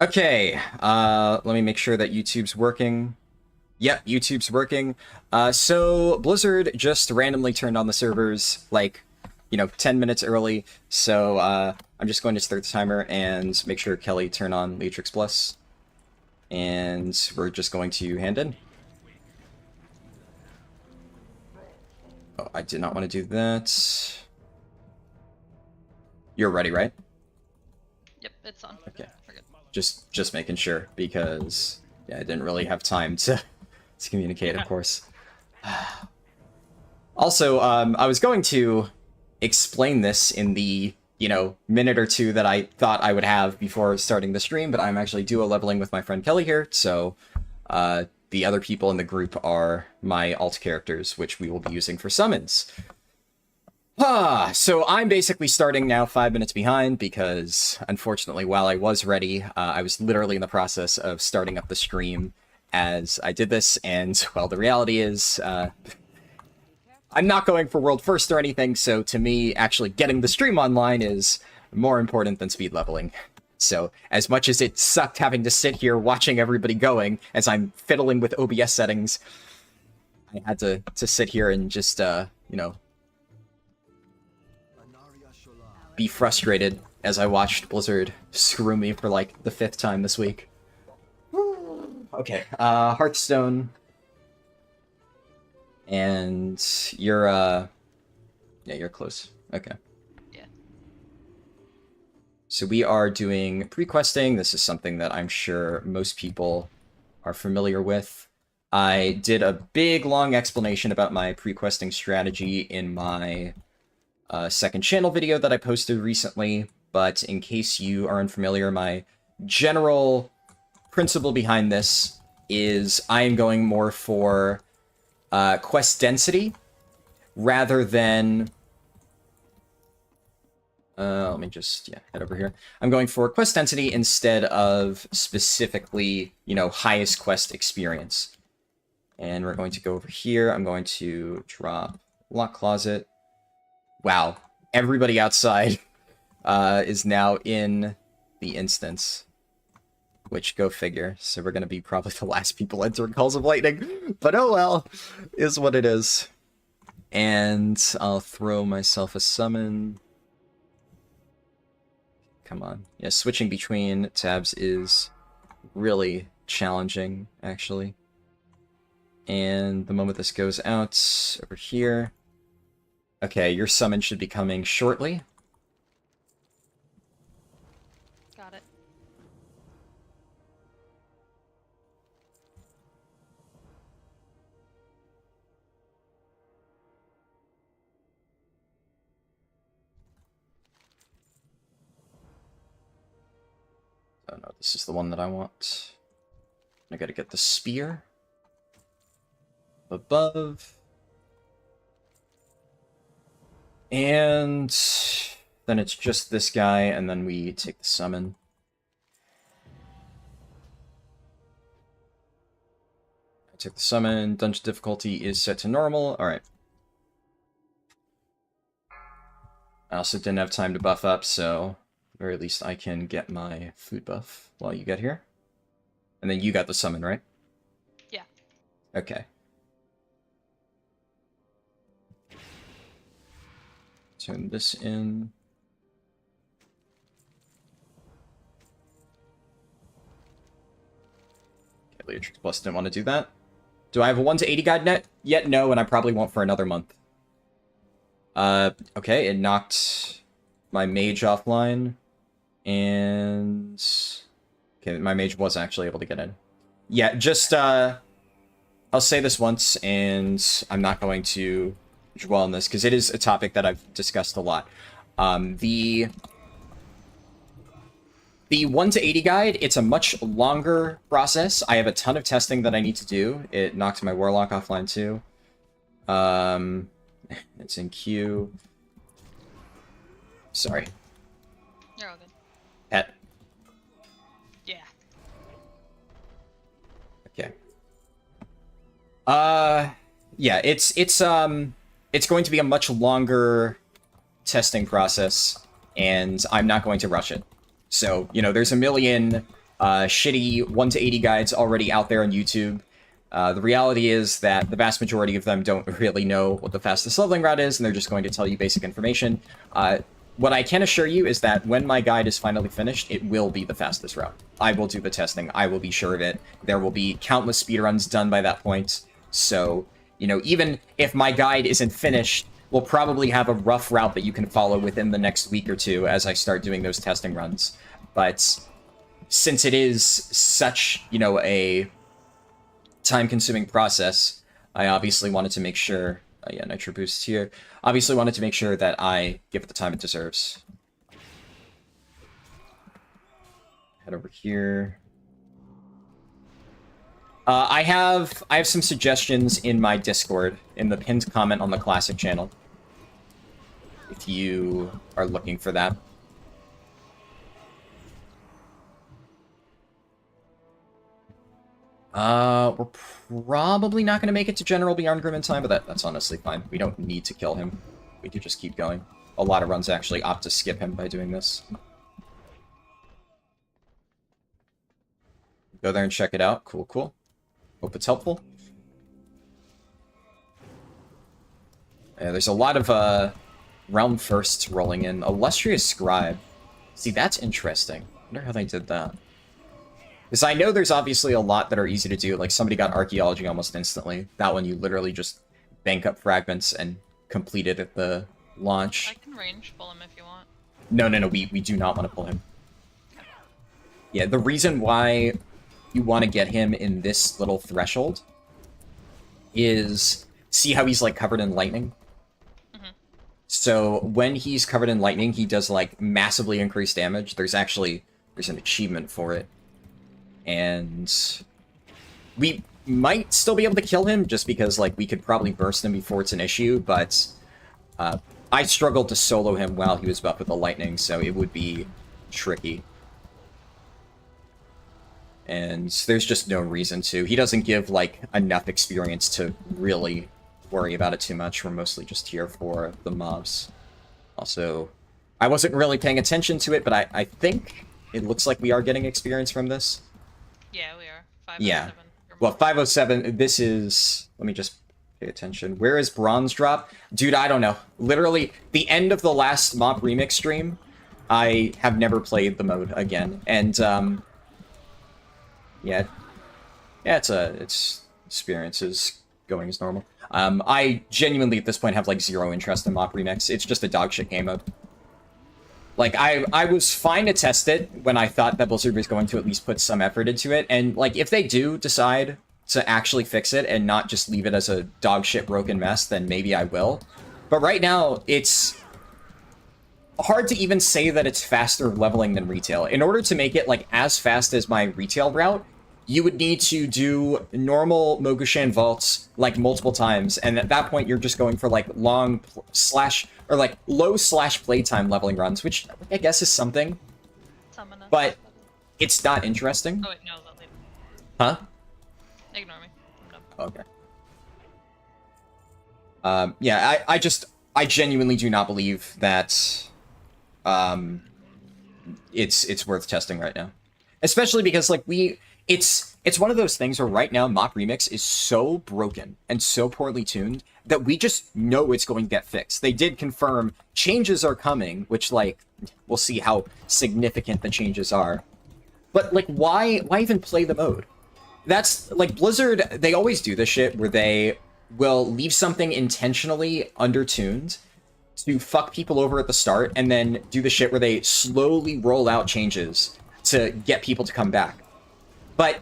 Okay, let me make sure that YouTube's working. Yep, YouTube's working. So Blizzard just randomly turned on the servers, like, 10 minutes early. So I'm just going to start the timer and make sure Kelly turn on Matrix Plus. And we're just going to hand in. Oh, I did not want to do that. You're ready, right? Yep, it's on. Okay. We're good. Just making sure, because yeah, I didn't really have time to communicate, of course. Also, I was going to explain this in the, minute or two that I thought I would have before starting the stream, but I'm actually duo leveling with my friend Kelly here, so the other people in the group are my alt characters, which we will be using for summons. So I'm basically starting now 5 minutes behind because, unfortunately, while I was ready, I was literally in the process of starting up the stream as I did this, and, well, the reality is, I'm not going for world first or anything, so to me, actually getting the stream online is more important than speed leveling. So, as much as it sucked having to sit here watching everybody going, as I'm fiddling with OBS settings, I had to sit here and just, be frustrated as I watched Blizzard screw me for, like, the 5th time this week. Okay, Hearthstone. And you're, yeah, you're close. Okay. Yeah. So we are doing pre-questing. This is something that I'm sure most people are familiar with. I did a big, long explanation about my pre-questing strategy in my second channel video that I posted recently, but in case you are unfamiliar, my general principle behind this is I am going more for quest density rather than let me just head over here. I'm going for quest density instead of specifically highest quest experience. And we're going to go over here. I'm going to drop lock closet. Wow, everybody outside is now in the instance. Which, go figure. So we're going to be probably the last people entering Calls of Lightning. But oh well, is what it is. And I'll throw myself a summon. Come on. Yeah, switching between tabs is really challenging, actually. And the moment this goes out, over here. Okay, your summon should be coming shortly. Got it. Oh no, this is the one that I want. I gotta get the spear. Above. And then it's just this guy, and then we take the summon. I took the summon. Dungeon difficulty is set to normal. Alright. I also didn't have time to buff up, so at the very least I can get my food buff while you get here. And then you got the summon, right? Yeah. Okay. Turn this in. Okay, Leatrix Plus didn't want to do that. Do I have a 1 to 80 guide net yet? No, and I probably won't for another month. Okay, it knocked my mage offline. And... okay, my mage was actually able to get in. Yeah, just, I'll say this once, and I'm not going to dwell on this, because it is a topic that I've discussed a lot. The 1 to 80 guide, it's a much longer process. I have a ton of testing that I need to do. It knocked my Warlock offline too. It's in queue. Sorry. You're all good. Pet. Yeah. Okay. Yeah, it's going to be a much longer testing process, and I'm not going to rush it. So, there's a million shitty 1 to 80 guides already out there on YouTube. The reality is that the vast majority of them don't really know what the fastest leveling route is, and they're just going to tell you basic information. What I can assure you is that when my guide is finally finished, it will be the fastest route. I will do the testing. I will be sure of it. There will be countless speedruns done by that point. So, you know, even if my guide isn't finished, we'll probably have a rough route that you can follow within the next week or two as I start doing those testing runs. But since it is such, you know, a time-consuming process, I obviously wanted to make sure... yeah, Nitro Boost here. Obviously wanted to make sure that I give it the time it deserves. Head over here. I have some suggestions in my Discord, in the pinned comment on the Classic channel, if you are looking for that. We're probably not going to make it to General Bjorngrim in time, but that's honestly fine. We don't need to kill him. We could just keep going. A lot of runs actually opt to skip him by doing this. Go there and check it out. Cool, cool. Hope it's helpful. Yeah, there's a lot of realm firsts rolling in. Illustrious Scribe. See, that's interesting. I wonder how they did that. Because I know there's obviously a lot that are easy to do. Like, somebody got Archaeology almost instantly. That one you literally just bank up fragments and complete it at the launch. I can range pull him if you want. No, we do not want to pull him. Yeah, the reason why you want to get him in this little threshold is... See how he's, like, covered in lightning? So, when he's covered in lightning, he does, like, massively increased damage. There's an achievement for it. And we might still be able to kill him, just because, like, we could probably burst him before it's an issue, but I struggled to solo him while he was buffed with the lightning, so it would be tricky. And there's just no reason to. He doesn't give, like, enough experience to really worry about it too much. We're mostly just here for the mobs. Also, I wasn't really paying attention to it, but I think it looks like we are getting experience from this. Yeah, we are. 507. Yeah. Well, 507, this is... Let me just pay attention. Where is Bronze Drop? Dude, I don't know. Literally, the end of the last Mop Remix stream, I have never played the mode again. And, yeah, it's experiences going as normal. I genuinely, at this point, have, like, zero interest in Mop Remix. It's just a dogshit game mode. Like, I was fine to test it when I thought that Blizzard was going to at least put some effort into it, and, like, if they do decide to actually fix it and not just leave it as a dogshit broken mess, then maybe I will. But right now, it's hard to even say that it's faster leveling than retail. In order to make it, like, as fast as my retail route, you would need to do normal Mogushan vaults, like, multiple times, and at that point, you're just going for, like, low / playtime leveling runs, which I guess is something, but it's not interesting. Oh, wait, no, let me... Huh? Ignore me. I'm done. Okay. Yeah, I genuinely do not believe that, it's worth testing right now. Especially because, like, it's one of those things where right now Mop Remix is so broken and so poorly tuned that we just know it's going to get fixed. They did confirm changes are coming, which, like, we'll see how significant the changes are. But, like, why even play the mode? That's, like, Blizzard, they always do this shit where they will leave something intentionally undertuned to fuck people over at the start, and then do the shit where they slowly roll out changes to get people to come back. But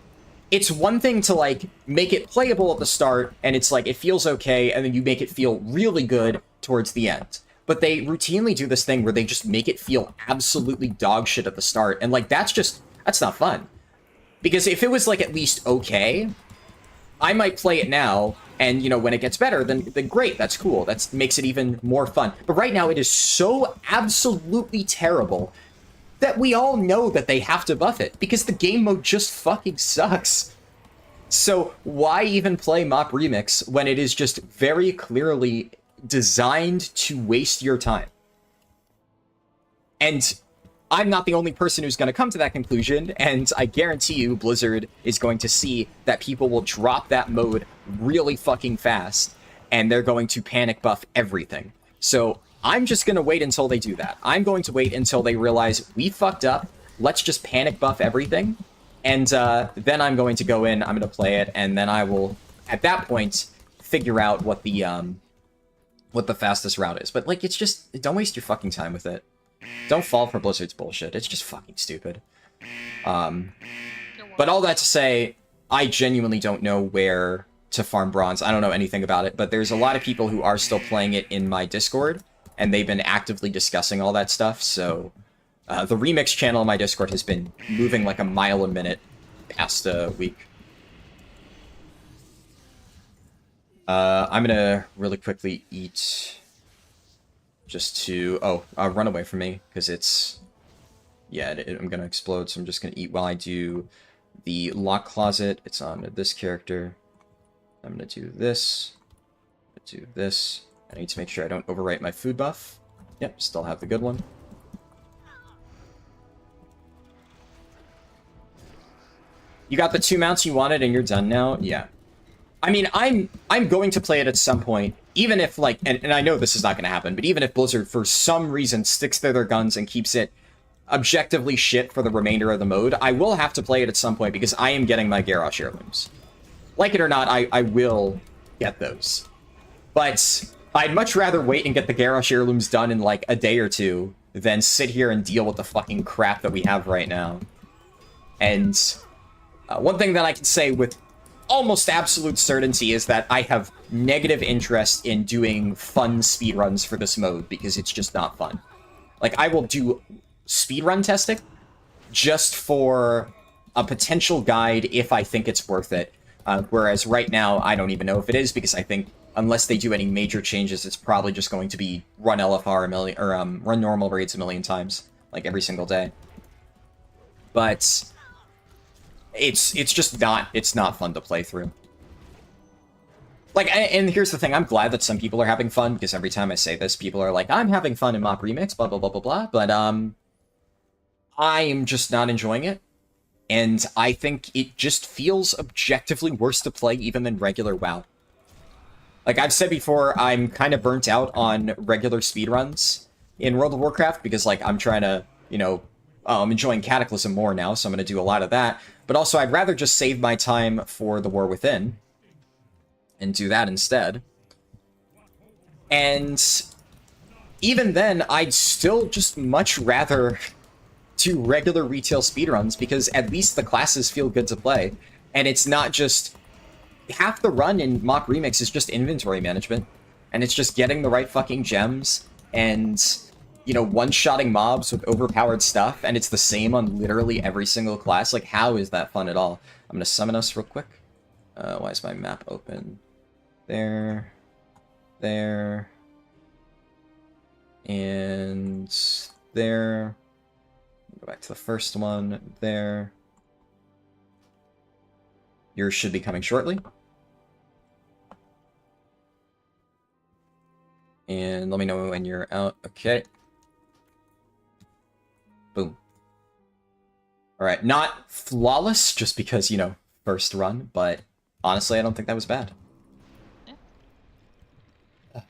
it's one thing to, like, make it playable at the start, and it's like, it feels okay, and then you make it feel really good towards the end. But they routinely do this thing where they just make it feel absolutely dog shit at the start, and, like, that's not fun. Because if it was, like, at least okay, I might play it now, and, you know, when it gets better, then great, that's cool. That makes it even more fun. But right now, it is so absolutely terrible that we all know that they have to buff it, because the game mode just fucking sucks. So why even play Mop Remix when it is just very clearly designed to waste your time? And I'm not the only person who's going to come to that conclusion, and I guarantee you Blizzard is going to see that people will drop that mode really fucking fast, and they're going to panic buff everything. So I'm just going to wait until they do that. I'm going to wait until they realize we fucked up, let's just panic buff everything, and then I'm going to go in, I'm going to play it, and then I will, at that point, figure out what the fastest route is. But, like, it's just, don't waste your fucking time with it. Don't fall for Blizzard's bullshit. It's just fucking stupid. But all that to say, I genuinely don't know where to farm bronze. I don't know anything about it, but there's a lot of people who are still playing it in my Discord, and they've been actively discussing all that stuff, so the remix channel in my Discord has been moving like a mile a minute past a week. I'm gonna really quickly eat just to... Oh, run away from me, because it's... Yeah, I'm gonna explode, so I'm just gonna eat while I do the lock closet. It's on this character. I'm gonna do this. Do this. I need to make sure I don't overwrite my food buff. Yep, still have the good one. You got the 2 mounts you wanted and you're done now? Yeah. I mean, I'm going to play it at some point, even if, like, and I know this is not going to happen, but even if Blizzard, for some reason, sticks to their guns and keeps it objectively shit for the remainder of the mode, I will have to play it at some point, because I am getting my Garrosh heirlooms. Like it or not, I will get those. But I'd much rather wait and get the Garrosh heirlooms done in, like, a day or two than sit here and deal with the fucking crap that we have right now. And one thing that I can say with almost absolute certainty is that I have negative interest in doing fun speedruns for this mode, because it's just not fun. Like, I will do speedrun testing just for a potential guide if I think it's worth it. Whereas right now, I don't even know if it is, because I think unless they do any major changes, it's probably just going to be run LFR a million, or run normal raids a million times, like every single day. But it's just not, it's not fun to play through. Like, and here's the thing, I'm glad that some people are having fun, because every time I say this, people are like, I'm having fun in Mop Remix, blah, blah, blah, blah, blah, but, I am just not enjoying it, and I think it just feels objectively worse to play even than regular WoW. Like I've said before, I'm kind of burnt out on regular speedruns in World of Warcraft, because, like, I'm trying to, you know, I'm enjoying Cataclysm more now, so I'm going to do a lot of that. But also, I'd rather just save my time for the War Within and do that instead. And even then, I'd still just much rather do regular retail speedruns, because at least the classes feel good to play. And it's not just... Half the run in Mock Remix is just inventory management. And it's just getting the right fucking gems and, you know, one-shotting mobs with overpowered stuff, and it's the same on literally every single class. Like, how is that fun at all? I'm gonna summon us real quick. Why is my map open? There. There. And there. Go back to the first one. There. Yours should be coming shortly. And let me know when you're out. Okay. Boom. Alright, not flawless, just because, you know, first run, but honestly, I don't think that was bad. Yeah.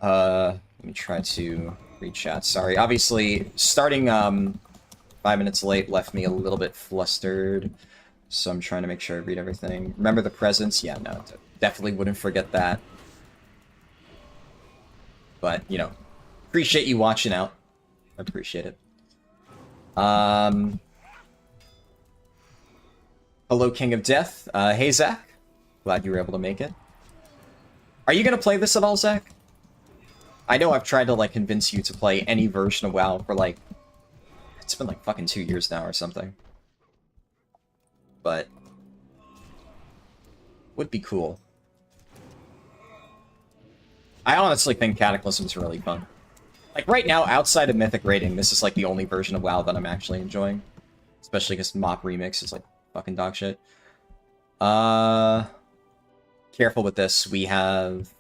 Let me try to read chat. Sorry, obviously, starting 5 minutes late left me a little bit flustered, so I'm trying to make sure I read everything. Remember the presents? Yeah, no, definitely wouldn't forget that. But, you know, appreciate you watching out. I appreciate it. Hello, King of Death. Hey, Zach. Glad you were able to make it. Are you going to play this at all, Zach? I know I've tried to, like, convince you to play any version of WoW for, like... It's been, like, fucking 2 years now or something. But... would be cool. I honestly think Cataclysm's really fun. Like, right now, outside of Mythic Rating, this is, like, the only version of WoW that I'm actually enjoying. Especially because Mop Remix is, like, fucking dog shit. Careful with this. We have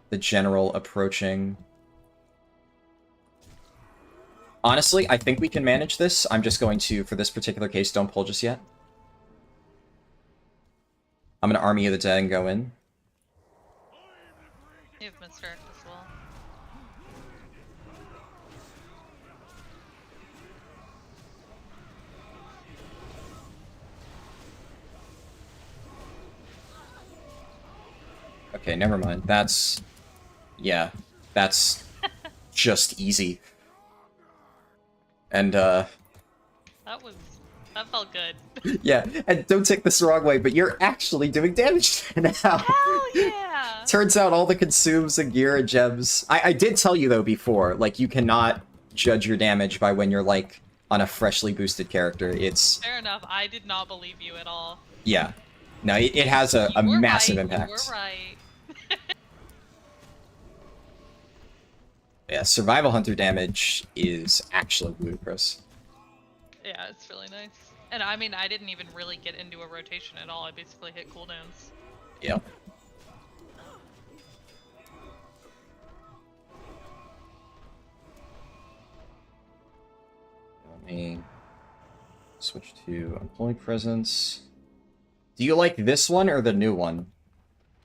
the General approaching. Honestly, I think we can manage this. I'm just going to, for this particular case, don't pull just yet. I'm going to Army of the Dead and go in. You have Misdirect as well. Okay, never mind. That's... Yeah, that's just easy. And, That felt good. yeah, and don't take this the wrong way, but you're actually doing damage now. Hell yeah! Turns out all the consumes and gear and gems... I did tell you, though, before, like, you cannot judge your damage by when you're, like, on a freshly boosted character. It's... Fair enough, I did not believe you at all. Yeah. No, it has a massive impact. You were right. Yeah, survival hunter damage is actually ludicrous. Yeah, it's really nice. And I mean, I didn't even really get into a rotation at all. I basically hit cooldowns. Yep. Let me switch to Unholy Presence. Do you like this one or the new one?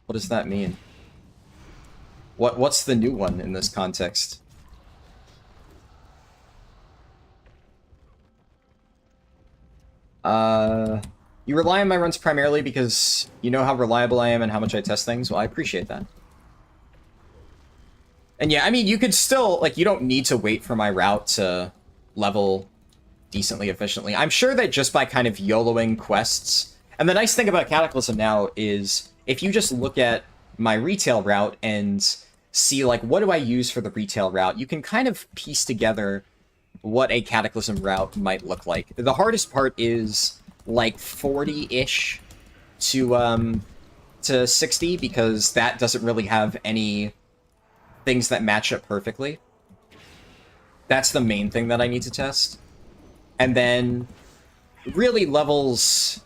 What does that mean? What's the new one in this context? You rely on my runs primarily because you know how reliable I am and how much I test things? Well, I appreciate that. And yeah, I mean, you could still, like, you don't need to wait for my route to level decently efficiently. I'm sure that just by kind of YOLOing quests... And the nice thing about Cataclysm now is, if you just look at my retail route and see, like, what do I use for the retail route, you can kind of piece together what a Cataclysm route might look like. The hardest part is, like, 40-ish to 60, because that doesn't really have any things that match up perfectly. That's the main thing that I need to test. And then, really, levels...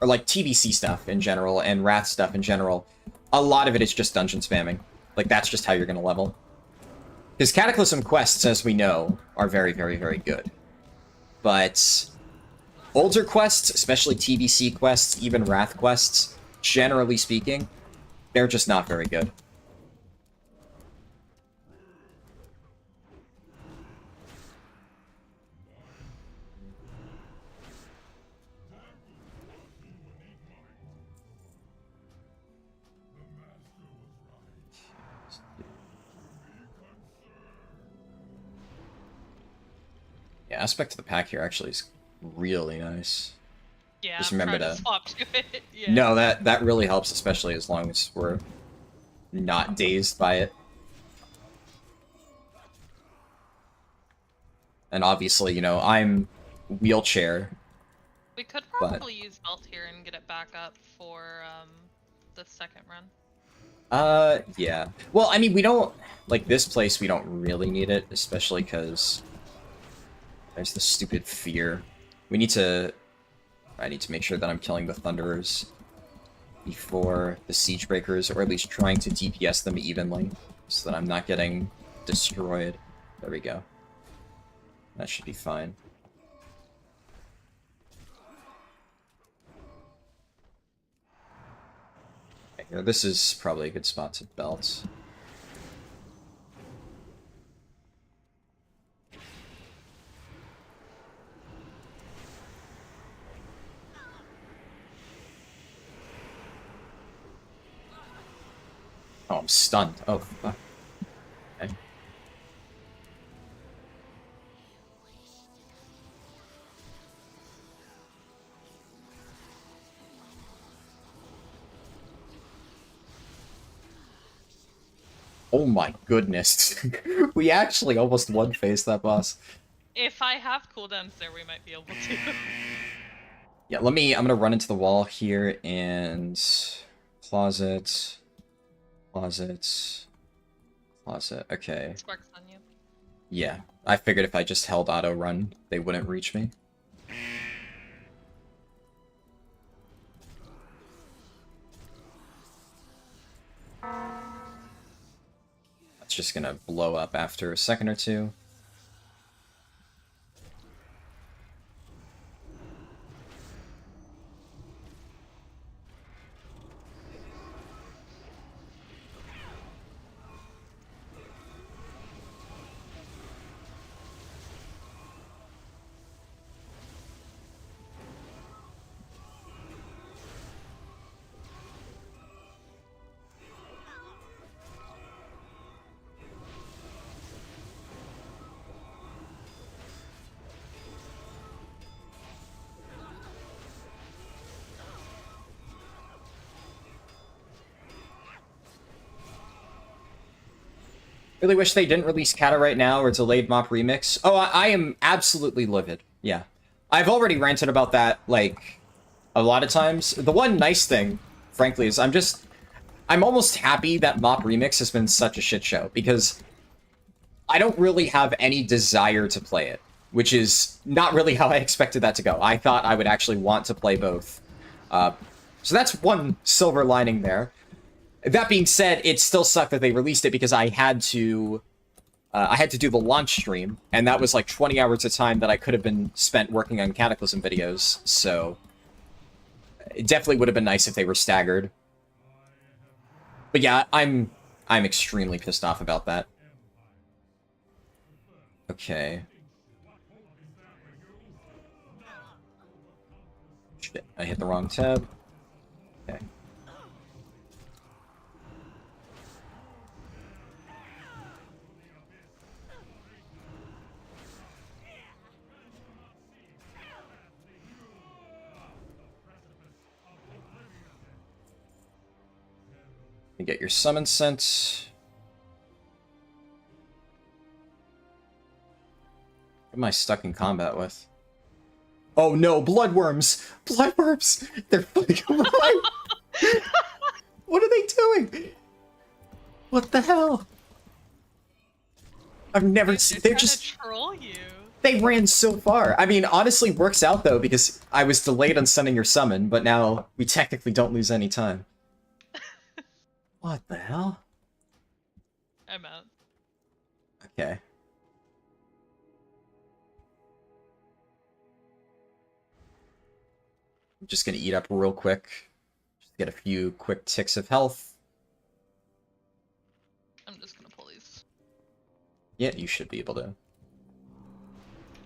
or like TBC stuff in general, and Wrath stuff in general, a lot of it is just dungeon spamming. Like, that's just how you're going to level. Because Cataclysm quests, as we know, are very, very, very good. But older quests, especially TBC quests, even Wrath quests, generally speaking, they're just not very good. Yeah, aspect of the pack here actually is really nice. Yeah, Just I'm remember trying to to swap to it. Yeah. No, that really helps, especially as long as we're not dazed by it. And obviously, you know, I'm wheelchair. We could probably use Belt here and get it back up for the second run. Yeah. Well, I mean, we don't... Like, this place, we don't really need it, especially because there's the stupid fear. We need to... I need to make sure that I'm killing the Thunderers before the Siege Breakers, or at least trying to DPS them evenly, so that I'm not getting destroyed. There we go. That should be fine. Okay, here, this is probably a good spot to belt. Oh, I'm stunned. Oh, fuck. Okay. Oh my goodness. We actually almost one-faced that boss. If I have cooldowns there, we might be able to. Yeah, I'm gonna run into the wall here and... Closet... Closet... Closet, okay. Sparks on you. Yeah, I figured if I just held auto run, they wouldn't reach me. That's just gonna blow up after a second or two. Really wish they didn't release Cata right now or delayed Mop Remix. Oh, I am absolutely livid. Yeah. I've already ranted about that, like, a lot of times. The one nice thing, frankly, is I'm almost happy that Mop Remix has been such a shit show, because I don't really have any desire to play it, which is not really how I expected that to go. I thought I would actually want to play both. So that's one silver lining there. That being said, it still sucked that they released it because I had to do the launch stream, and that was like 20 hours of time that I could have been spent working on Cataclysm videos, so it definitely would have been nice if they were staggered. But yeah, I'm extremely pissed off about that. Okay. Shit, I hit the wrong tab. Okay. You get your summon sent. What am I stuck in combat with? Oh no, bloodworms! Bloodworms! They're fucking alive! What are they doing? What the hell? I've never seen. They're just troll you. They ran so far. I mean, honestly, works out though because I was delayed on sending your summon, but now we technically don't lose any time. What the hell? I'm out. Okay. I'm just gonna eat up real quick. Just get a few quick ticks of health. I'm just gonna pull these. Yeah, you should be able to.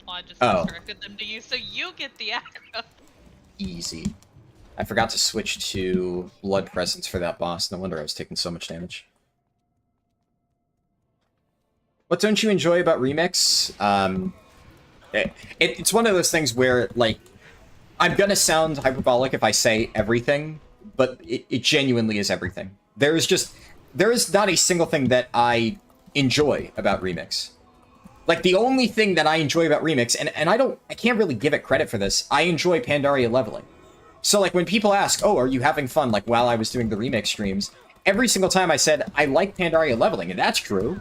Well, I just Oh. directed them to you, so you get the aggro. Easy. I forgot to switch to Blood Presence for that boss. No wonder I was taking so much damage. What don't you enjoy about Remix? It's one of those things where, like, I'm gonna sound hyperbolic if I say everything, but it genuinely is everything. There is not a single thing that I enjoy about Remix. Like, the only thing that I enjoy about Remix, and I can't really give it credit for this, I enjoy Pandaria leveling. So, like, when people ask, oh, are you having fun, like, while I was doing the Remix streams, every single time I said, I like Pandaria leveling, and that's true.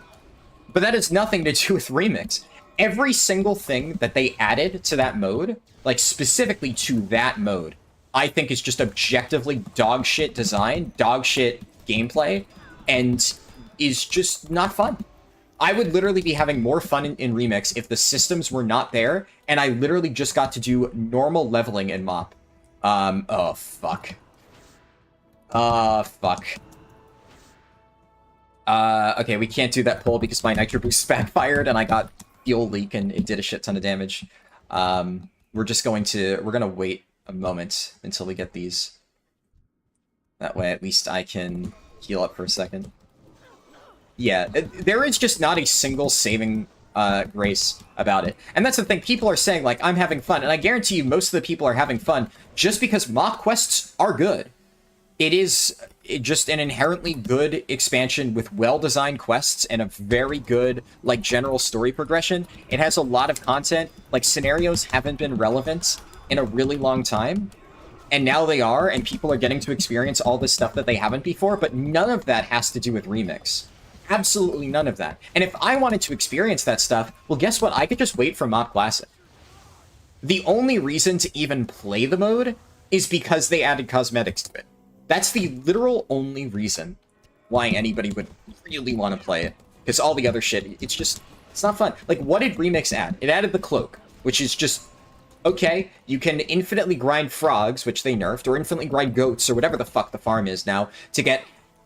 But that has nothing to do with Remix. Every single thing that they added to that mode, like, specifically to that mode, I think is just objectively dog shit design, dog shit gameplay, and is just not fun. I would literally be having more fun in Remix if the systems were not there, and I literally just got to do normal leveling in MoP. Oh, fuck. Fuck. Okay, we can't do that pull because my Nitro Boost backfired and I got fuel leak and it did a shit ton of damage. We're gonna wait a moment until we get these. That way at least I can heal up for a second. Yeah, there is just not a single saving grace about it. And that's the thing, people are saying, like, I'm having fun, and I guarantee you most of the people are having fun just because mock quests are good. It is just an inherently good expansion with well-designed quests and a very good, like, general story progression. It has a lot of content. Like, scenarios haven't been relevant in a really long time, and now they are, and people are getting to experience all this stuff that they haven't before, but none of that has to do with Remix. Absolutely none of that. And if I wanted to experience that stuff, well, guess what? I could just wait for MoP Classic. The only reason to even play the mode is because they added cosmetics to it. That's the literal only reason why anybody would really want to play it. Because all the other shit, it's not fun. Like, what did Remix add? It added the cloak, which is just, okay, you can infinitely grind frogs, which they nerfed, or infinitely grind goats, or whatever the fuck the farm is now, to get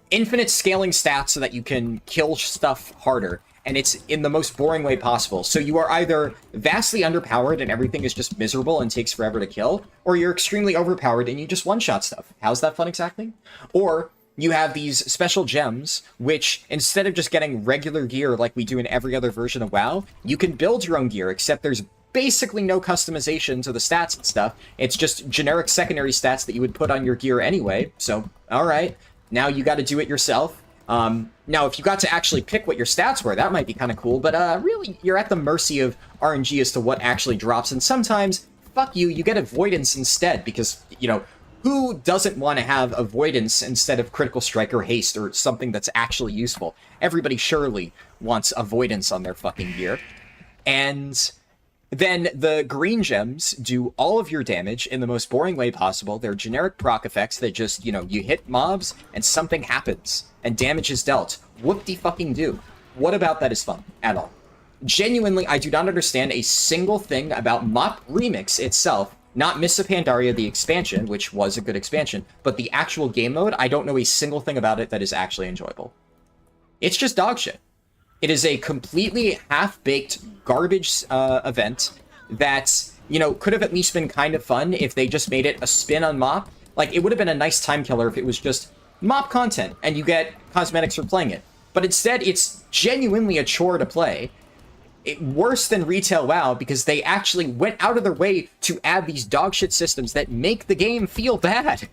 infinite scaling stats so that you can kill stuff harder, and it's in the most boring way possible. So you are either vastly underpowered and everything is just miserable and takes forever to kill, or you're extremely overpowered and you just one-shot stuff. How's that fun exactly? Or you have these special gems, which instead of just getting regular gear like we do in every other version of WoW, you can build your own gear, except there's basically no customization to the stats and stuff. It's just generic secondary stats that you would put on your gear anyway, so alright. Now you got to do it yourself. Now, if you got to actually pick what your stats were, that might be kind of cool, but really, you're at the mercy of RNG as to what actually drops, and sometimes, fuck you, you get avoidance instead, because, you know, who doesn't want to have avoidance instead of critical strike or haste or something that's actually useful? Everybody surely wants avoidance on their fucking gear. And then the green gems do all of your damage in the most boring way possible. They're generic proc effects that just, you know, you hit mobs and something happens and damage is dealt. Whoop-de-fucking-do. What about that is fun at all? Genuinely, I do not understand a single thing about Mop Remix itself. Not Mists of Pandaria, the expansion, which was a good expansion, but the actual game mode, I don't know a single thing about it that is actually enjoyable. It's just dog shit. It is a completely half-baked garbage event that, you know, could have at least been kind of fun if they just made it a spin on Mop. Like, it would have been a nice time killer if it was just Mop content and you get cosmetics for playing it. But instead, it's genuinely a chore to play. Worse than retail WoW, because they actually went out of their way to add these dogshit systems that make the game feel bad.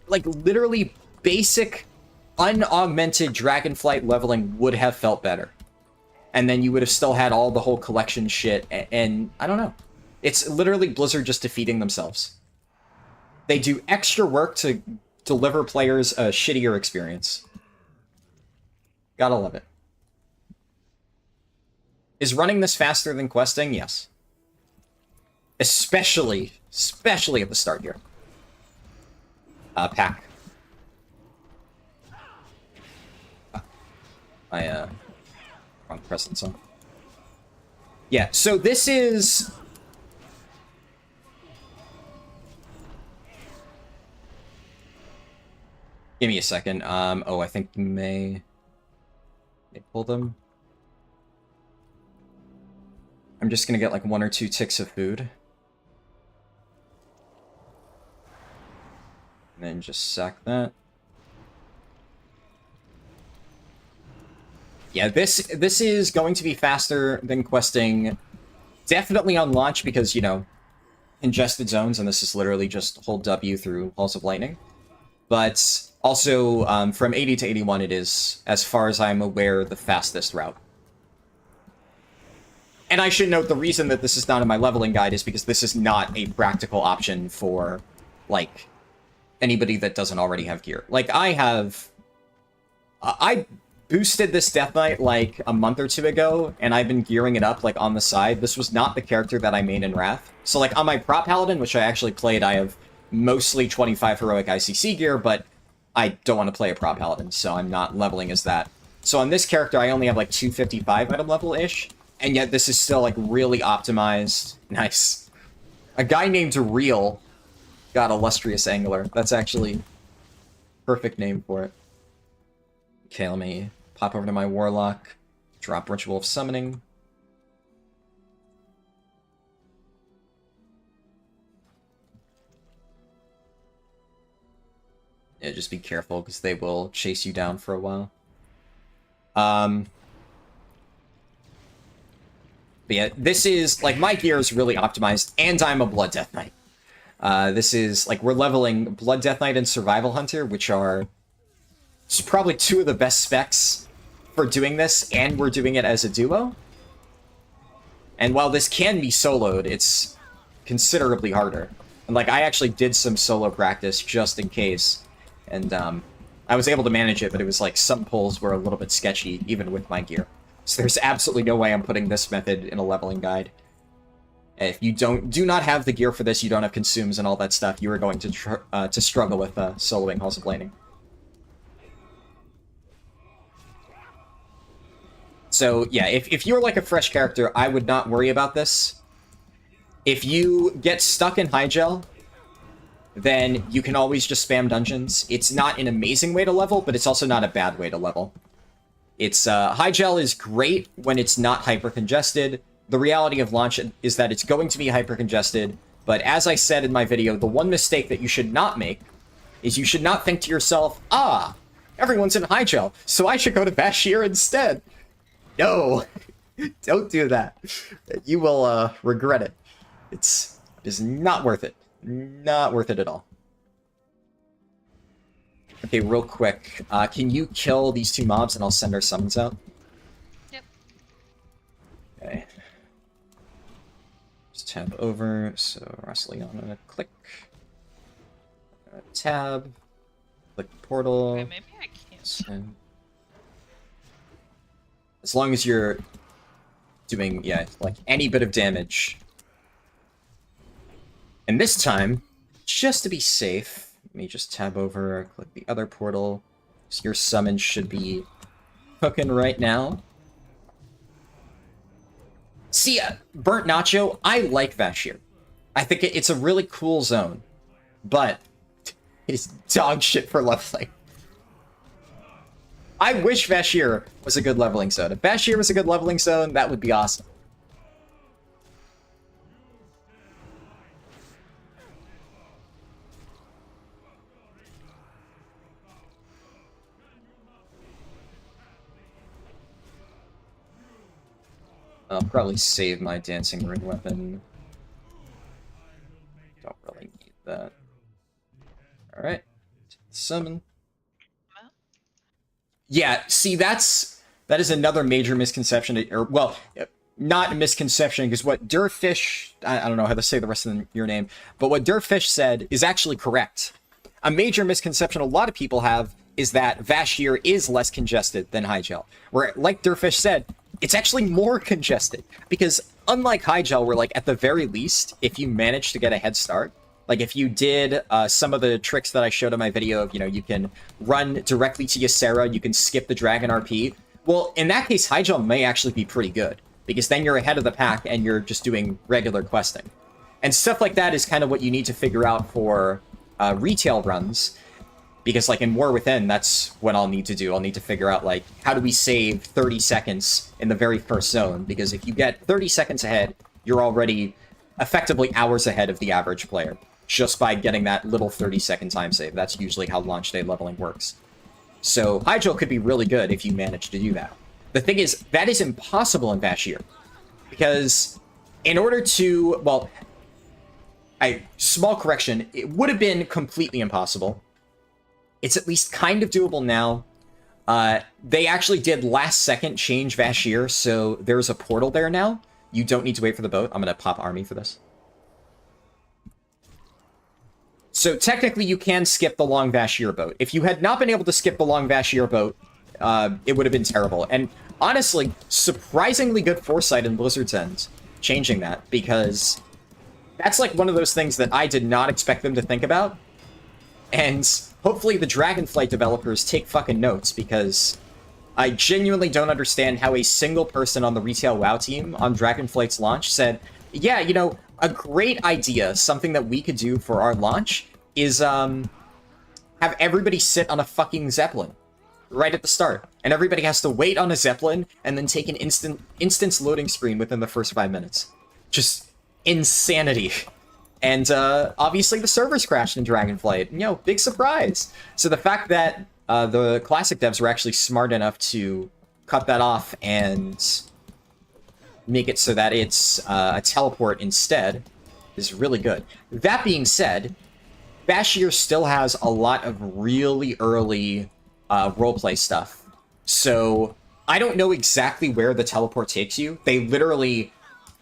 Like, literally basic, unaugmented Dragonflight leveling would have felt better. And then you would have still had all the whole collection shit, and I don't know. It's literally Blizzard just defeating themselves. They do extra work to deliver players a shittier experience. Gotta love it. Is running this faster than questing? Yes. Especially at the start here. Pack. Wrong presence on. Yeah, so this is... Give me a second. Oh, I think you may pull them. I'm just gonna get like 1 or 2 ticks of food. And then just sack that. Yeah, this is going to be faster than questing. Definitely on launch because, you know, congested zones, and this is literally just hold W through Pulse of Lightning. But also, from 80 to 81, it is, as far as I'm aware, the fastest route. And I should note the reason that this is not in my leveling guide is because this is not a practical option for, like, anybody that doesn't already have gear. Like, I boosted this Death Knight, like, a month or 2 ago, and I've been gearing it up, like, on the side. This was not the character that I made in Wrath. So, like, on my Prop Paladin, which I actually played, I have mostly 25 Heroic ICC gear, but I don't want to play a Prop Paladin, so I'm not leveling as that. So on this character, I only have, like, 255 item level-ish. And yet this is still, like, really optimized. Nice. A guy named Real got Illustrious Angler. That's actually perfect name for it. Okay, let me pop over to my Warlock. Drop Ritual of Summoning. Yeah, just be careful, because they will chase you down for a while. But yeah, this is, like, my gear is really optimized, and I'm a Blood Death Knight. This is, like, we're leveling Blood Death Knight and Survival Hunter, which are probably 2 of the best specs for doing this, and we're doing it as a duo. And while this can be soloed, it's considerably harder. And, like, I actually did some solo practice just in case, and I was able to manage it, but it was like some pulls were a little bit sketchy, even with my gear. So there's absolutely no way I'm putting this method in a leveling guide. If you do not have the gear for this, you don't have consumes and all that stuff, you are going to struggle with soloing Halls of Lightning. So yeah, if you're like a fresh character, I would not worry about this. If you get stuck in high gel, then you can always just spam dungeons. It's not an amazing way to level, but it's also not a bad way to level. It's high gel is great when it's not hyper congested. The reality of launch is that it's going to be hyper congested, but as I said in my video, the one mistake that you should not make is you should not think to yourself, ah, everyone's in high gel, so I should go to Bashir instead. No, don't do that. You will regret it. It is not worth it. Not worth it at all. Okay, real quick. Can you kill these 2 mobs and I'll send our summons out? Yep. Okay. Just tab over, so Rasliana, click. Tab. Click portal. Okay, maybe I can't. Send. As long as you're doing, yeah, like any bit of damage. And this time, just to be safe, let me just tab over, click the other portal. So your summon should be cooking right now. See, Burnt Nacho, I like Vashir. I think it's a really cool zone, but it's dog shit for leveling. I wish Vashir was a good leveling zone. If Vashir was a good leveling zone, that would be awesome. I'll probably save my dancing ring weapon. Don't really need that. Alright. Summon. Yeah, see, that is another major misconception, or, well, not a misconception, because what Durfish, I don't know how to say the rest of your name, but what Durfish said is actually correct. A major misconception a lot of people have is that Vashir is less congested than Hygel, where, like Durfish said, it's actually more congested, because unlike Hygel, where, like, at the very least, if you manage to get a head start, like, if you did some of the tricks that I showed in my video of, you know, you can run directly to Ysera, you can skip the Dragon RP, well, in that case, Hygel may actually be pretty good, because then you're ahead of the pack and you're just doing regular questing. And stuff like that is kind of what you need to figure out for retail runs, because, like, in War Within, that's what I'll need to do. I'll need to figure out, like, how do we save 30 seconds in the very first zone, because if you get 30 seconds ahead, you're already effectively hours ahead of the average player, just by getting that little 30-second time save. That's usually how launch day leveling works. So Hygel could be really good if you manage to do that. The thing is, that is impossible in Vashir, because in order to, well, small correction, it would have been completely impossible. It's at least kind of doable now. They actually did last second change Vashir, so there's a portal there now. You don't need to wait for the boat. I'm going to pop army for this. So technically you can skip the long Vashir boat. If you had not been able to skip the long Vashir boat, it would have been terrible. And honestly, surprisingly good foresight in Blizzard's end, changing that, because that's like one of those things that I did not expect them to think about. And hopefully the Dragonflight developers take fucking notes, because I genuinely don't understand how a single person on the retail WoW team on Dragonflight's launch said, yeah, you know, a great idea, something that we could do for our launch is have everybody sit on a fucking Zeppelin right at the start. And everybody has to wait on a Zeppelin and then take an instance loading screen within the first 5 minutes. Just insanity. And obviously the servers crashed in Dragonflight. You know, big surprise. So the fact that the classic devs were actually smart enough to cut that off and make it so that it's a teleport instead is really good. That being said, Vashir still has a lot of really early roleplay stuff. So I don't know exactly where the teleport takes you. They literally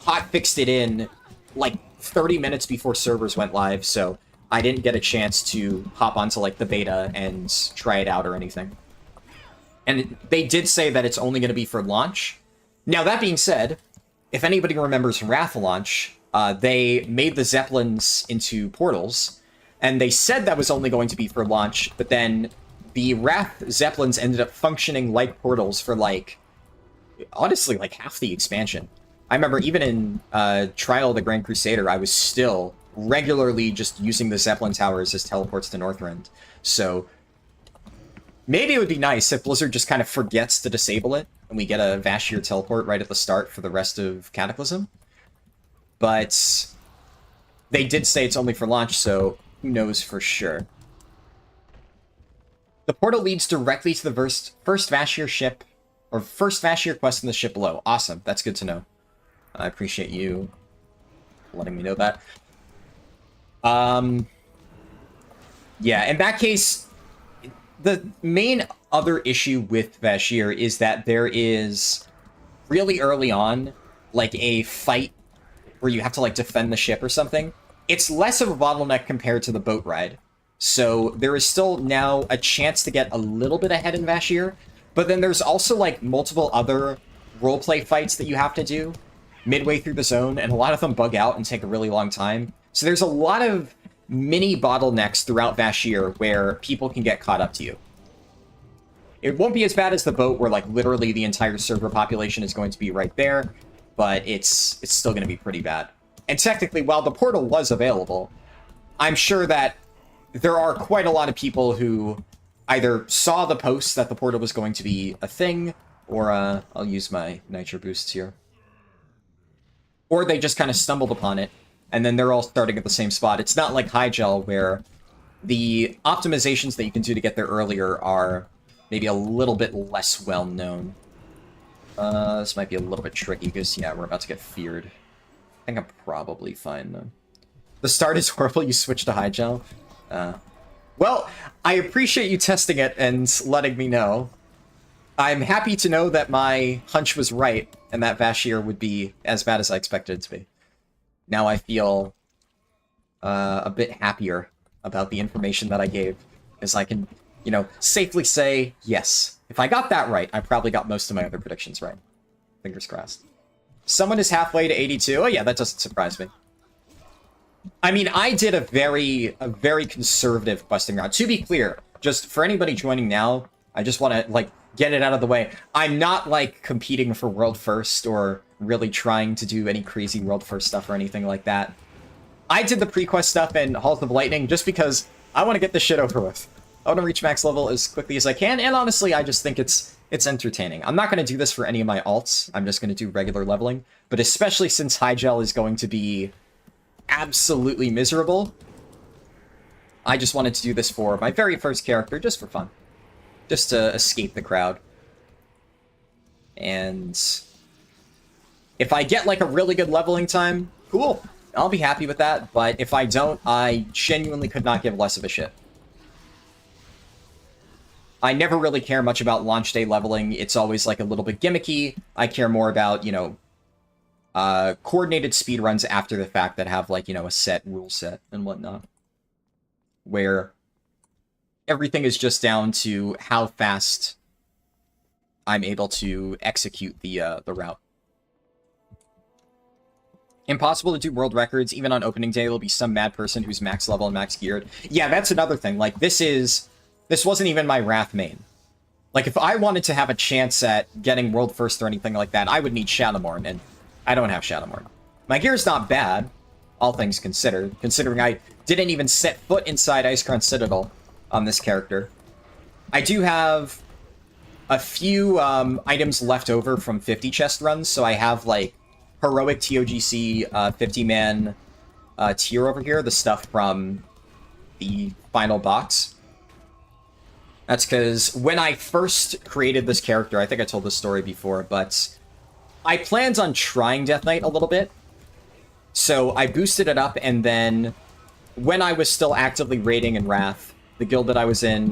hotfixed it in like 30 minutes before servers went live, so I didn't get a chance to hop onto like the beta and try it out or anything. And they did say that it's only going to be for launch. Now, that being said, if anybody remembers from Wrath launch, they made the Zeppelins into portals, and they said that was only going to be for launch, but then the Wrath Zeppelins ended up functioning like portals for, like, honestly, like half the expansion. I remember even in Trial of the Grand Crusader, I was still regularly just using the Zeppelin towers as teleports to Northrend. So maybe it would be nice if Blizzard just kind of forgets to disable it, and we get a Vashir teleport right at the start for the rest of Cataclysm. But they did say it's only for launch, so who knows for sure. The portal leads directly to the first Vashir ship, or first Vashir quest in the ship below. Awesome, that's good to know. I appreciate you letting me know that. Yeah, in that case, the main other issue with Vashir is that there is really early on, like, a fight where you have to, like, defend the ship or something. It's less of a bottleneck compared to the boat ride. So there is still now a chance to get a little bit ahead in Vashir, but then there's also, like, multiple other roleplay fights that you have to do midway through the zone, and a lot of them bug out and take a really long time. So there's a lot of mini bottlenecks throughout Vashir where people can get caught up to you. It won't be as bad as the boat, where, like, literally the entire server population is going to be right there, but it's still going to be pretty bad. And technically, while the portal was available, I'm sure that there are quite a lot of people who either saw the post that the portal was going to be a thing, or, I'll use my nitro boosts here, or they just kind of stumbled upon it, and then they're all starting at the same spot. It's not like Hygel, where the optimizations that you can do to get there earlier are maybe a little bit less well-known. This might be a little bit tricky, because, yeah, we're about to get feared. I think I'm probably fine, though. The start is horrible, you switch to Hygel. Well, I appreciate you testing it and letting me know. I'm happy to know that my hunch was right, and that Vashir would be as bad as I expected it to be. Now I feel a bit happier about the information that I gave, as I can, you know, safely say, yes, if I got that right, I probably got most of my other predictions right. Fingers crossed. Someone is halfway to 82. Oh yeah, that doesn't surprise me. I mean, I did a very conservative questing route. To be clear, just for anybody joining now, I just want to, like, get it out of the way. I'm not, like, competing for world first or really trying to do any crazy world first stuff or anything like that. I did the pre-quest stuff in Halls of Lightning just because I want to get this shit over with. I want to reach max level as quickly as I can, and honestly, I just think it's entertaining. I'm not going to do this for any of my alts. I'm just going to do regular leveling, but especially since Hygel is going to be absolutely miserable, I just wanted to do this for my very first character, just for fun. Just to escape the crowd. And if I get, like, a really good leveling time, cool. I'll be happy with that, but if I don't, I genuinely could not give less of a shit. I never really care much about launch day leveling. It's always, like, a little bit gimmicky. I care more about, you know, coordinated speedruns after the fact that have, like, you know, a set rule set and whatnot, where everything is just down to how fast I'm able to execute the route. Impossible to do world records. Even on opening day, there'll be some mad person who's max level and max geared. Yeah, that's another thing. Like, this wasn't even my Wrath main. Like, if I wanted to have a chance at getting world first or anything like that, I would need Shadowmourne, and I don't have Shadowmourne. My gear's not bad, all things considered, considering I didn't even set foot inside Icecrown Citadel on this character. I do have a few items left over from 50 chest runs, so I have, like, heroic TOGC 50-man tier over here, the stuff from the final box. That's because when I first created this character, I think I told this story before, but I planned on trying Death Knight a little bit. So I boosted it up, and then when I was still actively raiding in Wrath, the guild that I was in,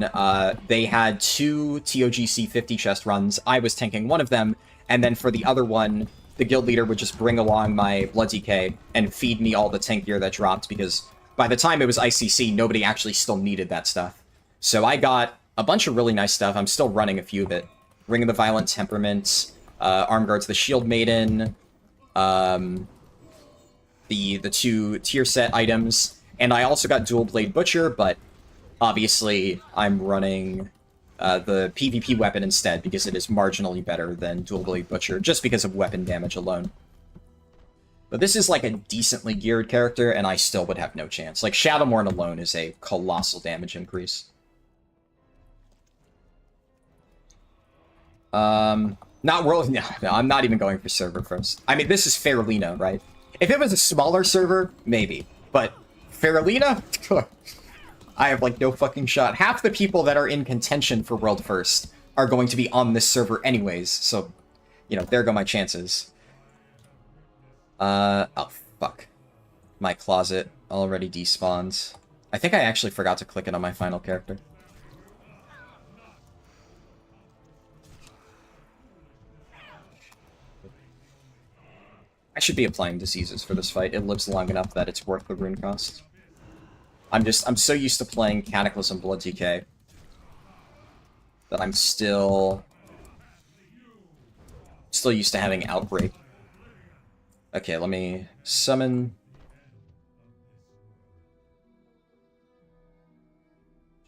they had 2 TOGC 50 chest runs. I was tanking one of them, and then for the other one, the guild leader would just bring along my Blood DK and feed me all the tank gear that dropped, because by the time it was ICC, nobody actually still needed that stuff. So I got a bunch of really nice stuff. I'm still running a few of it. Ring of the Violent Temperament, Arm Guards the Shield Maiden, the 2 tier set items, and I also got Dual Blade Butcher, but obviously I'm running the PvP weapon instead, because it is marginally better than Dual Blade Butcher, just because of weapon damage alone. But this is like a decently geared character, and I still would have no chance. Like, Shadowmourne alone is a colossal damage increase. Not world. No, I'm not even going for server first. I mean, this is Faralina, right? If it was a smaller server, maybe. But Faralina? I have, like, no fucking shot. Half the people that are in contention for world first are going to be on this server anyways, so, you know, there go my chances. Oh, fuck. My closet already despawns. I think I actually forgot to click it on my final character. I should be applying diseases for this fight. It lives long enough that it's worth the rune cost. I'm so used to playing Cataclysm Blood DK that I'm still used to having Outbreak. Okay, let me summon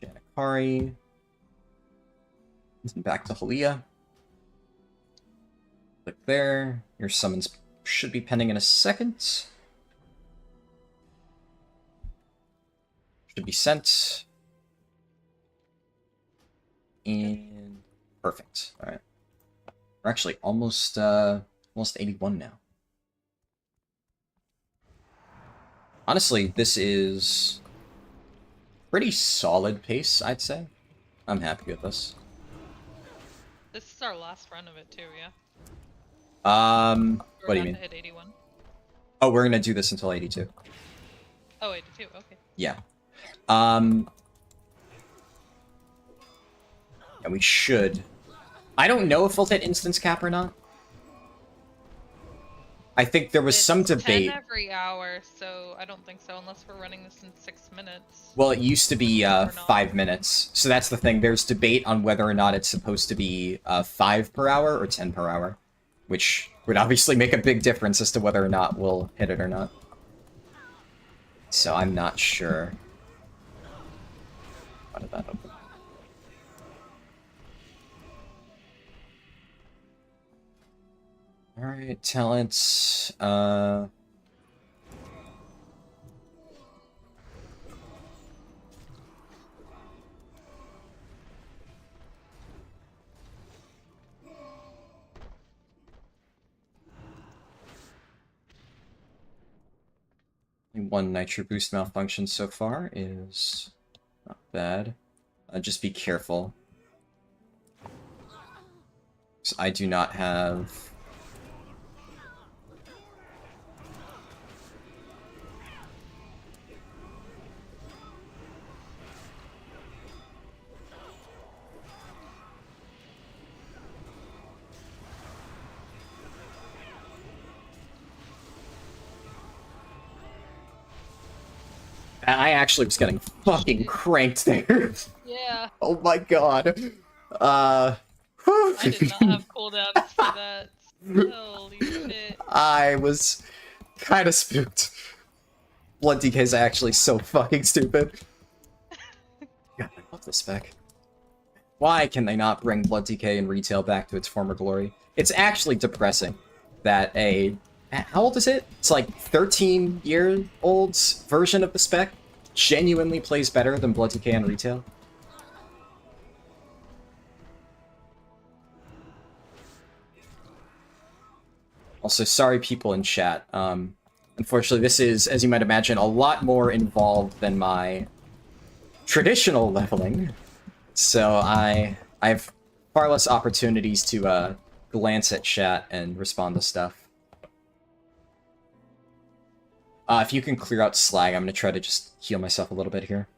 Janakari. And back to Halia. Click there. Your summons should be pending in a second. Should be sent. And perfect. All right. We're actually almost 81 now. Honestly, this is pretty solid pace, I'd say. I'm happy with this. This is our last run of it too, yeah? What do you mean? To hit 81. Oh, we're gonna do this until 82. Oh, 82, okay. Yeah. And we should. I don't know if we'll hit instance cap or not. I think there was some debate. 10 every hour, so I don't think so, unless we're running this in 6 minutes. Well, it used to be 5 minutes, so that's the thing. There's debate on whether or not it's supposed to be 5 per hour or 10 per hour, which would obviously make a big difference as to whether or not we'll hit it or not. So I'm not sure. Why did that open? Alright, talents. One nitro boost malfunction so far is not bad. Just be careful. So I do not have... I actually was getting fucking cranked there. Yeah. Oh my god. I did not have cooldowns for that. Holy shit. I was kind of spooked. Blood DK is actually so fucking stupid. God, I love this spec. Why can they not bring Blood DK in retail back to its former glory? It's actually depressing that a... How old is it? It's like 13-year-old's version of the spec genuinely plays better than Blood DK in retail. Also, sorry people in chat. Unfortunately, this is, as you might imagine, a lot more involved than my traditional leveling. So I have far less opportunities to glance at chat and respond to stuff. If you can clear out slag, I'm going to try to just heal myself a little bit here.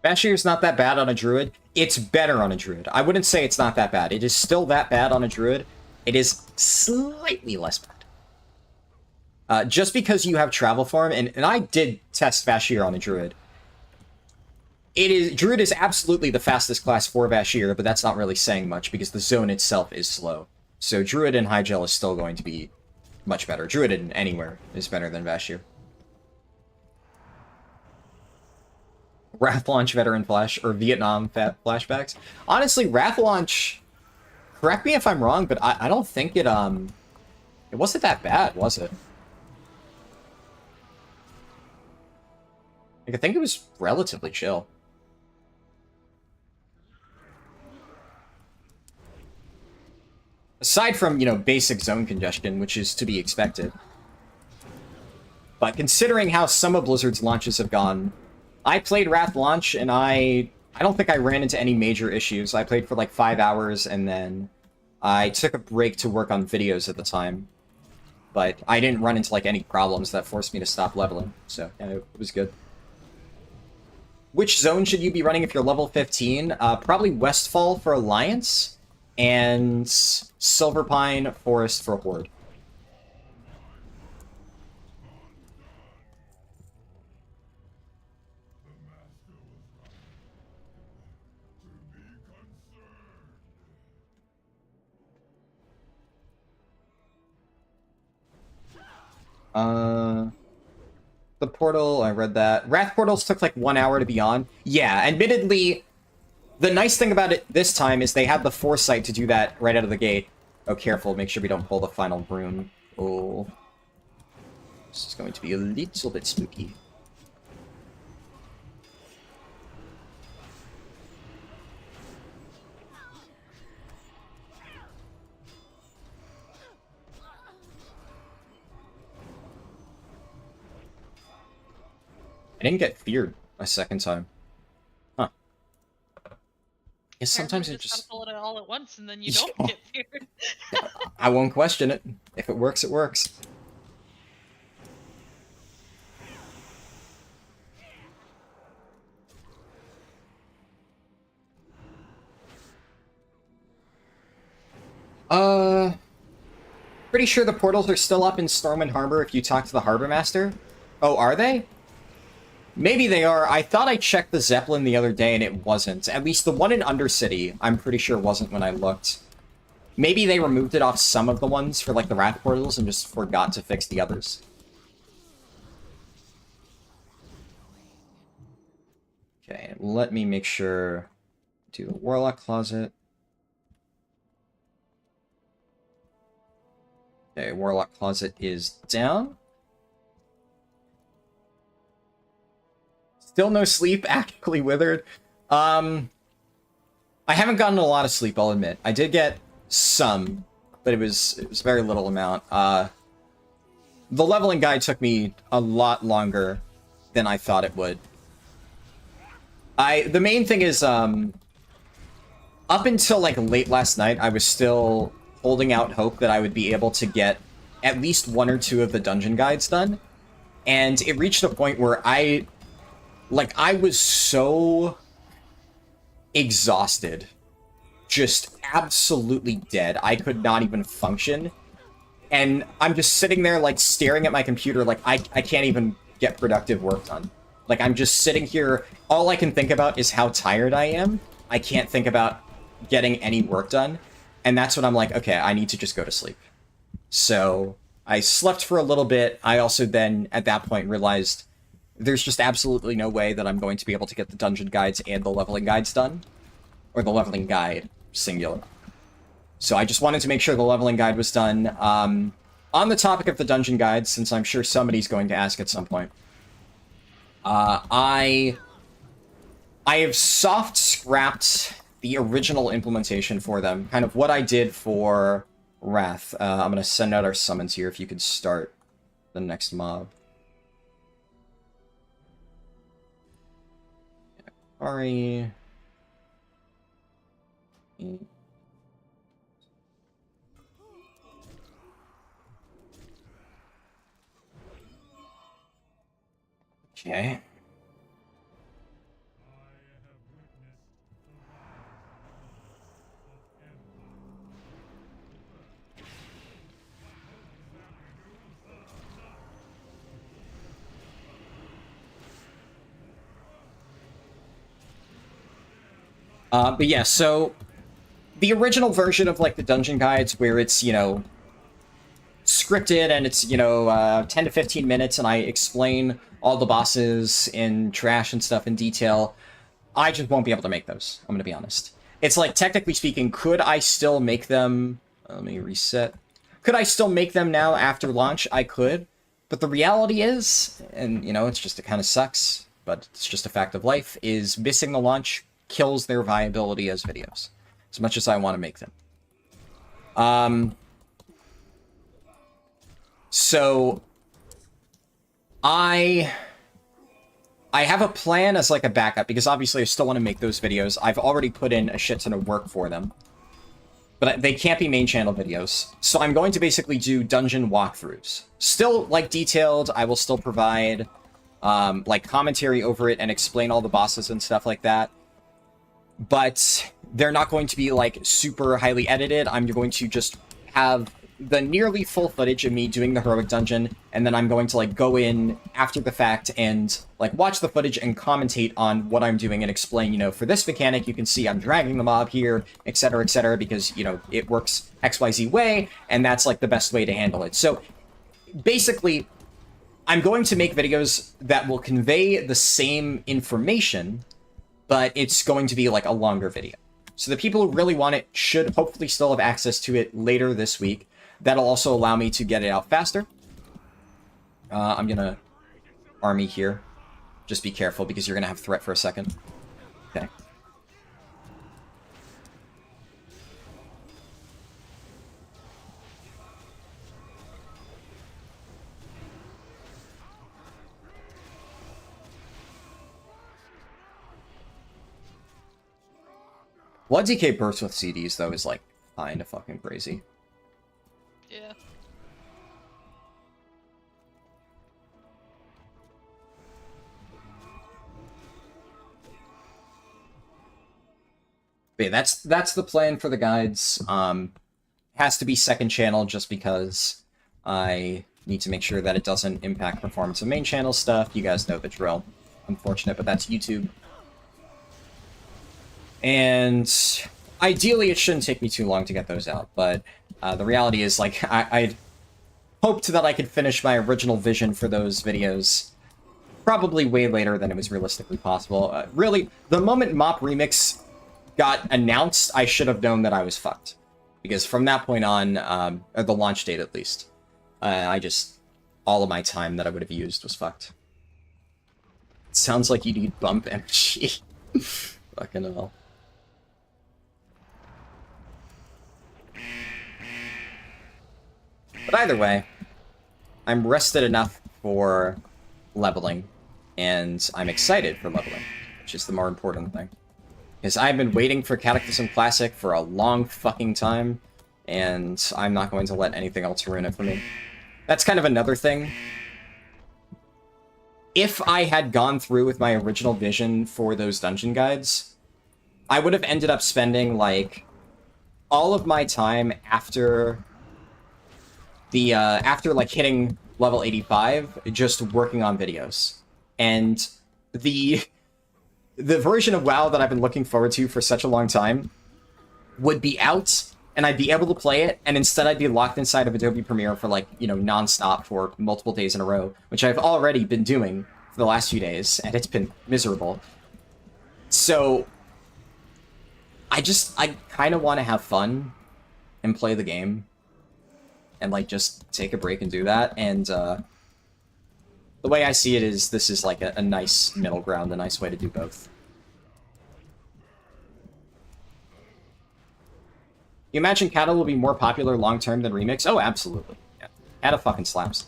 Bashir's not that bad on a druid. It's better on a druid. I wouldn't say it's not that bad. It is still that bad on a druid. It is slightly less bad. Just because you have travel form, and I did test Bashir on a druid. Druid is absolutely the fastest class for Bashir, but that's not really saying much because the zone itself is slow. So Druid and Hygel is still going to be much better. Druid in anywhere is better than Bashir. Wrath Launch Veteran Flash, or Vietnam flashbacks. Honestly, Wrath Launch, correct me if I'm wrong, but I don't think it wasn't that bad, was it? Like, I think it was relatively chill. Aside from, basic zone congestion, which is to be expected. But considering how some of Blizzard's launches have gone, I played Wrath Launch, and I don't think I ran into any major issues. I played for like 5 hours, and then I took a break to work on videos at the time. But I didn't run into like any problems that forced me to stop leveling, so yeah, it was good. which zone should you be running if you're level 15? Probably Westfall for Alliance, and Silverpine Forest for Horde. The portal, I read that. Wrath portals took like 1 hour to be on. Yeah, admittedly, the nice thing about it this time is they had the foresight to do that right out of the gate. Oh, careful, make sure we don't pull the final broom. Oh. This is going to be a little bit spooky. I didn't get feared a second time. Huh. Guess sometimes it just... gotta pull it all at once and then you don't get feared. I won't question it. If it works, it works. Pretty sure the portals are still up in Stormwind Harbor if you talk to the Harbor Master. Oh, are they? Maybe they are. I thought I checked the Zeppelin the other day and it wasn't. At least the one in Undercity, I'm pretty sure wasn't when I looked. Maybe they removed it off some of the ones for, like, the Wrath portals and just forgot to fix the others. Okay, let me make sure... Do the Warlock Closet. Okay, Warlock Closet is down. Still no sleep, actively withered. I haven't gotten a lot of sleep, I'll admit. I did get some, but it was very little amount. The leveling guide took me a lot longer than I thought it would. The main thing is, up until like late last night, I was still holding out hope that I would be able to get at least 1 or 2 of the dungeon guides done. And it reached a point where I was so exhausted. Just absolutely dead. I could not even function. And I'm just sitting there, like, staring at my computer, like, I can't even get productive work done. Like, I'm just sitting here, all I can think about is how tired I am. I can't think about getting any work done. And that's when I'm like, okay, I need to just go to sleep. So, I slept for a little bit. I also then, at that point, realized there's just absolutely no way that I'm going to be able to get the dungeon guides and the leveling guides done. Or the leveling guide, singular. So I just wanted to make sure the leveling guide was done. On the topic of the dungeon guides, since I'm sure somebody's going to ask at some point, I have soft scrapped the original implementation for them, kind of what I did for Wrath. I'm going to send out our summons here if you could start the next mob. Ari. Okay. But yeah, so the original version of, like, the dungeon guides where it's, you know, scripted and it's, you know, 10 to 15 minutes and I explain all the bosses in trash and stuff in detail, I just won't be able to make those, I'm gonna be honest. It's like, technically speaking, could I still make them... Let me reset. Could I still make them now after launch? I could. But the reality is, and, you know, it's just, it kind of sucks, but it's just a fact of life, is missing the launch kills their viability as videos, as much as I want to make them. So I have a plan as, like, a backup, because obviously I still want to make those videos. I've already put in a shit ton of work for them, but they can't be main channel videos. So I'm going to basically do dungeon walkthroughs. Still, like, detailed. I will still provide like commentary over it and explain all the bosses and stuff like that. But they're not going to be like super highly edited. I'm going to just have the nearly full footage of me doing the heroic dungeon, and then I'm going to like go in after the fact and like watch the footage and commentate on what I'm doing and explain, you know, for this mechanic you can see I'm dragging the mob here, etc, because, you know, it works XYZ way, and that's like the best way to handle it. So basically, I'm going to make videos that will convey the same information, but it's going to be like a longer video. So the people who really want it should hopefully still have access to it later this week. That'll also allow me to get it out faster. I'm gonna army here. Just be careful because you're gonna have threat for a second. Okay. Blood DK burst with CDs, though, is, like, kinda fucking crazy. Yeah. But yeah, that's the plan for the guides. Has to be second channel just because I need to make sure that it doesn't impact performance of main channel stuff. You guys know the drill. Unfortunate, but that's YouTube. And ideally, it shouldn't take me too long to get those out, but the reality is, like, I hoped that I could finish my original vision for those videos probably way later than it was realistically possible. Really, the moment Mop Remix got announced, I should have known that I was fucked. Because from that point on, or the launch date at least, all of my time that I would have used was fucked. It sounds like you need bump energy. Fucking hell. But either way, I'm rested enough for leveling, and I'm excited for leveling, which is the more important thing. Because I've been waiting for Cataclysm Classic for a long fucking time, and I'm not going to let anything else ruin it for me. That's kind of another thing. If I had gone through with my original vision for those dungeon guides, I would have ended up spending, like, all of my time after the, like, hitting level 85, just working on videos. And the version of WoW that I've been looking forward to for such a long time would be out, and I'd be able to play it, and instead I'd be locked inside of Adobe Premiere for, like, you know, non-stop for multiple days in a row, which I've already been doing for the last few days, and it's been miserable. So I kind of want to have fun and play the game and, like, just take a break and do that. And the way I see it is this is, like, a nice middle ground, a nice way to do both. You imagine Cata will be more popular long-term than Remix? Oh, absolutely. Yeah. Cata fucking slaps.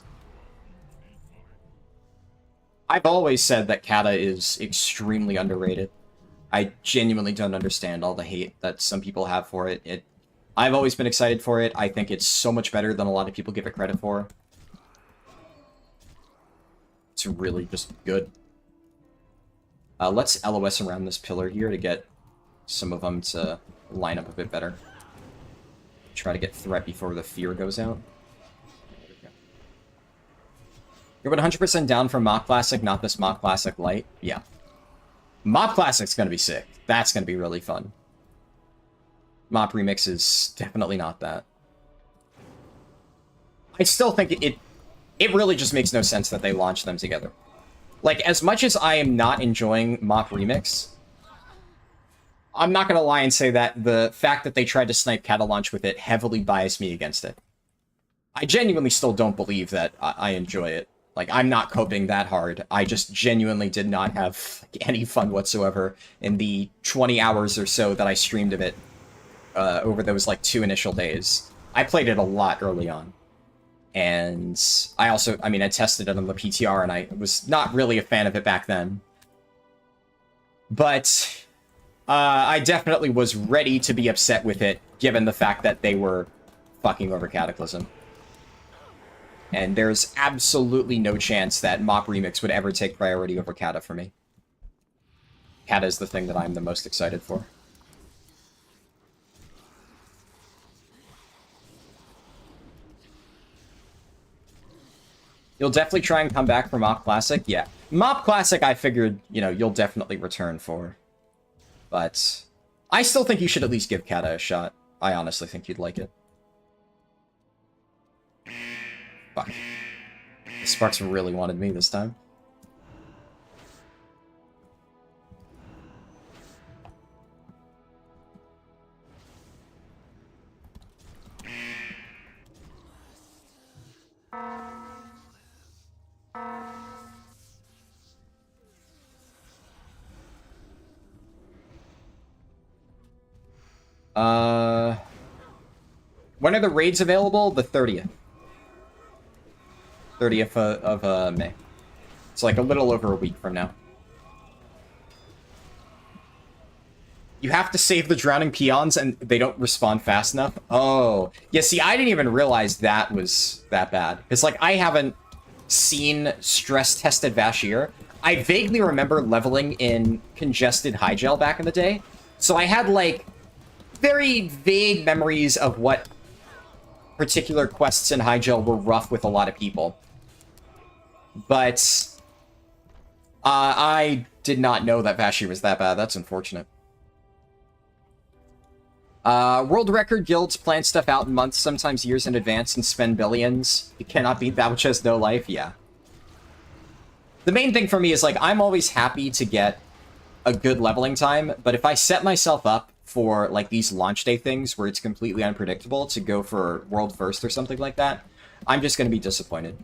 I've always said that Cata is extremely underrated. I genuinely don't understand all the hate that some people have for it. I've always been excited for it. I think it's so much better than a lot of people give it credit for. It's really just good. Let's LOS around this pillar here to get some of them to line up a bit better. Try to get threat before the fear goes out. You're 100% down for Mock Classic, not this Mock Classic Light? Yeah. Mock Classic's gonna be sick. That's gonna be really fun. Mop Remix is definitely not that. I still think it really just makes no sense that they launched them together. Like, as much as I am not enjoying Mop Remix, I'm not gonna lie and say that the fact that they tried to snipe Cata launch with it heavily biased me against it. I genuinely still don't believe that I enjoy it. Like, I'm not coping that hard. I just genuinely did not have any fun whatsoever in the 20 hours or so that I streamed of it over those, like, 2 initial days. I played it a lot early on. And I also, I mean, I tested it on the PTR, and I was not really a fan of it back then. But I definitely was ready to be upset with it, given the fact that they were fucking over Cataclysm. And there's absolutely no chance that Mop Remix would ever take priority over Cata for me. Cata is the thing that I'm the most excited for. You'll definitely try and come back for Mop Classic? Yeah. Mop Classic, I figured, you know, you'll definitely return for. But I still think you should at least give Cata a shot. I honestly think you'd like it. Fuck. The Sparks really wanted me this time. When are the raids available? The 30th. 30th of May. It's like a little over a week from now. You have to save the drowning peons and they don't respond fast enough? Oh. Yeah, see, I didn't even realize that was that bad. It's like, I haven't seen stress-tested Vashir. I vaguely remember leveling in Congested Hygel back in the day. So I had, like, very vague memories of what particular quests in Hygel were rough with a lot of people. But I did not know that Vashir was that bad. That's unfortunate. World record guilds plan stuff out in months, sometimes years in advance, and spend billions. You cannot beat that which has no life. Yeah. The main thing for me is, like, I'm always happy to get a good leveling time, but if I set myself up for, like, these launch day things where it's completely unpredictable to go for world first or something like that, I'm just going to be disappointed.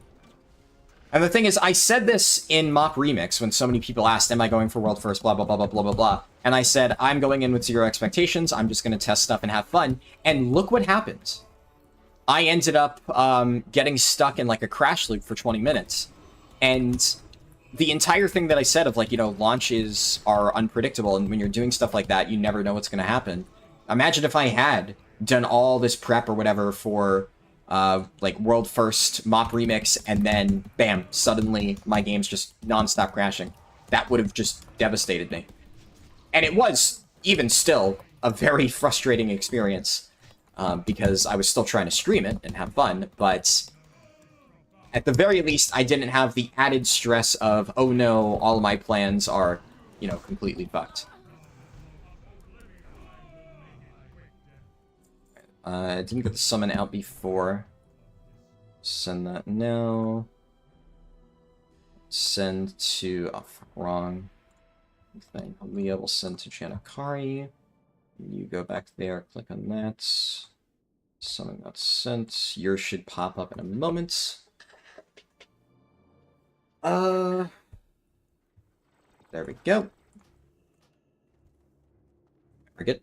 And the thing is, I said this in Mop Remix when so many people asked, am I going for world first, blah, blah, blah, blah, blah, blah, blah. And I said, I'm going in with zero expectations. I'm just going to test stuff and have fun. And look what happened. I ended up getting stuck in, like, a crash loop for 20 minutes. And the entire thing that I said of, like, you know, launches are unpredictable. And when you're doing stuff like that, you never know what's going to happen. Imagine if I had done all this prep or whatever for like world first Mop Remix, and then bam, suddenly my game's just non-stop crashing. That would have just devastated me. And it was, even still, a very frustrating experience, because I was still trying to stream it and have fun, but at the very least, I didn't have the added stress of, oh no, all of my plans are, you know, completely fucked. I didn't get the summon out before. Send that now. Send to... oh, wrong thing. Leah will send to Janakari. You go back there, click on that. Summon got sent. Yours should pop up in a moment. There we go. We're good.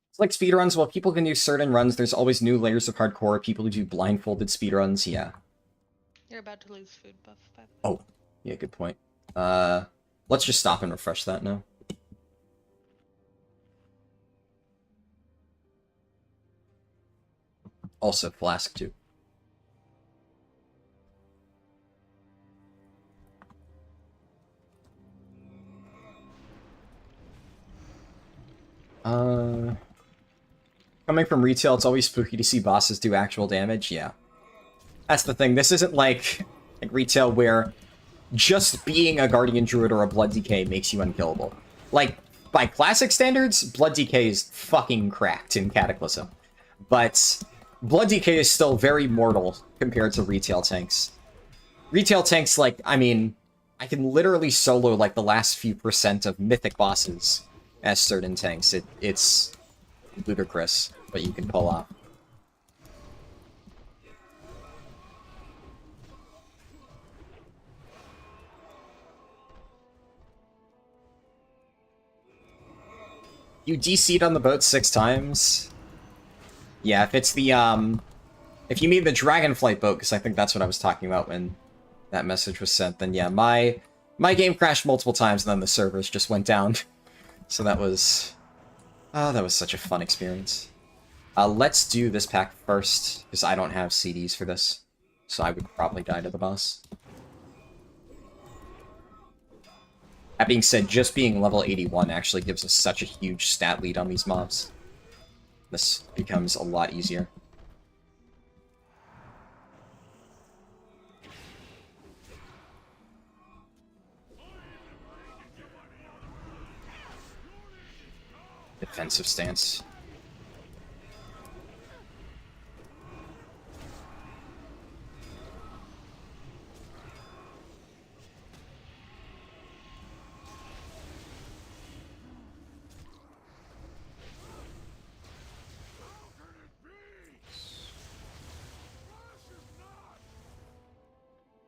It's like speedruns. While people can do certain runs, there's always new layers of hardcore. People who do blindfolded speedruns, yeah. You're about to lose food buff. Oh, yeah, good point. Let's just stop and refresh that now. Also, Flask, too. Coming from retail, it's always spooky to see bosses do actual damage. Yeah. That's the thing. This isn't like retail where just being a Guardian Druid or a Blood DK makes you unkillable. Like, by classic standards, Blood DK is fucking cracked in Cataclysm. But Blood DK is still very mortal compared to retail tanks. Retail tanks, like, I mean, I can literally solo, like, the last few % of mythic bosses as certain tanks. It's ludicrous what you can pull off. You DC'd on the boat 6 times? Yeah, if it's the, if you mean the Dragonflight boat, because I think that's what I was talking about when that message was sent, then yeah, my game crashed multiple times and then the servers just went down. So that was such a fun experience. Let's do this pack first, because I don't have CDs for this. So I would probably die to the boss. That being said, just being level 81 actually gives us such a huge stat lead on these mobs. This becomes a lot easier. Defensive stance.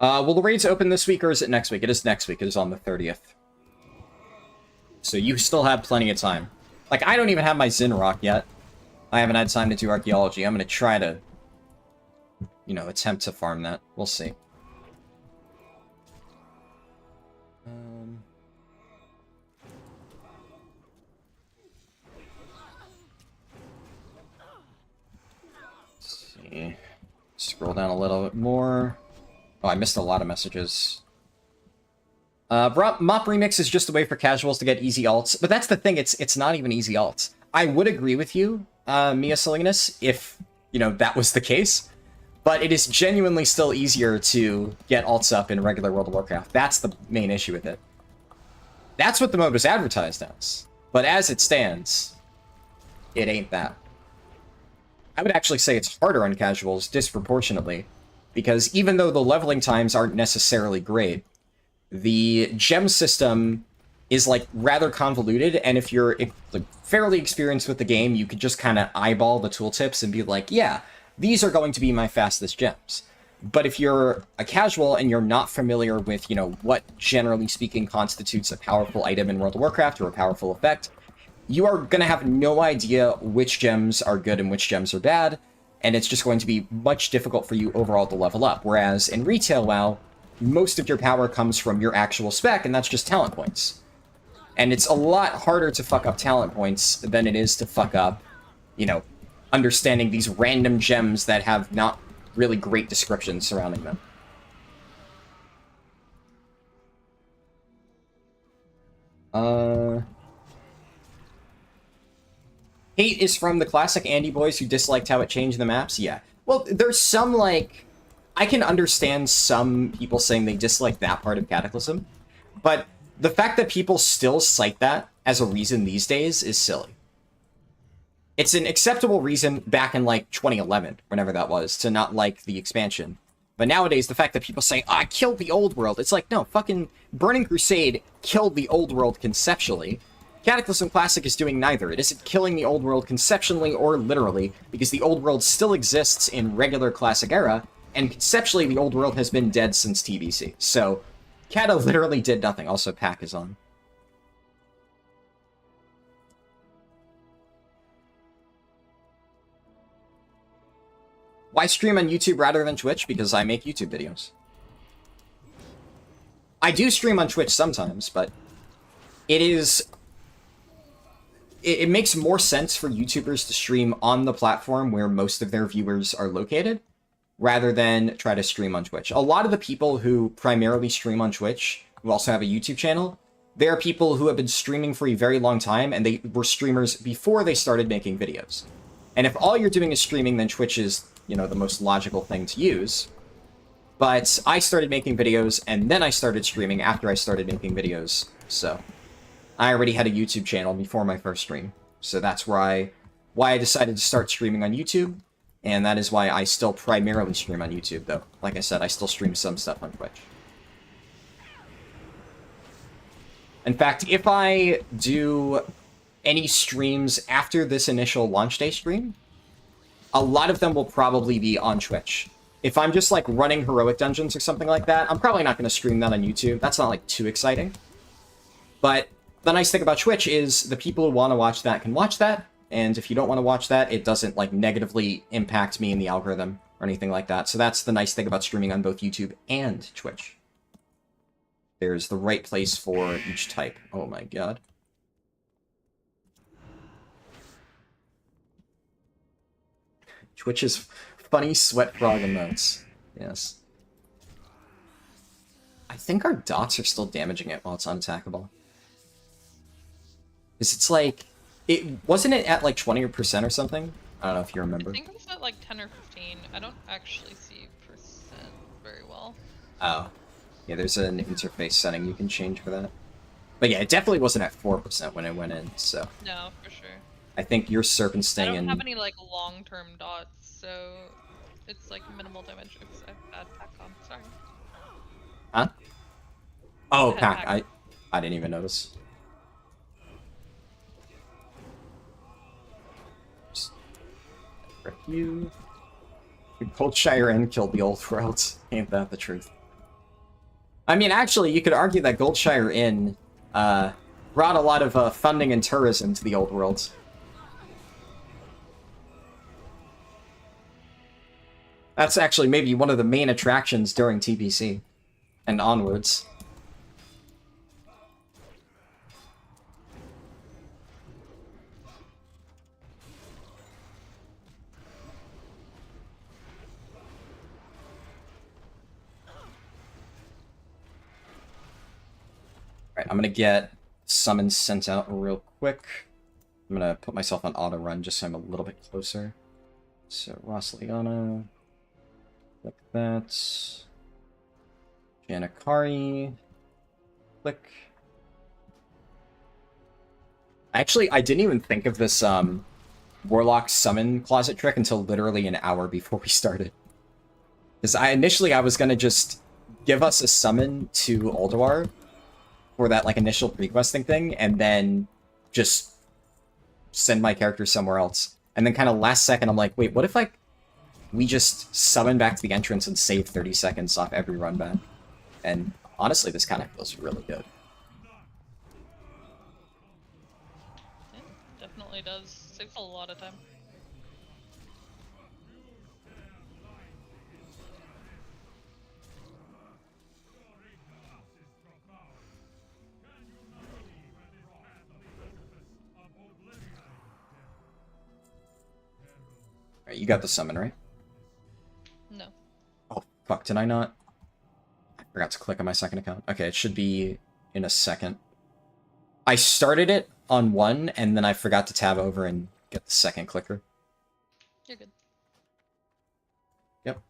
Will the raids open this week or is it next week? It is next week. It is on the 30th. So you still have plenty of time. Like, I don't even have my Zin Rock yet. I haven't had time to do archaeology. I'm going to try to, you know, attempt to farm that. We'll see. Let's see. Scroll down a little bit more. Oh, I missed a lot of messages. Mop Remix is just a way for casuals to get easy alts, but that's the thing, it's not even easy alts. I would agree with you, Mia Salinas, if, you know, that was the case, but it is genuinely still easier to get alts up in regular World of Warcraft. That's the main issue with it. That's what the mode was advertised as, but as it stands, it ain't that. I would actually say it's harder on casuals disproportionately, because even though the leveling times aren't necessarily great, the gem system is like rather convoluted, and if you're like fairly experienced with the game, you could just kind of eyeball the tooltips and be like, yeah, these are going to be my fastest gems. But if you're a casual and you're not familiar with, you know, what generally speaking constitutes a powerful item in World of Warcraft or a powerful effect, you are going to have no idea which gems are good and which gems are bad, and it's just going to be much difficult for you overall to level up. Whereas in retail WoW, most of your power comes from your actual spec, and that's just talent points. And it's a lot harder to fuck up talent points than it is to fuck up, you know, understanding these random gems that have not really great descriptions surrounding them. Hate is from the classic Andy boys who disliked how it changed the maps? Yeah. Well, there's some, like... I can understand some people saying they dislike that part of Cataclysm, but the fact that people still cite that as a reason these days is silly. It's an acceptable reason back in, like, 2011, whenever that was, to not like the expansion. But nowadays, the fact that people say, oh, I killed the old world, it's like, no, fucking Burning Crusade killed the old world conceptually. Cataclysm Classic is doing neither. It isn't killing the old world conceptually or literally, because the old world still exists in regular Classic era, and conceptually the old world has been dead since TBC. So, Cata literally did nothing. Also, Pack is on. Why stream on YouTube rather than Twitch? Because I make YouTube videos. I do stream on Twitch sometimes, but it is... It makes more sense for YouTubers to stream on the platform where most of their viewers are located, rather than try to stream on Twitch. A lot of the people who primarily stream on Twitch, who also have a YouTube channel, they are people who have been streaming for a very long time, and they were streamers before they started making videos. And if all you're doing is streaming, then Twitch is, you know, the most logical thing to use. But I started making videos, and then I started streaming after I started making videos, so... I already had a YouTube channel before my first stream, so that's why I decided to start streaming on YouTube, and that is why I still primarily stream on YouTube, though. Like I said, I still stream some stuff on Twitch. In fact, if I do any streams after this initial launch day stream, a lot of them will probably be on Twitch. If I'm just, like, running Heroic Dungeons or something like that, I'm probably not going to stream that on YouTube. That's not, like, too exciting. But the nice thing about Twitch is the people who want to watch that can watch that, and if you don't want to watch that, it doesn't, like, negatively impact me in the algorithm or anything like that. So that's the nice thing about streaming on both YouTube and Twitch. There's the right place for each type. Oh my god. Twitch's funny sweat frog emotes. Yes. I think our dots are still damaging it while it's unattackable. Because it's like... Wasn't it at like 20% or something? I don't know if you remember. I think it was at like 10 or 15. I don't actually see percent very well. Oh. Yeah, there's an interface setting you can change for that. But yeah, it definitely wasn't at 4% when it went in, so... No, for sure. I think your Serpent Sting I don't and... have any like long-term dots, so it's like minimal damage because I have bad pack on. Sorry. Huh? Oh, I had pack. pack. I didn't even notice. Just... Frick you. Goldshire Inn killed the old world. Ain't that the truth? I mean, actually, you could argue that Goldshire Inn brought a lot of funding and tourism to the old world. That's actually maybe one of the main attractions during TPC and onwards. Alright, I'm gonna get summons sent out real quick. I'm gonna put myself on auto run just so I'm a little bit closer. So, Rosliana. Click that. Janakari. Click. Actually, I didn't even think of this Warlock summon closet trick until literally an hour before we started. Because initially I was gonna just give us a summon to Ulduar for that like initial pre-questing thing, and then just send my character somewhere else. And then kind of last second I'm like, wait, what if we just summon back to the entrance and save 30 seconds off every run back? And honestly, this kind of feels really good. It definitely does. Saves a lot of time. Alright, you got the summon, right? No. Oh, fuck, did I not? I forgot to click on my second account. Okay, it should be in a second. I started it on one, and then I forgot to tab over and get the second clicker. You're good. Yep.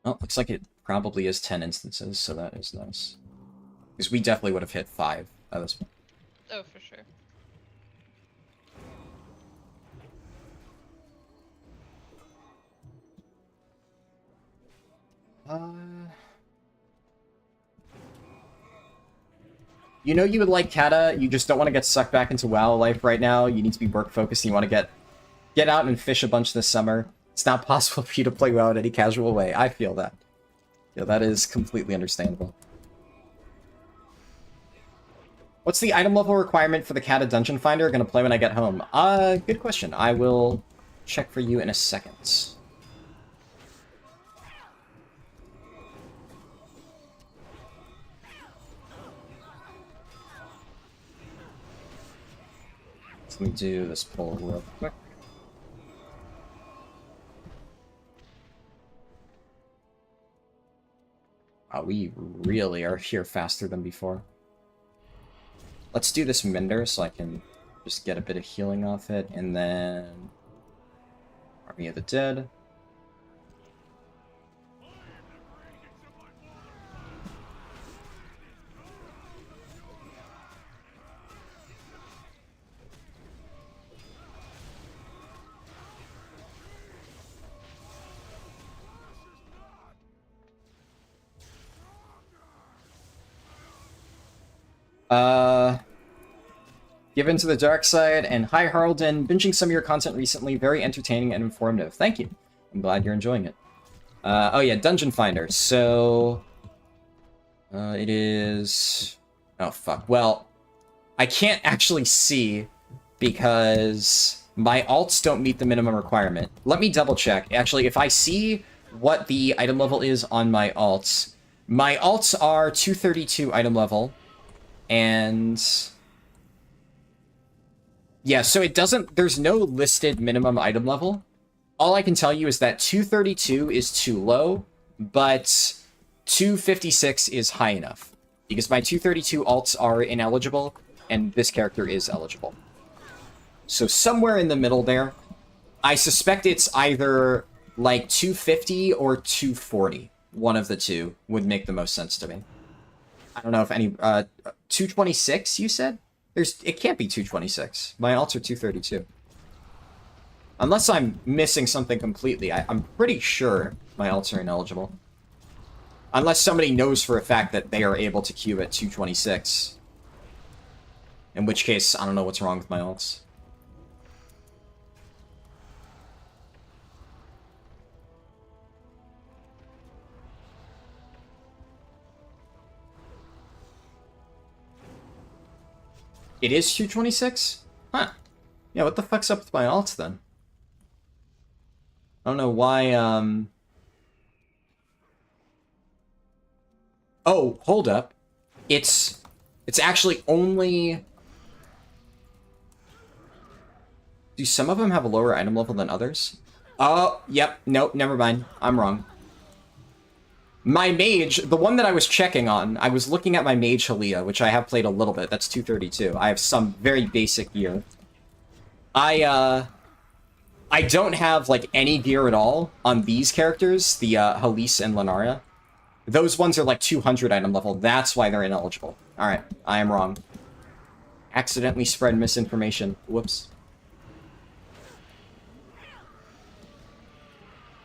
Well, looks like it probably is 10 instances, so that is nice. Because we definitely would have hit 5 at this point. Oh, for sure. You know you would like Cata, you just don't want to get sucked back into WoW life right now. You need to be work focused and you want to get out and fish a bunch this summer. It's not possible for you to play WoW in any casual way. I feel that. Yeah, that is completely understandable. What's the item level requirement for the Cata Dungeon Finder? Gonna play when I get home. Good question. I will check for you in a second. Let me do this poll real quick. We really are here faster than before. Let's do this Mender so I can just get a bit of healing off it, and then Army of the Dead. Given to the dark side, and hi Harlden, binging some of your content recently, very entertaining and informative. Thank you. I'm glad you're enjoying it. Oh yeah, Dungeon Finder. So, it is... Oh fuck. Well, I can't actually see because my alts don't meet the minimum requirement. Let me double check. Actually, if I see what the item level is on my alts are 232 item level, and Yeah, so it doesn't... There's no listed minimum item level. All I can tell you is that 232 is too low, but 256 is high enough. Because my 232 alts are ineligible, and this character is eligible. So somewhere in the middle there, I suspect it's either like 250 or 240. One of the two would make the most sense to me. I don't know if any... 226, you said? It can't be 226. My alts are 232. Unless I'm missing something completely. I'm pretty sure my alts are ineligible. Unless somebody knows for a fact that they are able to queue at 226. In which case, I don't know what's wrong with my alts. It is 226? Huh. Yeah, what the fuck's up with my alts then? I don't know why, Oh, hold up. It's actually only... Do some of them have a lower item level than others? Oh, yep. Nope, never mind. I'm wrong. My mage, the one that I was checking on, I was looking at my mage Halia, which I have played a little bit. That's 232. I have some very basic gear. I don't have, like, any gear at all on these characters, the Halise and Lunaria. Those ones are, like, 200 item level. That's why they're ineligible. Alright, I am wrong. Accidentally spread misinformation. Whoops.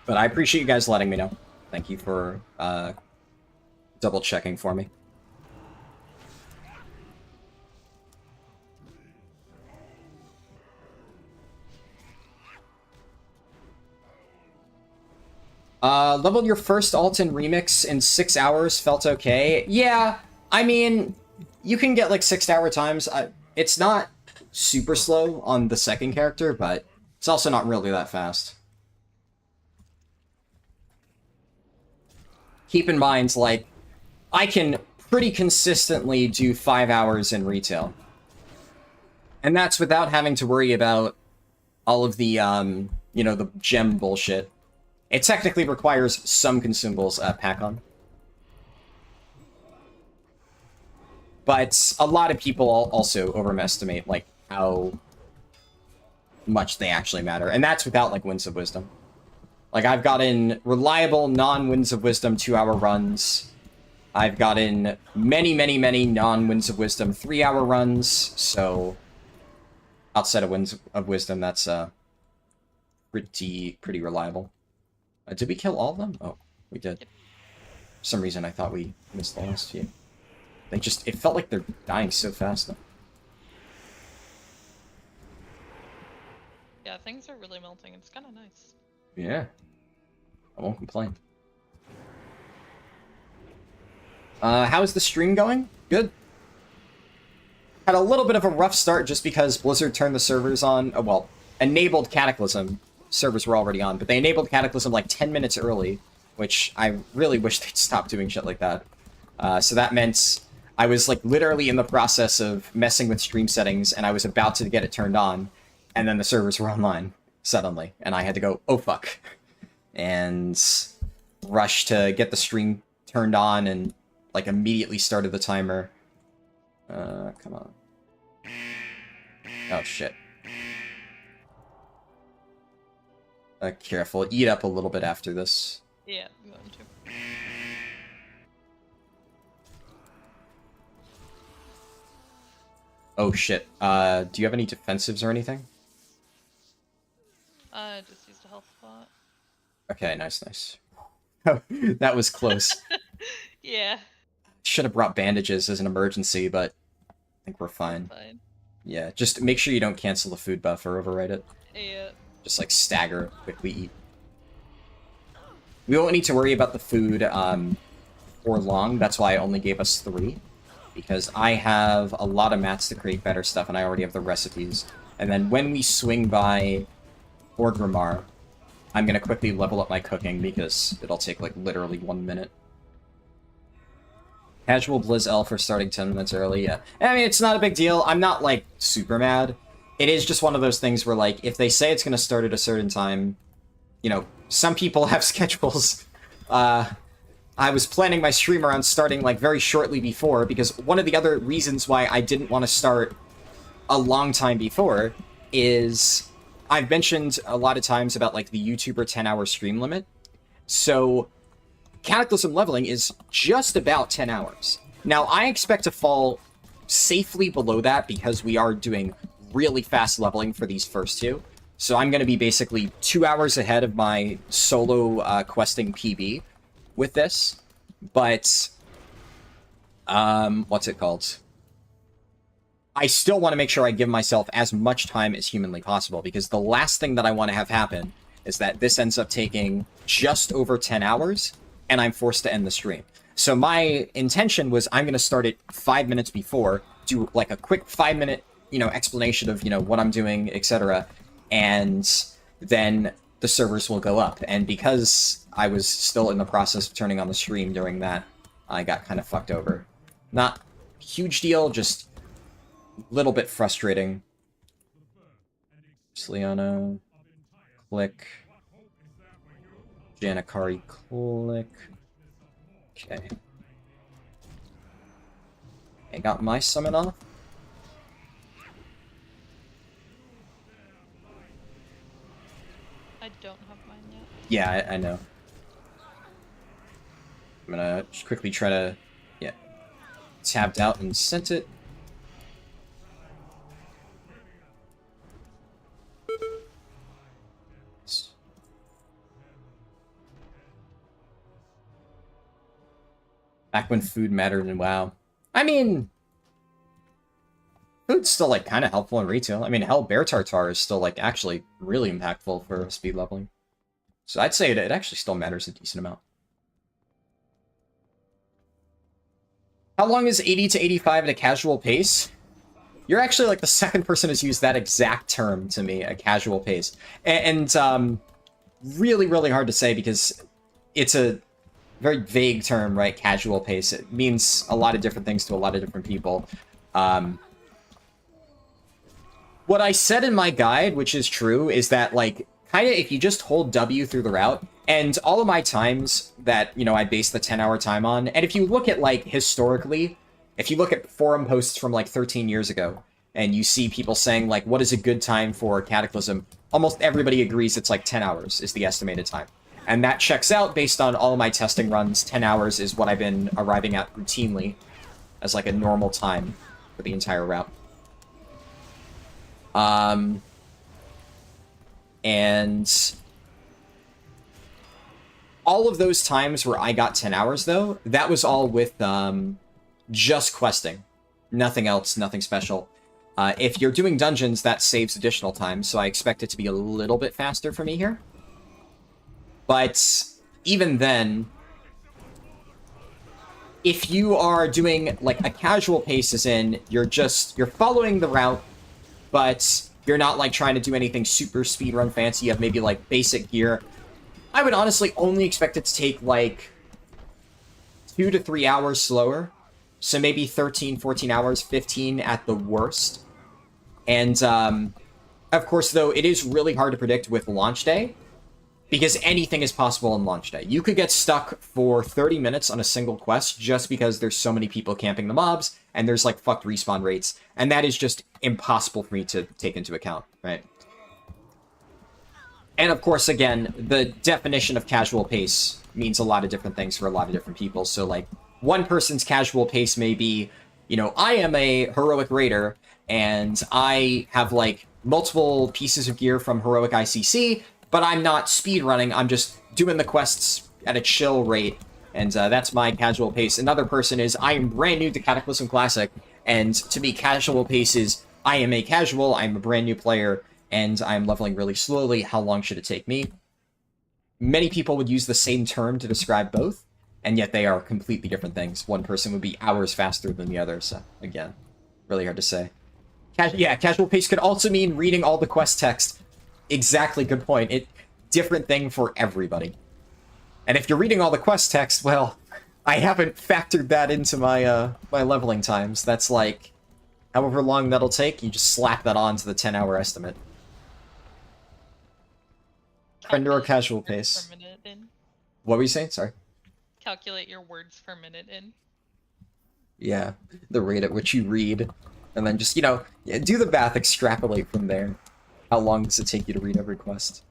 But I appreciate you guys letting me know. Thank you for double-checking for me. Leveled your first alt in Remix in 6 hours, felt okay. Yeah, I mean, you can get like 6-hour times. It's not super slow on the second character, but it's also not really that fast. Keep in mind, like, I can pretty consistently do 5 hours in retail. And that's without having to worry about all of the, you know, the gem bullshit. It technically requires some consumables pack on. But a lot of people also overestimate, like, how much they actually matter. And that's without, like, Winds of Wisdom. Like, I've gotten reliable non-Winds of Wisdom 2-hour runs. I've gotten many, many, many non-Winds of Wisdom 3-hour runs. So, outside of Winds of Wisdom, that's pretty reliable. Did we kill all of them? Oh, we did. For some reason, I thought we missed the last few. They just... It felt like they're dying so fast, though. Yeah, things are really melting. It's kind of nice. Yeah. I won't complain. How's the stream going? Good. Had a little bit of a rough start just because Blizzard turned the servers on. Well, enabled Cataclysm. Servers were already on, but they enabled Cataclysm like 10 minutes early, which I really wish they'd stop doing shit like that. So that meant I was like literally in the process of messing with stream settings, and I was about to get it turned on, and then the servers were online suddenly, and I had to go, oh fuck, and rush to get the stream turned on, and like immediately started the timer. Come on. Oh shit. Careful. Eat up a little bit after this. Yeah, I'm going to. Oh shit. Do you have any defensives or anything? I just used a health spot. Okay, nice. That was close. Yeah. Should have brought bandages as an emergency, but I think we're fine. Yeah, just make sure you don't cancel the food buff or override it. Yeah. Just like stagger, quickly eat. We won't need to worry about the food for long. That's why I only gave us 3. Because I have a lot of mats to create better stuff, and I already have the recipes. And then when we swing by Orgrimmar, I'm gonna quickly level up my cooking, because it'll take like literally 1 minute. Casual Blizz Elf for starting 10 minutes early, yeah. I mean, it's not a big deal. I'm not like super mad. it is just one of those things where, like, if they say it's going to start at a certain time, you know, some people have schedules. I was planning my stream around starting, like, very shortly before, because one of the other reasons why I didn't want to start a long time before is I've mentioned a lot of times about, like, the YouTuber 10-hour stream limit. So Cataclysm leveling is just about 10 hours. Now, I expect to fall safely below that because we are doing really fast leveling for these first two. So I'm going to be basically 2 hours ahead of my solo questing PB with this. But, what's it called? I still want to make sure I give myself as much time as humanly possible, because the last thing that I want to have happen is that this ends up taking just over 10 hours, and I'm forced to end the stream. So my intention was I'm going to start it 5 minutes before, do like a quick 5-minute, explanation of, what I'm doing, etc. And then the servers will go up. And because I was still in the process of turning on the stream during that, I got kind of fucked over. Not a huge deal, just a little bit frustrating. Sliano, click. Janakari, click. Okay. I got my summon off. I don't have mine yet. Yeah, I know. I'm gonna just quickly try to, tabbed out and sent it. Back when food mattered in WoW. I mean, food's still, like, kind of helpful in retail. I mean, hell, Bear Tartar is still, like, actually really impactful for speed leveling. So I'd say it actually still matters a decent amount. How long is 80 to 85 at a casual pace? You're actually, like, the second person who's used that exact term to me, a casual pace. And really, really hard to say because it's a very vague term, right? Casual pace. It means a lot of different things to a lot of different people. What I said in my guide, which is true, is that, like, kind of if you just hold W through the route, and all of my times that, I base the 10-hour time on, and if you look at, like, historically, if you look at forum posts from, like, 13 years ago, and you see people saying, like, what is a good time for Cataclysm, almost everybody agrees it's, like, 10 hours is the estimated time. And that checks out based on all of my testing runs. 10 hours is what I've been arriving at routinely as, like, a normal time for the entire route. And all of those times where I got 10 hours, though, that was all with just questing. Nothing else, nothing special. If you're doing dungeons, that saves additional time, so I expect it to be a little bit faster for me here. But even then, if you are doing, like, a casual pace as in, you're following the route, but you're not, like, trying to do anything super speedrun fancy, you have maybe, like, basic gear, I would honestly only expect it to take, like, 2 to 3 hours slower. So maybe 13, 14 hours, 15 at the worst. And, of course, though, it is really hard to predict with launch day, because anything is possible on launch day. You could get stuck for 30 minutes on a single quest just because there's so many people camping the mobs, and there's, like, fucked respawn rates, and that is just impossible for me to take into account, right? And, of course, again, the definition of casual pace means a lot of different things for a lot of different people. So, like, one person's casual pace may be, I am a heroic raider, and I have, like, multiple pieces of gear from heroic ICC, but I'm not speedrunning, I'm just doing the quests at a chill rate, and that's my casual pace. Another person is, I am brand new to Cataclysm Classic, and to me, casual pace is, I am a casual, I'm a brand new player, and I'm leveling really slowly, how long should it take me? Many people would use the same term to describe both, and yet they are completely different things. One person would be hours faster than the other, so, again, really hard to say. Casual pace could also mean reading all the quest text. Exactly, good point. Different thing for everybody. And if you're reading all the quest text, well, I haven't factored that into my my leveling times. That's like however long that'll take, you just slap that on to the 10-hour estimate. Friend or casual pace. Per minute in. What were you saying? Sorry. Calculate your words per minute in. Yeah, the rate at which you read. And then just, you know, do the math, extrapolate from there. How long does it take you to read every quest?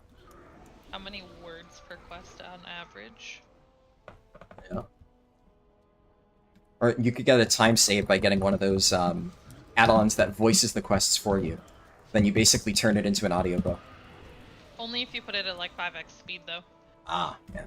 How many words per quest on average? Yeah. Or you could get a time save by getting one of those add-ons that voices the quests for you. Then you basically turn it into an audiobook. Only if you put it at like 5x speed, though. Ah, yeah.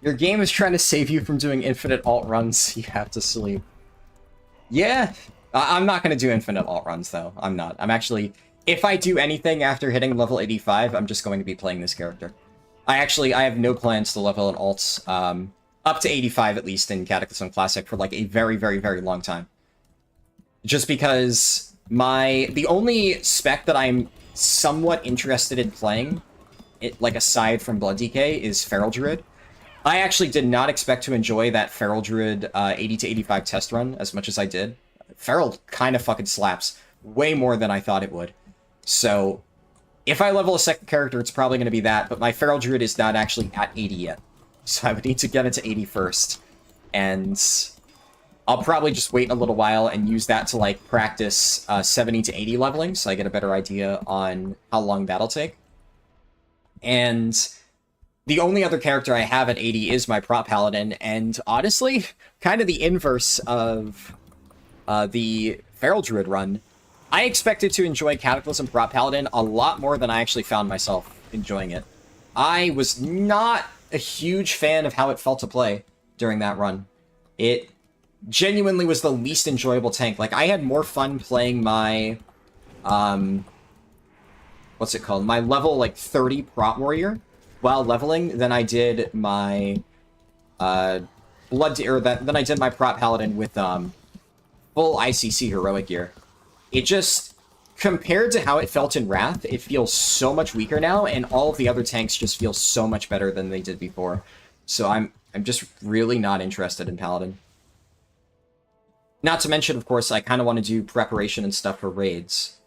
Your game is trying to save you from doing infinite alt runs. You have to sleep. Yeah, I'm not going to do infinite alt runs, though. I'm not. I'm actually... If I do anything after hitting level 85, I'm just going to be playing this character. I have no plans to level an alt up to 85, at least, in Cataclysm Classic for, like, a very, very, very long time. Just because the only spec that I'm somewhat interested in playing, like, aside from Blood DK, is Feral Druid. I actually did not expect to enjoy that Feral Druid 80 to 85 test run as much as I did. Feral kind of fucking slaps way more than I thought it would. So, if I level a second character, it's probably going to be that, but my Feral Druid is not actually at 80 yet. So I would need to get it to 80 first. And I'll probably just wait a little while and use that to, like, practice 70 to 80 leveling, so I get a better idea on how long that'll take. And the only other character I have at 80 is my Prop Paladin, and honestly, kind of the inverse of the Feral Druid run. I expected to enjoy Cataclysm Prop Paladin a lot more than I actually found myself enjoying it. I was not a huge fan of how it felt to play during that run. It genuinely was the least enjoyable tank. Like, I had more fun playing my, what's it called? My level, like, 30 Prop Warrior while leveling than I did my, than I did my Prop Paladin with, full ICC heroic gear. It just, compared to how it felt in Wrath, it feels so much weaker now, and all of the other tanks just feel so much better than they did before. So I'm just really not interested in Paladin. Not to mention, of course, I kind of want to do preparation and stuff for raids.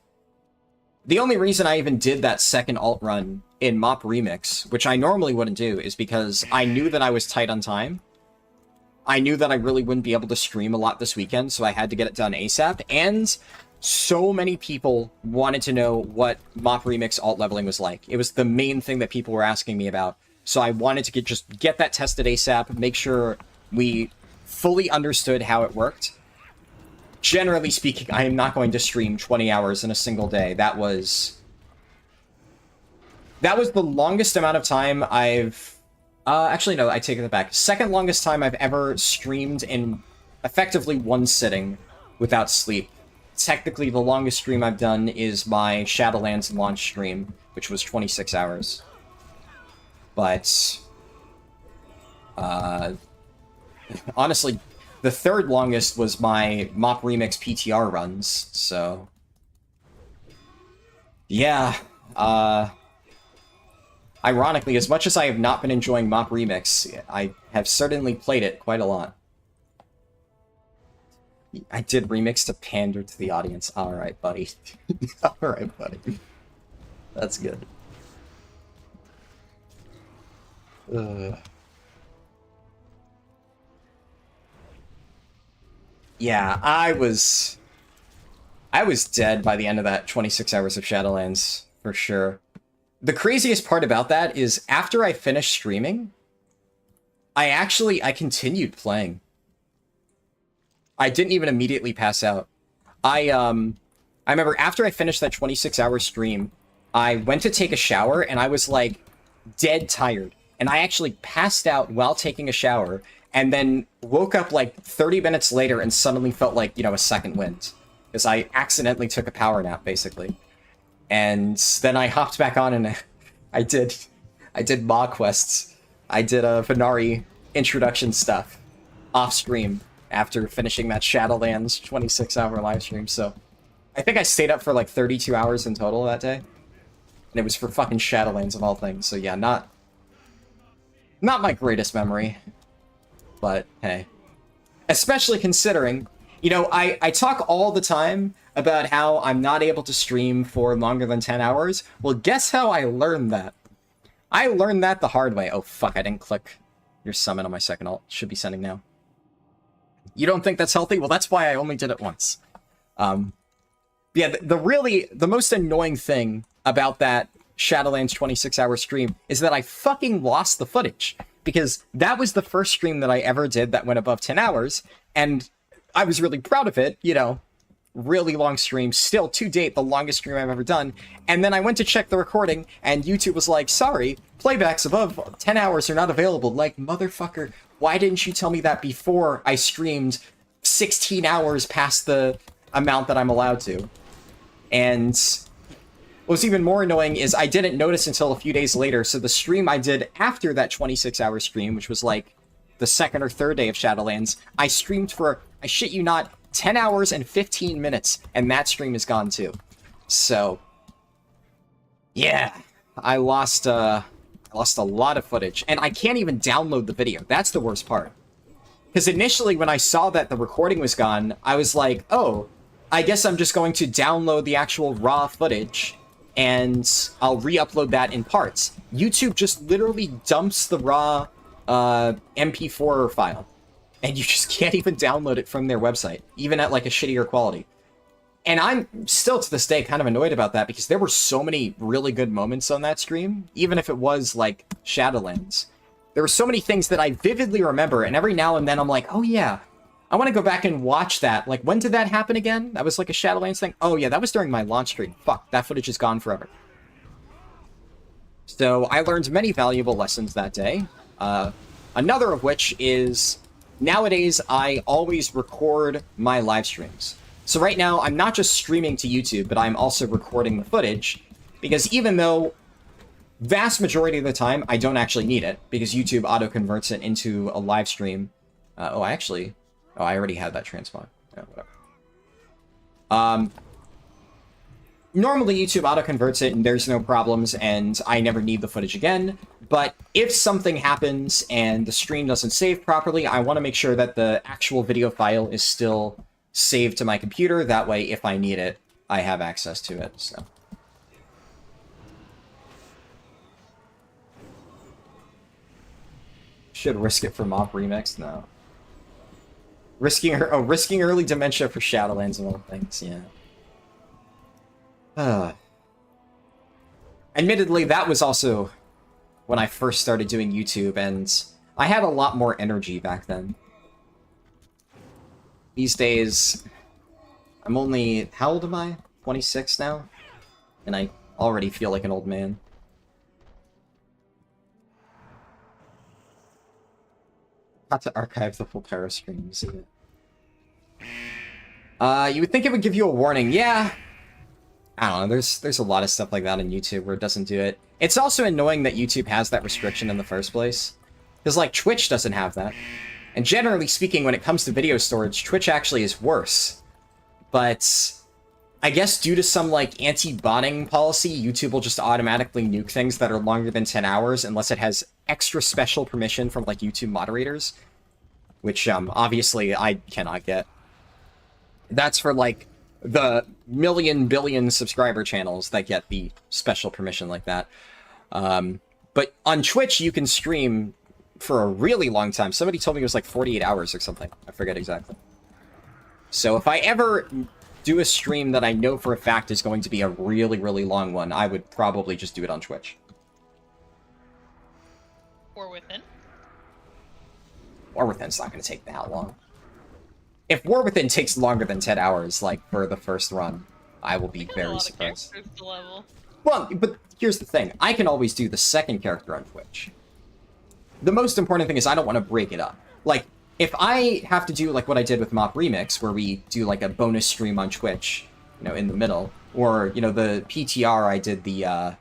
The only reason I even did that second alt run in Mop Remix, which I normally wouldn't do, is because I knew that I was tight on time. I knew that I really wouldn't be able to stream a lot this weekend, so I had to get it done ASAP, and so many people wanted to know what Mop Remix alt leveling was like. It was the main thing that people were asking me about, so I wanted to just get that tested ASAP, make sure we fully understood how it worked. Generally speaking, I am not going to stream 20 hours in a single day. That was the longest amount of time I've... actually, no, I take it back. Second longest time I've ever streamed in effectively one sitting without sleep. Technically, the longest stream I've done is my Shadowlands launch stream, which was 26 hours. But... honestly, the third longest was my Mop Remix PTR runs, so... Yeah, ironically, as much as I have not been enjoying Mop Remix, I have certainly played it quite a lot. I did remix to pander to the audience. Alright, buddy. Alright, buddy. That's good. Yeah, I was dead by the end of that 26 hours of Shadowlands, for sure. The craziest part about that is after I finished streaming, I continued playing. I didn't even immediately pass out. I remember after I finished that 26-hour stream, I went to take a shower and I was like dead tired. And I actually passed out while taking a shower and then woke up like 30 minutes later and suddenly felt like, you know, a second wind. Because I accidentally took a power nap, basically. And then I hopped back on and I did I did Maw quests. I did a Venari introduction stuff off stream after finishing that Shadowlands 26-hour live stream. So I think I stayed up for like 32 hours in total that day, and it was for fucking Shadowlands of all things. So yeah, not my greatest memory, but hey, especially considering, you know, I talk all the time about how I'm not able to stream for longer than 10 hours. Well, guess how I learned that? I learned that the hard way. Oh, fuck, I didn't click your summon on my second ult. Should be sending now. You don't think that's healthy? Well, that's why I only did it once. Yeah, the most annoying thing about that Shadowlands 26-hour stream is that I fucking lost the footage. Because that was the first stream that I ever did that went above 10 hours, and I was really proud of it, you know. Really long stream, still to date the longest stream I've ever done. And then I went to check the recording, and YouTube was like, sorry, playbacks above 10 hours are not available. Like, motherfucker, why didn't you tell me that before I streamed 16 hours past the amount that I'm allowed to? And what's even more annoying is I didn't notice until a few days later, so the stream I did after that 26-hour stream, which was like the second or third day of Shadowlands, I streamed for, I shit you not, 10 hours and 15 minutes, and that stream is gone too. So, yeah, I lost a lot of footage, and I can't even download the video. That's the worst part. Because initially, when I saw that the recording was gone, I was like, oh, I guess I'm just going to download the actual raw footage, and I'll re-upload that in parts. YouTube just literally dumps the raw MP4 file. And you just can't even download it from their website, even at like a shittier quality. And I'm still to this day kind of annoyed about that because there were so many really good moments on that stream, even if it was like Shadowlands. There were so many things that I vividly remember, and every now and then I'm like, oh yeah, I want to go back and watch that. Like, when did that happen again? That was like a Shadowlands thing? Oh yeah, that was during my launch stream. Fuck, that footage is gone forever. So I learned many valuable lessons that day. Another of which is, nowadays, I always record my live streams. So right now, I'm not just streaming to YouTube, but I'm also recording the footage, because even though vast majority of the time, I don't actually need it, because YouTube auto-converts it into a live stream. Oh, I already had that transpond. Yeah, whatever. Normally, YouTube auto-converts it, and there's no problems, and I never need the footage again. But if something happens and the stream doesn't save properly, I want to make sure that the actual video file is still saved to my computer. That way, if I need it, I have access to it. So, should risk it for Mop Remix? No. Risking early dementia for Shadowlands and all things. Yeah. Admittedly, that was also when I first started doing YouTube, and I had a lot more energy back then. These days, I'm only... How old am I? 26 now? And I already feel like an old man. Not to archive the full Pyro streams. You would think it would give you a warning. Yeah. I don't know, there's a lot of stuff like that on YouTube where it doesn't do it. It's also annoying that YouTube has that restriction in the first place. Because, like, Twitch doesn't have that. And generally speaking, when it comes to video storage, Twitch actually is worse. But I guess due to some, like, anti-botting policy, YouTube will just automatically nuke things that are longer than 10 hours unless it has extra special permission from, like, YouTube moderators. Which, obviously, I cannot get. That's for, like, the billion subscriber channels that get the special permission like that. But on Twitch, you can stream for a really long time. Somebody told me it was like 48 hours or something. I forget exactly. So if I ever do a stream that I know for a fact is going to be a really, really long one, I would probably just do it on Twitch. Or Within? War Within's not going to take that long. If War Within takes longer than 10 hours, like, for the first run, I will be very surprised. Well, but here's the thing. I can always do the second character on Twitch. The most important thing is I don't want to break it up. Like, if I have to do, like, what I did with Mop Remix, where we do, like, a bonus stream on Twitch, you know, in the middle, or, you know, the PTR I did the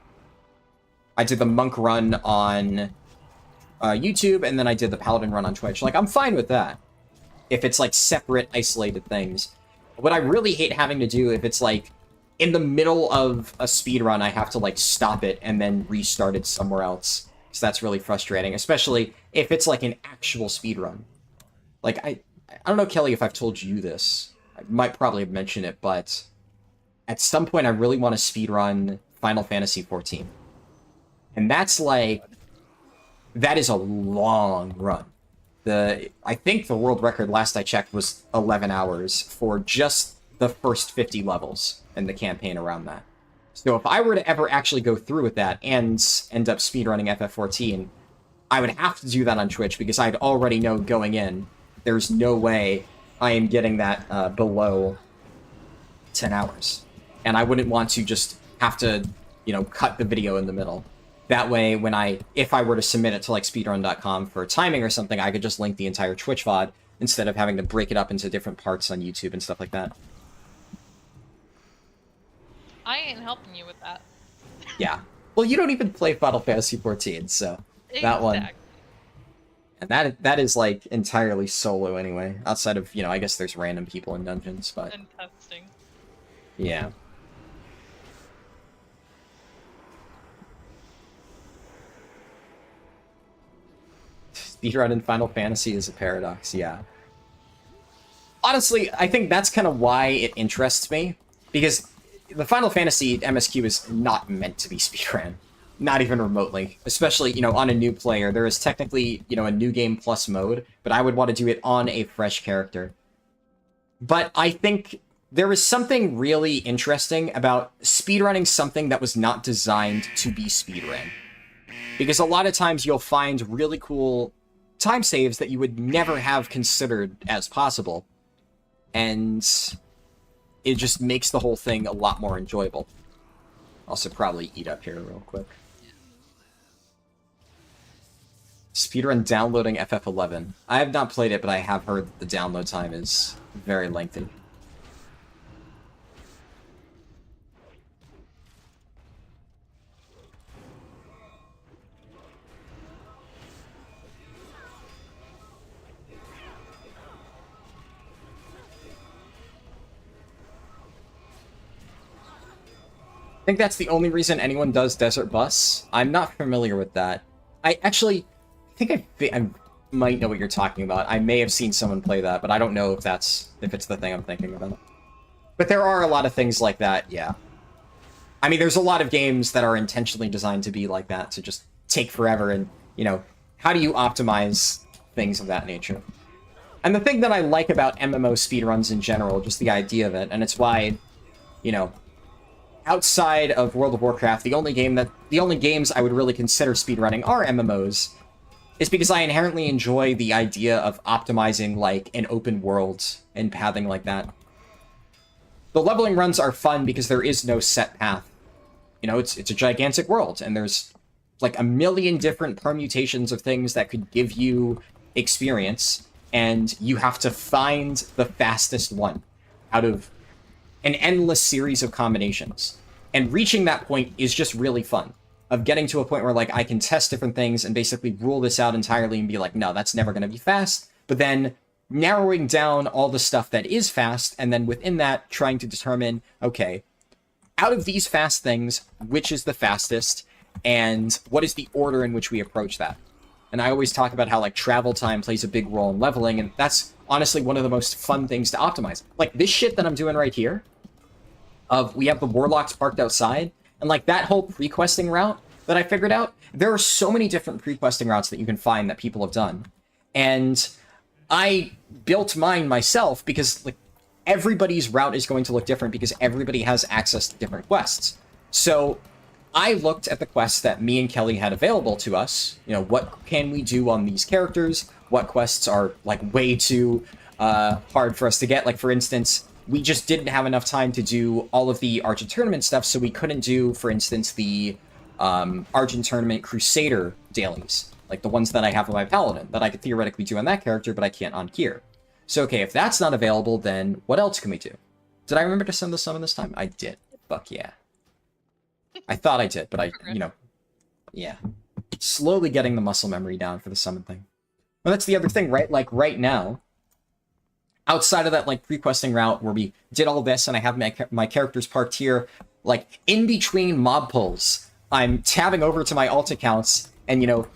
I did the monk run on YouTube, and then I did the paladin run on Twitch. Like, I'm fine with that. If it's, like, separate, isolated things. What I really hate having to do, if it's, like, in the middle of a speed run, I have to, like, stop it and then restart it somewhere else. So that's really frustrating, especially if it's, like, an actual speed run. Like, I don't know, Kelly, if I've told you this. I might probably have mentioned it, but at some point I really want to speedrun Final Fantasy XIV. And that's, like... That is a long run. I think the world record last I checked was 11 hours for just the first 50 levels and the campaign around that. So if I were to ever actually go through with that and end up speedrunning FF14, I would have to do that on Twitch because I'd already know going in, there's no way I am getting that below 10 hours. And I wouldn't want to just have to, you know, cut the video in the middle. That way, if I were to submit it to, like, speedrun.com for timing or something, I could just link the entire Twitch VOD instead of having to break it up into different parts on YouTube and stuff like that. I ain't helping you with that. Yeah. Well, you don't even play Final Fantasy XIV, so that one... And that is, like, entirely solo anyway. Outside of, you know, I guess there's random people in dungeons, but... And testing. Yeah. Speedrun in Final Fantasy is a paradox, yeah. Honestly, I think that's kind of why it interests me, because the Final Fantasy MSQ is not meant to be speedrun. Not even remotely. Especially, you know, on a new player. There is technically, you know, a new game plus mode, but I would want to do it on a fresh character. But I think there is something really interesting about speedrunning something that was not designed to be speedrun. Because a lot of times you'll find really cool time saves that you would never have considered as possible. And it just makes the whole thing a lot more enjoyable. Also probably eat up here real quick. Speedrun downloading FF11. I have not played it, but I have heard that the download time is very lengthy. I think that's the only reason anyone does Desert Bus. I'm not familiar with that. I think I might know what you're talking about. I may have seen someone play that, but I don't know if it's the thing I'm thinking about. But there are a lot of things like that, yeah. I mean, there's a lot of games that are intentionally designed to be like that, to just take forever, and, you know, how do you optimize things of that nature? And the thing that I like about MMO speedruns in general, just the idea of it, and it's why, you know, outside of World of Warcraft, the only games I would really consider speedrunning are MMOs, is because I inherently enjoy the idea of optimizing, like, an open world and pathing like that. The leveling runs are fun because there is no set path. You know, it's a gigantic world, and there's, like, a million different permutations of things that could give you experience, and you have to find the fastest one out of an endless series of combinations. And reaching that point is just really fun. Of getting to a point where, like, I can test different things and basically rule this out entirely and be like, no, that's never going to be fast. But then narrowing down all the stuff that is fast, and then within that, trying to determine, okay, out of these fast things, which is the fastest, and what is the order in which we approach that? And I always talk about how, like, travel time plays a big role in leveling, and that's honestly one of the most fun things to optimize. Like, this shit that I'm doing right here, we have the warlocks parked outside, and, like, that whole pre-questing route that I figured out, there are so many different pre-questing routes that you can find that people have done. And I built mine myself because, like, everybody's route is going to look different because everybody has access to different quests. So I looked at the quests that me and Kelly had available to us. You know, what can we do on these characters? What quests are, like, way too hard for us to get? Like, for instance, we just didn't have enough time to do all of the Argent Tournament stuff, so we couldn't do, for instance, the Argent Tournament Crusader dailies. Like the ones that I have on my Paladin, that I could theoretically do on that character, but I can't on here. So, okay, if that's not available, then what else can we do? Did I remember to send the summon this time? I did. Fuck yeah. I thought I did, but you know, Yeah. Slowly getting the muscle memory down for the summon thing. Well, that's the other thing, right? Like, right now, outside of that, like, pre-questing route where we did all this and I have my characters parked here, like, in between mob pulls, I'm tabbing over to my alt accounts, and, you know,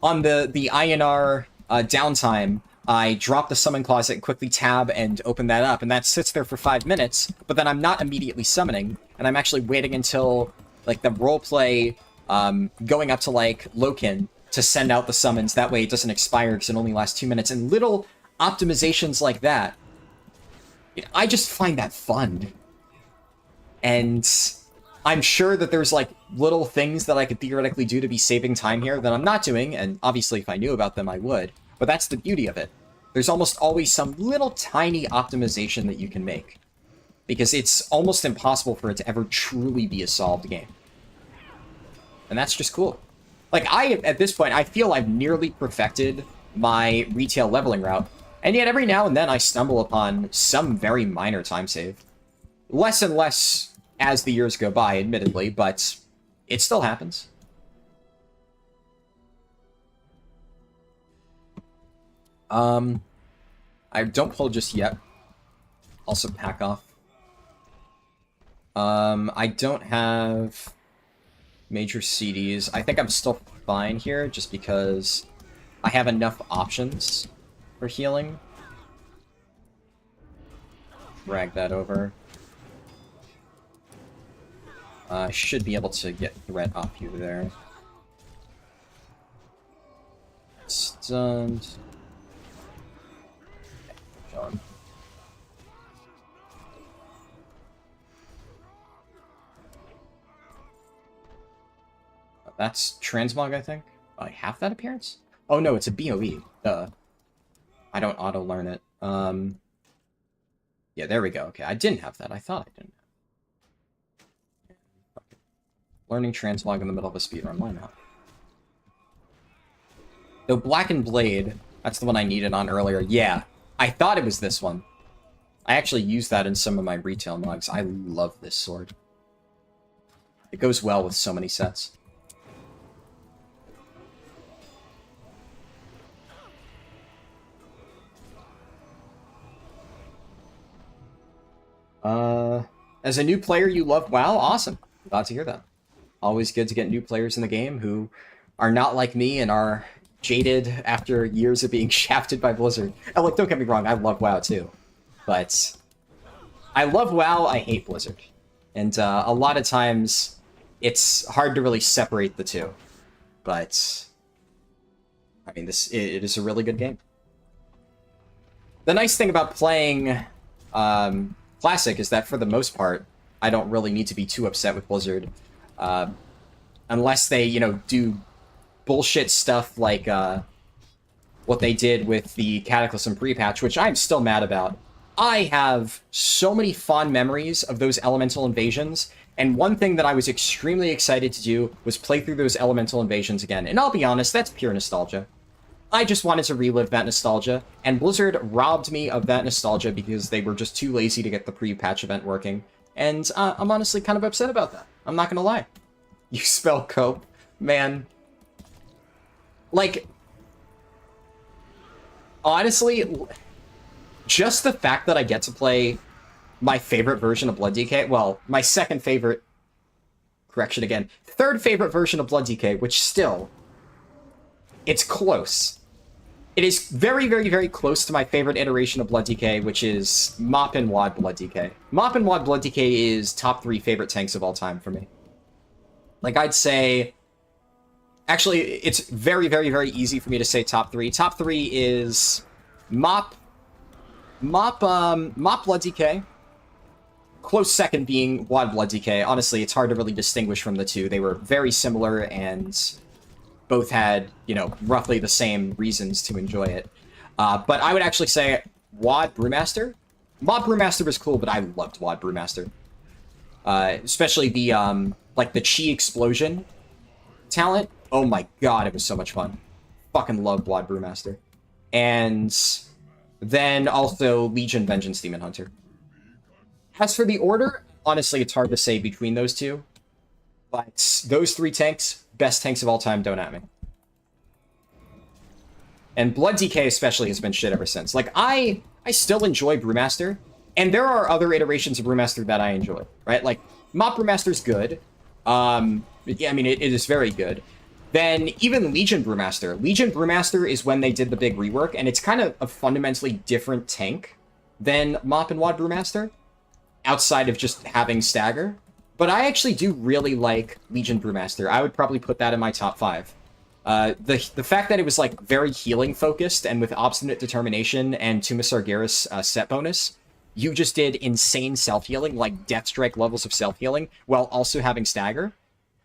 on the INR downtime, I drop the summon closet and quickly tab and open that up, and that sits there for 5 minutes, but then I'm not immediately summoning, and I'm actually waiting until, like, the roleplay going up to, like, Loken to send out the summons. That way it doesn't expire because it only lasts 2 minutes, and little optimizations like that. I just find that fun. And I'm sure that there's, like, little things that I could theoretically do to be saving time here that I'm not doing, and obviously if I knew about them, I would. But that's the beauty of it. There's almost always some little tiny optimization that you can make. Because it's almost impossible for it to ever truly be a solved game. And that's just cool. Like, at this point, I feel I've nearly perfected my retail leveling route, and yet every now and then I stumble upon some very minor time save. Less and less as the years go by, admittedly, but it still happens. I don't pull just yet. Also pack off. I don't have major CDs. I think I'm still fine here, just because I have enough options for healing. Drag that over. I should be able to get threat off you there. Stunned. Okay, John. That's Transmog, I think. I have that appearance? Oh no, it's a BOE. I don't auto-learn it. Yeah, there we go. Okay, I didn't have that. I thought I didn't. Learning Transmog in the middle of a speedrun. Why not? Though Blackened Blade, that's the one I needed on earlier. Yeah, I thought it was this one. I actually used that in some of my retail mugs. I love this sword. It goes well with so many sets. As a new player, you love WoW? Awesome. Glad to hear that. Always good to get new players in the game who are not like me and are jaded after years of being shafted by Blizzard. And, like, don't get me wrong, I love WoW too. But I love WoW, I hate Blizzard. And a lot of times, it's hard to really separate the two. But, I mean, it is a really good game. The nice thing about playing Classic is that, for the most part, I don't really need to be too upset with Blizzard. Unless they, you know, do bullshit stuff like what they did with the Cataclysm pre-patch, which I'm still mad about. I have so many fond memories of those elemental invasions, and one thing that I was extremely excited to do was play through those elemental invasions again. And I'll be honest, that's pure nostalgia. I just wanted to relive that nostalgia, and Blizzard robbed me of that nostalgia because they were just too lazy to get the pre-patch event working. And I'm honestly kind of upset about that. I'm not gonna lie. You spell cope, man. Like, honestly, just the fact that I get to play my favorite version of Blood DK, well, my second favorite, correction again, third favorite version of Blood DK, which still, it's close. It is very, very, very close to my favorite iteration of Blood DK, which is Mop and Wad Blood DK. Mop and Wad Blood DK is top 3 favorite tanks of all time for me. Like, I'd say... Actually, it's very, very, very easy for me to say top 3. Top 3 is Mop Blood DK. Close second being Wad Blood DK. Honestly, it's hard to really distinguish from the two. They were very similar and both had, you know, roughly the same reasons to enjoy it. But I would actually say Wad Brewmaster. Mob Brewmaster was cool, but I loved Wad Brewmaster. Especially the, like, the Chi Explosion talent. Oh my god, it was so much fun. Fucking loved Wad Brewmaster. And then also Legion Vengeance Demon Hunter. As for the order, honestly, it's hard to say between those two. But those 3 tanks, best tanks of all time, don't at me. And Blood DK especially has been shit ever since. Like, I still enjoy Brewmaster, and there are other iterations of Brewmaster that I enjoy, right? Like, Mop Brewmaster's good. Yeah, I mean, it is very good. Then even Legion Brewmaster. Legion Brewmaster is when they did the big rework, and it's kind of a fundamentally different tank than Mop and Wad Brewmaster, outside of just having stagger. But I actually do really like Legion Brewmaster. I would probably put that in my top 5. The fact that it was like very healing focused and with Obstinate Determination and Tomb of Sargeras set bonus, you just did insane self-healing, like Death Strike levels of self-healing, while also having stagger.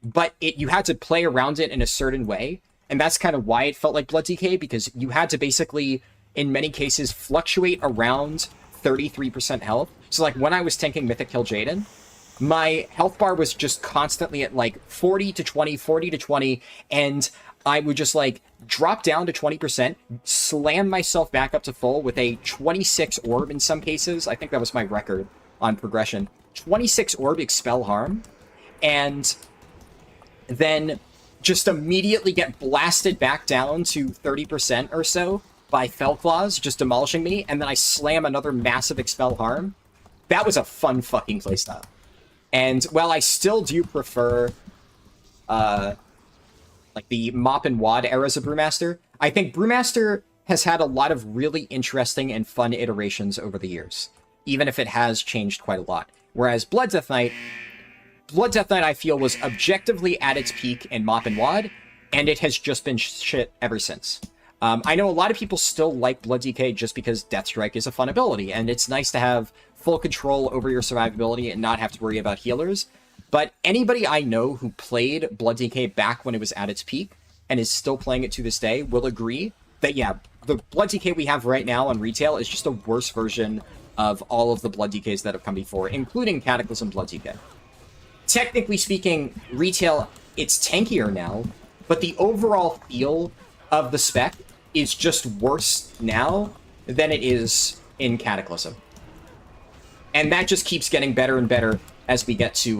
But you had to play around it in a certain way, and that's kind of why it felt like Blood DK, because you had to basically, in many cases, fluctuate around 33% health. So like when I was tanking Mythic Kill Jaden, my health bar was just constantly at like 40 to 20, 40 to 20, and I would just like drop down to 20%, slam myself back up to full with a 26 orb in some cases. I think that was my record on progression. 26 orb expel harm, and then just immediately get blasted back down to 30% or so by Fellclaws, just demolishing me, and then I slam another massive expel harm. That was a fun fucking playstyle. And while I still do prefer like the Mop and Wad eras of Brewmaster, I think Brewmaster has had a lot of really interesting and fun iterations over the years, even if it has changed quite a lot. Whereas Blood Death Knight, I feel, was objectively at its peak in Mop and Wad, and it has just been shit ever since. I know a lot of people still like Blood DK just because Death Strike is a fun ability, and it's nice to have full control over your survivability and not have to worry about healers. But anybody I know who played Blood DK back when it was at its peak, and is still playing it to this day, will agree that, yeah, the Blood DK we have right now on retail is just a worse version of all of the Blood DKs that have come before, including Cataclysm Blood DK. Technically speaking, retail, it's tankier now, but the overall feel of the spec is just worse now than it is in Cataclysm. And that just keeps getting better and better as we get to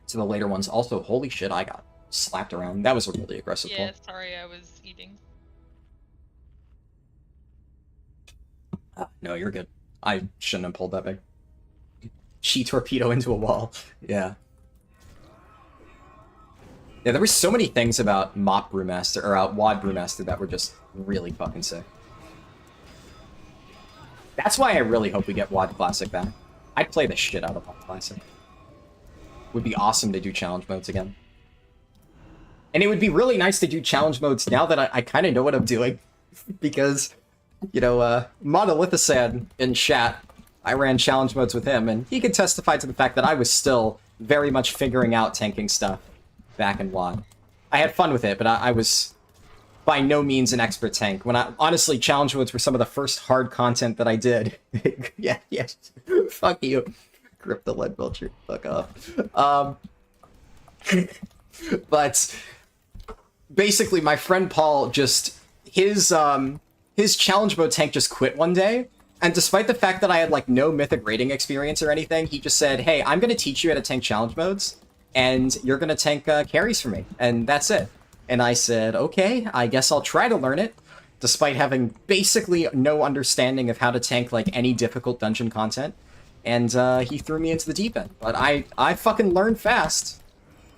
the later ones. Also, holy shit, I got slapped around. That was a really aggressive pull. Yeah, sorry, I was eating. No, you're good. I shouldn't have pulled that big. Chi torpedo into a wall. Yeah. Yeah, there were so many things about Mop Brewmaster, or Wad Brewmaster, that were just really fucking sick. That's why I really hope we get Wad Classic back. I'd play the shit out of Wad Classic. Would be awesome to do challenge modes again. And it would be really nice to do challenge modes now that I kind of know what I'm doing. Because, you know, Monolithisan in chat, I ran challenge modes with him, and he could testify to the fact that I was still very much figuring out tanking stuff back in WoD. I had fun with it, but I was by no means an expert tank. Honestly, challenge modes were some of the first hard content that I did. yeah, fuck you. Grip the lead vulture. Fuck off. But basically, my friend Paul just his challenge mode tank just quit one day. And despite the fact that I had, like, no mythic rating experience or anything, he just said, hey, I'm going to teach you how to tank challenge modes, and you're going to tank carries for me, and that's it. And I said, okay, I guess I'll try to learn it, despite having basically no understanding of how to tank, like, any difficult dungeon content. And he threw me into the deep end. But I fucking learned fast.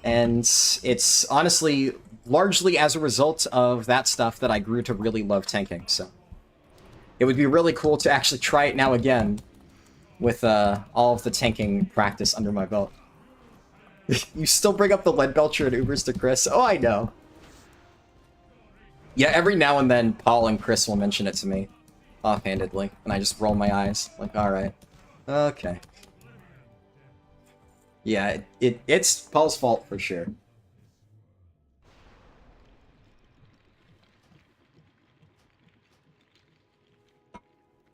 And it's honestly largely as a result of that stuff that I grew to really love tanking, so... It would be really cool to actually try it now again with all of the tanking practice under my belt. You still bring up the lead belcher and Ubers to Chris? Oh, I know. Yeah, every now and then Paul and Chris will mention it to me offhandedly, and I just roll my eyes like, alright. Okay. Yeah, it's Paul's fault for sure.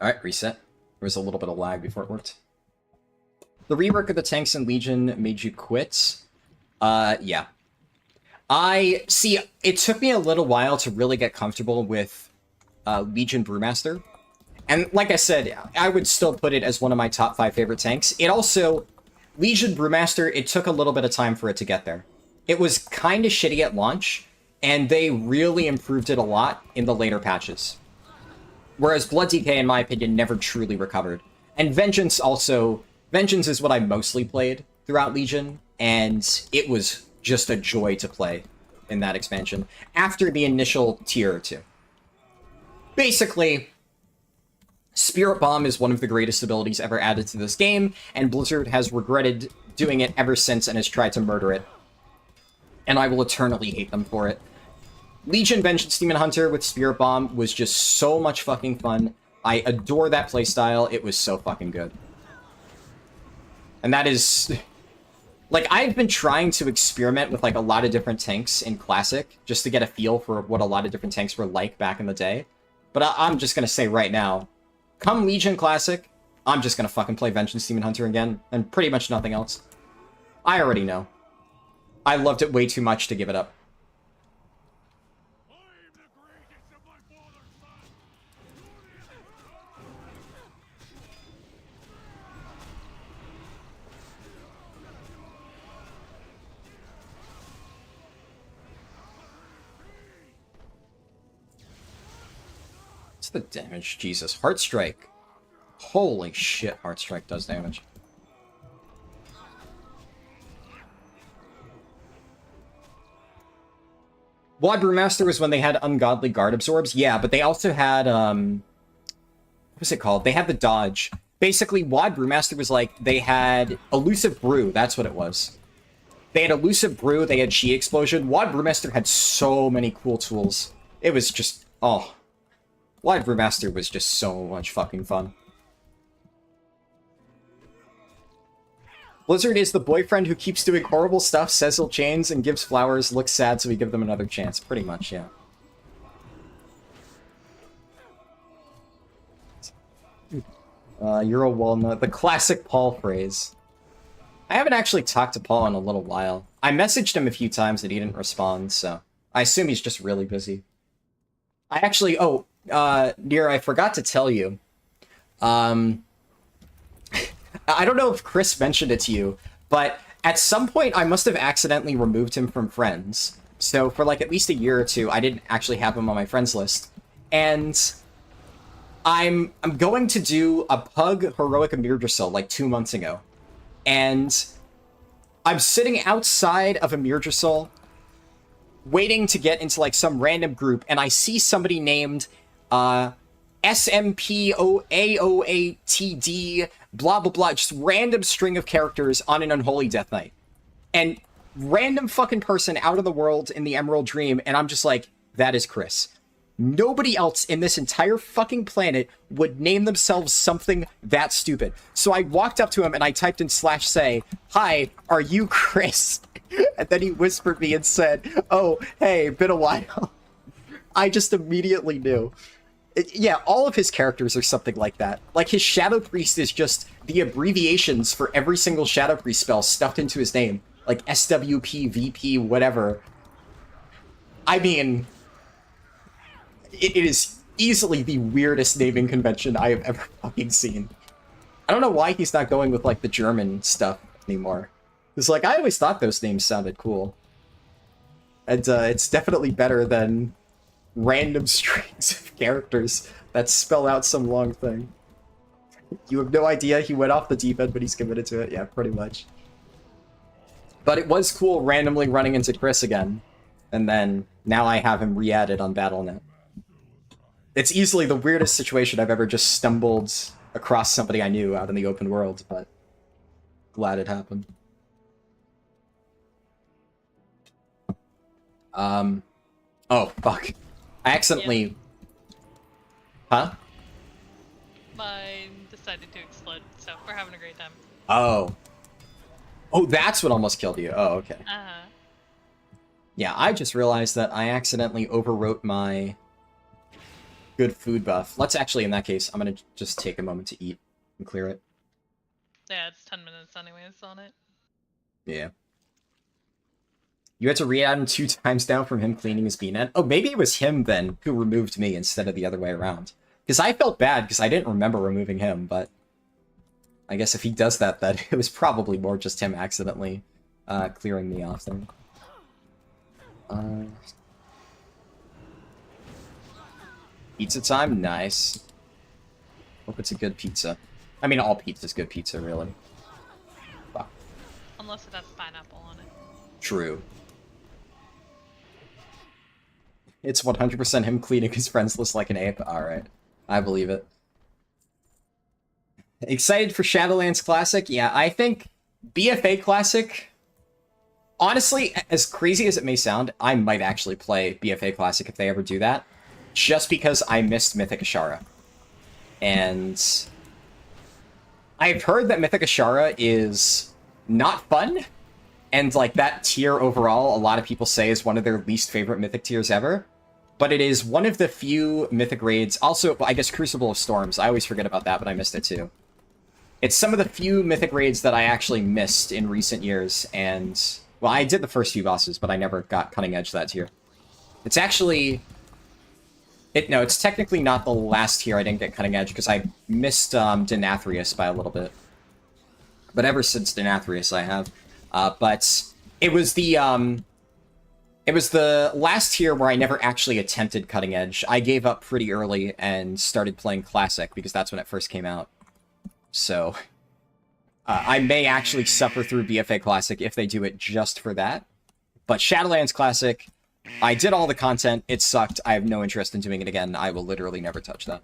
Alright, reset. There was a little bit of lag before it worked. The rework of the tanks in Legion made you quit? Yeah. See, it took me a little while to really get comfortable with Legion Brewmaster. And like I said, I would still put it as one of my top 5 favorite tanks. It also, Legion Brewmaster, it took a little bit of time for it to get there. it was kind of shitty at launch, and they really improved it a lot in the later patches. Whereas Blood DK, in my opinion, never truly recovered. And Vengeance also... Vengeance is what I mostly played throughout Legion, and it was just a joy to play in that expansion after the initial tier or two. Basically, Spirit Bomb is one of the greatest abilities ever added to this game, and Blizzard has regretted doing it ever since and has tried to murder it. And I will eternally hate them for it. Legion Vengeance Demon Hunter with Spirit Bomb was just so much fucking fun. I adore that playstyle. It was so fucking good. And that is... Like, I've been trying to experiment with, like, a lot of different tanks in Classic, just to get a feel for what a lot of different tanks were like back in the day. But I'm just gonna say right now, come Legion Classic, I'm just gonna fucking play Vengeance Demon Hunter again, and pretty much nothing else. I already know. I loved it way too much to give it up. What's the damage? Jesus. Heartstrike. Holy shit, Heartstrike does damage. Wad Brewmaster was when they had Ungodly Guard Absorbs. Yeah, but they also had, what's it called? They had the dodge. Basically, Wad Brewmaster was like, they had Elusive Brew. That's what it was. They had Elusive Brew, they had Chi Explosion. Wad Brewmaster had so many cool tools. It was just, oh. Wad Brewmaster was just so much fucking fun. Blizzard is the boyfriend who keeps doing horrible stuff, says he'll change, and gives flowers, looks sad, so we give them another chance. Pretty much, yeah. You're a walnut. The classic Paul phrase. I haven't actually talked to Paul in a little while. I messaged him a few times and he didn't respond, so I assume he's just really busy. I actually... Oh, Nier, I forgot to tell you. I don't know if Chris mentioned it to you, but at some point I must have accidentally removed him from friends. So for like at least a year or two, I didn't actually have him on my friends list. And I'm going to do a Pug Heroic Emirdrasil like 2 months ago. And I'm sitting outside of Emirdrasil, waiting to get into like some random group, and I see somebody named SMPOAOATD, blah blah blah, just random string of characters on an Unholy Death Knight. And random fucking person out of the world in the Emerald Dream, and I'm just like, that is Chris. Nobody else in this entire fucking planet would name themselves something that stupid. So I walked up to him and I typed in /say, "Hi, are you Chris?" And then he whispered me and said, "Oh, hey, been a while." I just immediately knew. Yeah, all of his characters are something like that. Like, his Shadow Priest is just the abbreviations for every single Shadow Priest spell stuffed into his name. Like, SWP, VP, whatever. I mean... It is easily the weirdest naming convention I have ever fucking seen. I don't know why he's not going with, like, the German stuff anymore. Because, like, I always thought those names sounded cool. And, it's definitely better than random strings of characters that spell out some long thing. You have no idea he went off the deep end, but he's committed to it. Yeah, pretty much. But it was cool randomly running into Chris again. And then, now I have him re-added on Battle.net. It's easily the weirdest situation I've ever just stumbled across somebody I knew out in the open world, but glad it happened. Oh, fuck. I accidentally... Yep. Huh? Mine decided to explode, so we're having a great time. Oh. Oh, that's what almost killed you. Oh, okay. Uh-huh. Yeah, I just realized that I accidentally overwrote my good food buff. Let's actually, in that case, I'm gonna just take a moment to eat and clear it. Yeah, it's 10 minutes anyways on it. Yeah. You had to re-add him 2 times now from him cleaning his BNet? Oh, maybe it was him, then, who removed me instead of the other way around. Because I felt bad, because I didn't remember removing him, but... I guess if he does that, then it was probably more just him accidentally clearing me off then. Uh, pizza time? Nice. Hope it's a good pizza. I mean, all pizza's good pizza, really. Fuck. Unless it has pineapple on it. True. It's 100% him cleaning his friends list like an ape. Alright. I believe it. Excited for Shadowlands Classic? Yeah, I think BFA Classic... Honestly, as crazy as it may sound, I might actually play BFA Classic if they ever do that. Just because I missed Mythic Ashara. And... I've heard that Mythic Ashara is not fun. And, like, that tier overall, a lot of people say is one of their least favorite Mythic tiers ever. But it is one of the few Mythic raids... Also, I guess Crucible of Storms. I always forget about that, but I missed it too. It's some of the few Mythic raids that I actually missed in recent years, and... Well, I did the first few bosses, but I never got Cutting Edge that tier. It's actually... No, it's technically not the last tier I didn't get Cutting Edge, because I missed Denathrius by a little bit. But ever since Denathrius, I have. But it was the... It was the last tier where I never actually attempted Cutting Edge. I gave up pretty early and started playing Classic, because that's when it first came out. So... I may actually suffer through BFA Classic if they do it just for that. But Shadowlands Classic, I did all the content. It sucked. I have no interest in doing it again. I will literally never touch that.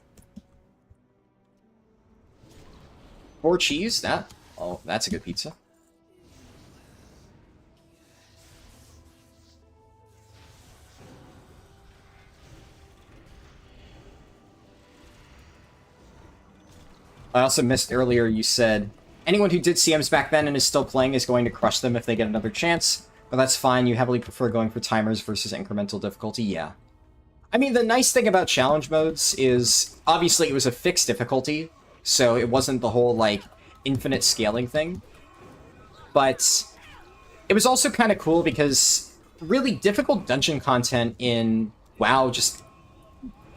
4 cheese? That? Oh, that's a good pizza. I also missed earlier you said... Anyone who did CMs back then and is still playing is going to crush them if they get another chance, but that's fine. You heavily prefer going for timers versus incremental difficulty, yeah. I mean, the nice thing about challenge modes is, obviously it was a fixed difficulty, so it wasn't the whole, like, infinite scaling thing. But it was also kind of cool because really difficult dungeon content in WoW just...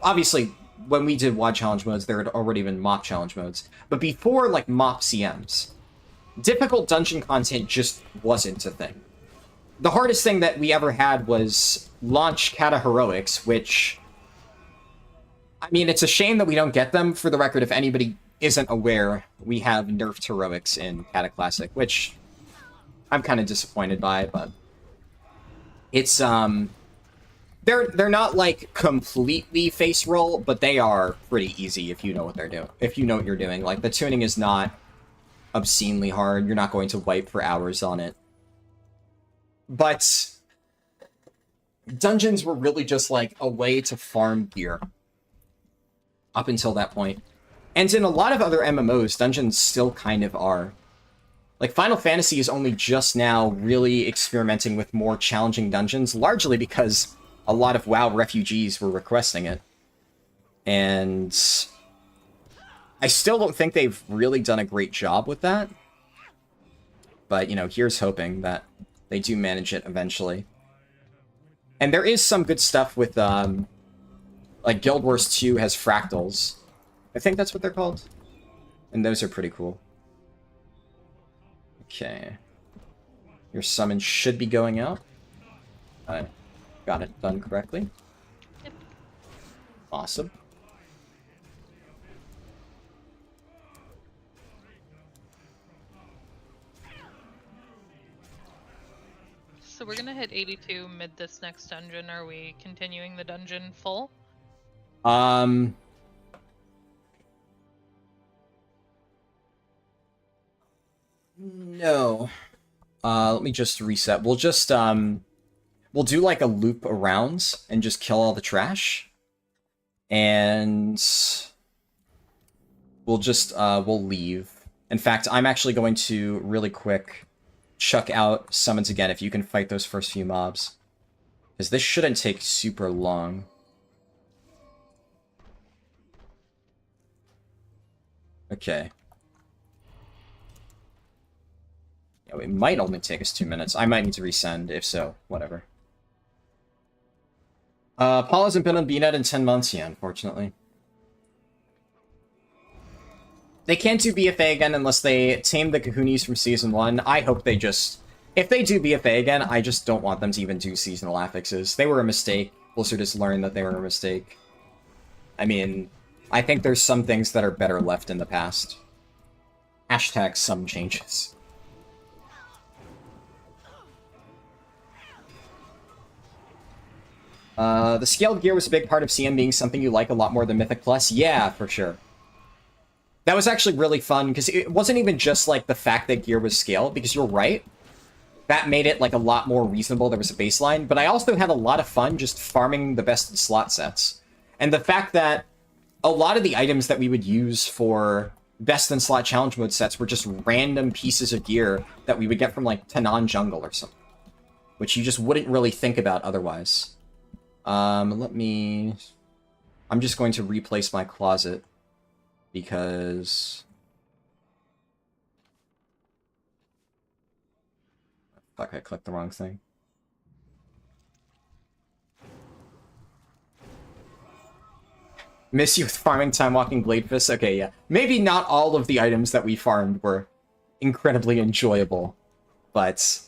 Obviously... When we did WoD challenge modes, there had already been MoP challenge modes. But before, like, MoP CMs, difficult dungeon content just wasn't a thing. The hardest thing that we ever had was launch Cata Heroics, which... I mean, it's a shame that we don't get them. For the record, if anybody isn't aware, we have nerfed Heroics in Cata Classic, which I'm kind of disappointed by, but... It's, They're not, like, completely face roll, but they are pretty easy if you know what they're doing. If you know what you're doing. Like, the tuning is not obscenely hard. You're not going to wipe for hours on it. But dungeons were really just, like, a way to farm gear. Up until that point. And in a lot of other MMOs, dungeons still kind of are. Like, Final Fantasy is only just now really experimenting with more challenging dungeons, largely because... a lot of WoW refugees were requesting it. And I still don't think they've really done a great job with that. But, you know, here's hoping that they do manage it eventually. And there is some good stuff with, like, Guild Wars 2 has fractals. I think that's what they're called. And those are pretty cool. Okay. Your summon should be going out. Got it done correctly. Yep. Awesome. So we're gonna hit 82 mid this next dungeon. Are we continuing the dungeon full? No. Let me just reset. We'll just, we'll do like a loop around and just kill all the trash. And we'll just, we'll leave. In fact, I'm actually going to really quick chuck out summons again if you can fight those first few mobs. Because this shouldn't take super long. Okay. Yeah, it might only take us 2 minutes. I might need to resend, if so, whatever. Paul hasn't been on BNet in 10 months yet, unfortunately. They can't do BFA again unless they tame the Kahunis from Season 1. I hope they just If they do BFA again, I just don't want them to even do seasonal affixes. They were a mistake. Blizzard has learned that they were a mistake. I mean, I think there's some things that are better left in the past. Hashtag some changes. The scaled gear was a big part of CM being something you like a lot more than Mythic Plus. Yeah, for sure. That was actually really fun, because it wasn't even just, like, the fact that gear was scaled, because you're right. That made it, like, a lot more reasonable. There was a baseline, but I also had a lot of fun just farming the best slot sets. And the fact that a lot of the items that we would use for best in slot challenge mode sets were just random pieces of gear that we would get from, like, Tanan Jungle or something, which you just wouldn't really think about otherwise. I'm just going to replace my closet because... Fuck, I clicked the wrong thing. Miss you with farming time walking blade fists? Okay, yeah. Maybe not all of the items that we farmed were incredibly enjoyable, but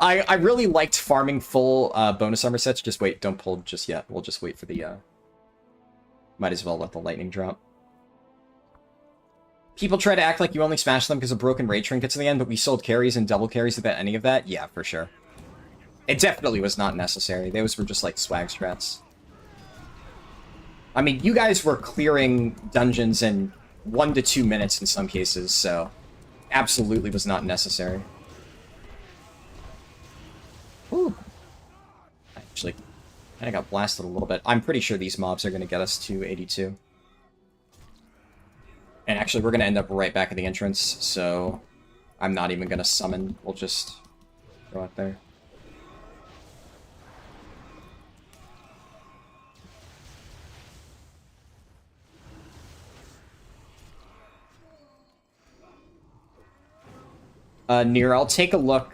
I really liked farming full bonus armor sets. Just wait, don't pull just yet. We'll just wait for the... Might as well let the lightning drop. People try to act like you only smash them because of broken raid trinkets in the end, but we sold carries and double carries without any of that? Yeah, for sure. It definitely was not necessary. Those were just like swag strats. I mean, you guys were clearing dungeons in 1 to 2 minutes in some cases, so absolutely was not necessary. Whew. Actually, kind of got blasted a little bit. I'm pretty sure these mobs are going to get us to 82. And actually, we're going to end up right back at the entrance, so I'm not even going to summon. We'll just go out there. Near, I'll take a look.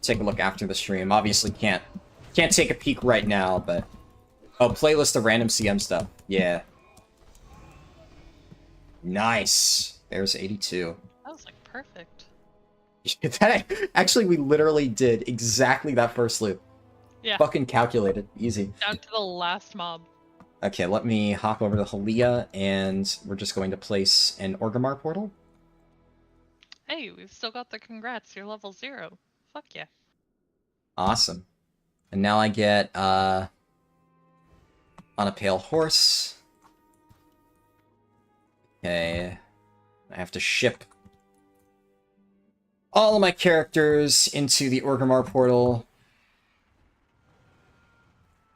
Take a look after the stream. Obviously, can't take a peek right now, but oh, playlist of random CM stuff. Yeah. Nice. There's 82. That was like perfect. Actually, we literally did exactly that first loop. Yeah. Fucking calculated. Easy. Down to the last mob. Okay, let me hop over to Halia, and we're just going to place an Orgrimmar portal. Hey, we've still got the congrats. You're level 0. Fuck yeah. Awesome. And now I get, on a pale horse. Okay. I have to ship all of my characters into the Orgrimmar portal.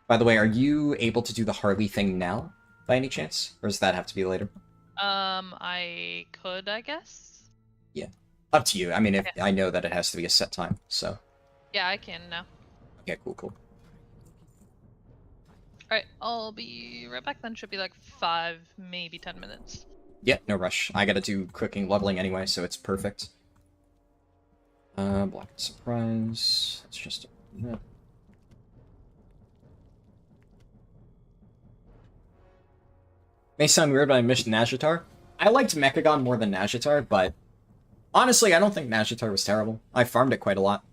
By the way, are you able to do the Harley thing now, by any chance? Or does that have to be later? I could, I guess? Yeah. Up to you. I mean, if I know that it has to be a set time, so... Yeah, I can now. Okay, cool. Alright, I'll be right back then. Should be like 5, maybe 10 minutes. Yeah, no rush. I gotta do cooking leveling anyway, so it's perfect. Block and surprise. That's just... Yeah. May sound weird, but I missed Nazjatar. I liked Mechagon more than Nazjatar, but... Honestly, I don't think Nazjatar was terrible. I farmed it quite a lot.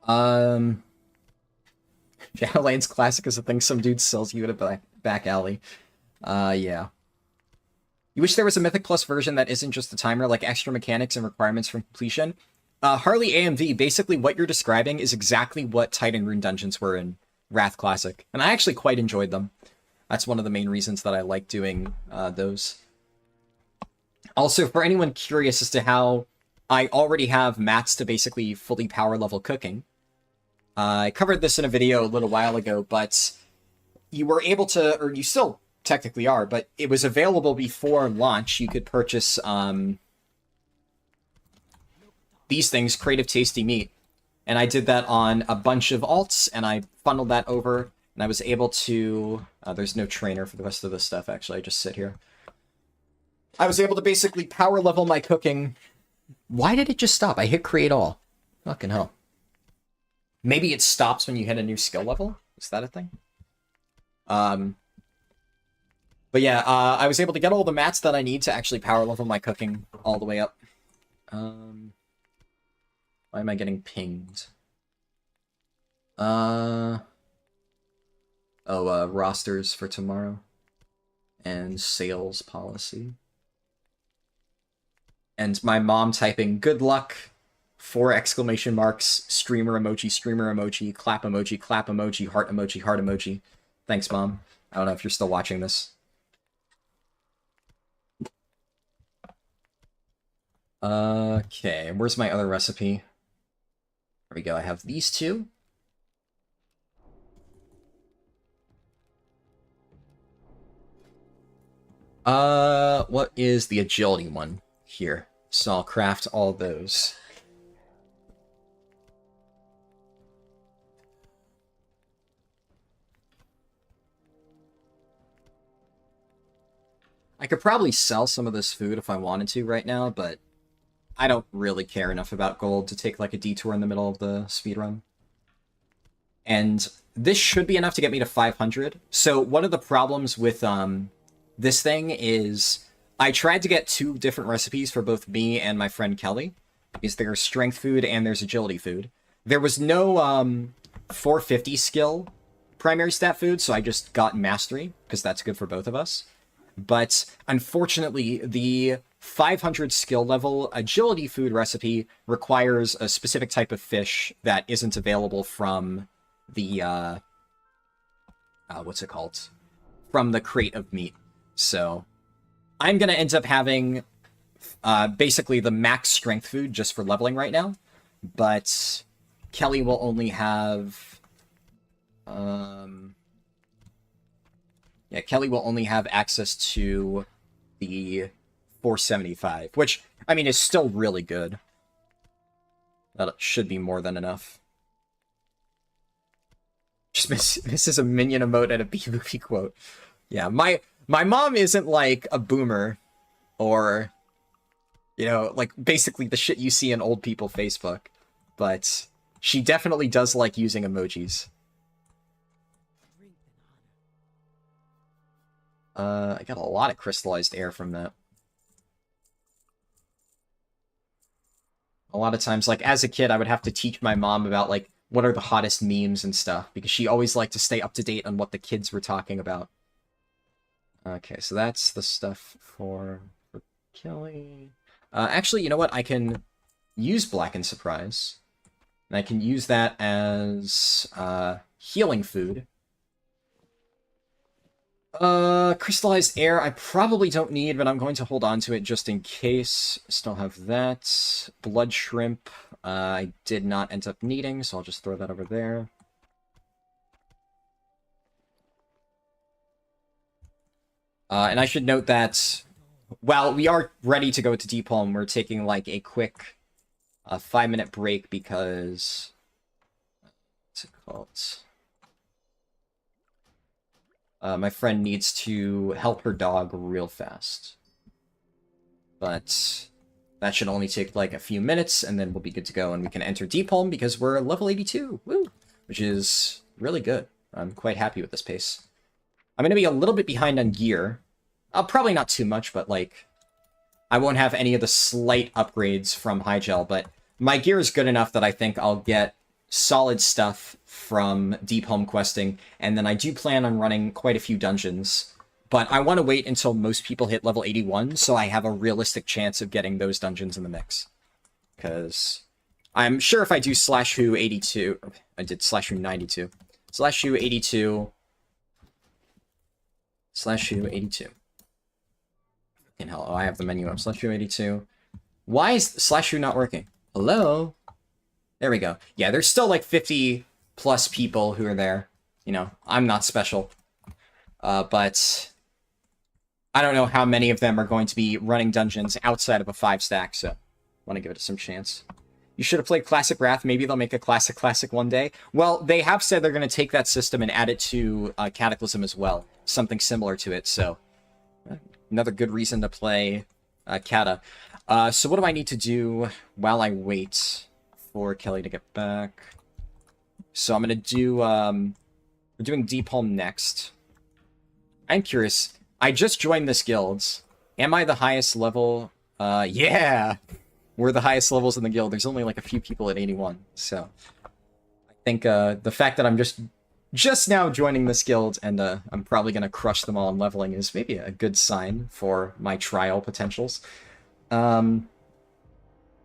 Shadowlands Classic is a thing some dude sells you at a back alley. Yeah. You wish there was a Mythic Plus version that isn't just a timer, like extra mechanics and requirements for completion? Harley AMV, basically what you're describing is exactly what Titan Rune dungeons were in Wrath Classic. And I actually quite enjoyed them. That's one of the main reasons that I like doing those. Also, for anyone curious as to how I already have mats to basically fully power level cooking, I covered this in a video a little while ago, but you were able to, or you still technically are, but it was available before launch. You could purchase these things, Creative Tasty Meat, and I did that on a bunch of alts, and I funneled that over, and I was able to... there's no trainer for the rest of this stuff, actually. I just sit here. I was able to basically power level my cooking. Why did it just stop? I hit create all. Fucking hell. Maybe it stops when you hit a new skill level? Is that a thing? But yeah, I was able to get all the mats that I need to actually power level my cooking all the way up. Why am I getting pinged? Rosters for tomorrow. And sales policy. And my mom typing, good luck, 4 exclamation marks, streamer emoji, clap emoji, heart emoji, heart emoji. Thanks, Mom. I don't know if you're still watching this. Okay, where's my other recipe? There we go, I have these two. What is the agility one here? So I'll craft all those. I could probably sell some of this food if I wanted to right now, but I don't really care enough about gold to take like a detour in the middle of the speedrun. And this should be enough to get me to 500. So one of the problems with this thing is I tried to get 2 different recipes for both me and my friend Kelly. Because there's strength food and there's agility food. There was no 450 skill primary stat food, so I just got mastery, because that's good for both of us. But unfortunately, the 500 skill level agility food recipe requires a specific type of fish that isn't available from the, what's it called? From the crate of meat. So I'm going to end up having basically the max strength food just for leveling right now. But Kelly will only have... Kelly will only have access to the 475, which, I mean, is still really good. That should be more than enough. Just misses a minion emote and a B-movie quote. Yeah, my mom isn't like a boomer or, you know, like basically the shit you see in old people Facebook, but she definitely does like using emojis. I got a lot of crystallized air from that. A lot of times, like, as a kid, I would have to teach my mom about, like, what are the hottest memes and stuff, because she always liked to stay up to date on what the kids were talking about. Okay, so that's the stuff for Kelly. Actually, you know what? I can use Blackened Surprise. And I can use that as healing food. Crystallized air I probably don't need, but I'm going to hold on to it just in case. Still have that. Blood shrimp I did not end up needing, so I'll just throw that over there. And I should note that while we are ready to go to Deep Home, we're taking like a quick 5-minute break because... What's it called? My friend needs to help her dog real fast. But that should only take like a few minutes, and then we'll be good to go, and we can enter Deep Home because we're level 82, woo! Which is really good. I'm quite happy with this pace. I'm going to be a little bit behind on gear. Probably not too much, but like... I won't have any of the slight upgrades from Hygel, but my gear is good enough that I think I'll get solid stuff from Deep Home questing, and then I do plan on running quite a few dungeons, but I want to wait until most people hit level 81, so I have a realistic chance of getting those dungeons in the mix. Because I'm sure if I do /who 82, I did /who 92, /who 82, /who 82. In hell, oh, I have the menu up, /who 82. Why is /who not working? Hello? There we go. Yeah, there's still like 50 plus people who are there. You know, I'm not special. But I don't know how many of them are going to be running dungeons outside of a 5-stack, so I want to give it some chance. You should have played Classic Wrath. Maybe they'll make a Classic one day. Well, they have said they're going to take that system and add it to Cataclysm as well. Something similar to it, so... Another good reason to play Cata. So what do I need to do while I wait for Kelly to get back? So I'm going to do... we're doing Deep Home next. I'm curious. I just joined this guild. Am I the highest level? Yeah! We're the highest levels in the guild. There's only like a few people at 81, so I think the fact that I'm just now joining this guild and I'm probably gonna crush them all in leveling is maybe a good sign for my trial potentials.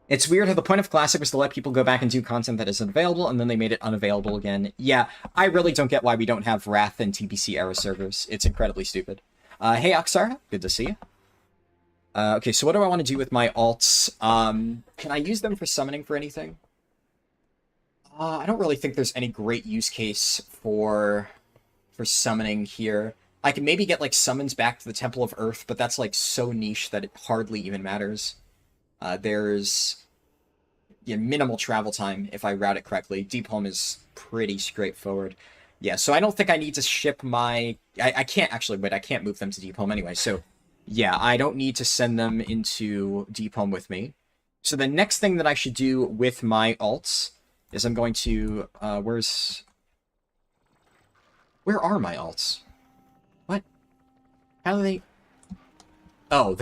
It's weird how the point of Classic was to let people go back and do content that isn't available, and then they made it unavailable again. Yeah, I really don't get why we don't have Wrath and TBC era servers. It's incredibly stupid. Hey, Aksar, good to see you. Okay, so what do I want to do with my alts? Can I use them for summoning for anything? I don't really think there's any great use case for summoning here. I can maybe get, like, summons back to the Temple of Earth, but that's, like, so niche that it hardly even matters. There's minimal travel time if I route it correctly. Deep Home is pretty straightforward. Yeah, so I don't think I need to ship my... I can't actually, wait, I can't move them to Deep Home anyway, so yeah, I don't need to send them into Deep Home with me. So the next thing that I should do with my alts is I'm going to... where are my alts? What? How do they... Oh,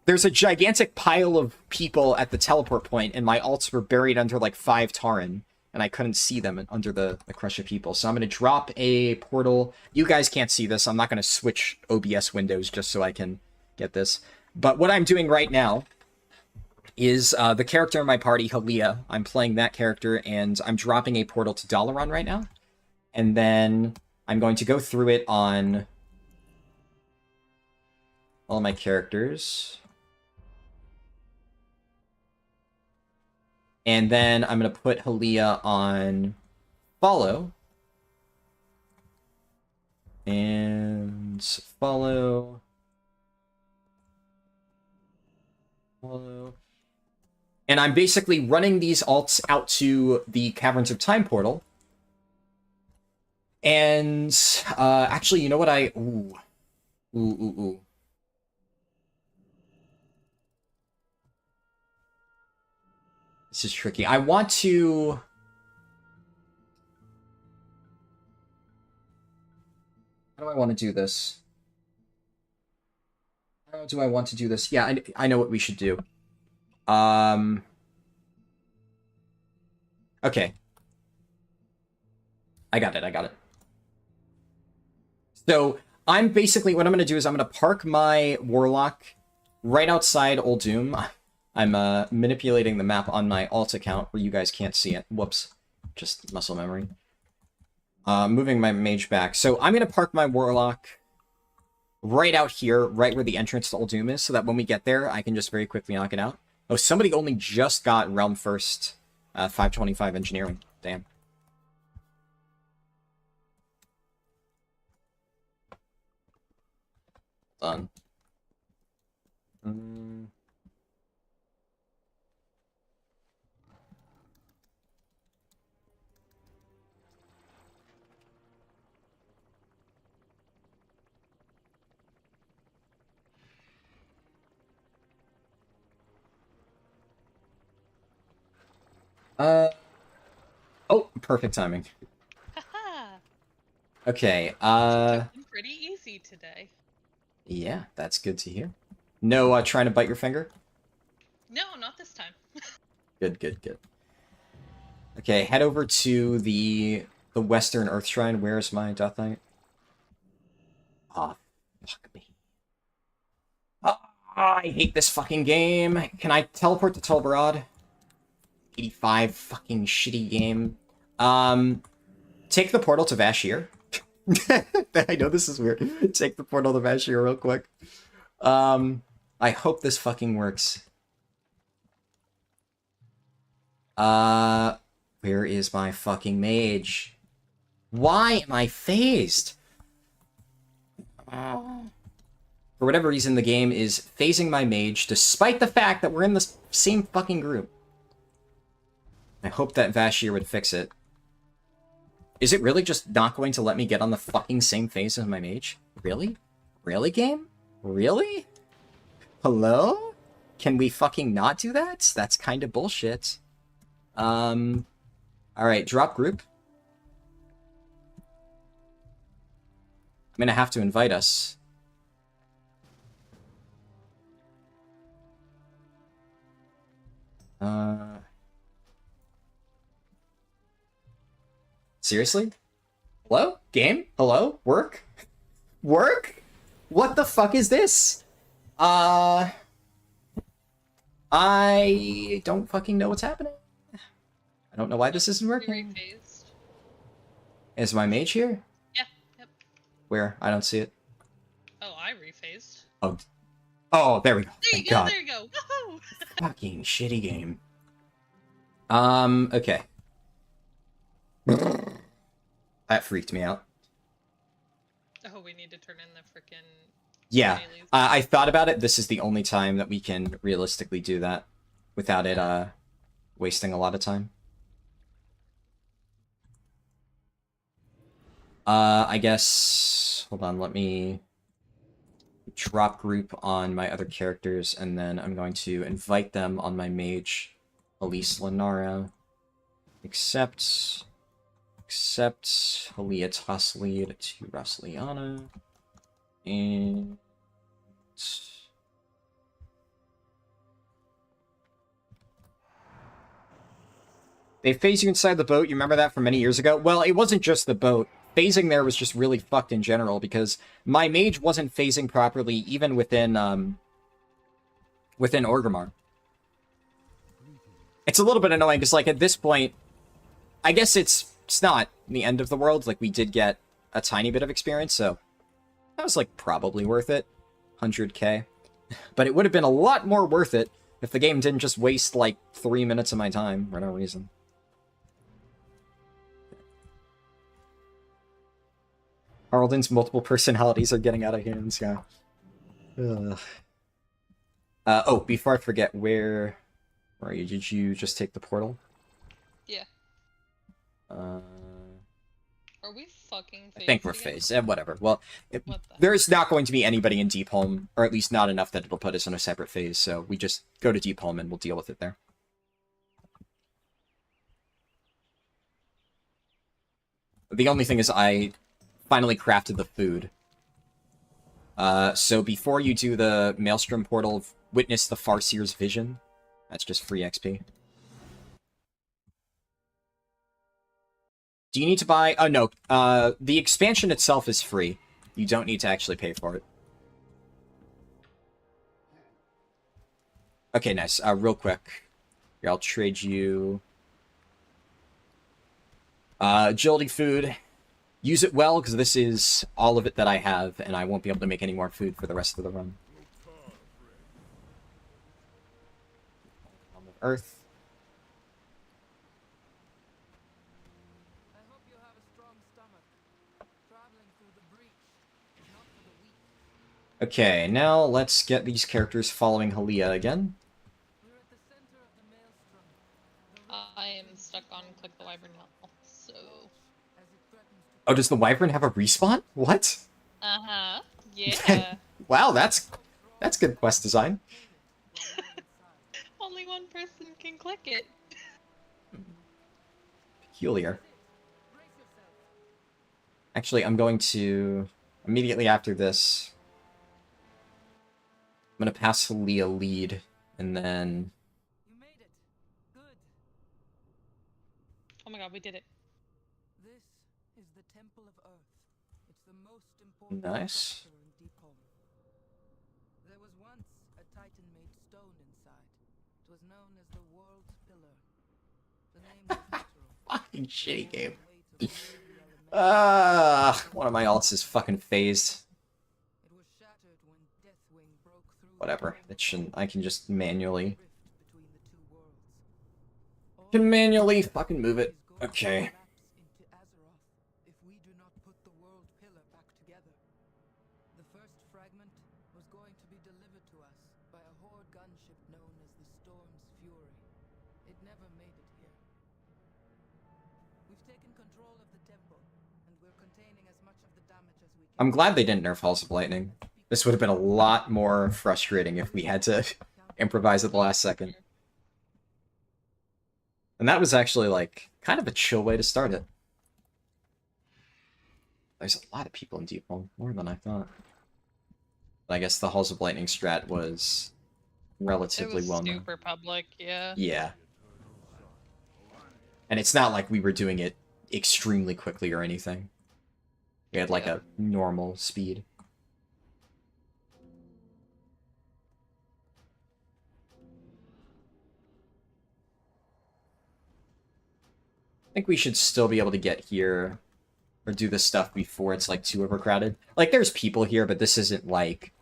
there's a gigantic pile of people at the teleport point, and my alts were buried under, like, 5 Tauren, and I couldn't see them under the crush of people. So I'm going to drop a portal. You guys can't see this. I'm not going to switch OBS windows just so I can get this. But what I'm doing right now is the character in my party, Halia. I'm playing that character, and I'm dropping a portal to Dalaran right now. And then I'm going to go through it on all my characters. And then I'm going to put Halia on follow. And follow. Follow. And I'm basically running these alts out to the Caverns of Time portal. And actually, you know what Ooh. This is tricky. I want to... How do I want to do this? How do I want to do this? Yeah, I know what we should do. Okay. I got it. So, I'm basically... What I'm going to do is I'm going to park my Warlock right outside Old Doom. I'm manipulating the map on my alt account where you guys can't see it. Whoops. Just muscle memory. Moving my mage back. So I'm going to park my Warlock right out here, right where the entrance to Old Doom is, so that when we get there, I can just very quickly knock it out. Oh, somebody only just got Realm First 525 Engineering. Damn. Done. Oh, perfect timing. Haha. Okay, Pretty easy today. Yeah, that's good to hear. No, trying to bite your finger? No, not this time. Good. Okay, head over to the Western Earth Shrine. Where's my Death Knight? Ah, fuck me. I hate this fucking game. Can I teleport to Tolbarad? 85 fucking shitty game. Take the portal to Vashir. I know this is weird. Take the portal to Vashir real quick. I hope this fucking works. Where is my fucking mage? Why am I phased? For whatever reason, the game is phasing my mage, despite the fact that we're in the same fucking group. I hope that Vashir would fix it. Is it really just not going to let me get on the fucking same phase as my mage? Really? Really, game? Really? Hello? Can we fucking not do that? That's kind of bullshit. Alright, drop group. I'm gonna have to invite us. Seriously? Hello? Game? Hello? Work? Work? What the fuck is this? I don't fucking know what's happening. I don't know why this isn't working. Rephased. Is my mage here? Yeah, yep. Where? I don't see it. Oh, I rephased. Oh, there we go. There Thank you go, God. there you go. Woohoo! Fucking shitty game. Okay. That freaked me out. Oh, we need to turn in the frickin' Yeah, dailies. I thought about it. This is the only time that we can realistically do that without it wasting a lot of time. I guess... Hold on, let me drop group on my other characters, and then I'm going to invite them on my mage, Elise Lenara. Accept Halia Toslid to Rosliana. And... They phase you inside the boat. You remember that from many years ago? Well, it wasn't just the boat. Phasing there was just really fucked in general, because my mage wasn't phasing properly even within Orgrimmar. It's a little bit annoying, because, like, at this point, I guess it's not the end of the world. Like, we did get a tiny bit of experience, so that was, like, probably worth it. 100k. But it would have been a lot more worth it if the game didn't just waste, like, 3 minutes of my time for no reason. Haraldin's multiple personalities are getting out of hand, yeah. Ugh. Oh, before I forget, where are you? Did you just take the portal? Yeah. Are we fucking phased I think we're again? phased. Whatever. Well, What the there's not going to be anybody in Deep Home, or at least not enough that it'll put us in a separate phase, so we just go to Deep Home and we'll deal with it there. The only thing is I finally crafted the food. So before you do the Maelstrom portal, witness the Farseer's vision. That's just free XP. Do you need to buy... Oh, no. The expansion itself is free. You don't need to actually pay for it. Okay, nice. Real quick. Here, I'll trade you... agility food. Use it well, because this is all of it that I have, and I won't be able to make any more food for the rest of the run. On the Earth. I hope you have a strong stomach. Traveling through the breach is not for the weak. Okay, now let's get these characters following Halia again. We're at the center of the maelstrom. I am stuck on click the wyvern now, so... As it threatens to Oh, does the Wyvern have a respawn? What? Uh-huh. Yeah. Wow, that's good quest design. Only one person can click it. Peculiar. brace yourself. Actually, I'm going to... Immediately after this... I'm going to pass Halia lead, and then... You made it. Good. Oh my god, we did it. This is the Temple of Earth. It's the most important Nice. structure in Deepholm. There was once a titan-made stone inside. It was known as the World's Pillar. The name was literal. Fucking shitty game. Way to remove the elemental. One of my alts is fucking phased. It was shattered when Deathwing broke through. Whatever. It shouldn't... I can just manually... Rift between the two worlds. All Can manually fucking move it. is going to Okay. collapse into Azeroth if we do not put the world pillar back together. The first fragment was going to be delivered to us by a horde gunship known as the Storm's Fury. It never made it here. We've taken control of the temple, and we're containing as much of the damage as we can. I'm glad they didn't nerf Halls of Lightning. This would have been a lot more frustrating if we had to improvise at the last second. And that was actually, like, kind of a chill way to start it. There's a lot of people in Deep Home, more than I thought. But I guess the Halls of Lightning strat was It relatively was well known. super public, yeah. Yeah. And it's not like we were doing it extremely quickly or anything. We had like Yeah. a normal speed. I think we should still be able to get here or do this stuff before it's like too overcrowded. Like there's people here, but this isn't like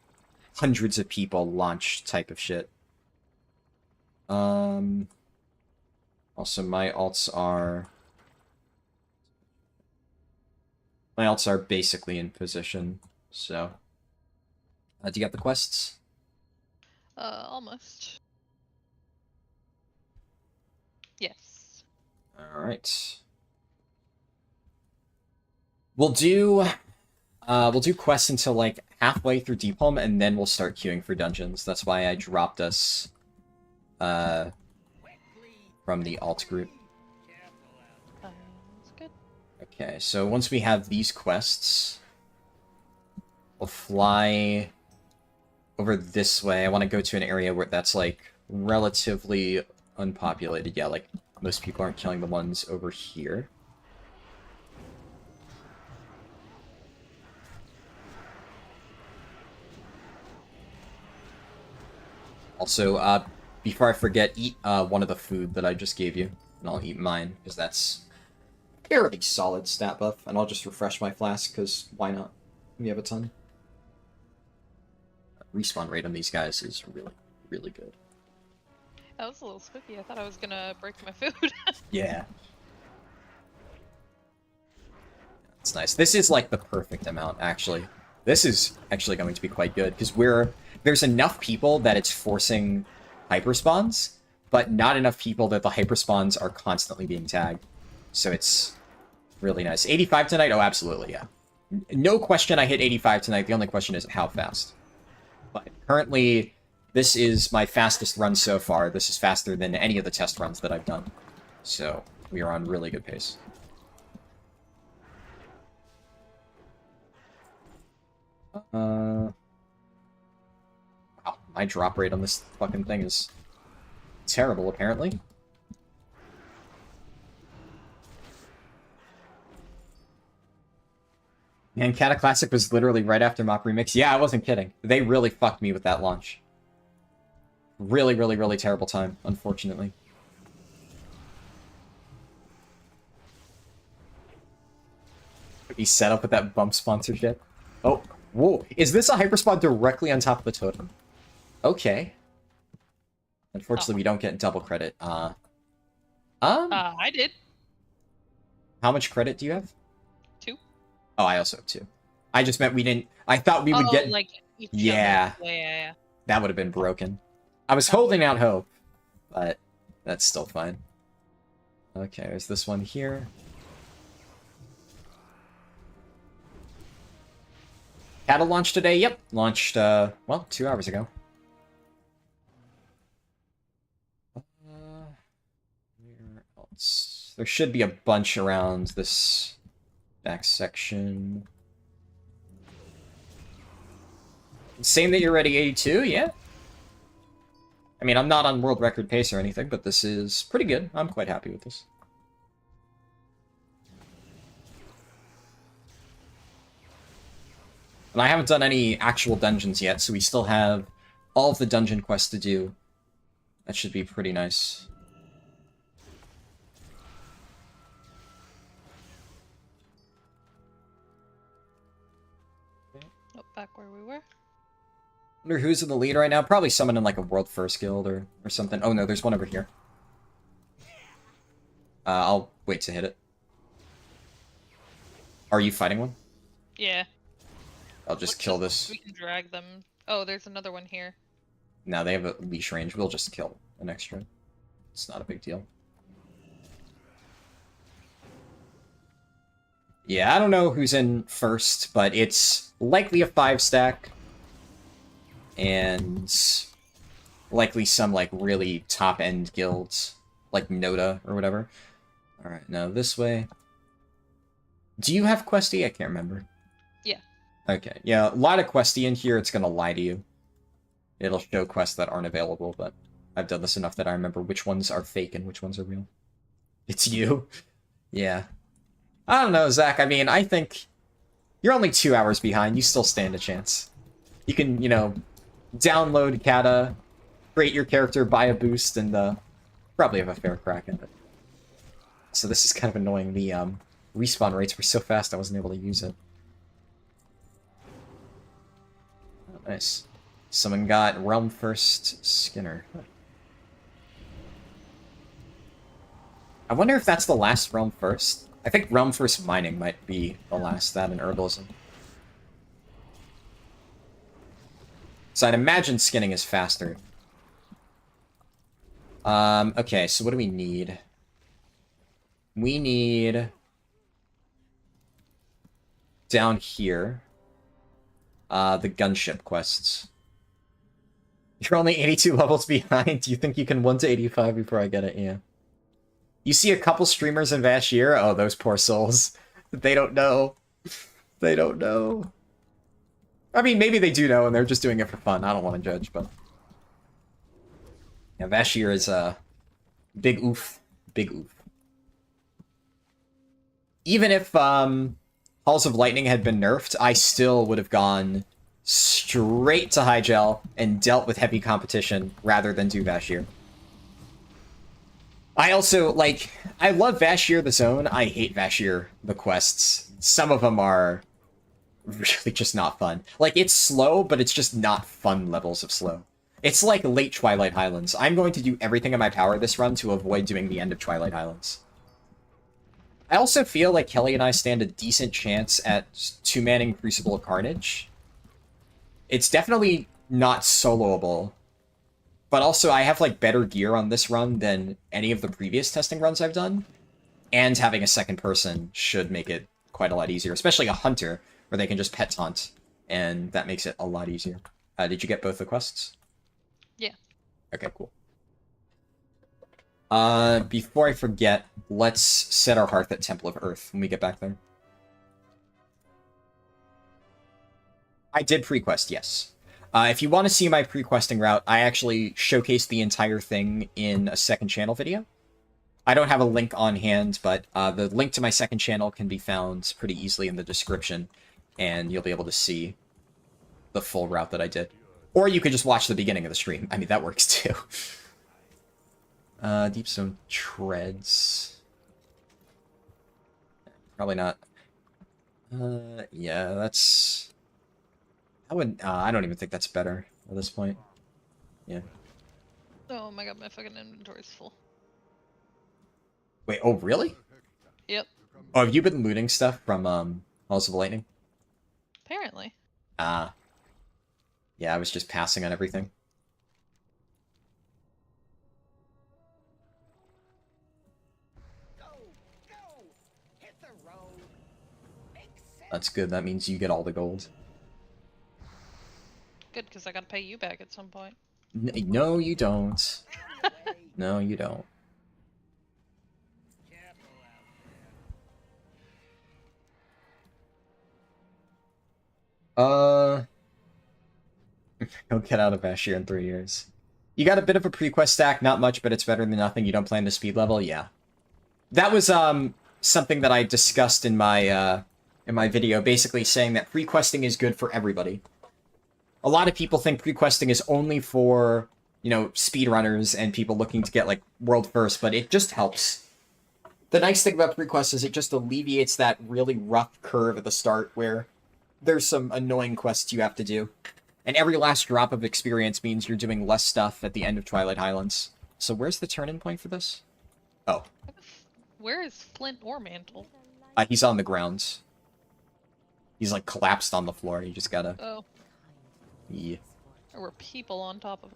hundreds of people launch type of shit. Also my alts are basically in position, so do you got the quests? Almost. Yes. Alright. We'll do quests until like halfway through Deep Home, and then we'll start queuing for dungeons. That's why I dropped us from the alt group. That's good. Okay, so once we have these quests, we'll fly over this way. I want to go to an area where that's like relatively unpopulated. Yeah, like most people aren't killing the ones over here. Also, before I forget, eat one of the food that I just gave you, and I'll eat mine, because that's fairly solid stat buff, and I'll just refresh my flask, because why not? We have a ton. Respawn rate on these guys is really, really good. That was a little spooky. I thought I was gonna break my food. Yeah. It's nice. This is like the perfect amount, actually. This is actually going to be quite good, because there's enough people that it's forcing hyperspawns, but not enough people that the hyperspawns are constantly being tagged. So it's really nice. 85 tonight? Oh, absolutely, yeah. No question I hit 85 tonight. The only question is how fast. But currently, this is my fastest run so far. This is faster than any of the test runs that I've done. So we are on really good pace. Wow, my drop rate on this fucking thing is terrible, apparently. Man, Cata Classic was literally right after Mop Remix. Yeah, I wasn't kidding. They really fucked me with that launch. Really, really, really terrible time, unfortunately. Be set up with that bump sponsorship. Oh, whoa. Is this a hyperspawn directly on top of the totem? Okay. Unfortunately, we don't get double credit. I did. How much credit do you have? 2. Oh, I also have 2. I just meant we didn't... I thought we would get... like each Yeah. other. Yeah. That would have been broken. I was holding out hope, but that's still fine. Okay, there's this one here. Cata launched today? Yep. Launched, well, 2 hours ago. Where else? There should be a bunch around this back section. Same that you're ready 82, yeah. I mean, I'm not on world record pace or anything, but this is pretty good. I'm quite happy with this. And I haven't done any actual dungeons yet, so we still have all of the dungeon quests to do. That should be pretty nice. Oh, back where we were. Wonder who's in the lead right now? Probably someone in like a World First Guild or something. Oh no, there's one over here. I'll wait to hit it. Are you fighting one? Yeah. I'll just kill this. We can drag them. Oh, there's another one here. No, they have a leash range. We'll just kill an extra. It's not a big deal. Yeah, I don't know who's in first, but it's likely a 5-stack. And likely some, like, really top-end guilds. Like Noda or whatever. Alright, now this way. Do you have Questy? I can't remember. Yeah. Okay, yeah, a lot of Questy in here, it's gonna lie to you. It'll show quests that aren't available, but I've done this enough that I remember which ones are fake and which ones are real. It's you? Yeah. I don't know, Zach. I mean, I think you're only 2 hours behind. You still stand a chance. You can, you know, download Cata, create your character, buy a boost, and probably have a fair crack at it. So this is kind of annoying. The respawn rates were so fast I wasn't able to use it. Oh, nice. Someone got Realm First Skinner. I wonder if that's the last Realm First. I think Realm First Mining might be the last, that in Herbalism. So I'd imagine skinning is faster. Okay, so what do we need? We need... down here, the gunship quests. You're only 82 levels behind. Do you think you can 1 to 85 before I get it? Yeah. You see a couple streamers in Vashir? Oh, those poor souls. They don't know. They don't know. I mean, maybe they do know and they're just doing it for fun. I don't want to judge, but... yeah, Vashir is a big oof. Big oof. Even if Halls of Lightning had been nerfed, I still would have gone straight to High Gel and dealt with heavy competition rather than do Vashir. I also, like, I love Vashir the zone. I hate Vashir the quests. Some of them are really just not fun. Like, it's slow, but it's just not fun levels of slow. It's like late Twilight Highlands. I'm going to do everything in my power this run to avoid doing the end of Twilight Highlands. I also feel like Kelly and I stand a decent chance at 2-manning Crucible of Carnage. It's definitely not soloable, but also I have like better gear on this run than any of the previous testing runs I've done, and having a second person should make it quite a lot easier, especially a hunter, where they can just pet taunt, and that makes it a lot easier. Did you get both the quests? Yeah. Okay, cool. Before I forget, let's set our hearth at Temple of Earth when we get back there. I did pre-quest, yes. If you want to see my pre-questing route, I actually showcased the entire thing in a second channel video. I don't have a link on hand, but the link to my second channel can be found pretty easily in the description, and you'll be able to see the full route that I did. Or you could just watch the beginning of the stream. I mean, that works too. Deepstone Treads. Probably not. Yeah, that's... I don't even think that's better at this point. Yeah. Oh my god, my fucking inventory's full. Wait, oh really? Yep. Oh, have you been looting stuff from, Halls of Lightning? Apparently. Ah. Yeah, I was just passing on everything. That's good, that means you get all the gold. Good, because I gotta pay you back at some point. No, you don't. No, you don't. He'll get out of Vashir in 3 years. You got a bit of a pre-quest stack, not much, but it's better than nothing. You don't plan to speed level? Yeah. That was, something that I discussed in my video, basically saying that pre-questing is good for everybody. A lot of people think pre-questing is only for, you know, speedrunners and people looking to get, like, world first, but it just helps. The nice thing about pre-quest is it just alleviates that really rough curve at the start where there's some annoying quests you have to do. And every last drop of experience means you're doing less stuff at the end of Twilight Highlands. So where's the turn-in point for this? Oh. Where is Flint or Mantle? He's on the ground. He's, like, collapsed on the floor. You just gotta... Oh. Yeah. There were people on top of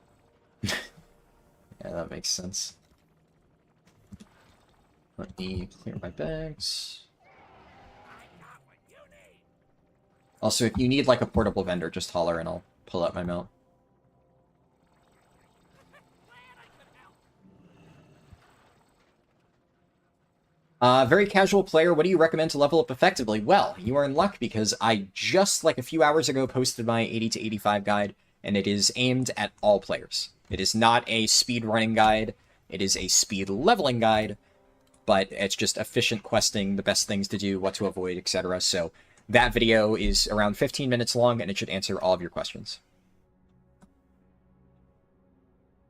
it. Yeah, that makes sense. Let me clear my bags. Also, if you need, like, a portable vendor, just holler and I'll pull out my mount. Very casual player, what do you recommend to level up effectively? Well, you are in luck because I just, like, a few hours ago posted my 80 to 85 guide, and it is aimed at all players. It is not a speed running guide, it is a speed leveling guide, but it's just efficient questing, the best things to do, what to avoid, etc. So that video is around 15 minutes long, and it should answer all of your questions.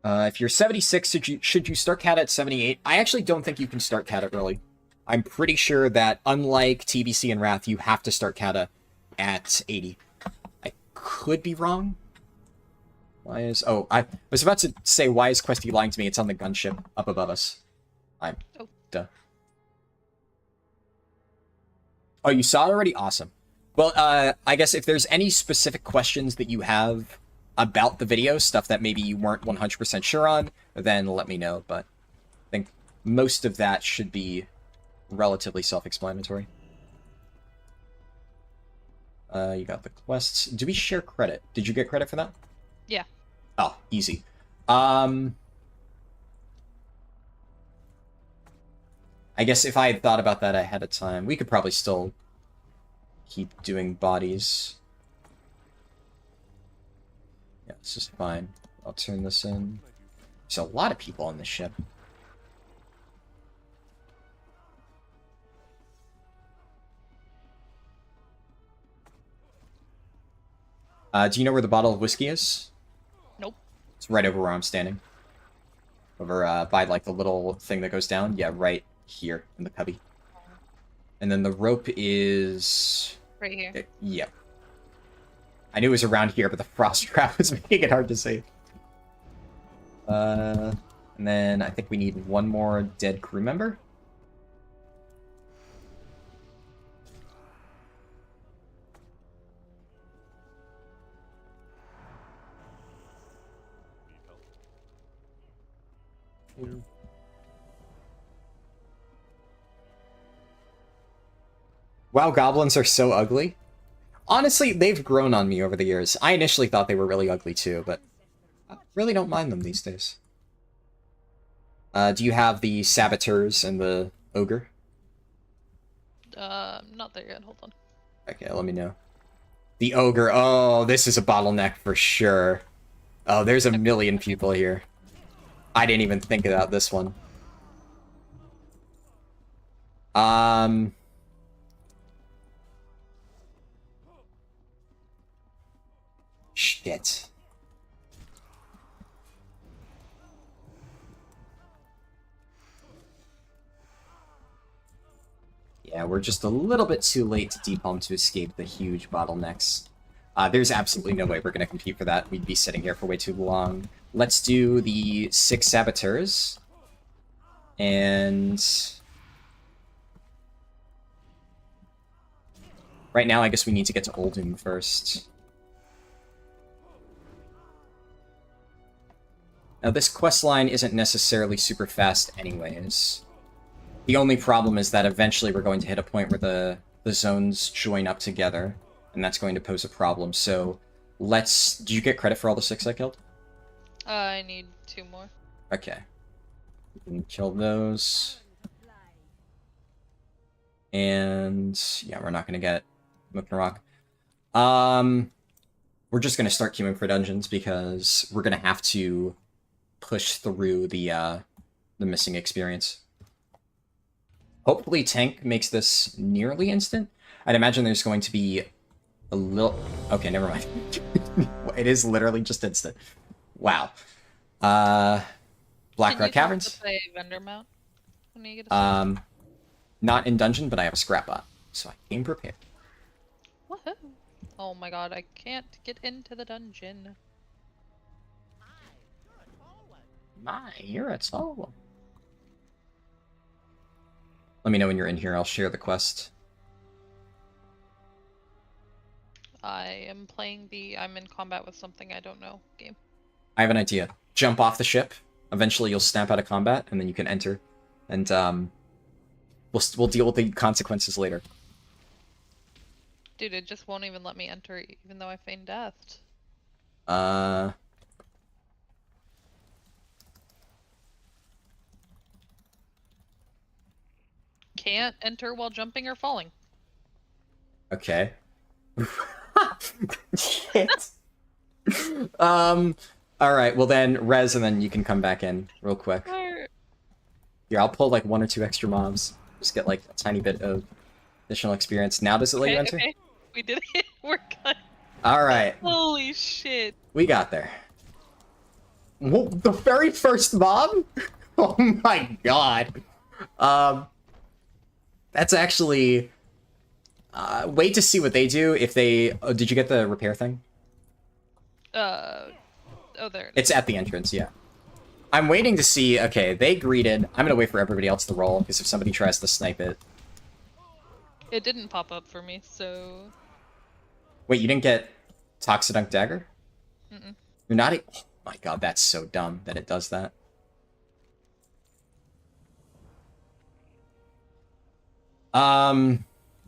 If you're 76, should you start Cata at 78? I actually don't think you can start Cata early. I'm pretty sure that, unlike TBC and Wrath, you have to start Cata at 80. I could be wrong. Why is... Oh, I was about to say, why is Questy lying to me? It's on the gunship up above us. Oh. Duh. Oh, you saw it already? Awesome. Well, I guess if there's any specific questions that you have about the video, stuff that maybe you weren't 100% sure on, then let me know, but I think most of that should be relatively self-explanatory. You got the quests. Do we share credit? Did you get credit for that? Yeah. Oh, easy. I guess if I had thought about that ahead of time, we could probably still keep doing bodies. Yeah, this is fine. I'll turn this in. There's a lot of people on this ship. Do you know where the bottle of whiskey is? Nope. It's right over where I'm standing. Over by like the little thing that goes down. Yeah, right here in the cubby. And then the rope is... Right here. Yep. I knew it was around here, but the frost trap was making it hard to see. And then I think we need one more dead crew member. Wow, goblins are so ugly. Honestly, they've grown on me over the years. I initially thought they were really ugly too, but I really don't mind them these days. Do you have the saboteurs and the ogre? Not there yet. Hold on. Okay, let me know. The ogre. Oh, this is a bottleneck for sure. Oh, there's a million people here. I didn't even think about this one. Shit. Yeah, we're just a little bit too late to deep home to escape the huge bottlenecks. There's absolutely no way we're going to compete for that. We'd be sitting here for way too long. Let's do the 6 saboteurs. And... right now, I guess we need to get to Oldham first. Now, this quest line isn't necessarily super fast anyways. The only problem is that eventually we're going to hit a point where the zones join up together, and that's going to pose a problem. So, let's... Did you get credit for all the 6 I killed? I need 2 more. Okay. We can kill those. And... yeah, we're not going to get Muknarok. We're just going to start queuing for dungeons, because we're going to have to push through the missing experience. Hopefully tank makes this nearly instant. I'd imagine there's going to be a little... okay, never mind. It is literally just instant. Wow. Blackrock Caverns? Play vendor mount when you get a not in dungeon, but I have a scrap bot, so I came prepared. Woohoo! Oh my god, I can't get into the dungeon. My, you're a solo. Let me know when you're in here. I'll share the quest. I am playing the I'm in combat with something I don't know game. I have an idea. Jump off the ship. Eventually you'll snap out of combat, and then you can enter. And, we'll deal with the consequences later. Dude, it just won't even let me enter even though I feigned death. Can't enter while jumping or falling. Okay. Shit. Alright, well then, res, and then you can come back in real quick. Here, I'll pull like 1 or 2 extra mobs. Just get like a tiny bit of additional experience. Now does it let you enter? Okay, we did it. We're good. Alright, Holy shit. we got there. Whoa, the very first mob? Oh my god. That's actually... wait to see what they do if they... Oh, did you get the repair thing? Oh, there. It's at the entrance, yeah. I'm waiting to see... Okay, they greeted. I'm gonna wait for everybody else to roll, because if somebody tries to snipe it... It didn't pop up for me, so... Wait, you didn't get Toxidunk Dagger? Mm-mm. You're not... Oh my god, that's so dumb that it does that.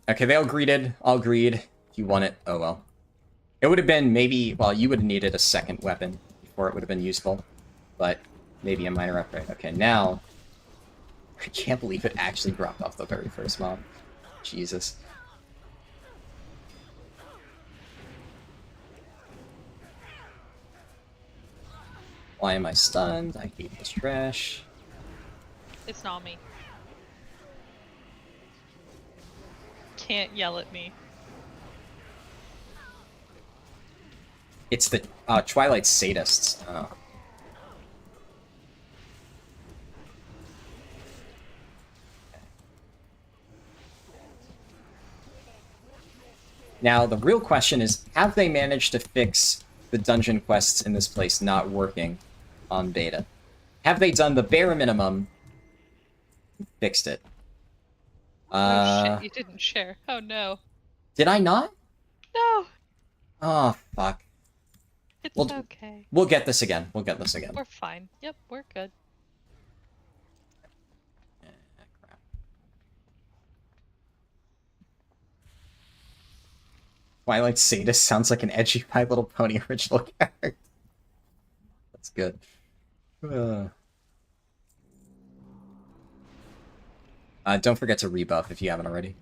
Okay, they all greeted. All greed. You won it. Oh well. It would have been maybe... Well, you would have needed a second weapon before it would have been useful. But maybe a minor upgrade. Okay, now... I can't believe it actually dropped off the very first mob. Jesus. Why am I stunned? I hate this trash. It's not me. Can't yell at me. It's the Twilight Sadists. Oh. Now, the real question is, have they managed to fix the dungeon quests in this place not working on beta? Have they done the bare minimum and fixed it? Oh shit, you didn't share. Oh no. Did I not? No! Oh, fuck. It's Well, okay. We'll get this again. We'll get this again. We're fine. Yep, we're good. Crap. Twilight Sadist sounds like an edgy My Little Pony original character. That's good. Don't forget to rebuff if you haven't already.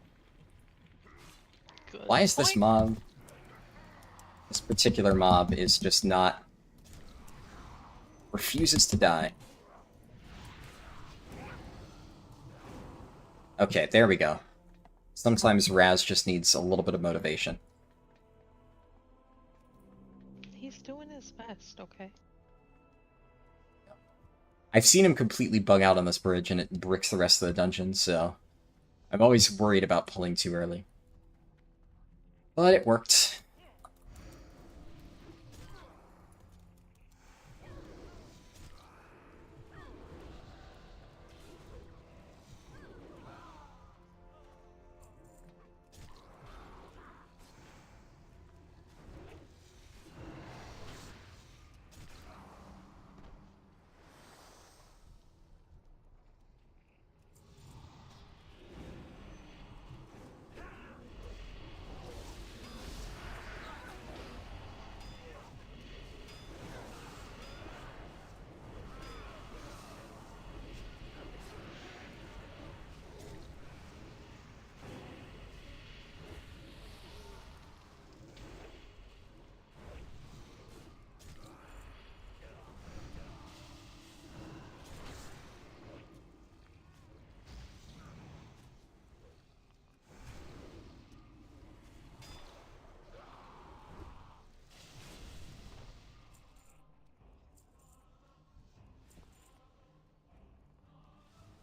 Good Why is this point. mob... This particular mob is just not... Refuses to die. Okay, there we go. Sometimes Raz just needs a little bit of motivation. He's doing his best, okay? I've seen him completely bug out on this bridge and it bricks the rest of the dungeon, so... I'm always worried about pulling too early. But it worked.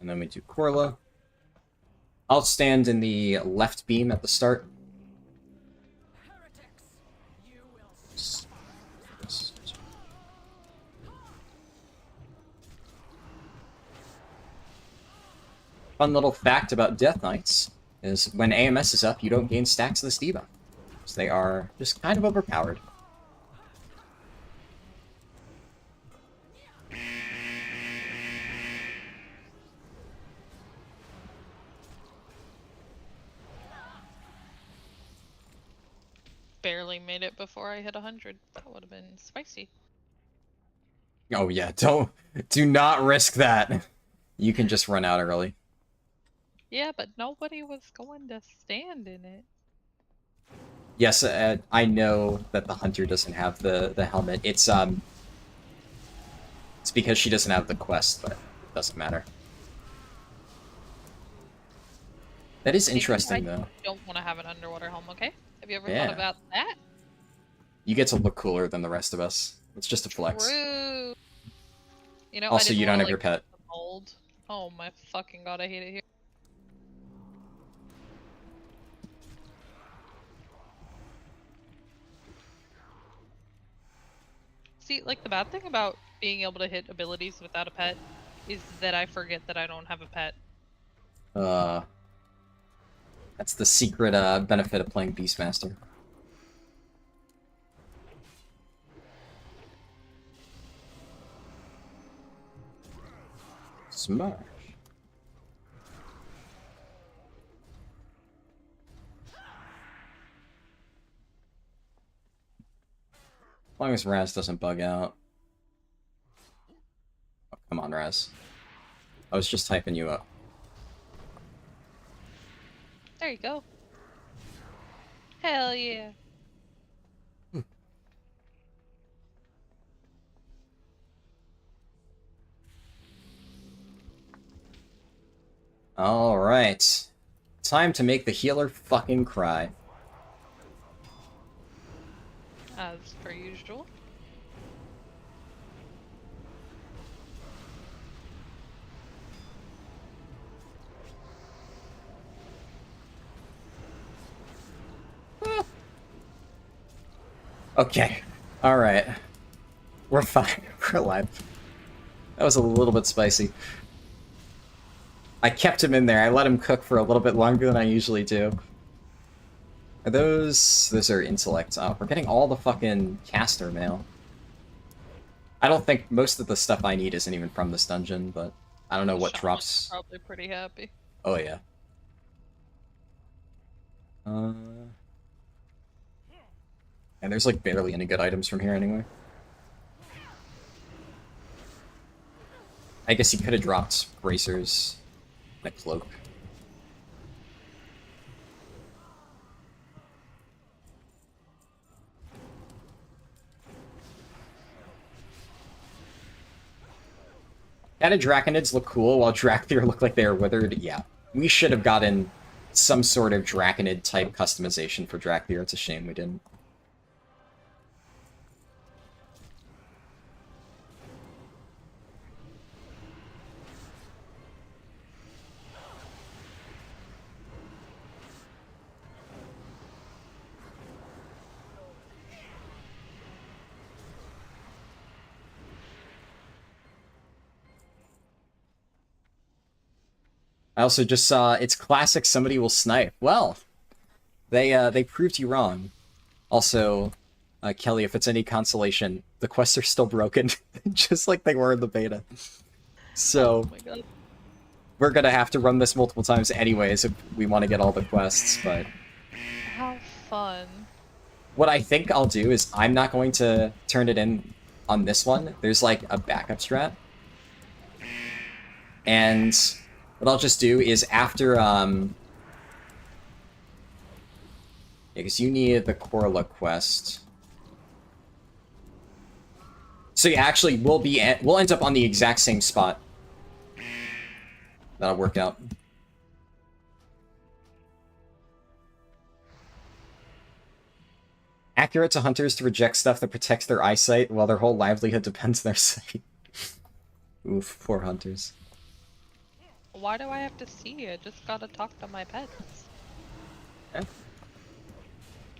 And then we do Corla. I'll stand in the left beam at the start. Fun little fact about Death Knights is when AMS is up, you don't gain stacks of this debuff. So they are just kind of overpowered. Barely made it before I hit 100. That would have been spicy. Oh yeah, do not risk that. You can just run out early. Yeah, but nobody was going to stand in it. Yes, I know that the hunter doesn't have the helmet. It's because she doesn't have the quest, but it doesn't matter. That is Maybe interesting, I though. don't want to have an underwater helm, okay? Have you ever Yeah. thought about that? You get to look cooler than the rest of us. It's just a flex. True. You know, I Also, didn't you want don't to have your like pet. the mold. Oh my fucking god, I hate it here. See, like the bad thing about being able to hit abilities without a pet is that I forget that I don't have a pet. Uh, that's the secret benefit of playing Beastmaster. Smash. As long as Raz doesn't bug out. Oh, come on, Raz. I was just typing you up. There you go. Hell yeah. Alright. Time to make the healer fucking cry. As per usual. Okay. Alright. We're fine. We're alive. That was a little bit spicy. I kept him in there. I let him cook for a little bit longer than I usually do. Are those... Those are intellect. Oh, we're getting all the fucking caster mail. I don't think most of the stuff I need isn't even from this dungeon, but I don't know what Shaman's drops. probably pretty happy. Oh, yeah. And there's like barely any good items from here anyway. I guess he could have dropped bracers and a cloak. Cata Draconids look cool while Dracthyr look like they are withered. Yeah. We should have gotten some sort of Draconid type customization for Dracthyr. It's a shame we didn't. I also just saw it's classic somebody will snipe. Well, they proved you wrong. Also, Kelly, if it's any consolation, the quests are still broken, just like they were in the beta. So Oh my god. we're gonna have to run this multiple times anyways if we want to get all the quests, but How fun. what I think I'll do is I'm not going to turn it in on this one. There's like a backup strat. And what I'll just do is after, yeah, because you need the Korla quest. So yeah, actually, we'll end up on the exact same spot. That'll work out. Accurate to hunters to reject stuff that protects their eyesight while their whole livelihood depends on their sight. Oof, poor hunters. Why do I have to see? I just gotta talk to my pets. Yeah.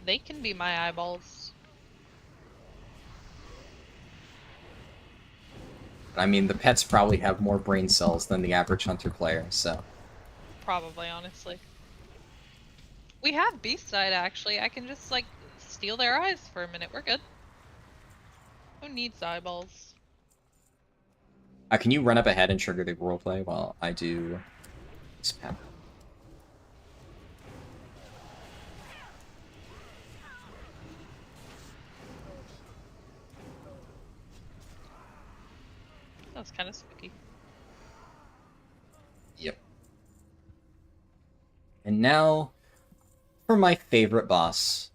They can be my eyeballs. I mean, the pets probably have more brain cells than the average hunter player, so... Probably, honestly. We have Beastside, actually. I can just, like, steal their eyes for a minute. We're good. Who needs eyeballs? Can you run up ahead and trigger the roleplay while I do this path? That was kind of spooky. Yep. And now, for my favorite boss.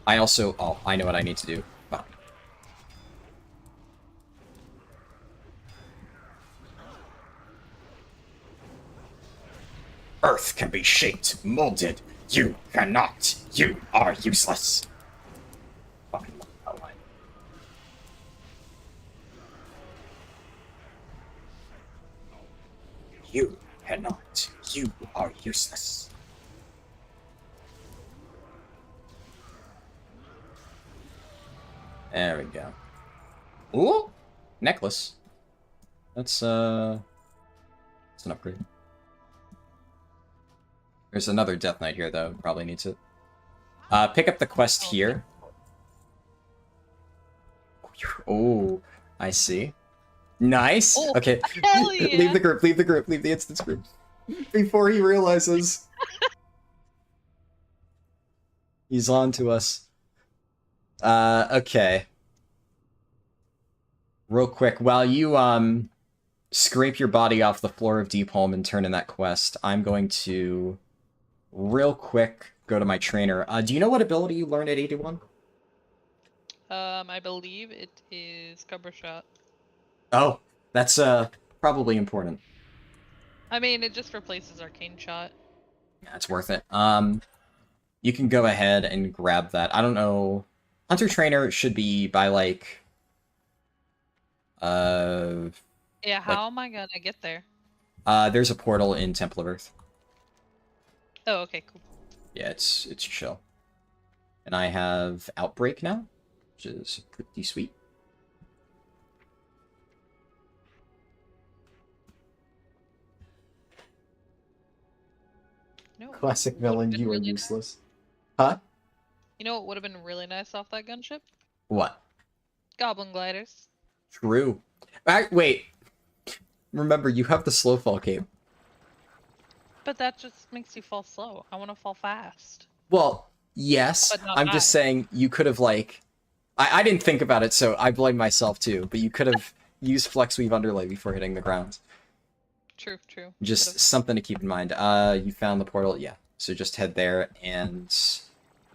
I also... Oh, I know what I need to do. Fuck. Earth can be shaped, molded. You cannot. You are useless. Fucking love that line. You cannot. You are useless. There we go. Ooh! Necklace. That's an upgrade. There's another Death Knight here, though. Probably needs it. Pick up the quest here. Oh, I see. Nice! Oh, okay. hell yeah. Leave the group, leave the group, leave the instance group. Before he realizes. He's on to us. Okay. Real quick, while you, scrape your body off the floor of Deep Home and turn in that quest, I'm going to, real quick, go to my trainer. Do you know what ability you learned at 81? I believe it is cover shot. Oh, that's, probably important. I mean, it just replaces arcane shot. Yeah, it's worth it. You can go ahead and grab that. I don't know. Hunter Trainer should be by, like, Yeah, how am I gonna get there? there's a portal in Temple of Earth. Oh, okay, cool. Yeah, it's chill. And I have Outbreak now, which is pretty sweet. You know what Classic would've villain, been you are really useless. Huh? You know what would have been really nice off that gunship? What? Goblin gliders. True. Wait. Remember, you have the slow fall cape. But that just makes you fall slow. I want to fall fast. Well, yes. But not I'm just high. saying you could have, like... I didn't think about it, so I blame myself too. But you could have used Flex Weave Underlay before hitting the ground. True, true. Just Could've- something to keep in mind. You found the portal? Yeah. So just head there, and...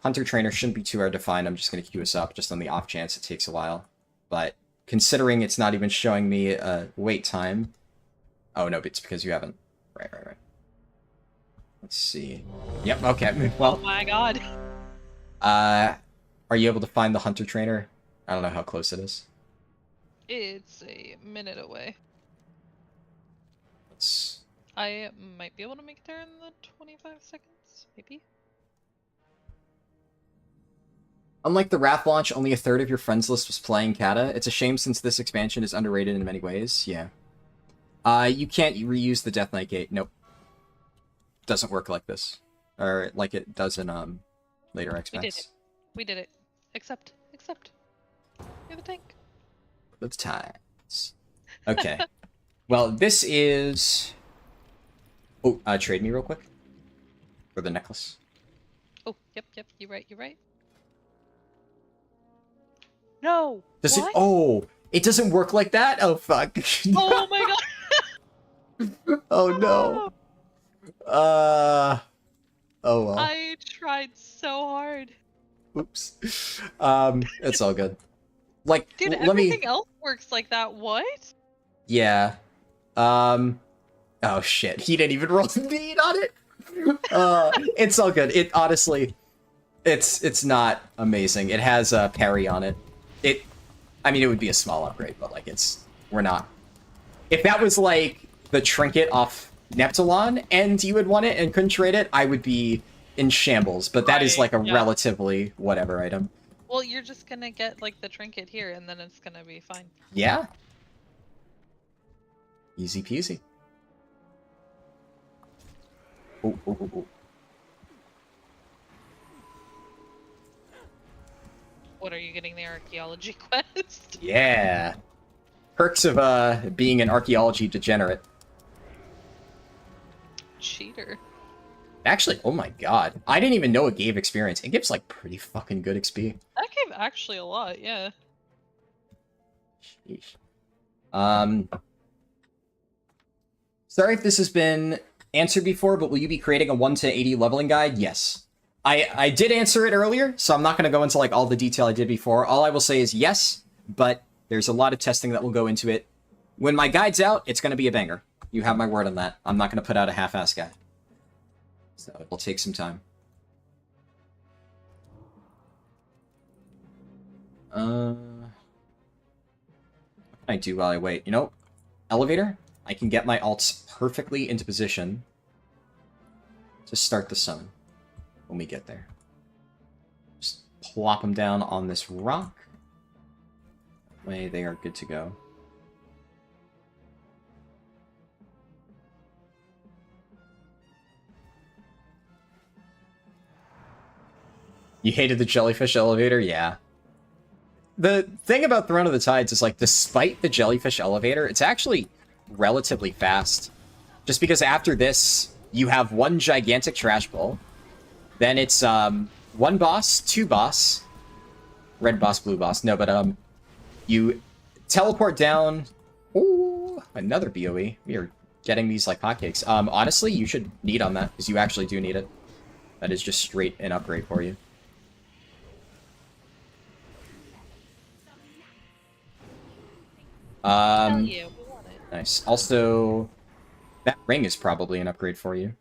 Hunter Trainer shouldn't be too hard to find. I'm just going to queue us up, just on the off chance it takes a while. But considering it's not even showing me a wait time... Oh, no, it's because you haven't... Right. Let's see. Yep, okay. Oh Well, my god. are you able to find the Hunter Trainer? I don't know how close it is. It's a minute away. Let's... I might be able to make it there in the 25 seconds, maybe. Unlike the Wrath launch, only a third of your friends list was playing Cata. It's a shame since this expansion is underrated in many ways. Yeah. You can't reuse the Death Knight gate. Nope. Doesn't work like this. Or like it does in later We XPaths. did it. We did it. Accept. We have a tank. Good times. Okay. Well, this is... Oh, trade me real quick. For the necklace. Oh, yep, you're right. No! Does what? it... Oh! It doesn't work like that? Oh, fuck. Oh my god! Oh, no. Oh, well. I tried so hard. Oops. It's all good. Like, Dude, let me... everything else works like that. What? Yeah. Oh, shit. He didn't even roll the bead on it! It's all good. It, honestly... It's not amazing. It has a parry on it. I mean, it would be a small upgrade, but, like, we're not... If that was, like, the trinket off Neptulon, and you had won it and couldn't trade it, I would be in shambles. But that is, Right, like, a yeah. relatively whatever item. Well, you're just gonna get, like, the trinket here, and then it's gonna be fine. Yeah. Easy peasy. Oh. What, are you getting the archaeology quest? Yeah. Perks of being an archaeology degenerate. Cheater. Actually, oh my god. I didn't even know it gave experience. It gives, like, pretty fucking good XP. That gave actually a lot, yeah. Sheesh. Sorry if this has been answered before, but will you be creating a 1 to 80 leveling guide? Yes. I did answer it earlier, so I'm not going to go into, like, all the detail I did before. All I will say is yes, but there's a lot of testing that will go into it. When my guide's out, it's going to be a banger. You have my word on that. I'm not going to put out a half-ass guide. So it'll take some time. What can I do while I wait? You know, elevator? I can get my alts perfectly into position to start the summon when we get there. Just plop them down on this rock. That way they are good to go. You hated the jellyfish elevator? Yeah. The thing about Throne of the Tides is, like, despite the jellyfish elevator, it's actually relatively fast. Just because after this, you have one gigantic trash bowl. Then it's, one boss, two boss. Red boss, blue boss. No, but, you teleport down. Ooh, another BOE. We are getting these like hotcakes. Honestly, you should need on that, because you actually do need it. That is just straight an upgrade for you. Hell yeah, we want it. Nice. Also, that ring is probably an upgrade for you.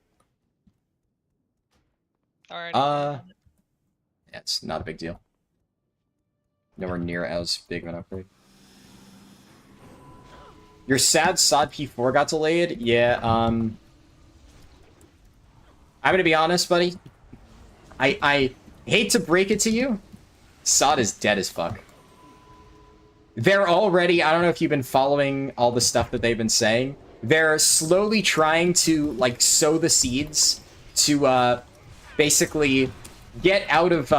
Alright. Yeah, it's not a big deal. Nowhere near as big of an upgrade. Your sad sod P4 got delayed? Yeah, I'm gonna be honest, buddy. I hate to break it to you. Sod is dead as fuck. They're already, I don't know if you've been following all the stuff that they've been saying. They're slowly trying to, like, sow the seeds to, basically get out of,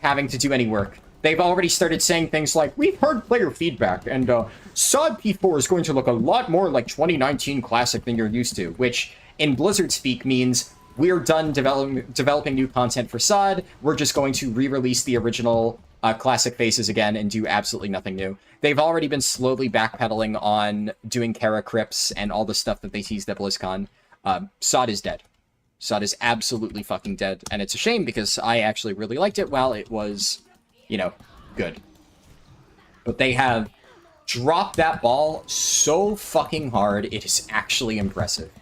having to do any work. They've already started saying things like, we've heard player feedback, and, SOD P4 is going to look a lot more like 2019 Classic than you're used to, which, in Blizzard speak, means we're done developing new content for SOD, we're just going to re-release the original Classic faces again and do absolutely nothing new. They've already been slowly backpedaling on doing Kara Crypts and all the stuff that they teased at BlizzCon. SOD is dead. SOD is absolutely fucking dead, and it's a shame because I actually really liked it while it was, you know, good. But they have dropped that ball so fucking hard, it is actually impressive.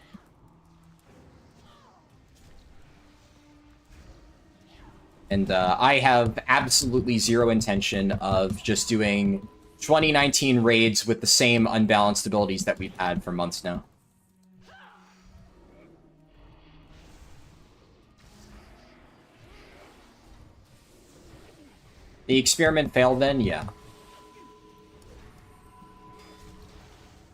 And I have absolutely zero intention of just doing 2019 raids with the same unbalanced abilities that we've had for months now. The experiment failed then? Yeah.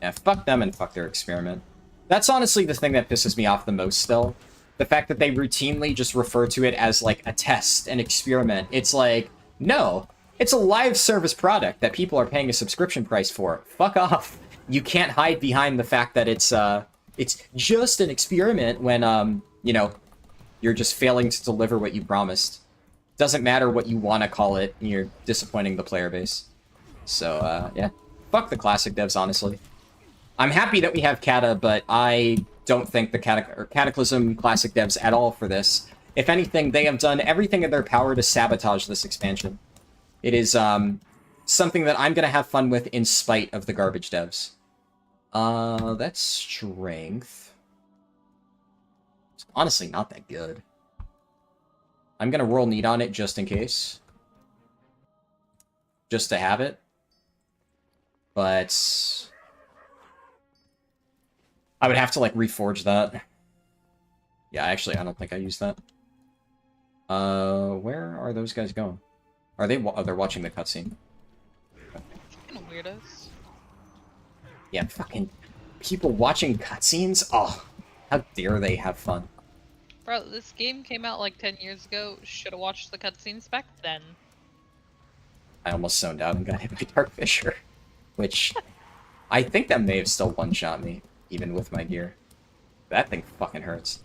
Yeah, fuck them and fuck their experiment. That's honestly the thing that pisses me off the most still. The fact that they routinely just refer to it as, like, a test, an experiment. It's like, no, it's a live service product that people are paying a subscription price for. Fuck off. You can't hide behind the fact that it's just an experiment when, you know, you're just failing to deliver what you promised. Doesn't matter what you want to call it, you're disappointing the player base. So, yeah. Fuck the Classic devs, honestly. I'm happy that we have Cata, but I don't think the Cataclysm Classic devs at all for this. If anything, they have done everything in their power to sabotage this expansion. It is something that I'm going to have fun with in spite of the garbage devs. That's Strength. It's honestly not that good. I'm going to roll Need on it just in case. Just to have it. But I would have to, like, reforge that. Yeah, actually, I don't think I used that. Where are those guys going? Are they? Oh, they're watching the cutscene. Fucking weirdos. Yeah, fucking people watching cutscenes? Oh, how dare they have fun. Bro, this game came out like 10 years ago. Should've watched the cutscenes back then. I almost zoned out and got hit by Dark Fisher. Which, I think that may have still one-shot me, even with my gear. That thing fucking hurts.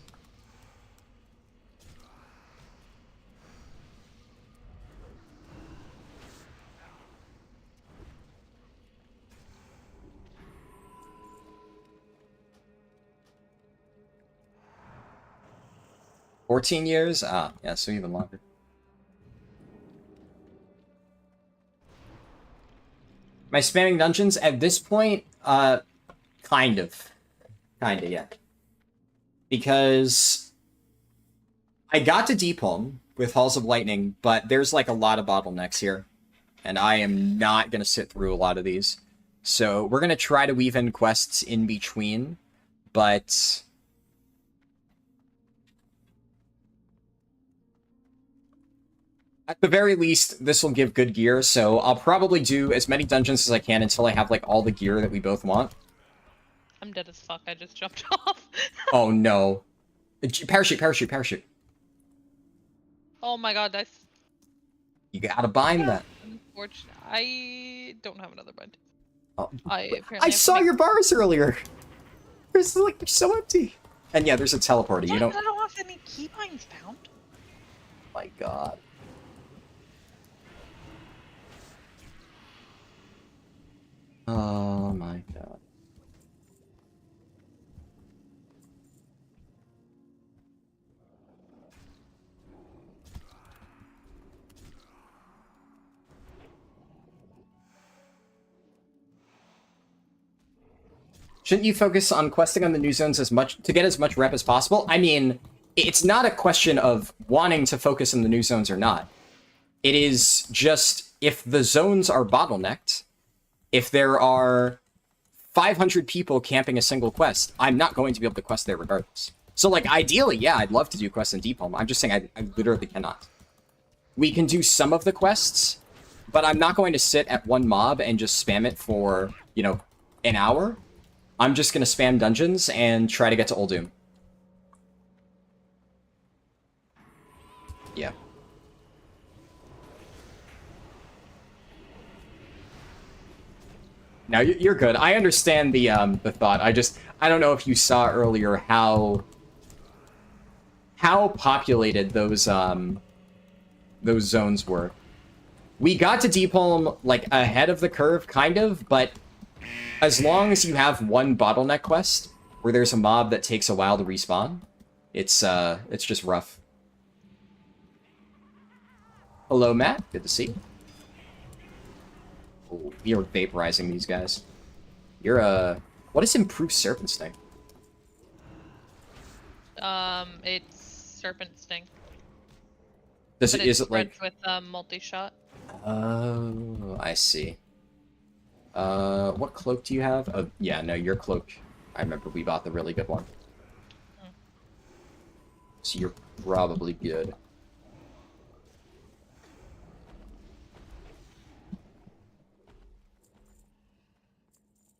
$14 years? Ah, yeah, so even longer. Am I spamming dungeons? At this point, kind of. Kinda, yeah. Because I got to Deep Home with Halls of Lightning, but there's like a lot of bottlenecks here. And I am not going to sit through a lot of these. So we're going to try to weave in quests in between, but... at the very least, this will give good gear, so I'll probably do as many dungeons as I can until I have, like, all the gear that we both want. I'm dead as fuck. I just jumped off. Oh, no. Parachute, parachute, parachute. Oh my god, that's... You gotta bind that. unfortunate. I don't have another bind. Oh. I I saw your bars earlier! There's, like, they're so empty. And yeah, there's a teleporter, you don't... I don't have any keybinds found. My god. Oh my god. Shouldn't you focus on questing on the new zones as much to get as much rep as possible? I mean, it's not a question of wanting to focus on the new zones or not. It is just if the zones are bottlenecked, if there are 500 people camping a single quest, I'm not going to be able to quest there regardless. So, like, ideally, yeah, I'd love to do quests in Deep Home. I'm just saying I literally cannot. We can do some of the quests, but I'm not going to sit at one mob and just spam it for, you know, an hour. I'm just going to spam dungeons and try to get to Uldum. Yeah. Now, you're good. I understand the thought. I don't know if you saw earlier how populated those zones were. We got to Deep Home, like, ahead of the curve, kind of, but as long as you have one bottleneck quest where there's a mob that takes a while to respawn, it's just rough. Hello, Matt. Good to see you. Oh, you're vaporizing these guys. You're what is improved serpent sting? It's serpent sting. Is it like with multi-shot? Oh, I see. What cloak do you have? Oh, yeah, no, your cloak. I remember we bought the really good one. So you're probably good.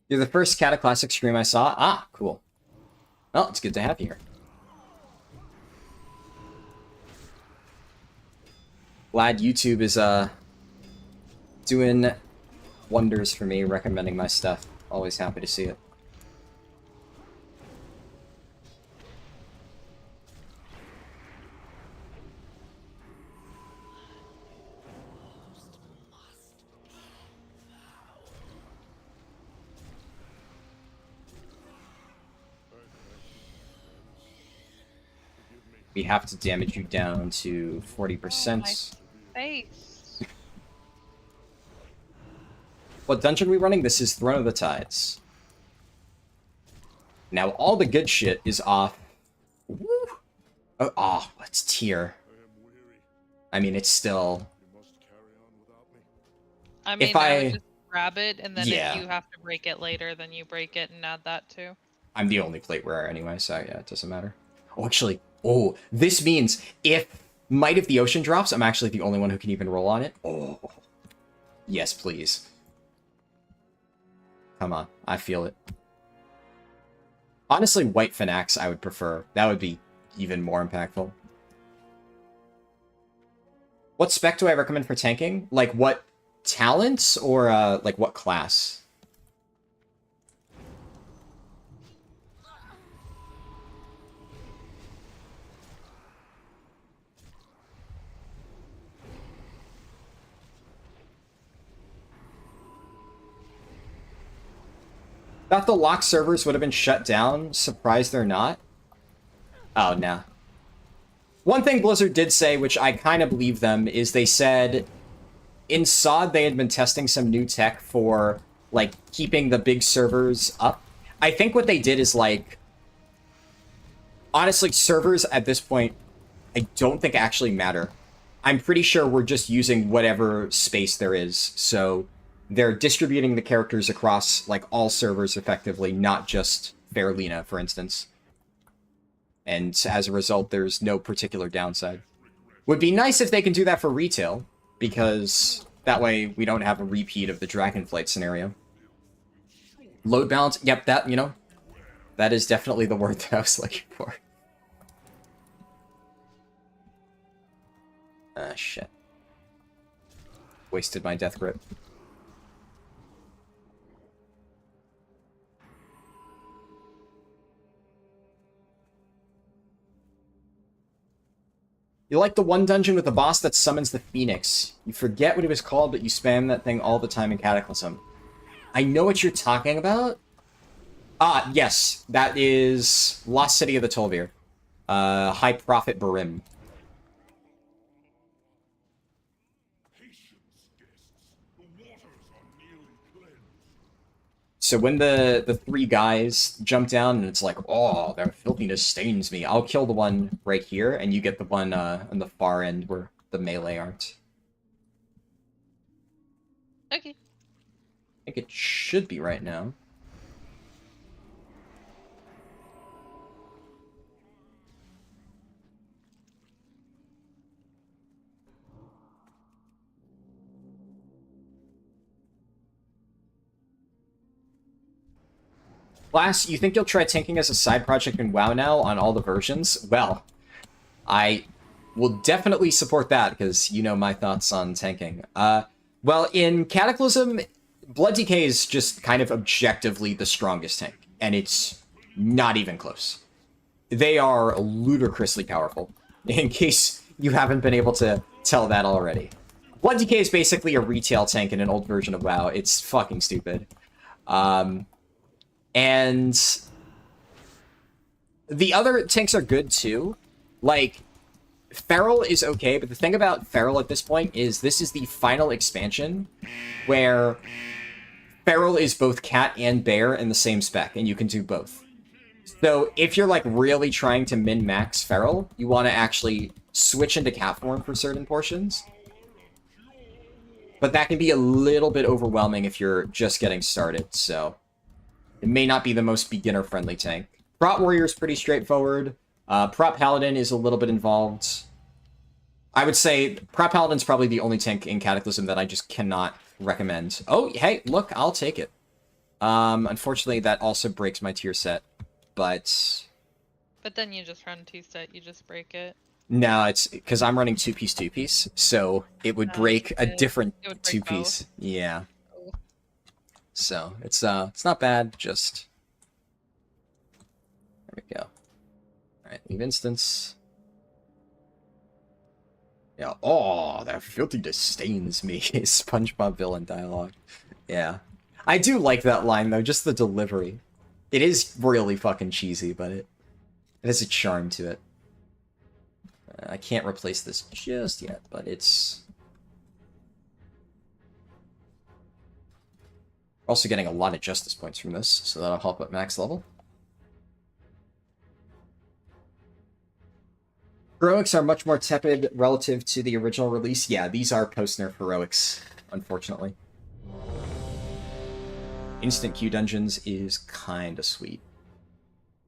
You're the first Cata Classic stream I saw. Ah, cool. Well, it's good to have you here. Glad YouTube is doing wonders for me, recommending my stuff. Always happy to see it. We have to damage you down to 40%. Oh, my face. What dungeon are we running? This is Throne of the Tides. Now, all the good shit is off. Woo! Oh, what's tier? I mean, it's still... I mean, if I would just grab it, and then Yeah. if you have to break it later, then you break it and add that too. I'm the only plate wearer anyway, so yeah, it doesn't matter. Oh, actually, oh, this means if Might of the Ocean drops, I'm actually the only one who can even roll on it. Oh, yes, please. Come on, I feel it. Honestly, White Finax I would prefer. That would be even more impactful. What spec do I recommend for tanking? Like, what talents or, like, what class? Thought the lock servers would have been shut down. Surprised they're not. Oh, no. One thing Blizzard did say, which I kind of believe them, is they said in SOD they had been testing some new tech for, like, keeping the big servers up. I think what they did is, like, honestly, servers at this point I don't think actually matter. I'm pretty sure we're just using whatever space there is, so they're distributing the characters across, like, all servers effectively, not just Fairlina, for instance. And as a result, there's no particular downside. Would be nice if they can do that for retail, because that way we don't have a repeat of the Dragonflight scenario. Load balance, yep, that, you know, that is definitely the word that I was looking for. Ah, shit. Wasted my death grip. You like the one dungeon with the boss that summons the Phoenix. You forget what it was called, but you spam that thing all the time in Cataclysm. I know what you're talking about. Ah, yes. That is Lost City of the Tolvir. High Prophet Barim. So when the three guys jump down and it's like, oh, their filthiness stains me, I'll kill the one right here, and you get the one on the far end where the melee aren't. Okay. I think it should be right now. Glass, you think you'll try tanking as a side project in WoW now on all the versions? Well, I will definitely support that, because you know my thoughts on tanking. Well, in Cataclysm, Blood Decay is just kind of objectively the strongest tank, and it's not even close. They are ludicrously powerful, in case you haven't been able to tell that already. Blood Decay is basically a retail tank in an old version of WoW. It's fucking stupid. And the other tanks are good too. Like, Feral is okay, but the thing about Feral at this point is this is the final expansion where Feral is both cat and bear in the same spec, and you can do both. So if you're like really trying to min-max Feral, you want to actually switch into cat form for certain portions. But that can be a little bit overwhelming if you're just getting started, so it may not be the most beginner-friendly tank. Prot Warrior is pretty straightforward. Prot Paladin is a little bit involved. I would say Prot Paladin's probably the only tank in Cataclysm that I just cannot recommend. Oh, hey, look, I'll take it. Unfortunately, that also breaks my tier set, but... But then you just run 2-set, you just break it. No, it's because I'm running 2-piece, so it would break a different It would break 2-piece. both. Yeah. Oh. So it's not bad, just there we go. Alright, leave instance. Yeah, oh, that filthy disdains me. SpongeBob villain dialogue. Yeah. I do like that line though, just the delivery. It is really fucking cheesy, but it has a charm to it. I can't replace this just yet, but it's... Also getting a lot of justice points from this, so that'll help at max level. Heroics are much more tepid relative to the original release. Yeah, these are post-nerf heroics, unfortunately. Instant queue dungeons is kinda sweet.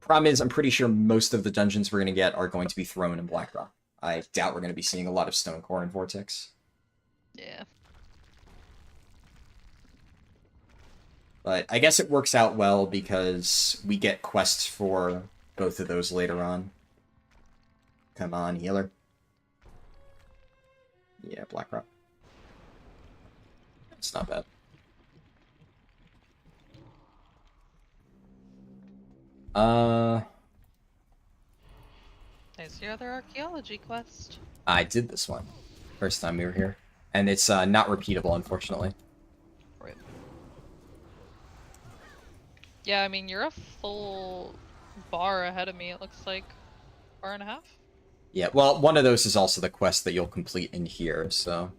Problem is, I'm pretty sure most of the dungeons we're gonna get are going to be thrown in Blackrock. I doubt we're gonna be seeing a lot of Stonecore and Vortex. Yeah. But I guess it works out well because we get quests for both of those later on. Come on, healer. Yeah, Blackrock. It's not bad. There's your other archaeology quest. I did this one. First time we were here. And it's not repeatable, unfortunately. Right. Yeah, I mean, you're a full bar ahead of me, it looks like. Bar and a half? Yeah, well, one of those is also the quest that you'll complete in here, so...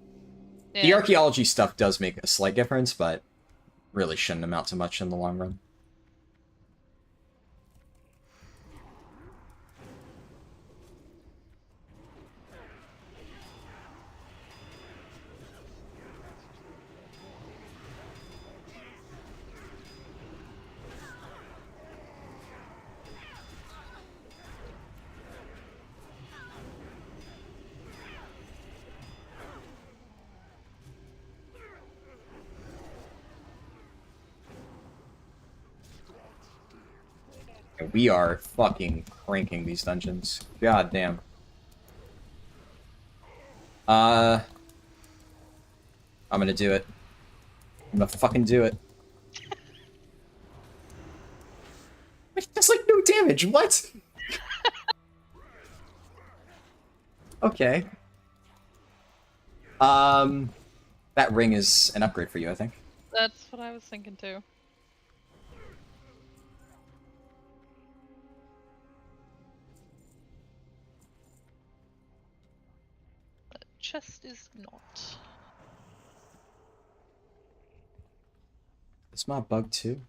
Yeah. The archaeology stuff does make a slight difference, but really shouldn't amount to much in the long run. And we are fucking cranking these dungeons. God damn. I'm gonna do it. I'm gonna fucking do it. That's like no damage, what? Okay. That ring is an upgrade for you, I think. That's what I was thinking too. The chest is not. Is my bug too?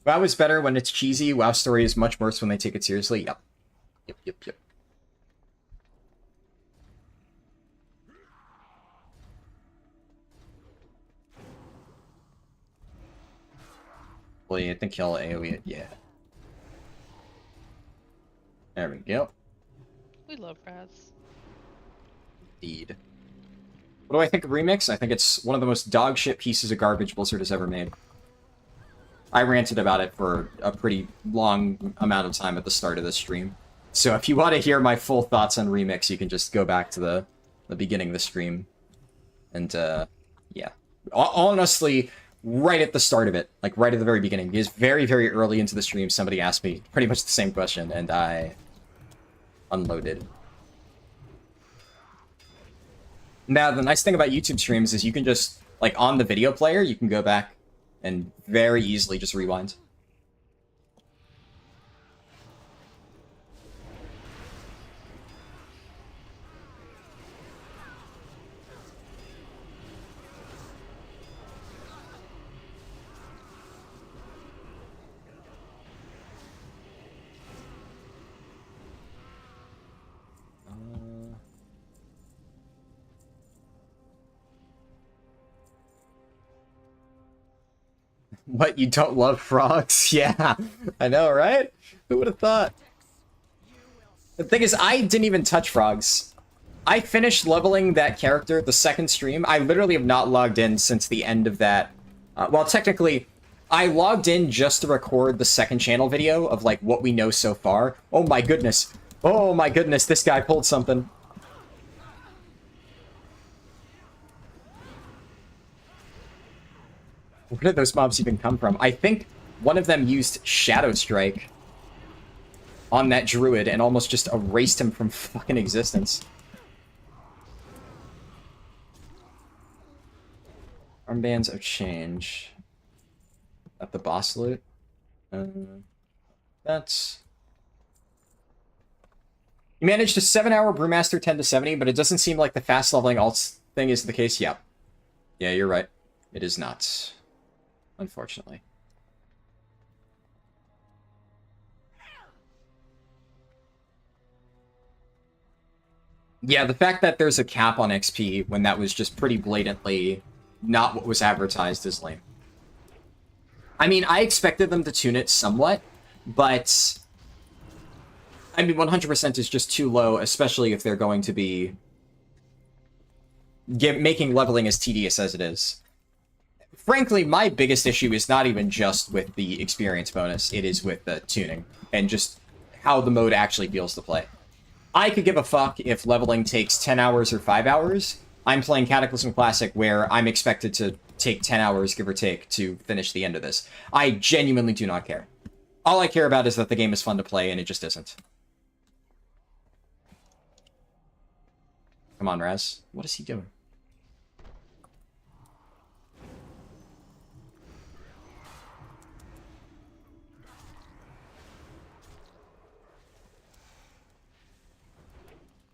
WoW is better when it's cheesy. WoW story is much worse when they take it seriously. Yep. Yep. Well, I think he'll AoE it. Yeah. There we go. We love Raz. Indeed. What do I think of Remix? I think it's one of the most dog shit pieces of garbage Blizzard has ever made. I ranted about it for a pretty long amount of time at the start of this stream. So if you want to hear my full thoughts on Remix, you can just go back to the beginning of the stream. And, yeah. Honestly, right at the start of it, like right at the very beginning, because very, very early into the stream, somebody asked me pretty much the same question, and I unloaded. Now, the nice thing about YouTube streams is you can just, like, on the video player, you can go back and very easily just rewind. What, you don't love frogs? Yeah, I know, right? Who would have thought? The thing is, I didn't even touch frogs. I finished leveling that character the second stream. I literally have not logged in since the end of that. Well, technically, I logged in just to record the second channel video of, like, what we know so far. Oh my goodness. Oh my goodness, this guy pulled something. Where did those mobs even come from? I think one of them used Shadow Strike on that druid and almost just erased him from fucking existence. Armbands of Change. At the boss loot? That's... You managed a 7-hour Brewmaster 10 to 70, but it doesn't seem like the fast leveling alts thing is the case. Yeah. Yeah, you're right. It is not. Unfortunately. Yeah, the fact that there's a cap on XP when that was just pretty blatantly not what was advertised is lame. I mean, I expected them to tune it somewhat, but... I mean, 100% is just too low, especially if they're going to be... making leveling as tedious as it is. Frankly, my biggest issue is not even just with the experience bonus, it is with the tuning, and just how the mode actually feels to play. I could give a fuck if leveling takes 10 hours or 5 hours. I'm playing Cataclysm Classic where I'm expected to take 10 hours, give or take, to finish the end of this. I genuinely do not care. All I care about is that the game is fun to play, and it just isn't. Come on, Raz. What is he doing?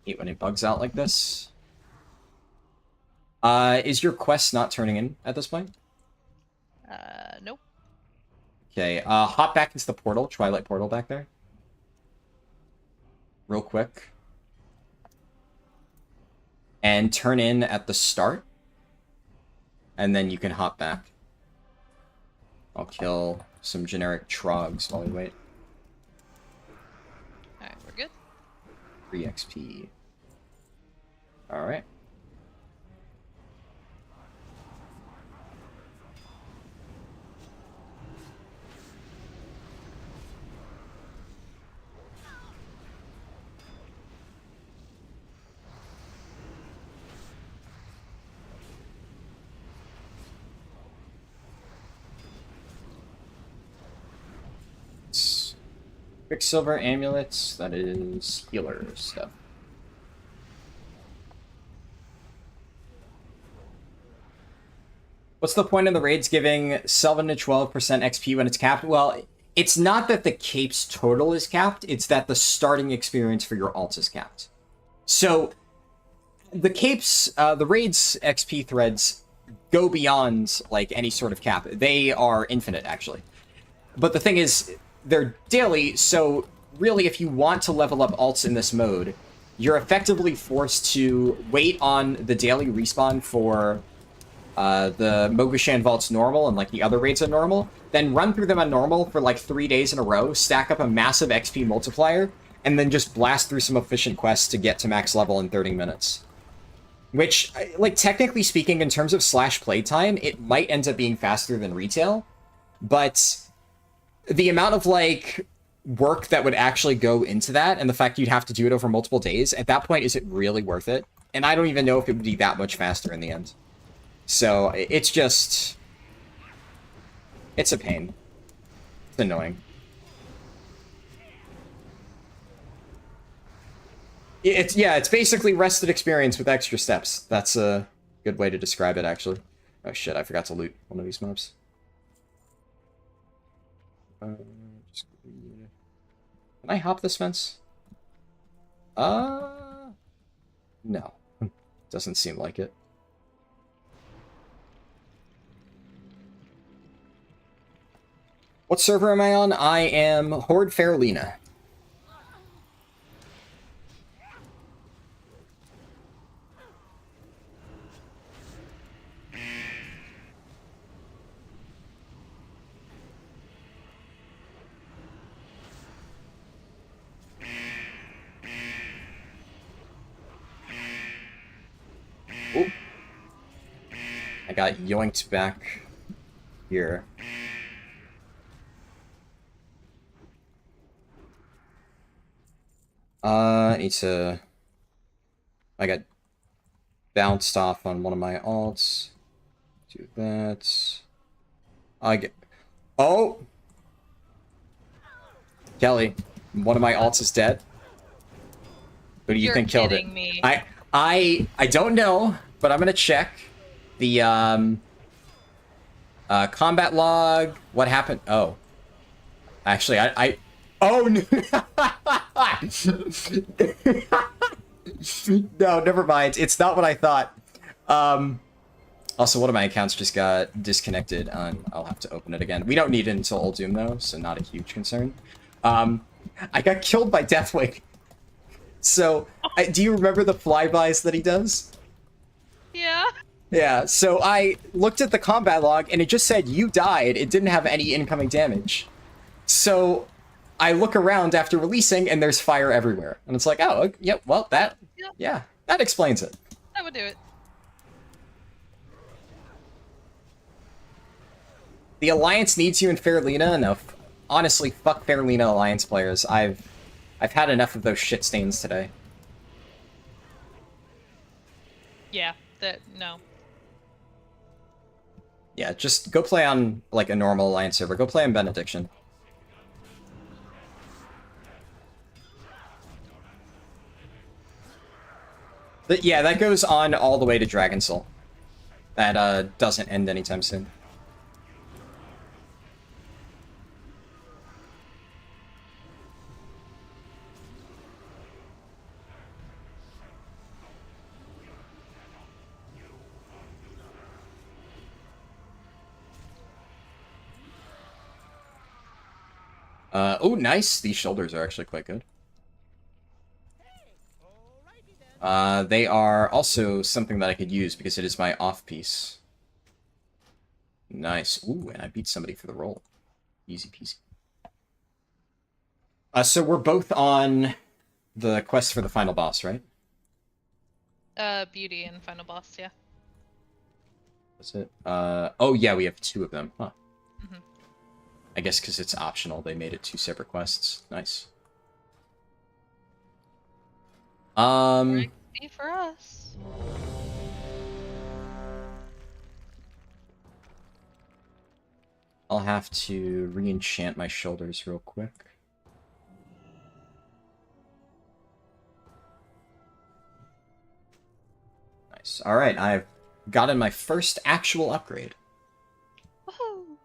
Hate when it bugs out like this. Is your quest not turning in at this point? Nope. Okay, hop back into the portal, Twilight portal back there. Real quick. And turn in at the start. And then you can hop back. I'll kill some generic trogs while we wait. Alright, we're good. 3 XP. Alright. Quicksilver amulets, that is healer stuff. What's the point of the raids giving 7 to 12% XP when it's capped? Well, it's not that the cape's total is capped, it's that the starting experience for your alt is capped. So, the capes, the raids XP threads go beyond, like, any sort of cap. They are infinite, actually. But the thing is, they're daily, so really if you want to level up alts in this mode, you're effectively forced to wait on the daily respawn for the Mogushan Vault's normal and like the other raids on normal, then run through them on normal for like 3 days in a row, stack up a massive XP multiplier, and then just blast through some efficient quests to get to max level in 30 minutes. Which, like, technically speaking, in terms of slash playtime, it might end up being faster than retail, but the amount of, like, work that would actually go into that, and the fact you'd have to do it over multiple days, at that point, is it really worth it? And I don't even know if it would be that much faster in the end. So, it's just... it's a pain. It's annoying. It's basically rested experience with extra steps. That's a good way to describe it, actually. Oh shit, I forgot to loot one of these mobs. Can I hop this fence? No. Doesn't seem like it. What server am I on? I am Horde Fairlina. Oop. I got yoinked back here. I need to... I got bounced off on one of my alts. Do that. I get... Oh! Kelly, one of my alts is dead. Who do you think killed it? Me. I don't know, but I'm gonna check the combat log. What happened? Oh, actually, oh no! No, never mind. It's not what I thought. Also, one of my accounts just got disconnected. I'll have to open it again. We don't need it until Old Doom though, so not a huge concern. I got killed by Deathwing. So, do you remember the flybys that he does? Yeah. Yeah, so I looked at the combat log, and it just said, you died. It didn't have any incoming damage. So, I look around after releasing, and there's fire everywhere. And it's like, oh, yep, well, that, yeah, that explains it. That would do it. The Alliance needs you in Fairlina, and honestly, fuck Fairlina Alliance players. I've had enough of those shit stains today. Yeah, no. Yeah, just go play on, like, a normal Alliance server. Go play on Benediction. But yeah, that goes on all the way to Dragon Soul. That, doesn't end anytime soon. Oh, nice. These shoulders are actually quite good. They are also something that I could use because it is my off-piece. Nice. Ooh, and I beat somebody for the roll. Easy peasy. So we're both on the quest for the final boss, right? Beauty and final boss, yeah. Is it? Oh yeah, we have 2 of them. Huh. Mhm. I guess because it's optional, they made it 2 separate quests. Nice. XP for us. I'll have to re-enchant my shoulders real quick. Nice. Alright, I've gotten my first actual upgrade. Woohoo!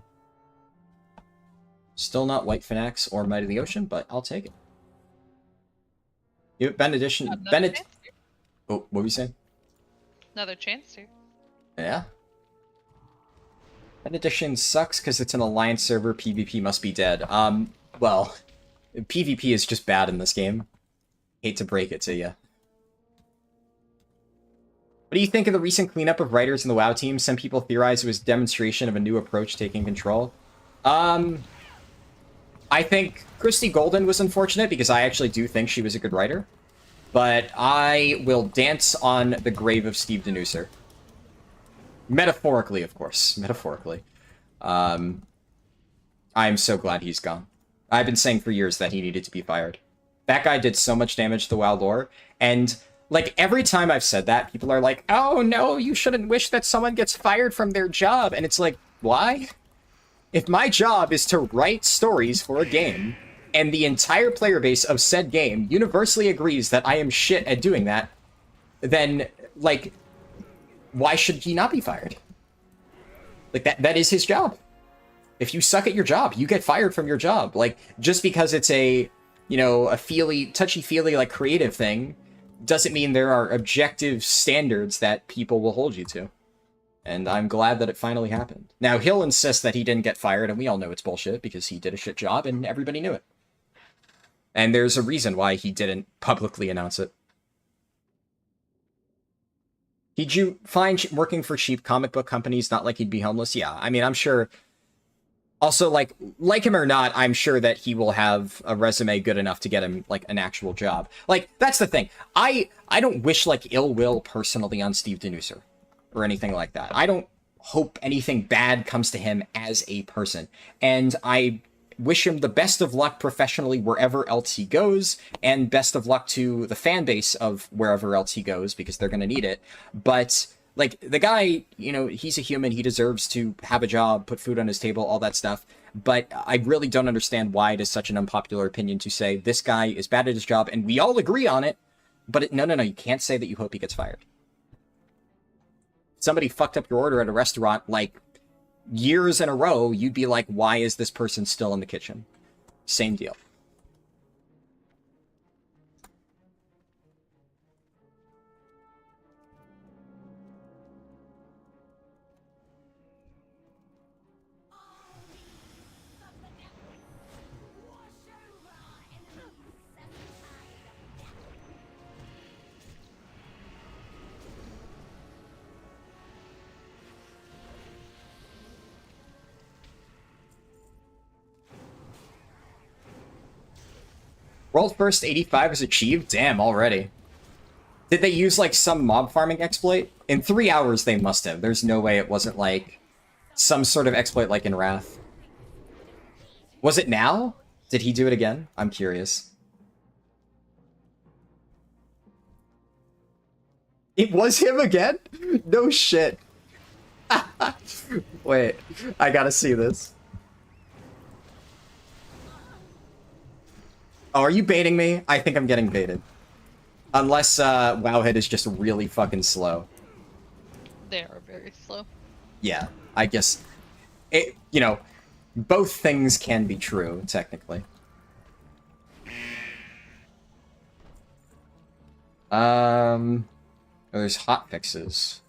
Still not White Phoenix or Might of the Ocean, but I'll take it. Benediction... Another chance here. Oh, what were you saying? Another chance here. Yeah. Benediction sucks because it's an alliance server. PvP must be dead. Well, PvP is just bad in this game. Hate to break it to you. What do you think of the recent cleanup of writers in the WoW team? Some people theorize it was a demonstration of a new approach taking control. I think Christy Golden was unfortunate because I actually do think she was a good writer. But I will dance on the grave of Steve Denuser. Metaphorically, of course. Metaphorically. I am so glad he's gone. I've been saying for years that he needed to be fired. That guy did so much damage to the WoW lore, and, like, every time I've said that, people are like, oh no, you shouldn't wish that someone gets fired from their job, and it's like, why? If my job is to write stories for a game, and the entire player base of said game universally agrees that I am shit at doing that, then, like, why should he not be fired? Like, that is his job. If you suck at your job, you get fired from your job. Like, just because it's a, you know, a touchy-feely, like, creative thing, doesn't mean there are objective standards that people will hold you to. And I'm glad that it finally happened. Now, he'll insist that he didn't get fired, and we all know it's bullshit, because he did a shit job, and everybody knew it. And there's a reason why he didn't publicly announce it. Did you find working for cheap comic book companies not like he'd be homeless? Yeah, I mean, I'm sure... Also, like him or not, I'm sure that he will have a resume good enough to get him, like, an actual job. Like, that's the thing. I don't wish, like, ill will personally on Steve Denuser or anything like that. I don't hope anything bad comes to him as a person. And I wish him the best of luck professionally wherever else he goes, and best of luck to the fan base of wherever else he goes, because they're going to need it. But... like, the guy, you know, he's a human, he deserves to have a job, put food on his table, all that stuff, but I really don't understand why it is such an unpopular opinion to say this guy is bad at his job, and we all agree on it, but no, you can't say that you hope he gets fired. Somebody fucked up your order at a restaurant, like, years in a row, you'd be like, why is this person still in the kitchen? Same deal. World first 85 is achieved? Damn, already. Did they use, like, some mob farming exploit? In 3 hours, they must have. There's no way it wasn't, like, some sort of exploit like in Wrath. Was it now? Did he do it again? I'm curious. It was him again? No shit. Wait, I gotta see this. Oh, are you baiting me? I think I'm getting baited. Unless Wowhead is just really fucking slow. They are very slow. Yeah, I guess... it, you know, both things can be true, technically. There's hot fixes.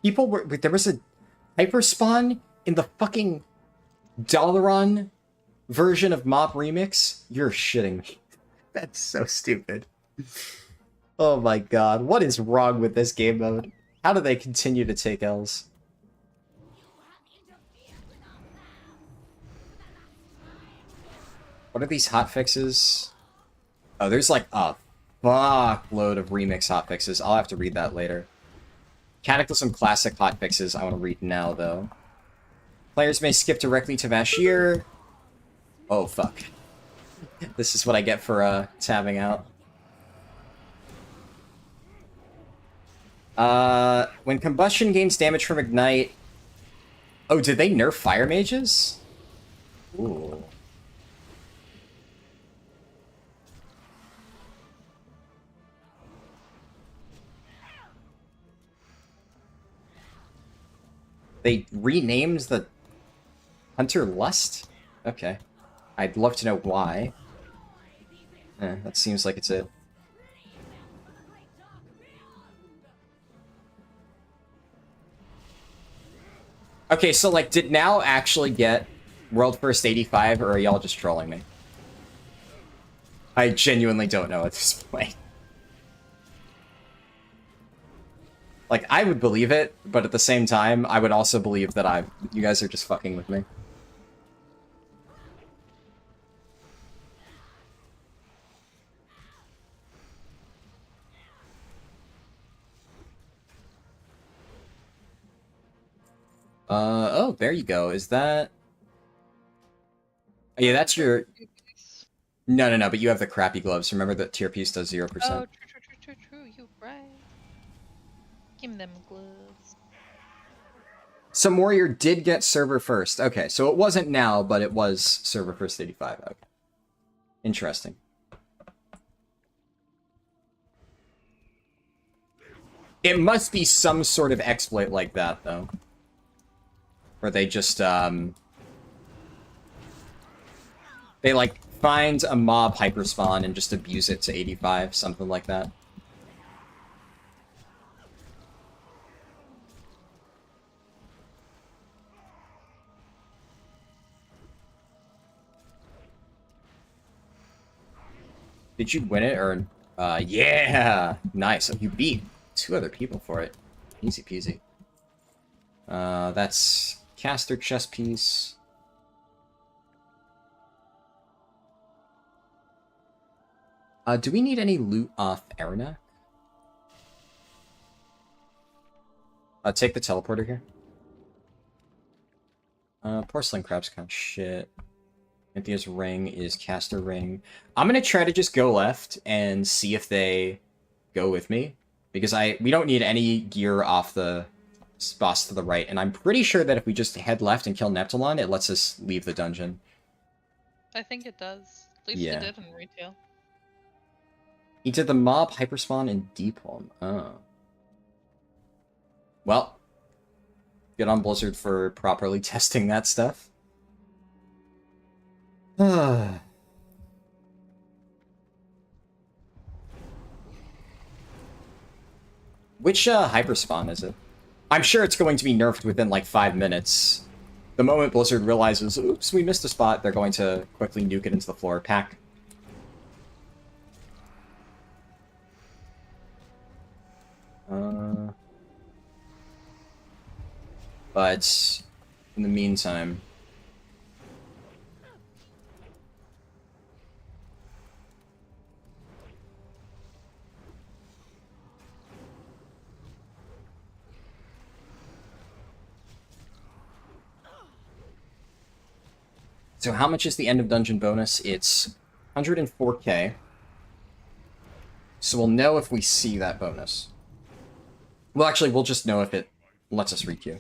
People were... there was a hyper spawn in the fucking Dalaran version of Mob Remix? You're shitting me. That's so stupid. Oh my god, what is wrong with this game mode? How do they continue to take L's? What are these hotfixes? Oh, there's like a fuckload of remix hotfixes. I'll have to read that later. Cataclysm Classic hotfixes I want to read now, though. Players may skip directly to Vashir. Oh, fuck. This is what I get for tabbing out. When combustion gains damage from Ignite... Oh, did they nerf fire mages? Ooh. They renamed the Hunter Lust? Okay. I'd love to know why. That seems like it's it. Okay, so, like, did Now actually get World First 85, or are y'all just trolling me? I genuinely don't know at this point. Like, I would believe it, but at the same time, I would also believe that you guys are just fucking with me. Oh, there you go. Is that... Oh, yeah, that's your... No, but you have the crappy gloves. Remember that tier piece does 0%. Oh, true, you're right. Give me them gloves. Some Warrior did get server first. Okay, so it wasn't Now, but it was server first 85. Okay. Interesting. It must be some sort of exploit like that, though. Where they just, they, like, find a mob hyperspawn and just abuse it to 85, something like that. Did you win it, or... yeah! Nice. So you beat 2 other people for it. Easy peasy. That's caster chess piece. Do we need any loot off Arena? Take the teleporter here. Porcelain crab's kind of shit. Cynthia's ring is caster ring. I'm gonna try to just go left and see if they go with me. Because we don't need any gear off the boss to the right. And I'm pretty sure that if we just head left and kill Neptulon, it lets us leave the dungeon. I think it does. At least it did in retail. He did the mob hyperspawn in Deepholm. Oh. Well. Good on Blizzard for properly testing that stuff. Which hyperspawn is it? I'm sure it's going to be nerfed within like 5 minutes. The moment Blizzard realizes, oops, we missed a spot, they're going to quickly nuke it into the floor. Pack. But in the meantime... So how much is the end of dungeon bonus? It's 104k. So we'll know if we see that bonus. Well, actually, we'll just know if it lets us requeue.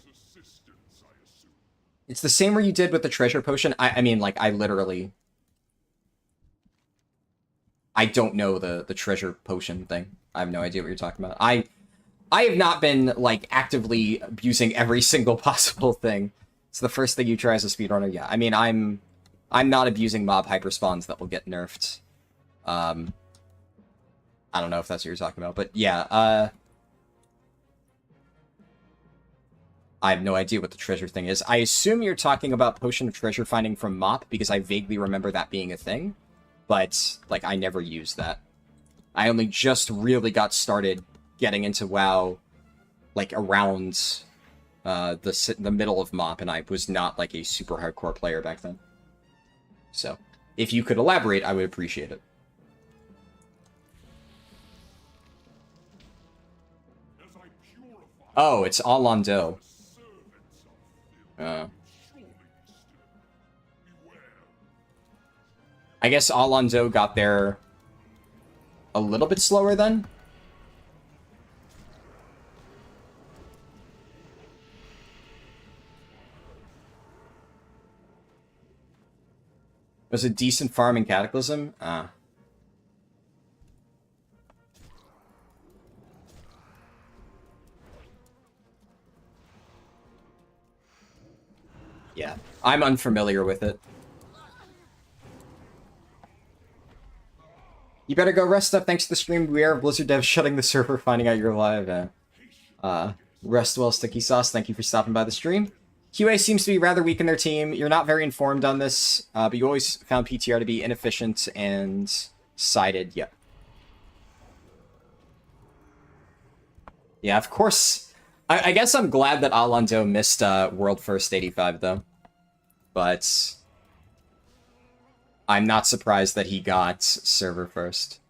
It's the same where you did with the treasure potion. I mean, like, I literally... I don't know the treasure potion thing. I have no idea what you're talking about. I have not been, like, actively abusing every single possible thing. It's the first thing you try as a speedrunner. Yeah, I mean, I'm not abusing mob hyperspawns that will get nerfed. I don't know if that's what you're talking about, but yeah, I have no idea what the treasure thing is. I assume you're talking about potion of treasure finding from Mop, because I vaguely remember that being a thing. But, like, I never used that. I only just really got started getting into WoW, like, around the middle of Mop, and I was not, like, a super hardcore player back then. So, if you could elaborate, I would appreciate it. Oh, it's Alando. I guess Alando got there a little bit slower then. It was a decent farm in Cataclysm? Ah. Yeah, I'm unfamiliar with it. You better go rest up. Thanks to the stream. We are Blizzard Dev shutting the server, finding out you're live. Rest well, Sticky Sauce. Thank you for stopping by the stream. QA seems to be rather weak in their team. You're not very informed on this, but you always found PTR to be inefficient and sided. Yep. Yeah, of course. I guess I'm glad that Alando missed World First 85, though. But I'm not surprised that he got server first.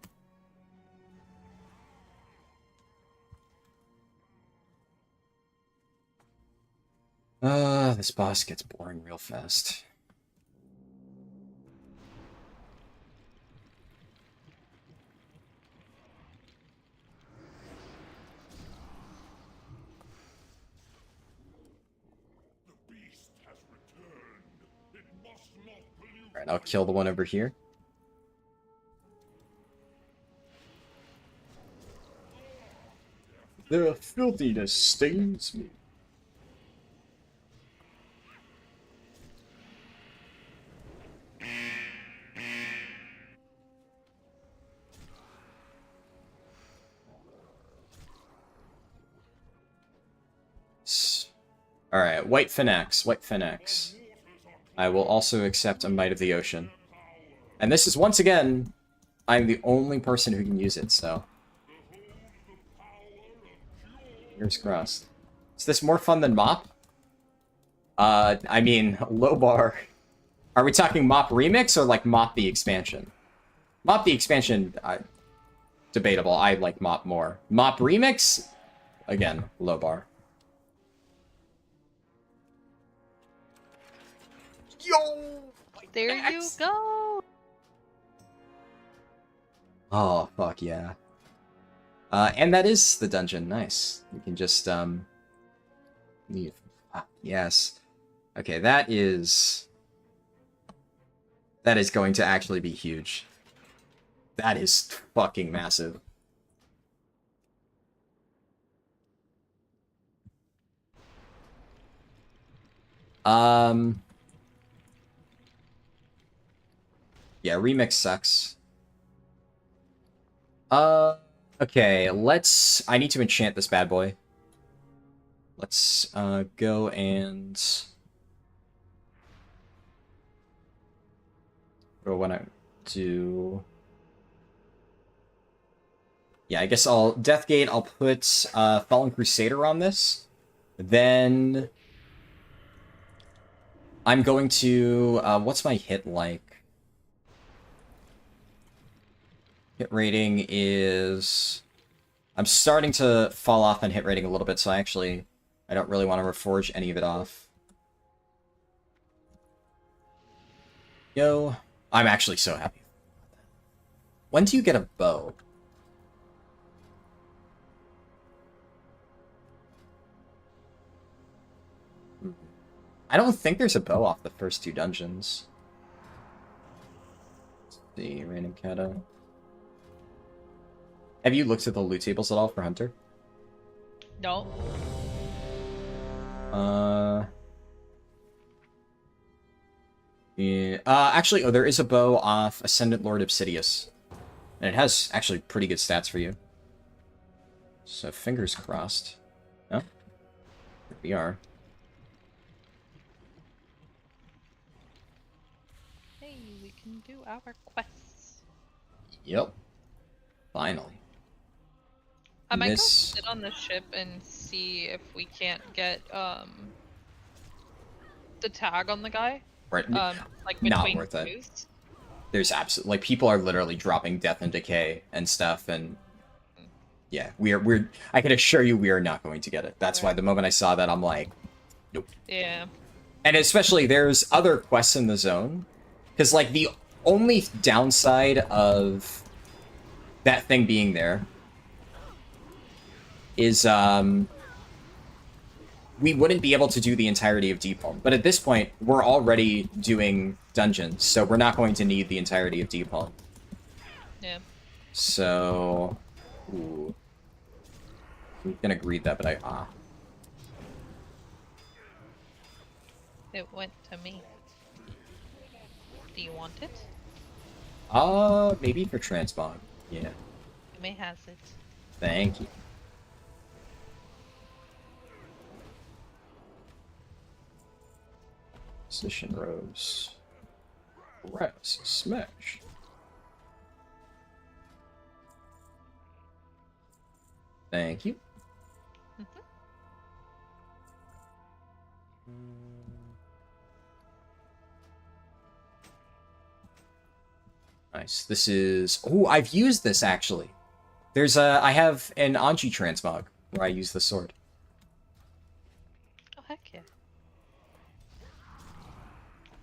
This boss gets boring real fast. Alright, I'll kill the one over here. Their filthiness stains me. Alright, White Phoenix, White Phoenix. I will also accept a Might of the Ocean. And this is, once again, I'm the only person who can use it, so... Fingers crossed. Is this more fun than Mop? I mean, low bar. Are we talking Mop Remix or, like, Mop the Expansion? Mop the Expansion, debatable. I like Mop more. Mop Remix? Again, low bar. Yo! There you go! Oh, fuck yeah. And that is the dungeon. Nice. You can just, leave. Yes. Okay, that is going to actually be huge. That is fucking massive. Yeah, Remix sucks. Okay, I need to enchant this bad boy. Let's, go and... What do I want to do? Yeah, I guess Deathgate, I'll put, Fallen Crusader on this. Then... I'm going to, what's my hit like? Hit rating is... I'm starting to fall off on hit rating a little bit, so I don't really want to reforge any of it off. Yo. I'm actually so happy. When do you get a bow? I don't think there's a bow off the first two dungeons. Let's see, random Cata. Have you looked at the loot tables at all for Hunter? No. Yeah. Actually, there is a bow off Ascendant Lord Obsidius. And it has actually pretty good stats for you. So, fingers crossed. Oh, here we are. can do our quests. Yep. Finally. I might go This... sit on the ship and see if we can't get the tag on the guy. Right. Like Not between worth it. queues. There's absolutely, like, people are literally dropping Death and Decay and stuff, and yeah, we're I can assure you we are not going to get it. That's why Right. the moment I saw that, I'm like, nope. Yeah. And especially there's other quests in the zone, because like the only downside of that thing being there is we wouldn't be able to do the entirety of Deep Home. But at this point, we're already doing dungeons, so we're not going to need the entirety of Deep Home. Yeah. So, ooh. We can agree that, but It went to me. Do you want it? maybe for transmog. Yeah. You may has it. Thank you. Position rose. Press. Smash. Thank you. Nice. This is... Oh, I've used this, actually. There's a... I have an Anji transmog where I use the sword. Oh, heck yeah.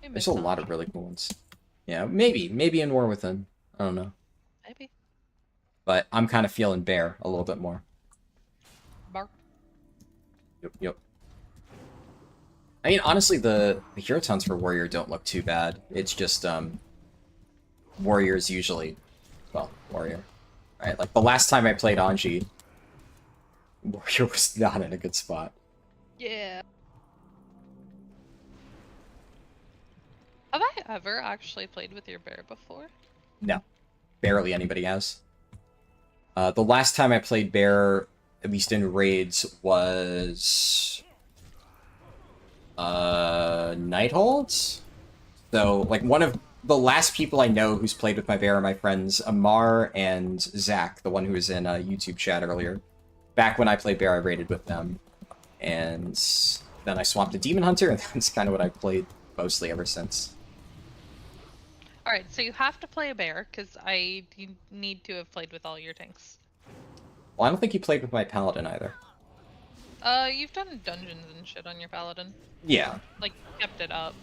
We There's miss a lot Anji. of really cool ones. Yeah, maybe. Maybe in War Within. I don't know. Maybe. But I'm kind of feeling Bear a little bit more. Bark. Yep. I mean, honestly, the hero towns for Warrior don't look too bad. It's just, Warrior's usually... Well, Warrior. Right? Like, the last time I played Anji, Warrior was not in a good spot. Yeah. Have I ever actually played with your bear before? No. Barely anybody has. The last time I played Bear, at least in raids, was... Nightholds? So, like, one of the last people I know who's played with my bear are my friends Amar and Zach, the one who was in YouTube chat earlier. Back when I played bear, I raided with them. And then I swapped to Demon Hunter, and that's kind of what I've played mostly ever since. Alright, so you have to play a bear, because I need to have played with all your tanks. Well, I don't think you played with my Paladin either. You've done dungeons and shit on your paladin. Yeah. Like, kept it up.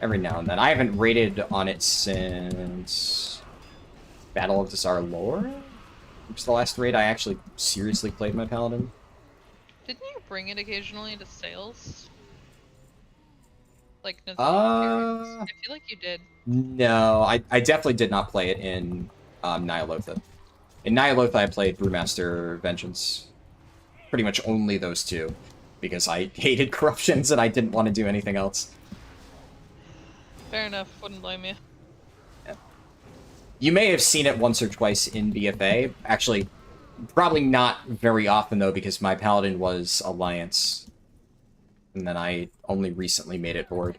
Every now and then. I haven't raided on it since... Battle of the Tsar Lore? Which was the last raid I actually seriously played my Paladin. Didn't you bring it occasionally to sales? Like, I feel like you did. No, I definitely did not play it in Nyalotha. In Nyalotha, I played Brewmaster Vengeance. Pretty much only those two, because I hated corruptions and I didn't want to do anything else. Fair enough, wouldn't blame you. Yeah. You may have seen it once or twice in BFA. Actually, probably not very often, though, because my Paladin was Alliance. And then I only recently made it Horde.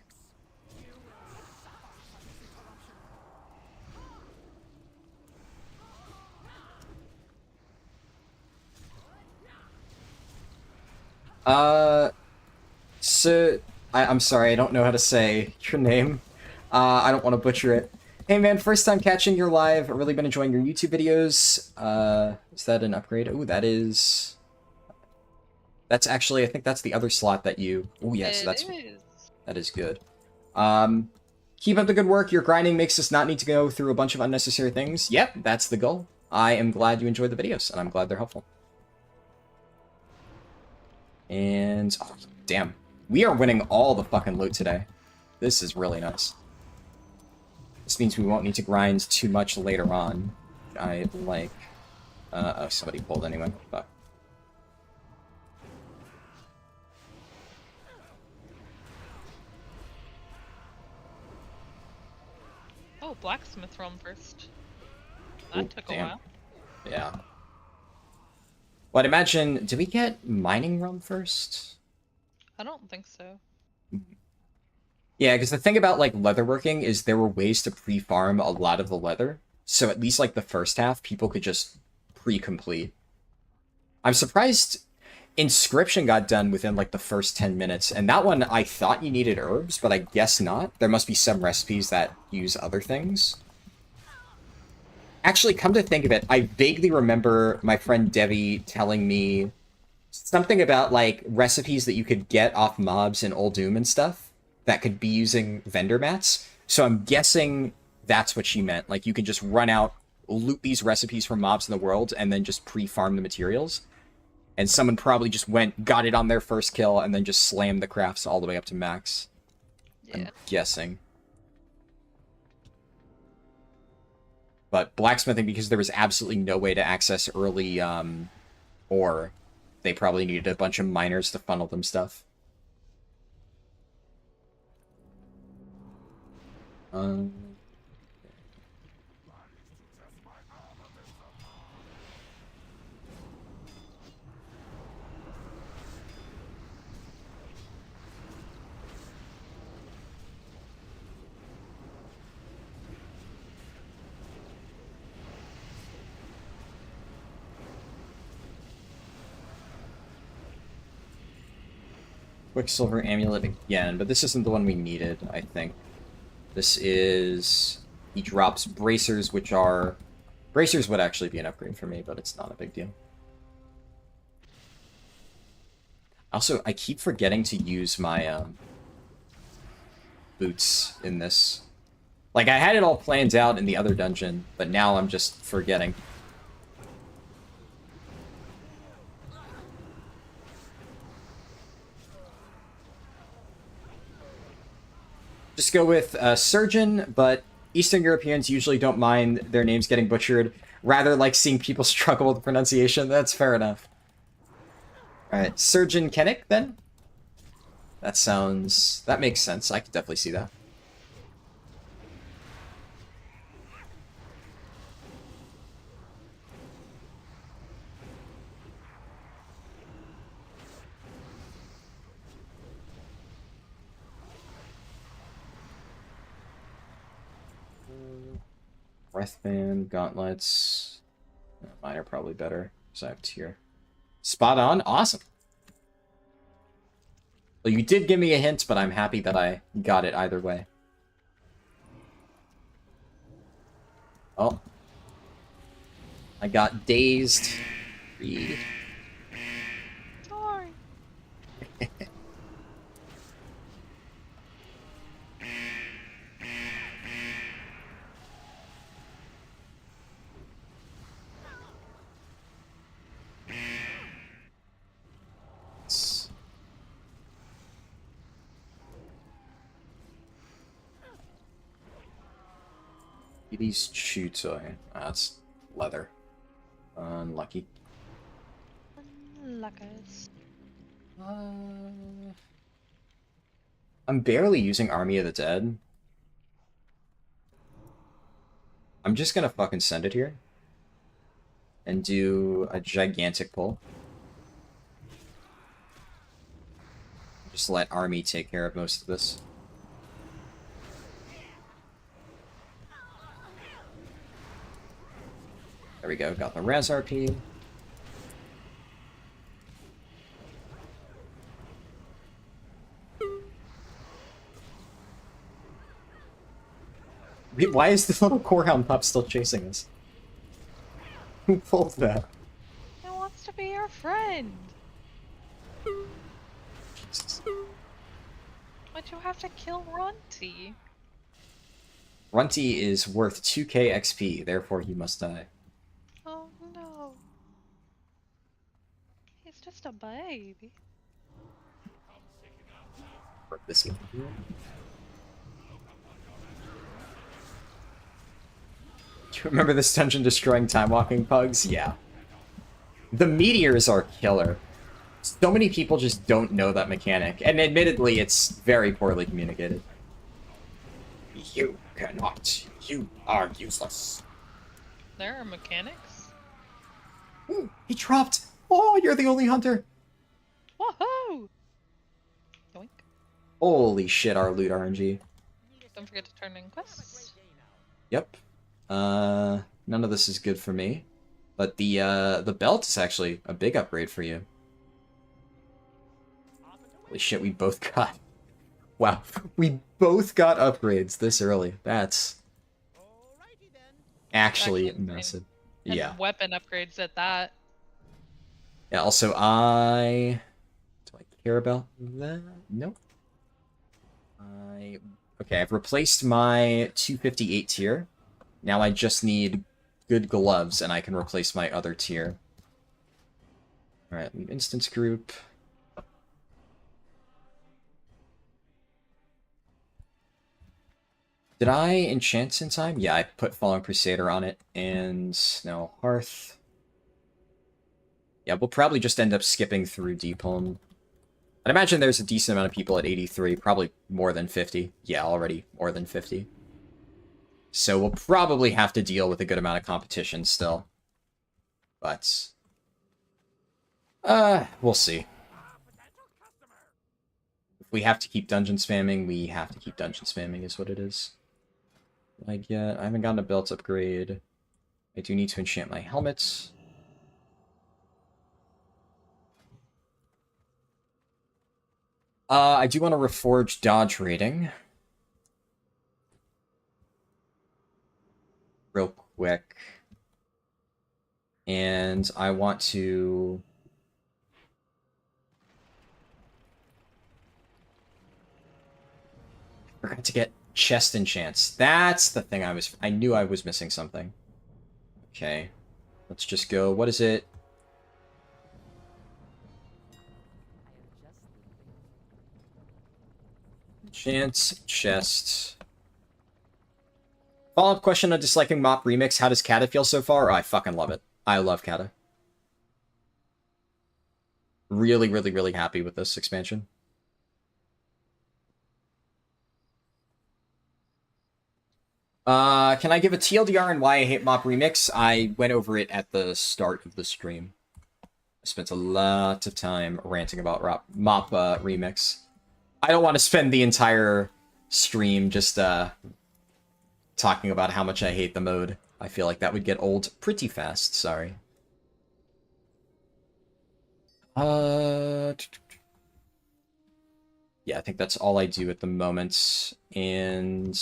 So, I'm sorry, I don't know how to say your name. I don't want to butcher it. Hey man, first time catching your live. I've really been enjoying your YouTube videos. Is that an upgrade? Oh, that is... That's actually, I think that's the other slot that you... Oh yes, that is good. Keep up the good work. Your grinding makes us not need to go through a bunch of unnecessary things. Yep, that's the goal. I am glad you enjoyed the videos, and I'm glad they're helpful. And... Oh, damn. We are winning all the fucking loot today. This is really nice. This means we won't need to grind too much later on. I like... oh, somebody pulled anyway. Fuck. Oh, blacksmith realm first. That Ooh, took damn. a while. Yeah. Well, I'd imagine... Did we get mining realm first? I don't think so. Yeah, because the thing about like leatherworking is there were ways to pre-farm a lot of the leather. So at least like the first half, people could just pre-complete. I'm surprised Inscription got done within like the first 10 minutes, and that one I thought you needed herbs, but I guess not. There must be some recipes that use other things. Actually, come to think of it, I vaguely remember my friend Devi telling me something about like recipes that you could get off mobs in Old Doom and stuff that could be using vendor mats. So I'm guessing that's what she meant. Like you could just run out, loot these recipes from mobs in the world, and then just pre-farm the materials. And someone probably just went, got it on their first kill, and then just slammed the crafts all the way up to max. Yeah. I'm guessing. But blacksmithing, because there was absolutely no way to access early ore, they probably needed a bunch of miners to funnel them stuff. Quicksilver Amulet again, but this isn't the one we needed, I think. This is... He drops bracers, which are... Bracers would actually be an upgrade for me, but it's not a big deal. Also, I keep forgetting to use my boots in this. Like, I had it all planned out in the other dungeon, but now I'm just forgetting. Just go with Surgeon, but Eastern Europeans usually don't mind their names getting butchered. Rather like seeing people struggle with pronunciation. That's fair enough. Alright, Surgeon Kennick, then? That sounds... That makes sense. I could definitely see that. Breathband, gauntlets. Mine are probably better, because I have tier. Spot on, awesome. Well, you did give me a hint, but I'm happy that I got it either way. Oh. I got dazed. Read. Sorry. These chew toy. That's leather. Unlucky. Luckus. I'm barely using Army of the Dead. I'm just gonna fucking send it here. And do a gigantic pull. Just let Army take care of most of this. There we go, got the res RP. Wait, why is the little corehound pup still chasing us? Who pulled that? It wants to be your friend. Jesus. But you have to kill Runty. Runty is worth 2k XP, therefore he must die. Oh no. He's just a baby. This one. Do you remember this dungeon destroying time walking pugs? Yeah. The meteors are killer. So many people just don't know that mechanic, and admittedly, it's very poorly communicated. You cannot. You are useless. There are mechanics. Ooh, he dropped. Oh, you're the only hunter. Woohoo! Yoink. Holy shit, our loot RNG. Don't forget to turn in quests. Yep. None of this is good for me. But the belt is actually a big upgrade for you. Holy shit, we both got... Wow, we both got upgrades this early. That's actually insane. massive. And Yeah. weapon upgrades at that. Yeah, also, Do I care about that? Nope. Okay, I've replaced my 258 tier. Now I just need good gloves, and I can replace my other tier. Alright, instance group. Did I enchant in time? Yeah, I put Fallen Crusader on it, and no, Hearth. Yeah, we'll probably just end up skipping through Deep Home. I'd imagine there's a decent amount of people at 83, probably more than 50. Yeah, already more than 50. So we'll probably have to deal with a good amount of competition still. But... we'll see. If we have to keep dungeon spamming, we have to keep dungeon spamming is what it is. I haven't gotten a belt upgrade. I do need to enchant my helmet. I do want to reforge dodge rating. Real quick. And I want to... forgot to get chest enchants. That's the thing I knew I was missing something. Okay. Let's just go. What is it? Enchants, chest. Follow-up question on disliking Mop Remix. How does Cata feel so far? Oh, I fucking love it. I love Cata. Really, really, really happy with this expansion. Can I give a TLDR on why I hate Mop Remix? I went over it at the start of the stream. I spent a lot of time ranting about Mop Remix. I don't want to spend the entire stream just talking about how much I hate the mode. I feel like that would get old pretty fast, sorry. Yeah, I think that's all I do at the moment, and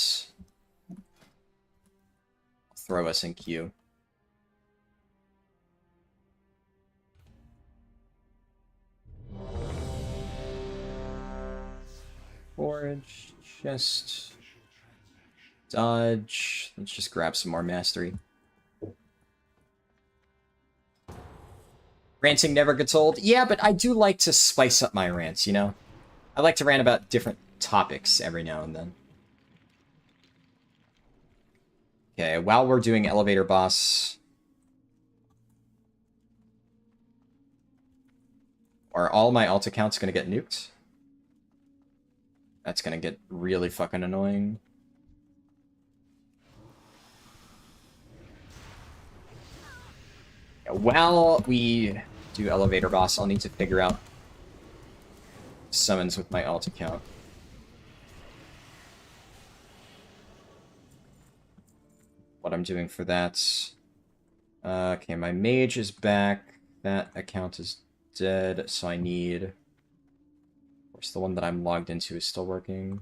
throw us in queue. Forge, chest, dodge. Let's just grab some more mastery. Ranting never gets old. Yeah, but I do like to spice up my rants, you know? I like to rant about different topics every now and then. Okay, while we're doing elevator boss... are all my alt accounts gonna get nuked? That's gonna get really fucking annoying. Yeah, while we do elevator boss, I'll need to figure out summons with my alt account. What I'm doing for that. Okay, my mage is back. That account is dead, so I need... Of course, the one that I'm logged into is still working.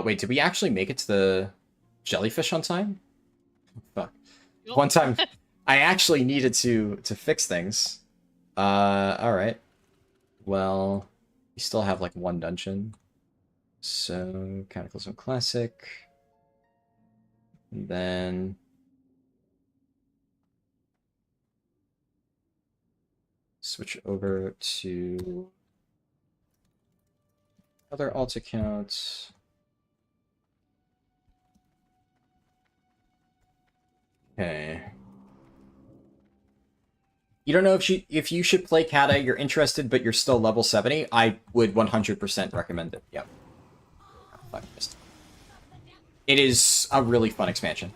Wait, did we actually make it to the jellyfish on time? Fuck. One time, I actually needed to fix things. Alright. Well, we still have, like, one dungeon. So, Cataclysm Classic. And then... switch over to... other alt accounts. Okay. You don't know if you should play Cata, you're interested, but you're still level 70, I would 100% recommend it. Yep. Fuck, missed. It is a really fun expansion.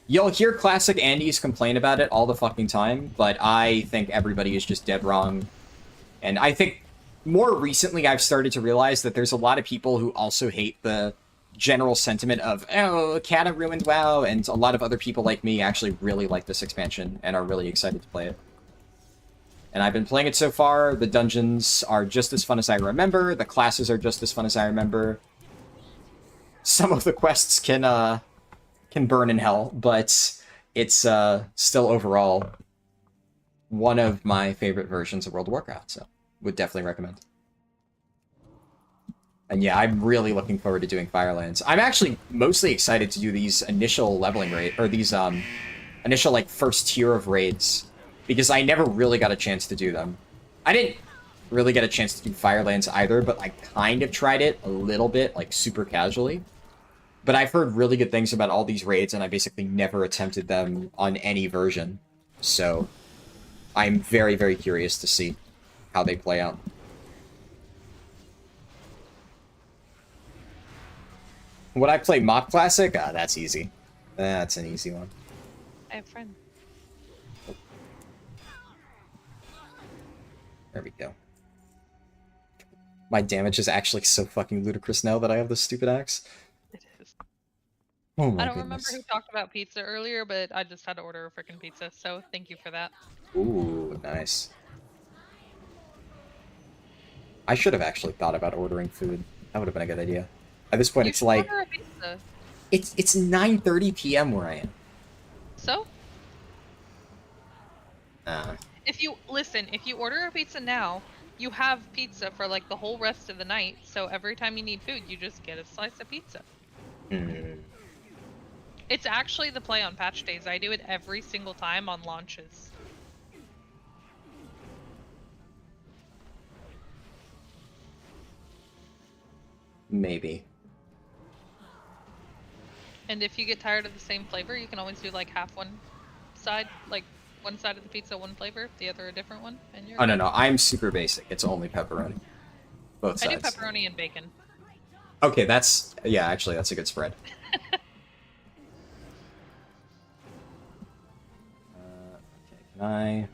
You'll hear classic Andes complain about it all the fucking time, but I think everybody is just dead wrong. And I think more recently I've started to realize that there's a lot of people who also hate the general sentiment of, oh, Cata ruined WoW, and a lot of other people like me actually really like this expansion and are really excited to play it. And I've been playing it so far. The dungeons are just as fun as I remember. The classes are just as fun as I remember. Some of the quests can burn in hell, but it's still overall one of my favorite versions of World of Warcraft, so would definitely recommend. And yeah, I'm really looking forward to doing Firelands. I'm actually mostly excited to do these initial leveling rate, or these initial like first tier of raids, because I never really got a chance to do them. I didn't really get a chance to do Firelands either, but I kind of tried it a little bit, like super casually. But I've heard really good things about all these raids, and I basically never attempted them on any version. So I'm very, very curious to see how they play out. Would I play Mock Classic? Ah, that's easy. That's an easy one. I have friends. There we go. My damage is actually so fucking ludicrous now that I have this stupid axe. It is. Oh my I don't goodness. remember who talked about pizza earlier, but I just had to order a freaking pizza, so thank you for that. Ooh, nice. I should have actually thought about ordering food. That would have been a good idea. At this point, You it's should like order a pizza. it's 9:30 p.m. where I am. So? Uh, If you order a pizza now, you have pizza for like the whole rest of the night. So every time you need food, you just get a slice of pizza. It's actually the play on patch days. I do it every single time on launches. Maybe. And if you get tired of the same flavor, you can always do like half one side, like one side of the pizza, one flavor, the other a different one, and you're Oh no, I'm super basic. It's only pepperoni. Both I sides. do pepperoni and bacon. Okay, yeah, actually that's a good spread. Okay, can I?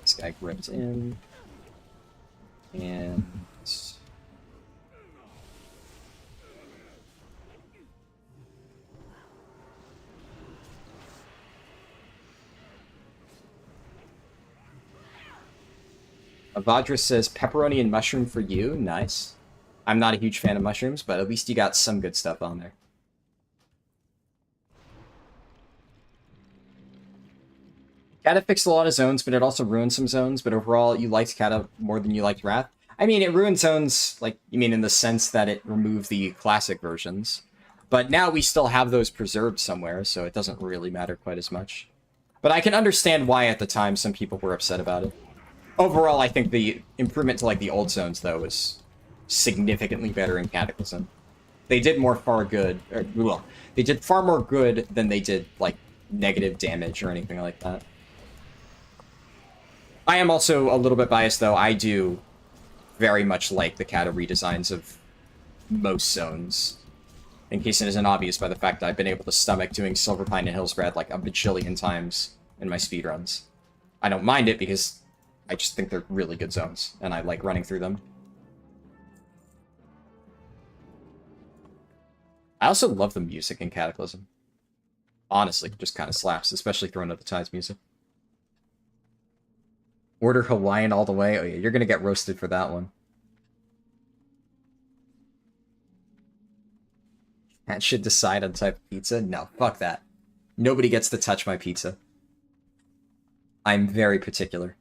This guy gripped in, and Avadra says pepperoni and mushroom for you. Nice. I'm not a huge fan of mushrooms, but at least you got some good stuff on there. Cata fixed a lot of zones, but it also ruined some zones. But overall, you liked Cata more than you liked Wrath. I mean, it ruined zones, like, you mean in the sense that it removed the classic versions. But now we still have those preserved somewhere, so it doesn't really matter quite as much. But I can understand why at the time some people were upset about it. Overall, I think the improvement to, like, the old zones, though, was significantly better in Cataclysm. They did they did far more good than they did, like, negative damage or anything like that. I am also a little bit biased, though. I do very much like the Cata redesigns of most zones. In case it isn't obvious by the fact that I've been able to stomach doing Silverpine and Hillsbrad like a bajillion times in my speedruns. I don't mind it because I just think they're really good zones, and I like running through them. I also love the music in Cataclysm. Honestly, it just kind of slaps, especially Throne of the Tides music. Order Hawaiian all the way? Oh yeah, you're gonna get roasted for that one. That should decide on type of pizza? No, fuck that. Nobody gets to touch my pizza. I'm very particular.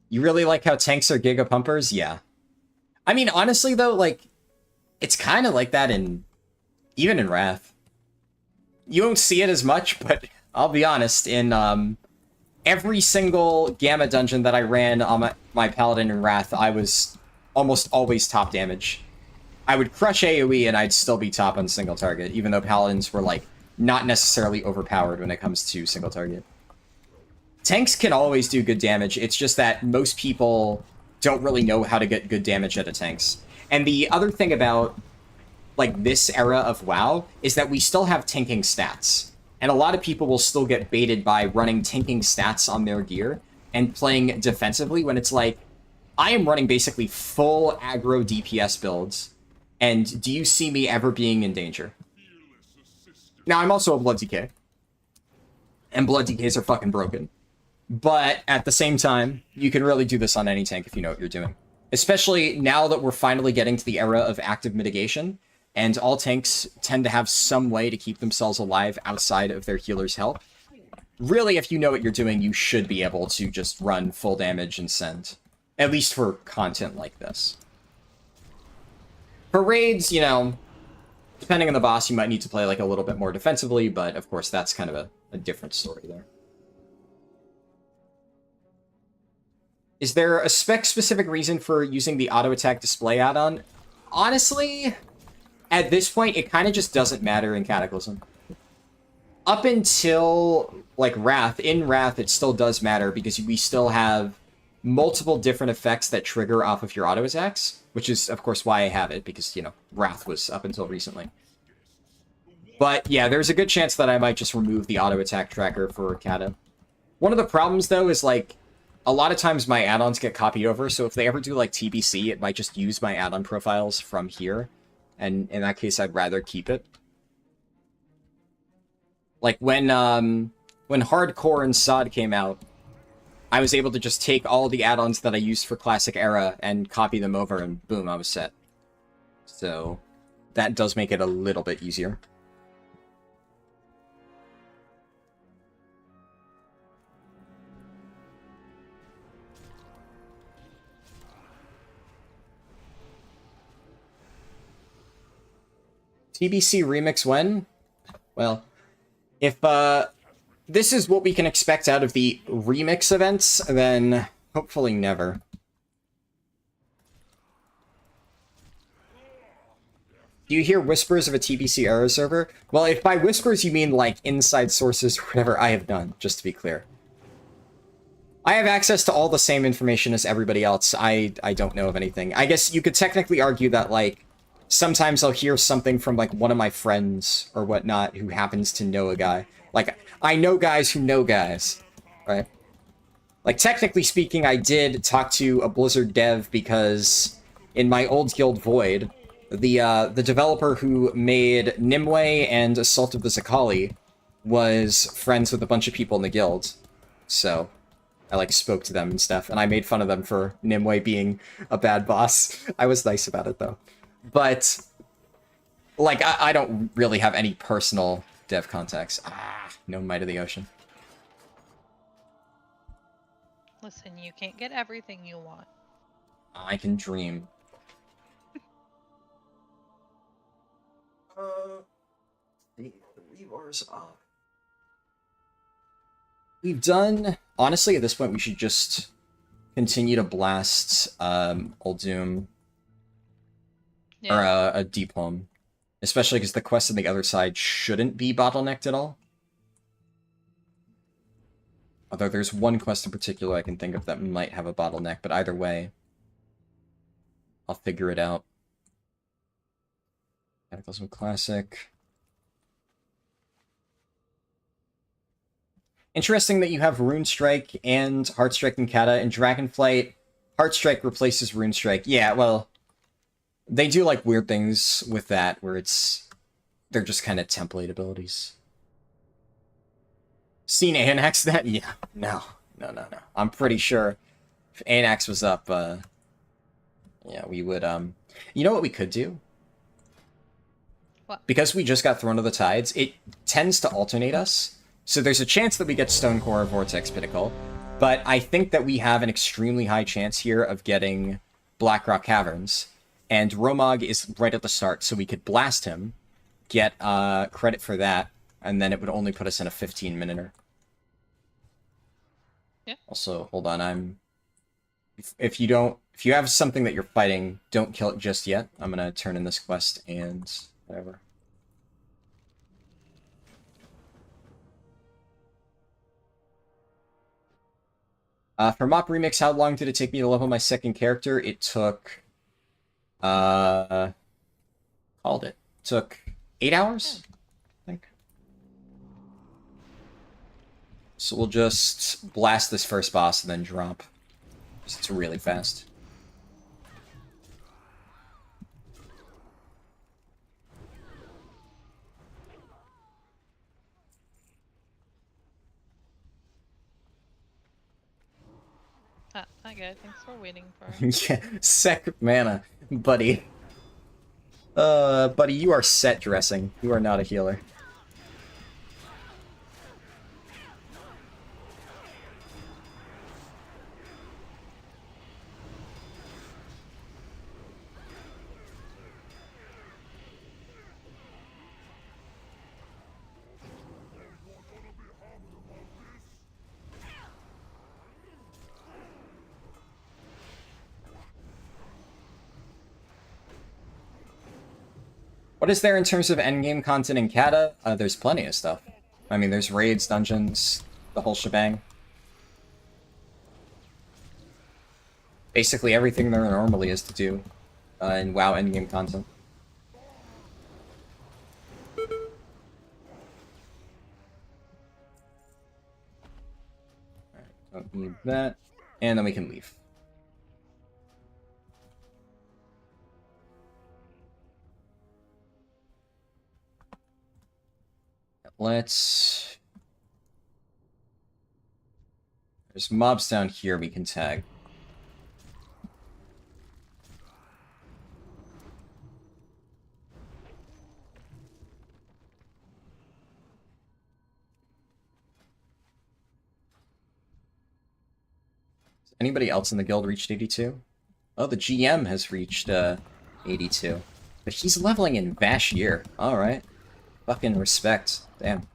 You really like how tanks are Giga Pumpers? Yeah. I mean, honestly, though, like, it's kind of like that even in Wrath. You won't see it as much, but I'll be honest, in every single Gamma dungeon that I ran on my Paladin in Wrath, I was almost always top damage. I would crush AoE and I'd still be top on single target, even though Paladins were, like, not necessarily overpowered when it comes to single target. Tanks can always do good damage, it's just that most people don't really know how to get good damage out of tanks. And the other thing about, like, this era of WoW is that we still have tanking stats. And a lot of people will still get baited by running tanking stats on their gear and playing defensively when it's like, I am running basically full aggro DPS builds, and do you see me ever being in danger? Now, I'm also a Blood DK, and Blood DKs are fucking broken. But at the same time, you can really do this on any tank if you know what you're doing. Especially now that we're finally getting to the era of active mitigation, and all tanks tend to have some way to keep themselves alive outside of their healer's help. Really, if you know what you're doing, you should be able to just run full damage and send. At least for content like this. For raids, you know, depending on the boss, you might need to play like a little bit more defensively, but of course that's kind of a different story there. Is there a spec-specific reason for using the auto-attack display add-on? Honestly, at this point, it kind of just doesn't matter in Cataclysm. Up until, like, Wrath, in Wrath, it still does matter because we still have multiple different effects that trigger off of your auto-attacks, which is, of course, why I have it, because, you know, Wrath was up until recently. But, yeah, there's a good chance that I might just remove the auto-attack tracker for Cata. One of the problems, though, is, like, a lot of times my add-ons get copied over, so if they ever do, like, TBC, it might just use my add-on profiles from here, and in that case, I'd rather keep it. Like, when Hardcore and SOD came out, I was able to just take all the add-ons that I used for Classic Era and copy them over, and boom, I was set. So, that does make it a little bit easier. TBC Remix when? Well, if this is what we can expect out of the Remix events, then hopefully never. Do you hear whispers of a TBC error server? Well, if by whispers you mean like inside sources or whatever, I have none, just to be clear. I have access to all the same information as everybody else. I don't know of anything. I guess you could technically argue that, like, sometimes I'll hear something from, like, one of my friends or whatnot who happens to know a guy. Like, I know guys who know guys, right? Like, technically speaking, I did talk to a Blizzard dev because in my old guild Void, the developer who made Nimue and Assault of the Zakali was friends with a bunch of people in the guild. So I, like, spoke to them and stuff, and I made fun of them for Nimue being a bad boss. I was nice about it, though. But, like, I don't really have any personal dev contacts. No might of the ocean. Listen, you can't get everything you want. I can dream. The rewar's up. We've done... Honestly, at this point, we should just continue to blast Old Doom. Yeah. Or a Deep Home. Especially because the quest on the other side shouldn't be bottlenecked at all. Although there's one quest in particular I can think of that might have a bottleneck, but either way, I'll figure it out. Cataclysm Classic. Interesting that you have Runestrike and Heartstrike and Cata. In Dragonflight, Heartstrike replaces Runestrike. Yeah, well, they do, like, weird things with that, where they're just kind of template abilities. Seen Anax that? Yeah, no. I'm pretty sure if Anax was up, yeah, we would, you know what we could do? What? Because we just got thrown to the tides, it tends to alternate us, so there's a chance that we get Stonecore or Vortex Pinnacle, but I think that we have an extremely high chance here of getting Blackrock Caverns. And Romog is right at the start, so we could blast him, get credit for that, and then it would only put us in a 15-minuter. Yeah. Also, hold on, if you have something that you're fighting, don't kill it just yet. I'm gonna turn in this quest and whatever. For Mop Remix, how long did it take me to level my second character? It took, called it. Took 8 hours, I think. So we'll just blast this first boss and then drop. It's really fast. Ah, okay, thanks for waiting for him. Yeah, sec mana, buddy. Buddy, you are set dressing. You are not a healer. What is there in terms of endgame content in Cata? There's plenty of stuff. I mean, there's raids, dungeons, the whole shebang. Basically everything there normally is to do in WoW endgame content. Alright, don't need that. And then we can leave. Let's... There's mobs down here we can tag. Has anybody else in the guild reached 82? Oh, the GM has reached 82. But he's leveling in Vashir. Alright. Fucking respect. Damn.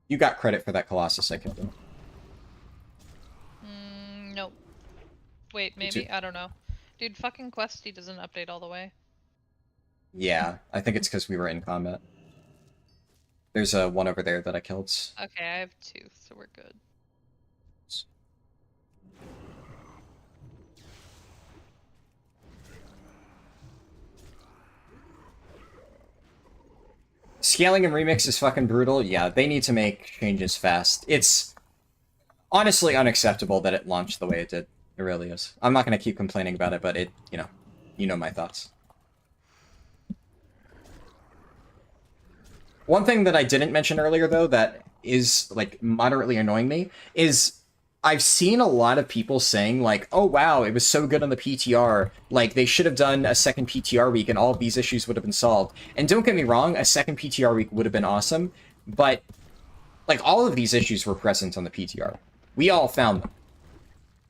You got credit for that Colossus I killed him. Nope. Wait, maybe? I don't know. Dude, fucking Questy doesn't update all the way. Yeah, I think it's because we were in combat. There's one over there that I killed. Okay, I have 2, so we're good. Scaling and Remix is fucking brutal. Yeah, they need to make changes fast. It's honestly unacceptable that it launched the way it did. It really is. I'm not going to keep complaining about it, but it, you know my thoughts. One thing that I didn't mention earlier, though, that is, like, moderately annoying me, is I've seen a lot of people saying, like, oh, wow, it was so good on the PTR. Like, they should have done a second PTR week and all of these issues would have been solved. And don't get me wrong, a second PTR week would have been awesome, but, like, all of these issues were present on the PTR. We all found them.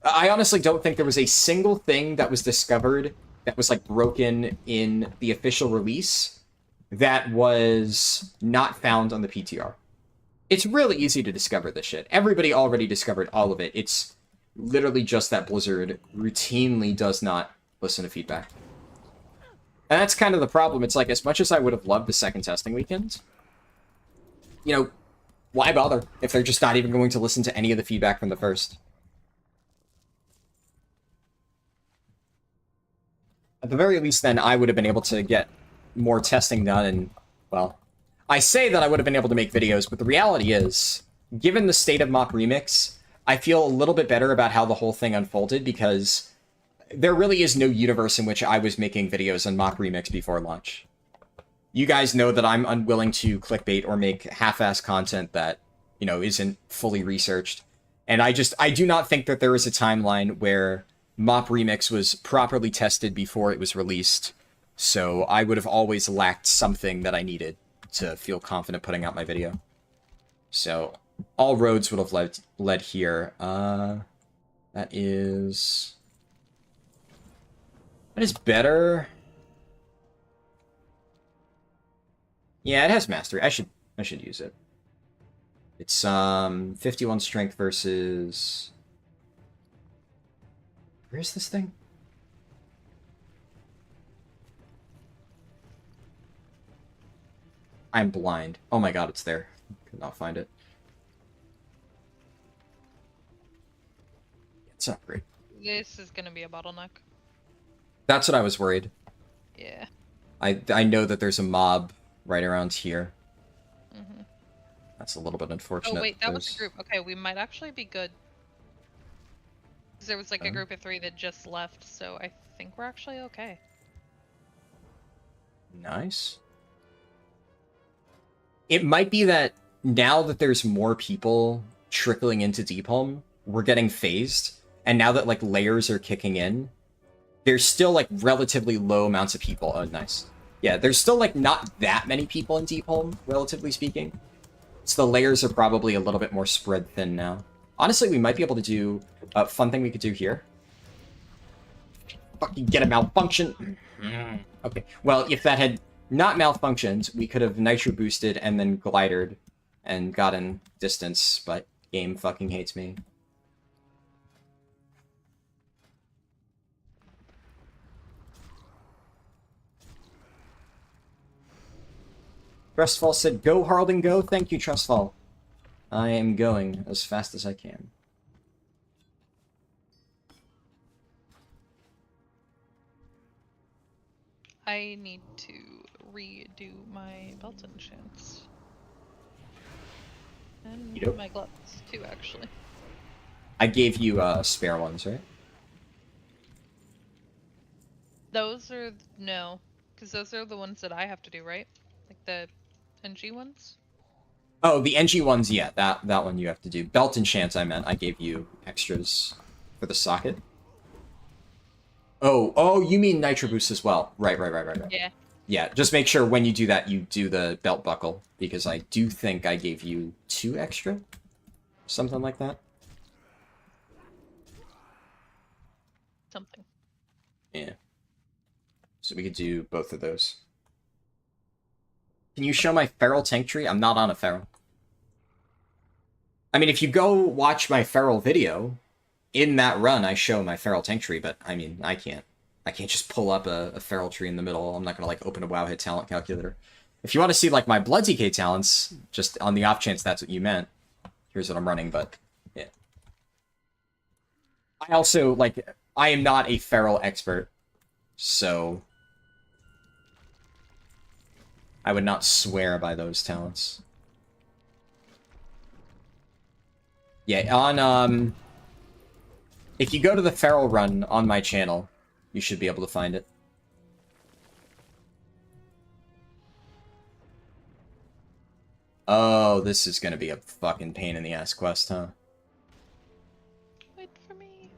I honestly don't think there was a single thing that was discovered that was, like, broken in the official release that was not found on the PTR. It's really easy to discover this shit. Everybody already discovered all of it. It's literally just that Blizzard routinely does not listen to feedback. And that's kind of the problem. It's like, as much as I would have loved the second testing weekend, why bother if they're just not even going to listen to any of the feedback from the first? At the very least, then, I would have been able to get more testing done and, well... I say that I would have been able to make videos, but the reality is, given the state of Mop Remix, I feel a little bit better about how the whole thing unfolded, because there really is no universe in which I was making videos on Mop Remix before launch. You guys know that I'm unwilling to clickbait or make half-ass content that, isn't fully researched. And I do not think that there is a timeline where Mop Remix was properly tested before it was released, so I would have always lacked something that I needed to feel confident putting out my video. So, all roads would have led here. That is better. Yeah, it has mastery. I should use it. It's 51 strength versus... Where's this thing? I'm blind. Oh my god, it's there. Could not find it. It's not great. This is gonna be a bottleneck. That's what I was worried. Yeah. I know that there's a mob right around here. Mm-hmm. That's a little bit unfortunate. Oh wait, that was a group. Okay, we might actually be good. Because there was like a group of 3 that just left, so I think we're actually okay. Nice. It might be that now that there's more people trickling into Deep Home, we're getting phased. And now that, like, layers are kicking in, there's still, like, relatively low amounts of people. Oh, nice. Yeah, there's still, like, not that many people in Deep Home, relatively speaking. So the layers are probably a little bit more spread thin now. Honestly, we might be able to do a fun thing we could do here. Fucking get a malfunction. Okay, well, if that had not malfunctioned, we could have nitro boosted and then glidered and gotten distance, but game fucking hates me. Trustfall said, "Go, Harlden, go." Thank you, Trustfall. I am going as fast as I can. I need to redo my belt enchants. And Yep. my gloves, too, actually. I gave you spare ones, right? Those are... no. Because those are the ones that I have to do, right? Like the NG ones? Oh, the NG ones, yeah, that one you have to do. Belt enchants, I meant. I gave you extras for the socket. Oh, you mean Nitro Boost as well. Right. Yeah. Yeah, just make sure when you do that, you do the belt buckle, because I do think I gave you 2 extra? Something like that? Something. Yeah. So we could do both of those. Can you show my feral tank tree? I'm not on a feral. I mean, if you go watch my feral video, in that run I show my feral tank tree, but I mean, I can't just pull up a feral tree in the middle. I'm not gonna, like, open a WoW hit talent calculator. If you want to see, like, my Blood DK talents, just on the off chance that's what you meant, here's what I'm running, but yeah. I also, like, I am not a feral expert, so I would not swear by those talents. Yeah, on, if you go to the feral run on my channel, you should be able to find it. Oh, this is gonna be a fucking pain in the ass quest, huh? Wait for me.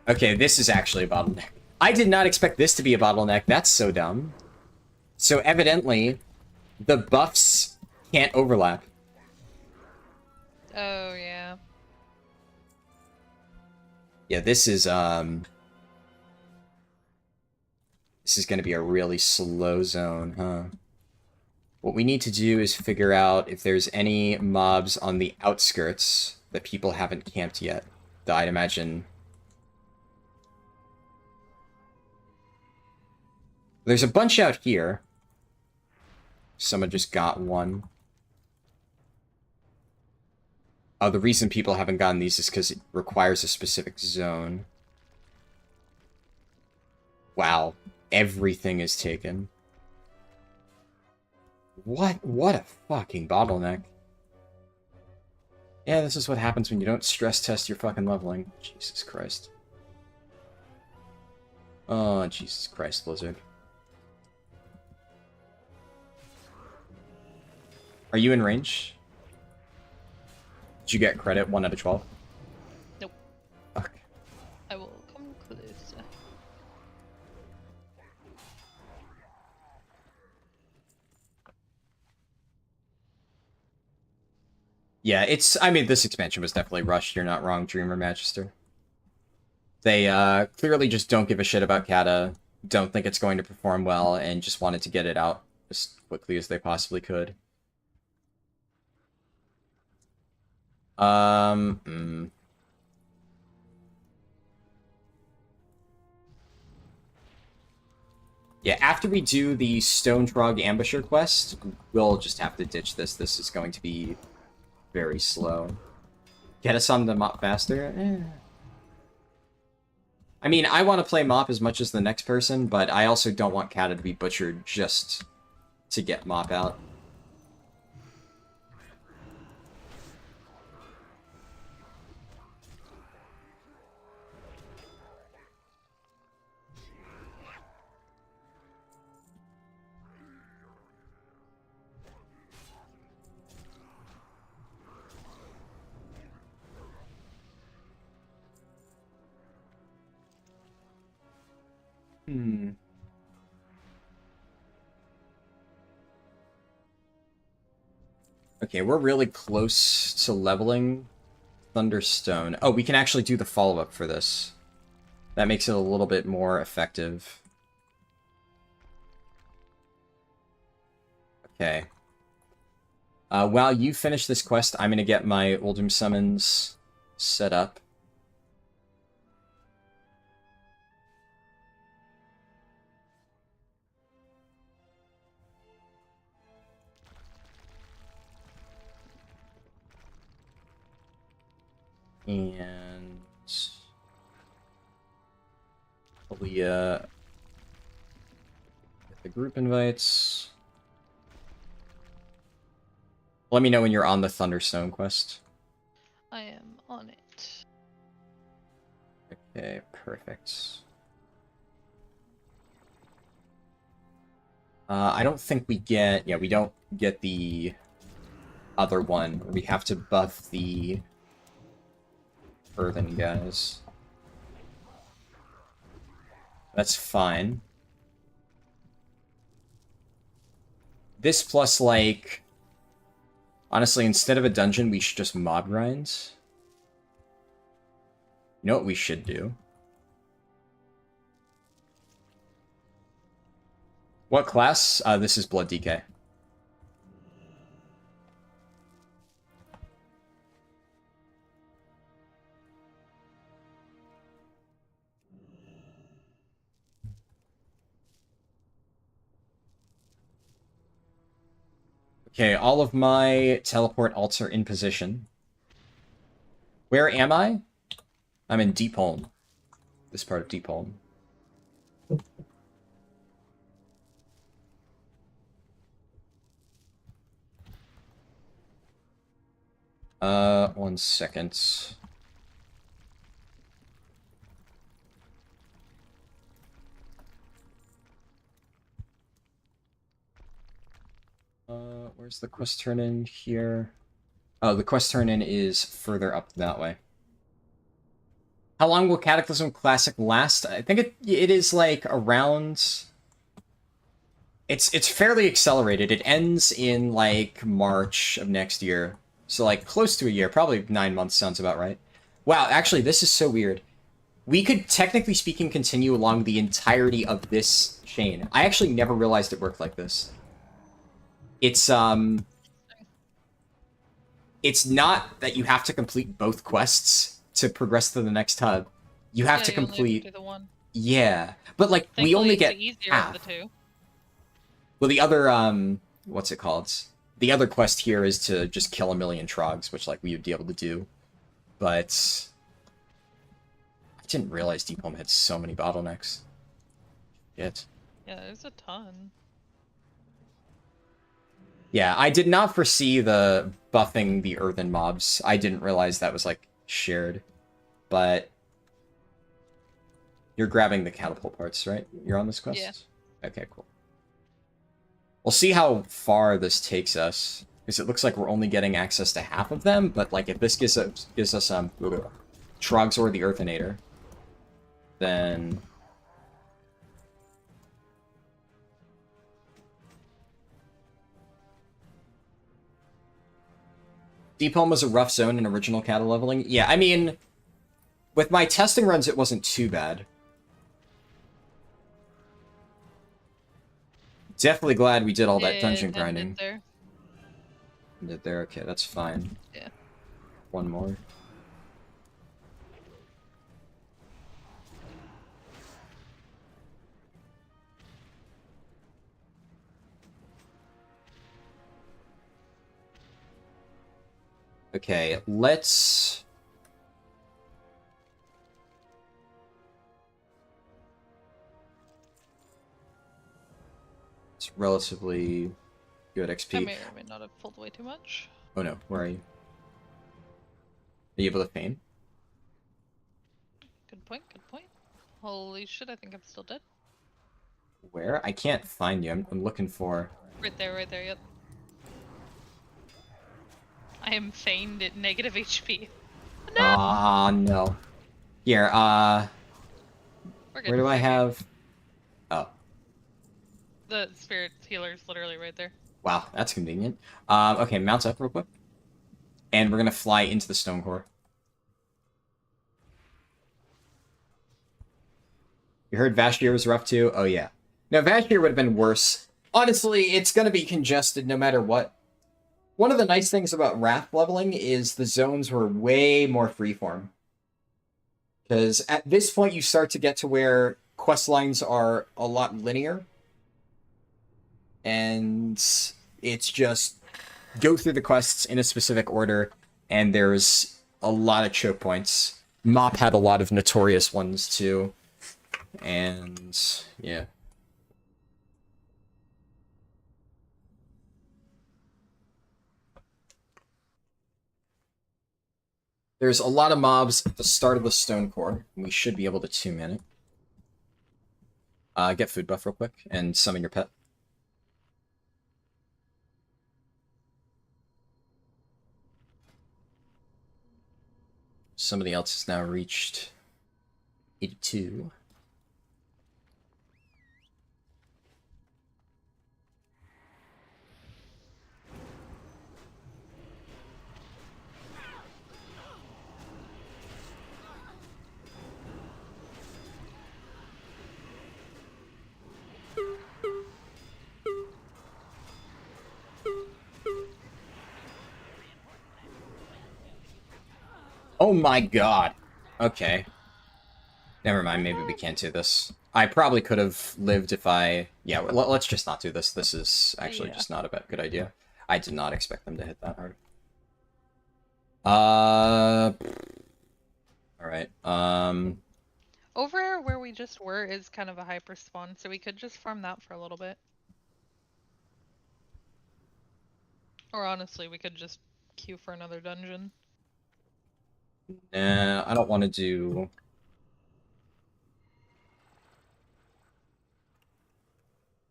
Okay, this is actually a bottleneck. I did not expect this to be a bottleneck. That's so dumb. So evidently, the buffs can't overlap. Oh, yeah. Yeah, this is gonna be a really slow zone, huh? What we need to do is figure out if there's any mobs on the outskirts that people haven't camped yet. That I'd imagine... There's a bunch out here. Someone just got one. Oh, the reason people haven't gotten these is because it requires a specific zone. Wow. Everything is taken. What a fucking bottleneck. Yeah, this is what happens when you don't stress test your fucking leveling. Jesus Christ. Oh, Jesus Christ, Blizzard. Are you in range? Did you get credit 1 out of 12? Nope. Okay. I will come closer. Yeah, I mean, this expansion was definitely rushed. You're not wrong, Dreamer Magister. They clearly just don't give a shit about Cata, don't think it's going to perform well, and just wanted to get it out as quickly as they possibly could. Yeah, after we do the Stone Trog Ambusher quest, we'll just have to ditch this. This is going to be very slow. Get us on the mop faster? I mean, I want to play mop as much as the next person, but I also don't want Cata to be butchered just to get mop out. Okay, we're really close to leveling Thunderstone. Oh, we can actually do the follow-up for this. That makes it a little bit more effective. Okay. While you finish this quest, I'm going to get my Uldum summons set up. And Aaliyah with the group invites. Let me know when you're on the Thunderstone quest. I am on it. Okay, perfect. I don't think we get... Yeah, we don't get the other one. We have to buff the earthen guys. That's fine. This plus, like... Honestly, instead of a dungeon, we should just mob grind. You know what we should do? What class? This is Blood DK. Okay, all of my teleport alts are in position. Where am I? I'm in Deepholm. This part of Deepholm. One second. Where's the quest turn in here? Oh, the quest turn in is further up that way. How long will Cataclysm Classic last? I think it is like around... It's fairly accelerated. It ends in like March of next year. So like close to a year, probably 9 months sounds about right. Wow, actually this is so weird. We could, technically speaking, continue along the entirety of this chain. I actually never realized it worked like this. It's not that you have to complete both quests to progress to the next hub. You have to you only complete... do the one. Yeah, but like, we Thankfully, only it's get the easier half. of the two. Well, the other, what's it called? The other quest here is to just kill 1,000,000 trogs, which, like, we would be able to do. But... I didn't realize Deepholm had so many bottlenecks. Shit. Yeah, there's a ton. Yeah, I did not foresee the buffing the earthen mobs. I didn't realize that was, like, shared. But... You're grabbing the catapult parts, right? You're on this quest? Yeah. Okay, cool. We'll see how far this takes us, because it looks like we're only getting access to half of them, but, like, if this gives us Trogs or the Earthenator, then... Deepholm was a rough zone in original Cata leveling. Yeah, I mean, with my testing runs, it wasn't too bad. Definitely glad we did all that dungeon grinding. There. Ended there, okay, that's fine. Yeah. One more. Okay, let's... It's relatively good I XP. may or may not have pulled away too much. Oh no, where are you? Are you able to feign? Good point, good point. Holy shit, I think I'm still dead. Where? I can't find you. I'm looking for... Right there, yep. I am feigned at negative HP. No! Ah, no. Here, We're good, where do I we're good. have... Oh, The spirit healer's literally right there. wow, that's convenient. Okay, mount up real quick. And we're gonna fly into the stone core. You heard Vashtir was rough too? Oh, yeah. Now, Vashtir would have been worse. Honestly, it's gonna be congested no matter what. One of the nice things about Wrath leveling is the zones were way more freeform. Because at this point, you start to get to where quest lines are a lot linear. And it's just go through the quests in a specific order, and there's a lot of choke points. Mop had a lot of notorious ones, too. And, yeah. There's a lot of mobs at the start of the stone core. We should be able to 2-man it. Get food buff real quick, and summon your pet. Somebody else has now reached 82. Oh my god. Okay. Never mind, maybe we can't do this. I probably could have lived if I... Yeah, let's just not do this. This is actually just not a good idea. I did not expect them to hit that hard. Alright, Over where we just were is kind of a hyper spawn, so we could just farm that for a little bit. Or honestly, we could just queue for another dungeon. nah, I don't want to do...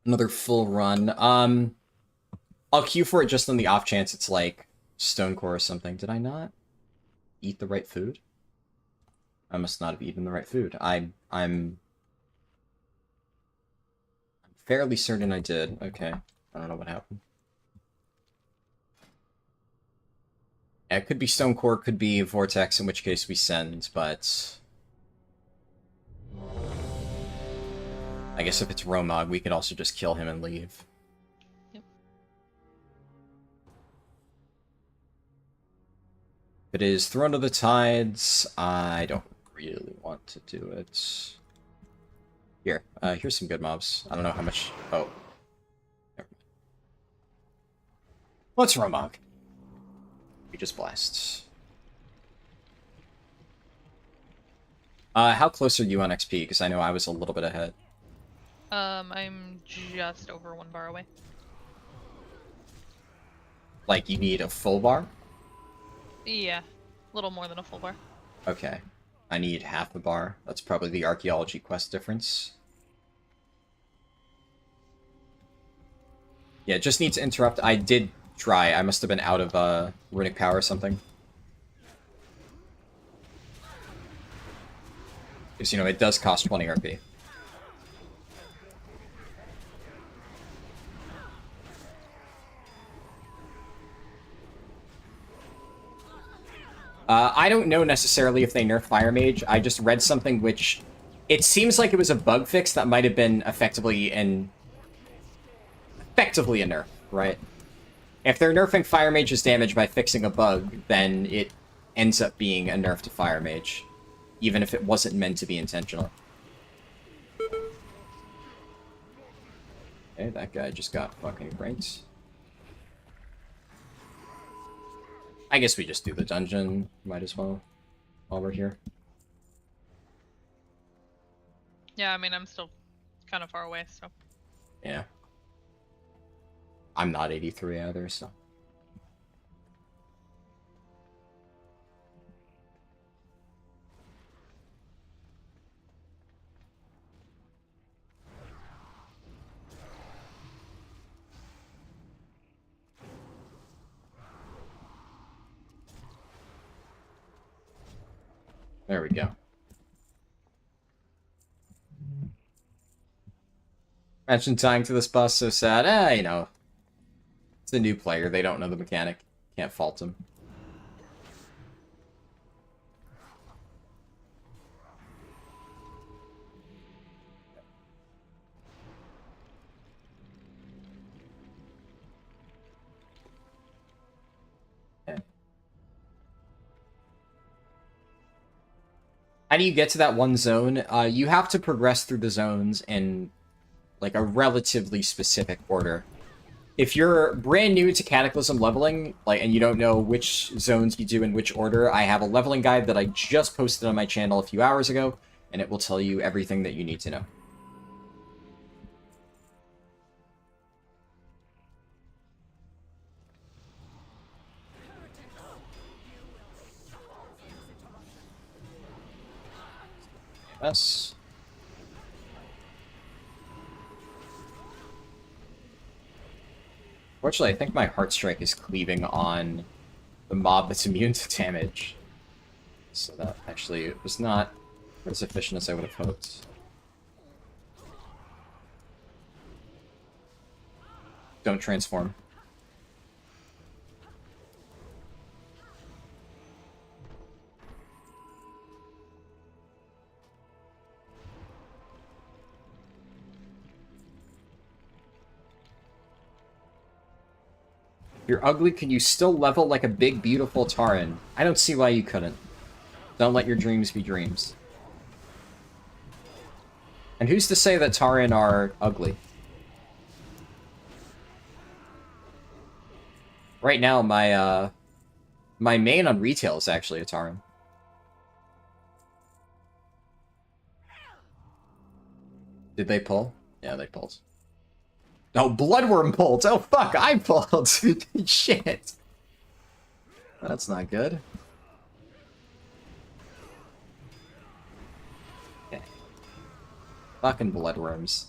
another full run. I'll queue for it just on the off chance it's like Stonecore or something. Did I not eat the right food? I must not have eaten the right food. I'm fairly certain I did. Okay. I don't know what happened. Yeah, it could be Stonecore, could be Vortex, in which case we send, but... I guess if it's Romog, we could also just kill him and leave. Yep. If it is Throne of the Tides, I don't really want to do it. Here, here's some good mobs. I don't know how much... Oh. Never mind. What's Romog? We just blast. How close are you on XP? Because I know I was a little bit ahead. I'm just over 1 bar away. Like, you need a full bar? Yeah, a little more than a full bar. Okay. I need half a bar. That's probably the archaeology quest difference. Yeah, just need to interrupt. I did try. I must have been out of runic power or something. Because, you know, it does cost 20 RP. I don't know necessarily if they nerf Fire Mage. I just read something which... It seems like it was a bug fix that might have been effectively a nerf, right? If they're nerfing Fire Mage's damage by fixing a bug, then it ends up being a nerf to Fire Mage. Even if it wasn't meant to be intentional. Okay, that guy just got fucking pranked. I guess we just do the dungeon. Might as well while we're here. Yeah, I mean, I'm still kind of far away, so. Yeah. I'm not 83 either, so. There we go. Imagine dying to this boss, so sad. You know. It's a new player, they don't know the mechanic. Can't fault them. How do you get to that one zone? You have to progress through the zones in like a relatively specific order. If you're brand new to Cataclysm leveling, like, and you don't know which zones you do in which order, I have a leveling guide that I just posted on my channel a few hours ago, and it will tell you everything that you need to know. Yes. Fortunately, I think my Heart Strike is cleaving on the mob that's immune to damage. So that actually was not as efficient as I would have hoped. Don't transform. You're ugly, can you still level like a big, beautiful Tauren? I don't see why you couldn't. Don't let your dreams be dreams. And who's to say that Tauren are ugly? Right now, my main on retail is actually a Tauren. Did they pull? Yeah, they pulled. Oh, Bloodworm pulled! Oh, fuck, I pulled! Shit! That's not good. Okay. Fucking Bloodworms.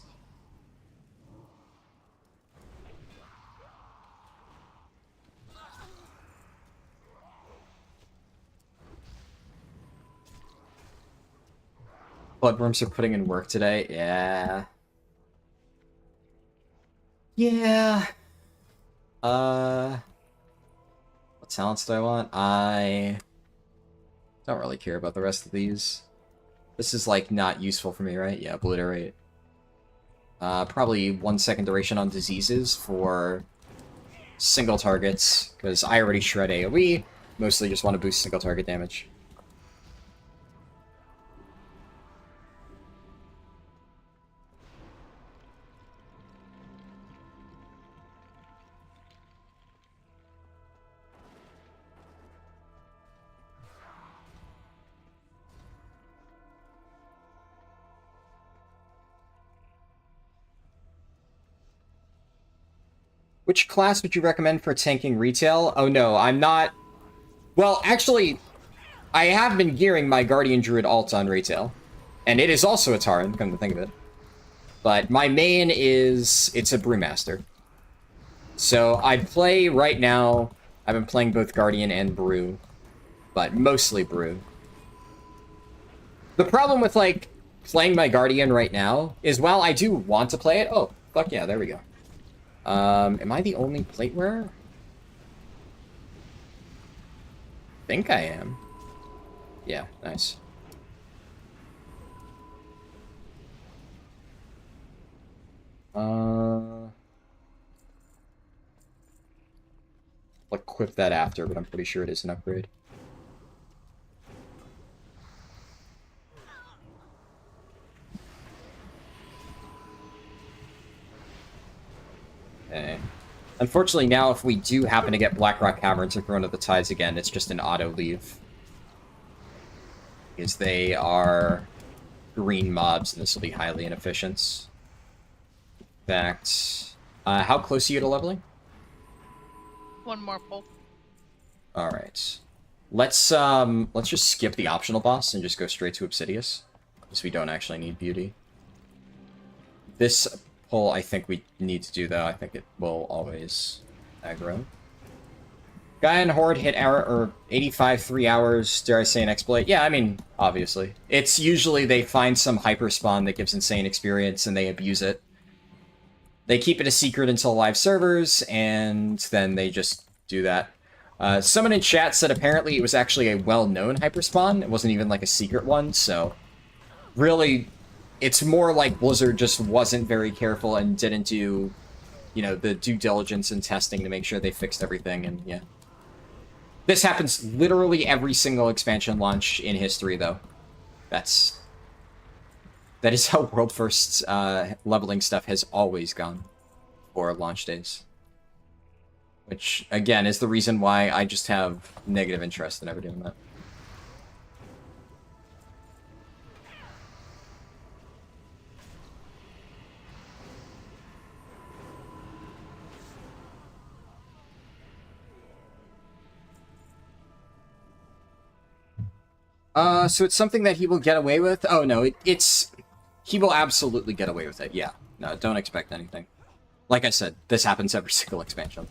Bloodworms are putting in work today? Yeah. Yeah. What talents do I want? I don't really care about the rest of these. This is, like, not useful for me, right? Yeah, Obliterate. Probably 1 second duration on diseases for single targets, because I already shred AoE. Mostly just want to boost single target damage. Which class would you recommend for tanking retail? Oh no, I'm not... Well, actually, I have been gearing my Guardian Druid alt on retail. And it is also a Tauren, come to think of it. But my main is... it's a Brewmaster. So I play right now... I've been playing both Guardian and Brew. But mostly Brew. The problem with, like, playing my Guardian right now is while I do want to play it... Oh, fuck yeah, there we go. Am I the only plate wearer? I think I am. Yeah, nice. I'll equip that after, but I'm pretty sure it is an upgrade. Okay. Unfortunately, now if we do happen to get Blackrock Caverns or Throne of the Tides again, it's just an auto leave. Because they are green mobs, and this will be highly inefficient. In fact, how close are you to leveling? One more pull. All right. Let's just skip the optional boss and just go straight to Obsidious, because we don't actually need beauty. This pull, I think we need to do, though. I think it will always aggro. Gaia and Horde hit 85 3 hours, dare I say an exploit? Yeah, I mean, obviously. It's usually they find some hyper spawn that gives insane experience and they abuse it. They keep it a secret until live servers, and then they just do that. Someone in chat said apparently it was actually a well-known hyperspawn. It wasn't even like a secret one, so really, it's more like Blizzard just wasn't very careful and didn't do, you know, the due diligence and testing to make sure they fixed everything, and yeah. This happens literally every single expansion launch in history, though. That is how World First leveling stuff has always gone for launch days. Which, again, is the reason why I just have negative interest in ever doing that. So it's something that he will get away with? Oh, no, he will absolutely get away with it, yeah. No, don't expect anything. Like I said, this happens every single expansion.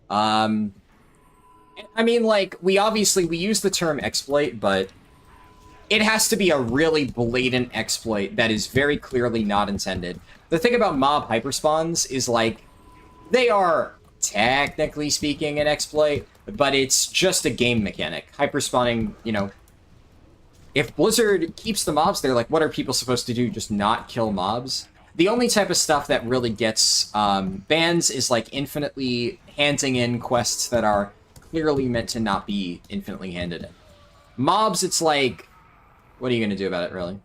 I mean, like, we use the term exploit, but it has to be a really blatant exploit that is very clearly not intended. The thing about mob hyperspawns is, like, they are, technically speaking, an exploit, but it's just a game mechanic. Hyperspawning, you know, if Blizzard keeps the mobs there, like, what are people supposed to do? Just not kill mobs? The only type of stuff that really gets bans is, like, infinitely handing in quests that are clearly meant to not be infinitely handed in. Mobs, it's like, what are you going to do about it, really?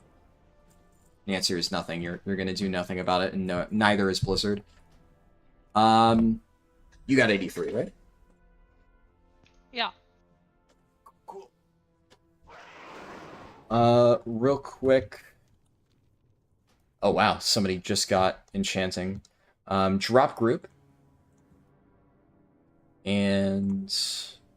The answer is nothing. You're going to do nothing about it, and no, neither is Blizzard. You got 83, right? Yeah. Cool. Real quick. Oh, wow. Somebody just got enchanting. Drop group. And... it's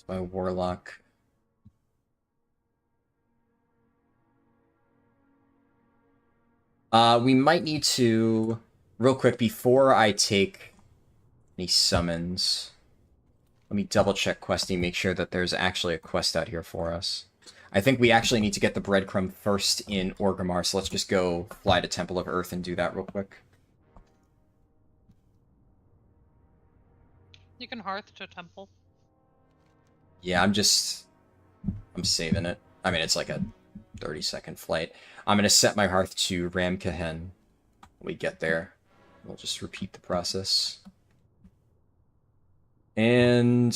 by Warlock. We might need to, real quick, before I take any summons, let me double check questing, make sure that there's actually a quest out here for us. I think we actually need to get the breadcrumb first in Orgrimmar, so let's just go fly to Temple of Earth and do that real quick. You can hearth to temple. Yeah, I'm saving it. I mean, it's like a 30-second flight. I'm going to set my hearth to Ramkahen when we get there. We'll just repeat the process. And...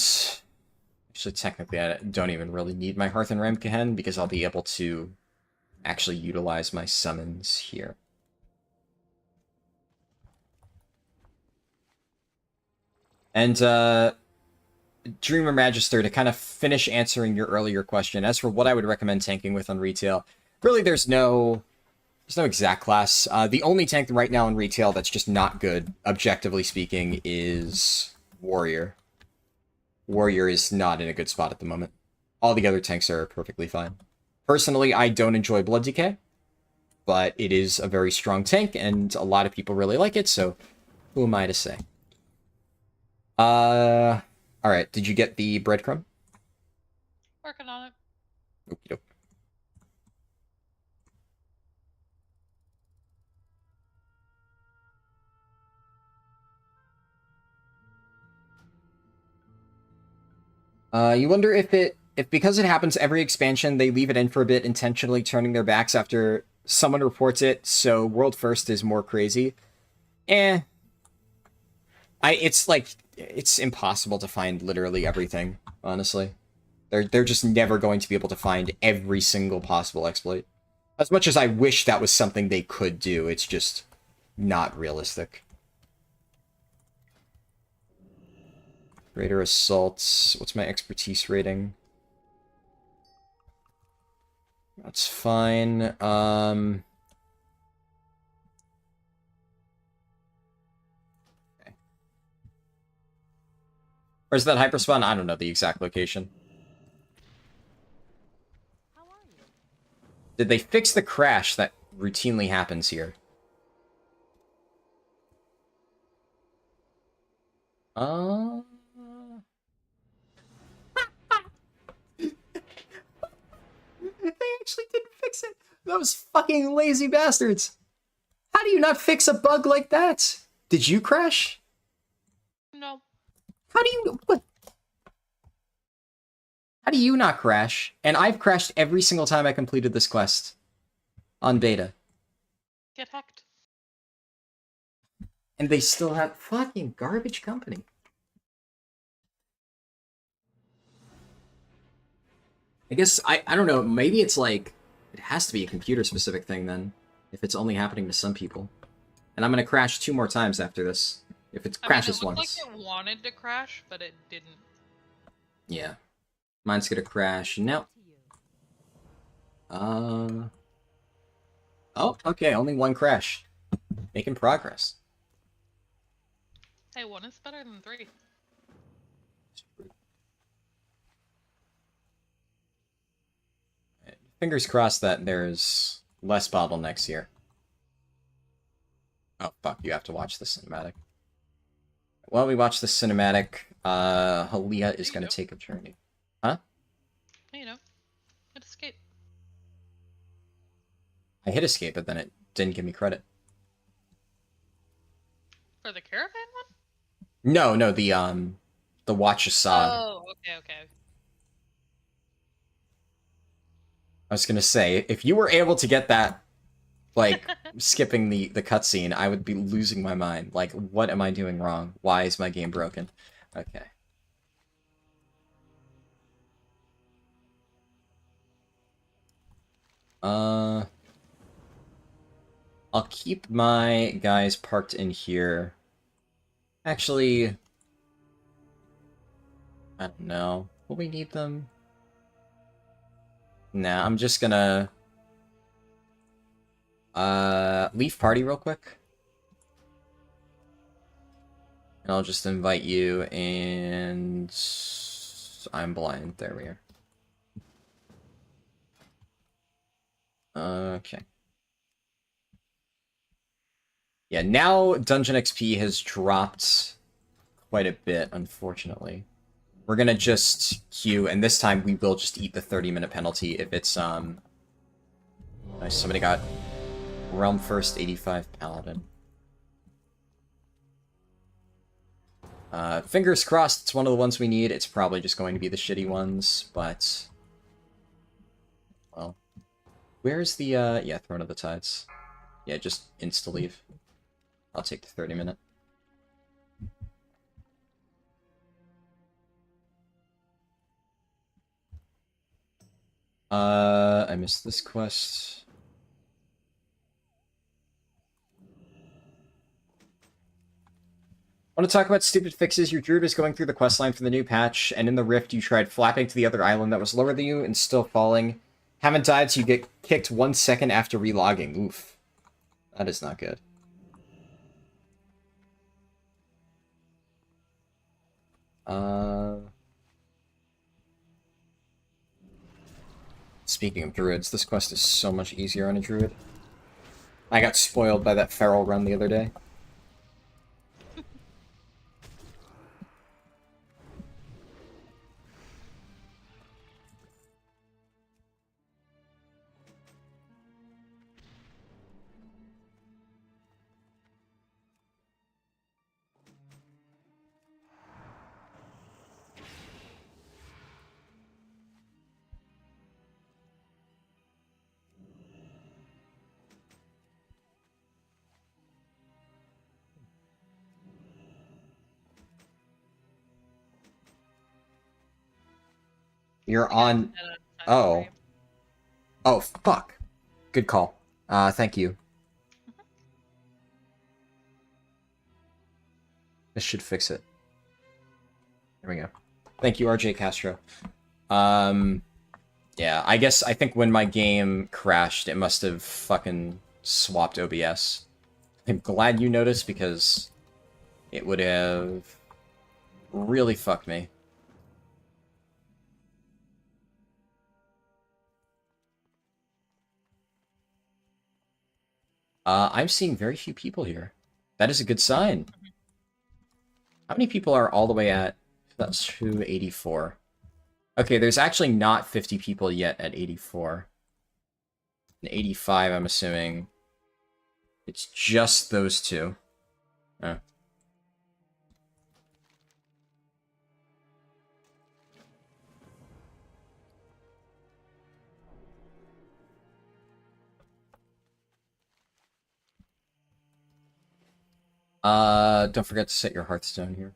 actually, technically, I don't even really need my hearth in Ramkahen because I'll be able to actually utilize my summons here. And, Dreamer Magister, to kind of finish answering your earlier question, as for what I would recommend tanking with on retail, really there's no exact class. The only tank right now in retail that's just not good, objectively speaking, is Warrior. Warrior is not in a good spot at the moment. All the other tanks are perfectly fine. Personally, I don't enjoy Blood Decay, but it is a very strong tank, and a lot of people really like it, so who am I to say? Alright, did you get the breadcrumb? Working on it. Okie doke. You wonder if because it happens every expansion, they leave it in for a bit, intentionally turning their backs after someone reports it, so World First is more crazy. It's impossible to find literally everything, honestly. They're just never going to be able to find every single possible exploit. As much as I wish that was something they could do, it's just not realistic. Greater assaults. What's my expertise rating? That's fine. Okay. Where's that hyperspawn? I don't know the exact location. Did they fix the crash that routinely happens here? They actually didn't fix it. Those fucking lazy bastards. How do you not fix a bug like that? Did you crash? No. How do you... What? How do you not crash? And I've crashed every single time I completed this quest. On beta. Get hacked. And they still have fucking garbage company. I guess, I don't know, maybe it's like, it has to be a computer-specific thing then, if it's only happening to some people. And I'm gonna crash 2 more times after this, if it crashes it looked once. like it wanted to crash, but it didn't. Yeah. Mine's gonna crash now. Oh, okay, only 1 crash. Making progress. Hey, 1 is better than 3. Fingers crossed that there's less bottlenecks here. Oh, fuck, you have to watch the cinematic. While we watch the cinematic, Halia is gonna take a journey. Huh? You know, hit escape. I hit escape, but then it didn't give me credit. For the caravan one? No, the Watch Assad. Oh, okay. I was gonna say, if you were able to get that, like, skipping the cutscene, I would be losing my mind. Like, what am I doing wrong? Why is my game broken? Okay. I'll keep my guys parked in here. Actually, I don't know. Will we need them? Nah, I'm just gonna leave party real quick. And I'll just invite you, and I'm blind. There we are. Okay. Yeah, now Dungeon XP has dropped quite a bit, unfortunately. We're gonna just queue, and this time we will just eat the 30-minute penalty if it's, Nice, somebody got Realm First 85 Paladin. Fingers crossed it's one of the ones we need. It's probably just going to be the shitty ones, but... Well... Where's the, yeah, Throne of the Tides. Yeah, just insta-leave. I'll take the 30-minute. I missed this quest. Want to talk about stupid fixes? Your druid is going through the questline for the new patch, and in the rift you tried flapping to the other island that was lower than you and still falling. Haven't died, so you get kicked 1 second after relogging. Oof. That is not good. Speaking of druids, this quest is so much easier on a druid. I got spoiled by that feral run the other day. You're I got on... dead on time Oh. frame. Oh, fuck. Good call. Thank you. This should fix it. There we go. Thank you, RJ Castro. Yeah, I think when my game crashed, it must have fucking swapped OBS. I'm glad you noticed, because it would have really fucked me. I'm seeing very few people here. That is a good sign. How many people are all the way at... That's 284. Okay, there's actually not 50 people yet at 84. And 85, I'm assuming. It's just those two. Oh. Don't forget to set your Hearthstone here.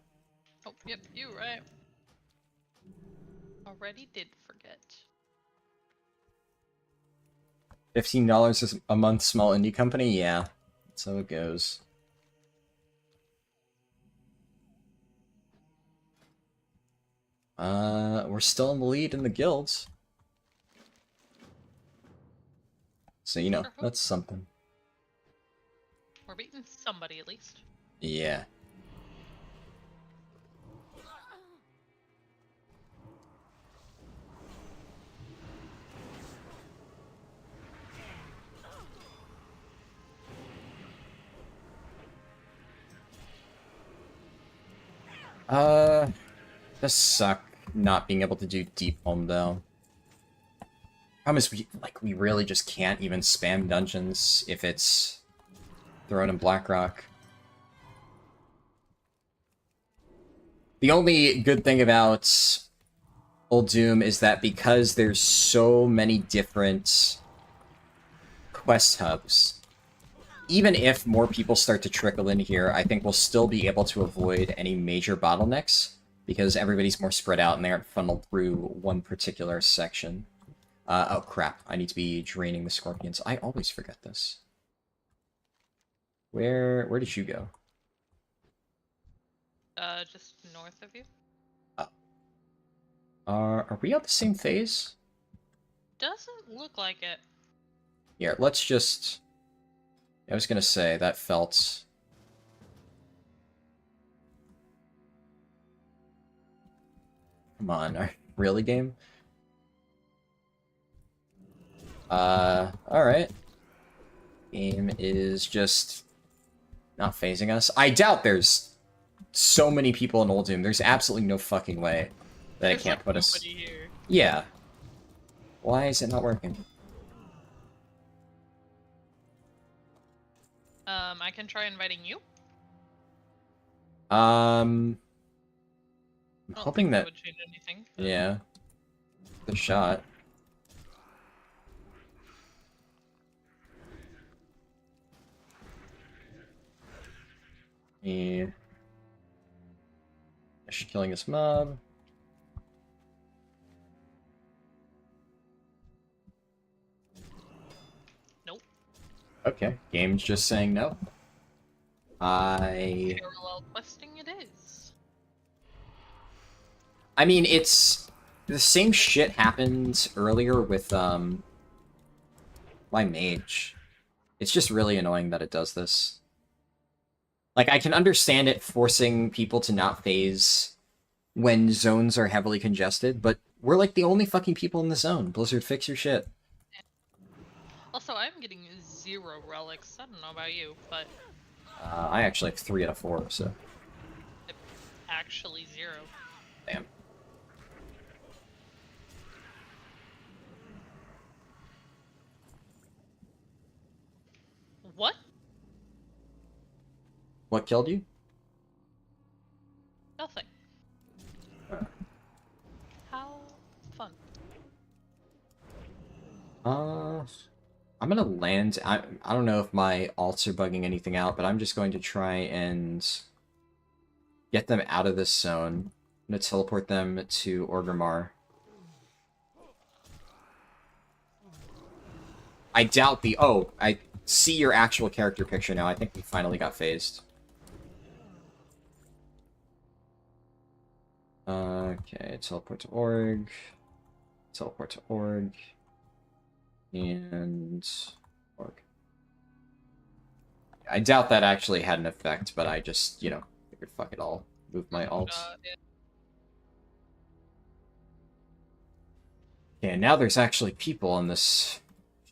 Oh, yep, you right. Already did forget. $15 a month, small indie company? Yeah, that's how it goes. We're still in the lead in the guilds. So, you know, Wonderful. that's something. We're beating somebody at least. Yeah. Does suck not being able to do deep home though. Problem is we really just can't even spam dungeons if it's thrown in Blackrock. The only good thing about Old Doom is that because there's so many different quest hubs, even if more people start to trickle in here, I think we'll still be able to avoid any major bottlenecks, because everybody's more spread out and they aren't funneled through one particular section. Oh crap, I need to be draining the scorpions. I always forget this. Where did you go? Just north of you. Are we on the same phase? Doesn't look like it. Here, let's just... I was gonna say, that felt... Come on, really, game? Alright. Game is just not phasing us. I doubt there's so many people in Old Doom. There's absolutely no fucking way that There's it can't like put us... nobody here. Yeah. Why is it not working? I can try inviting you. I'm I don't hoping think that... would change anything. But... Yeah. The shot. Yeah. Just killing this mob. Nope. Okay, game's just saying no. Parallel questing it is. I mean, it's... The same shit happened earlier with, my mage. It's just really annoying that it does this. Like, I can understand it forcing people to not phase when zones are heavily congested, but we're like the only fucking people in the zone. Blizzard, fix your shit. Also, I'm getting 0 relics. I don't know about you, but I actually have 3 out of 4, so... actually 0. Damn. What? What killed you? Nothing. How fun. I'm gonna land... I don't know if my alts are bugging anything out, but I'm just going to try and get them out of this zone. I'm gonna teleport them to Orgrimmar. I doubt the... Oh, I see your actual character picture now. I think we finally got phased. Okay, teleport to org. Teleport to org. And... org. I doubt that actually had an effect, but I just, you know, figured fuck it all. Move my alt. Yeah. Okay, now there's actually people on this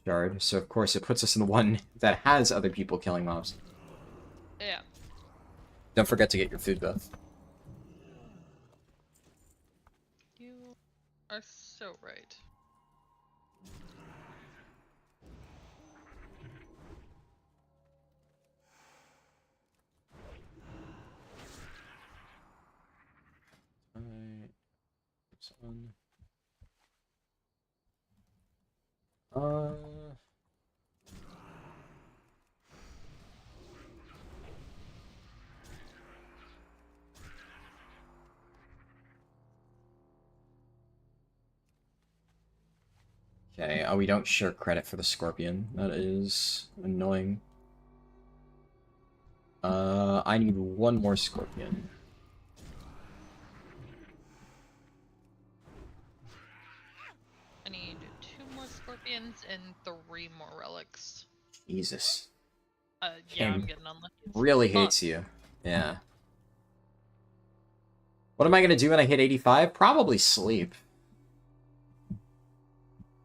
shard, so of course it puts us in the one that has other people killing mobs. Yeah. Don't forget to get your food buff. You are so right. Alright. It's on. Okay, we don't share credit for the scorpion. That is annoying. I need one more scorpion. I need 2 more scorpions and 3 more relics. Jesus. Yeah, I'm Game getting unlucky. really hates you. Yeah. What am I gonna do when I hit 85? Probably sleep.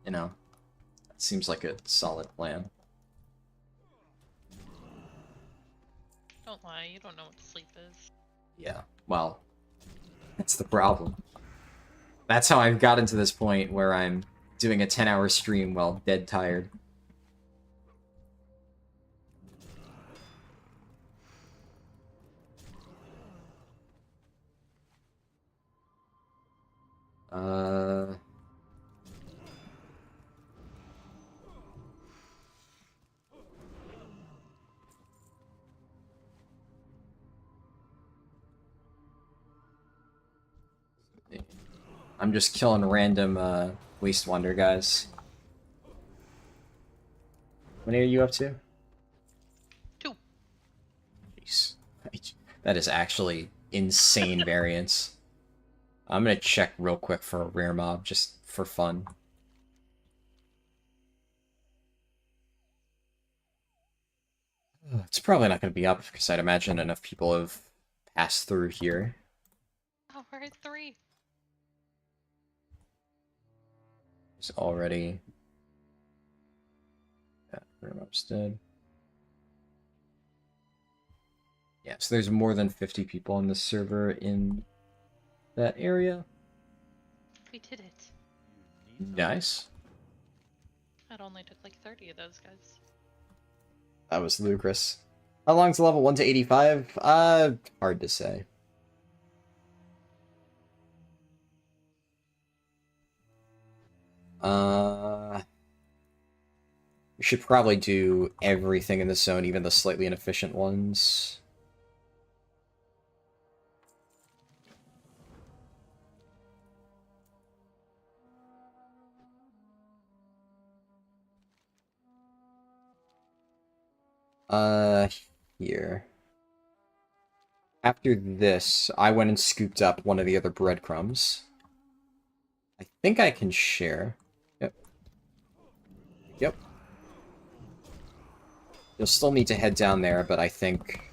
You know, that seems like a solid plan. Don't lie, you don't know what sleep is. Yeah, well, that's the problem. That's how I've gotten to this point where I'm doing a 10-hour stream while dead tired. I'm just killing random, Waste Wonder guys. How many are you up to? 2. Jeez. That is actually insane variance. I'm gonna check real quick for a rare mob, just for fun. It's probably not gonna be up, because I'd imagine enough people have passed through here. Oh, we're at 3. It's already... Yeah, rare mob's dead. Yeah, so there's more than 50 people on the server in that area. We did it. Nice. It only took like 30 of those guys. That was ludicrous. How long's the level 1 to 85? Hard to say. We should probably do everything in the zone, even the slightly inefficient ones. Here. After this, I went and scooped up one of the other breadcrumbs. I think I can share. Yep. Yep. You'll still need to head down there, but I think...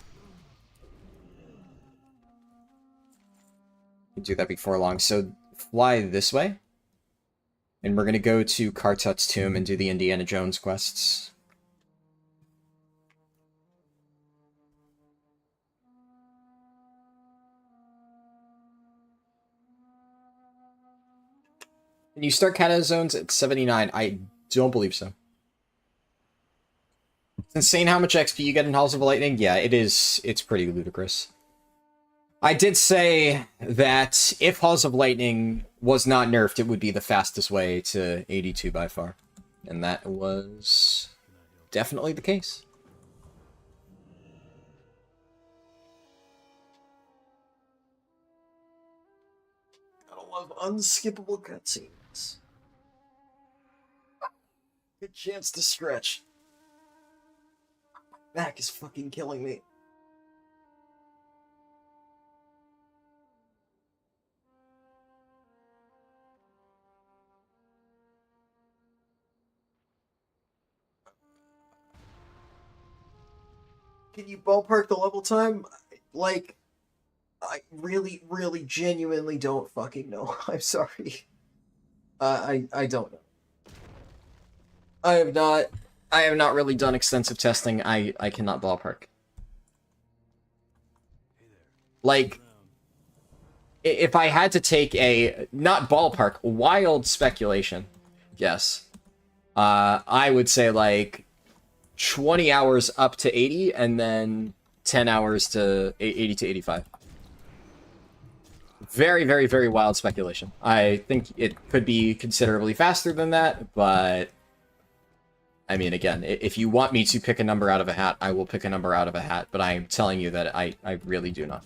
you can do that before long. So, fly this way. And we're gonna go to Kartut's tomb and do the Indiana Jones quests. Can you start Cata zones at 79? I don't believe so. It's insane how much XP you get in Halls of Lightning. Yeah, it is. It's pretty ludicrous. I did say that if Halls of Lightning was not nerfed, it would be the fastest way to 82 by far. And that was definitely the case. I love unskippable cutscenes. Good chance to stretch. Back is fucking killing me. Can you ballpark the level time? Like, I really, really, genuinely don't fucking know. I'm sorry. I don't know. I have not really done extensive testing. I cannot ballpark. Like, if I had to take a, not ballpark, wild speculation, yes, I would say like 20 hours up to 80, and then 10 hours to 80 to 85. Very, very, very wild speculation. I think it could be considerably faster than that, but I mean, again, if you want me to pick a number out of a hat, I will pick a number out of a hat, but I'm telling you that I really do not.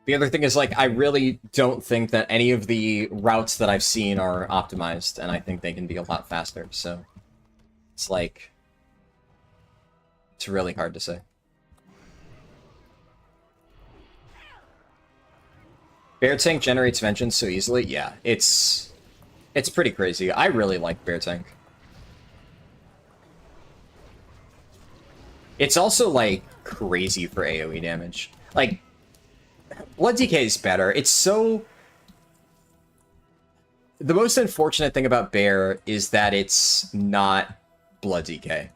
The other thing is, like, I really don't think that any of the routes that I've seen are optimized, and I think they can be a lot faster, so it's like, it's really hard to say. Bear Tank generates vengeance so easily? Yeah, it's pretty crazy. I really like Bear Tank. It's also, like, crazy for AoE damage. Like, Blood DK is better. It's so... The most unfortunate thing about Bear is that it's not Blood DK.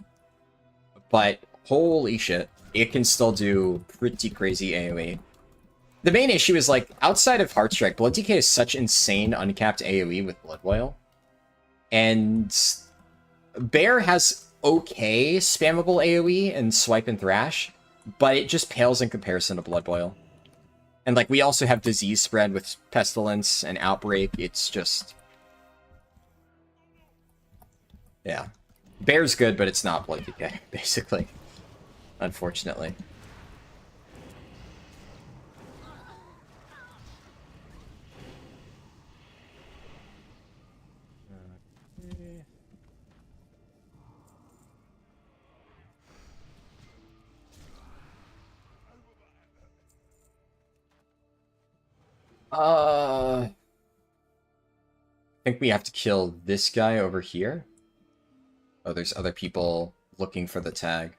But, holy shit, it can still do pretty crazy AoE. The main issue is, like, outside of Heartstrike, Blood DK is such insane uncapped AoE with Blood Boil. And Bear has okay spammable AoE and Swipe and Thrash, but it just pales in comparison to Blood Boil. And, like, we also have Disease Spread with Pestilence and Outbreak. It's just... Yeah. Bear's good, but it's not Blood DK, basically. Unfortunately. I think we have to kill this guy over here. Oh, there's other people looking for the tag.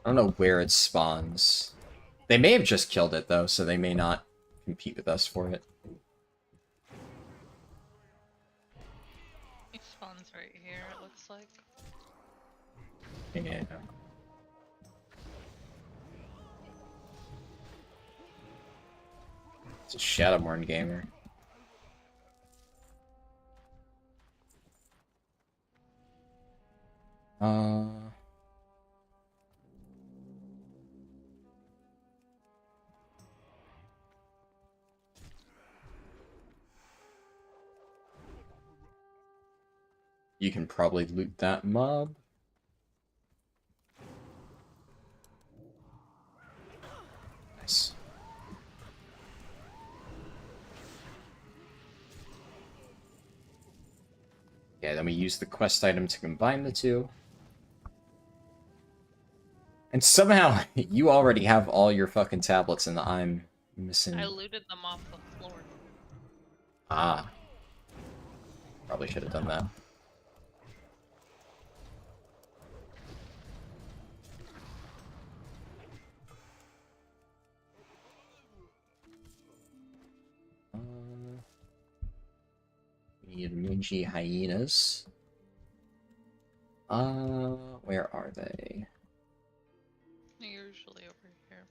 I don't know where it spawns. They may have just killed it, though, so they may not compete with us for it. It spawns right here, it looks like. Yeah. It's a Shadowborn gamer. You can probably loot that mob. Nice. Yeah, then we use the quest item to combine the two. And somehow, you already have all your fucking tablets and I'm missing... I looted them off the floor. Ah. Probably should have done that. We need Munji hyenas. Where are they? They're usually over here.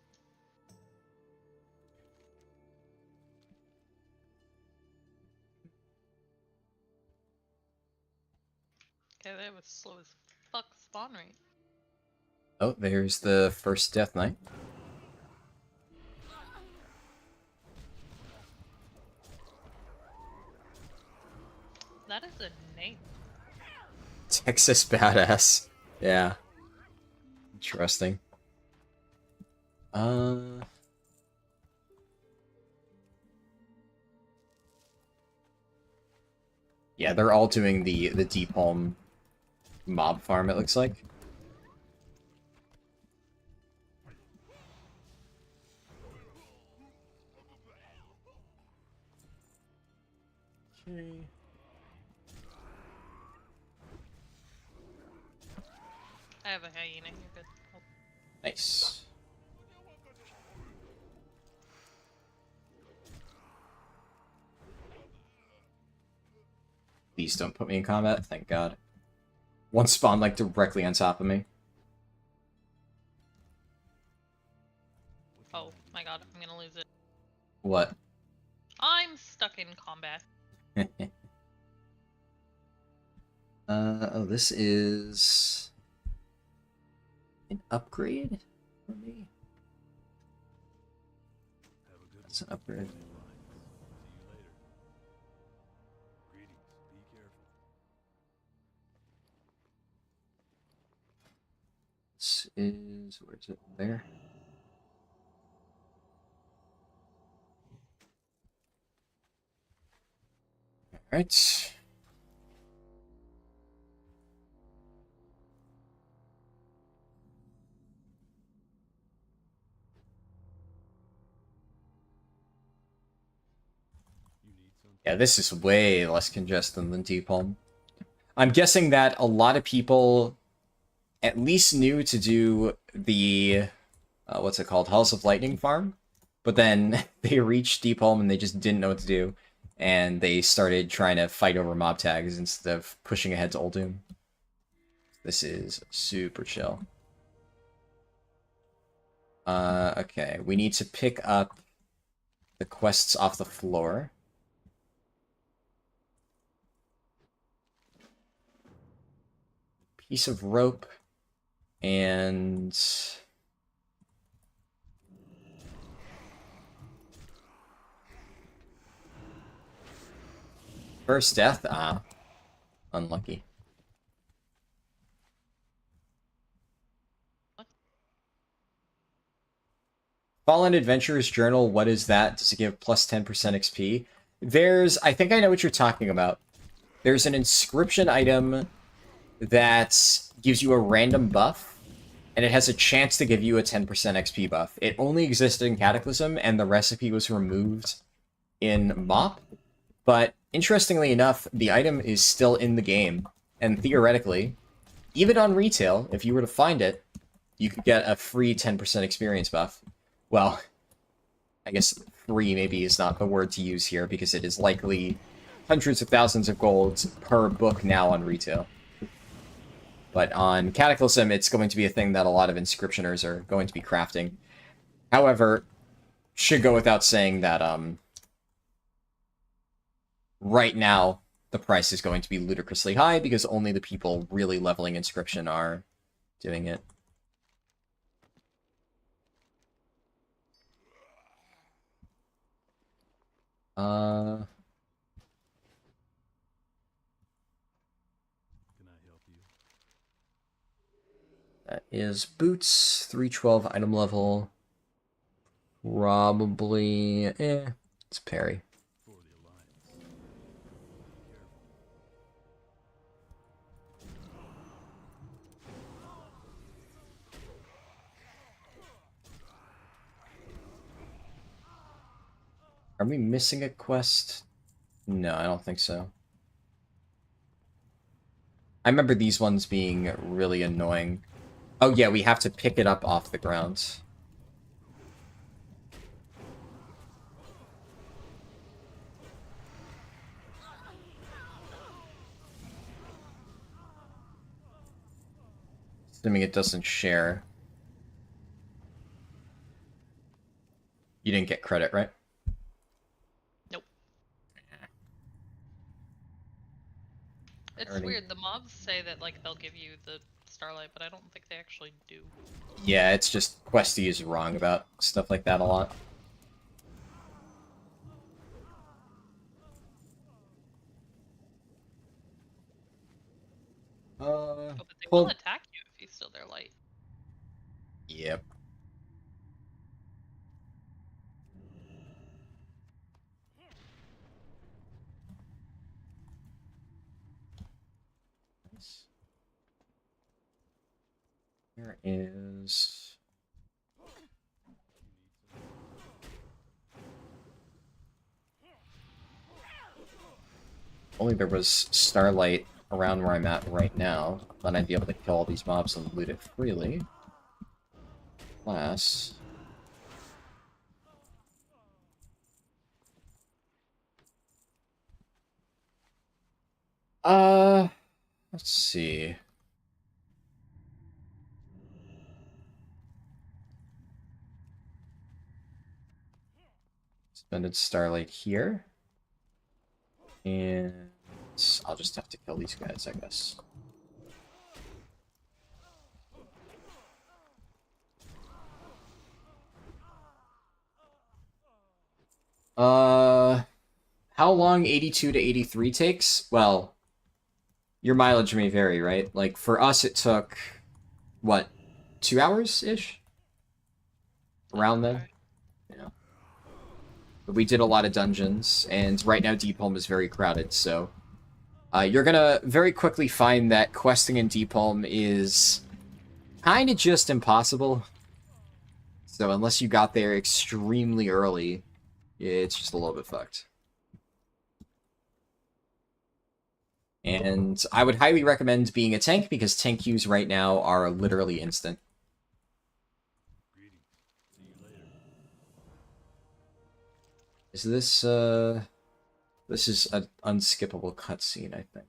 Okay, they have a slow as fuck spawn rate. Oh, there's the first Death Knight. That is a name. Texas Badass. Yeah. Interesting. Yeah, they're all doing the deep home mob farm, it looks like. Okay. I have a hyena. You're good. Oh, Nice. Please don't put me in combat, thank God. One spawned like directly on top of me. oh my god, I'm gonna lose it. What? I'm stuck in combat. Oh, this is an upgrade for me. That's an upgrade. This is, where is it? There. All right. Yeah, this is way less congested than Deep Home. I'm guessing that a lot of people at least knew to do the, what's it called, Halls of Lightning farm, but then they reached Deep Home and they just didn't know what to do, and they started trying to fight over mob tags instead of pushing ahead to Uldum. This is super chill. Okay, we need to pick up the quests off the floor. Piece of rope and first death. Ah, unlucky. Fallen Adventurers Journal, what is that? Does it give plus 10% XP? I think I know what you're talking about. There's an inscription item that gives you a random buff, and it has a chance to give you a 10% XP buff. It only existed in Cataclysm, and the recipe was removed in MOP. But interestingly enough, the item is still in the game, and theoretically, even on retail, if you were to find it, you could get a free 10% experience buff. Well, I guess free maybe is not the word to use here, because it is likely hundreds of thousands of golds per book now on retail. But on Cataclysm, it's going to be a thing that a lot of inscriptioners are going to be crafting. However, should go without saying that right now, the price is going to be ludicrously high because only the people really leveling inscription are doing it. Can I help you? That is boots, 312 item level. Probably, it's parry. Are we missing a quest? No, I don't think so. I remember these ones being really annoying. Oh yeah, we have to pick it up off the ground. Assuming it doesn't share. You didn't get credit, right? Nope. It's weird. The mobs say that like they'll give you the starlight, but I don't think they actually do. Yeah, it's just Questy is wrong about stuff like that a lot. Oh, but they will attack you if you steal their light. There is... Only there was starlight around where I'm at right now, then I'd be able to kill all these mobs and loot it freely. Plus... let's see. Suspended starlight here. And I'll just have to kill these guys, I guess. How long 82 to 83 takes? Well, your mileage may vary, right? Like, for us it took, what, 2 hours-ish? Around then? Yeah. But we did a lot of dungeons, and right now Deepholm is very crowded, so... you're gonna very quickly find that questing in Deepholm is kinda just impossible. So unless you got there extremely early, it's just a little bit fucked. And I would highly recommend being a tank, because tank queues right now are literally instant. Is this, This is an unskippable cutscene, I think.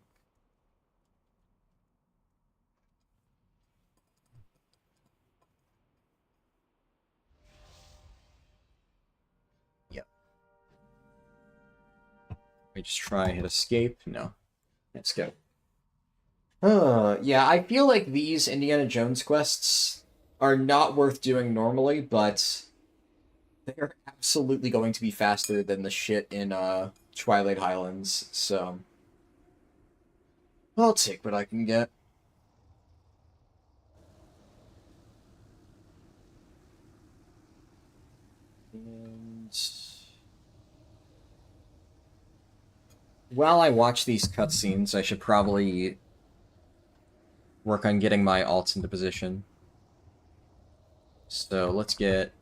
Yep. Let me just try hit escape. No. Let's go. Yeah, I feel like these Indiana Jones quests are not worth doing normally, but they're absolutely going to be faster than the shit in Twilight Highlands, so I'll take what I can get. And while I watch these cutscenes, I should probably work on getting my alts into position. So let's get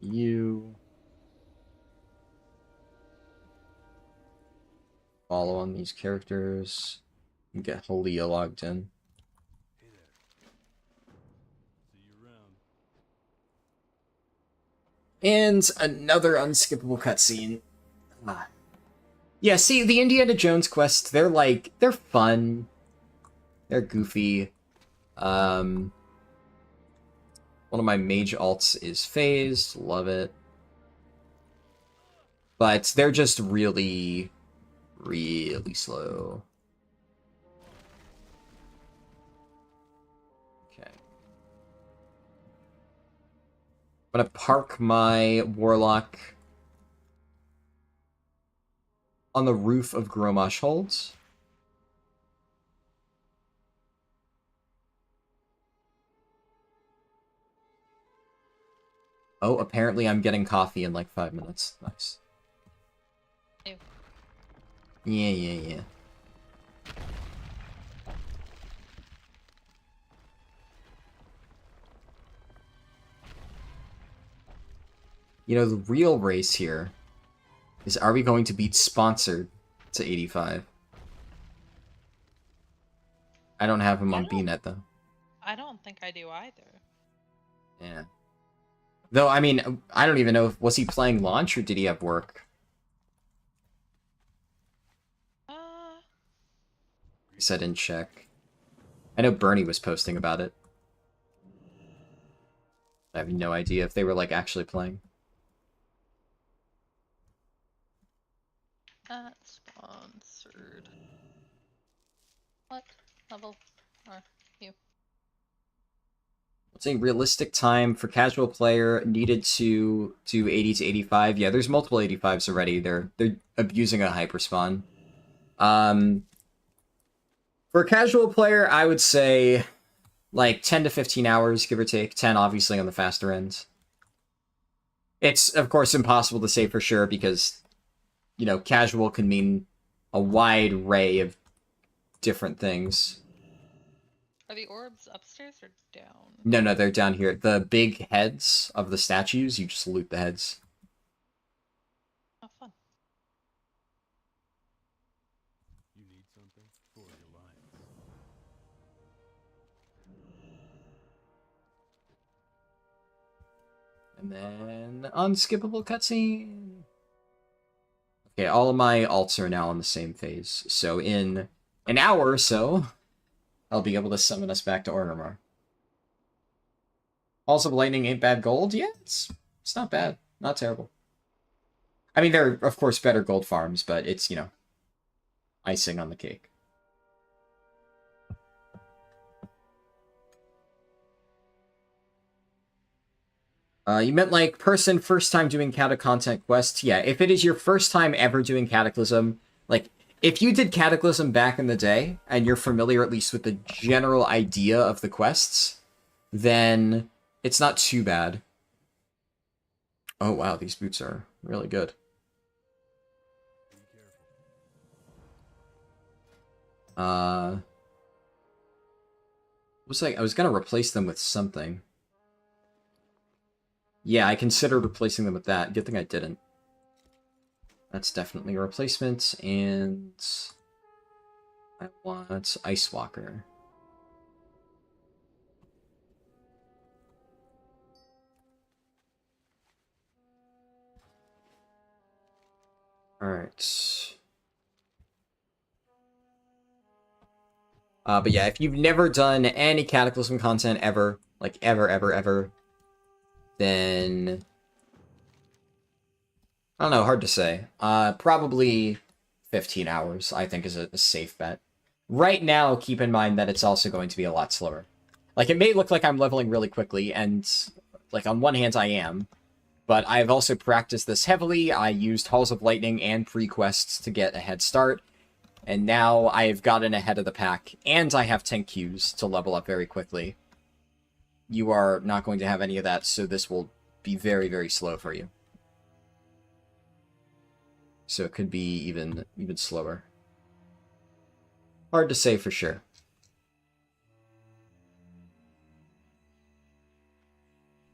you. Follow on these characters. And get Halia logged in. Hey there. See you around. And another unskippable cutscene. Yeah, see, the Indiana Jones quests, they're fun. They're goofy. One of my mage alts is phased. Love it. But they're just really slow. Okay. I'm gonna park my warlock on the roof of Gromosh Holds. Oh, apparently I'm getting coffee in like 5 minutes. Nice. Ew. Yeah. You know, the real race here is, are we going to beat Sponsored to 85? I don't have him on BNet, though. I don't think I do either. Yeah. Though, I mean, I don't even know if... Was he playing launch, or did he have work? I guess I didn't check. I know Bernie was posting about it. I have no idea if they were, like, actually playing. Not sponsored. What level are you? What's a realistic time for casual player needed to do 80 to 85? Yeah, there's multiple 85s already. They're abusing a hyperspawn. For a casual player, I would say like 10 to 15 hours, give or take. 10, obviously, on the faster end. It's, of course, impossible to say for sure because, you know, casual can mean a wide array of different things. Are the orbs upstairs or down? No, they're down here. The big heads of the statues, you just loot the heads. Oh, fun. You need something? For the Alliance. And then unskippable cutscene. Okay, all of my alts are now on the same phase. So in an hour or so, I'll be able to summon us back to Orgrimmar. Halls of Lightning ain't bad gold? Yeah, it's not bad. Not terrible. I mean, there are, of course, better gold farms, but it's, you know, icing on the cake. You meant like person first time doing Cata content quest? Yeah, if it is your first time ever doing Cataclysm, like if you did Cataclysm back in the day and you're familiar at least with the general idea of the quests, then it's not too bad. Oh wow, these boots are really good. Be careful. Was like I was gonna replace them with something. Yeah, I considered replacing them with that. Good thing I didn't. That's definitely a replacement, and I want Ice Walker. Alright. But yeah, if you've never done any Cataclysm content ever, like ever, then I don't know, hard to say. Probably 15 hours, I think, is a safe bet. Right now, keep in mind that it's also going to be a lot slower. Like, it may look like I'm leveling really quickly, and, like, on one hand, I am, but I've also practiced this heavily. I used Halls of Lightning and pre-quests to get a head start, and now I've gotten ahead of the pack, and I have 10 Qs to level up very quickly. You are not going to have any of that, so this will be very, very slow for you. So it could be even slower. Hard to say for sure.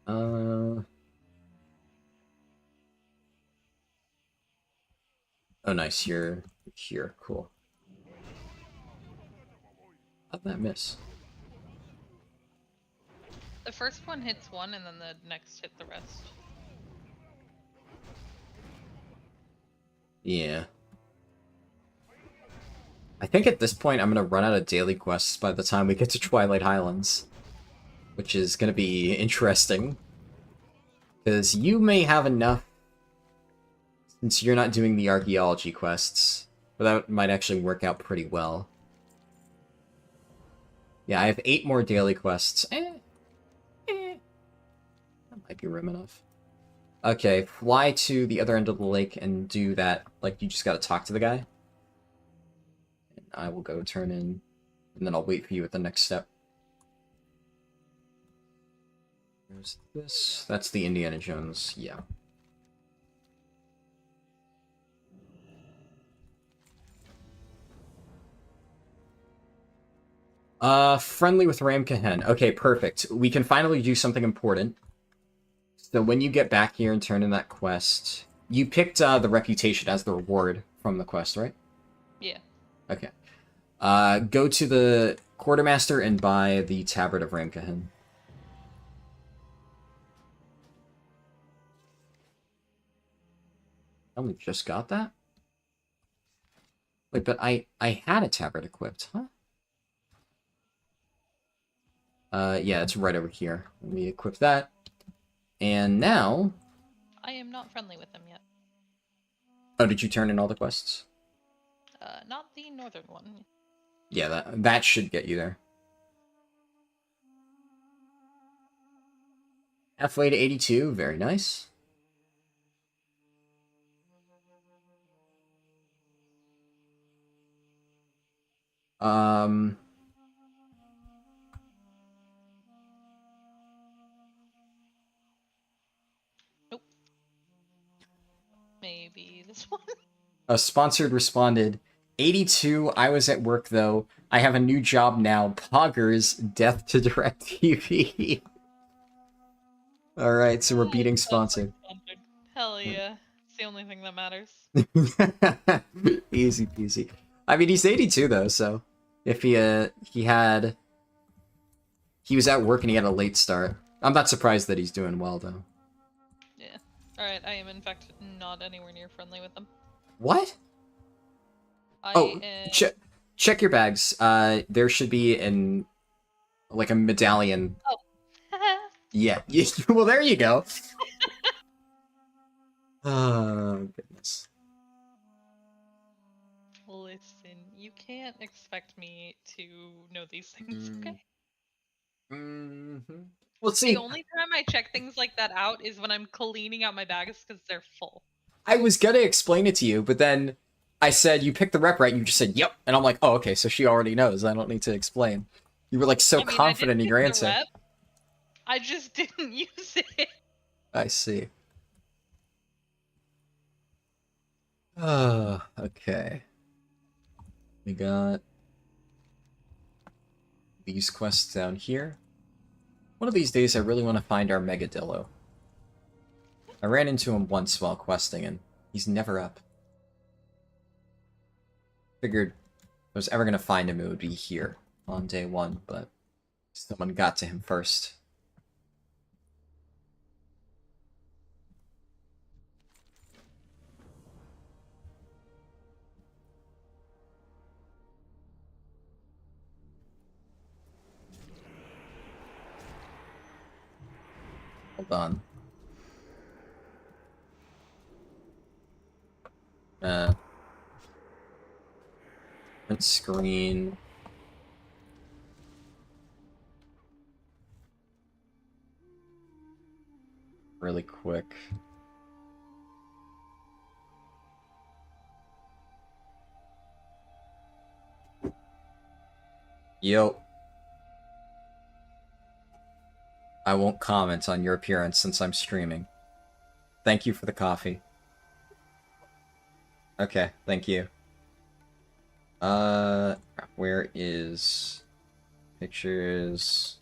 Oh, nice. You're here. Cool. How'd that miss? The first one hits one, and then the next hit the rest. Yeah. I think at this point I'm going to run out of daily quests by the time we get to Twilight Highlands. Which is going to be interesting. Because you may have enough, since you're not doing the archaeology quests. But that might actually work out pretty well. Yeah, I have 8 more daily quests. That might be room enough. Okay, fly to the other end of the lake and do that. Like, you just gotta talk to the guy. And I will go turn in, and then I'll wait for you at the next step. There's this. That's the Indiana Jones, yeah. Friendly with Ramkahen. Okay, perfect. We can finally do something important. So when you get back here and turn in that quest, you picked the reputation as the reward from the quest, right? Yeah. Okay. Go to the quartermaster and buy the Tabard of Ramkahen. I only just got that? Wait, but I had a Tabard equipped, huh? Yeah, it's right over here. Let me equip that. And now... I am not friendly with them yet. Oh, did you turn in all the quests? Not the northern one. Yeah, that should get you there. Halfway to 82, very nice. Nope. Maybe this one? A sponsored responded, 82, I was at work though. I have a new job now. Poggers, death to DirecTV. Alright, so we're beating Sounds like sponsored. sponsored. Hell yeah. It's the only thing that matters. Easy peasy. I mean, he's 82 though, so if he was at work and he had a late start. I'm not surprised that he's doing well though. Yeah. Alright, I am in fact not anywhere near friendly with them. What? I Oh, am... check your bags. There should be like a medallion. Oh. Yeah. Well, there you go. Oh, goodness. Listen, you can't expect me to know these things, okay? Mm-hmm. Well, The see, only time I check things like that out is when I'm cleaning out my bags because they're full. I was gonna explain it to you, but then I said, you picked the rep right, and you just said, yep. And I'm like, oh, okay, so she already knows. I don't need to explain. You were like so I mean, confident in your I didn't answer. pick the rep, I just didn't use it. I see. Okay. We got these quests down here. One of these days, I really want to find our Megadillo. I ran into him once while questing, and he's never up. Figured if I was ever going to find him, it would be here on day one, but someone got to him first. Hold on. Print screen. Really quick. Yo. I won't comment on your appearance since I'm streaming. Thank you for the coffee. Okay, thank you. Where is pictures?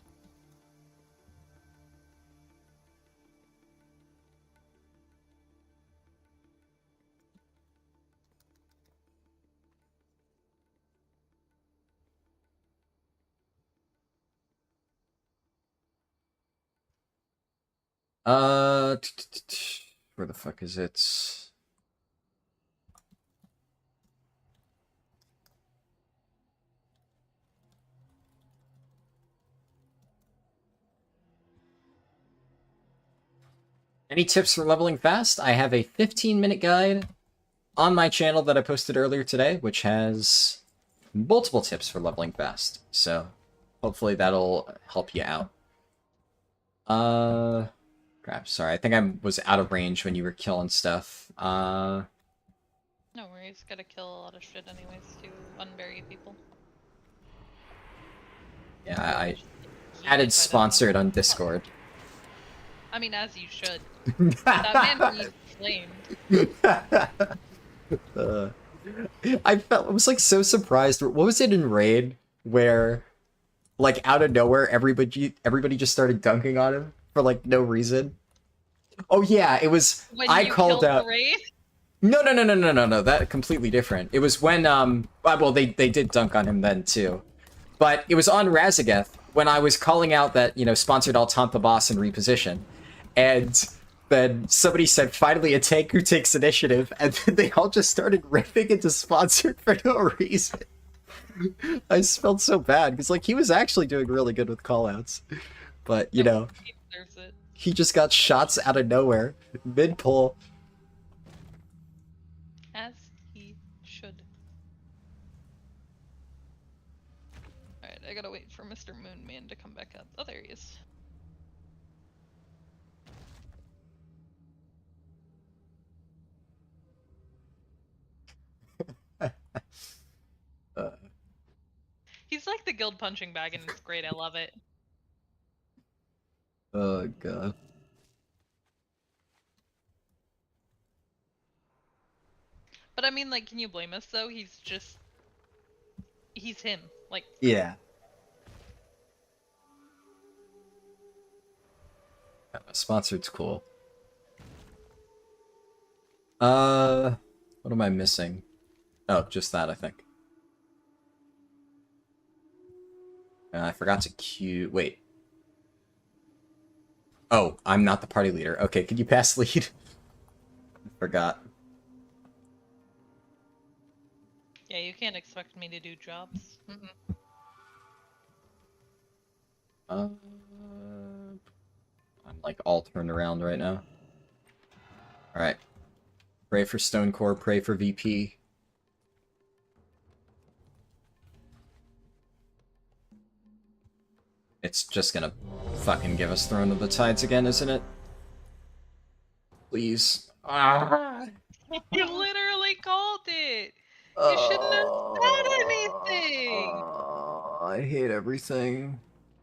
Where the fuck is it? Any tips for leveling fast? I have a 15-minute guide on my channel that I posted earlier today, which has multiple tips for leveling fast. So hopefully that'll help you out. Crap, sorry. I think I was out of range when you were killing stuff. No worries, gotta kill a lot of shit anyways to unbury people. Yeah, I Just get added hit by sponsored them. on Discord. I mean, as you should. That man needs flamed. I was like so surprised. What was it in Raid where, like, out of nowhere, everybody just started dunking on him for like no reason? Oh yeah, it was. When I you called killed out. the raid? No. That completely different. It was when well, they did dunk on him then too, but it was on Razageth when I was calling out that, sponsored, I'll taunt the boss and reposition, and then somebody said, finally a tank who takes initiative, and then they all just started ripping into sponsored for no reason. I felt so bad because like he was actually doing really good with callouts, but He deserves it. he just got shots out of nowhere mid pull. As he should. Alright, I gotta wait for Mr. Moonman to come back up. Oh, there he is. He's like the guild punching bag and it's great, I love it. Oh god. But I mean, like, can you blame us though? He's just he's him. Like, Yeah. Sponsored's cool. What am I missing? Oh, just that, I think. I forgot to queue. Wait. Oh, I'm not the party leader. Okay, could you pass lead? I forgot. yeah, you can't expect me to do jobs. I'm like all turned around right now. Alright. Pray for Stone Core, pray for VP. It's just gonna fucking give us Throne of the Tides again, isn't it? Please. Ah. You literally called it. You shouldn't have said anything. I hate everything.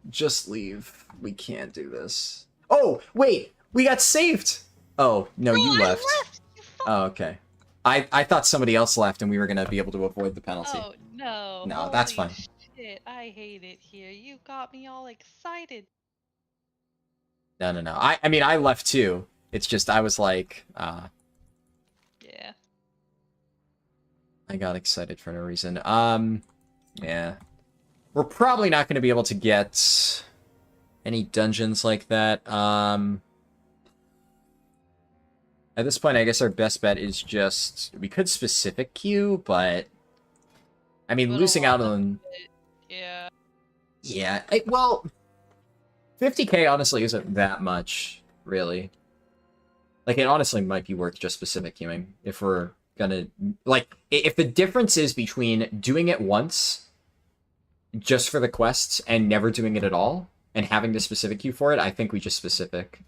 Just leave. We can't do this. Oh, wait! We got saved! Oh, no, Bro, you I left. You Oh, okay. I thought somebody else left and we were gonna be able to avoid the penalty. Oh no! No, that's Holy fine. shit! I hate it here. You got me all excited. No, no, no. I mean, I left too. It's just, I was like, Yeah. I got excited for no reason. Yeah. We're probably not going to be able to get any dungeons like that. At this point, I guess our best bet is just, we could specific queue, but I mean, But a losing out lot of on, Yeah. yeah, well, 50k honestly isn't that much, really. Like, it honestly might be worth just specific queuing if we're gonna, like, if the difference is between doing it once just for the quests and never doing it at all and having the specific queue for it, I think we just specific.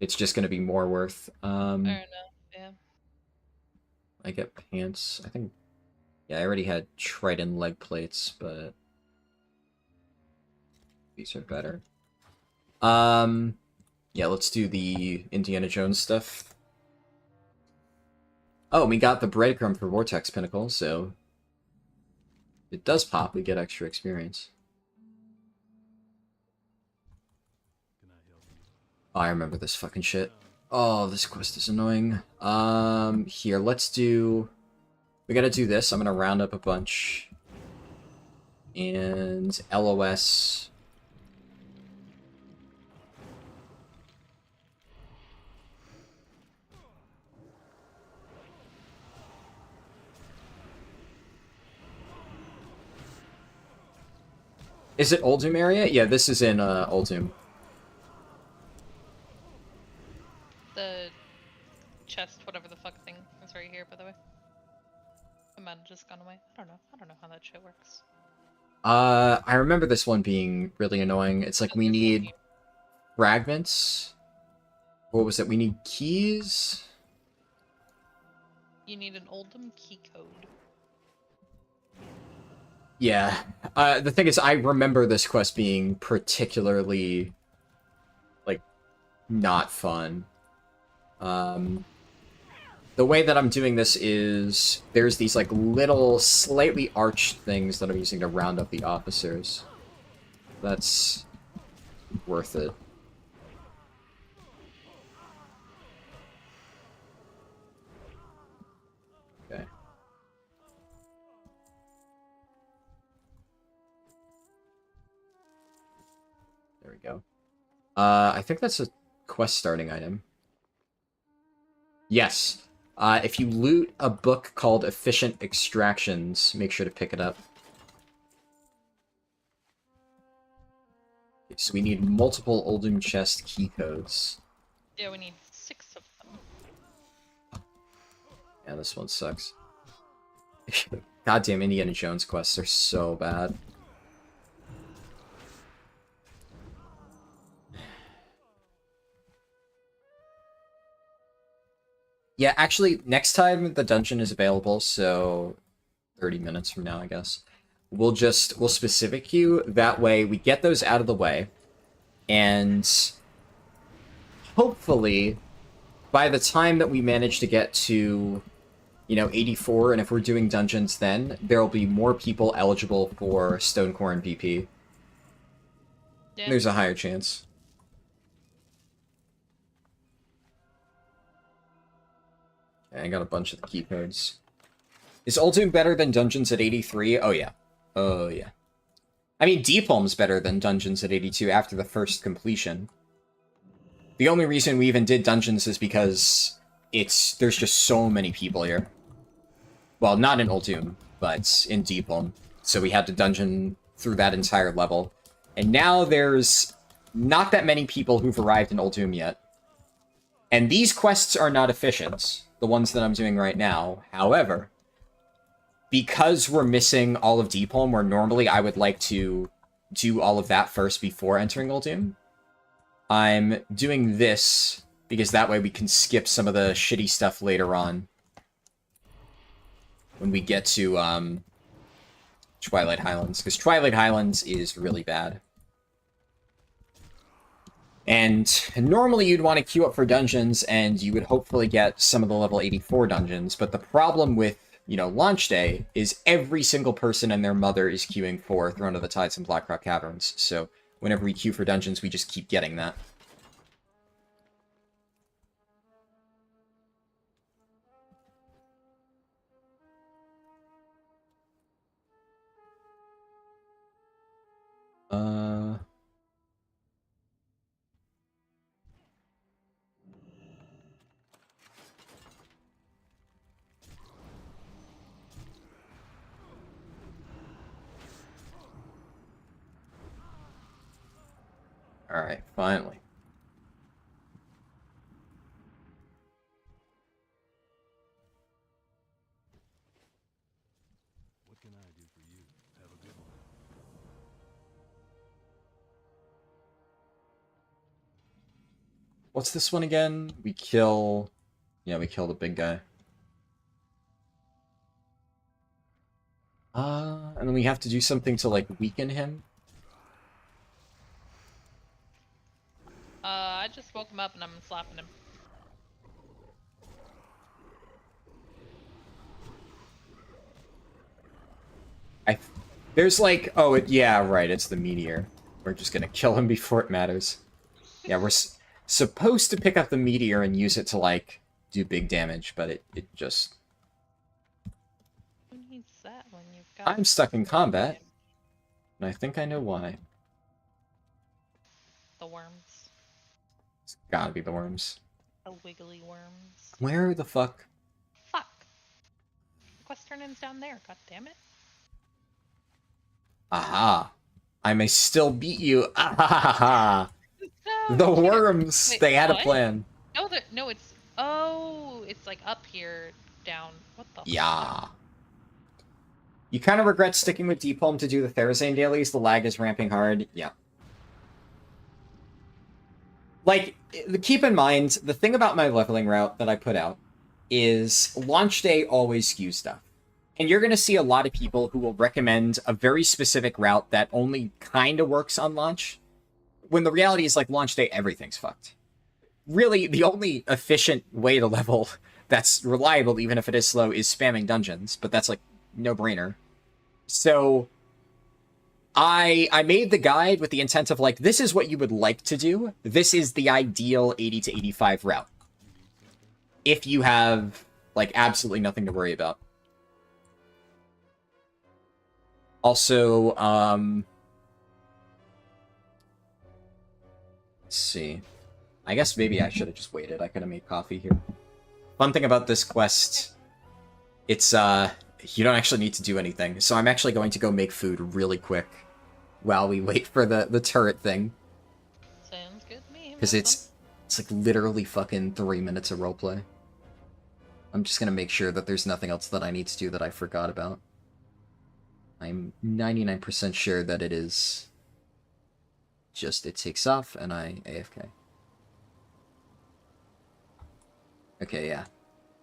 It's just gonna be more worth. Fair enough. Yeah. I get pants. I think, yeah, I already had Trident leg plates, but these are better. Yeah, let's do the Indiana Jones stuff. Oh, we got the breadcrumb for Vortex Pinnacle, so if it does pop, we get extra experience. Can I help you? Oh, I remember this fucking shit. Oh, this quest is annoying. Here, let's do... We gotta do this. I'm gonna round up a bunch. And LOS... Is it Oldham area? Yeah, this is in Oldham. The chest, whatever the fuck thing, is right here, by the way. It might have just gone away. I don't know. I don't know how that shit works. I remember this one being really annoying. It's like Oh, we there's one need here. fragments. What was it? We need keys? You need an Oldham key code. Yeah. The thing is, I remember this quest being particularly, like, not fun. The way that I'm doing this is there's these, like, little slightly arched things that I'm using to round up the officers. That's worth it. Okay. There we go. I think that's a quest starting item. Yes. If you loot a book called Efficient Extractions, make sure to pick it up. Okay, so we need multiple Oldham chest key codes. Yeah, we need 6 of them. Yeah, this one sucks. Goddamn Indiana Jones quests are so bad. Yeah, actually, next time the dungeon is available, so 30 minutes from now, I guess, we'll specific queue. That way we get those out of the way, and hopefully by the time that we manage to get to, you know, 84, and if we're doing dungeons then, there'll be more people eligible for Stonecore and PP. Yeah. There's a higher chance. Okay, I got a bunch of the key codes. Is Uldum better than Dungeons at 83? Oh, yeah. Oh, yeah. I mean, Deepholm's better than Dungeons at 82 after the first completion. The only reason we even did Dungeons is because there's just so many people here. Well, not in Uldum, but in Deepholm. So we had to dungeon through that entire level. And now there's not that many people who've arrived in Uldum yet. And these quests are not efficient, the ones that I'm doing right now. However, because we're missing all of Deepholm, where normally I would like to do all of that first before entering Uldum, I'm doing this because that way we can skip some of the shitty stuff later on when we get to Twilight Highlands, because Twilight Highlands is really bad. And normally you'd want to queue up for dungeons, and you would hopefully get some of the level 84 dungeons, but the problem with, you know, launch day is every single person and their mother is queuing for Throne of the Tides and Blackrock Caverns, so whenever we queue for dungeons, we just keep getting that. Alright, finally. What can I do for you? Have a good one. What's this one again? We kill... Yeah, we kill the big guy. And then we have to do something to, like, weaken him? I just woke him up and I'm slapping him. There's like... Oh, yeah, right, it's the meteor. We're just gonna kill him before it matters. Yeah, we're supposed to pick up the meteor and use it to, like, do big damage, but it just... Who needs that when you've got... I'm stuck in combat, and I think I know why. The worms. It's gotta be the worms. The wiggly worms. Where the fuck? Fuck. Quest turn-in's down there, god damn it. Aha! I may still beat you! Ah ha ha ha! No, The you can't. worms! Wait, They had a what? plan. No, it's... Oh, it's like up here, down. What the Yeah. fuck? You kind of regret sticking with Deepholm to do the Therazane dailies? The lag is ramping hard? Yeah. Like, keep in mind, the thing about my leveling route that I put out is launch day always skews stuff. And you're going to see a lot of people who will recommend a very specific route that only kind of works on launch, when the reality is, like, launch day, everything's fucked. Really, the only efficient way to level that's reliable, even if it is slow, is spamming dungeons, but that's, like, no-brainer. So, I made the guide with the intent of, like, this is what you would like to do. This is the ideal 80 to 85 route. If you have, like, absolutely nothing to worry about. Also, let's see. I guess maybe I should have just waited. I could have made coffee here. Fun thing about this quest, it's, you don't actually need to do anything. So I'm actually going to go make food really quick while we wait for the turret thing. Sounds good to me. Because it's like literally fucking 3 minutes of roleplay. I'm just gonna make sure that there's nothing else that I need to do that I forgot about. I'm 99% sure that it is just it takes off and I AFK. Okay, yeah.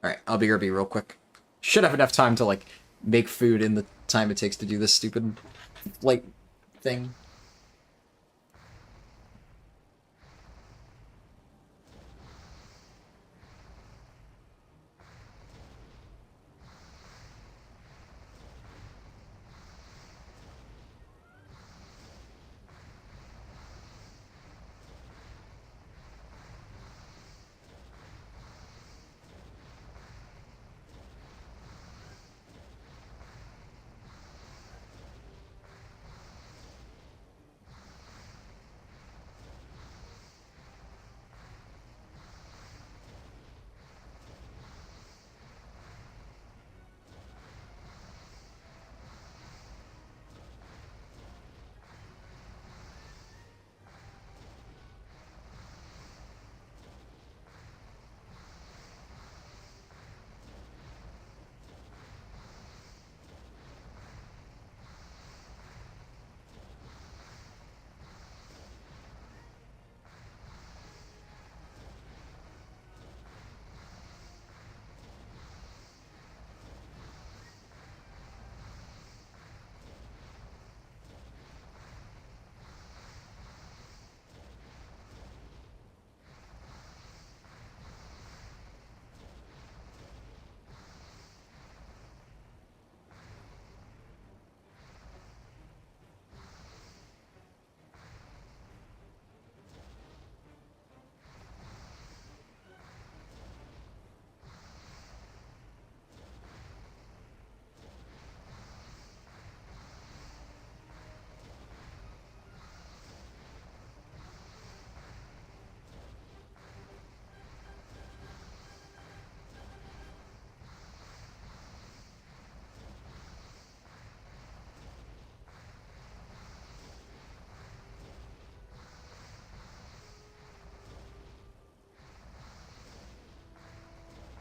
Alright, I'll be real quick. Should have enough time to, like, make food in the time it takes to do this stupid flight thing.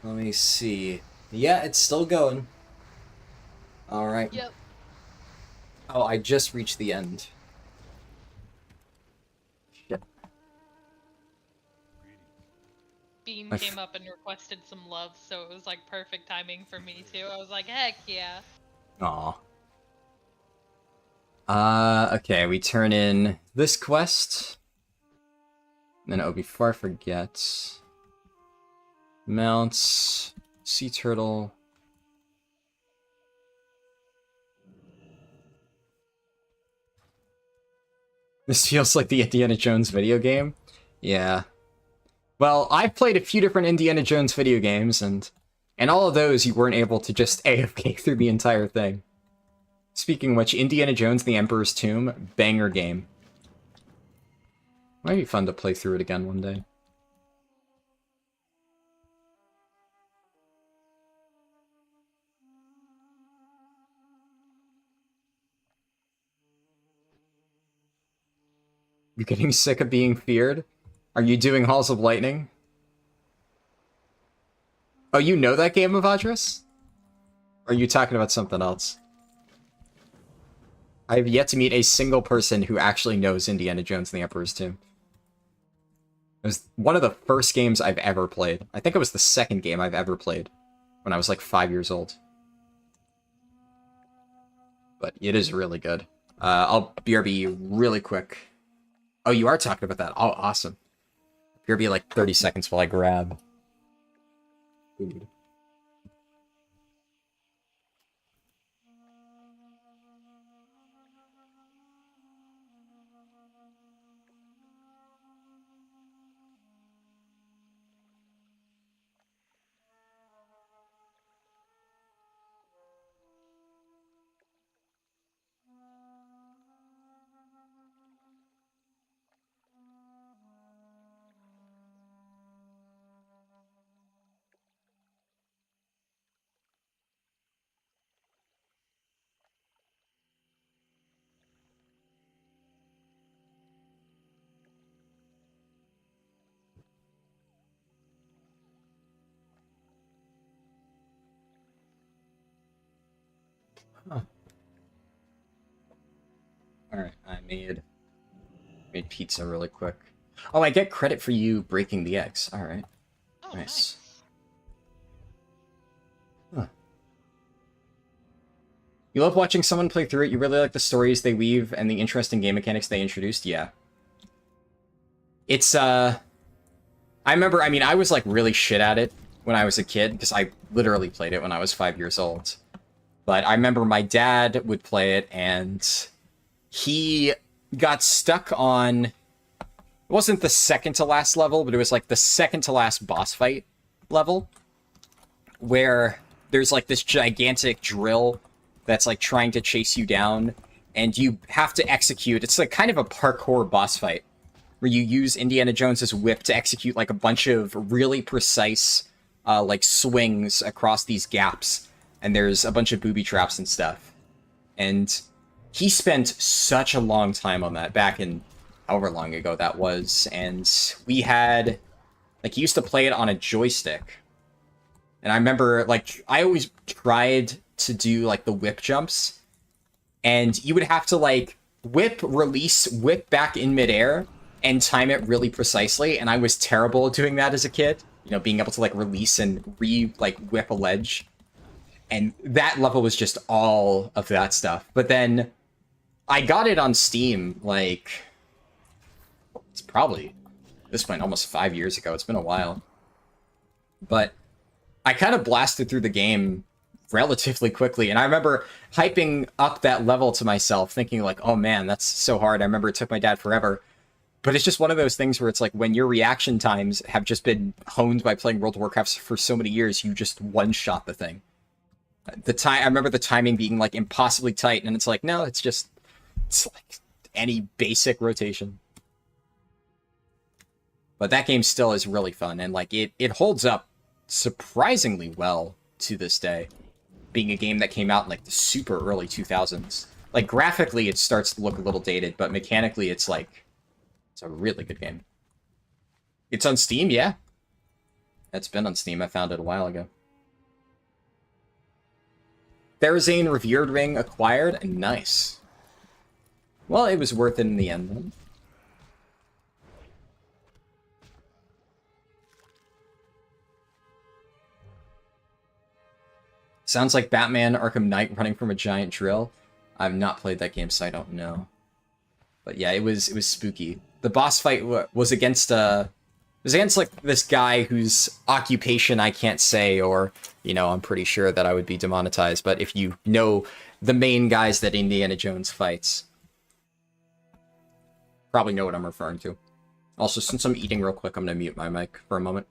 Let me see. Yeah, it's still going. Alright. Yep. Oh, I just reached the end. Shit. Bean I came up and requested some love, so it was like perfect timing for me too. I was like, heck yeah. Aw. Okay, we turn in this quest. And then, oh, before I forget... Mounts... Sea Turtle... This feels like the Indiana Jones video game. Yeah. Well, I've played a few different Indiana Jones video games, and all of those you weren't able to just AFK through the entire thing. Speaking of which, Indiana Jones and the Emperor's Tomb, banger game. Might be fun to play through it again one day. You're getting sick of being feared? Are you doing Halls of Lightning? Oh, you know that game, Avadris? Or are you talking about something else? I have yet to meet a single person who actually knows Indiana Jones and the Emperor's Tomb. It was one of the first games I've ever played. I think it was the second game I've ever played when I was like 5 years old. But it is really good. I'll BRB really quick. Oh, you are talking about that. Oh, awesome. BRB like 30 seconds while I grab food. Huh. Alright, I made pizza really quick. Oh, I get credit for you breaking the eggs. Alright. Oh, Nice. nice. Huh. You love watching someone play through it? You really like the stories they weave and the interesting game mechanics they introduced? Yeah. It's, I remember, I mean, I was, like, really shit at it when I was a kid, because I literally played it when I was 5 years old. But I remember my dad would play it, and he got stuck on... It wasn't the second to last level, but it was, like, the second to last boss fight level, where there's, like, this gigantic drill that's, like, trying to chase you down, and you have to execute... It's, like, kind of a parkour boss fight, where you use Indiana Jones's whip to execute, like, a bunch of really precise, like, swings across these gaps. And there's a bunch of booby traps and stuff. And he spent such a long time on that, back in however long ago that was. And we had, like, he used to play it on a joystick. And I remember, like, I always tried to do, like, the whip jumps. And you would have to, like, whip, release, whip back in midair, and time it really precisely. And I was terrible at doing that as a kid. You know, being able to, like, release and whip a ledge. And that level was just all of that stuff. But then I got it on Steam, like, it's probably, at this point, almost 5 years ago. It's been a while. But I kind of blasted through the game relatively quickly. And I remember hyping up that level to myself, thinking like, oh man, that's so hard. I remember it took my dad forever. But it's just one of those things where it's like, when your reaction times have just been honed by playing World of Warcraft for so many years, you just one-shot the thing. I remember the timing being like impossibly tight, and it's like, no, it's like any basic rotation. But that game still is really fun, and like it holds up surprisingly well to this day, being a game that came out in like the super early 2000s. Like graphically, it starts to look a little dated, but mechanically, it's like, it's a really good game. It's on Steam, yeah. It's been on Steam. I found it a while ago. Therazane Revered Ring acquired. Nice. Well, it was worth it in the end, then. Sounds like Batman Arkham Knight running from a giant drill. I've not played that game, so I don't know. But yeah, it was spooky. The boss fight was against like this guy whose occupation I can't say, or I'm pretty sure that I would be demonetized. But if you know the main guys that Indiana Jones fights, probably know what I'm referring to. Also, since I'm eating real quick, I'm gonna mute my mic for a moment.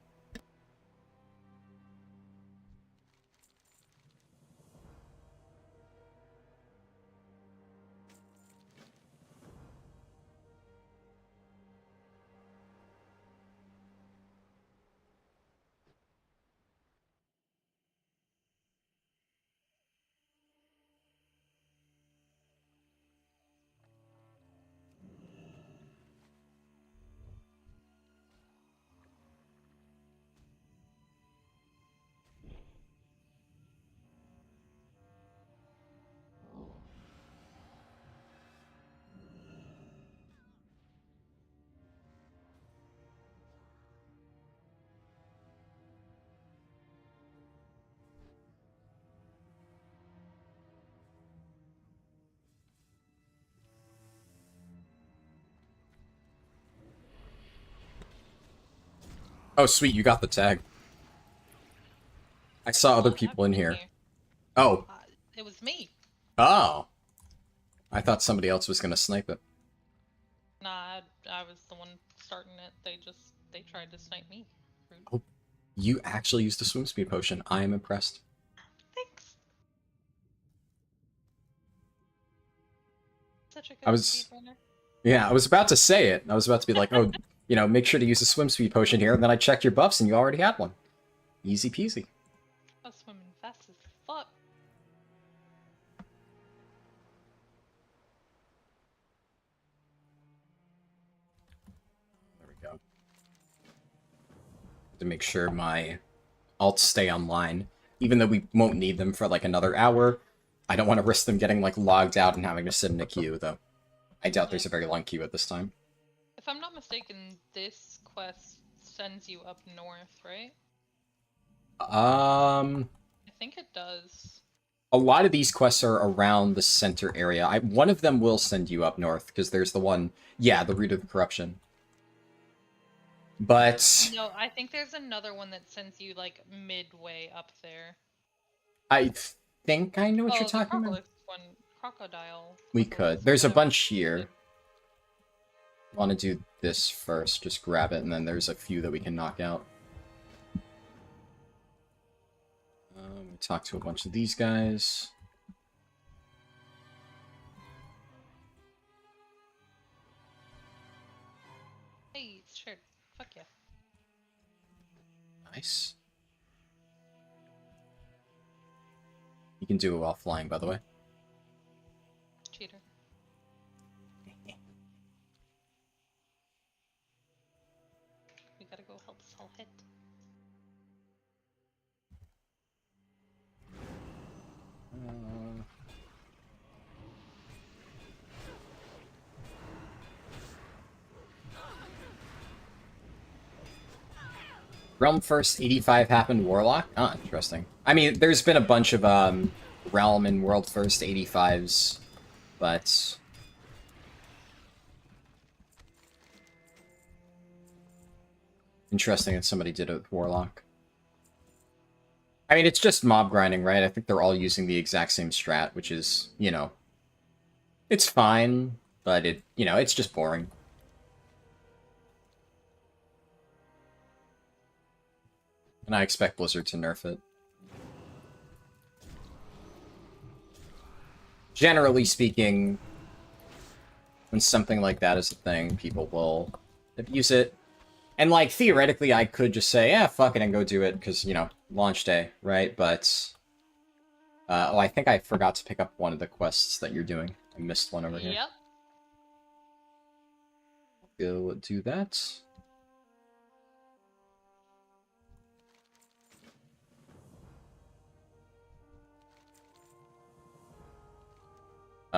Oh, sweet, you got the tag. I saw other people in here. Oh. It was me. Oh. I thought somebody else was gonna snipe it. Nah, I was the one starting it. They tried to snipe me. Rude. Oh, you actually used a swim speed potion. I am impressed. Thanks. Such a good I was... speedrunner. Yeah, I was about to say it. I was about to be like, oh, make sure to use a swim speed potion here, and then I checked your buffs and you already had one. Easy peasy. I was swimming fast as fuck. There we go. To make sure my alts stay online. Even though we won't need them for like another hour, I don't want to risk them getting like logged out and having to sit in a queue, though. I doubt there's a very long queue at this time. If I'm not mistaken, this quest sends you up north, right? I think it does. A lot of these quests are around the center area. One of them will send you up north, because there's the one, yeah, the Root of Corruption. But... No, I think there's another one that sends you, like, midway up there. I think I know what you're talking about. One, crocodile. We could. There's a bunch here. Want to do this first, just grab it, and then there's a few that we can knock out. We talk to a bunch of these guys. Hey, sure. Fuck yeah. Nice. You can do it while flying, by the way. Cheater. We gotta go help Saul hit. Realm First 85 happened Warlock? Ah, interesting. I mean, there's been a bunch of Realm and World First 85s, but... Interesting that somebody did it with Warlock. I mean, it's just mob grinding, right? I think they're all using the exact same strat, which is, it's fine, but it's just boring. And I expect Blizzard to nerf it. Generally speaking, when something like that is a thing, people will abuse it. And, like, theoretically, I could just say, yeah, fuck it, and go do it, because, launch day, right? But, oh, I think I forgot to pick up one of the quests that you're doing. I missed one over here. Yep. Go do that.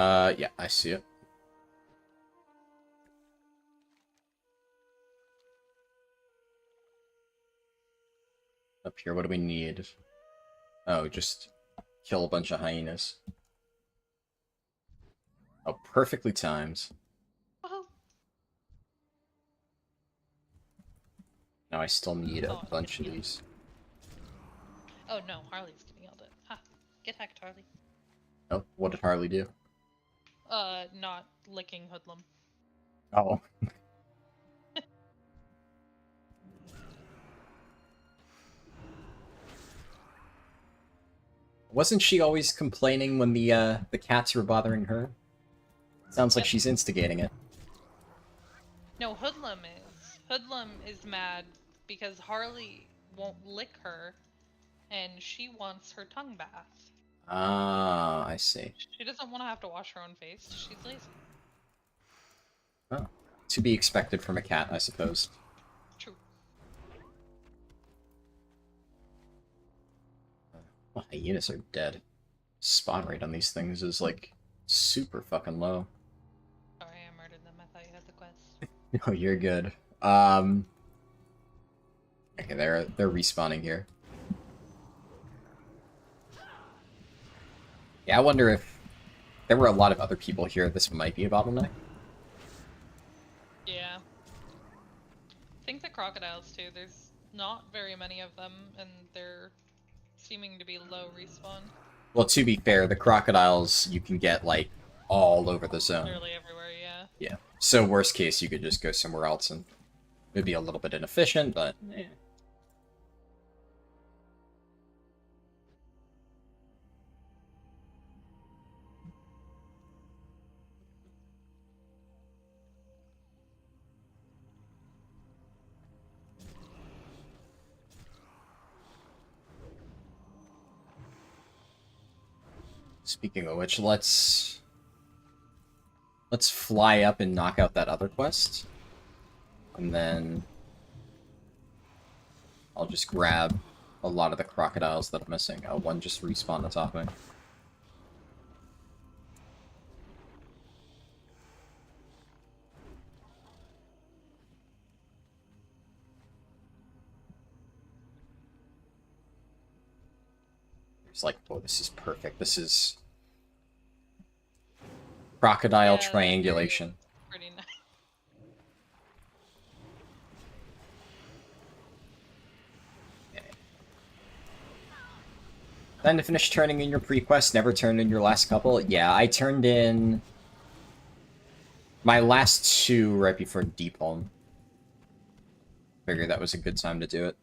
Yeah, I see it. Up here, what do we need? Oh, just kill a bunch of hyenas. Oh, perfectly timed. Oh, Now I still need a Oh, bunch of yeah. these. oh no, Harley's getting yelled at. Ha! Get hacked, Harley. Oh, what did Harley do? Not licking Hoodlum. Oh. Wasn't she always complaining when the cats were bothering her? Sounds like Yep. she's instigating it. No, Hoodlum is. Hoodlum is mad because Harley won't lick her, and she wants her tongue bath. Ah, I see. She doesn't want to have to wash her own face. She's lazy. Oh. To be expected from a cat, I suppose. True. Well, hyenas are dead. Spawn rate on these things is, like, super fucking low. Sorry, I murdered them. I thought you had the quest. Oh, you're good. Okay, they're respawning here. Yeah, I wonder if there were a lot of other people here, this might be a bottleneck. Yeah. I think the crocodiles too. There's not very many of them, and they're seeming to be low respawn. Well, to be fair, the crocodiles you can get, like, all over the zone. Literally everywhere, yeah. Yeah. So worst case, you could just go somewhere else, and it would be a little bit inefficient, but eh. Speaking of which, let's fly up and knock out that other quest. And then I'll just grab a lot of the crocodiles that I'm missing. Oh, one just respawned on top of me. It's like, oh, this is perfect. This is crocodile Yeah, that area triangulation. is pretty nice. Then to finish turning in your pre-quest, never turned in your last couple. Yeah, I turned in my last two right before Deep Home. Figured that was a good time to do it.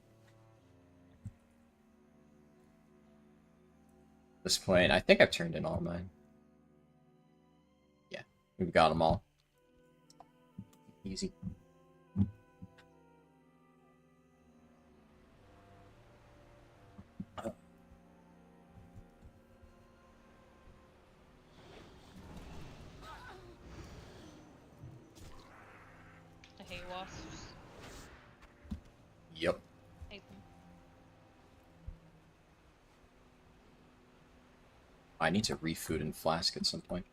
At this point, I think I've turned in all mine. Yeah, we've got them all. Easy. I hate wasps. Yep. Hate them. I need to refood and flask at some point.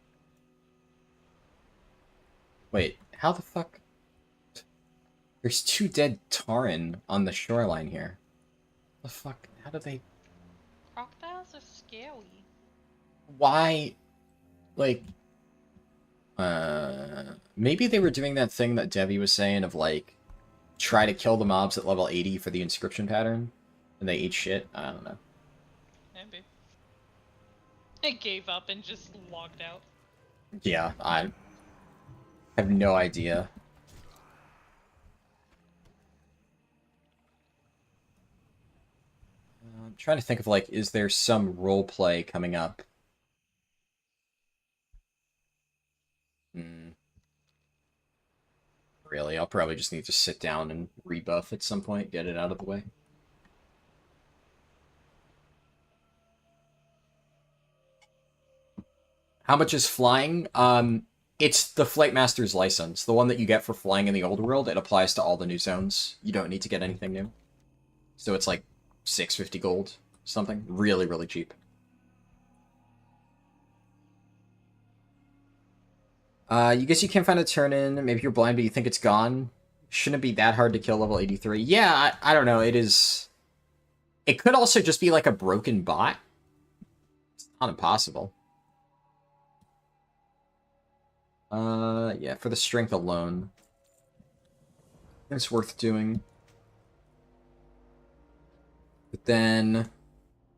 Wait, how the fuck? There's two dead Tauren on the shoreline here. The fuck? How do they... Crocodiles are scary. Why? Like... Maybe they were doing that thing that Debbie was saying of, like, try to kill the mobs at level 80 for the inscription pattern, and they ate shit? I don't know. Maybe. They gave up and just logged out. Yeah, I have no idea. I'm trying to think of, like, is there some roleplay coming up? Really, I'll probably just need to sit down and rebuff at some point, get it out of the way. How much is flying? It's the Flight Master's license. The one that you get for flying in the old world. It applies to all the new zones. You don't need to get anything new. So it's like 650 gold, something. Really, really cheap. You guess you can't find a turn in. Maybe you're blind, but you think it's gone. Shouldn't be that hard to kill level 83. Yeah, I don't know. It is. It could also just be like a broken bot. It's not impossible. Yeah, for the strength alone, it's worth doing. But then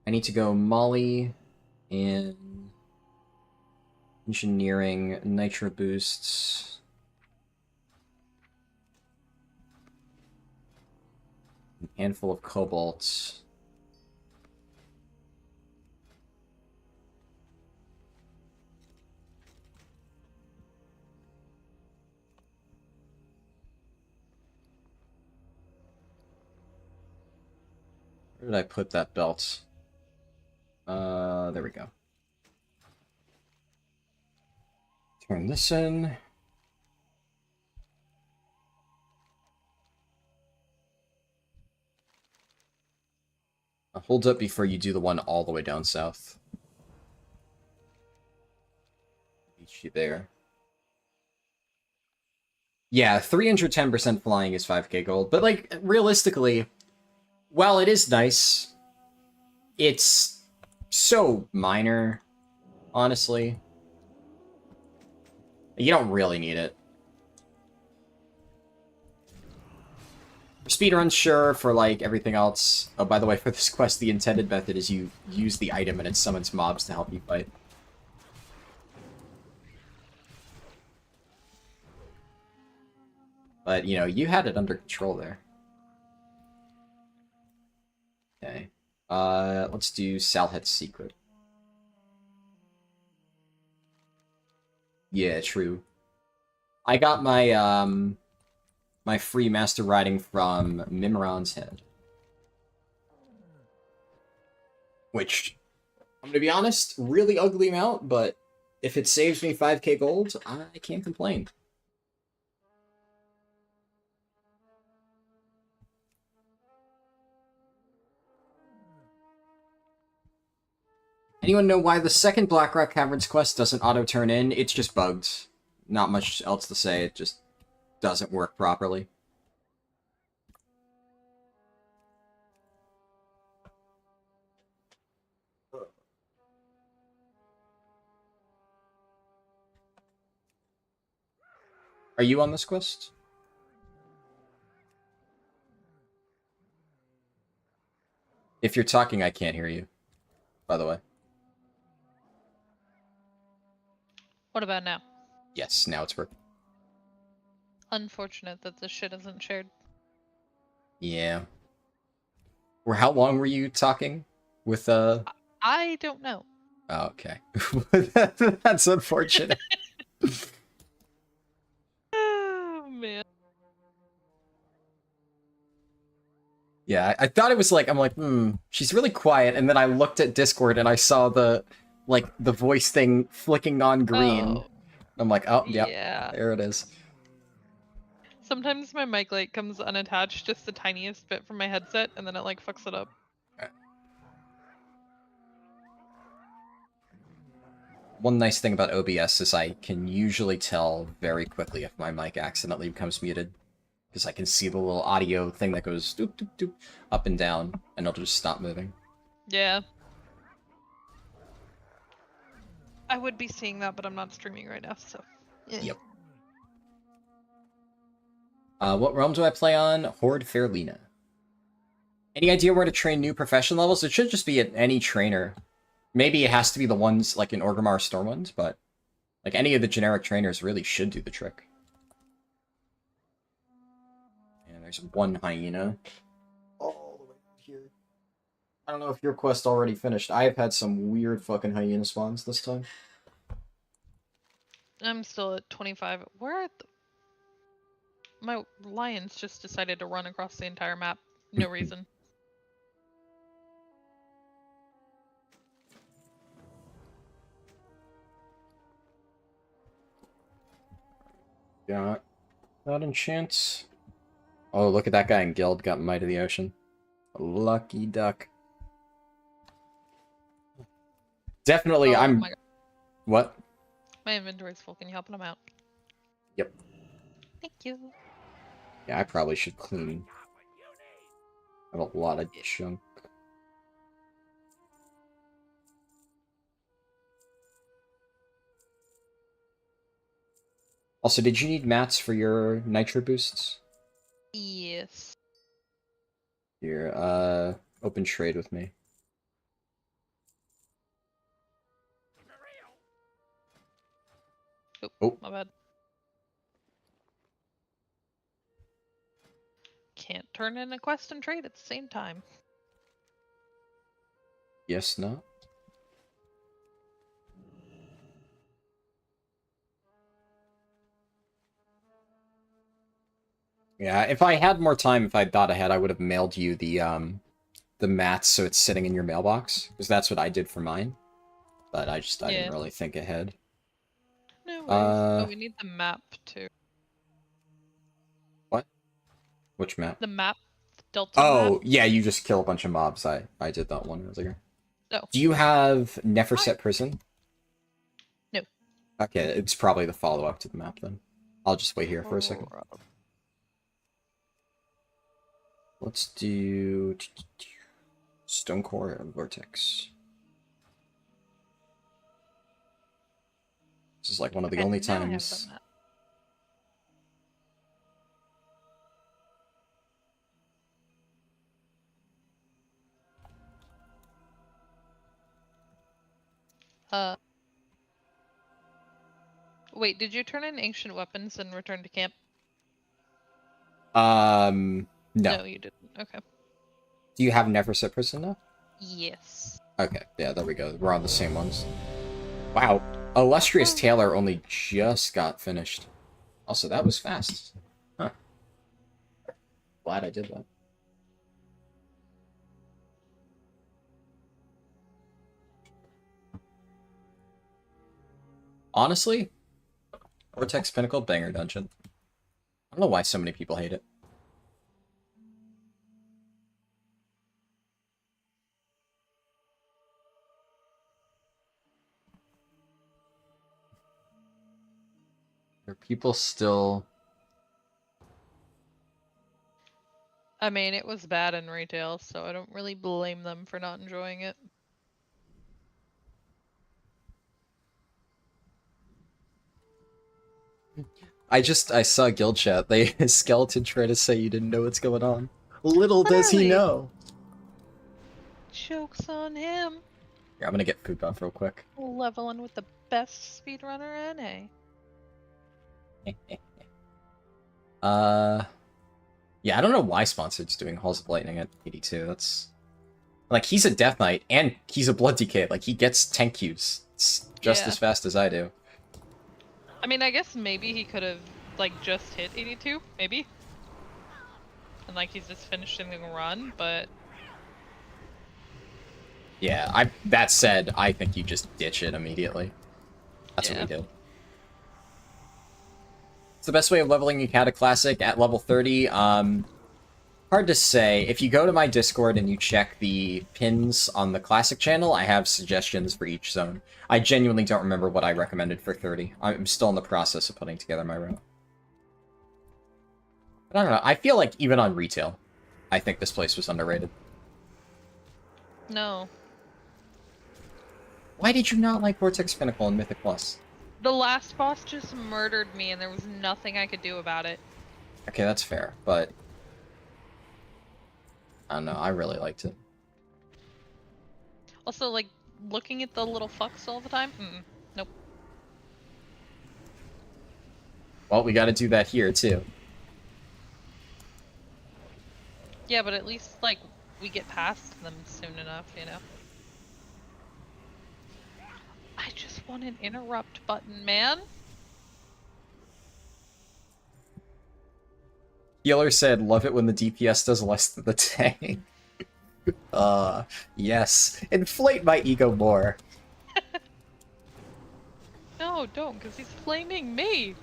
I need to go Molly and engineering nitro boosts. A handful of cobalt. Where did I put that belt? There we go. Turn this in. Hold up before you do the one all the way down south. Reach you there. Yeah, 310% flying is 5k gold, but like realistically, while it is nice, it's so minor, honestly. You don't really need it. For speedruns, sure. For like everything else. Oh, by the way, for this quest, the intended method is you use the item and it summons mobs to help you fight. But, you know, you had it under control there. Okay. Let's do Salhet's Secret. Yeah, true. I got my, my free master riding from Mimron's Head. Which, I'm gonna be honest, really ugly mount, but if it saves me 5k gold, I can't complain. Anyone know why the second Blackrock Caverns quest doesn't auto-turn in? It's just bugged. Not much else to say, it just doesn't work properly. Are you on this quest? If you're talking, I can't hear you, by the way. What about now? Yes, now it's working. Unfortunate that this shit isn't shared. Yeah. Or how long were you talking with, I don't know. Oh, okay. That's unfortunate. Oh, man. Yeah, I thought it was like, I'm like, she's really quiet, and then I looked at Discord and I saw the, like, the voice thing flicking on green. Oh, I'm like, oh, yep, yeah. there it is. Sometimes my mic light comes unattached just the tiniest bit from my headset, and then it like fucks it up. One nice thing about OBS is I can usually tell very quickly if my mic accidentally becomes muted. Because I can see the little audio thing that goes doop, doop, doop, up and down, and it'll just stop moving. Yeah. I would be seeing that, but I'm not streaming right now, so. Yeah. Yep. What realm do I play on? Horde Fairlina. Any idea where to train new profession levels? It should just be at any trainer. Maybe it has to be the ones like in Orgrimmar Stormwind, but like any of the generic trainers really should do the trick. And there's one hyena. All the way here. I don't know if your quest already finished. I have had some weird fucking hyena spawns this time. I'm still at 25. Where are my lions just decided to run across the entire map. No reason. Got that enchant. Oh, look at that guy in guild. Got Might of the Ocean. Lucky duck. Definitely, Oh I'm... my God. What? My inventory's full. Can you help them out? Yep. Thank you. Yeah, I probably should clean. I have a lot of junk. Also, did you need mats for your nitro boosts? Yes. Here, open trade with me. Oh. My bad. Can't turn in a quest and trade at the same time. Yes, no? Yeah, if I had more time, if I thought ahead, I would have mailed you the mats so it's sitting in your mailbox, because that's what I did for mine. But I didn't really think ahead. No worries. Oh, we need the map too. What? Which map? The map, Delta Oh, map. yeah, you just kill a bunch of mobs. I did that one earlier. No. Do you have Neferset Prison? No. Okay, it's probably the follow-up to the map then. I'll just wait here for a second. Let's do Stone Core and Vortex. This is like one of the only now I have times. the map. Wait, did you turn in ancient weapons and return to camp? No. No, you didn't. Okay. Do you have Neferset Prison now? Yes. Okay, yeah, there we go. We're on the same ones. Wow. Illustrious Taylor only just got finished. Also, that was fast. Huh. Glad I did that. Honestly, Vortex Pinnacle banger dungeon. I don't know why so many people hate it. Are people still... I mean, it was bad in retail, so I don't really blame them for not enjoying it. I saw guild chat. They skeleton try to say you didn't know what's going on. Little does he Literally. know. Joke's on him. Here, I'm gonna get food buff real quick. Leveling with the best speedrunner NA. Yeah, I don't know why Sponsored's doing Halls of Lightning at 82. That's... Like, he's a Death Knight, and he's a Blood DK. Like, he gets 10 Qs. It's just as fast as I do. I mean, I guess maybe he could have, like, just hit 82, maybe? And, like, he's just finishing the run, but... Yeah, that said, I think you just ditch it immediately. That's what we did. It's the best way of leveling a Cata Classic at level 30. Hard to say. If you go to my Discord and you check the pins on the Classic channel, I have suggestions for each zone. I genuinely don't remember what I recommended for 30. I'm still in the process of putting together my route. But I don't know. I feel like even on retail, I think this place was underrated. No. Why did you not like Vortex Pinnacle and Mythic Plus? The last boss just murdered me and there was nothing I could do about it. Okay, that's fair, but... I don't know, I really liked it. Also, like, looking at the little fucks all the time? Nope. Well, we gotta do that here, too. Yeah, but at least, like, we get past them soon enough, you know? I just want an interrupt button, man. Healer said, love it when the DPS does less than the tank. Yes. Inflate my ego more. No, don't, because he's flaming me.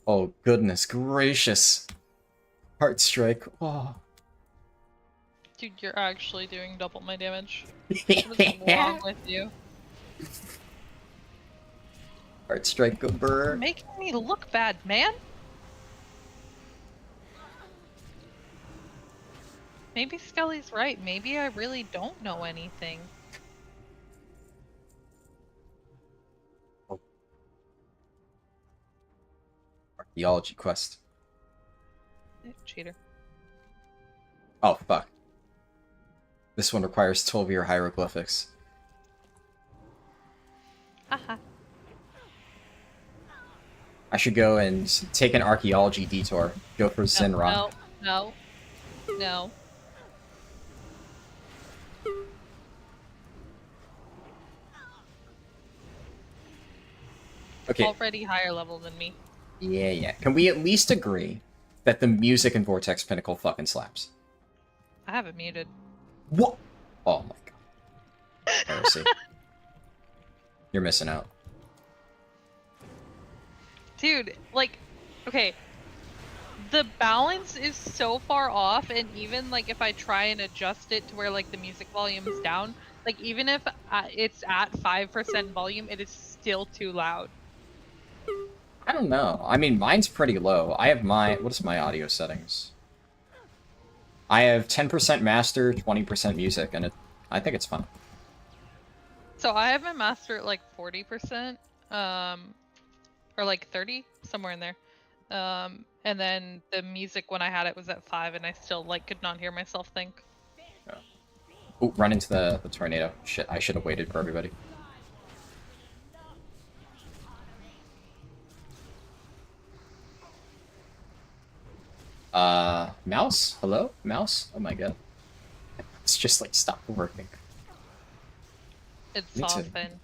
Oh, goodness gracious. Heart strike. Oh. Dude, you're actually doing double my damage. What is wrong with you? Heart strike go You're burr. making me look bad, man. Maybe Skelly's right. Maybe I really don't know anything. Archaeology quest. Cheater. Oh, fuck. This one requires 12-year hieroglyphics. Haha. I should go and take an archaeology detour. Go for Zinra. No. No. Okay. Already higher level than me. Yeah. Can we at least agree that the music in Vortex Pinnacle fucking slaps? I have it muted. What? Oh my god. Heresy. You're missing out. Dude, like, okay. The balance is so far off, and even, like, if I try and adjust it to where, like, the music volume is down, like, even if it's at 5% volume, it is still too loud. I don't know. I mean, mine's pretty low. I have my... What is my audio settings? I have 10% master, 20% music, and I think it's fun. So I have my master at, like, 40%, or, like, 30, somewhere in there. And then the music when I had it was at 5, and I still, like, could not hear myself think. Oh, run into the tornado. Shit, I should have waited for everybody. Mouse? Hello? Mouse? Oh my god. It's just, like, stopped working. It's Me too. softened.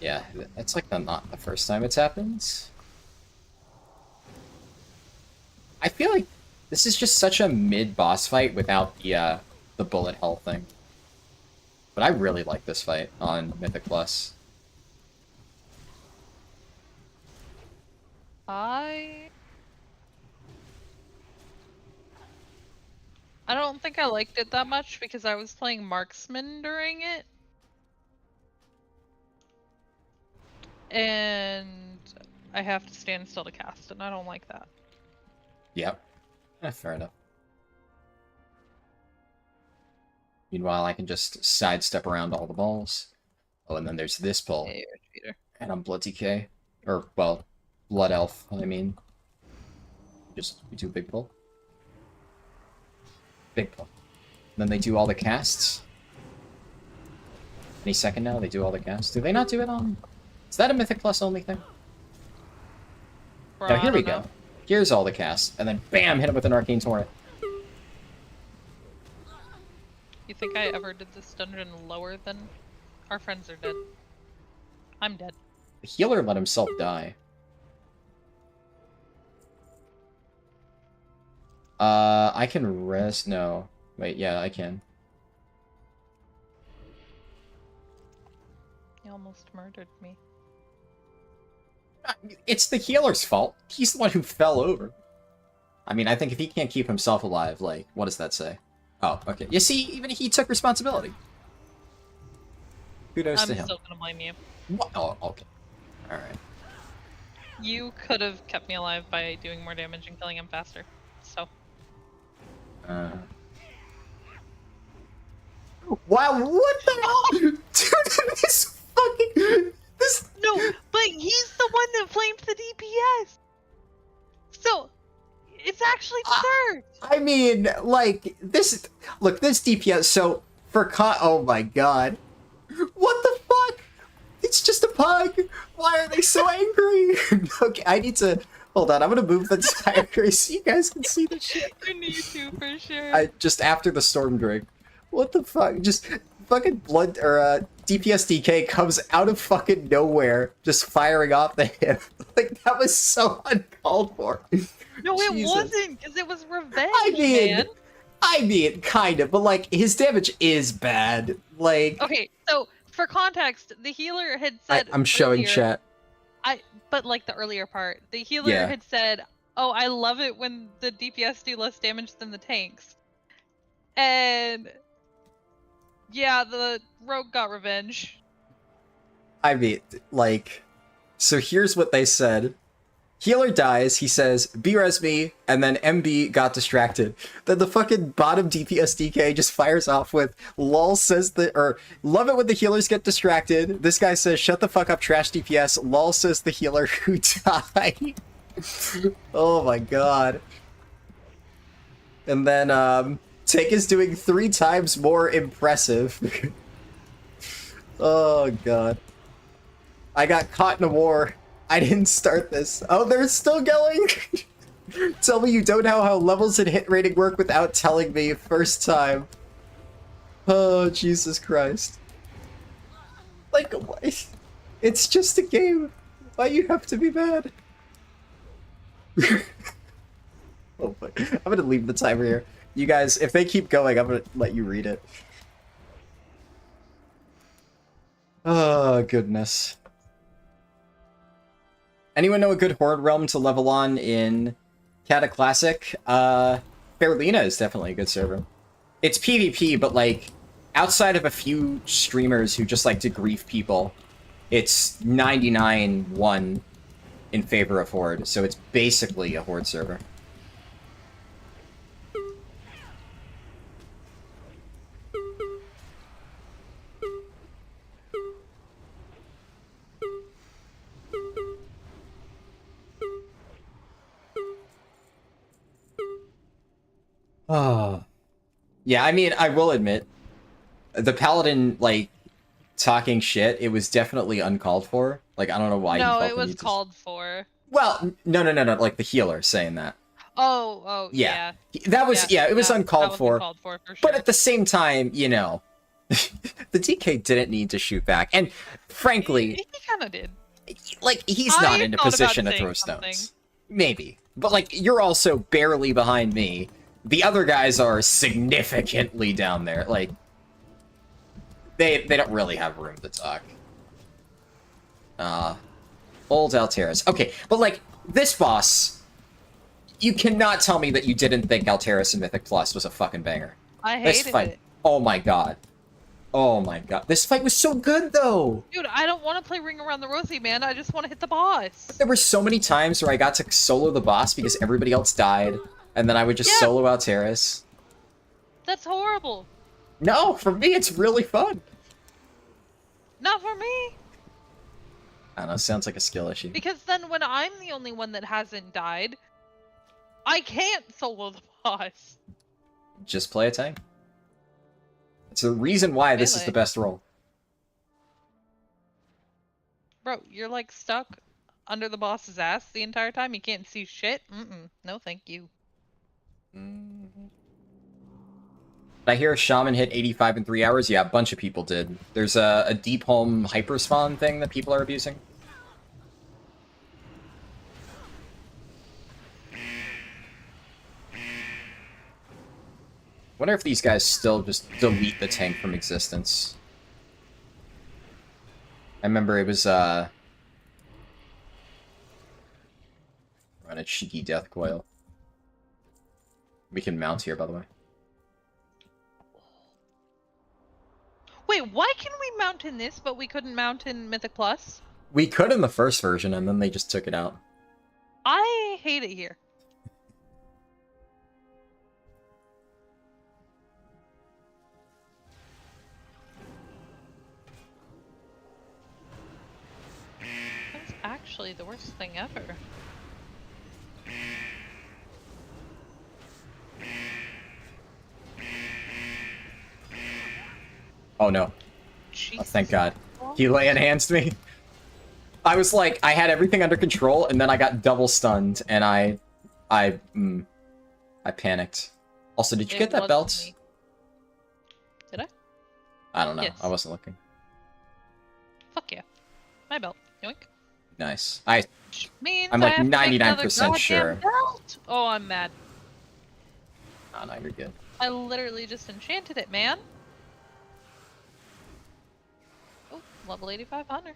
Yeah, it's, like, not the first time it's happened. I feel like this is just such a mid-boss fight without the bullet hell thing. But I really like this fight on Mythic Plus. I don't think I liked it that much because I was playing marksman during it. And I have to stand still to cast, and I don't like that. Yep. Fair enough. Meanwhile, I can just sidestep around all the balls. Oh, and then there's this pull. Hey, you're a cheater. And I'm Blood TK. Or, well, Blood Elf, I mean. We do big pull. Big pull. Then they do all the casts. Any second now, they do all the casts. Do they not do it on... Is that a Mythic Plus only thing? Bro, Now, here I we don't go. know. Here's all the casts. And then, bam, hit him with an Arcane Torrent. You think I ever did this dungeon lower than... Our friends are dead. I'm dead. The healer let himself die. I can rest... No. Wait, yeah, I can. You almost murdered me. It's the healer's fault. He's the one who fell over. I mean, I think if he can't keep himself alive, like, what does that say? Oh, okay. You see, even he took responsibility. Kudos to I'm him. still gonna blame you. What? Oh, okay. Alright. You could have kept me alive by doing more damage and killing him faster. So. Wow, what the hell? Dude, this fucking... This... No, but he's the one that flamed the DPS! So, it's actually deserved! I mean, like, this... Look, this DPS, so, oh my god. What the fuck? It's just a pug! Why are they so angry? Okay, I need to... Hold on, I'm gonna move the diagram so you guys can see the shit. You need to, for sure. Just after the storm drink. What the fuck? Just fucking blood, or, DPS DK comes out of fucking nowhere, just firing off the hip. Like, that was so uncalled for. No, it Jesus. wasn't, because it was revenge, I man. mean, kind of, but, like, his damage is bad. Like... Okay, so, for context, the healer had said I'm showing earlier- chat. but like the earlier part, the healer Yeah. had said, oh, I love it when the DPS do less damage than the tanks. And yeah, the rogue got revenge. I mean, like, so here's what they said. Healer dies, he says, B-res me, and then MB got distracted. Then the fucking bottom DPS DK just fires off with, lol says or love it when the healers get distracted. This guy says, shut the fuck up, trash DPS. Lol says the healer who died. Oh my god. And then, Take is doing 3 times more impressive. Oh god. I got caught in a war. I didn't start this. Oh, they're still going? Tell me you don't know how levels and hit rating work without telling me first time. Oh, Jesus Christ. Like, what? It's just a game. Why you have to be mad? Oh, my. I'm gonna leave the timer here. You guys, if they keep going, I'm gonna let you read it. Oh, goodness. Anyone know a good Horde realm to level on in Cata Classic? Fairlina is definitely a good server. It's PvP, but like, outside of a few streamers who just like to grief people, it's 99-1 in favor of Horde, so it's basically a Horde server. Oh. Yeah, I mean, I will admit, the Paladin, like, talking shit, it was definitely uncalled for. Like, I don't know why you No, felt it the was need to... called for. Well, no, like, the healer saying that. Oh, Yeah. yeah. That was, yeah, it was uncalled that for. Uncalled for sure. But at the same time, you know, the DK didn't need to shoot back. And, frankly... He kind of did. Like, he's I not in a thought about position to saying throw something. stones. Maybe. But, like, you're also barely behind me. The other guys are significantly down there. Like, they don't really have room to talk. Old Alteris. Okay, but, like, this boss... You cannot tell me that you didn't think Alteris and Mythic Plus was a fucking banger. I hated This fight... it. Oh my god. Oh my god. This fight was so good, though! Dude, I don't want to play Ring Around the Rosie, man. I just want to hit the boss. There were so many times where I got to solo the boss because everybody else died, and then I would just solo Alteris. That's horrible. No, for me, it's really fun. Not for me. I don't know, sounds like a skill issue. Because then when I'm the only one that hasn't died, I can't solo the boss. Just play a tank. It's the reason why this is the Really? best role. Bro, you're like stuck under the boss's ass the entire time. You can't see shit. No, thank you. I hear a shaman hit 85 in 3 hours. Yeah, a bunch of people did. There's a deep home hyperspawn thing that people are abusing. Wonder if these guys still just delete the tank from existence. I remember it was, run a cheeky death coil. We can mount here, by the way. Wait, why can we mount in this, but we couldn't mount in Mythic Plus? We could in the first version, and then they just took it out. I hate it here. That's actually the worst thing ever. Oh no. Jesus. Oh, thank God. He lay-enhanced me. I was like, I had everything under control, and then I got double stunned, and I panicked. Also, did you get that wasn't belt? me. Did I? I don't know. Yes. I wasn't looking. Fuck yeah. My belt. Yoink. Nice. Means I'm I like have to make another 99% goddamn sure. belt. Oh, I'm mad. Oh, no, you're good. I literally just enchanted it, man. Oh, level 85 hunter.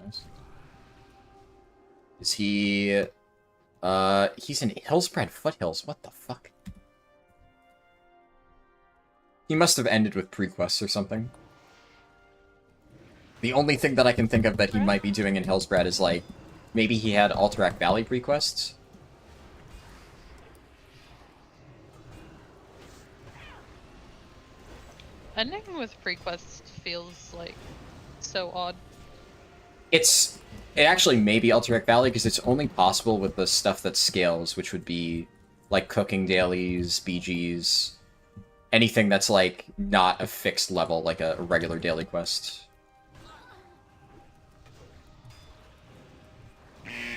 Nice. Is he He's in Hillspread Foothills. What the fuck? He must have ended with prequests or something. The only thing that I can think of that he might be doing in Hillspread is, like, maybe he had Alterac Valley prequests? Ending with prequests feels like so odd. It actually may be Alterac Valley, because it's only possible with the stuff that scales, which would be, like, cooking dailies, BGs, anything that's, like, not a fixed level, like a regular daily quest.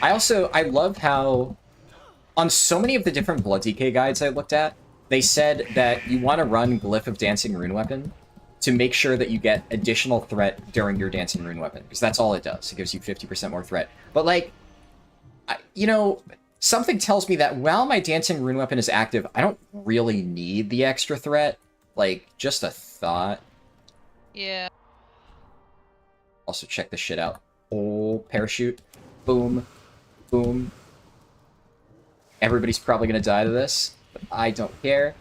I love how, on so many of the different Blood DK guides I looked at, they said that you want to run Glyph of Dancing Rune Weapon to make sure that you get additional threat during your Dancing Rune Weapon, because that's all it does. It gives you 50% more threat. But, like, you know, something tells me that while my Dancing Rune Weapon is active, I don't really need the extra threat. Like, just a thought. Yeah. Also, check this shit out. Oh, parachute. Boom. Boom. Everybody's probably gonna die to this, but I don't care.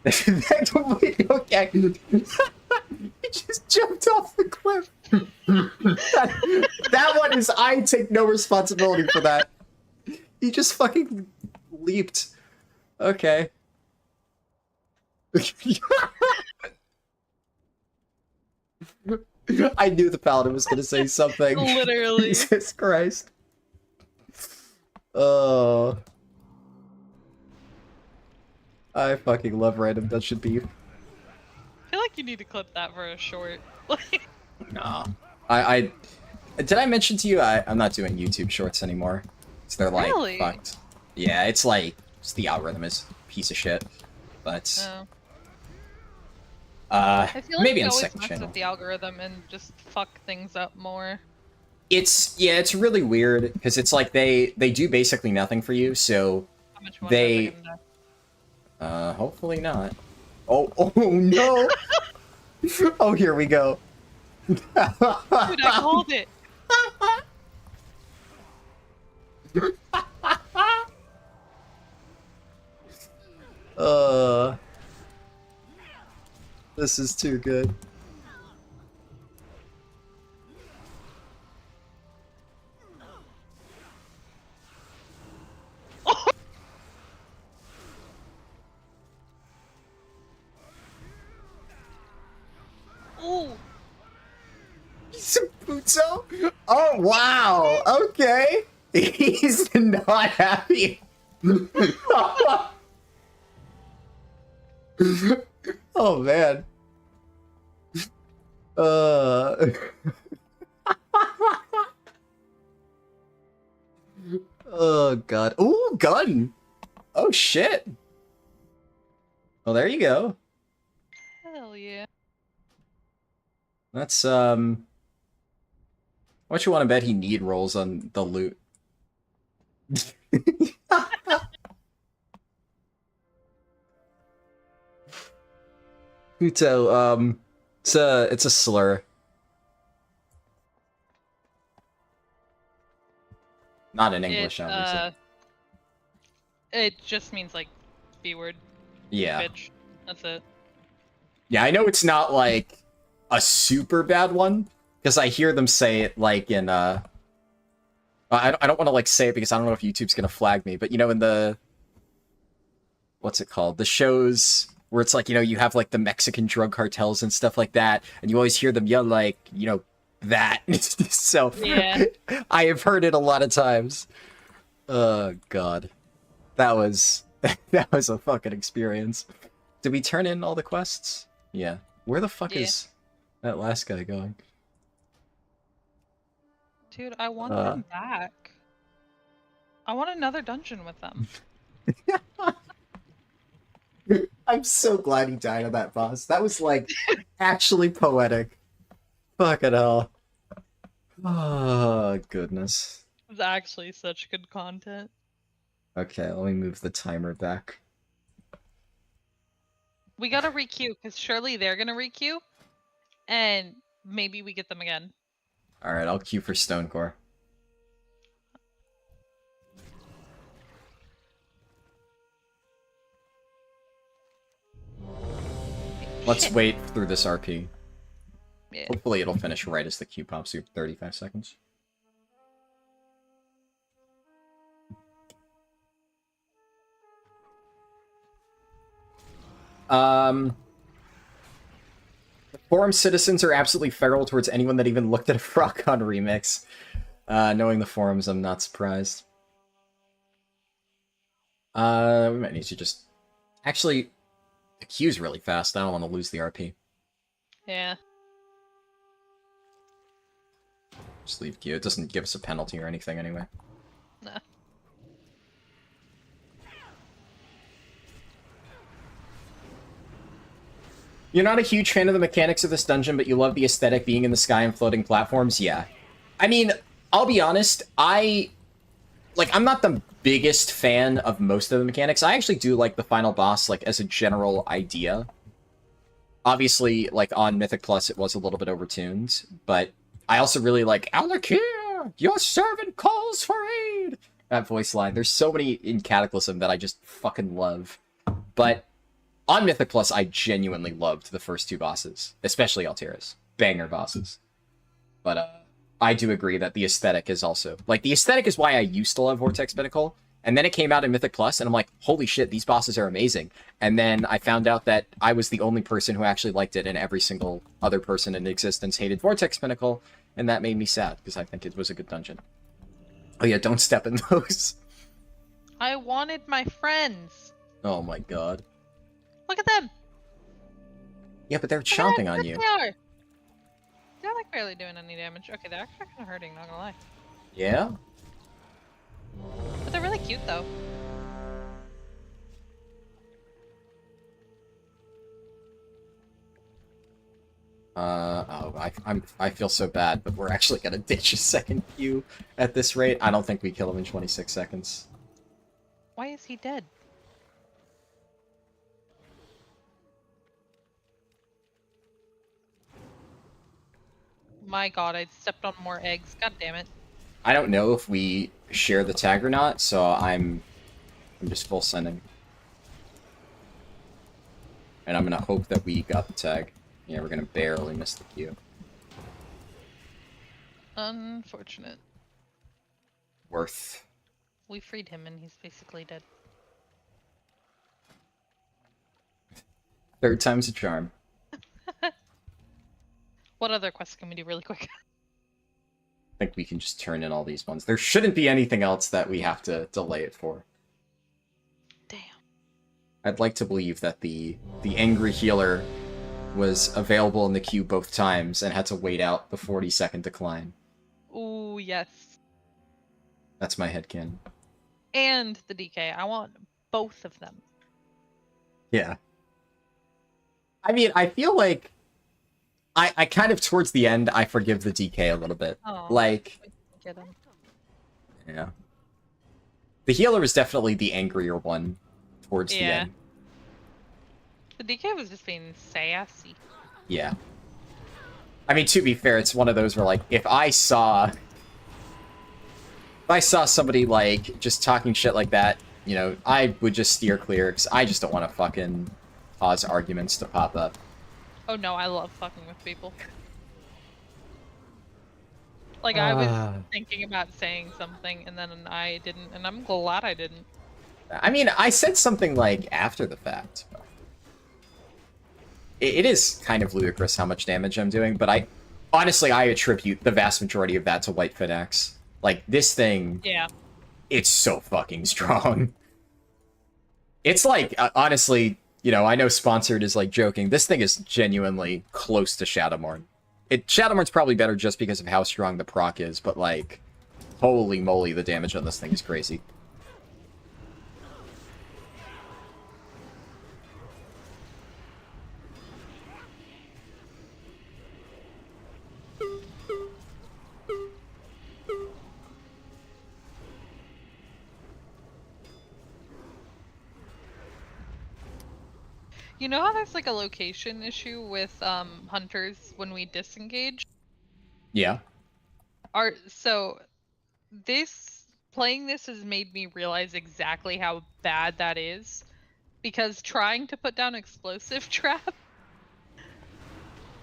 Okay. He just jumped off the cliff. that one is, I take no responsibility for that. He just fucking leaped. Okay. I knew the paladin was gonna say something. Literally. Jesus Christ. Oh. I fucking love random Dungeon Beef. I feel like you need to clip that for a short. Nah. Did I mention to you I'm not doing YouTube shorts anymore? So they're like Really? fucked. Yeah, it's like the algorithm is a piece of shit. But Oh. I feel like maybe you on always second mess channel. with the algorithm and just fuck things up more. It's really weird because it's like they do basically nothing for you, so How much more they guys are gonna die? hopefully not. Oh no. Oh, here we go. Dude, I called it. This is too good. Ooh. Puto? Oh wow. Okay. He's not happy. Oh man. Oh god. Ooh, gun. Oh shit. Well, there you go. Hell yeah. That's what you want to bet he need rolls on the loot. Puto, it's a slur. Not in English, obviously. It just means like B word. Yeah. Bitch. That's it. Yeah, I know it's not like a super bad one, because I hear them say it like in I don't want to like say it because I don't know if YouTube's gonna flag me, but you know in the what's it called? The shows where it's like, you know, you have like the Mexican drug cartels and stuff like that, and you always hear them yell like, you know, that. So Yeah. I have heard it a lot of times. Oh god. That was that was a fucking experience. Did we turn in all the quests? Yeah. Where the fuck Yeah. is that last guy going? Dude, I want them back. I want another dungeon with them. I'm so glad he died on that boss. That was like actually poetic. Fucking hell. Oh goodness. It's actually such good content. Okay, let me move the timer back. We gotta requeue, because surely they're gonna requeue, and maybe we get them again. Alright, I'll queue for Stonecore. Let's shit. wait through this RP. Yeah. Hopefully it'll finish right as the queue pops through 35 seconds. The forum citizens are absolutely feral towards anyone that even looked at a Frogcon remix. Knowing the forums, I'm not surprised. We might need to just... Actually, the queue's really fast. I don't want to lose the RP. Yeah. Just leave queue. It doesn't give us a penalty or anything anyway. No. You're not a huge fan of the mechanics of this dungeon, but you love the aesthetic being in the sky and floating platforms? Yeah. I mean, I'll be honest, I'm not the biggest fan of most of the mechanics. I actually do like the final boss, like, as a general idea. Obviously, like, on Mythic Plus, it was a little bit overtuned, but I also really like, Alakir, your servant calls for aid! That voice line. There's so many in Cataclysm that I just fucking love. But on Mythic Plus, I genuinely loved the first two bosses, especially Altera's. Banger bosses. But, I do agree that the aesthetic is also... Like, the aesthetic is why I used to love Vortex Pinnacle, and then it came out in Mythic Plus, and I'm like, holy shit, these bosses are amazing. And then I found out that I was the only person who actually liked it, and every single other person in existence hated Vortex Pinnacle, and that made me sad, because I think it was a good dungeon. Oh yeah, don't step in those. I wanted my friends. Oh my god. Look at them. Yeah, but they're Look at how chomping on good you. They are. They're like barely doing any damage. Okay, they're actually kind of hurting, not gonna lie. Yeah? But they're really cute though. I feel so bad, but we're actually gonna ditch a second queue at this rate. I don't think we kill him in 26 seconds. Why is he dead? My god, I stepped on more eggs. God damn it. I don't know if we share the tag or not, so I'm just full sending. And I'm gonna hope that we got the tag. Yeah, we're gonna barely miss the queue. Unfortunate. Worth. We freed him and he's basically dead. Third time's a charm. What other quests can we do really quick? I think we can just turn in all these ones. There shouldn't be anything else that we have to delay it for. Damn. I'd like to believe that the angry healer was available in the queue both times and had to wait out the 40-second decline. Ooh, yes. That's my headcanon. And the DK. I want both of them. Yeah. I mean, I feel like I kind of, towards the end, I forgive the DK a little bit. Oh, Like, get him. yeah. The healer is definitely the angrier one towards the Yeah. end. The DK was just being sassy. Yeah. I mean, to be fair, it's one of those where, like, if I saw somebody, like, just talking shit like that, you know, I would just steer clear, because I just don't want to fucking cause arguments to pop up. Oh no, I love fucking with people. Like, I was thinking about saying something, and then I didn't, and I'm glad I didn't. I mean, I said something, like, after the fact. It is kind of ludicrous how much damage I'm doing, but honestly, I attribute the vast majority of that to Whitefoot Axe. Like, this thing... Yeah. It's so fucking strong. It's like, honestly, you know, I know Sponsored is, like, joking. This thing is genuinely close to Shadowmourne. Shadowmourn's probably better just because of how strong the proc is, but, like, holy moly, the damage on this thing is crazy. You know how there's like a location issue with hunters when we disengage? Yeah. So playing this has made me realize exactly how bad that is, because trying to put down explosive trap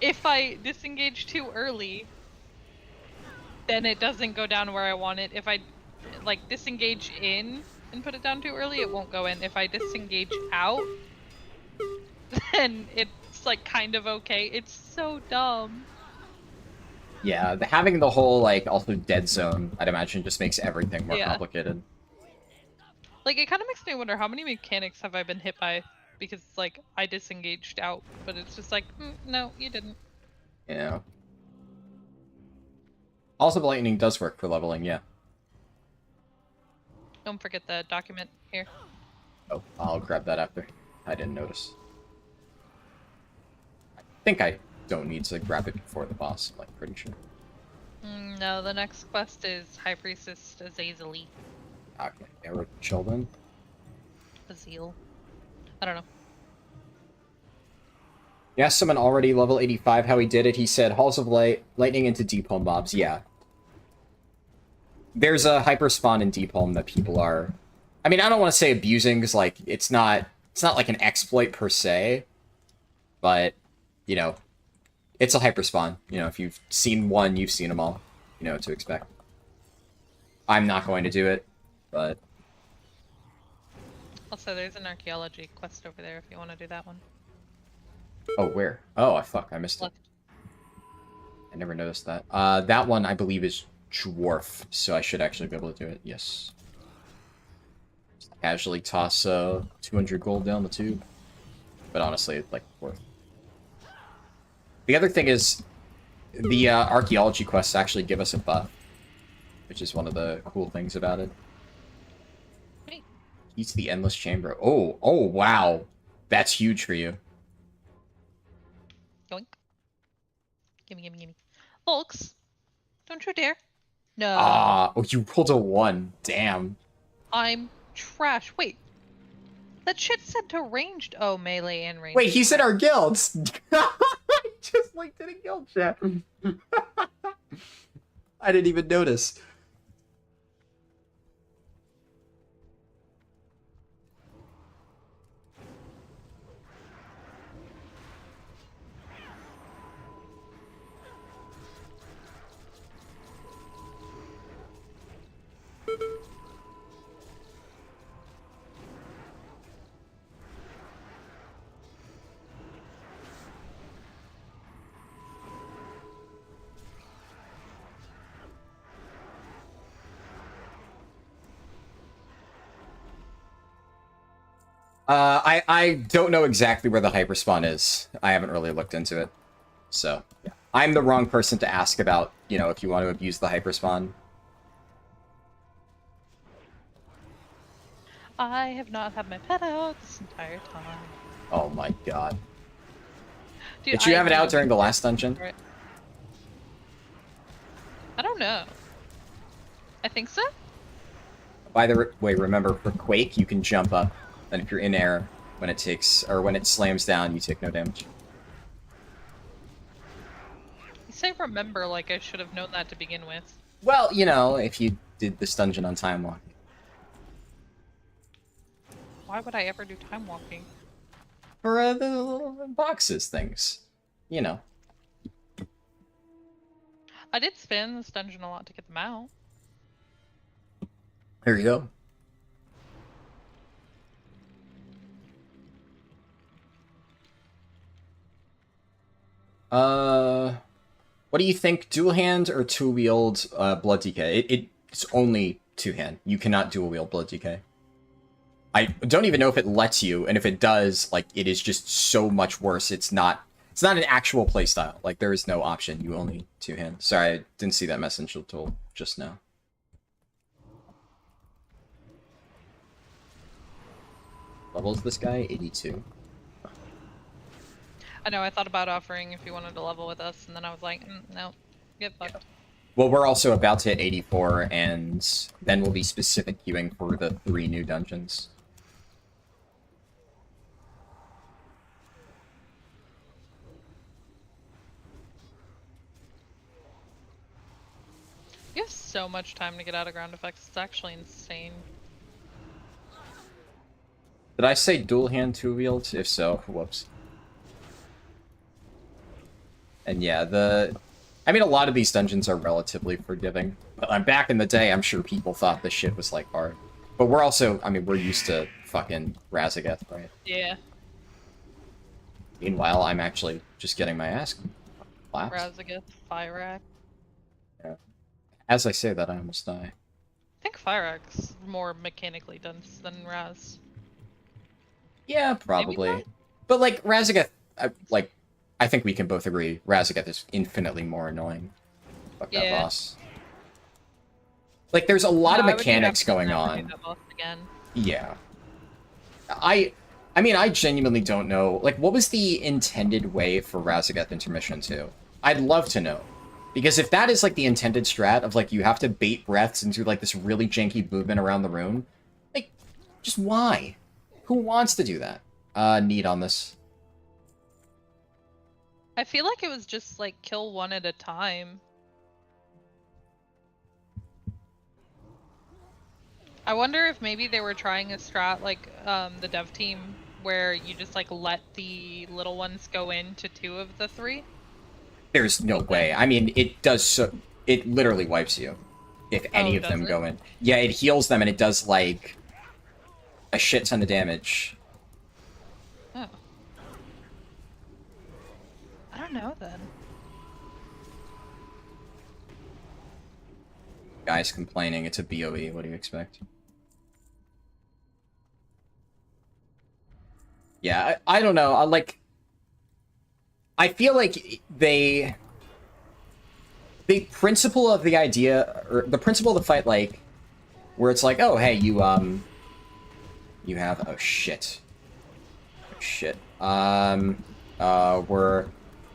if I disengage too early, then it doesn't go down where I want it. If I like disengage in and put it down too early, it won't go in. If I disengage out, then it's like kind of okay. It's so dumb. Yeah, having the whole, like, also dead zone, I'd imagine, just makes everything more Yeah. complicated. Like, it kind of makes me wonder how many mechanics have I been hit by because, like, I disengaged out, but it's just like, no, you didn't. Yeah. Also, lightning does work for leveling, yeah. Don't forget the document here. Oh, I'll grab that after. I didn't notice. I think I don't need to grab it before the boss, I'm, like, pretty sure. No, the next quest is High Priestess Azazeli. Okay, yeah, we're chill then. Azil. I don't know. You asked someone already level 85 how he did it. He said, Halls of Light, lightning into Deep Home mobs. Yeah. There's a hyper spawn in Deep Home that people are... I mean, I don't want to say abusing, because, like, it's not like an exploit per se. But, you know, it's a hyper spawn. You know, if you've seen one, you've seen them all. You know what to expect. I'm not going to do it, but... Also, there's an archaeology quest over there if you want to do that one. Oh, where? Oh, fuck, I missed it. Left. I never noticed that. That one, I believe, is Dwarf, so I should actually be able to do it, yes. Casually toss 200 gold down the tube. But honestly, it's like, worth. The other thing is, the archaeology quests actually give us a buff, which is one of the cool things about it. Wait. Key to the Endless Chamber. Oh, wow. That's huge for you. Yoink. Gimme. Volks, don't you dare. No. Oh, you rolled a 1. Damn. I'm trash. Wait. That shit said to ranged. Oh, melee and ranged. Wait, he said our guilds. I just linked it in guild chat. I didn't even notice. I don't know exactly where the hyperspawn is. I haven't really looked into it. So, yeah. I'm the wrong person to ask about, you know, if you want to abuse the hyperspawn. I have not had my pet out this entire time. Oh my god. Dude, Did you have it I out during the last dungeon? I don't know. I think so. By the way, remember, for Quake, you can jump up. And if you're in air, when it takes, or when it slams down, you take no damage. You say remember like I should have known that to begin with. Well, you know, if you did this dungeon on time walking. Why would I ever do time walking? For the little boxes things. You know. I did spin this dungeon a lot to get them out. There you go. What do you think? Dual hand or two wield blood DK? It's only two hand. You cannot dual wield blood DK. I don't even know if it lets you, and if it does, like, it is just so much worse. It's not an actual playstyle. Like, there is no option. You only two hand. Sorry, I didn't see that message until just now. Level is this guy? 82. I know, I thought about offering if you wanted to level with us, and then I was like, no, get fucked. Well, we're also about to hit 84, and then we'll be specific queuing for the 3 new dungeons. You have so much time to get out of ground effects, it's actually insane. Did I say dual hand two wield? If so, whoops. And yeah, I mean, a lot of these dungeons are relatively forgiving. But back in the day, I'm sure people thought this shit was, like, hard. But we're also, I mean, we're used to fucking Razageth, right? Yeah. Meanwhile, I'm actually just getting my ass clapped. Razageth, Fyrak. Yeah. As I say that, I almost die. I think Fyrak's more mechanically dense than Raz. Yeah, Maybe probably. not? But, like, Razageth, I think we can both agree, Razageth is infinitely more annoying. Fuck that Yeah. boss. Like, there's a lot of No, I would mechanics never going do on. that boss again. Yeah. I mean, I genuinely don't know. Like, what was the intended way for Razageth Intermission 2? I'd love to know. Because if that is, like, the intended strat of, like, you have to bait breaths and do, like, this really janky movement around the room, like, just why? Who wants to do that? Need on this. I feel like it was just like kill one at a time. I wonder if maybe they were trying a strat like the dev team where you just like let the little ones go into 2 of the 3. There's no way. I mean, it does so... It literally wipes you. If any of does them it? go in. Yeah, it heals them and it does, like, a shit ton of damage. Oh. I don't know then. Guys complaining, it's a BOE, what do you expect? Yeah, I don't know, I feel like the principle of the idea, or the principle of the fight, like, where it's like, oh, hey, you have, oh, shit. Oh, shit. We're,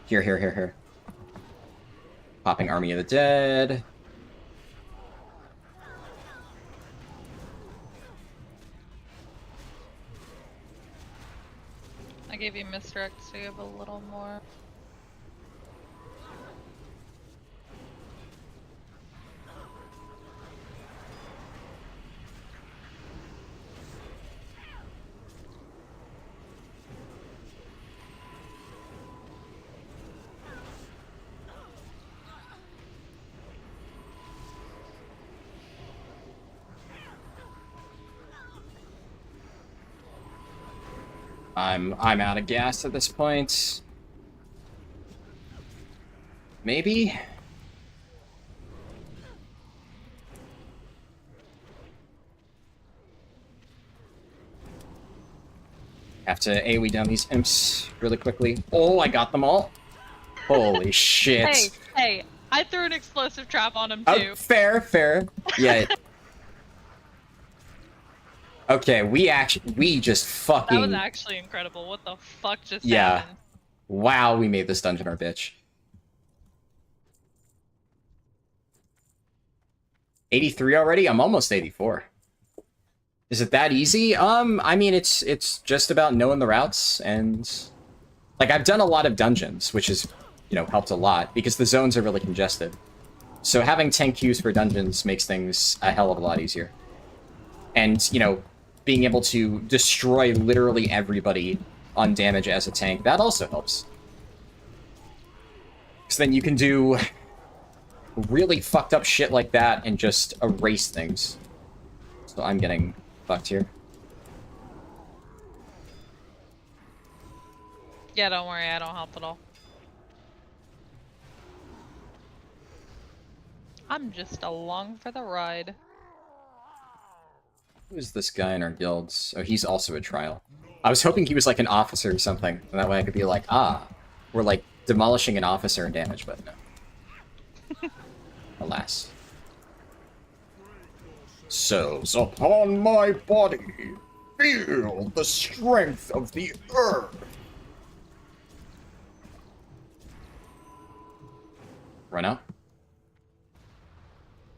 here. Popping Army of the Dead. I gave you misdirect so you have a little more. I'm out of gas at this point. Maybe? Have to AoE down these imps really quickly. Oh, I got them all. Holy shit. Hey, I threw an explosive trap on him too. Oh, fair. Yeah. Okay, we just fucking... That was actually incredible. What the fuck just Yeah. happened? Wow, we made this dungeon our bitch. 83 already? I'm almost 84. Is it that easy? I mean, it's just about knowing the routes, and... Like, I've done a lot of dungeons, which has, you know, helped a lot, because the zones are really congested. So having 10 queues for dungeons makes things a hell of a lot easier. And, you know, being able to destroy literally everybody on damage as a tank, that also helps. Because then you can do really fucked up shit like that and just erase things. So I'm getting fucked here. Yeah, don't worry, I don't help at all. I'm just along for the ride. Who's this guy in our guilds? Oh, he's also a trial. I was hoping he was like an officer or something, and that way I could be like, ah, we're like demolishing an officer in damage, but no. Alas. Souls upon my body, feel the strength of the earth. Run out.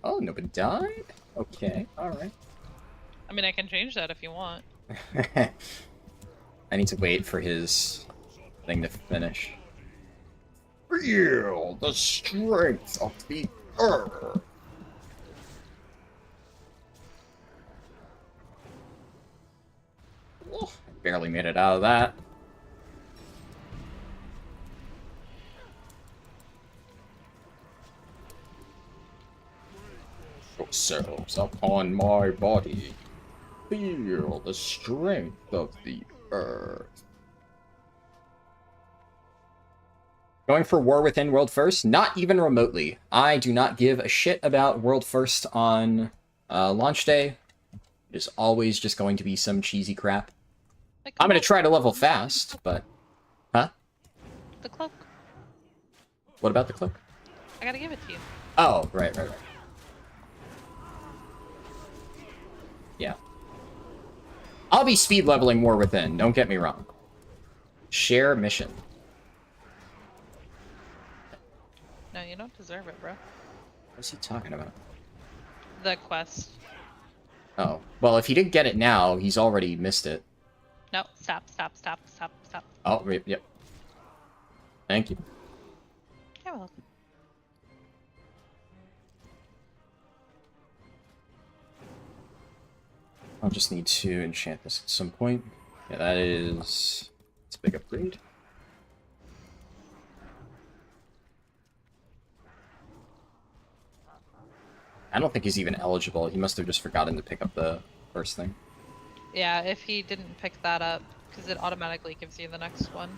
Oh, nobody died? Okay, alright. I mean, I can change that if you want. I need to wait for his thing to finish. Feel the strength of the earth. Oh, I barely made it out of that. yourselves upon my body. Feel the strength of the earth. Going for War Within World First? Not even remotely. I do not give a shit about World First on launch day. It is always just going to be some cheesy crap. Like, I'm going to try to level fast, but... Huh? The cloak. What about the cloak? I gotta give it to you. Oh, right. Yeah. I'll be speed leveling War Within, don't get me wrong. Share mission. No, you don't deserve it, bro. What's he talking about? The quest. Oh. Well, if he didn't get it now, he's already missed it. No, stop. Oh, yep. Thank you. You're welcome. I'll just need to enchant this at some point. Yeah, that is... It's a big upgrade. I don't think he's even eligible. He must have just forgotten to pick up the first thing. Yeah, if he didn't pick that up, because it automatically gives you the next one.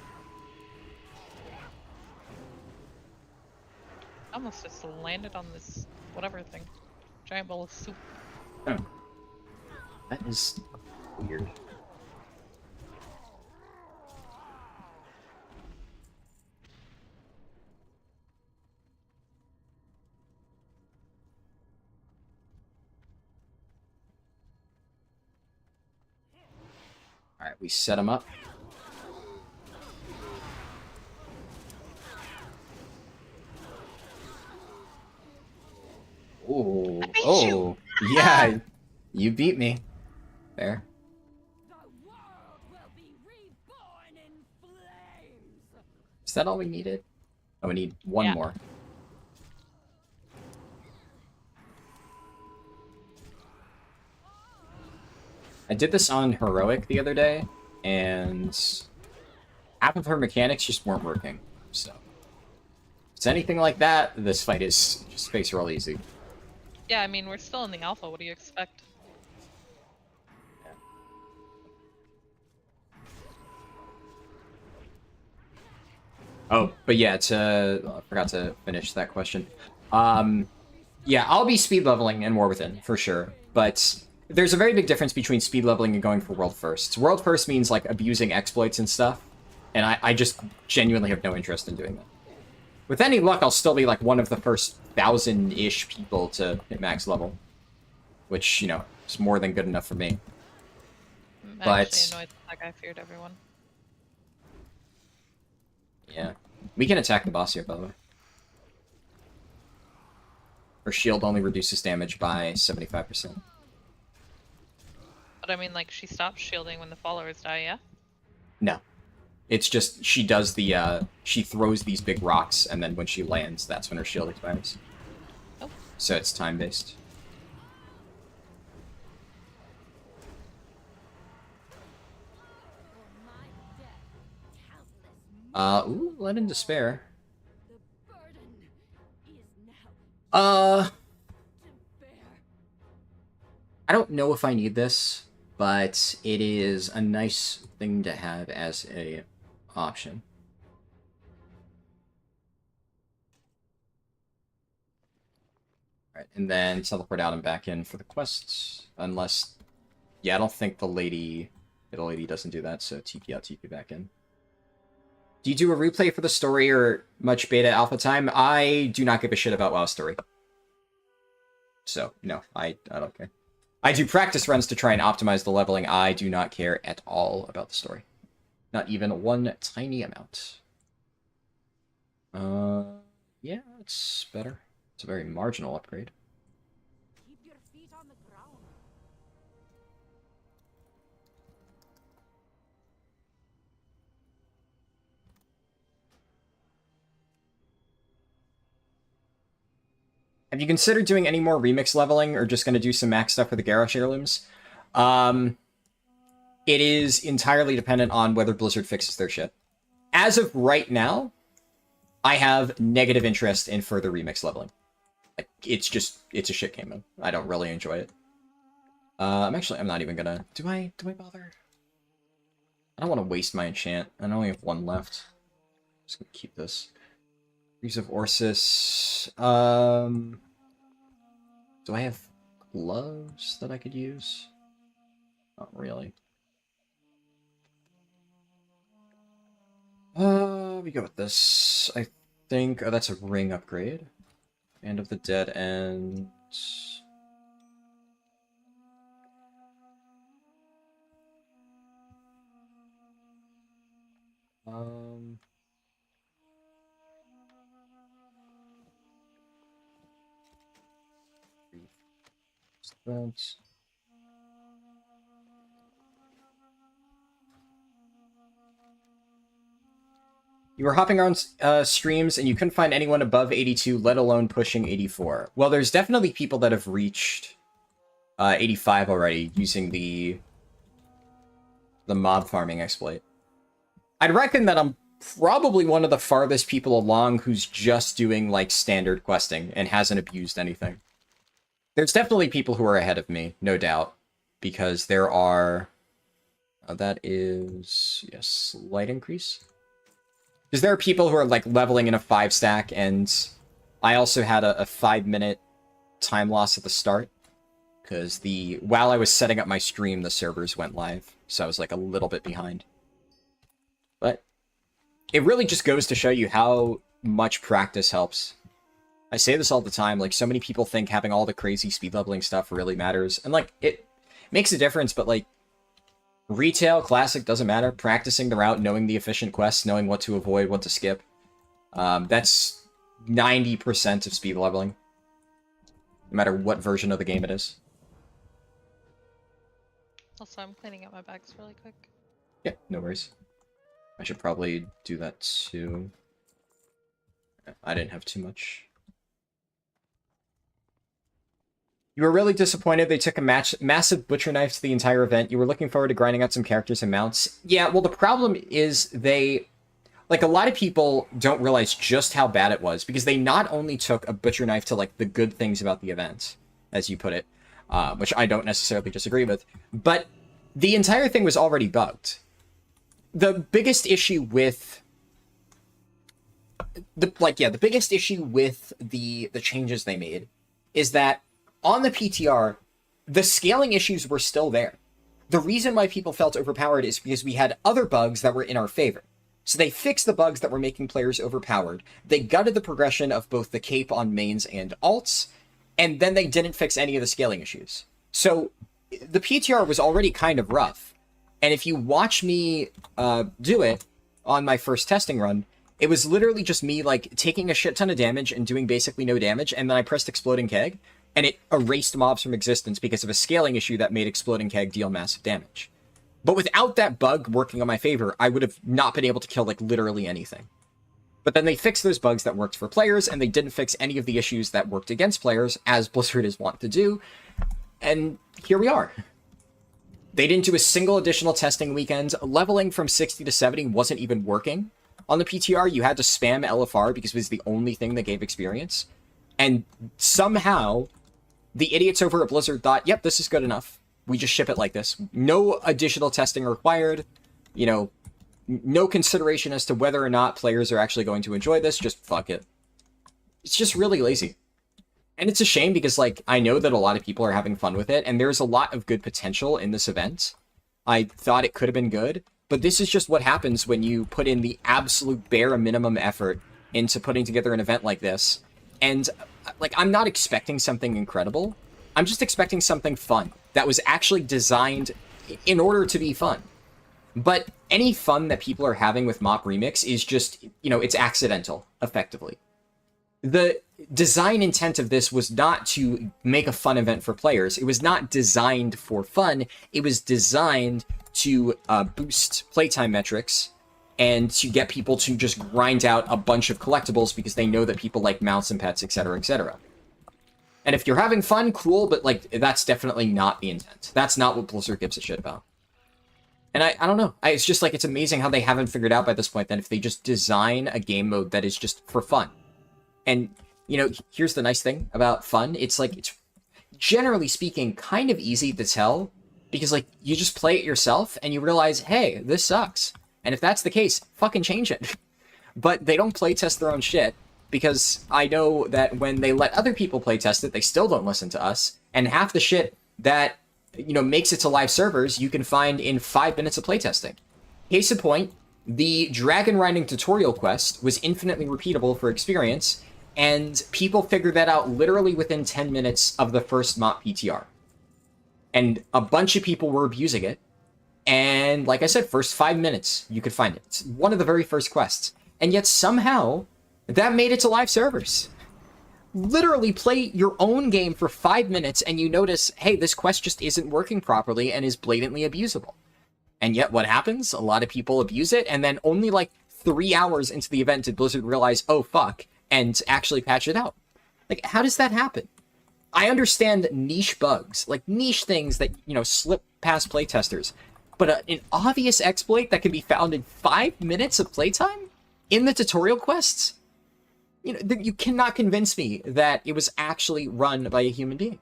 I almost just landed on this whatever thing. Giant bowl of soup. Oh. That is weird. Alright, we set him up. Oh, oh, yeah, you beat me. There. The world will be reborn in flames. Is that all we needed? Oh, we need one more. I did this on Heroic the other day, and half of her mechanics just weren't working, so... If it's anything like that, this fight is just face roll easy. Yeah, I mean, we're still in the alpha. What do you expect? Oh, but yeah, I forgot to finish that question. Yeah, I'll be speed leveling in War Within, for sure, but there's a very big difference between speed leveling and going for World Firsts. World First means, like, abusing exploits and stuff, and I just genuinely have no interest in doing that. With any luck, I'll still be, like, one of the first 1,000-ish people to hit max level, which, you know, is more than good enough for me. I'm But... actually annoyed that guy feared everyone. Yeah. We can attack the boss here, by the way. Her shield only reduces damage by 75%. But I mean, like, she stops shielding when the followers die, yeah? No. It's just, she does the, she throws these big rocks, and then when she lands, that's when her shield expires. Oh. So it's time-based. Ooh, Let in Despair. The burden is now to bear. I don't know if I need this, but it is a nice thing to have as a option. Alright, and then teleport out and back in for the quests. Unless... Yeah, I don't think the lady doesn't do that, so TP out, TP back in. Do you do a replay for the story or much beta alpha time? I do not give a shit about WoW story. So, no, I don't care. I do practice runs to try and optimize the leveling. I do not care at all about the story. Not even one tiny amount. Yeah, it's better. It's a very marginal upgrade. Keep your feet on the ground. Have you considered doing any more remix leveling, or just going to do some max stuff for the Garrosh heirlooms? It is entirely dependent on whether Blizzard fixes their shit. As of right now, I have negative interest in further remix leveling. It's a shit game mode. I don't really enjoy it. I'm not even gonna... Do I bother? I don't want to waste my enchant. I only have one left. I'm just gonna keep this. Use of Orsis. Do I have gloves that I could use? Not really. We go with this. I think... Oh, that's a ring upgrade. End of the Dead End. That's... You were hopping around streams and you couldn't find anyone above 82, let alone pushing 84. Well, there's definitely people that have reached 85 already using the mob farming exploit. I'd reckon that I'm probably one of the farthest people along who's just doing, like, standard questing and hasn't abused anything. There's definitely people who are ahead of me, no doubt, because there are... that is... yes, slight increase. Because there are people who are, like, leveling in a 5-stack, and I also had a 5-minute time loss at the start. Because while I was setting up my stream, the servers went live. So I was, like, a little bit behind. But it really just goes to show you how much practice helps. I say this all the time, like, so many people think having all the crazy speed leveling stuff really matters. And, like, it makes a difference, but, like, retail, classic, doesn't matter. Practicing the route, knowing the efficient quests, knowing what to avoid, what to skip. That's 90% of speed leveling. No matter what version of the game it is. Also, I'm cleaning up my bags really quick. Yeah, no worries. I should probably do that too. I didn't have too much. You were really disappointed they took a massive butcher knife to the entire event. You were looking forward to grinding out some characters and mounts. Yeah, well, the problem is they... Like, a lot of people don't realize just how bad it was, because they not only took a butcher knife to, like, the good things about the event, as you put it, which I don't necessarily disagree with, but the entire thing was already bugged. The biggest issue with... the biggest issue with the changes they made is that on the PTR, the scaling issues were still there. The reason why people felt overpowered is because we had other bugs that were in our favor. So they fixed the bugs that were making players overpowered. They gutted the progression of both the cape on mains and alts, and then they didn't fix any of the scaling issues. So the PTR was already kind of rough. And if you watch me do it on my first testing run, it was literally just me, like, taking a shit ton of damage and doing basically no damage, and then I pressed Exploding Keg, and it erased mobs from existence because of a scaling issue that made Exploding Keg deal massive damage. But without that bug working on my favor, I would have not been able to kill, like, literally anything. But then they fixed those bugs that worked for players, and they didn't fix any of the issues that worked against players, as Blizzard is wont to do, and here we are. They didn't do a single additional testing weekend. Leveling from 60 to 70 wasn't even working. On the PTR, you had to spam LFR because it was the only thing that gave experience. And somehow, the idiots over at Blizzard thought, yep, this is good enough. We just ship it like this. No additional testing required. You know, no consideration as to whether or not players are actually going to enjoy this. Just fuck it. It's just really lazy. And it's a shame because, like, I know that a lot of people are having fun with it, and there's a lot of good potential in this event. I thought it could have been good, but this is just what happens when you put in the absolute bare minimum effort into putting together an event like this. And, like, I'm not expecting something incredible. I'm just expecting something fun that was actually designed in order to be fun. But any fun that people are having with Mop Remix is just, you know, it's accidental, effectively. The design intent of this was not to make a fun event for players. It was not designed for fun. It was designed to boost playtime metrics and to get people to just grind out a bunch of collectibles because they know that people like mounts and pets, etc., etc. And if you're having fun, cool, but, like, that's definitely not the intent. That's not what Blizzard gives a shit about. And I don't know. It's just, like, it's amazing how they haven't figured out by this point that if they just design a game mode that is just for fun. And you know, here's the nice thing about fun. It's like, it's generally speaking kind of easy to tell because like you just play it yourself and you realize, hey, this sucks. And if that's the case, fucking change it. But they don't play test their own shit because I know that when they let other people play test it, they still don't listen to us. And half the shit that, you know, makes it to live servers, you can find in 5 minutes of playtesting. Case in point, the dragon riding tutorial quest was infinitely repeatable for experience, and people figured that out literally within 10 minutes of the first mop PTR. And a bunch of people were abusing it. And like I said, first 5 minutes, you could find it. It's one of the very first quests. And yet somehow, that made it to live servers. Literally play your own game for 5 minutes and you notice, hey, this quest just isn't working properly and is blatantly abusable. And yet what happens? A lot of people abuse it, and then only like 3 hours into the event did Blizzard realize, oh fuck, and actually patch it out. Like, how does that happen? I understand niche bugs, like niche things that, you know, slip past playtesters. But an obvious exploit that can be found in 5 minutes of playtime? In the tutorial quests? You know, you cannot convince me that it was actually run by a human being.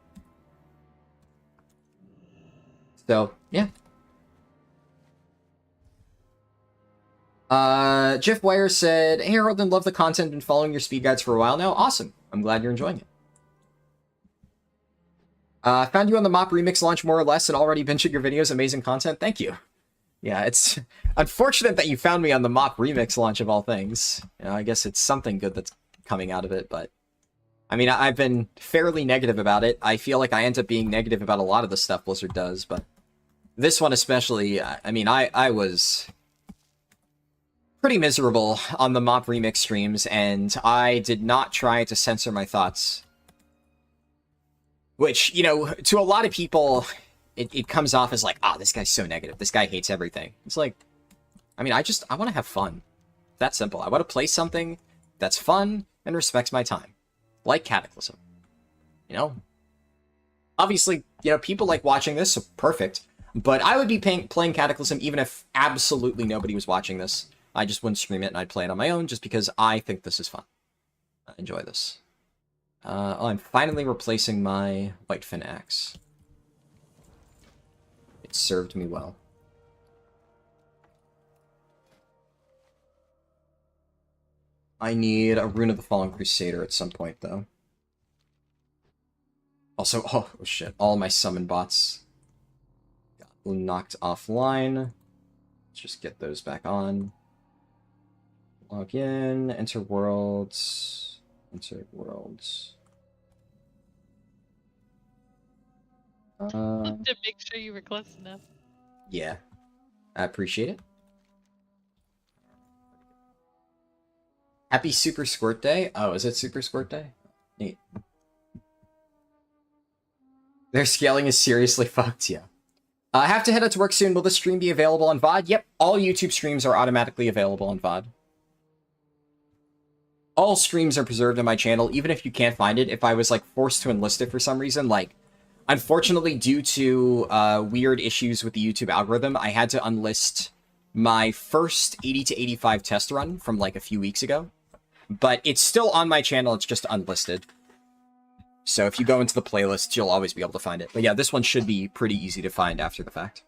So, yeah. Jeff Wire said, hey, Harold, and love the content, been following your speed guides for a while now. Awesome. I'm glad you're enjoying it. Found you on the Mop Remix launch more or less and already binging your videos. Amazing content. Thank you. Yeah, it's unfortunate that you found me on the Mop Remix launch of all things. You know, I guess it's something good that's coming out of it, but I mean, I've been fairly negative about it. I feel like I end up being negative about a lot of the stuff Blizzard does, but this one especially, I mean, I was pretty miserable on the Mop Remix streams, and I did not try to censor my thoughts. Which, you know, to a lot of people, it comes off as like, ah, this guy's so negative. This guy hates everything. It's like, I mean, I want to have fun. That simple. I want to play something that's fun and respects my time. Like Cataclysm. You know? Obviously, you know, people like watching this, so perfect. But I would be playing Cataclysm even if absolutely nobody was watching this. I just wouldn't stream it and I'd play it on my own just because I think this is fun. I enjoy this. Oh, I'm finally replacing my Whitefin axe. It served me well. I need a Rune of the Fallen Crusader at some point, though. Also, oh shit, all my summon bots got knocked offline. Let's just get those back on. Log in, enter worlds, enter worlds. To make sure you were close enough. Yeah, I appreciate it. Happy Super Squirt Day. Oh, is it Super Squirt Day? Neat. Their scaling is seriously fucked, yeah. I have to head out to work soon. Will the stream be available on VOD? Yep, all YouTube streams are automatically available on VOD. All streams are preserved on my channel, even if you can't find it. If I was, like, forced to enlist it for some reason, like, unfortunately, due to weird issues with the YouTube algorithm, I had to unlist my first 80 to 85 test run from, like, a few weeks ago. But it's still on my channel, it's just unlisted. So if you go into the playlist, you'll always be able to find it. But yeah, this one should be pretty easy to find after the fact.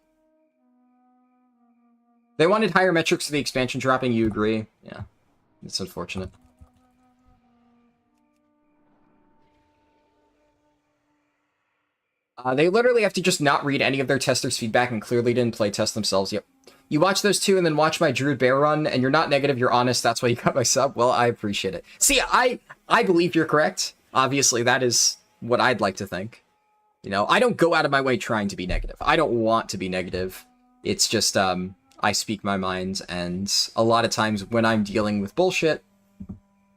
They wanted higher metrics for the expansion dropping, you agree? Yeah, it's unfortunate. They literally have to just not read any of their testers' feedback and clearly didn't play test themselves. Yep. You watch those two and then watch my Druid Bear run, and you're not negative, you're honest. That's why you got my sub. Well, I appreciate it. See, I believe you're correct. Obviously, that is what I'd like to think. You know, I don't go out of my way trying to be negative. I don't want to be negative. It's just, I speak my mind, and a lot of times when I'm dealing with bullshit,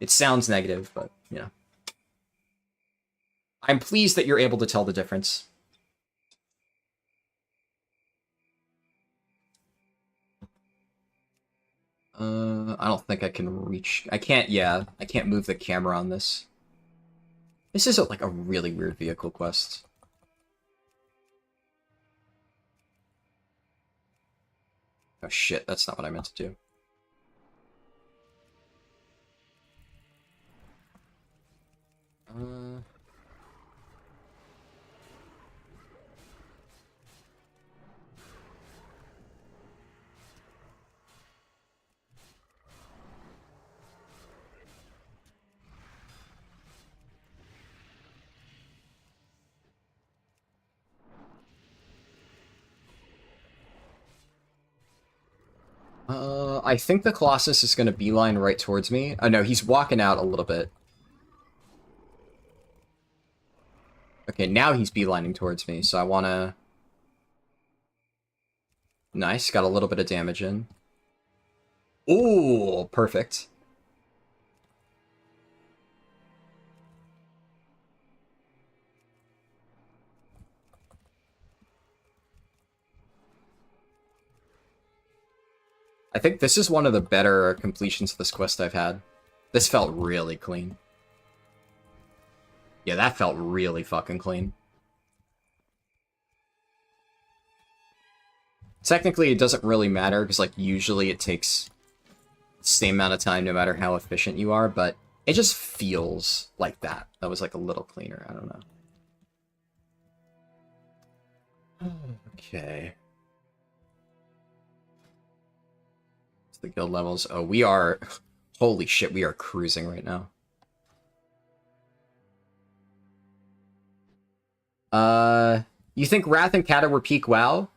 it sounds negative, but, you know. I'm pleased that you're able to tell the difference. I don't think I can reach... I can't move the camera on this. This is like a really weird vehicle quest. Oh shit, that's not what I meant to do. Uh... I think the Colossus is going to beeline right towards me. Oh, no, he's walking out a little bit. Okay, now he's beelining towards me, so I want to... Nice, got a little bit of damage in. Ooh, perfect. I think this is one of the better completions of this quest I've had. This felt really clean. Yeah, that felt really fucking clean. Technically, it doesn't really matter, because, like, usually it takes the same amount of time no matter how efficient you are, but it just feels like that. That was, like, a little cleaner. I don't know. Okay. The guild levels. Oh, we are... Holy shit, we are cruising right now. You think Wrath and Cata were peak WoW?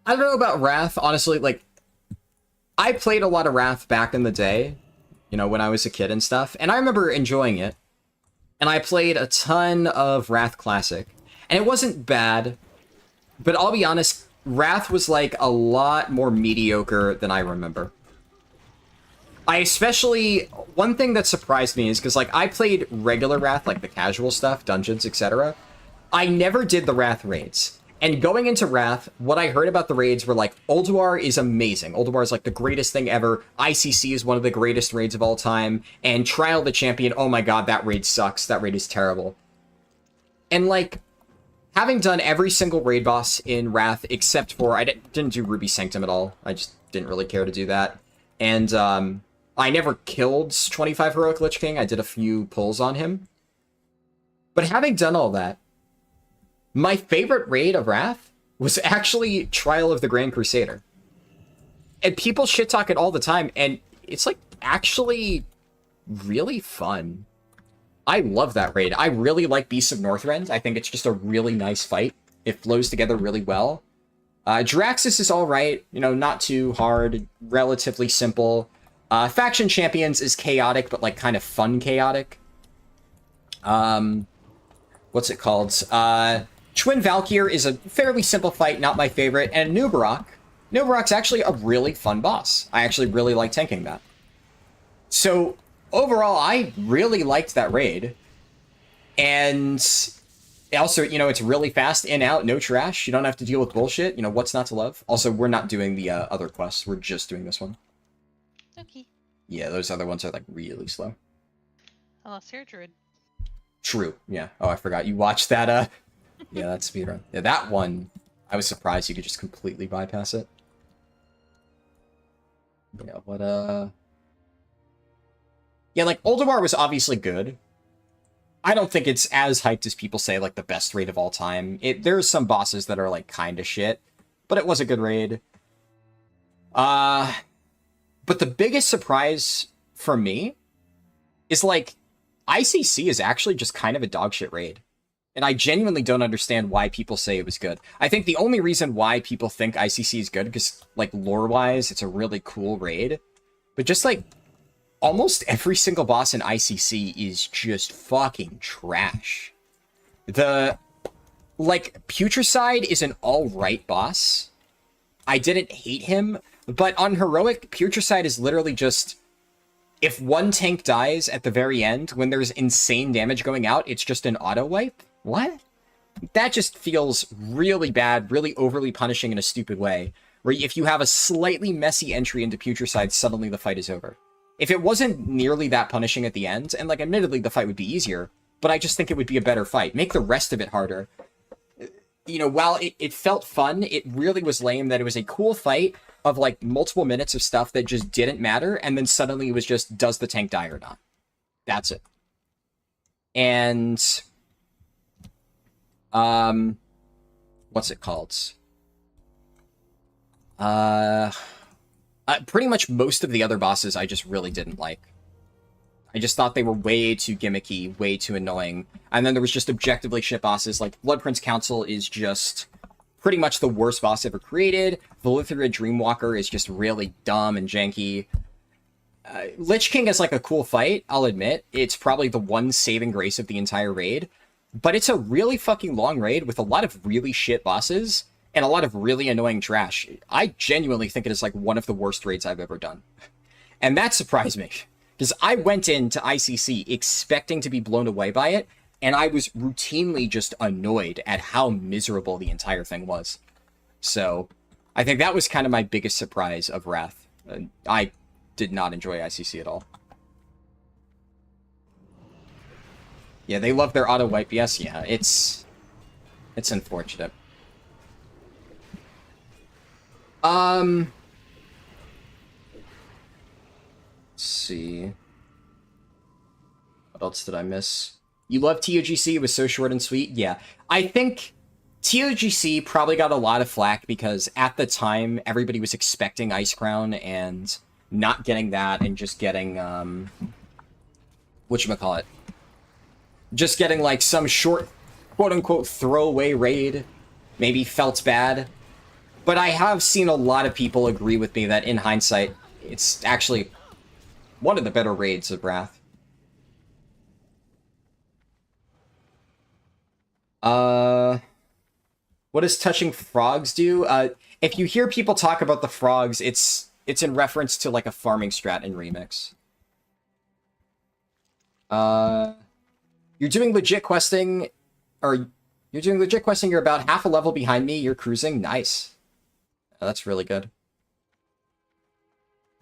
I don't know about Wrath, honestly, like... I played a lot of Wrath back in the day, you know, when I was a kid and stuff, and I remember enjoying it. And I played a ton of Wrath Classic. And it wasn't bad, but I'll be honest, Wrath was, like, a lot more mediocre than I remember. I especially... One thing that surprised me is because, like, I played regular Wrath, like the casual stuff, dungeons, etc. I never did the Wrath raids. And going into Wrath, what I heard about the raids were, like, Ulduar is amazing. Ulduar is, like, the greatest thing ever. ICC is one of the greatest raids of all time. And Trial of the Champion, oh my god, that raid sucks. That raid is terrible. And, like, having done every single raid boss in Wrath, except for... I didn't do Ruby Sanctum at all. I just didn't really care to do that. And, I never killed 25 Heroic Lich King. I did a few pulls on him. But having done all that, my favorite raid of Wrath was actually Trial of the Grand Crusader. And people shit-talk it all the time, and it's, like, actually really fun. I love that raid. I really like Beasts of Northrend. I think it's just a really nice fight. It flows together really well. Jaraxxus is alright. You know, not too hard. Relatively simple. Faction Champions is chaotic, but, like, kind of fun chaotic. What's it called? Twin Valkyr is a fairly simple fight, not my favorite. And Nubarok. Nubarok's actually a really fun boss. I actually really like tanking that. So, overall, I really liked that raid. And also, you know, it's really fast, in, out, no trash. You don't have to deal with bullshit. You know, what's not to love? Also, we're not doing the other quests. We're just doing this one. Okay. Yeah, those other ones are, like, really slow. Unless you're a druid. True, yeah. Oh, I forgot. You watched that, Yeah, that speedrun. Yeah, that one, I was surprised you could just completely bypass it. Yeah, what, Yeah, like, Ulduar was obviously good. I don't think it's as hyped as people say, like, the best raid of all time. There's some bosses that are, like, kinda shit, but it was a good raid. But the biggest surprise for me is, like, ICC is actually just kind of a dogshit raid. And I genuinely don't understand why people say it was good. I think the only reason why people think ICC is good, because, like, lore-wise, it's a really cool raid. But just, like, almost every single boss in ICC is just fucking trash. Like, Putricide is an alright boss. I didn't hate him, but on Heroic, Putricide is literally just... If one tank dies at the very end, when there's insane damage going out, it's just an auto-wipe? What? That just feels really bad, really overly punishing in a stupid way, where if you have a slightly messy entry into Putricide, suddenly the fight is over. If it wasn't nearly that punishing at the end, and, like, admittedly, the fight would be easier, but I just think it would be a better fight. Make the rest of it harder. You know, while it felt fun, it really was lame that it was a cool fight of, like, multiple minutes of stuff that just didn't matter, and then suddenly it was just, does the tank die or not? That's it. And what's it called? Pretty much most of the other bosses I just really didn't like. I just thought they were way too gimmicky, way too annoying. And then there was just objectively shit bosses. Like, Blood Prince Council is just pretty much the worst boss ever created. Volithria Dreamwalker is just really dumb and janky. Lich King is like a cool fight, I'll admit. It's probably the one saving grace of the entire raid. But it's a really fucking long raid with a lot of really shit bosses and a lot of really annoying trash. I genuinely think it is like one of the worst raids I've ever done. And that surprised me. Because I went into ICC expecting to be blown away by it, and I was routinely just annoyed at how miserable the entire thing was. So, I think that was kind of my biggest surprise of Wrath. I did not enjoy ICC at all. Yeah, they love their auto-wipe. Yes, yeah, it's unfortunate. Let's see. What else did I miss? You love TOGC? It was so short and sweet? Yeah. I think TOGC probably got a lot of flack because at the time, everybody was expecting Ice Crown and not getting that and just getting, whatchamacallit? Just getting, like, some short, quote-unquote, throwaway raid maybe felt bad. But I have seen a lot of people agree with me that, in hindsight, it's actually one of the better raids of Wrath. What does touching frogs do? If you hear people talk about the frogs, it's in reference to, like, a farming strat in Remix. You're doing legit questing, you're about half a level behind me, you're cruising, nice. Oh, that's really good.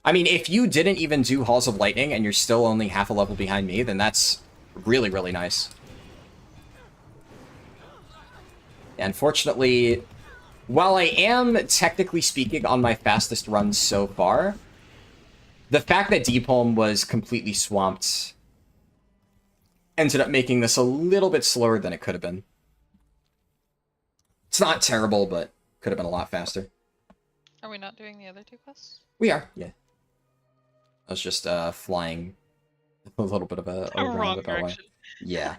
I mean, if you didn't even do Halls of Lightning and you're still only half a level behind me, then that's really, really nice. Unfortunately, while I am, technically speaking, on my fastest run so far, the fact that Deep Home was completely swamped ended up making this a little bit slower than it could have been. It's not terrible, but could have been a lot faster. Are we not doing the other two quests? We are, yeah. I was just flying a little bit of a Wrong roundabout way. direction. Yeah.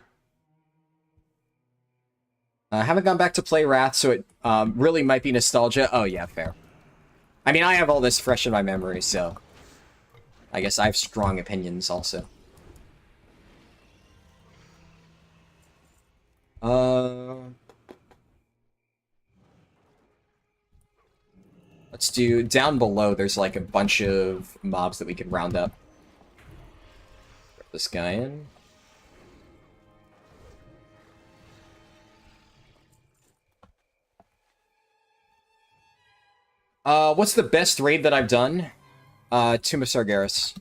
I haven't gone back to play Wrath, so it really might be nostalgia. Oh, yeah, fair. I mean, I have all this fresh in my memory, so I guess I have strong opinions also. Let's do... Down below, there's like a bunch of mobs that we can round up. Throw this guy in. What's the best raid that I've done? Tomb of Sargeras.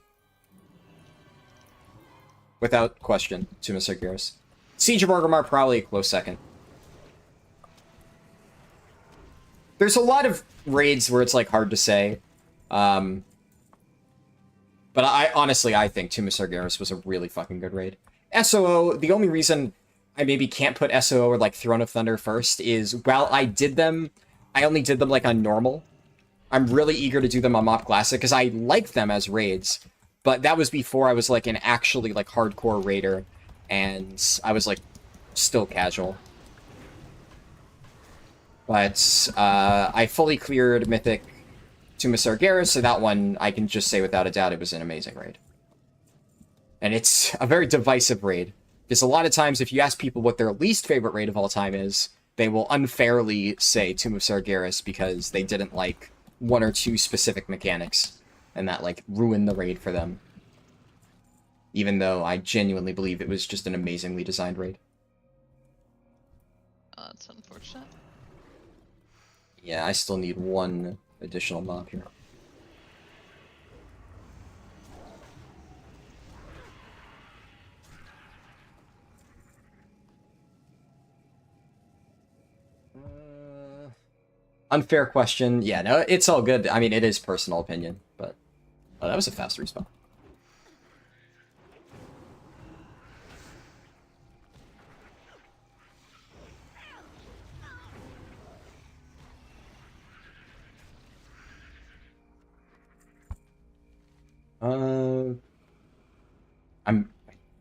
Without question, Tomb of Sargeras. Siege of Orgrimmar, probably a close second. There's a lot of raids where it's, like, hard to say. But honestly, I think Tomb of Sargeras was a really fucking good raid. SOO, the only reason I maybe can't put SOO or, like, Throne of Thunder first is, while I did them, I only did them, like, on normal. I'm really eager to do them on Mop Classic, because I like them as raids. But that was before I was, like, an actually, like, hardcore raider. And I was, like, still casual. But I fully cleared Mythic Tomb of Sargeras, so that one, I can just say without a doubt, it was an amazing raid. And it's a very divisive raid. Because a lot of times, if you ask people what their least favorite raid of all time is, they will unfairly say Tomb of Sargeras because they didn't like one or two specific mechanics. And that, like, ruined the raid for them. Even though I genuinely believe it was just an amazingly designed raid. Oh, that's unfortunate. Yeah, I still need one additional mob here. Unfair question. Yeah, no, it's all good. I mean, it is personal opinion, but... Oh, that was a fast respawn.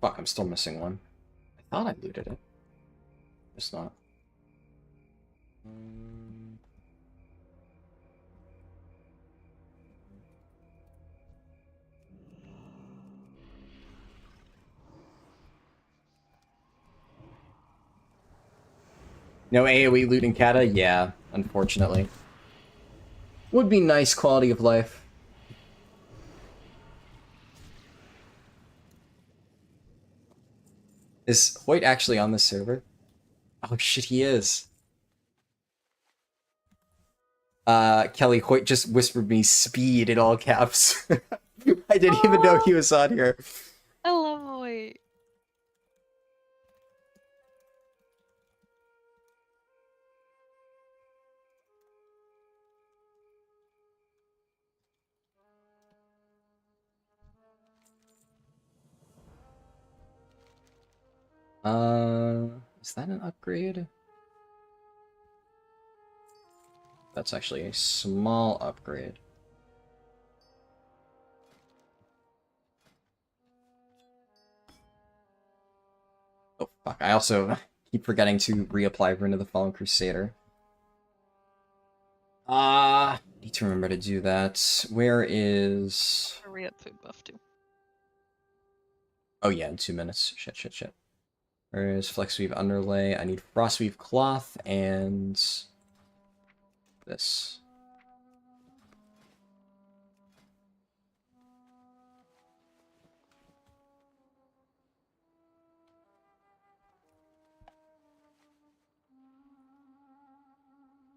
Fuck, I'm still missing one. I thought I looted it. It's not. No AoE loot in Cata? Yeah, unfortunately. Would be nice quality of life. Is Hoyt actually on the server? Oh shit, he is. Kelly, Hoyt just whispered me speed in all caps. I didn't even know he was on here. I love it. Is that an upgrade? That's actually a small upgrade. Oh, fuck. I also keep forgetting to reapply Rune of the Fallen Crusader. Need to remember to do that. Where is... Are we at food buff too? Oh yeah, in 2 minutes. Shit. Where is Flexweave Underlay? I need Frostweave Cloth and... this.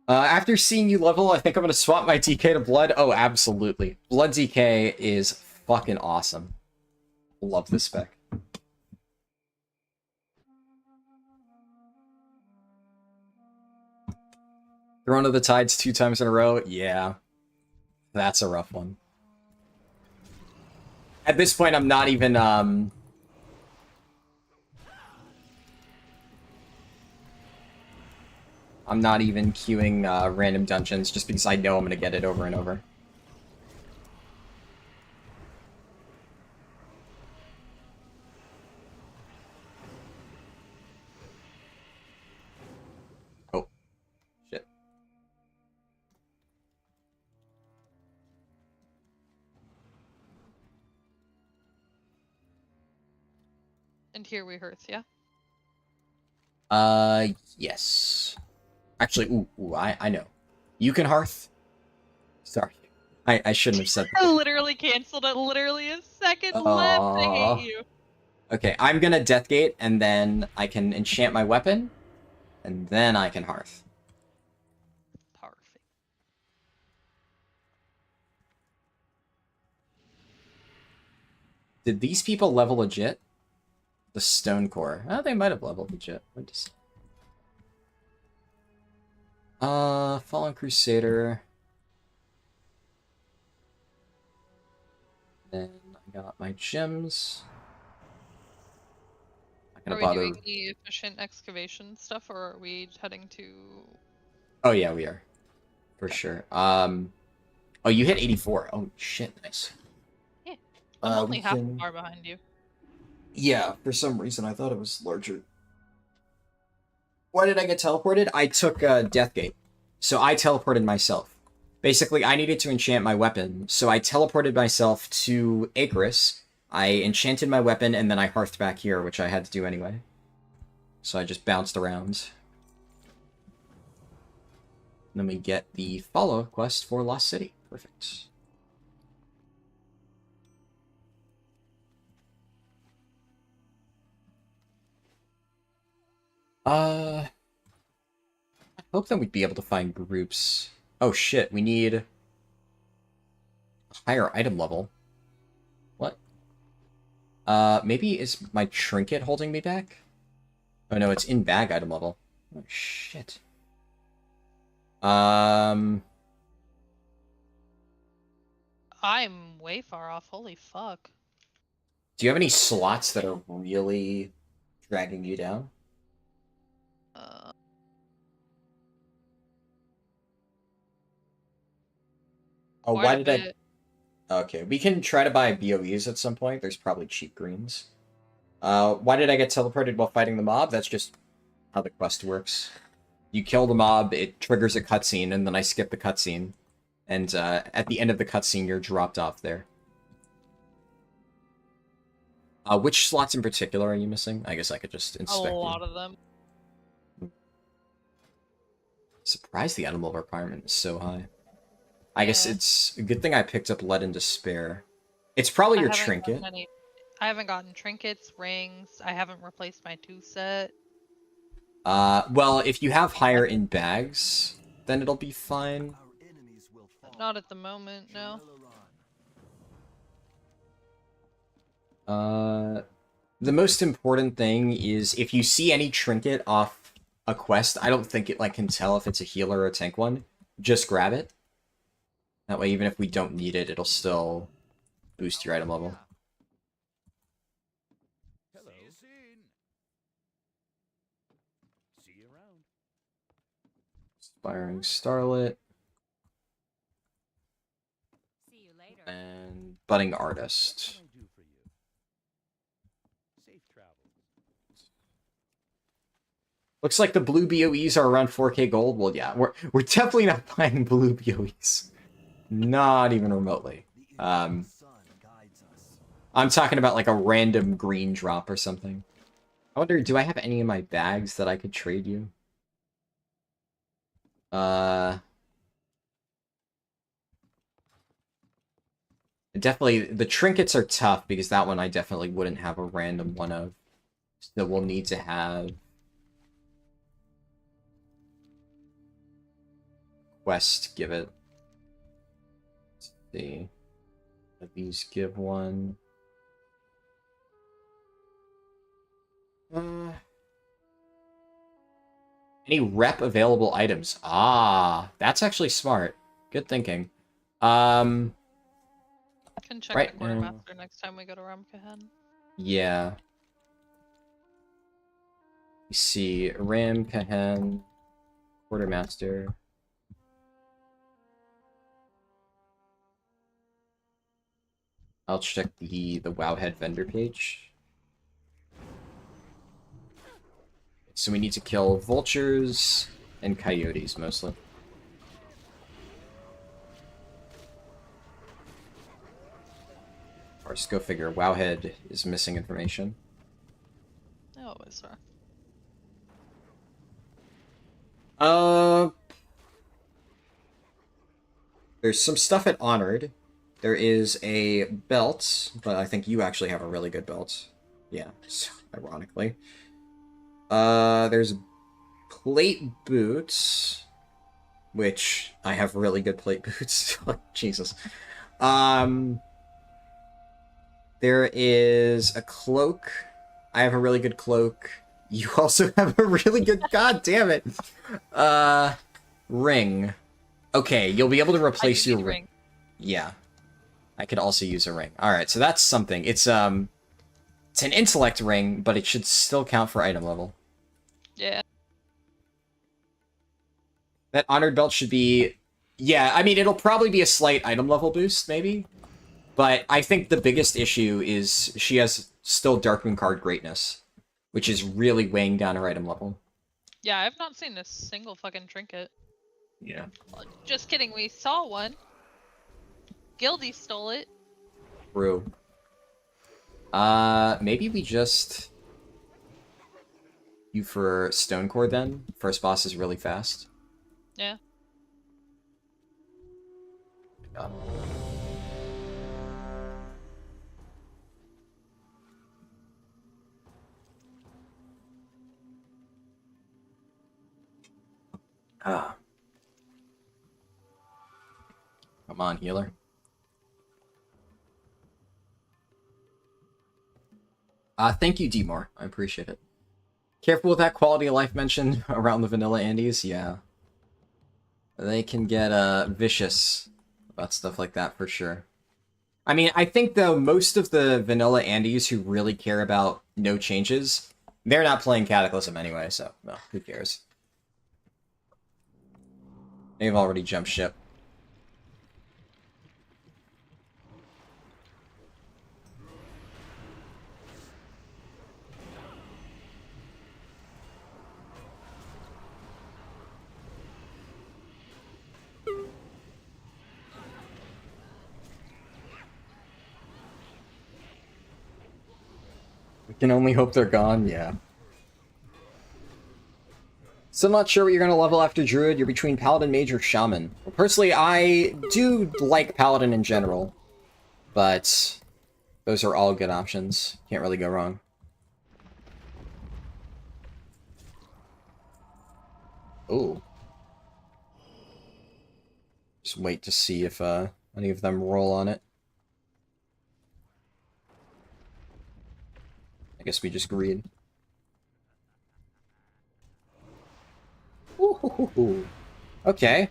After seeing you level, I think I'm gonna swap my DK to Blood. Oh, absolutely. Blood DK is fucking awesome. Love this spec. Throne of the Tides 2 times in a row? Yeah. That's a rough one. At this point, I'm not even, I'm not even queuing random dungeons just because I know I'm gonna get it over and over. Oh. Shit. And here we hearth, yeah? Yes. Actually, I know. You can hearth? Sorry. I shouldn't have said that. I literally canceled it literally a second left. I Aw. hate you. Okay, I'm gonna Deathgate, and then I can enchant my weapon, and then I can hearth. Perfect. Did these people level legit? The Stone Core. Oh, they might have leveled legit. Fallen Crusader. Then I got my gems. Not Are gonna we bother. doing the efficient excavation stuff, or are we heading to... Oh yeah, we are. For sure. Oh, you hit 84. Oh shit, nice. Yeah. I'm only we half can- far behind you. Yeah, for some reason I thought it was larger. Why did I get teleported? I took Deathgate. So I teleported myself. Basically, I needed to enchant my weapon, so I teleported myself to Icarus. I enchanted my weapon, and then I hearthed back here, which I had to do anyway. So I just bounced around. Then we get the follow-up quest for Lost City. Perfect. I hope that we'd be able to find groups. Oh shit, we need a higher item level. What? Maybe is my trinket holding me back? Oh no, it's in bag item level. Oh shit. I'm way far off. Holy fuck. Do you have any slots that are really dragging you down? Oh, why Quite a did I... bit. Okay, we can try to buy BOEs at some point. There's probably cheap greens. Why did I get teleported while fighting the mob? That's just how the quest works. You kill the mob, it triggers a cutscene, and then I skip the cutscene. And at the end of the cutscene, you're dropped off there. Which slots in particular are you missing? I guess I could just A inspect lot them. of them. Surprised the animal requirement is so high. I guess Yeah. it's a good thing I picked up Lead and Despair. It's probably I your haven't trinket. gotten I haven't gotten trinkets, rings. I haven't replaced my 2 set. Well, if you have higher in bags, then it'll be fine. Our enemies will fall. Not at the moment, no. The most important thing is if you see any trinket off a quest, I don't think it like can tell if it's a healer or a tank one. Just grab it. That way, even if we don't need it, it'll still boost your item level. Hello. See you soon. See you around. Inspiring Starlet See you later. and Budding Artist. What can I do for you? Safe travels. Looks like the blue BOEs are around 4K gold. Well, yeah, we're definitely not buying blue BOEs. Not even remotely. The sun guides us. I'm talking about like a random green drop or something. I wonder, do I have any in my bags that I could trade you? Definitely, the trinkets are tough because that one I definitely wouldn't have a random one of. So we'll need to have quest give it. Let's see. Let these give one. Any rep available items? Ah, that's actually smart. Good thinking. Can check Right the now- quartermaster next time we go to Ramkahen. Yeah. You see, Ram, Kahen, Quartermaster. I'll check the Wowhead vendor page. So we need to kill vultures and coyotes mostly. Or just go figure. Wowhead is missing information. They always are. There's some stuff at Honored. There is a belt, but I think you actually have a really good belt. Yeah, so, ironically. There's plate boots, which I have really good plate boots. Jesus. There is a cloak. I have a really good cloak. You also have a really good. God damn it. Ring. Okay, you'll be able to replace your ring. Yeah. I could also use a ring. Alright, so that's something. It's an intellect ring, but it should still count for item level. Yeah. That honored belt should be... Yeah, I mean, it'll probably be a slight item level boost, maybe. But I think the biggest issue is she has still Darkmoon card greatness, which is really weighing down her item level. Yeah, I've not seen a single fucking trinket. Yeah. Just kidding, we saw one. Gildy stole it. True. Maybe we just... You for Stone Core then? First boss is really fast. Yeah. God. Ah. Come on, healer. Thank you, D-More. I appreciate it. Careful with that quality of life mention around the vanilla Andes. Yeah. They can get vicious about stuff like that for sure. I mean, I think, though, most of the vanilla Andes who really care about no changes, they're not playing Cataclysm anyway, so, well, who cares? They've already jumped ship. Can only hope they're gone, yeah. Still not sure what you're going to level after Druid. You're between Paladin, Mage, or Shaman. Well, personally, I do like Paladin in general, but those are all good options. Can't really go wrong. Ooh. Just wait to see if any of them roll on it. I guess we just greed. Ooh. Okay.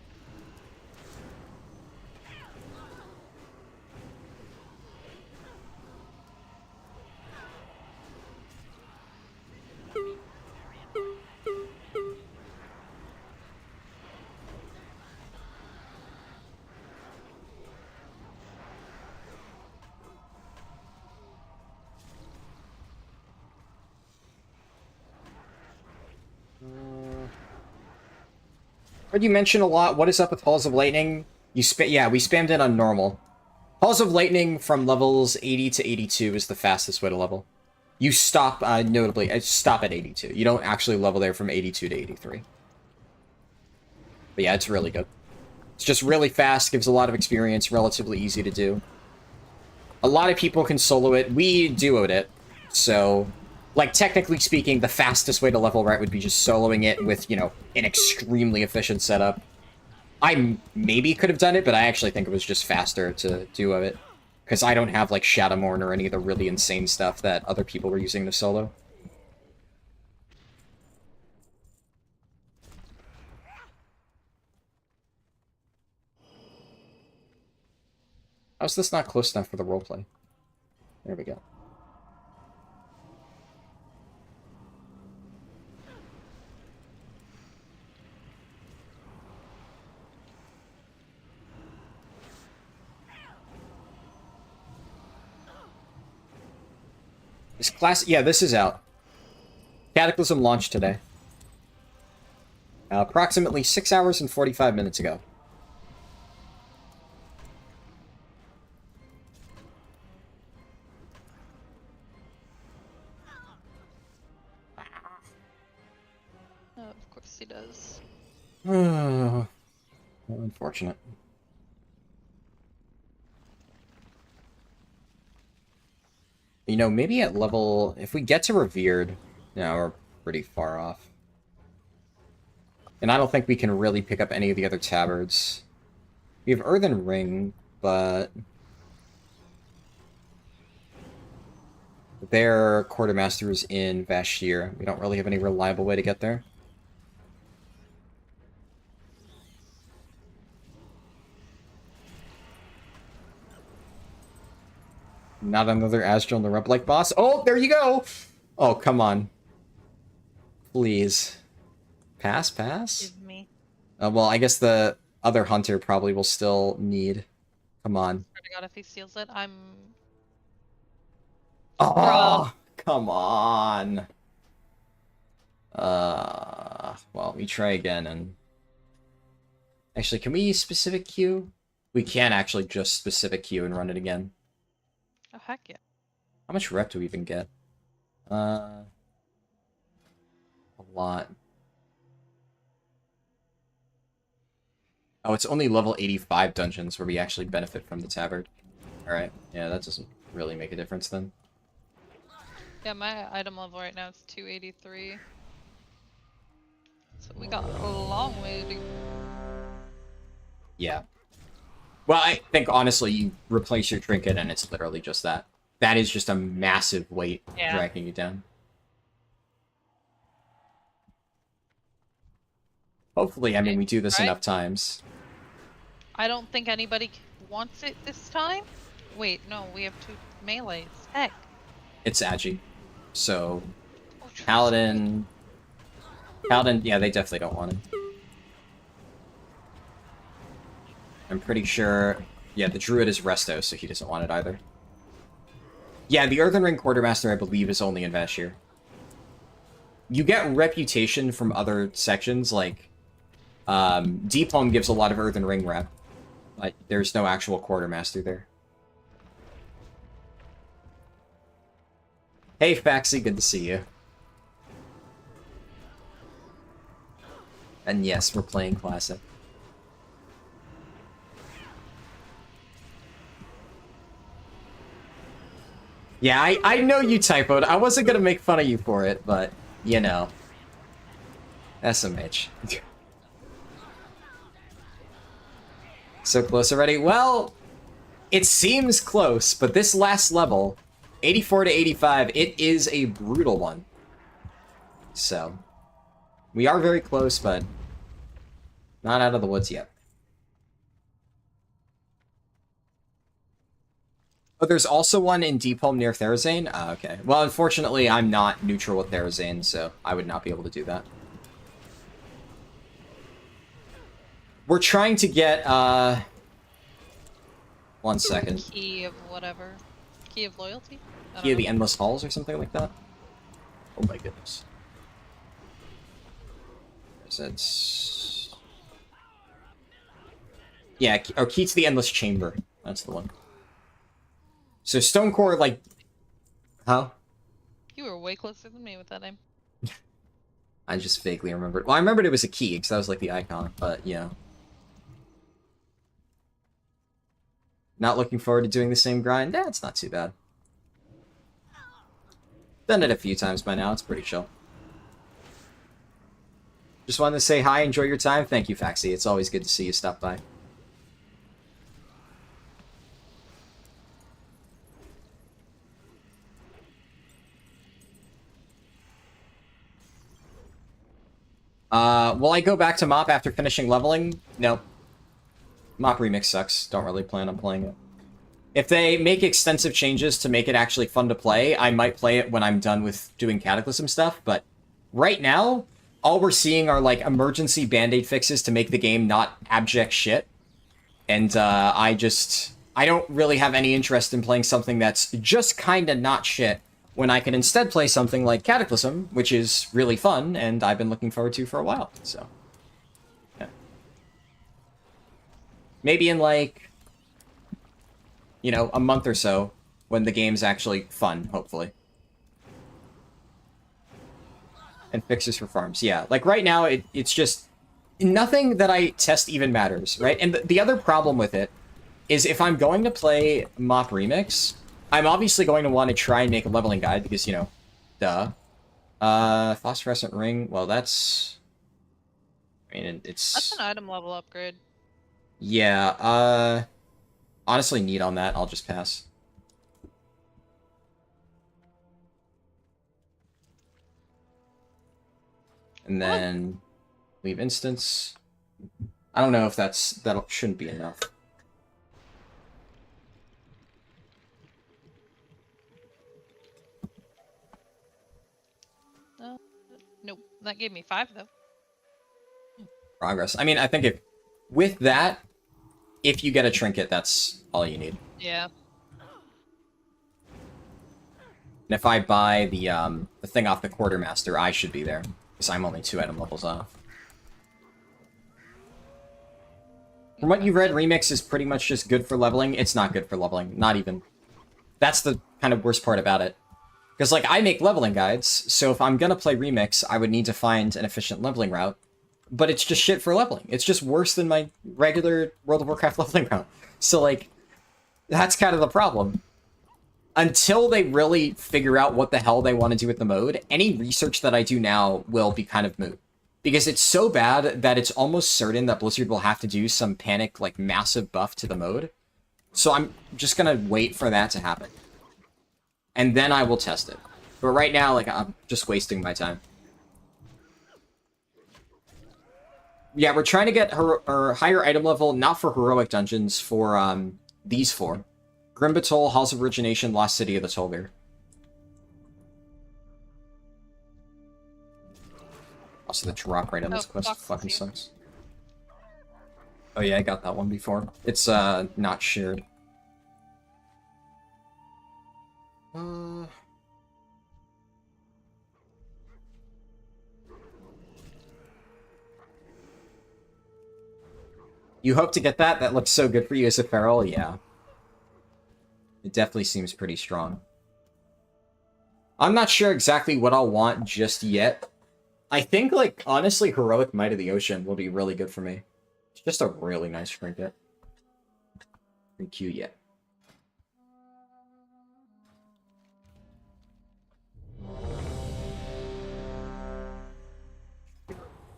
Heard you mention a lot. What is up with Halls of Lightning? Yeah, we spammed it on normal. Halls of Lightning from levels 80 to 82 is the fastest way to level. You stop, notably, stop at 82. You don't actually level there from 82 to 83. But yeah, it's really good. It's just really fast, gives a lot of experience, relatively easy to do. A lot of people can solo it. We duoed it, so... Like, technically speaking, the fastest way to level right would be just soloing it with, you know, an extremely efficient setup. I maybe could have done it, but I actually think it was just faster to duo it. Because I don't have, like, Shadowmourne or any of the really insane stuff that other people were using to solo. How's this not close enough for the roleplay? There we go. This class, yeah, this is out. Cataclysm launched today. Approximately 6 hours and 45 minutes ago. Oh, of course he does. Unfortunate. You know, maybe at level... If we get to Revered... No, we're pretty far off. And I don't think we can really pick up any of the other tabards. We have Earthen Ring, but... Their Quartermaster is in Vashtir. We don't really have any reliable way to get there. Not another Astral Nerub-like boss. Oh, there you go! Oh, come on. Please. Pass, pass? Give me. Well, I guess the other hunter probably will still need. Come on. Swear to God, if he steals it, I'm... Oh, come on. Well, we try again and... Actually, can we use specific queue? We can actually just specific queue and run it again. Oh, heck yeah. How much rep do we even get? A lot. Oh, it's only level 85 dungeons where we actually benefit from the tabard. Alright, yeah, that doesn't really make a difference then. Yeah, my item level right now is 283. So we got a long way to go. Yeah. Well, I think, honestly, you replace your trinket and it's literally just that. That is just a massive weight dragging you down. Hopefully, I mean, we do this enough times. I don't think anybody wants it this time. Wait, no, we have 2 melees. Heck. It's Agi. So, Oh, trust me. Paladin, yeah, they definitely don't want it. I'm pretty sure... Yeah, the Druid is Resto, so he doesn't want it either. Yeah, the Earthen Ring Quartermaster, I believe, is only in Vashtir. You get reputation from other sections, like... Deep Home gives a lot of Earthen Ring rep. But there's no actual Quartermaster there. Hey, Faxi, good to see you. And yes, we're playing Classic. Yeah, I know you typoed. I wasn't gonna make fun of you for it, but, you know. SMH. So close already? Well, it seems close, but this last level, 84 to 85, it is a brutal one. So, we are very close, but not out of the woods yet. Oh, there's also one in Deep Home near Therazane? Ah, okay. Well, unfortunately, I'm not neutral with Therazane, so I would not be able to do that. We're trying to get, 1 second. Key of whatever. Key of loyalty? I don't Key of know. the Endless Halls or something like that? Oh my goodness. That's... Yeah, or Key to the Endless Chamber. That's the one. So Stonecore, like... Huh? You were way closer than me with that name. I just vaguely remembered. Well, I remembered it was a key, because that was like the icon, but yeah. Not looking forward to doing the same grind? Yeah, it's not too bad. Done it a few times by now, it's pretty chill. Just wanted to say hi, enjoy your time. Thank you, Faxi. It's always good to see you stop by. Will I go back to Mop after finishing leveling? No. Mop Remix sucks. Don't really plan on playing it. If they make extensive changes to make it actually fun to play, I might play it when I'm done with doing Cataclysm stuff, but right now, all we're seeing are, like, emergency Band-Aid fixes to make the game not abject shit. And, I don't really have any interest in playing something that's just kinda not shit, when I can instead play something like Cataclysm, which is really fun, and I've been looking forward to for a while, so. Yeah. Maybe in, like, you know, a month or so, when the game's actually fun, hopefully. And fixes for farms, yeah. Like, right now, it's just... Nothing that I test even matters, right? And the other problem with it is if I'm going to play Mop Remix, I'm obviously going to want to try and make a leveling guide, because, you know, duh. Phosphorescent ring, well, that's... I mean, it's... That's an item level upgrade. Yeah, honestly, need on that, I'll just pass. And then leave instance. I don't know if that shouldn't be enough. Nope. That gave me 5, though. Progress. I mean, I think if with that, if you get a trinket, that's all you need. Yeah. And if I buy the thing off the Quartermaster, I should be there, because I'm only 2 item levels off. From what you've read, Remix is pretty much just good for leveling. It's not good for leveling. Not even. That's the kind of worst part about it. Because, like, I make leveling guides, so if I'm gonna play Remix, I would need to find an efficient leveling route. But it's just shit for leveling. It's just worse than my regular World of Warcraft leveling route. So, like, that's kind of the problem. Until they really figure out what the hell they want to do with the mode, any research that I do now will be kind of moot. Because it's so bad that it's almost certain that Blizzard will have to do some panic, like, massive buff to the mode. So I'm just gonna wait for that to happen. And then I will test it. But right now, like, I'm just wasting my time. Yeah, we're trying to get her higher item level, not for heroic dungeons, for these 4. Grimbatol, Halls of Origination, Lost City of the Tolgir. Also, the drop rate on this quest fucking sucks. Oh yeah, I got that one before. It's not shared. You hope to get that? That looks so good for you as a feral? Yeah. It definitely seems pretty strong. I'm not sure exactly what I'll want just yet. I think, like, honestly, Heroic Might of the Ocean will be really good for me. It's just a really nice trinket. Pretty cute yet.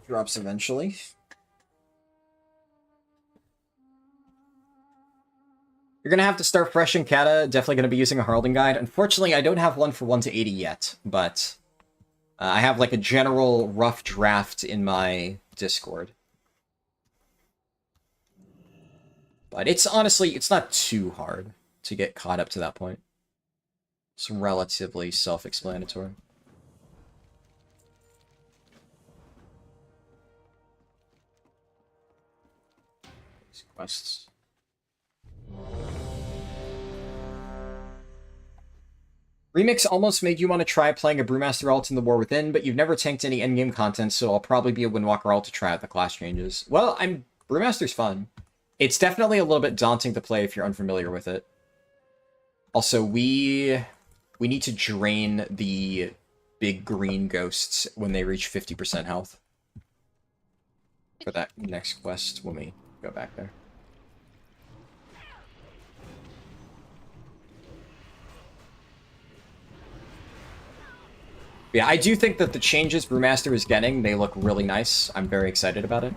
Drops eventually. You're gonna have to start fresh in Cata. Definitely gonna be using a Heralding Guide. Unfortunately, I don't have one for 1 to 80 yet, but I have like a general rough draft in my Discord. But it's honestly, it's not too hard to get caught up to that point. It's relatively self-explanatory. These quests. Remix almost made you want to try playing a Brewmaster alt in the War Within, but you've never tanked any endgame content, so I'll probably be a Windwalker alt to try out the class changes. Well, Brewmaster's fun. It's definitely a little bit daunting to play if you're unfamiliar with it. Also, we need to drain the big green ghosts when they reach 50% health. For that next quest when we go back there. Yeah, I do think that the changes Brewmaster is getting, they look really nice. I'm very excited about it.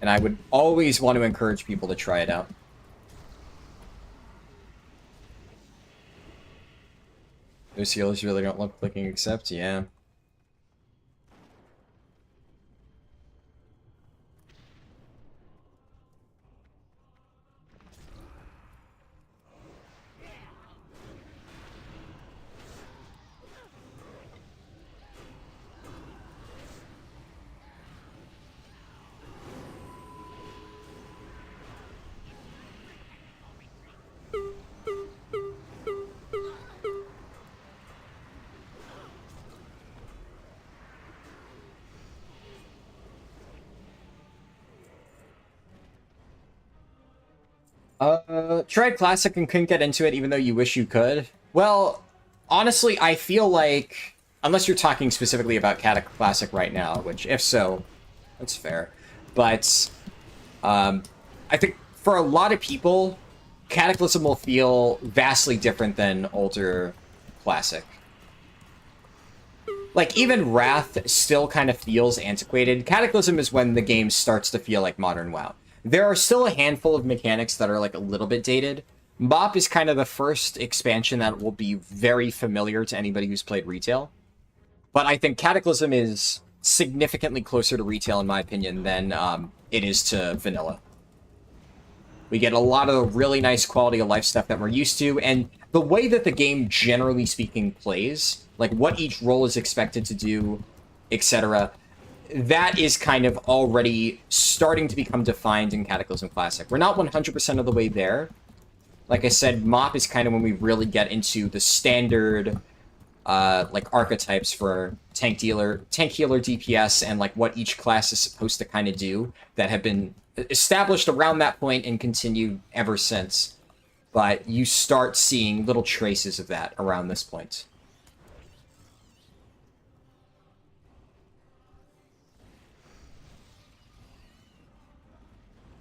And I would always want to encourage people to try it out. Those healers really don't love clicking accept, yeah. Tried Classic and couldn't get into it even though you wish you could. Well, honestly, I feel like, unless you're talking specifically about Cata Classic right now, which, if so, that's fair. But, I think for a lot of people, Cataclysm will feel vastly different than older Classic. Like, even Wrath still kind of feels antiquated. Cataclysm is when the game starts to feel like modern WoW. There are still a handful of mechanics that are like a little bit dated. MoP is kind of the first expansion that will be very familiar to anybody who's played retail. But I think Cataclysm is significantly closer to retail, in my opinion, than it is to vanilla. We get a lot of really nice quality of life stuff that we're used to, and the way that the game, generally speaking, plays, like what each role is expected to do, etc., that is kind of already starting to become defined in Cataclysm Classic. We're not 100% of the way there. Like I said, MoP is kind of when we really get into the standard, like, archetypes for tank healer, DPS, and, like, what each class is supposed to kind of do that have been established around that point and continued ever since. But you start seeing little traces of that around this point.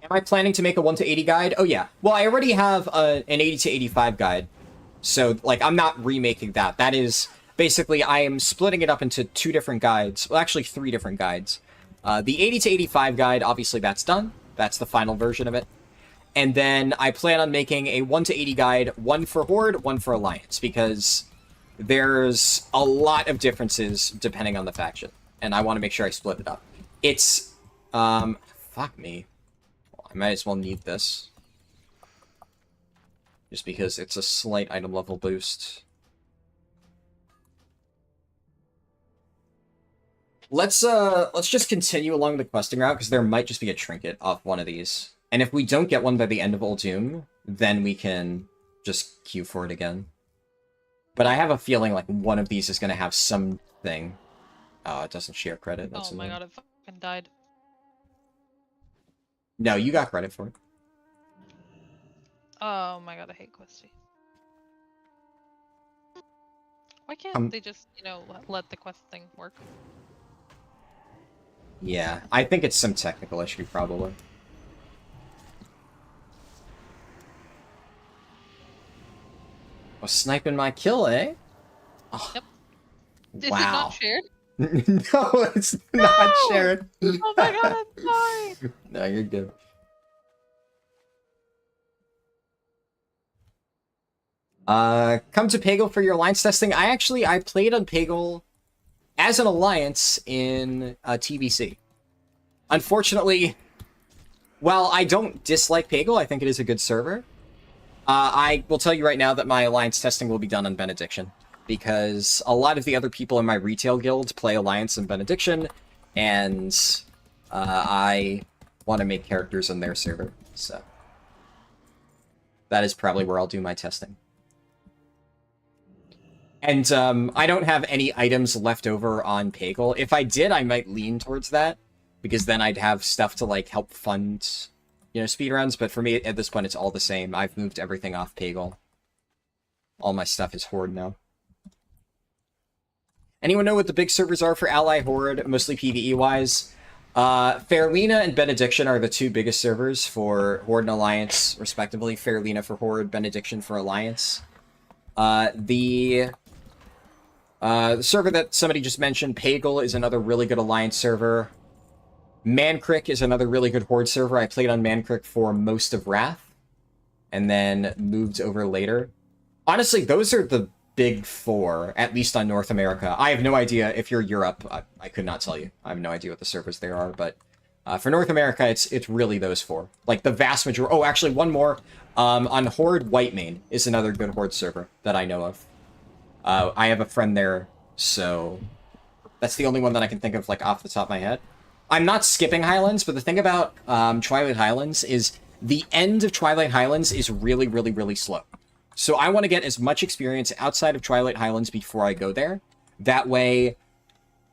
Am I planning to make a 1 to 80 guide? Oh, yeah. Well, I already have an 80 to 85 guide. So, like, I'm not remaking that. That is, basically, I am splitting it up into 2 different guides. Well, actually, 3 different guides. The 80 to 85 guide, obviously, that's done. That's the final version of it. And then I plan on making a 1 to 80 guide, 1 for Horde, 1 for Alliance, because there's a lot of differences depending on the faction. And I want to make sure I split it up. It's, fuck me. I might as well need this. Just because it's a slight item level boost. Let's just continue along the questing route, because there might just be a trinket off one of these. And if we don't get one by the end of Old Doom, then we can just queue for it again. But I have a feeling like one of these is going to have something. Oh, it doesn't share credit. That's Oh my god, it fucking died. No, you got credit for it. Oh my god, I hate Questy. Why can't they just, let the quest thing work? Yeah, I think it's some technical issue, probably. Oh, sniping my kill, eh? Oh, Yep. Is it not wow. shared? No, it's not No! shared. Oh my god, I'm sorry! No, you're good. Come to Pagel for your alliance testing. I played on Pagel as an alliance in TBC. Unfortunately, while I don't dislike Pagel, I think it is a good server. I will tell you right now that my alliance testing will be done on Benediction, because a lot of the other people in my retail guild play alliance and Benediction, and I want to make characters on their server, so that is probably where I'll do my testing. And I don't have any items left over on Pagel. If I did, I might lean towards that, because then I'd have stuff to like help fund, speedruns. But for me, at this point, it's all the same. I've moved everything off Pagel. All my stuff is Horde now. Anyone know what the big servers are for Ally Horde, mostly PvE-wise? Fairlina and Benediction are the two biggest servers for Horde and Alliance, respectively. Fairlina for Horde, Benediction for Alliance. The server that somebody just mentioned, Pagel, is another really good Alliance server. Mankrik is another really good Horde server. I played on Mankrik for most of Wrath, and then moved over later. Honestly, those are the big four, at least on North America. I have no idea if you're Europe. I could not tell you. I have no idea what the servers there are, but for North America, it's really those four. Like the vast majority. Oh, actually, one more. On Horde, Whitemane is another good Horde server that I know of. I have a friend there, so that's the only one that I can think of, like, off the top of my head. I'm not skipping Highlands, but the thing about Twilight Highlands is the end of Twilight Highlands is really, really, really slow. So I want to get as much experience outside of Twilight Highlands before I go there. That way,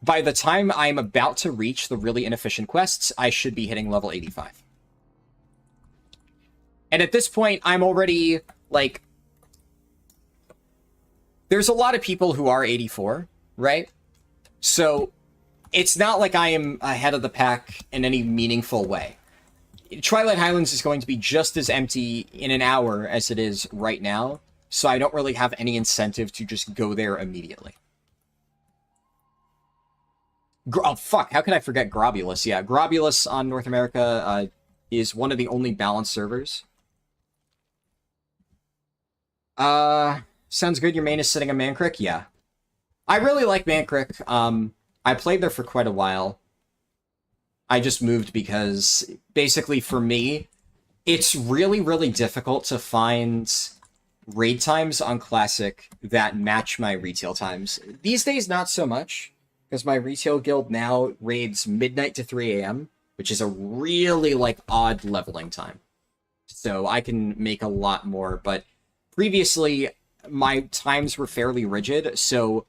by the time I'm about to reach the really inefficient quests, I should be hitting level 85. And at this point, I'm already, like... There's a lot of people who are 84, right? So it's not like I am ahead of the pack in any meaningful way. Twilight Highlands is going to be just as empty in an hour as it is right now, so I don't really have any incentive to just go there immediately. Oh, fuck, how could I forget Grobulus? Yeah, Grobulus on North America is one of the only balanced servers. Sounds good. Your main is sitting on Mankrik? Yeah. I really like Mankrik. I played there for quite a while. I just moved because, basically for me, it's really, really difficult to find raid times on Classic that match my retail times. These days, not so much, because my retail guild now raids midnight to 3 a.m., which is a really, like, odd leveling time. So I can make a lot more, but previously, my times were fairly rigid, so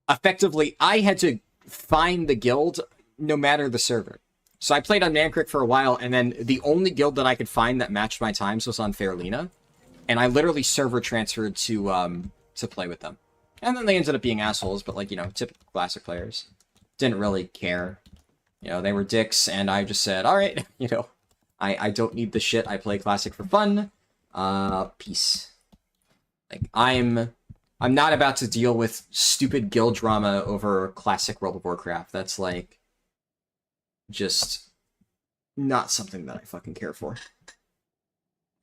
effectively, I had to find the guild no matter the server. So I played on Mankrik for a while, and then the only guild that I could find that matched my times was on Fairlina, and I literally server transferred to play with them. And then they ended up being assholes, but, like, typical Classic players. Didn't really care. They were dicks, and I just said, alright, I don't need the shit, I play Classic for fun. Peace. Like, I'm not about to deal with stupid guild drama over Classic World of Warcraft. That's, like, just not something that I fucking care for.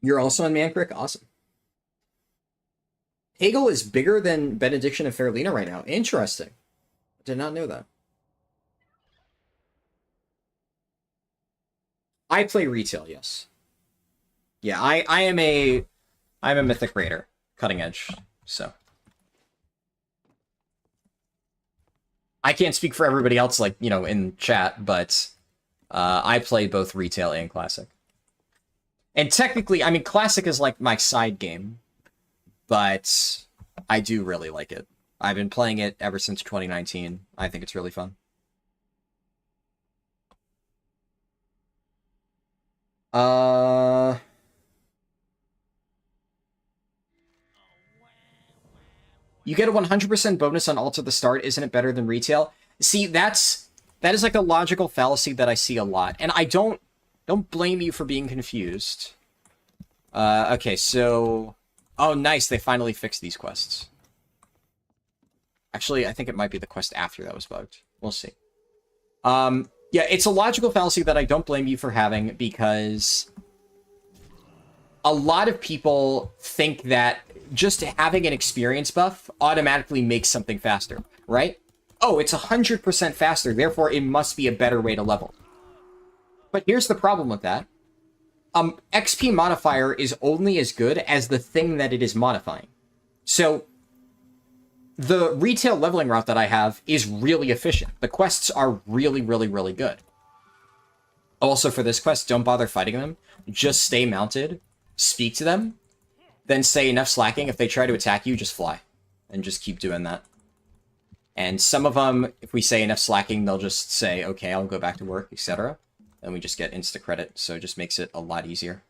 You're also on Mankrik? Awesome. Hegel is bigger than Benediction and Fairlina right now. Interesting. Did not know that. I play retail, yes. Yeah, I'm a Mythic Raider. Cutting edge, so. I can't speak for everybody else, like, in chat, but I play both retail and Classic. And technically, I mean, Classic is like my side game, but I do really like it. I've been playing it ever since 2019. I think it's really fun. You get a 100% bonus on alt at the start. Isn't it better than retail? See, that is like a logical fallacy that I see a lot. And I don't blame you for being confused. Okay, so... Oh, nice. They finally fixed these quests. Actually, I think it might be the quest after that was bugged. We'll see. Yeah, it's a logical fallacy that I don't blame you for having, because a lot of people think that just having an experience buff automatically makes something faster, right? Oh, it's 100% faster, therefore it must be a better way to level. But here's the problem with that. XP modifier is only as good as the thing that it is modifying. So, the retail leveling route that I have is really efficient. The quests are really, really, really good. Also, for this quest, don't bother fighting them. Just stay mounted, speak to them, then say enough slacking. If they try to attack you, just fly. And just keep doing that. And some of them, if we say enough slacking, they'll just say, okay, I'll go back to work, etc. And we just get insta credit, so it just makes it a lot easier.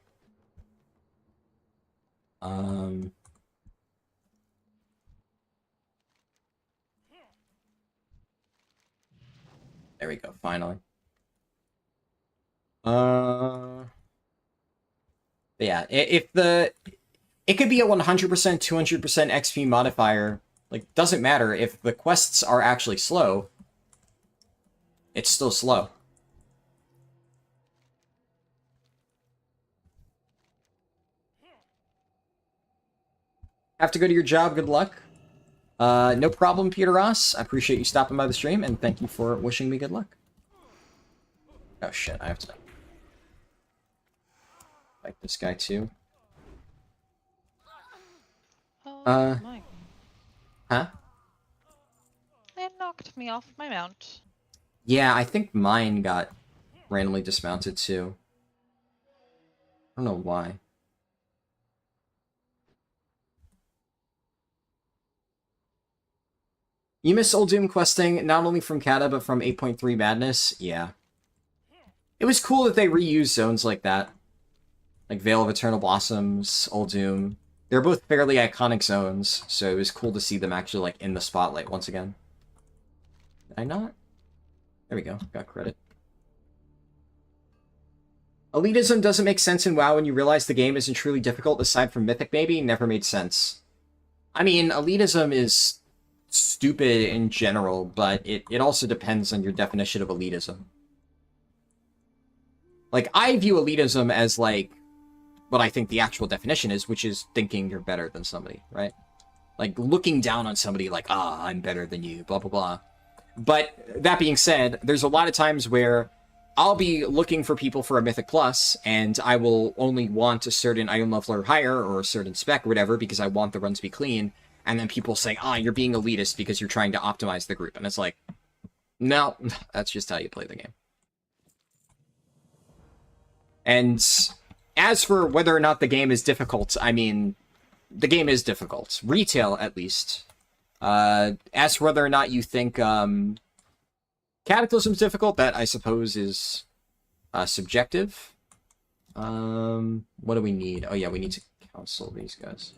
There we go, finally. Yeah, it could be a 100%, 200% XP modifier. Like, doesn't matter. If the quests are actually slow, it's still slow. Have to go to your job, good luck. No problem, Peter Ross. I appreciate you stopping by the stream, and thank you for wishing me good luck. Oh shit, I have to fight this guy too. Oh my. Huh? It knocked me off my mount. Yeah, I think mine got randomly dismounted too. I don't know why. You miss Old Doom questing, not only from Cata, but from 8.3 Madness? Yeah. It was cool that they reused zones like that. Like Veil of Eternal Blossoms, Old Doom. They're both fairly iconic zones, so it was cool to see them actually, like, in the spotlight once again. Did I not? There we go, got credit. Elitism doesn't make sense in WoW when you realize the game isn't truly difficult, aside from Mythic maybe. Never made sense. I mean, elitism is stupid in general, but it also depends on your definition of elitism. Like, I view elitism as, like, what I think the actual definition is, which is thinking you're better than somebody, right? Like, looking down on somebody like, ah, I'm better than you, blah, blah, blah. But, that being said, there's a lot of times where I'll be looking for people for a Mythic Plus, and I will only want a certain item level or higher, or a certain spec or whatever, because I want the run to be clean. And then people say, ah, you're being elitist because you're trying to optimize the group. And it's like, no, that's just how you play the game. And as for whether or not the game is difficult, I mean, the game is difficult. Retail, at least. As for whether or not you think Cataclysm's difficult, that I suppose is subjective. What do we need? Oh yeah, we need to counsel these guys.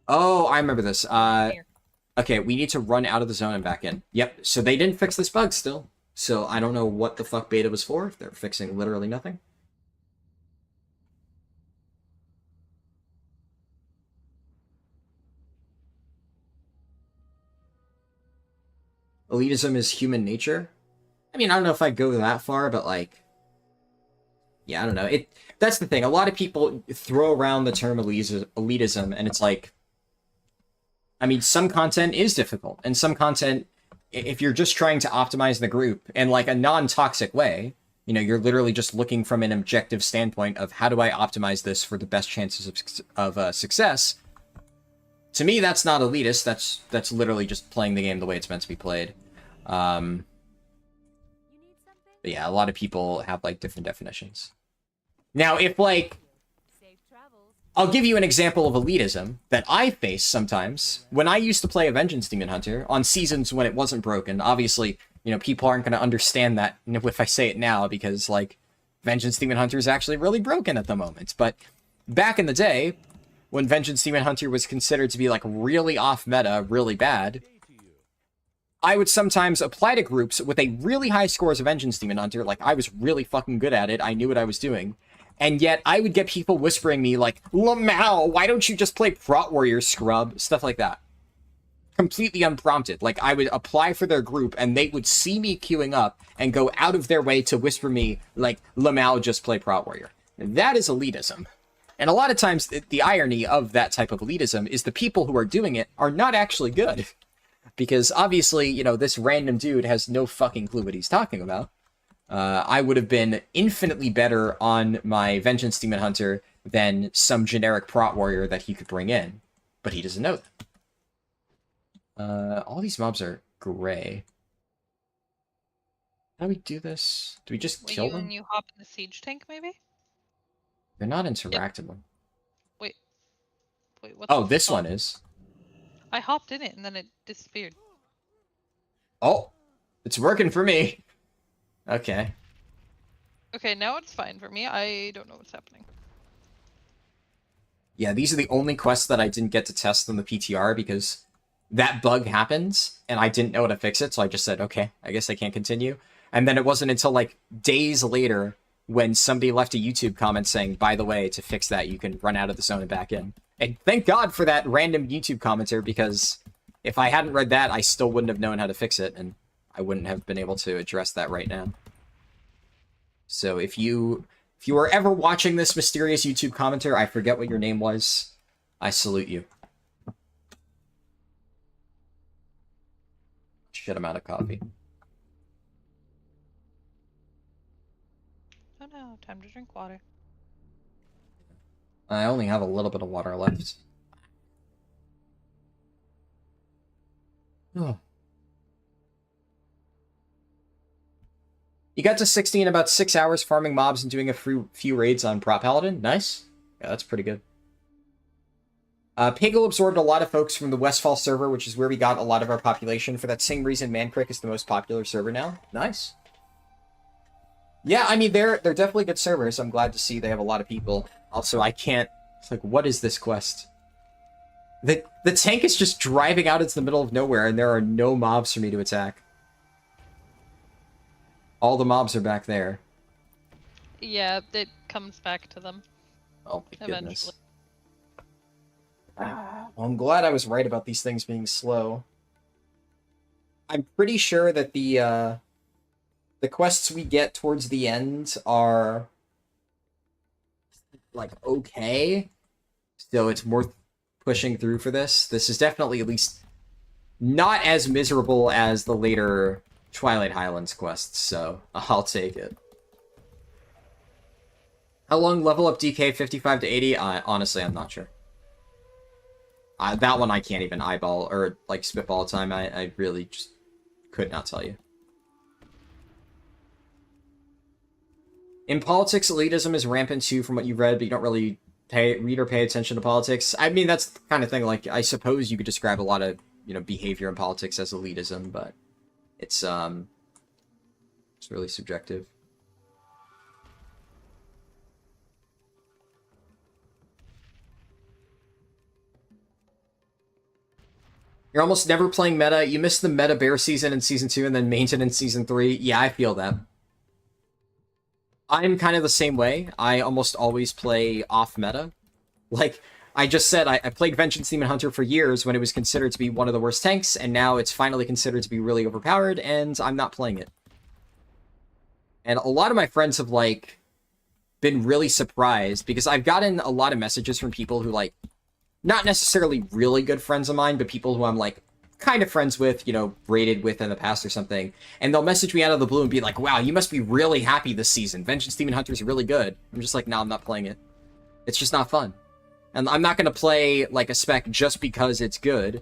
Oh, I remember this. Okay, we need to run out of the zone and back in. Yep, so they didn't fix this bug still. So I don't know what the fuck beta was for, if they're fixing literally nothing. Elitism is human nature? I mean, I don't know if I'd go that far, but like... Yeah, I don't know. That's the thing. A lot of people throw around the term elitism, and it's like... I mean, some content is difficult, and some content, if you're just trying to optimize the group in like a non-toxic way, you know, you're literally just looking from an objective standpoint of how do I optimize this for the best chances of success. To me, that's not elitist. That's literally just playing the game the way it's meant to be played. But yeah, a lot of people have like different definitions. Now, if like... I'll give you an example of elitism that I face sometimes. When I used to play a Vengeance Demon Hunter, on seasons when it wasn't broken, obviously, you know, people aren't going to understand that if I say it now, because, like, Vengeance Demon Hunter is actually really broken at the moment. But back in the day, when Vengeance Demon Hunter was considered to be like really off meta, really bad, I would sometimes apply to groups with a really high score as a Vengeance Demon Hunter. Like, I was really fucking good at it. I knew what I was doing. And yet, I would get people whispering me, like, Lamau, why don't you just play Prot Warrior, scrub? Stuff like that. Completely unprompted. Like, I would apply for their group, and they would see me queuing up and go out of their way to whisper me, like, Lamau, just play Prot Warrior. That is elitism. And a lot of times, the irony of that type of elitism is the people who are doing it are not actually good. Because obviously, you know, this random dude has no fucking clue what he's talking about. I would have been infinitely better on my Vengeance Demon Hunter than some generic Prot Warrior that he could bring in. But he doesn't know that. All these mobs are gray. How do we do this? Do we just kill them? When you hop in the siege tank, maybe? They're not interactable. Wait, what's Oh, this one is. I hopped in it and then it disappeared. Oh, it's working for me. Okay. Okay, now it's fine for me. I don't know what's happening. Yeah, these are the only quests that I didn't get to test on the PTR because that bug happens and I didn't know how to fix it, so I just said, okay, I guess I can't continue. And then it wasn't until like days later when somebody left a YouTube comment saying, by the way, to fix that, you can run out of the zone and back in. And thank God for that random YouTube commenter, because if I hadn't read that, I still wouldn't have known how to fix it, and I wouldn't have been able to address that right now. So if you are ever watching this mysterious YouTube commenter, I forget what your name was, I salute you. Shit, I'm out of coffee. Oh no, time to drink water. I only have a little bit of water left. Oh. You got to 60 in about 6 hours farming mobs and doing a few raids on Prot Paladin. Nice. Yeah, that's pretty good. Pagel absorbed a lot of folks from the Westfall server, which is where we got a lot of our population. For that same reason, Mancrick is the most popular server now. Nice. Yeah, I mean, they're definitely good servers. I'm glad to see they have a lot of people. Also, I can't... It's like, what is this quest? The tank is just driving out into the middle of nowhere, and there are no mobs for me to attack. All the mobs are back there. Yeah, it comes back to them. Oh my goodness. Eventually. Well, I'm glad I was right about these things being slow. I'm pretty sure that the quests we get towards the end are like okay, so it's worth pushing through for this. This is definitely at least not as miserable as the later Twilight Highlands quests, so I'll take it. How long level up DK 55 to 80? Honestly, I'm not sure. That one I can't even eyeball or like spitball time. I really just could not tell you. In politics, elitism is rampant too, from what you've read, but you don't really read or pay attention to politics. I mean, that's the kind of thing, like, I suppose you could describe a lot of, you know, behavior in politics as elitism, but it's really subjective. You're almost never playing meta. You missed the meta bear season in season 2 and then maintenance season 3. Yeah, I feel that. I'm kind of the same way. I almost always play off meta. Like, I just said, I played Vengeance Demon Hunter for years when it was considered to be one of the worst tanks, and now it's finally considered to be really overpowered, and I'm not playing it. And a lot of my friends have, like, been really surprised, because I've gotten a lot of messages from people who, like, not necessarily really good friends of mine, but people who I'm, like, kind of friends with, you know, raided with in the past or something, and they'll message me out of the blue and be like, wow, you must be really happy this season. Vengeance Demon Hunter is really good. I'm just like, no, I'm not playing it. It's just not fun. And I'm not going to play, like, a spec just because it's good.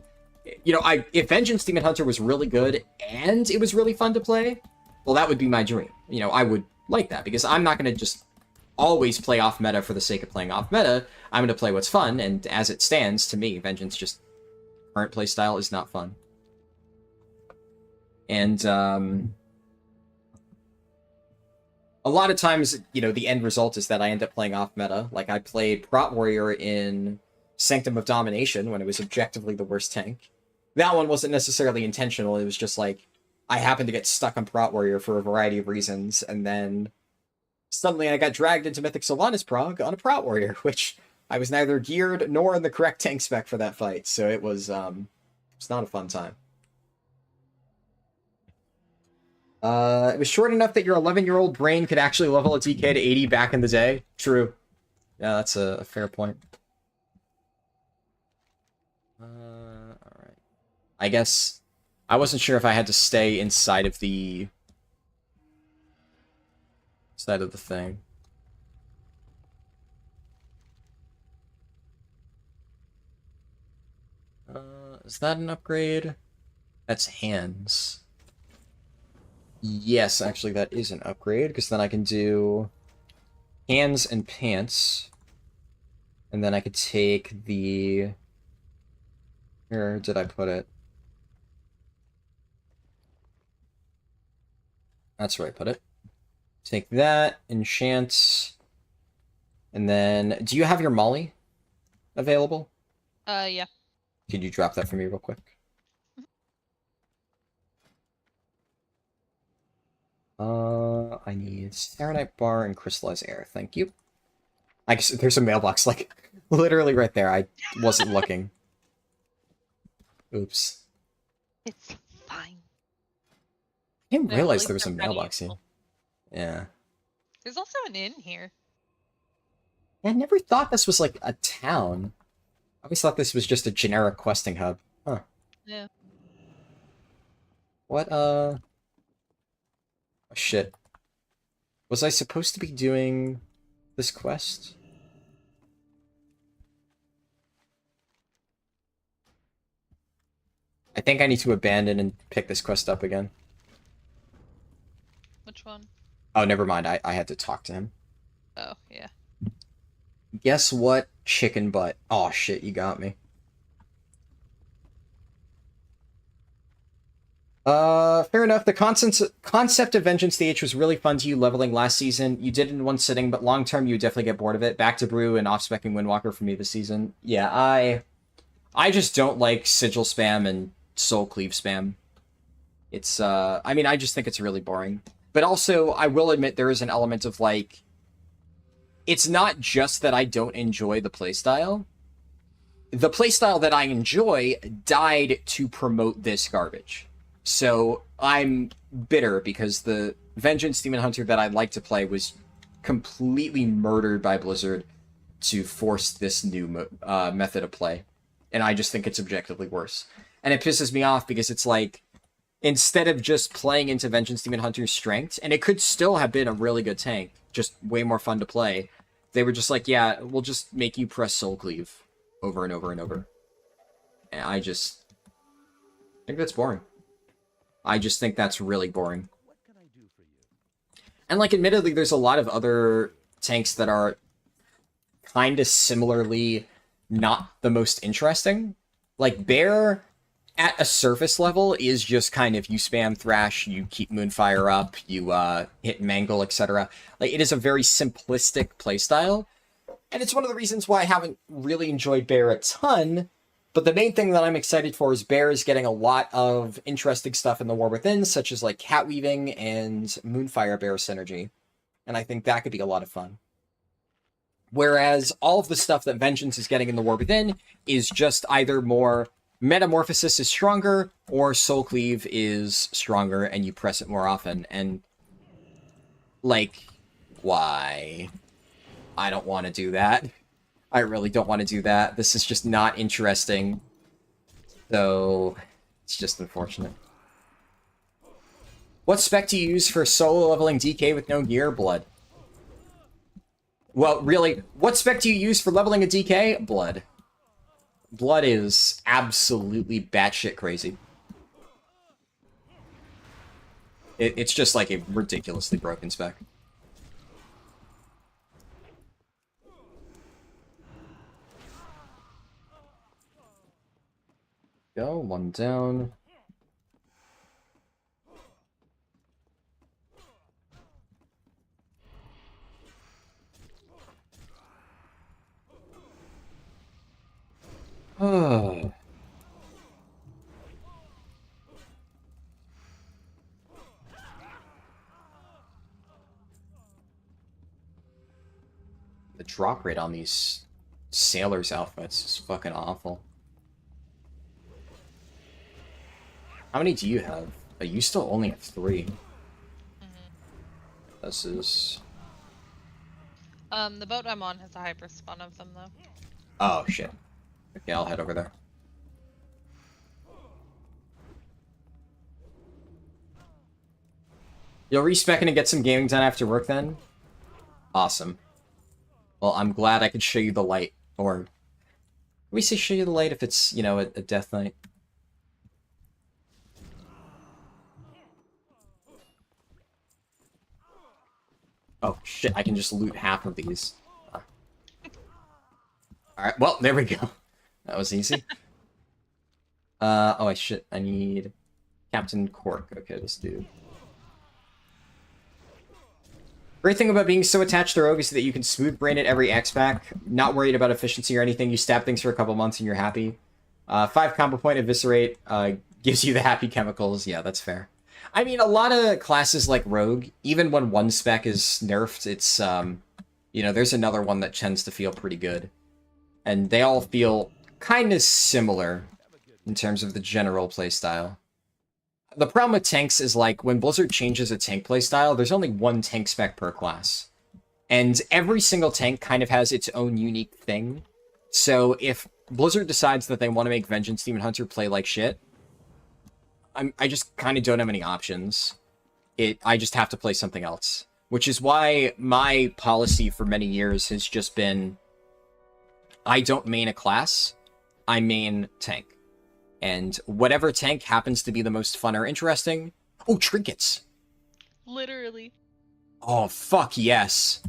You know, if Vengeance Demon Hunter was really good and it was really fun to play, well, that would be my dream. You know, I would like that, because I'm not going to just always play off meta for the sake of playing off meta. I'm going to play what's fun, and as it stands, to me, Vengeance just... current playstyle is not fun. And, a lot of times, you know, the end result is that I end up playing off meta. Like, I played Prot Warrior in Sanctum of Domination when it was objectively the worst tank. That one wasn't necessarily intentional, it was just like, I happened to get stuck on Prot Warrior for a variety of reasons, and then suddenly I got dragged into Mythic Sylvanas Prog on a Prot Warrior, which I was neither geared nor in the correct tank spec for that fight, so it's not a fun time. It was short enough that your 11-year-old brain could actually level a DK to 80 back in the day. True. Yeah, that's a fair point. Alright. I guess I wasn't sure if I had to stay inside of the thing. Is that an upgrade? That's hands. Yes, actually that is an upgrade, because then I can do hands and pants. And then I could take the... Where did I put it? That's where I put it. Take that, enchant, and then... Do you have your Molly available? Yeah. Could you drop that for me real quick? I need Serenite Bar and Crystallized Air. Thank you. I guess there's a mailbox, like, literally right there. I wasn't looking. Oops. It's fine. I didn't No, realize like, there was a they're pretty mailbox here. cool. Yeah. There's also an inn here. I never thought this was, like, a town. I always thought this was just a generic questing hub. Huh. Yeah. What, oh, shit. Was I supposed to be doing this quest? I think I need to abandon and pick this quest up again. Which one? Oh, never mind. I had to talk to him. Oh, yeah. Guess what? Chicken butt. Oh, shit, you got me. Fair enough. The concept of Vengeance DH was really fun to you leveling last season. You did it in one sitting, but long term you definitely get bored of it. Back to Brew and off-specking Windwalker for me this season. Yeah, I just don't like Sigil spam and Soul Cleave spam. It's, I mean, I just think it's really boring. But also, I will admit there is an element of, like, it's not just that I don't enjoy the playstyle. The playstyle that I enjoy died to promote this garbage. So I'm bitter because the Vengeance Demon Hunter that I'd like to play was completely murdered by Blizzard to force this new method of play. And I just think it's objectively worse. And it pisses me off because it's like, instead of just playing into Vengeance Demon Hunter's strengths, and it could still have been a really good tank, just way more fun to play, they were just like, yeah, we'll just make you press Soul Cleave over and over and over. And I just think that's boring. I just think that's really boring. And, like, admittedly, there's a lot of other tanks that are kind of similarly not the most interesting. Like, Bear, at a surface level, is just kind of you spam Thrash, you keep Moonfire up, you hit Mangle, etc. Like, it is a very simplistic playstyle. And it's one of the reasons why I haven't really enjoyed Bear a ton. But the main thing that I'm excited for is Bear is getting a lot of interesting stuff in the War Within, such as like Cat Weaving and Moonfire Bear synergy. And I think that could be a lot of fun. Whereas all of the stuff that Vengeance is getting in the War Within is just either more Metamorphosis is stronger, or Soul Cleave is stronger and you press it more often. And, like, why? I don't want to do that. I really don't want to do that. This is just not interesting. So, it's just unfortunate. What spec do you use for solo leveling DK with no gear? Blood. Well, really, what spec do you use for leveling a DK? Blood. Blood is absolutely batshit crazy. It's just like a ridiculously broken spec. Go, one down. Oh. The drop rate on these sailors' outfits is fucking awful. How many do you have? You still only have 3. This is... The boat I'm on has a hyper spawn of them though. Oh, shit. Okay, I'll head over there. You'll respec and get some gaming done after work then? Awesome. Well, I'm glad I could show you the light. Or, can we say show you the light if it's, you know, a death knight? Oh, shit, I can just loot half of these. Alright, well, there we go. That was easy. Oh, shit, I need Captain Cork. Okay, this dude. Great thing about being so attached to Rogue is that you can smooth brain it every X-Pack, not worried about efficiency or anything. You stab things for a couple months and you're happy. 5 combo point Eviscerate gives you the happy chemicals. Yeah, that's fair. I mean, a lot of classes like Rogue, even when one spec is nerfed, it's, you know, there's another one that tends to feel pretty good. And they all feel kind of similar in terms of the general playstyle. The problem with tanks is, like, when Blizzard changes a tank playstyle, there's only one tank spec per class. And every single tank kind of has its own unique thing. So if Blizzard decides that they want to make Vengeance Demon Hunter play like shit, I just kind of don't have any options. I just have to play something else. Which is why my policy for many years has just been, I don't main a class, I main tank. And whatever tank happens to be the most fun or interesting... Oh, trinkets! Literally. Oh, fuck yes!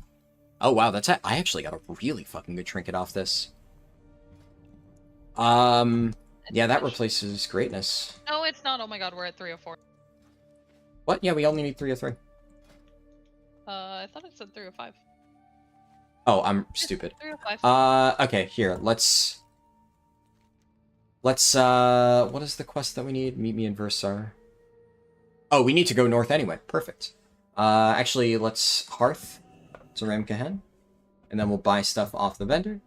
Oh, wow, that's... I actually got a really fucking good trinket off this. Yeah, that replaces greatness. No, it's not. Oh my god, we're at 304. What? Yeah, we only need 3 or 3. I thought it said 305. Oh, I'm stupid. 305. Okay, here, let's, what is the quest that we need? Meet me in Versar. Oh, we need to go north anyway. Perfect. Actually, let's Hearth to Ramkahen, and then we'll buy stuff off the vendor,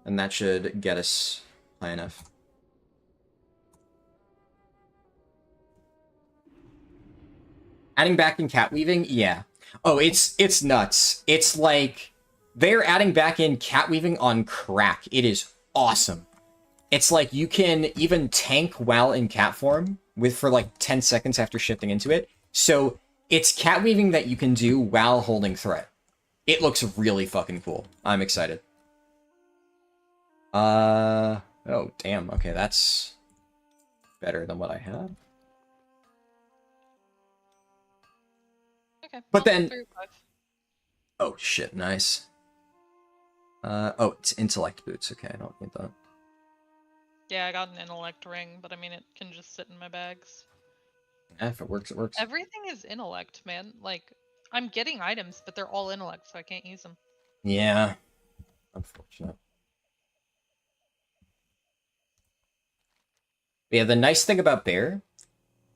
and that should get us high enough. Adding back in cat weaving? Yeah. Oh, it's nuts. It's like, they're adding back in cat weaving on crack. It is awesome. It's like you can even tank while in cat form for like 10 seconds after shifting into it. So it's cat weaving that you can do while holding threat. It looks really fucking cool. I'm excited. Oh, damn. Okay, that's better than what I had. Okay. But well, then... 305. Oh, shit. Nice. Oh, it's intellect boots. Okay, I don't need that. Yeah, I got an intellect ring, but I mean, it can just sit in my bags. If it works, it works. Everything is intellect, man. Like, I'm getting items, but they're all intellect, so I can't use them. Yeah. Unfortunate. But yeah, the nice thing about Bear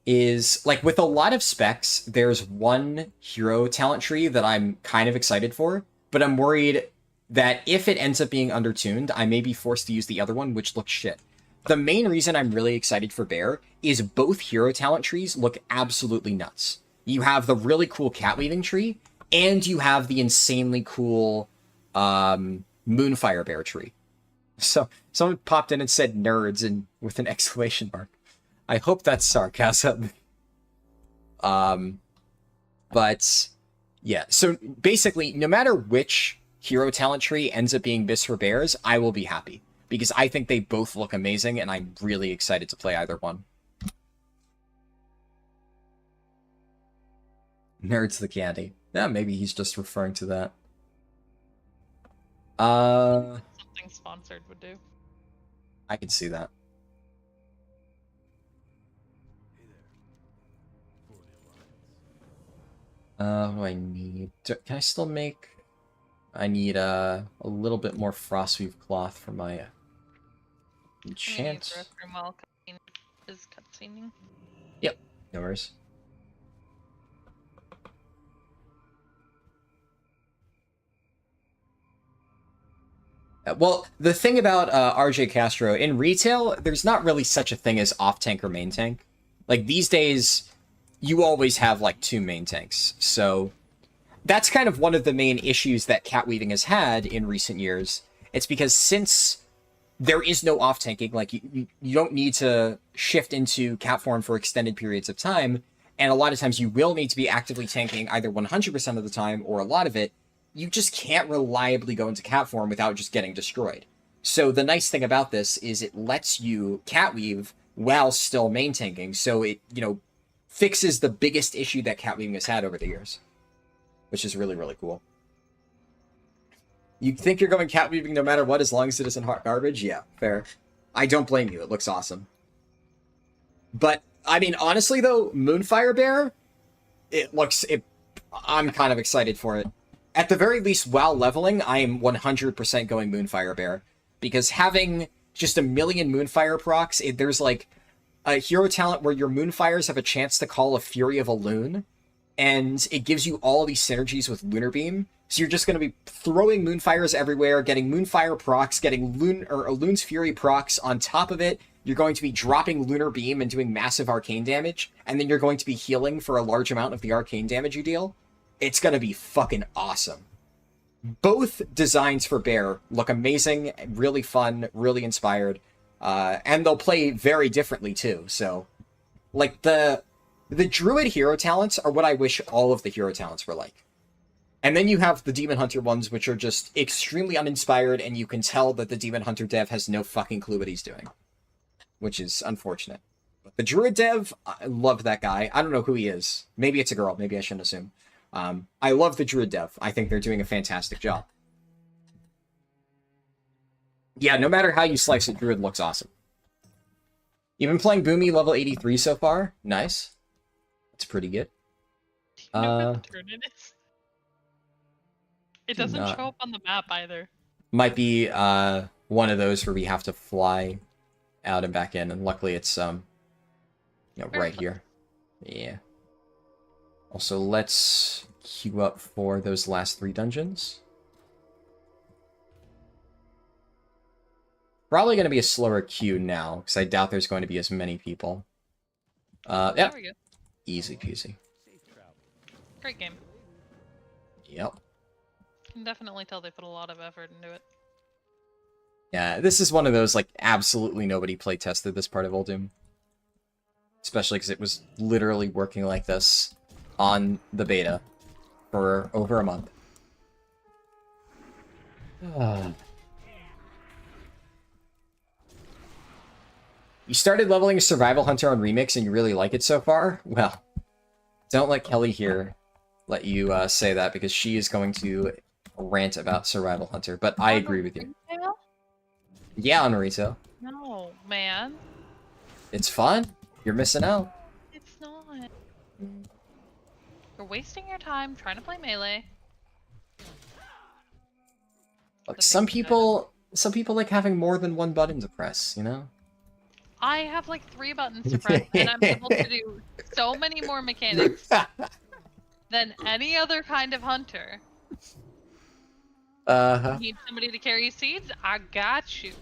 is, like, with a lot of specs, there's one hero talent tree that I'm kind of excited for, but I'm worried that if it ends up being undertuned, I may be forced to use the other one, which looks shit. The main reason I'm really excited for Bear is both hero talent trees look absolutely nuts. You have the really cool cat weaving tree, and you have the insanely cool Moonfire Bear tree. So someone popped in and said nerds and with an exclamation mark. I hope that's sarcasm. But yeah, so basically, no matter which hero talent tree ends up being Bis for Bears, I will be happy. Because I think they both look amazing, and I'm really excited to play either one. Nerds the candy. Yeah, maybe he's just referring to that. Something sponsored would do. I can see that. What do I need? Can I still make... I need a little bit more frostweave cloth for my I'm gonna use Enchant. the restroom while cutscene is cutscening. Yep, no worries. Well, the thing about RJ Castro, in retail, there's not really such a thing as off tank or main tank. Like, these days, you always have, like, 2 main tanks. So, that's kind of one of the main issues that cat weaving has had in recent years. It's because since there is no off tanking, like, you don't need to shift into cat form for extended periods of time, and a lot of times you will need to be actively tanking either 100% of the time or a lot of it, you just can't reliably go into cat form without just getting destroyed. So the nice thing about this is it lets you cat weave while still main tanking, so it, fixes the biggest issue that cat weaving has had over the years, which is really, really cool. You think you're going cat weaving no matter what, as long as it isn't hot garbage? Yeah, fair. I don't blame you. It looks awesome. But, I mean, honestly, though, Moonfire Bear, I'm kind of excited for it. At the very least, while leveling, I am 100% going Moonfire Bear. Because having just a million Moonfire procs, there's, like, a hero talent where your Moonfires have a chance to call a Fury of a Loon, and it gives you all these synergies with Lunar Beam. So you're just going to be throwing Moonfires everywhere, getting Moonfire procs, getting Loon's Fury procs on top of it. You're going to be dropping Lunar Beam and doing massive arcane damage, and then you're going to be healing for a large amount of the arcane damage you deal. It's going to be fucking awesome. Both designs for Bear look amazing, really fun, really inspired, and they'll play very differently too. So, like, the Druid hero talents are what I wish all of the hero talents were like. And then you have the Demon Hunter ones, which are just extremely uninspired, and you can tell that the Demon Hunter dev has no fucking clue what he's doing, which is unfortunate. But the Druid dev, I love that guy. I don't know who he is. Maybe it's a girl. Maybe I shouldn't assume. I love the Druid dev. I think they're doing a fantastic job. Yeah, no matter how you slice it, Druid looks awesome. You've been playing Boomy level 83 so far? Nice. It's pretty good. Do you know what turn it is? It doesn't not. show up on the map either. Might be one of those where we have to fly out and back in, and luckily it's right here. Yeah. Also, let's queue up for those last 3 dungeons. Probably going to be a slower queue now, because I doubt there's going to be as many people. There Yep. we go. Easy peasy. Great game. Yep. Can definitely tell they put a lot of effort into it. Yeah, this is one of those, like, absolutely nobody play tested this part of Uldum. Especially because it was literally working like this on the beta for over a month. You started leveling Survival Hunter on Remix and you really like it so far? Well, don't let Kelly here let you say that, because she is going to rant about Survival Hunter, but I agree with you. Retail? Yeah, on retail. No, man. It's fun. You're missing out. It's not. You're wasting your time trying to play Melee. Look, The some thing that- people like having more than one button to press, you know? I have like 3 buttons to press, and I'm able to do so many more mechanics than any other kind of hunter. Uh-huh. Need somebody to carry seeds? I got you.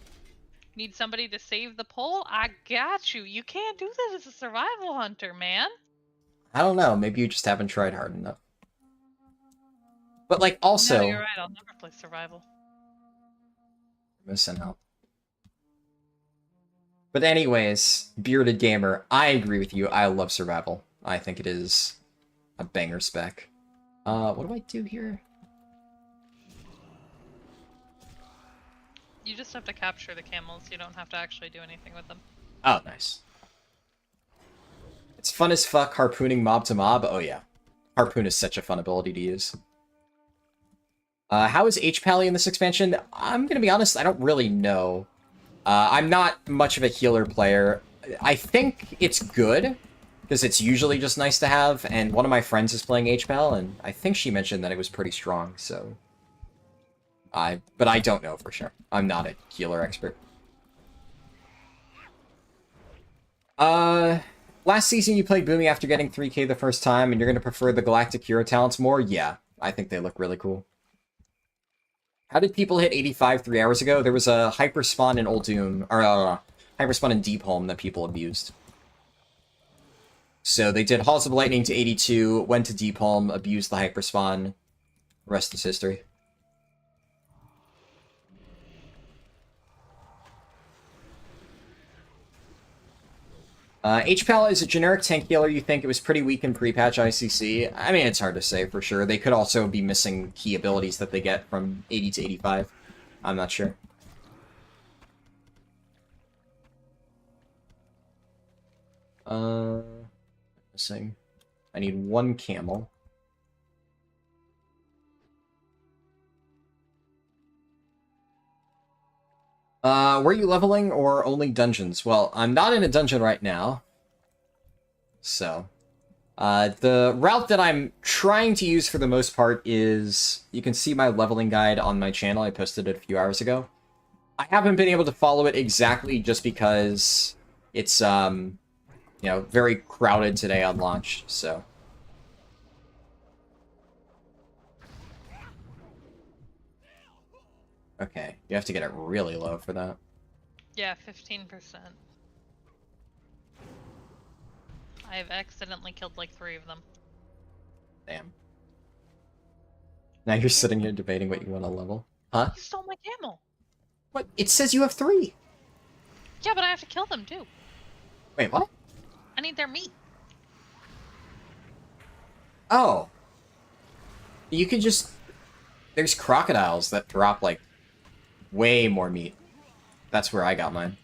Need somebody to save the pole? I got you. You can't do that as a survival hunter, man. I don't know, maybe you just haven't tried hard enough. But, like, also... No, you're right. I'll never play survival. Missing out. But anyways, Bearded Gamer, I agree with you. I love survival. I think it is a banger spec. What do I do here? You just have to capture the camels. You don't have to actually do anything with them. Oh, nice. It's fun as fuck harpooning mob to mob. Oh yeah. Harpoon is such a fun ability to use. How is H-Pally in this expansion? I'm gonna be honest, I don't really know. I'm not much of a healer player. I think it's good, because it's usually just nice to have, and one of my friends is playing H-Pal, and I think she mentioned that it was pretty strong, so... But I don't know for sure. I'm not a healer expert. Last season you played Boomy after getting 3K the first time, and you're going to prefer the Galactic Hero talents more? Yeah, I think they look really cool. How did people hit 85 3 hours ago? There was a hyper spawn in Old Doom, or hyper spawn in Deep Home that people abused. So they did Halls of Lightning to 82, went to Deep Home, abused the hyper spawn. Rest is history. HPAL is a generic tank healer. You think it was pretty weak in pre-patch ICC? I mean, it's hard to say for sure. They could also be missing key abilities that they get from 80 to 85. I'm not sure. Missing. I need one camel. Were you leveling or only dungeons? Well, I'm not in a dungeon right now. So, the route that I'm trying to use for the most part is, you can see my leveling guide on my channel. I posted it a few hours ago. I haven't been able to follow it exactly just because it's, you know, very crowded today on launch, so. Okay, you have to get it really low for that. Yeah, 15%. I've accidentally killed like 3 of them. Damn. Now you're sitting here debating what you want to level. Huh? You stole my camel! What? It says you have 3! Yeah, but I have to kill them too. Wait, what? I need their meat. Oh. You could just... There's crocodiles that drop, like, way more meat. That's where I got mine.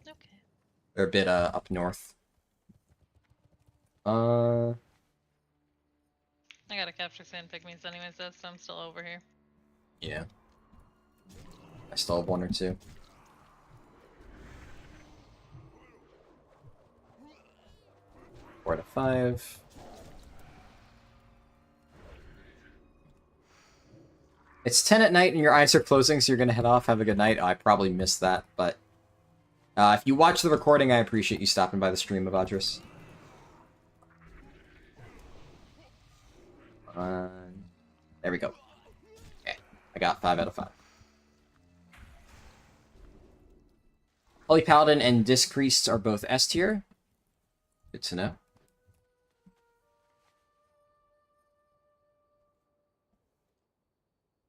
Okay. They're a bit, up north. I gotta capture sand pygmies anyways, so I'm still over here. Yeah. I still have 1 or 2. Four to 5. It's 10 at night and your eyes are closing, so you're gonna head off. Have a good night. I probably missed that, but if you watch the recording, I appreciate you stopping by the stream of Adris. There we go. Okay, I got 5 out of 5. Holy Paladin and Disc Priests are both S tier. Good to know.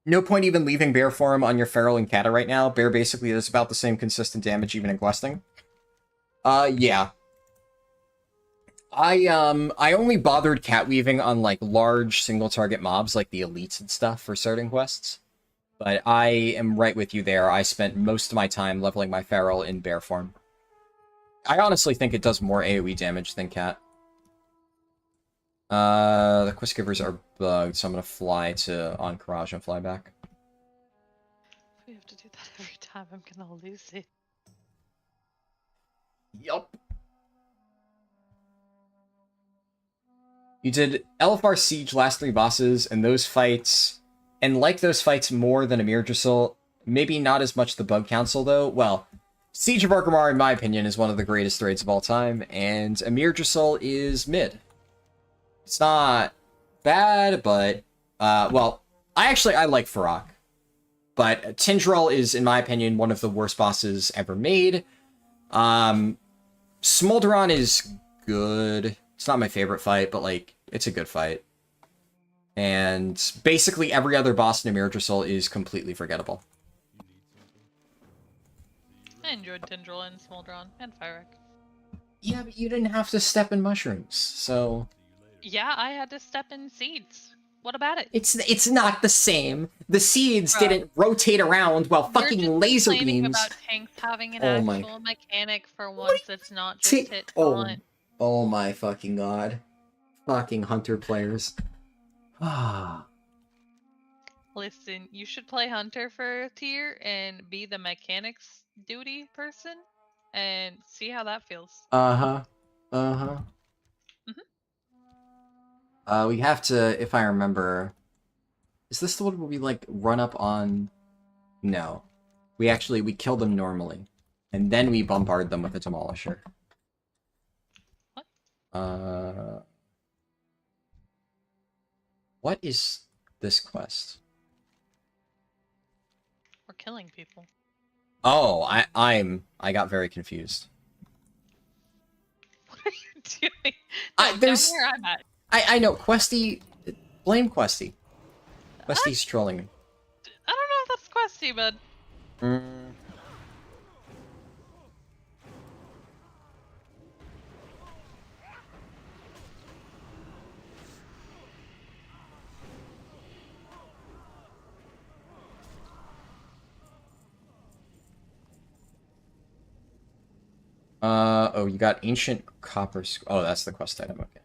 No point even leaving Bear form on your Feral and Cata right now. Bear basically does about the same consistent damage even in questing. Yeah. I only bothered cat weaving on, like, large single-target mobs, like the elites and stuff, for certain quests. But I am right with you there. I spent most of my time leveling my Feral in Bear form. I honestly think it does more AoE damage than cat. The quest givers are bugged, so I'm gonna fly to Encourage and fly back. If we have to do that every time, I'm gonna lose it. Yup. You did LFR Siege last 3 bosses, and those fights, and like those fights more than Amir Drasil, maybe not as much the Bug Council, though. Well, Siege of Orgrimmar, in my opinion, is one of the greatest raids of all time, and Amir Drasil is mid. It's not bad, but, well, I like Farak. But Tindril is, in my opinion, one of the worst bosses ever made. Smolderon is good. It's not my favorite fight, but, like, it's a good fight. And basically every other boss in Amir Drasil is completely forgettable. I enjoyed Tindril and Smoldron and Fyrek. Yeah, but you didn't have to step in mushrooms, so... Yeah, I had to step in seeds. What about it? It's not the same. The seeds Bruh. didn't rotate around while fucking You're just laser complaining beams. about tanks having an Oh my- actual mechanic for once. It's not just hit taunt. Oh my fucking god. Fucking Hunter players. Ah. Listen, you should play Hunter for a tier and be the mechanics duty person and see how that feels. Uh-huh. Uh-huh. We have to, if I remember... Is this the one where we, like, run up on... No. We kill them normally. And then we bombard them with a Demolisher. Uh, what is this quest? We're killing people. Oh, I got very confused. What are you doing? No, down There's where I'm at. I know Questy, blame Questy. I Questy's trolling me. don't know if that's questy, bud. Mm. Oh, you got ancient copper. Oh, that's the quest item. Okay.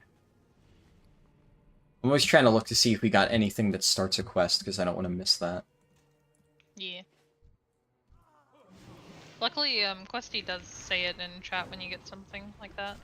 I'm always trying to look to see if we got anything that starts a quest because I don't want to miss that. Yeah. Luckily, Questy does say it in chat when you get something like that.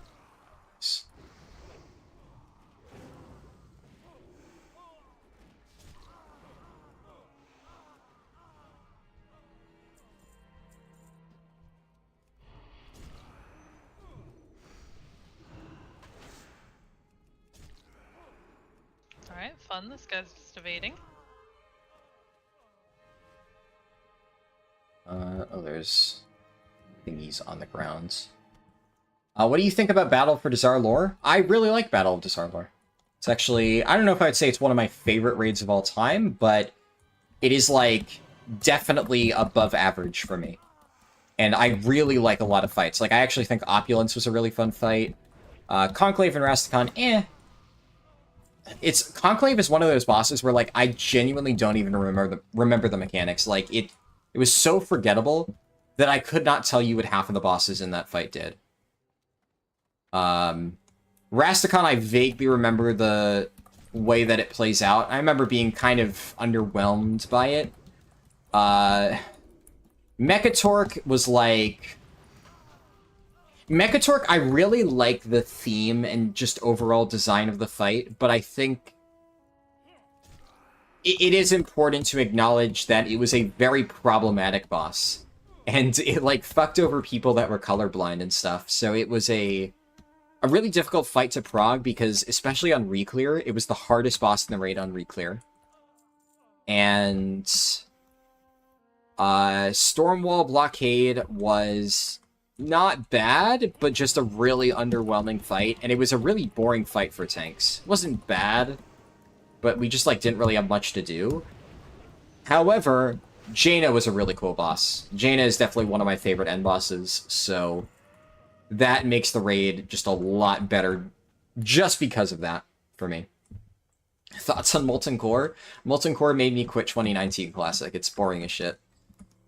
Alright, fun. This guy's just evading. Oh, there's thingies on the grounds. What do you think about Battle for Dazar lore? I really like Battle of Dazar lore. It's actually, I don't know if I'd say it's one of my favorite raids of all time, but it is, like, definitely above average for me. And I really like a lot of fights. Like, I actually think Opulence was a really fun fight. Conclave and Rastakhan, eh. Conclave is one of those bosses where, like, I genuinely don't even remember the mechanics. Like, it was so forgettable that I could not tell you what half of the bosses in that fight did. Rastakhan, I vaguely remember the way that it plays out. I remember being kind of underwhelmed by it. Mechatork was like... Mechatork, I really like the theme and just overall design of the fight, but I think it is important to acknowledge that it was a very problematic boss. And it, like, fucked over people that were colorblind and stuff, so it was a really difficult fight to prog because, especially on Reclear, it was the hardest boss in the raid on Reclear. And Stormwall Blockade was not bad, but just a really underwhelming fight, and it was a really boring fight for tanks. It wasn't bad, but we just, like, didn't really have much to do. However, Jaina was a really cool boss. Jaina is definitely one of my favorite end bosses, so that makes the raid just a lot better just because of that, for me. Thoughts on Molten Core? Molten Core made me quit 2019 Classic. It's boring as shit.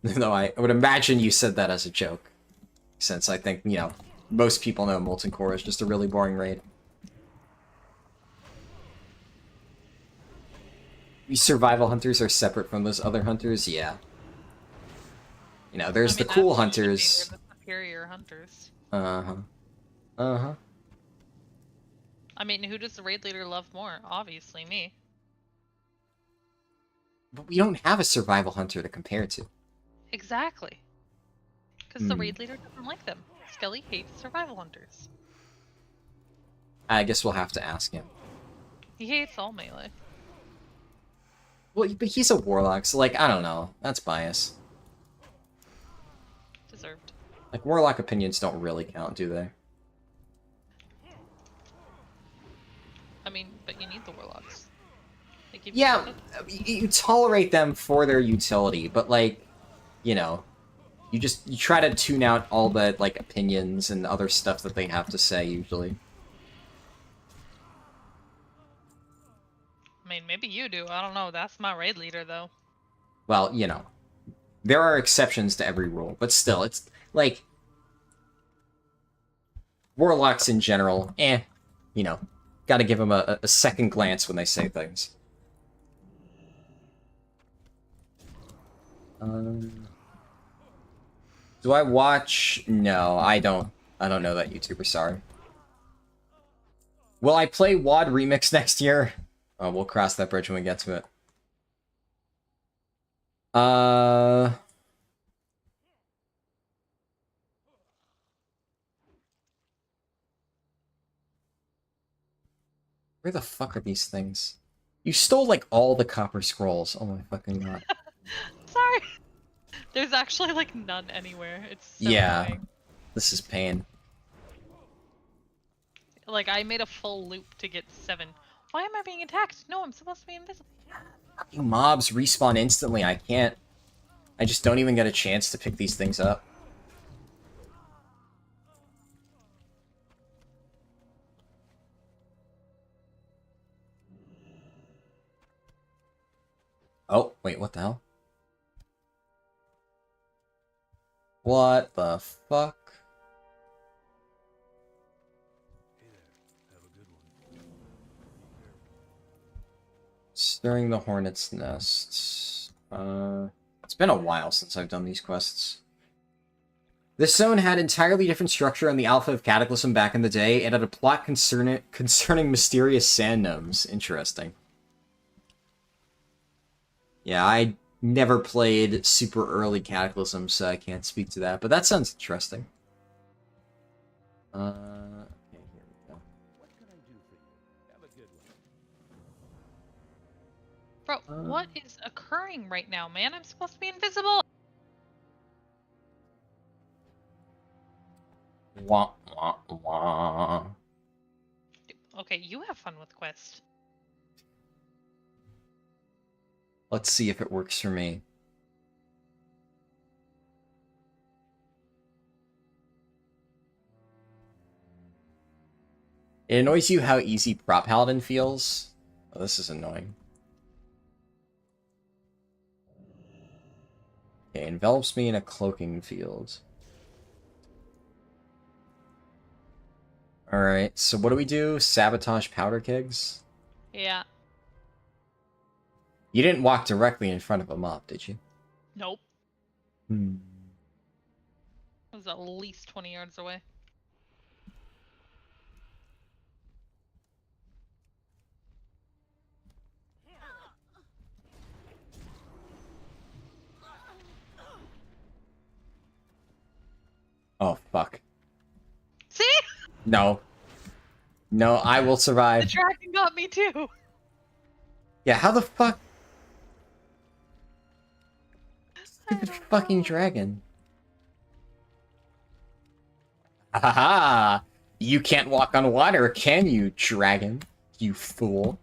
Though I would imagine you said that as a joke. Since I think, you know, most people know Molten Core is just a really boring raid. These survival hunters are separate from those other hunters? Yeah. You know, there's the cool hunters. The superior hunters. Uh-huh. Uh-huh. I mean, who does the raid leader love more? Obviously me. But we don't have a survival hunter to compare to. Exactly. Because the raid leader doesn't like them. Skelly hates survival hunters. I guess we'll have to ask him. He hates all melee. Well, but he's a warlock, so, like, I don't know. That's bias. Deserved. Like, warlock opinions don't really count, do they? I mean, but you need the warlocks. They give Yeah, you you tolerate them for their utility, but, like, you know, you try to tune out all the, like, opinions and other stuff that they have to say, usually. I mean, maybe you do. I don't know. That's my raid leader, though. Well, you know, there are exceptions to every rule, but still, it's, like, warlocks in general, you know, gotta give them a second glance when they say things. Do I watch? No, I don't. I don't know that YouTuber, sorry. Will I play WoD Remix next year? Oh, we'll cross that bridge when we get to it. Where the fuck are these things? You stole, like, all the copper scrolls. Oh my fucking god. Sorry. There's actually like none anywhere. It's so Yeah. annoying. This is pain. Like I made a full loop to get 7. Why am I being attacked? No, I'm supposed to be invisible. You mobs respawn instantly. I can't... I just don't even get a chance to pick these things up. Oh, wait, what the hell? What the fuck? Hey there. Have a good one. Stirring the Hornet's Nest. It's been a while since I've done these quests. This zone had entirely different structure in the Alpha of Cataclysm back in the day. It had a plot concerning mysterious sand gnomes. Interesting. Yeah, I never played super early Cataclysm, so I can't speak to that, but that sounds interesting. Okay, here we go. What can I do for you? Have a good one. Bro, what is occurring right now, man? I'm supposed to be invisible. Wah, wah, wah. Okay, you have fun with quest. Let's see if it works for me. It annoys you how easy Prop Paladin feels? Oh, this is annoying. Okay, envelops me in a cloaking field. Alright, so what do we do? Sabotage powder kegs? Yeah. You didn't walk directly in front of a mob, did you? Nope. Hmm. It was at least 20 yards away. Oh, fuck. See? No. No, I will The survive. dragon got me too. Yeah, how the fuck? I Stupid don't fucking know. dragon. Haha! You can't walk on water, can you, dragon? You fool.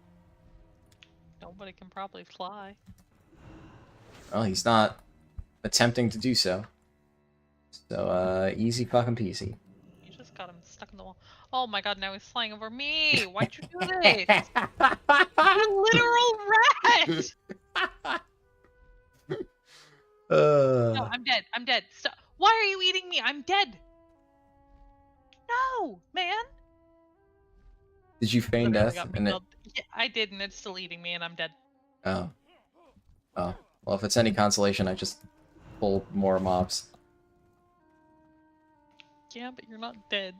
Nobody can probably fly. Well, he's not attempting to do so. So, easy fucking peasy. You just got him stuck in the wall. Oh my god, now he's flying over me. Why'd you do this? You literal rat! No, I'm dead. I'm dead. Stop. Why are you eating me? I'm dead. No, man. Did you feign Literally death? got me And it... killed. Yeah, I did, and it's still eating me, and I'm dead. Oh. Oh. Well, if it's any consolation, I just pull more mobs. Yeah, but you're not dead.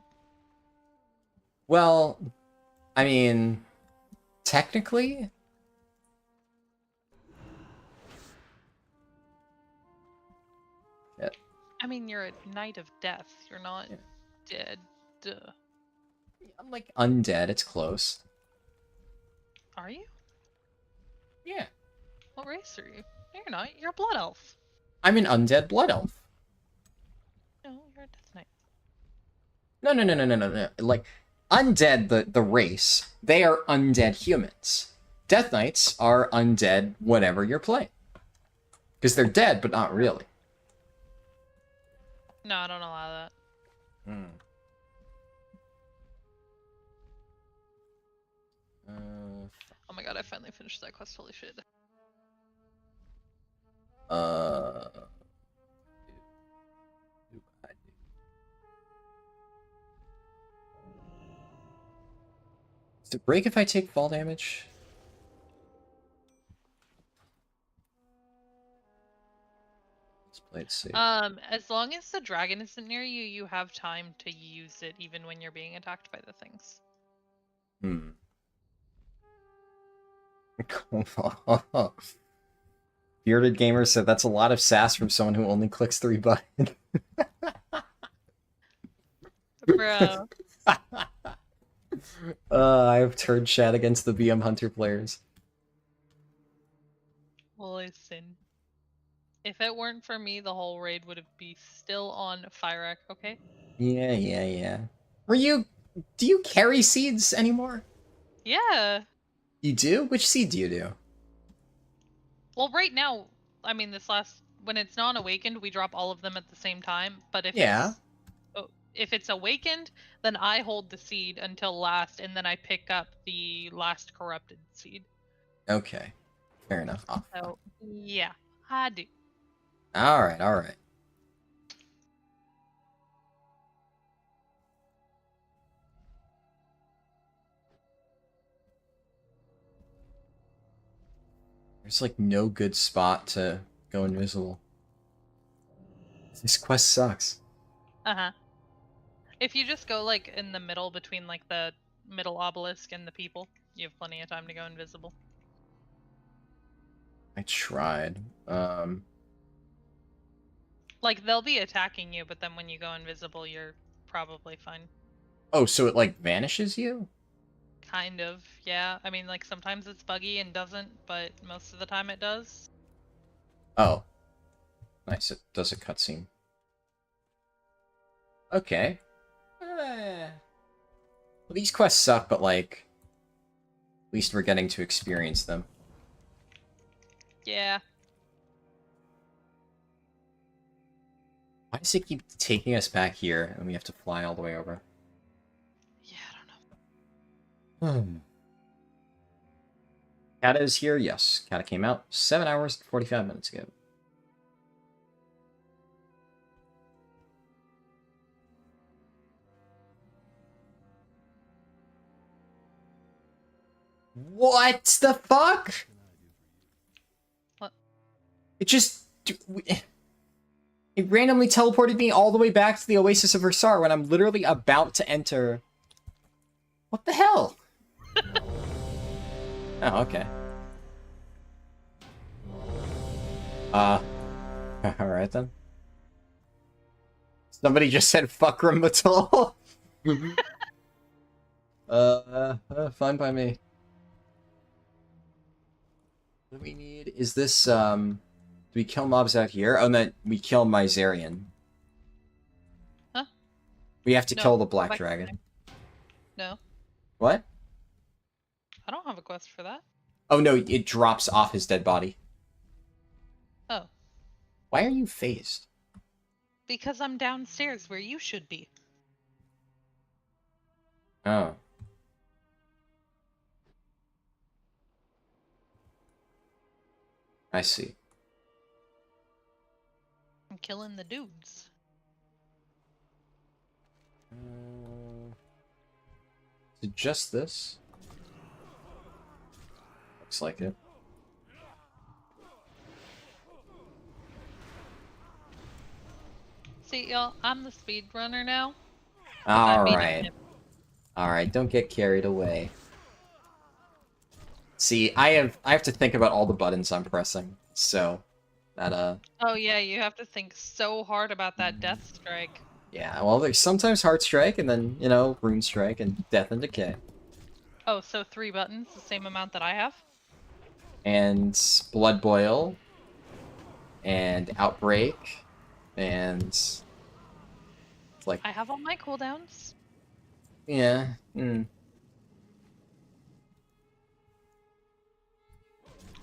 Well, I mean, technically... I mean, you're a knight of death. You're not Yeah. dead. Duh. I'm like undead, it's close. Are you? Yeah. What race are you? No, you're not. You're a blood elf. I'm an undead blood elf. No, you're a death knight. No. Like, undead, the race, they are undead humans. Death Knights are undead whatever you're playing. Because they're dead, but not really. No, I don't allow that. Hmm. Oh my god, I finally finished that quest. Holy shit. Does it break if I take fall damage? Let's play it safe. As long as the dragon isn't near you, you have time to use it even when you're being attacked by the things. Hmm. Bearded Gamer said that's a lot of sass from someone who only clicks 3 buttons. Bro. I've turned chat against the BM Hunter players. Listen. If it weren't for me, the whole raid would be still on Fyrak, okay? Yeah. Do you carry seeds anymore? Yeah. You do? Which seed do you do? Well, right now, I mean, when it's non-awakened, we drop all of them at the same time. But Yeah. if it's awakened, then I hold the seed until last, and then I pick up the last corrupted seed. Okay. Fair enough. Oh, So yeah, I do. alright. There's like no good spot to go invisible. This quest sucks. Uh-huh. If you just go like in the middle between like the middle obelisk and the people, you have plenty of time to go invisible. I tried. Like they'll be attacking you, but then when you go invisible, you're probably fine. Oh, so it like vanishes you? Kind of, yeah. I mean, like sometimes it's buggy and doesn't, but most of the time it does. Oh. Nice, it does a cutscene. Okay. Well, these quests suck, but like, at least we're getting to experience them. Yeah. Why does it keep taking us back here and we have to fly all the way over? Yeah, I don't know. Cata is here? Yes. Cata came out 7 hours and 45 minutes ago. What the fuck? What? It just... It randomly teleported me all the way back to the Oasis of Versar when I'm literally about to enter... What the hell? Oh, okay. Alright then. Somebody just said fuck Rumbatul. Fine by me. What do we need? Is this, do we kill mobs out here? Oh, no, we kill Miserian. Huh? We have to No, kill the go Black back to Dragon. No, What? I don't have a quest for that. Oh, no, it drops off his dead body. Oh, Why are you phased? because I'm downstairs where you should be. Oh. I see. I'm killing the dudes. Is it just this? Looks like it. See, y'all, I'm the speedrunner now. I'm beating Alright. him. Alright, don't get carried away. See, I have to think about all the buttons I'm pressing, so that Oh yeah, you have to think so hard about that death strike. yeah, well there's sometimes Heart Strike and then, you know, Rune Strike and Death and Decay. Oh, so 3 buttons, the same amount that I have? And Blood Boil and Outbreak and like I have all my cooldowns. yeah,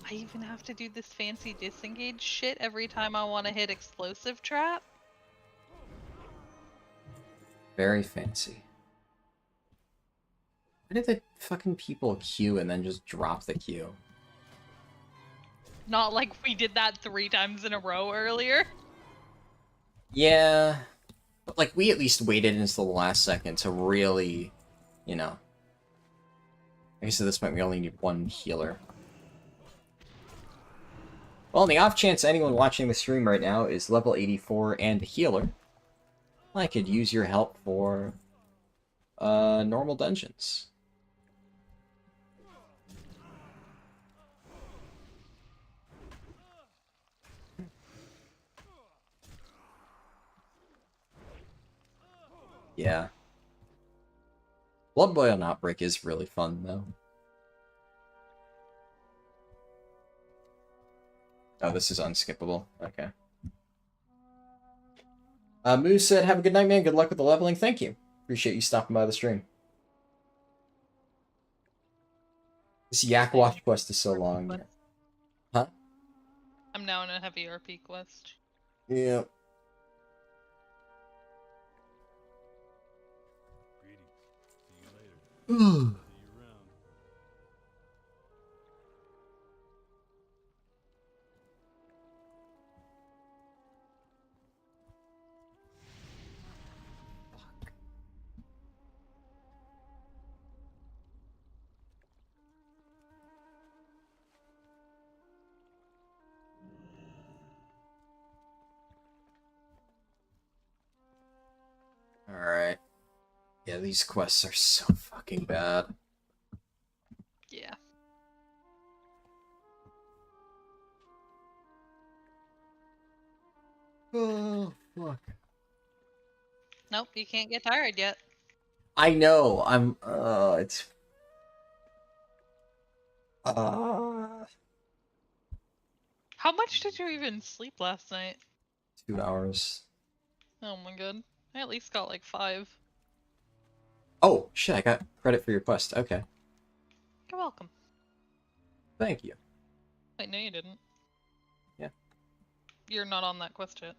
I even have to do this fancy disengage shit every time I want to hit explosive trap. very fancy. Why did the fucking people queue and then just drop the queue? Not like we did that 3 times in a row earlier. Yeah, but like we at least waited until the last second to really, you know. I guess at this point we only need 1 healer. Well, on the off chance anyone watching the stream right now is level 84 and a healer, I could use your help for normal dungeons. Yeah. Blood Boil Outbreak is really fun, though. Oh, this is unskippable. Okay. Moose said, have a good night, man. Good luck with the leveling. Thank you. Appreciate you stopping by the stream. This Yak Watch quest is so long. Quest. Huh? I'm now in a heavy RP quest. Yeah. Greetings. See you later. See you around. Alright. Yeah, these quests are so fucking bad. Yeah. Oh, fuck. Nope, you can't get tired yet. I know. It's... How much did you even sleep last night? 2 hours. Oh my god. I at least got like 5. Oh, shit, I got credit for your quest. Okay. You're welcome. Thank you. Wait, no you didn't. Yeah. You're not on that quest yet.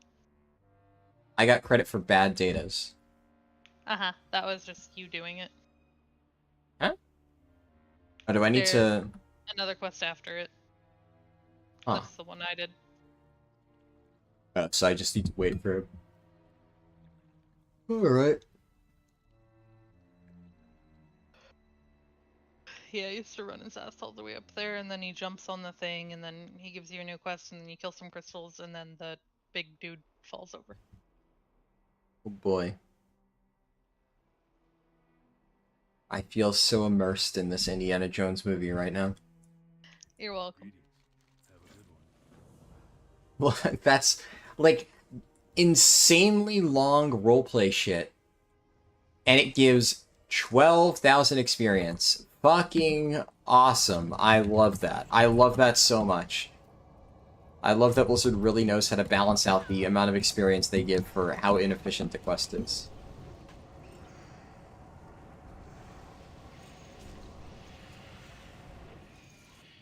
I got credit for bad datas. Uh-huh. That was just you doing it. Huh? Or do I need There's to... another quest after it. Huh. That's the one I did. Oh, so I just need to wait for it. Alright. Yeah, he used to run his ass all the way up there, and then he jumps on the thing, and then he gives you a new quest, and then you kill some crystals, and then the big dude falls over. Oh boy. I feel so immersed in this Indiana Jones movie right now. You're welcome. Greetings. Have a good one. Well, that's, like, insanely long roleplay shit. And it gives 12,000 experience. Fucking awesome. I love that. I love that so much. I love that Blizzard really knows how to balance out the amount of experience they give for how inefficient the quest is.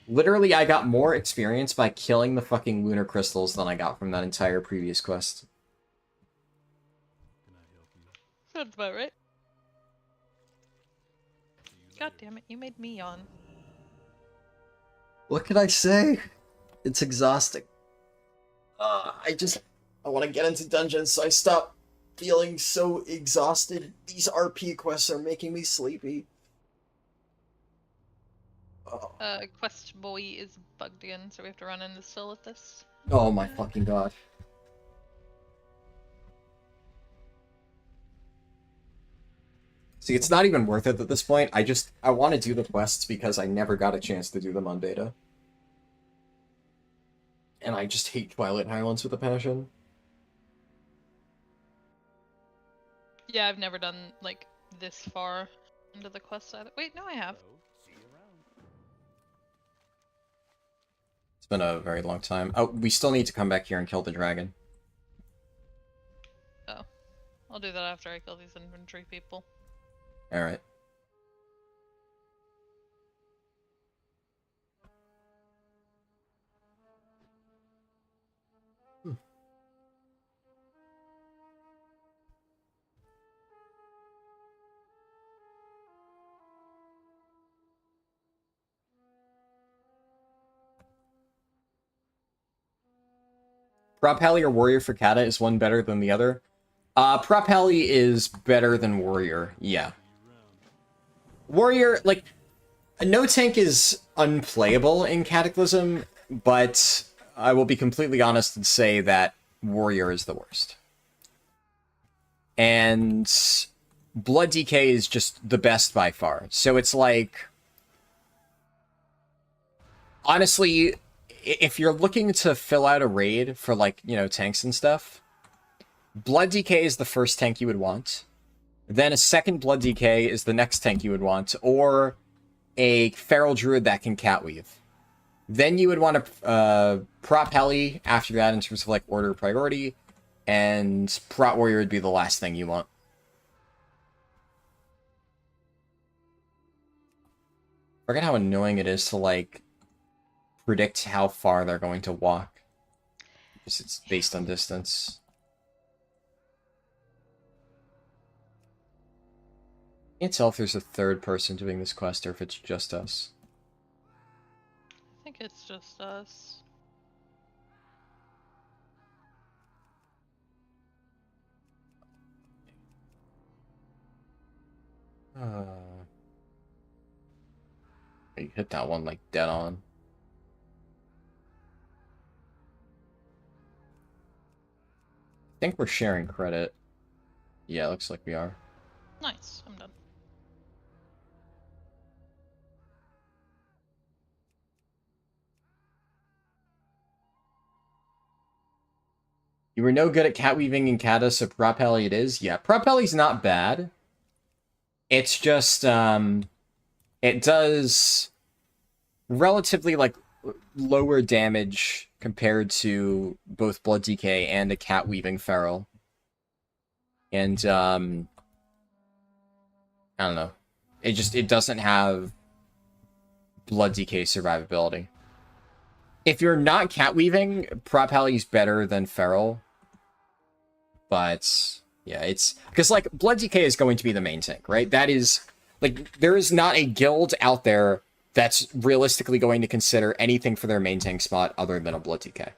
Literally, I got more experience by killing the fucking lunar crystals than I got from that entire previous quest. Can I help you? Sounds about right. See you God later. damn it, you made me yawn. What can I say? It's exhausting. I want to get into dungeons, so I stop feeling so exhausted. These RP quests are making me sleepy. Oh, Quest boy is bugged again, so we have to run in to still at this. oh my fucking god. See, it's not even worth it at this point. I want to do the quests because I never got a chance to do them on beta. And I just hate Twilight Highlands with a passion. Yeah, I've never done, like, this far into the quest either. Wait, no I have. So, see you around. It's been a very long time. Oh, we still need to come back here and kill the dragon. Oh. I'll do that after I kill these infantry people. Alright. Prop Halley or Warrior for Cata, is one better than the other? Prop Halley is better than Warrior, yeah. See you around. Warrior, like, no tank is unplayable in Cataclysm, but I will be completely honest and say that Warrior is the worst. And Blood DK is just the best by far. So it's like, honestly, if you're looking to fill out a raid for, like, you know, tanks and stuff, Blood DK is the first tank you would want. Then a second Blood DK is the next tank you would want, or a Feral Druid that can Catweave. Then you would want to Prop Heli after that in terms of like order priority, and Prot Warrior would be the last thing you want. Forget how annoying it is to like predict how far they're going to walk. Because it's based on distance. Can't tell if there's a third person doing this quest or if it's just us. I think it's just us. You hit that one like dead on. I think we're sharing credit. Yeah, looks like we are. Nice, I'm done. You were no good at cat weaving in Cata, so Prop Heli it is. Yeah, Prop Heli's not bad. It's just, it does relatively, like, lower damage compared to both Blood DK and a cat weaving Feral. And, I don't know. It doesn't have Blood DK survivability. If you're not cat weaving, Prop Heli's better than Feral. But yeah, it's because like Blood DK is going to be the main tank, right? That is like there is not a guild out there that's realistically going to consider anything for their main tank spot other than a Blood DK.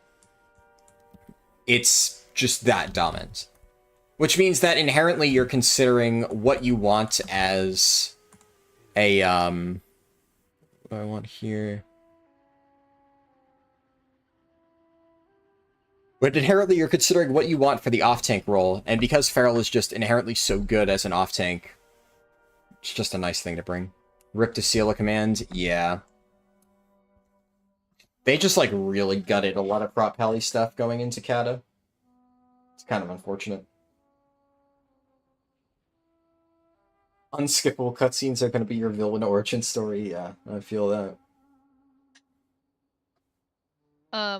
It's just that dominant. Which means that inherently you're considering what you want as a what do I want here? But inherently, you're considering what you want for the off-tank role, and because Feral is just inherently so good as an off-tank, it's just a nice thing to bring. Rip to seal a command? Yeah. They just, like, really gutted a lot of Prop Heli stuff going into Cata. It's kind of unfortunate. Unskippable cutscenes are going to be your villain origin story, yeah, I feel that.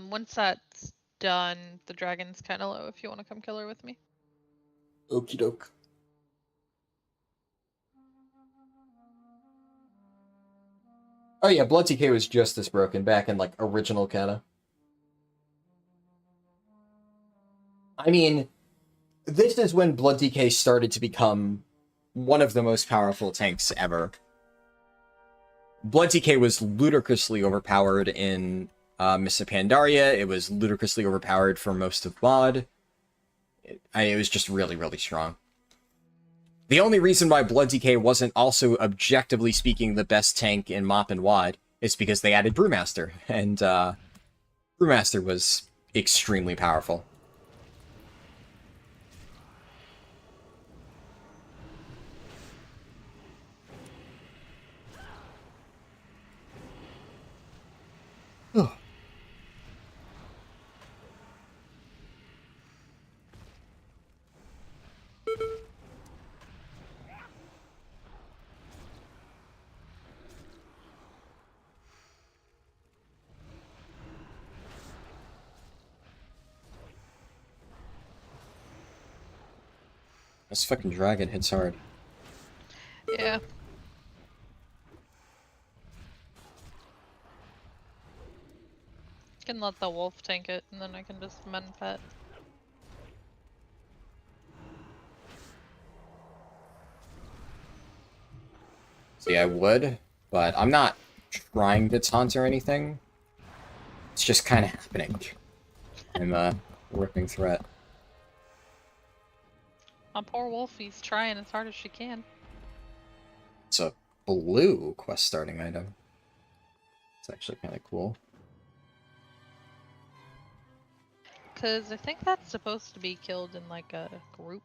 Once that's done, the dragon's kind of low if you want to come kill her with me. Okie doke. Oh yeah, Blood TK was just as broken back in, like, original Cata. I mean, this is when Blood DK started to become one of the most powerful tanks ever. Blood DK was ludicrously overpowered in Mists of Pandaria. It was ludicrously overpowered for most of mod. It was just really, really strong. The only reason why Blood DK wasn't also, objectively speaking, the best tank in MoP and WoD is because they added Brewmaster, and Brewmaster was extremely powerful. Oh. This fucking dragon hits hard. Yeah. Can let the wolf tank it, and then I can just mend pet. See, I would, but I'm not trying to taunt or anything. It's just kind of happening. I'm ripping threat. My poor Wolfie's trying as hard as she can. It's a blue quest starting item. It's actually kind of cool. Cause I think that's supposed to be killed in like a group.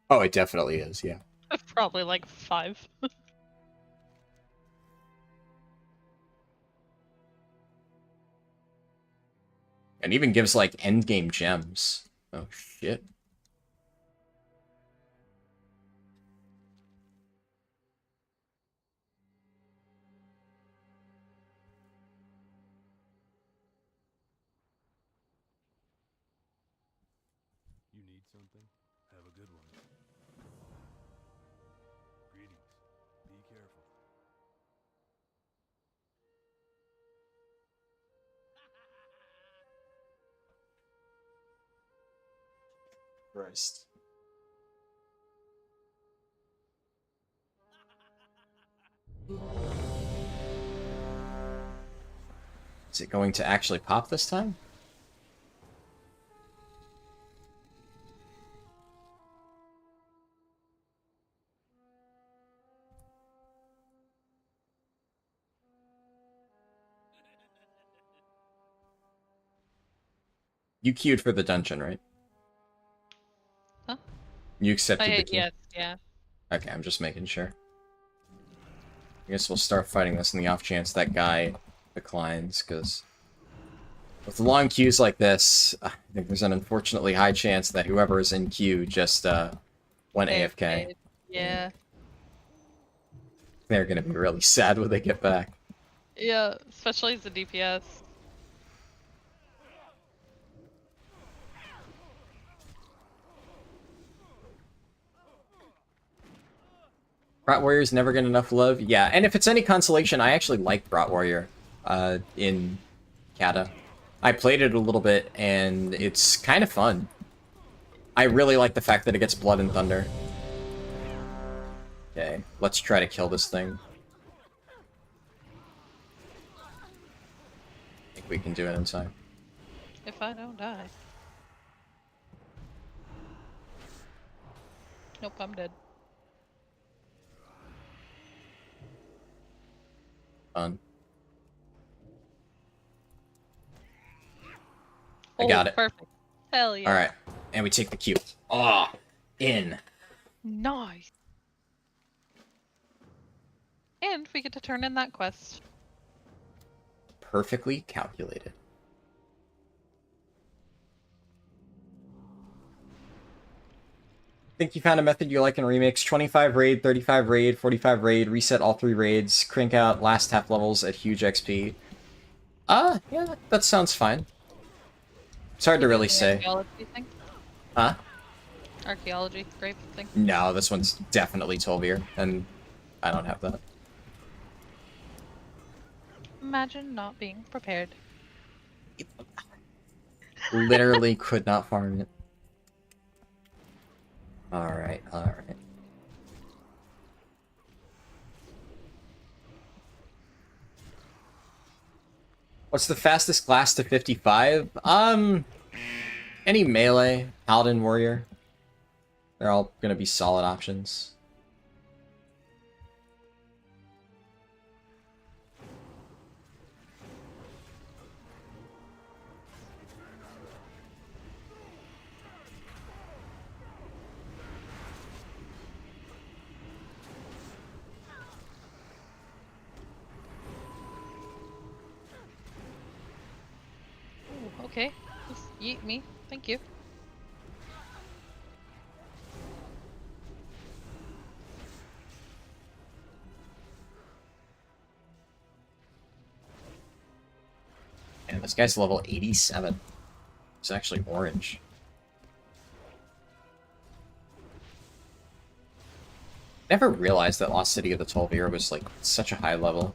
Oh, it definitely is, yeah. Probably like 5. And even gives, like, endgame gems. Oh, shit. need something? Have a good one. Greetings. Be careful. Christ. Is it going to actually pop this time? You queued for the dungeon, right? Huh? You accepted the queue? Yes, yeah. Okay, I'm just making sure. I guess we'll start fighting this in the off chance that guy declines, because with long queues like this, I think there's an unfortunately high chance that whoever is in queue just went AFK. Yeah. They're gonna be really sad when they get back. Yeah, especially as a DPS. Brat Warrior's never get enough love. Yeah, and if it's any consolation, I actually like Brat Warrior in Cata. I played it a little bit, and it's kind of fun. I really like the fact that it gets Blood and Thunder. Okay, let's try to kill this thing. I think we can do it in time. If I don't die. Nope, I'm dead. Fun. I got it. Perfect. Hell yeah. Alright, and we take the cube. Ah, in. Nice. And we get to turn in that quest. Perfectly calculated. Think you found a method you like in Remix. 25 raid, 35 raid, 45 raid, reset all 3 raids, crank out last half levels at huge XP. Yeah, that sounds fine. It's hard to really say. Archaeology thing? Huh? Archaeology scrape thing? No, this one's definitely 12-year, and I don't have that. Imagine not being prepared. Literally could not farm it. Alright, alright. What's the fastest class to 55? Any melee, Paladin, Warrior. They're all gonna be solid options. Ooh, okay. Just yeet me. Thank you. And this guy's level 87. It's actually orange. Never realized that Lost City of the 12-year was like such a high level.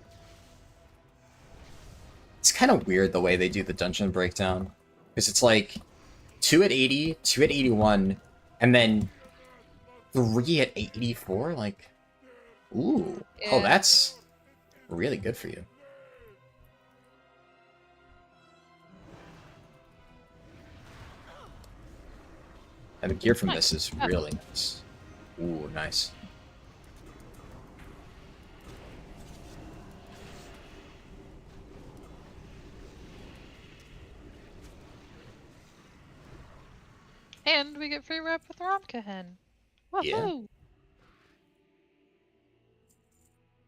It's kind of weird the way they do the dungeon breakdown. Because it's like 2 at 80, 2 at 81, and then 3 at 84? Like, ooh. Yeah. Oh, that's really good for you. And the gear from this is really nice. Ooh, nice. And we get free rep with Romkahen. Woohoo! Yeah.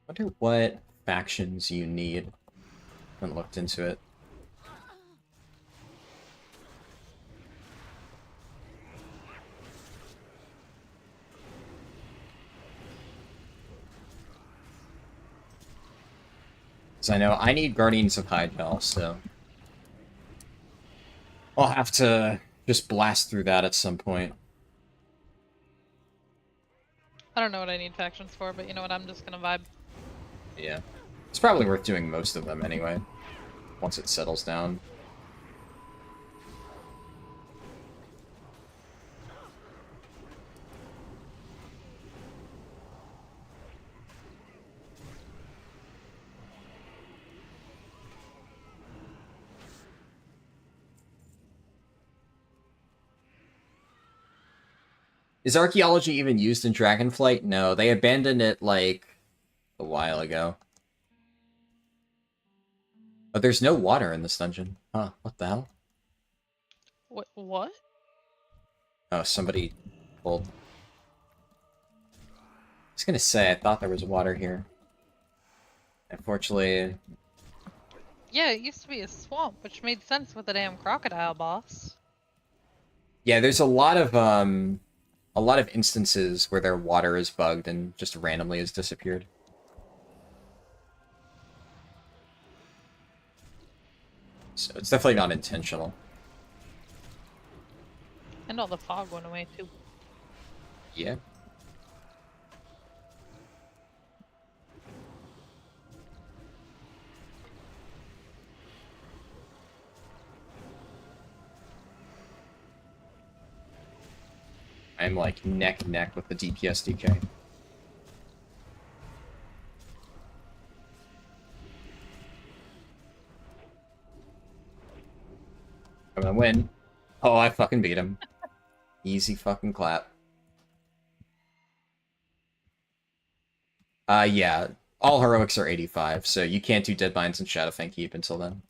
Wonder what factions you need. Haven't looked into it. Because I know I need Guardians of Hyjal, so I'll have to just blast through that at some point. I don't know what I need factions for, but you know what? I'm just gonna vibe. Yeah. It's probably worth doing most of them anyway, once it settles down. Is archaeology even used in Dragonflight? No, they abandoned it, like, a while ago. But there's no water in this dungeon. Huh, what the hell? What? Oh, somebody pulled. I was gonna say, I thought there was water here. Unfortunately, Yeah, it used to be a swamp, which made sense with the damn crocodile boss. yeah, there's a lot of instances where their water is bugged and just randomly has disappeared. So it's definitely not intentional. And all the fog went away too. Yeah. I'm like neck and neck with the DPS DK. I'm gonna win. Oh, I fucking beat him. Easy fucking clap. Yeah. All heroics are 85, so you can't do Deadmines and Shadowfang Keep until then.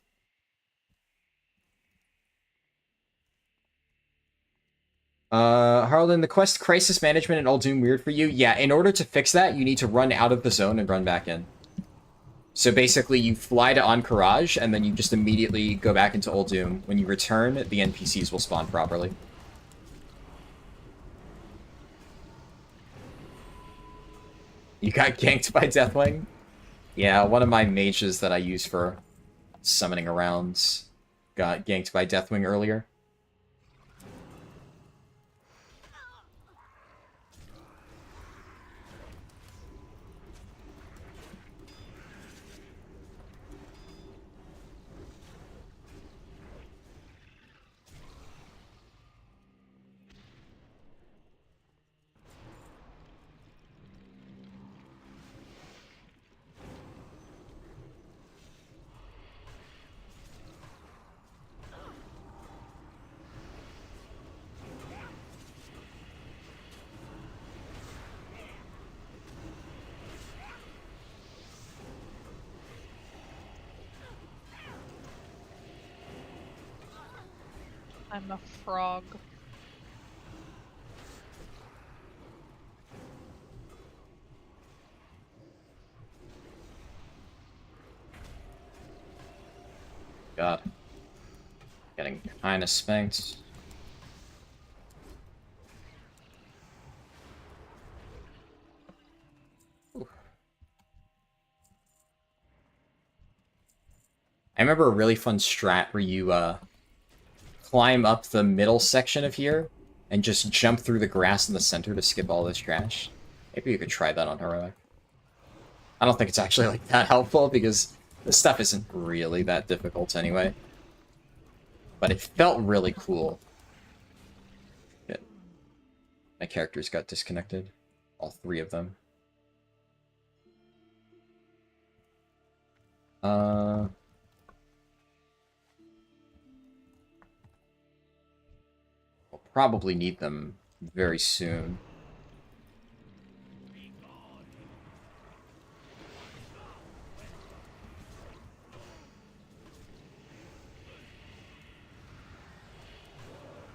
Harlan, the quest Crisis Management and Old Doom weird for you? Yeah, in order to fix that, you need to run out of the zone and run back in. So basically, you fly to Encourage, and then you just immediately go back into Old Doom. When you return, the NPCs will spawn properly. You got ganked by Deathwing? Yeah, one of my mages that I use for summoning arounds got ganked by Deathwing earlier. I'm a frog. God. Getting kinda spanked. I remember a really fun strat where you, climb up the middle section of here and just jump through the grass in the center to skip all this trash. Maybe you could try that on Heroic. I don't think it's actually, like, that helpful, because this stuff isn't really that difficult anyway. But it felt really cool. Yeah. My characters got disconnected. All three of them. We'll probably need them very soon.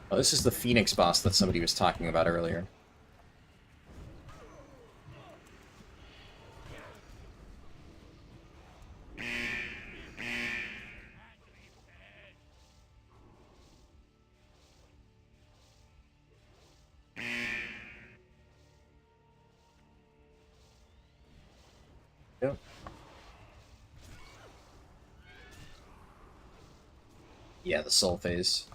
Oh, this is the Phoenix boss that somebody was talking about earlier. Yep. Yeah, the soul phase.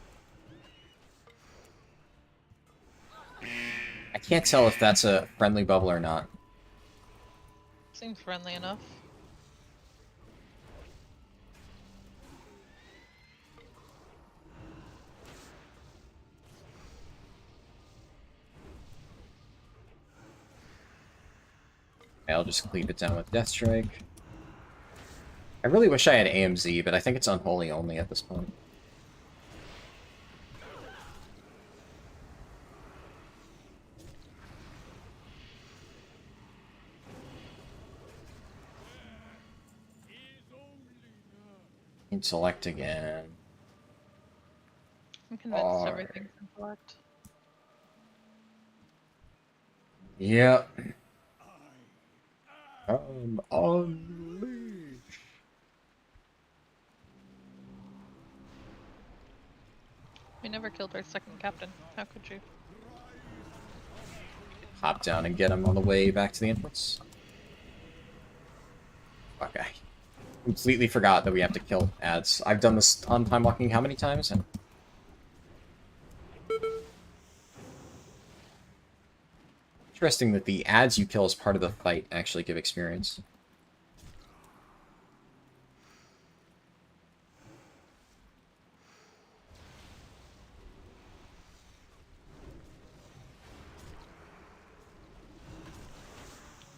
I can't tell if that's a friendly bubble or not. Seems friendly enough. Okay, I'll just cleave it down with Death Strike. I really wish I had AMZ, but I think it's unholy only at this point. Select again. I'm convinced R. everything's incorrect. Yep. Unleash. We never killed our second captain. How could you? Hop down and get him on the way back to the entrance. Okay. Completely forgot that we have to kill ads. I've done this on time walking how many times? Interesting that the ads you kill as part of the fight actually give experience.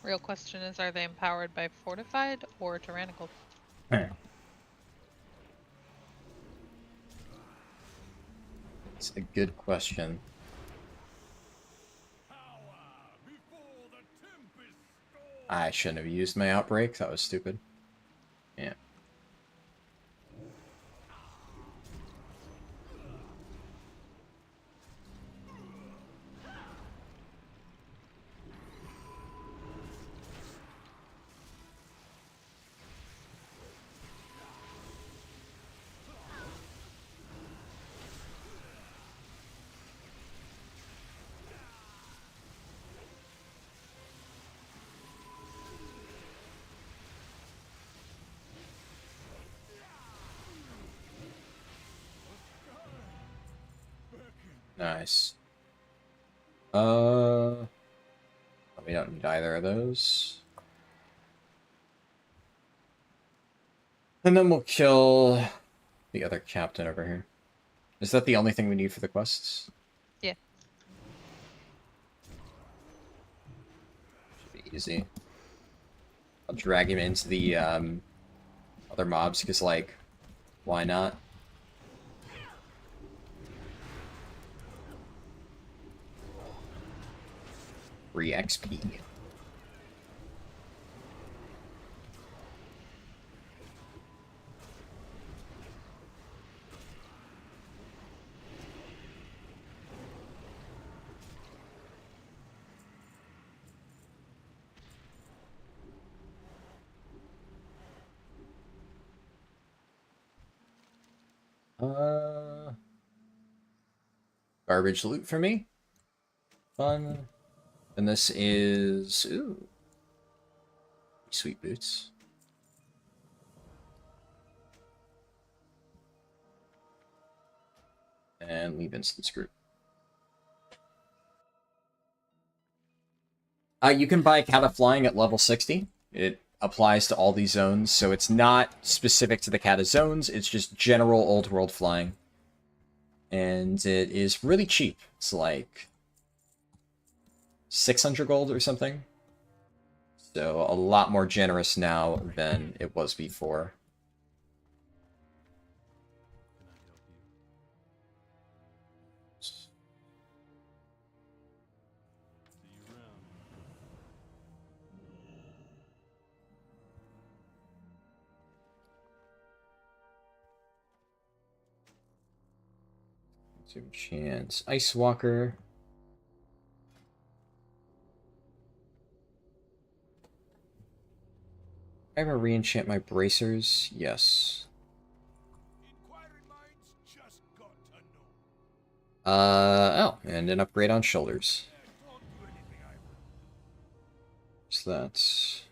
Real question is, are they empowered by fortified or tyrannical? It's a good question. I shouldn't have used my outbreak. That was stupid. Yeah. Nice. We don't need either of those. And then we'll kill the other captain over here. Is that the only thing we need for the quests? Yeah. Should be easy. I'll drag him into the other mobs, because, like, why not? Free XP. Garbage loot for me. Fun. And this is... Ooh. Sweet boots. And leave instance group. You can buy Cata Flying at level 60. It applies to all these zones, so it's not specific to the Cata zones, it's just general old world flying. And it is really cheap. It's like 600 gold or something. So a lot more generous now than it was before. Chance. Ice Walker. I ever re-enchant my bracers? Yes. Oh, and an upgrade on shoulders. So that's...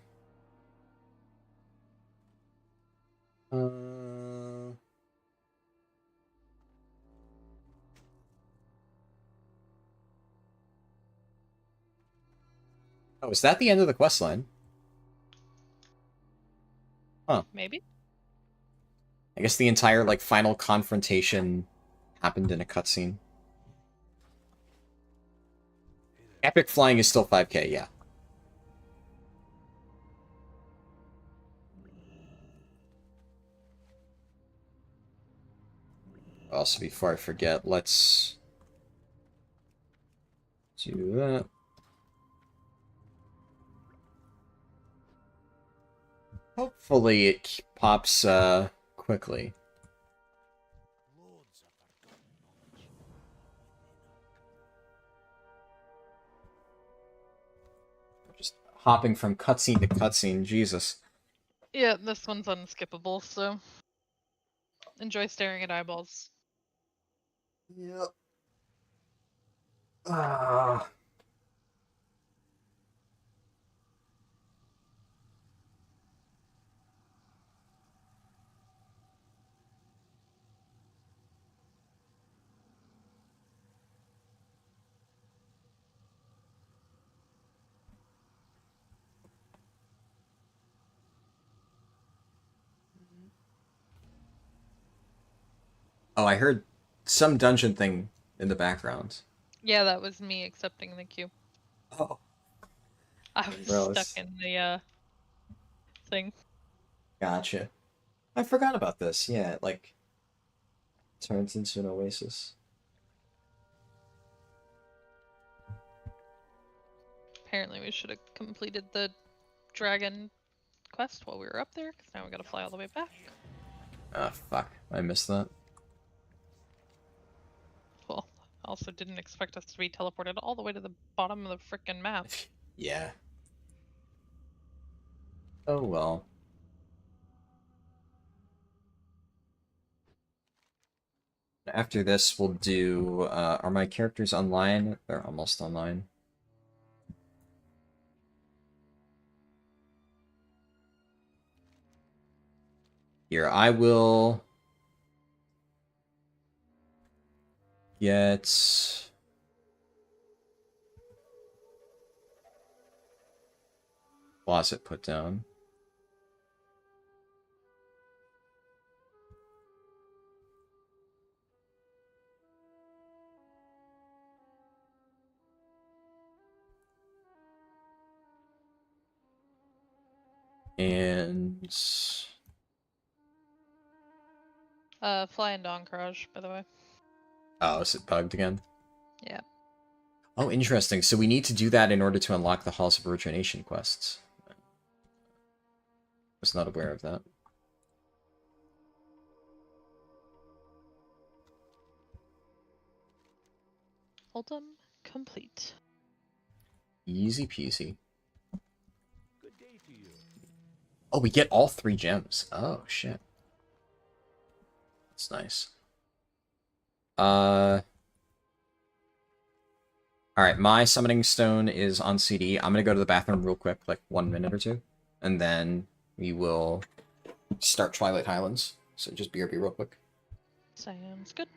Oh, is that the end of the quest line? Huh. Maybe? I guess the entire, like, final confrontation happened in a cutscene. Epic flying is still 5k, yeah. Also, before I forget, let's do that. Hopefully it pops, quickly. Just hopping from cutscene to cutscene, Jesus. Yeah, this one's unskippable, so enjoy staring at eyeballs. Yep. Ah. Oh, I heard some dungeon thing in the background. Yeah, that was me accepting the queue. Oh, I was stuck gross. in the thing. Gotcha. I forgot about this. Yeah, it, like, turns into an oasis. Apparently we should have completed the dragon quest while we were up there, because now we gotta fly all the way back. Ah, fuck. I missed that. Well, I also didn't expect us to be teleported all the way to the bottom of the frickin' map. Yeah. Oh well. After this, we'll do, are my characters online? They're almost online. Here, I will get closet put down. And Fly and Dawn Courage, by the way. oh, is it bugged again? Yeah. Oh, interesting. So we need to do that in order to unlock the Halls of Origination quests. Was not aware of that. Ultim complete. Easy peasy. Good day to you. Oh, we get all 3 gems. Oh, shit. That's nice. Alright, my summoning stone is on CD. I'm gonna go to the bathroom real quick, like 1 minute or 2. And then we will start Twilight Highlands. So just BRB real quick. Sounds good.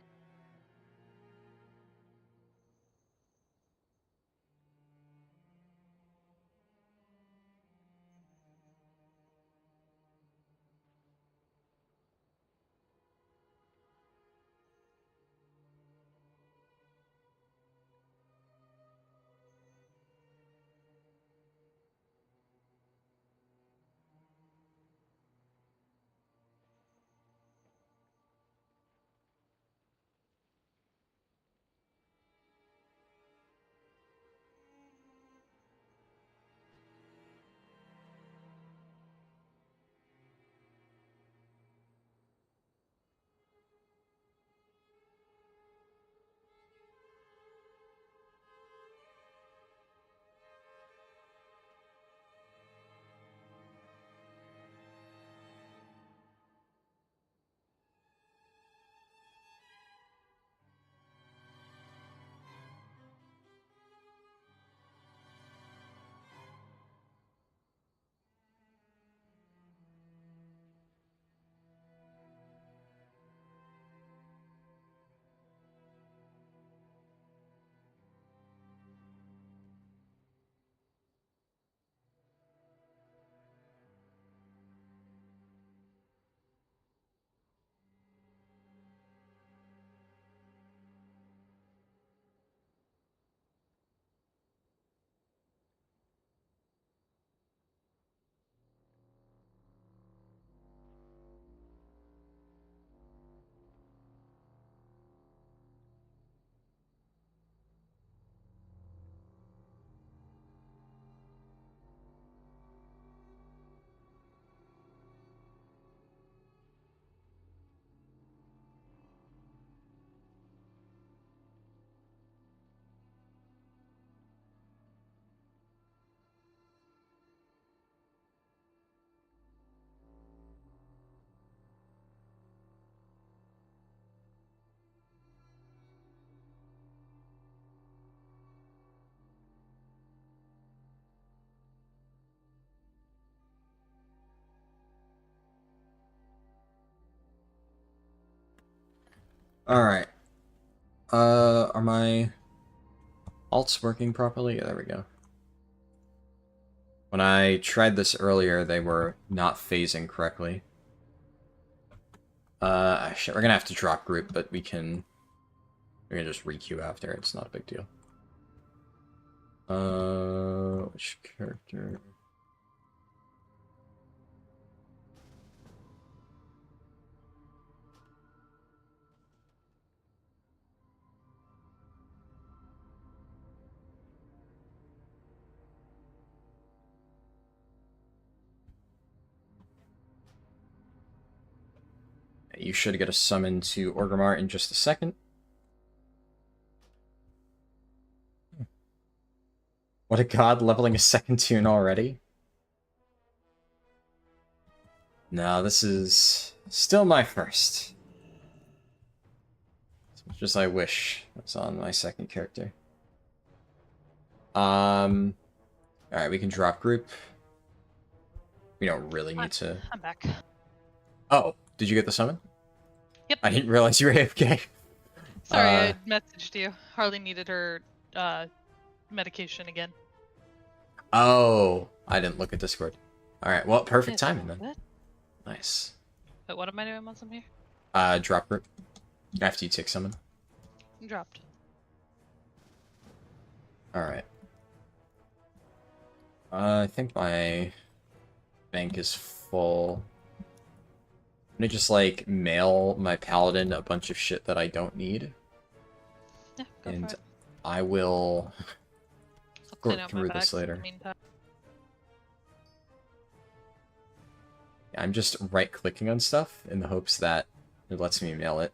Alright. Are my alts working properly? Yeah, there we go. When I tried this earlier, they were not phasing correctly. Shit, we're gonna have to drop group, but we can just re-queue after, it's not a big deal. Which character? You should get a summon to Orgrimmar in just a second. What a god, leveling a second tune already? No, this is still my first. As much as I wish it was on my second character. Alright, we can drop group. We don't really need to... I'm back. Oh, did you get the summon? Yep. I didn't realize you were AFK. Sorry, I messaged you. Harley needed her medication again. Oh, I didn't look at Discord. Alright, well, perfect timing then. What? Nice. But what am I doing once I'm here? Drop group. After you tick summon. Dropped. Alright. I think my bank is full. I'm gonna just, like, mail my paladin a bunch of shit that I don't need. Yeah, go And for it. I will I'll clean work out my through bags this in later. the meantime. I'm just right-clicking on stuff in the hopes that it lets me mail it.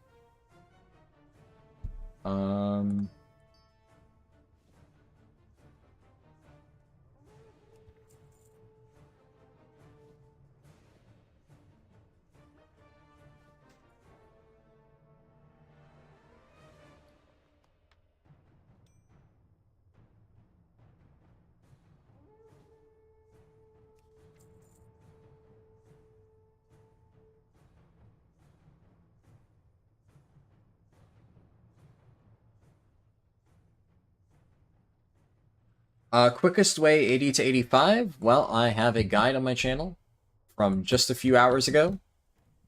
Quickest way 80 to 85? Well, I have a guide on my channel from just a few hours ago,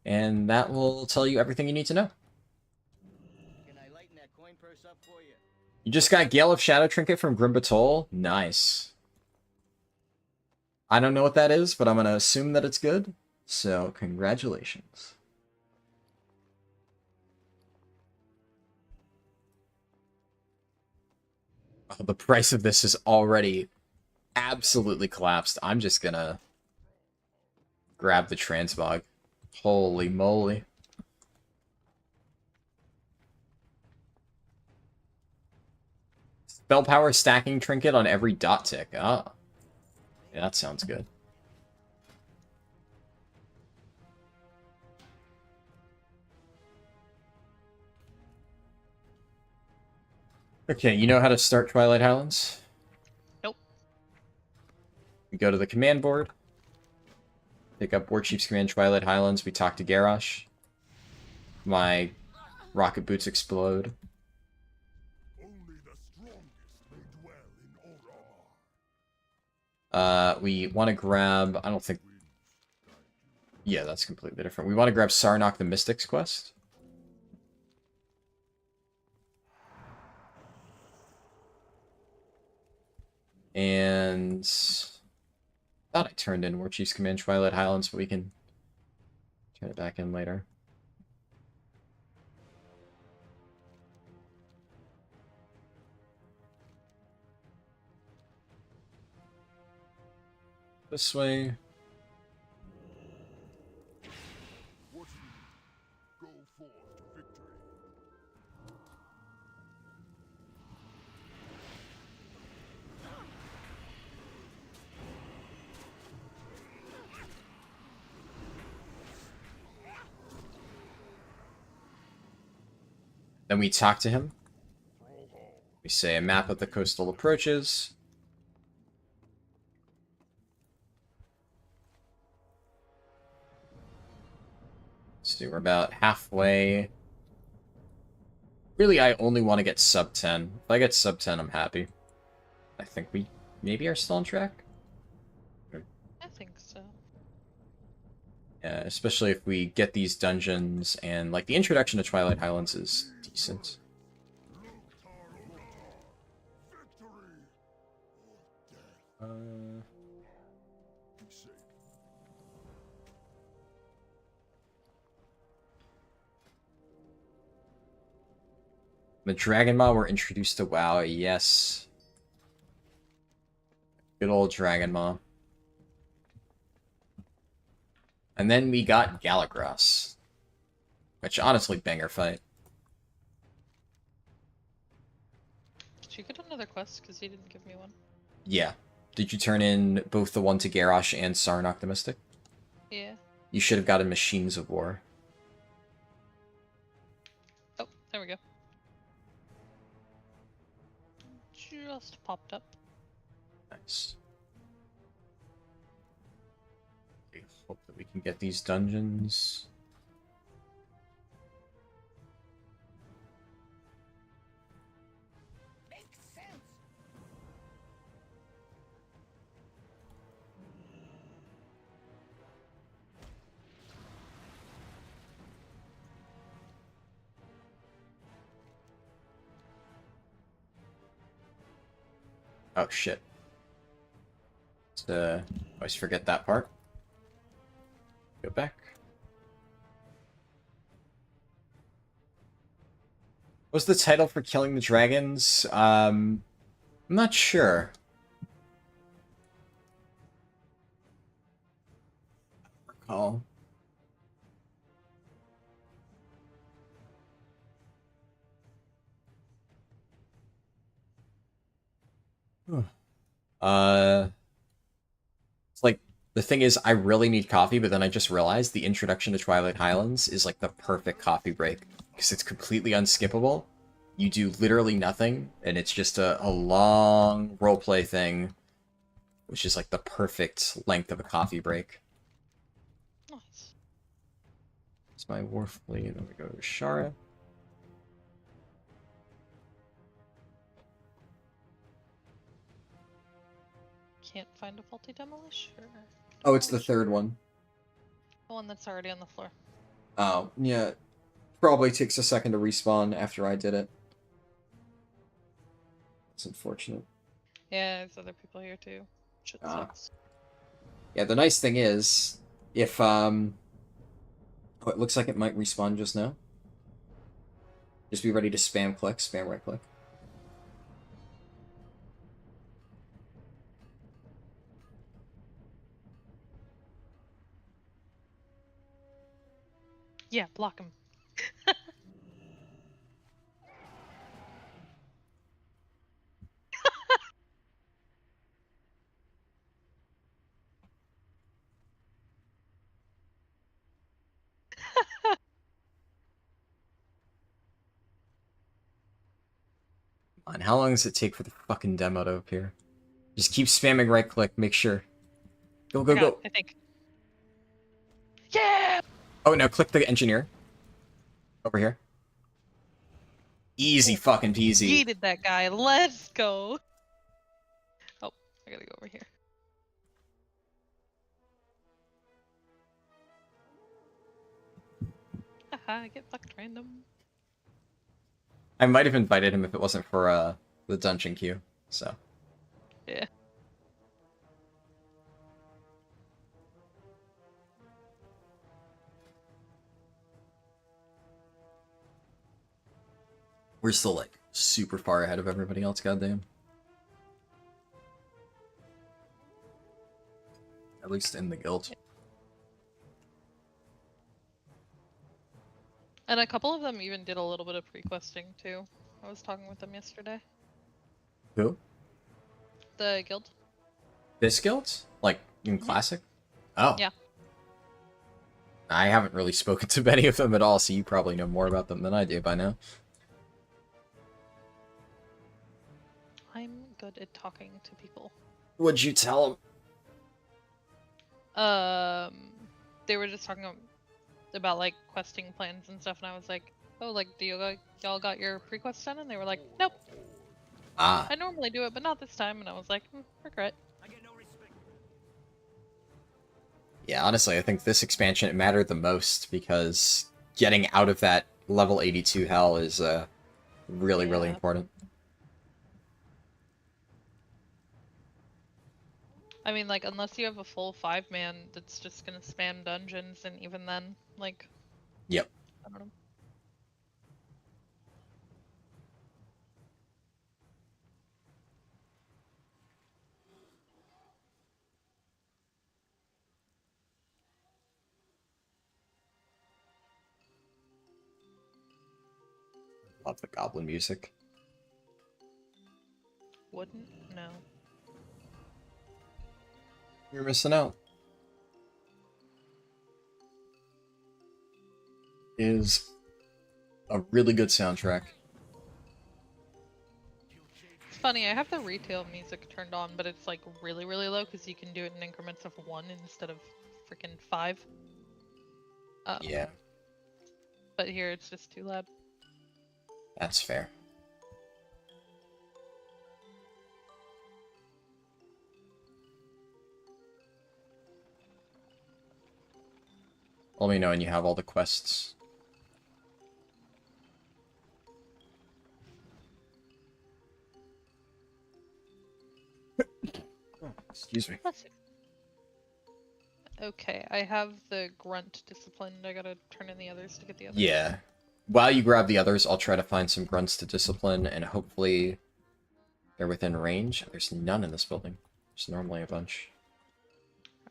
and that will tell you everything you need to know. Can I lighten that coin purse up for you? You just got Gale of Shadow Trinket from Grimbatol? Nice. I don't know what that is, but I'm gonna assume that it's good, so congratulations. Oh, the price of this is already absolutely collapsed. I'm just gonna grab the transmog. Holy moly. Spell power stacking trinket on every dot tick. Ah. Yeah, that sounds good. Okay, you know how to start Twilight Highlands? Nope. We go to the command board. Pick up Warchief's command Twilight Highlands. We talk to Garrosh. My rocket boots explode. Only the strongest may dwell in Auror. We want to grab... I don't think... Yeah, that's completely different. We want to grab Sarnok the Mystic's quest. And... thought I turned in Warchief's command Twilight Highlands, but we can turn it back in later. This way. What do you need? Go forth to victory. Then we talk to him. We say a map of the coastal approaches. So we're about halfway Really, I only want to get sub 10. If I get sub 10, I'm happy. I think we maybe are still on track. I think so. Yeah, especially if we get these dungeons, and like the introduction to Twilight Highlands is decent. The Dragon Maw were introduced to WoW, yes. Good old Dragon Maw. And then we got Galagras. Which, honestly, banger fight. Did you get another quest? Because you didn't give me one. Yeah. Did you turn in both the one to Garrosh and Sarnok the Mystic? Yeah. You should have gotten Machines of War. Oh, there we go. Just popped up. Nice. Okay, hope that we can get these dungeons. Makes sense. Oh, shit. Always forget that part. Go back. What's the title for killing the dragons? I'm not sure. Recall. It's like, the thing is, I really need coffee, but then I just realized the introduction to Twilight Highlands is like the perfect coffee break. Because it's completely unskippable. You do literally nothing, and it's just a long roleplay thing, which is like the perfect length of a coffee break. Nice. It's my war fleet, then we go to Shara. Can't find a faulty demolish? Or... Oh, it's the third one. The one that's already on the floor. Oh, yeah. Probably takes a second to respawn after I did it. It's unfortunate. Yeah, there's other people here too. Shit sucks. Yeah, the nice thing is, if, oh, it looks like it might respawn just now. Just be ready to spam click, spam right click. Yeah, block him. And how long does it take for the fucking demo to appear? Just keep spamming right click, make sure. Go, go, go. I think. Yeah! Oh, now click the engineer. Over here. Easy fucking peasy. Yeeted that guy. Let's go. Oh, I gotta go over here. Haha, get fucked random. I might have invited him if it wasn't for the dungeon queue, so. Yeah. We're still, like, super far ahead of everybody else, goddamn. At least in the guild. And a couple of them even did a little bit of pre-questing too. I was talking with them yesterday. Who? The guild. This guild? Like, in Classic? Oh. Yeah. I haven't really spoken to many of them at all, so you probably know more about them than I do by now. I'm good at talking to people. What'd you tell them? They were just talking about like questing plans and stuff, and I was like, "Oh, like, do y'all got your pre-quest done?" And they were like, "Nope, Ah, I normally do it, but not this time." And I was like, "Regret." yeah, honestly, I think this expansion it mattered the most because getting out of that level 82 hell is really, really Yeah. important. I mean, like, unless you have a full 5-man that's just gonna spam dungeons, and even then, like, Yep. I don't know. Love the goblin music. Wouldn't? No. You're missing out. Is a really good soundtrack. It's funny, I have the retail music turned on, but it's like really, really low because you can do it in increments of 1 instead of freaking 5. Yeah, But here it's just too loud. that's fair. Let me know when you have all the quests. Excuse me. Bless you. Okay, I have the grunt disciplined. I gotta turn in the others to get the others. Yeah. While you grab the others, I'll try to find some grunts to discipline, and hopefully they're within range. There's none in this building. There's normally a bunch.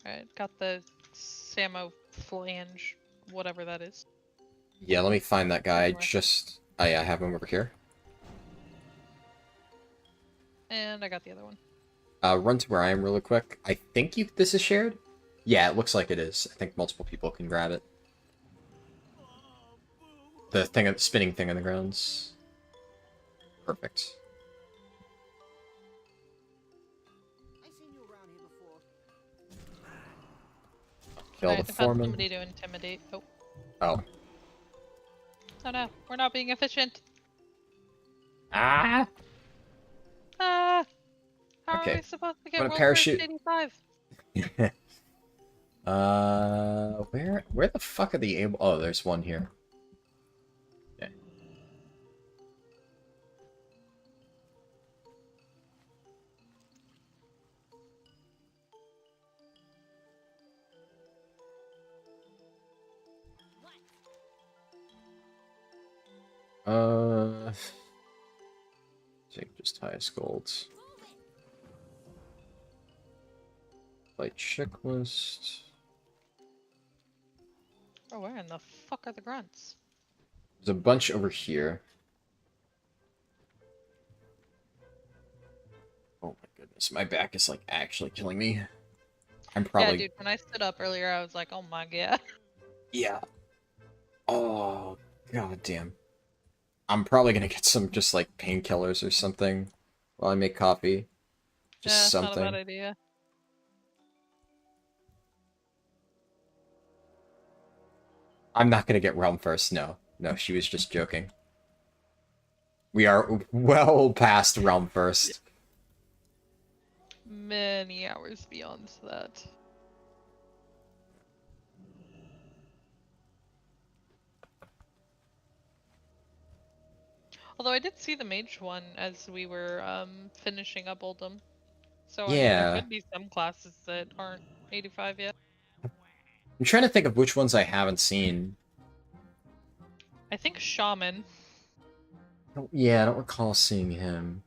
Alright, got the Samo flange, whatever that is. Yeah, let me find that guy. Somewhere. Oh yeah, I have him over here. And I got the other one. Run to where I am really quick. I think this is shared? Yeah, it looks like it is. I think multiple people can grab it. The spinning thing on the grounds. Perfect. I seen you around here before. Kill Alright, the I found foreman. somebody to intimidate. Oh. Oh. Oh no, we're not being efficient. Ah! Ah! How are Okay. we supposed to I'm get gonna World parachute. First 85? Where the fuck are the able? Oh, there's one here. Okay. Take just highest golds. Light checklist. Oh, where in the fuck are the grunts? There's a bunch over here. Oh my goodness, my back is like actually killing me. I'm probably Yeah, dude, when I stood up earlier, I was like, oh my god. yeah. Oh god damn. I'm probably gonna get some just like painkillers or something while I make coffee. Just Yeah, not a bad something. idea. I'm not gonna get realm first. No, no, she was just joking. We are well past realm first. Many hours beyond that. Although I did see the mage one as we were finishing up Oldham. So I mean there Yeah, could be some classes that aren't 85 yet. I'm trying to think of which ones I haven't seen. I think Shaman. Yeah, I don't recall seeing him.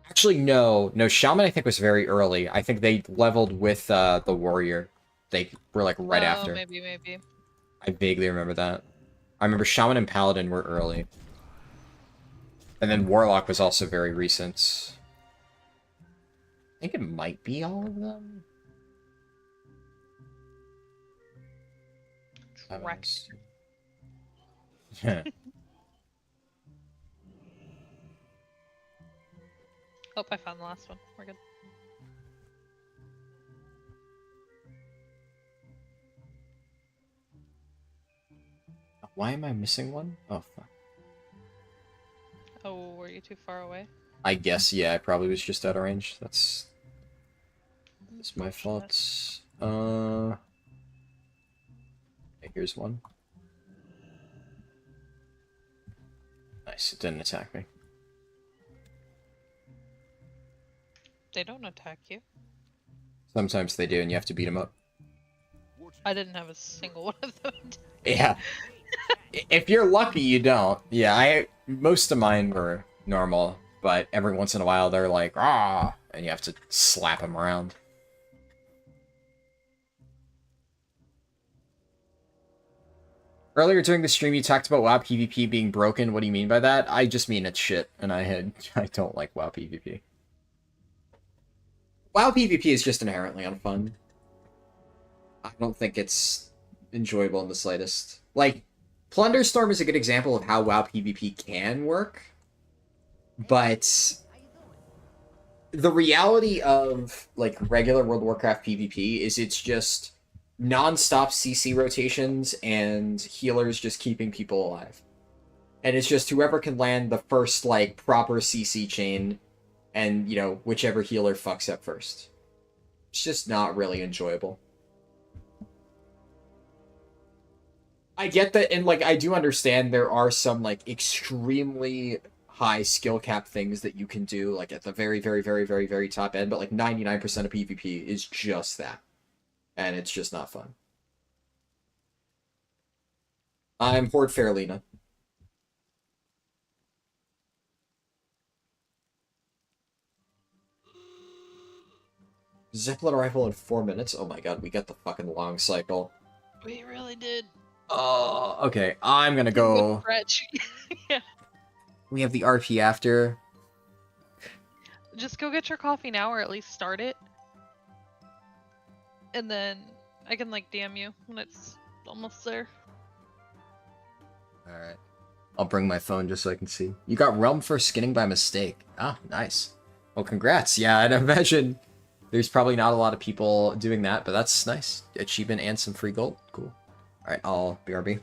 Actually, no. No, Shaman I think was very early. I think they leveled with the Warrior. They were like right Oh, after. maybe. I vaguely remember that. I remember Shaman and Paladin were early. And then Warlock was also very recent. I think it might be all of them. Wreck. Yeah. Oh, I found the last one. We're good. Why am I missing one? Oh, fuck. Oh, were you too far away? I guess, yeah, I probably was just out of range. That's my Unfortunate. fault. Okay, here's one. Nice, it didn't attack me. They don't attack you. Sometimes they do, and you have to beat them up. I didn't have a single one of them. Yeah. If you're lucky, you don't. Yeah, most of mine were normal, but every once in a while they're like, ah, and you have to slap them around. Earlier during the stream, you talked about WoW PvP being broken. What do you mean by that? I just mean it's shit, and I don't like WoW PvP. WoW PvP is just inherently unfun. I don't think it's enjoyable in the slightest. Like, Plunderstorm is a good example of how WoW PvP can work, but the reality of, like, regular World of Warcraft PvP is it's just non-stop CC rotations and healers just keeping people alive. And it's just whoever can land the first, like, proper CC chain and, you know, whichever healer fucks up first. It's just not really enjoyable. I get that, and, like, I do understand there are some, like, extremely high skill cap things that you can do, like, at the very, very, very, very, very top end, but, like, 99% of PvP is just that. And it's just not fun. I'm Horde Fairlina. Zeppelin arrival in 4 minutes? Oh my god, we got the fucking long cycle. We really did. Oh, okay. I'm gonna go. Yeah. We have the RP after. Just go get your coffee now, or at least start it. And then I can, like, DM you when it's almost there. Alright. I'll bring my phone just so I can see. You got Realm for skinning by mistake. Ah, nice. Well, congrats. Yeah, I'd imagine there's probably not a lot of people doing that, but that's nice. Achievement and some free gold. Cool. Alright, I'll BRB.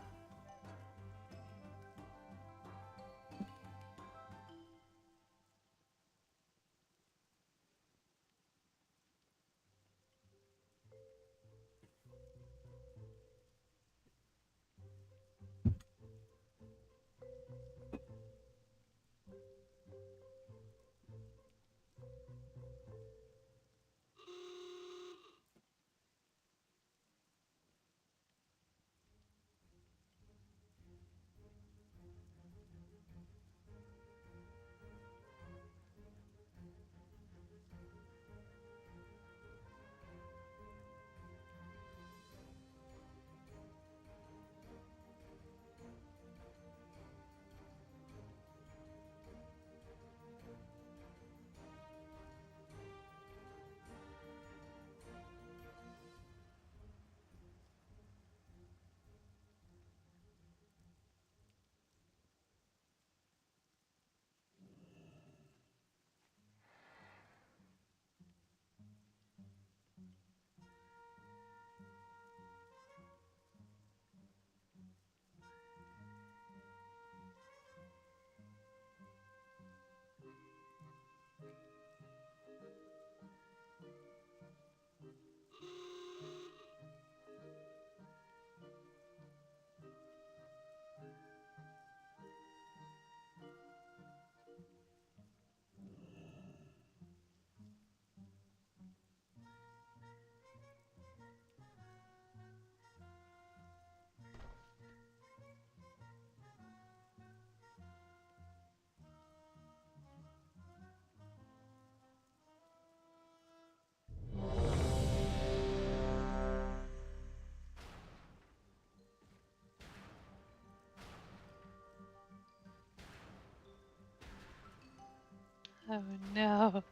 Oh no.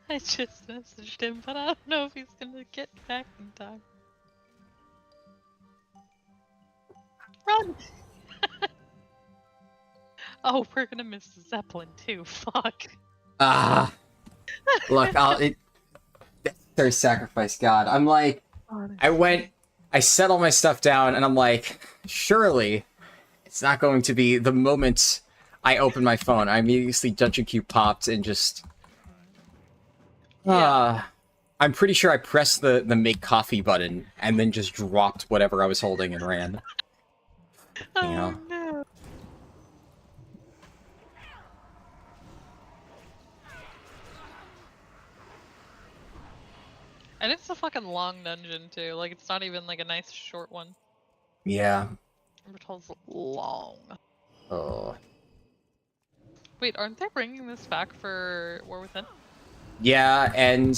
I just messaged him, but I don't know if he's gonna get back in time. Run! Oh, we're gonna miss Zeppelin too. Fuck. Ah. Look, that's their sacrifice, God. I'm like, I set all my stuff down, and I'm like, surely, It's not going to be the moment I open my phone. I immediately see Dungeon Queue popped and just... I'm pretty sure I pressed the make coffee button and then just dropped whatever I was holding and ran. You know? Oh no. And it's a fucking long dungeon too. Like it's not even like a nice short one. Yeah. Orbital's long. Oh. Wait, aren't they bringing this back for War Within? Yeah, and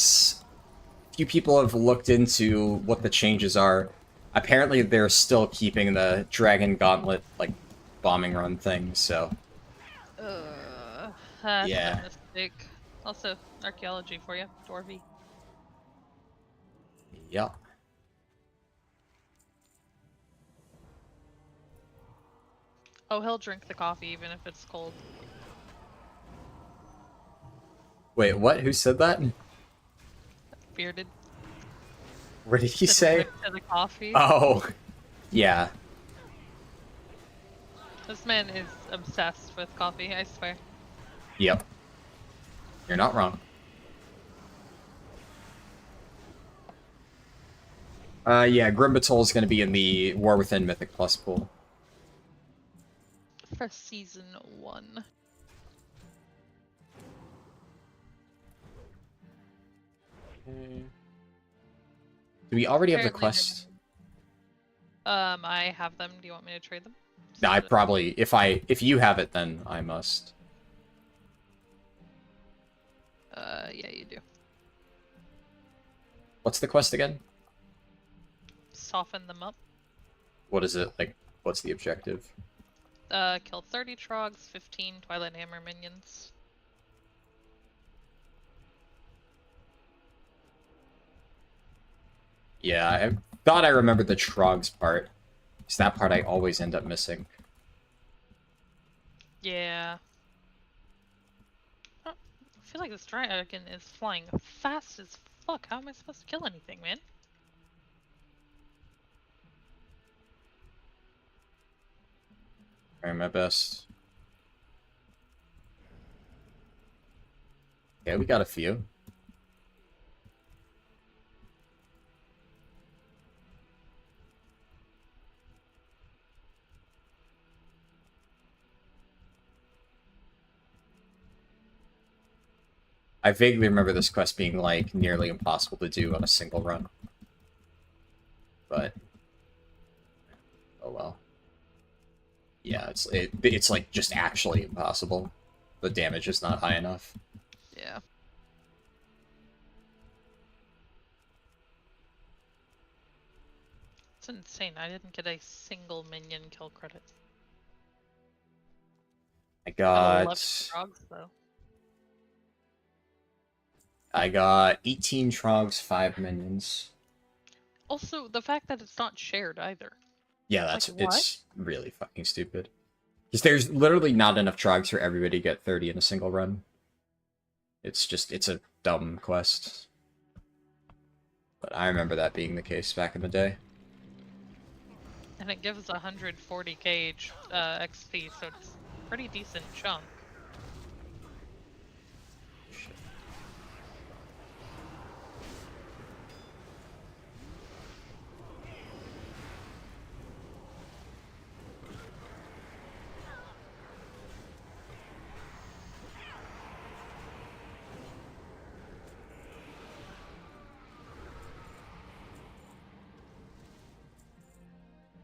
few people have looked into what the changes are. Apparently, they're still keeping the Dragon Gauntlet, like, bombing run thing, so... That's Yeah. a mistake. Also, archaeology for you, Dwarvy. Yep. Oh, he'll drink the coffee even if it's cold. Wait, what? Who said that? Bearded. What did he Said say? drink to the coffee. Oh, yeah. This man is obsessed with coffee, I swear. Yep. You're not wrong. Yeah, Grimbatol's gonna be in the War Within Mythic Plus pool. For season 1. Do we already have the Apparently quest? I have them. Do you want me to trade them? No, I So- probably... If you have it, then I must. Yeah, you do. What's the quest again? Soften them up. What is it? Like, what's the objective? Kill 30 Trogs, 15 Twilight Hammer minions. Yeah, I thought I remembered the Trogs part. It's that part I always end up missing. Yeah. Oh, I feel like this dragon is flying fast as fuck. How am I supposed to kill anything, man? Trying my best. Yeah, we got a few. I vaguely remember this quest being, like, nearly impossible to do on a single run. But... oh well. Yeah, it's like, just actually impossible. The damage is not high enough. Yeah. It's insane. I didn't get a single minion kill credit. I Got 11 got... Trogs, though. I got 18 Trogs, 5 minions. Also, the fact that it's not shared either. Yeah, that's Like, what? it's really fucking stupid. Because there's literally not enough Trogs for everybody to get 30 in a single run. It's a dumb quest. But I remember that being the case back in the day. And it gives 140k XP, so it's a pretty decent chunk.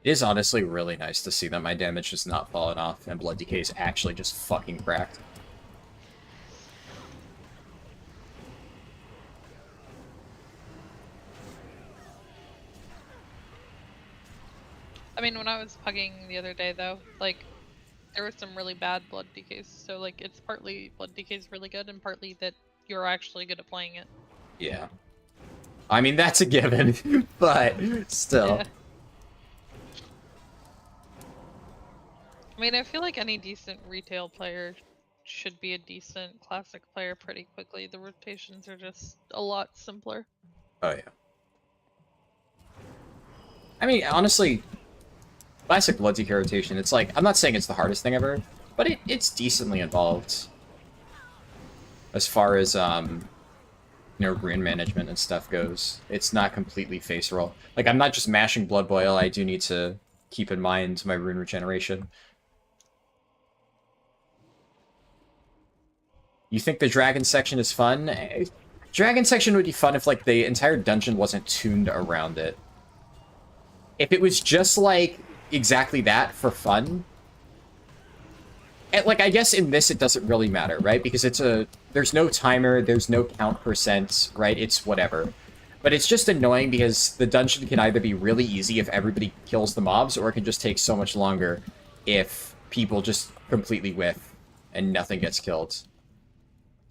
It is honestly really nice to see that my damage has not fallen off and Blood Decay is actually just fucking cracked. I mean, when I was pugging the other day, though, like, there were some really bad blood decays. So, like, it's partly blood decay's really good, and partly that you're actually good at playing it. Yeah. I mean, that's a given, but still. Yeah. I mean, I feel like any decent retail player should be a decent classic player pretty quickly. The rotations are just a lot simpler. Oh, yeah. I mean, honestly, classic Blood Seeker rotation. It's like, I'm not saying it's the hardest thing ever, but it's decently involved. As far as, rune management and stuff goes. It's not completely face roll. Like, I'm not just mashing Blood Boil, I do need to keep in mind my rune regeneration. You think the dragon section is fun? Dragon section would be fun if, like, the entire dungeon wasn't tuned around it. If it was just, like, exactly that for fun... And, like, I guess in this it doesn't really matter, right? Because there's no timer, there's no count percent, right? It's whatever. But it's just annoying because the dungeon can either be really easy if everybody kills the mobs, or it can just take so much longer if people just completely whiff and nothing gets killed.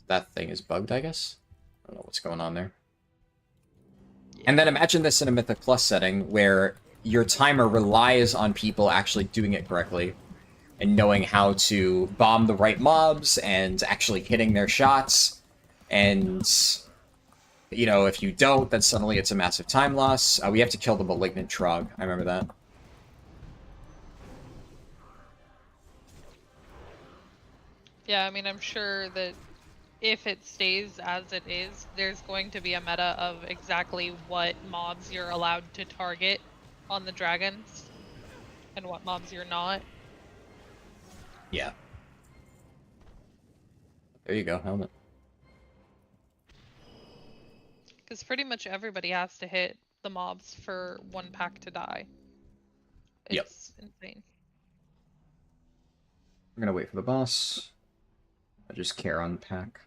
That thing is bugged, I guess? I don't know what's going on there. And then imagine this in a Mythic Plus setting where your timer relies on people actually doing it correctly and knowing how to bomb the right mobs and actually hitting their shots. And, you know, if you don't, then suddenly it's a massive time loss. We have to kill the Malignant Trog. I remember that. Yeah, I mean, I'm sure that if it stays as it is, there's going to be a meta of exactly what mobs you're allowed to target on the dragons and what mobs you're not. Yeah. There you go, helmet. Because pretty much everybody has to hit the mobs for one pack to die. It's insane. I'm gonna wait for the boss. I just care on pack.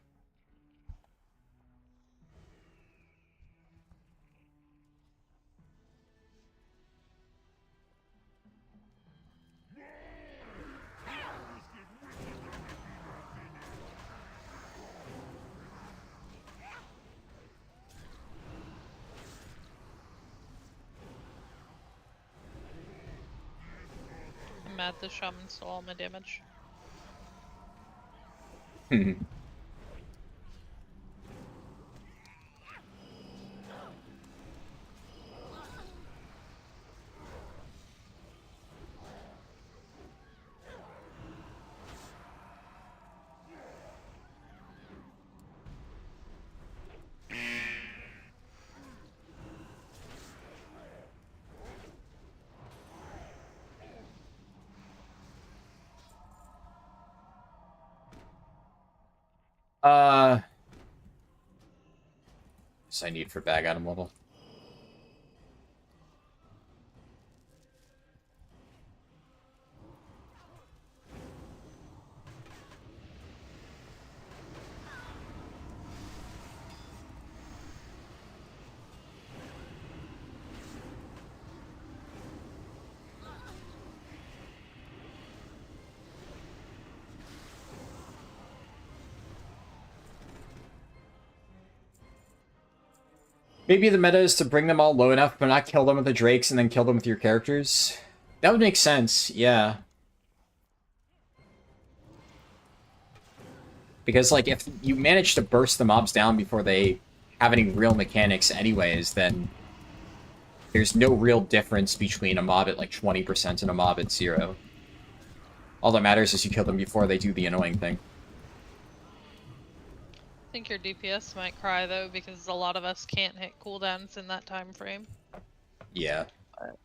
I'm mad the shaman stole all my damage. I need for bag item level. Maybe the meta is to bring them all low enough, but not kill them with the drakes and then kill them with your characters. That would make sense, yeah. Because, like, if you manage to burst the mobs down before they have any real mechanics anyways, then there's no real difference between a mob at, like, 20% and a mob at 0. All that matters is you kill them before they do the annoying thing. I think your DPS might cry though, because a lot of us can't hit cooldowns in that time frame. Yeah. But...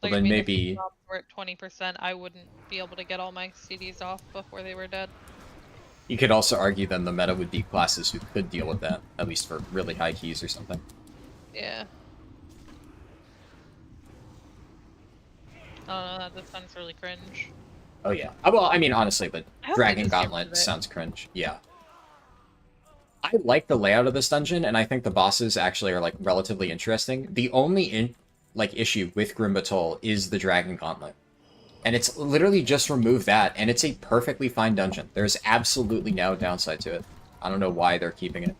Well, like, then I mean, maybe... if the mobs were at 20%, I wouldn't be able to get all my CDs off before they were dead. You could also argue then the meta would be classes who could deal with that, at least for really high keys or something. Yeah. I don't know, that just sounds really cringe. Oh yeah. Well, I mean, honestly, the hope Dragon they just get rid Gauntlet of it. sounds cringe. Yeah. I like the layout of this dungeon, and I think the bosses actually are, like, relatively interesting. The only, issue with Grimbatol is the Dragon Gauntlet. And it's literally just remove that, and it's a perfectly fine dungeon. There's absolutely no downside to it. I don't know why they're keeping it.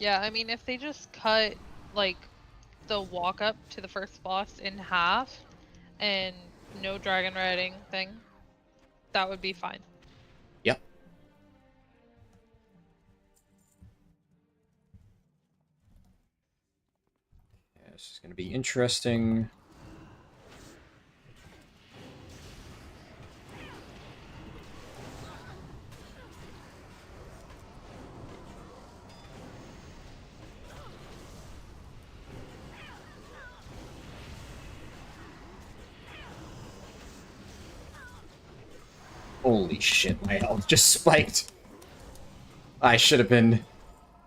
Yeah, I mean, if they just cut, like, the walk up to the first boss in half, and no dragon riding thing, that would be fine. Yep. This is going to be interesting. Holy shit, my health just spiked. I should have been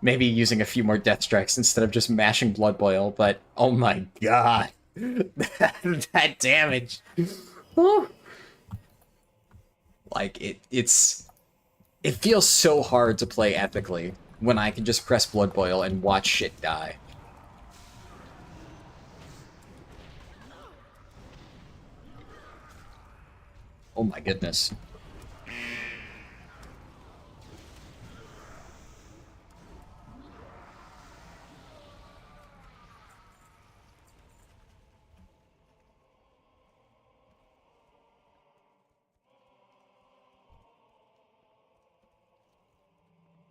maybe using a few more death strikes instead of just mashing blood boil, but oh my god. that damage. Whew. Like it feels so hard to play ethically when I can just press blood boil and watch shit die. Oh my goodness.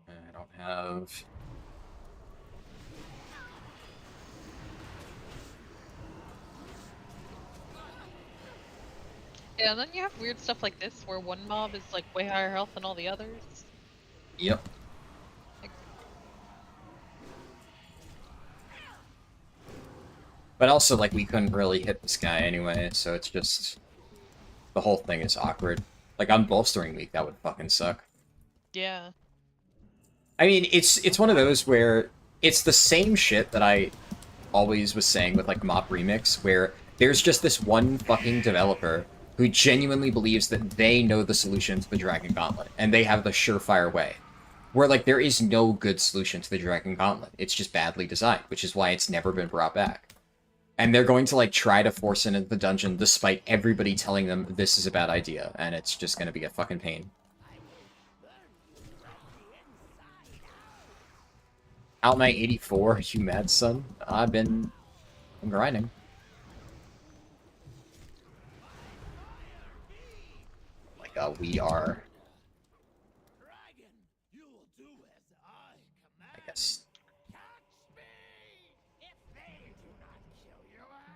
I don't have... Yeah, and then you have weird stuff like this where one mob is like way higher health than all the others. Yep. Like, But also, like, we couldn't really hit this guy anyway, so it's just... The whole thing is awkward. Like, on bolstering week, that would fucking suck. yeah. I mean, it's one of those where it's the same shit that I always was saying with, like, Mop Remix, where there's just this one fucking developer who genuinely believes that they know the solution to the Dragon Gauntlet, and they have the surefire way. Where, like, there is no good solution to the Dragon Gauntlet. It's just badly designed, which is why it's never been brought back. And they're going to, like, try to force it into the dungeon despite everybody telling them this is a bad idea, and it's just going to be a fucking pain. Out Night 84, you mad son? I'm grinding. Like, we are... I guess...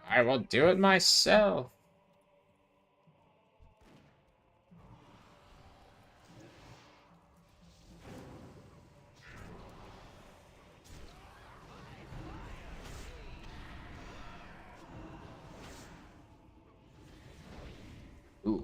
I will do it myself. Ooh.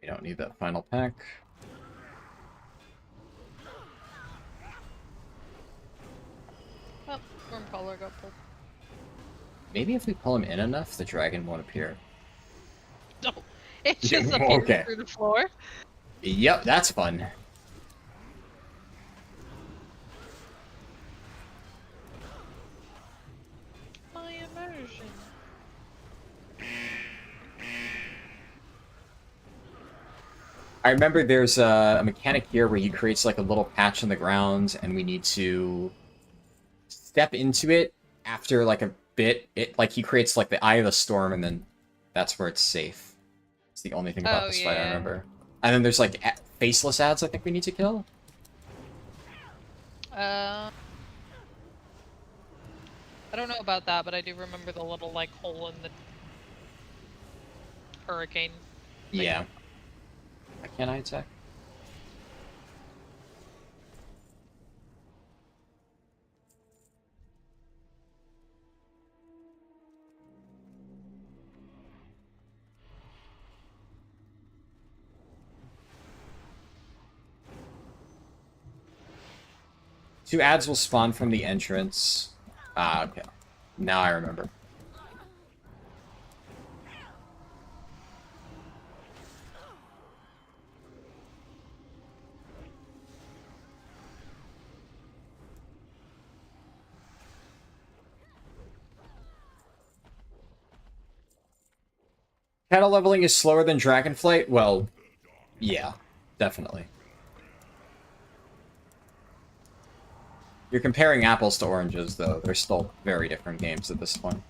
We don't need that final pack. Oh, Worm Collar got pulled. Maybe if we pull him in enough, the dragon won't appear. No, it just appears Okay. through the floor. Yep, that's fun. My immersion. I remember there's a mechanic here where he creates like a little patch on the ground, and we need to step into it after like a bit. It like he creates like the Eye of the Storm, and then that's where it's safe. It's the only thing about Oh, this fight I yeah. remember. And then there's like faceless ads I think we need to kill. I don't know about that, but I do remember the little like hole in the hurricane. Yeah. Why can't I attack? Two ads will spawn from the entrance. Ah, okay. Now I remember. Cata leveling is slower than Dragonflight? Well, yeah, definitely. You're comparing apples to oranges, though. They're still very different games at this point.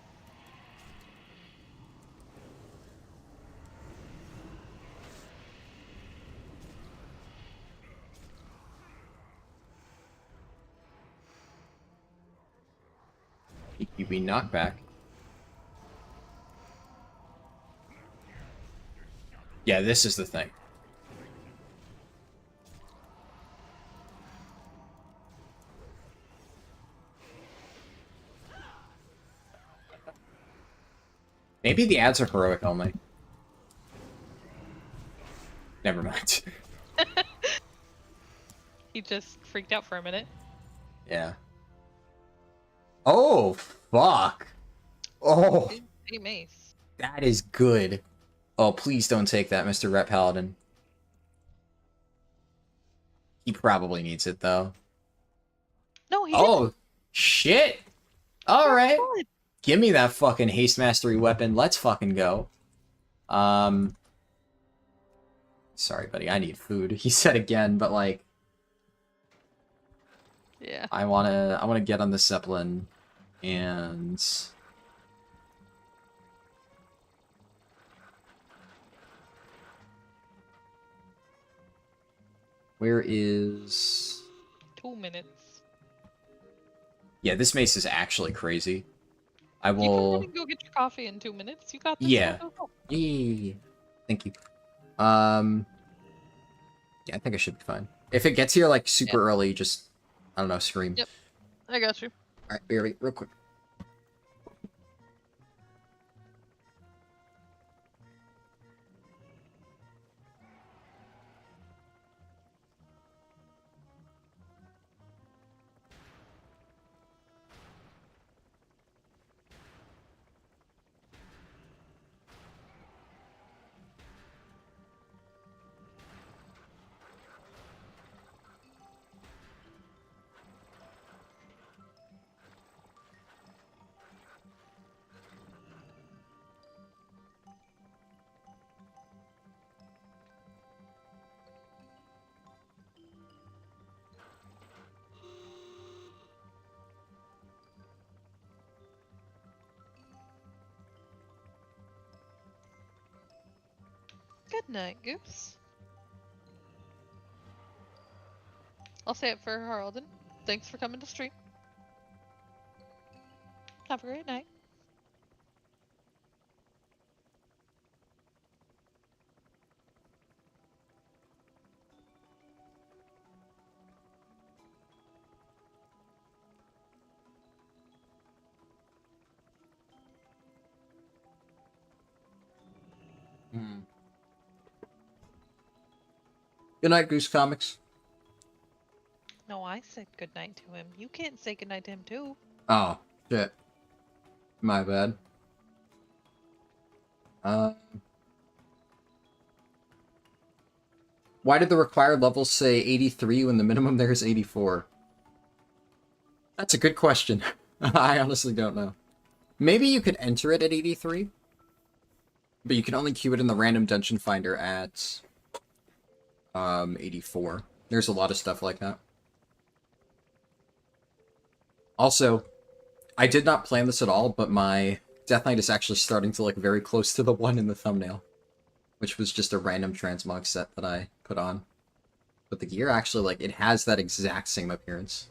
PQB knockback. Yeah, this is the thing. Maybe the ads are heroic only. Never mind. He just freaked out for a minute. Yeah. Oh, fuck. Oh, Hey, Mace. that is good. Oh, please don't take that, Mr. Rep Paladin. He probably needs it, though. No, he didn't. Oh, shit. Alright. Good. Give me that fucking haste mastery weapon. Let's fucking go. Sorry, buddy. I need food. He said again, but like, Yeah. I wanna get on the Zeppelin, and where is? 2 minutes. Yeah, this mace is actually crazy. I You can run will. and go get your coffee in 2 minutes. You got this. Yeah. Go, go, go. Yeah. Thank you. Yeah, I think I should be fine. If it gets here like super early, just I don't know, scream. Yep. I got you. All right, BRB, real quick. Good night, Goose. I'll say it for Haraldin. Thanks for coming to stream. Have a great night. Good night, Goose Comics. No, I said good night to him. You can't say good night to him too. Oh, shit. My bad. Why did the required levels say 83 when the minimum there is 84? That's a good question. I honestly don't know. Maybe you could enter it at 83, but you can only queue it in the random dungeon finder at 84. There's a lot of stuff like that. Also, I did not plan this at all, but my Death Knight is actually starting to look very close to the one in the thumbnail, which was just a random transmog set that I put on. But the gear actually, like, it has that exact same appearance,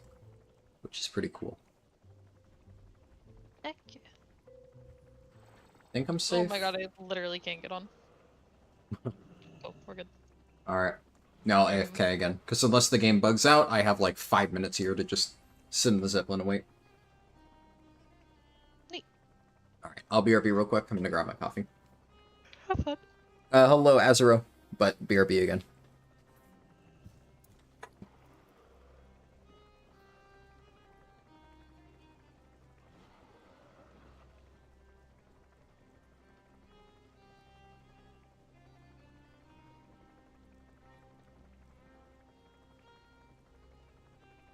which is pretty cool. Heck yeah. Think I'm safe? Oh my god, I literally can't get on. Oh, we're good. Alright. No, AFK again. Because unless the game bugs out, I have like 5 minutes here to just sit in the Zeppelin and wait. Neat. Alright, I'll BRB real quick. I'm gonna grab my coffee. Have fun. Hello, Azuro. But BRB again.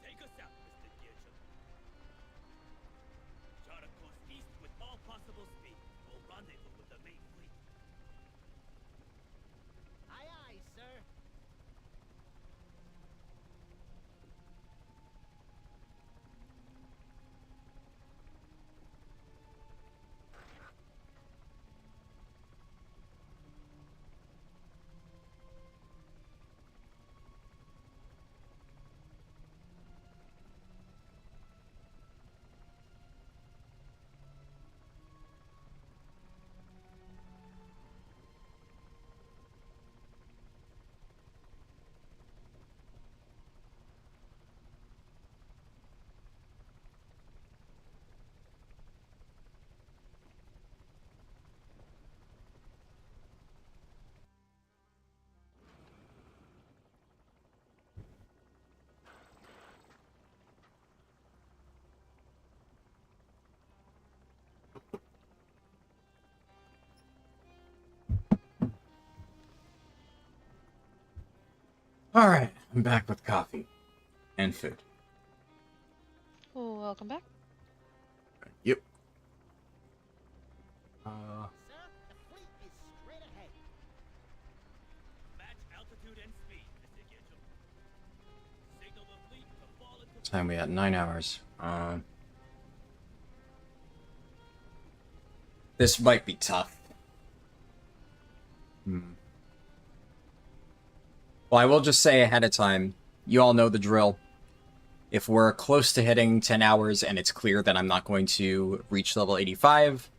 Take us out, Mr. Gidget. Chart a course east with all possible speed. We'll rendezvous with the main fleet. Alright, I'm back with coffee. And food. Welcome back. Yep. Sir, the fleet is straight ahead. Match altitude and speed, Mr. Gitchell. Signal the fleet to fall into Time we had 9 hours. This might be tough. Well, I will just say ahead of time, you all know the drill. If we're close to hitting 10 hours and it's clear that I'm not going to reach level 85,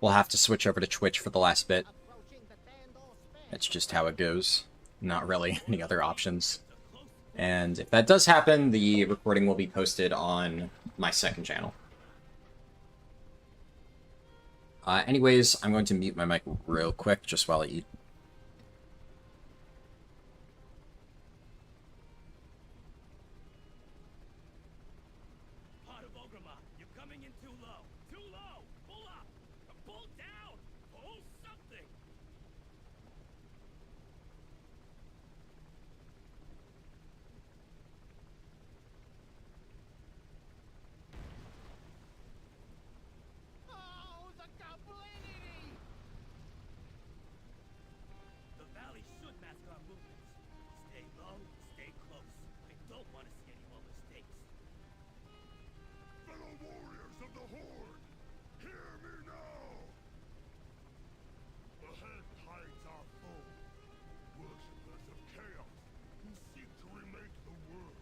we'll have to switch over to Twitch for the last bit. Approaching the Dandor span. That's just how it goes. Not really any other options. And if that does happen, the recording will be posted on my second channel. Anyways, I'm going to mute my mic real quick just while I eat. Part of Ogrima. You're coming in too low. Too low. Pull up. Pull down. Pull something. Oh, the goblinity! The valley should mask our movements. Stay low. Stay close. I don't want to see any more mistakes. Fellow warriors of the Horde, hear me now! Ahead hides our foe, worshippers of chaos who seek to remake the world.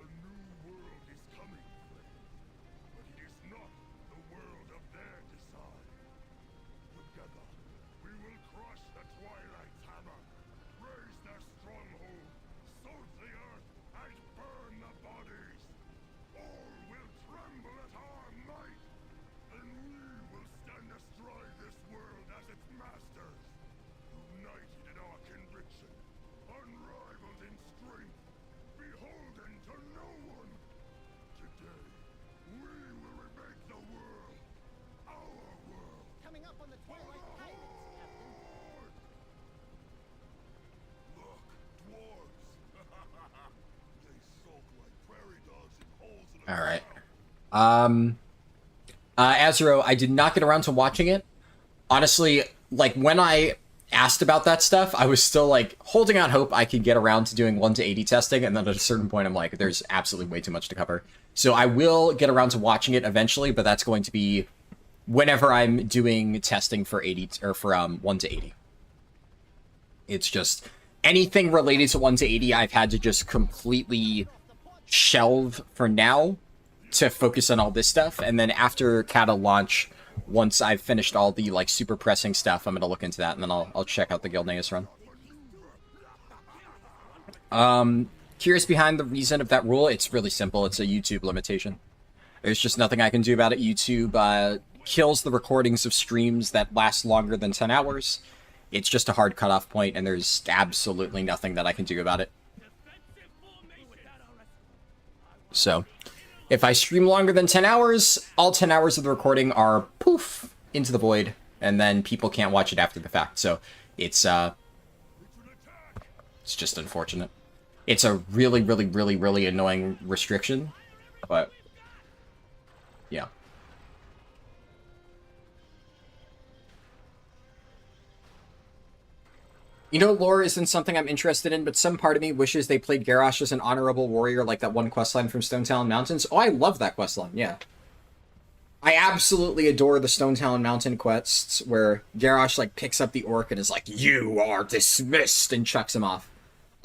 A new world is coming, friend, but it is not the world of their design. Together, we will crush the Twilight's hammer, raise their stronghold, sow the earth, and burn the bodies. All will tremble at our might, and we will stand astride this world as its masters, united in our conviction, unrivaled in strength, beholden to no one. Today, we will remake the world, our world. Coming up on the Twilight Highlands, Captain. Horde! Look, dwarves! They sulk like prairie dogs in holes in a Alright. ground. Azuro, I did not get around to watching it. Honestly, like, when I asked about that stuff, I was still, like, holding out hope I could get around to doing 1 to 80 testing, and then at a certain point I'm like, there's absolutely way too much to cover. So I will get around to watching it eventually, but that's going to be whenever I'm doing testing for 80, or for 1 to 80. It's just, anything related to 1 to 80, I've had to just completely shelve for now to focus on all this stuff, and then after Cata launch, once I've finished all the like super pressing stuff, I'm gonna look into that, and then I'll check out the Guildneus run. Curious behind the reason of that rule. It's really simple. It's a YouTube limitation. There's just nothing I can do about it. YouTube kills the recordings of streams that last longer than 10 hours. It's just a hard cutoff point, and there's absolutely nothing that I can do about it. So, if I stream longer than 10 hours, all 10 hours of the recording are poof into the void, and then people can't watch it after the fact. So, it's just unfortunate. It's a really, really, really, really annoying restriction, but yeah. You know, lore isn't something I'm interested in, but some part of me wishes they played Garrosh as an honorable warrior like that one questline from Stone Talon Mountains. Oh, I love that questline, yeah. I absolutely adore the Stone Talon Mountain quests where Garrosh, like, picks up the orc and is like, "You are dismissed," and chucks him off.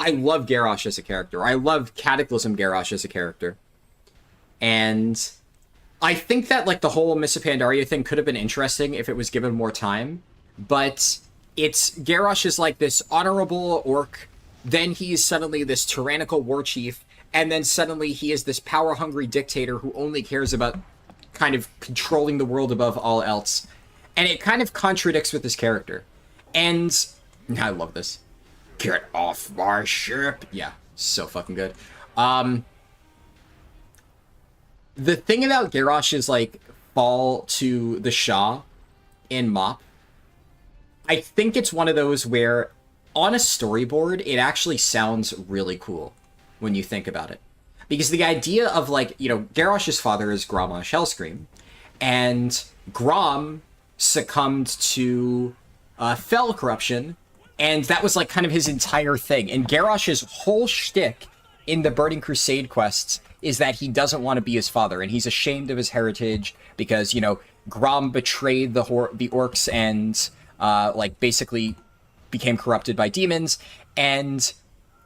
I love Garrosh as a character. I love Cataclysm Garrosh as a character. And I think that, like, the whole Miss Pandaria thing could have been interesting if it was given more time, but it's Garrosh is like this honorable orc, then he's suddenly this tyrannical war chief, and then suddenly he is this power-hungry dictator who only cares about kind of controlling the world above all else. And it kind of contradicts with his character. And I love this. Get off my ship. Yeah, so fucking good. The thing about Garrosh's, like, fall to the Shah in Mop, I think it's one of those where on a storyboard, it actually sounds really cool when you think about it. Because the idea of, like, you know, Garrosh's father is Grommash Hellscream, and Grom succumbed to Fel corruption, and that was, like, kind of his entire thing. And Garrosh's whole shtick in the Burning Crusade quests is that he doesn't want to be his father, and he's ashamed of his heritage because, you know, Grom betrayed the orcs and, like, basically became corrupted by demons, and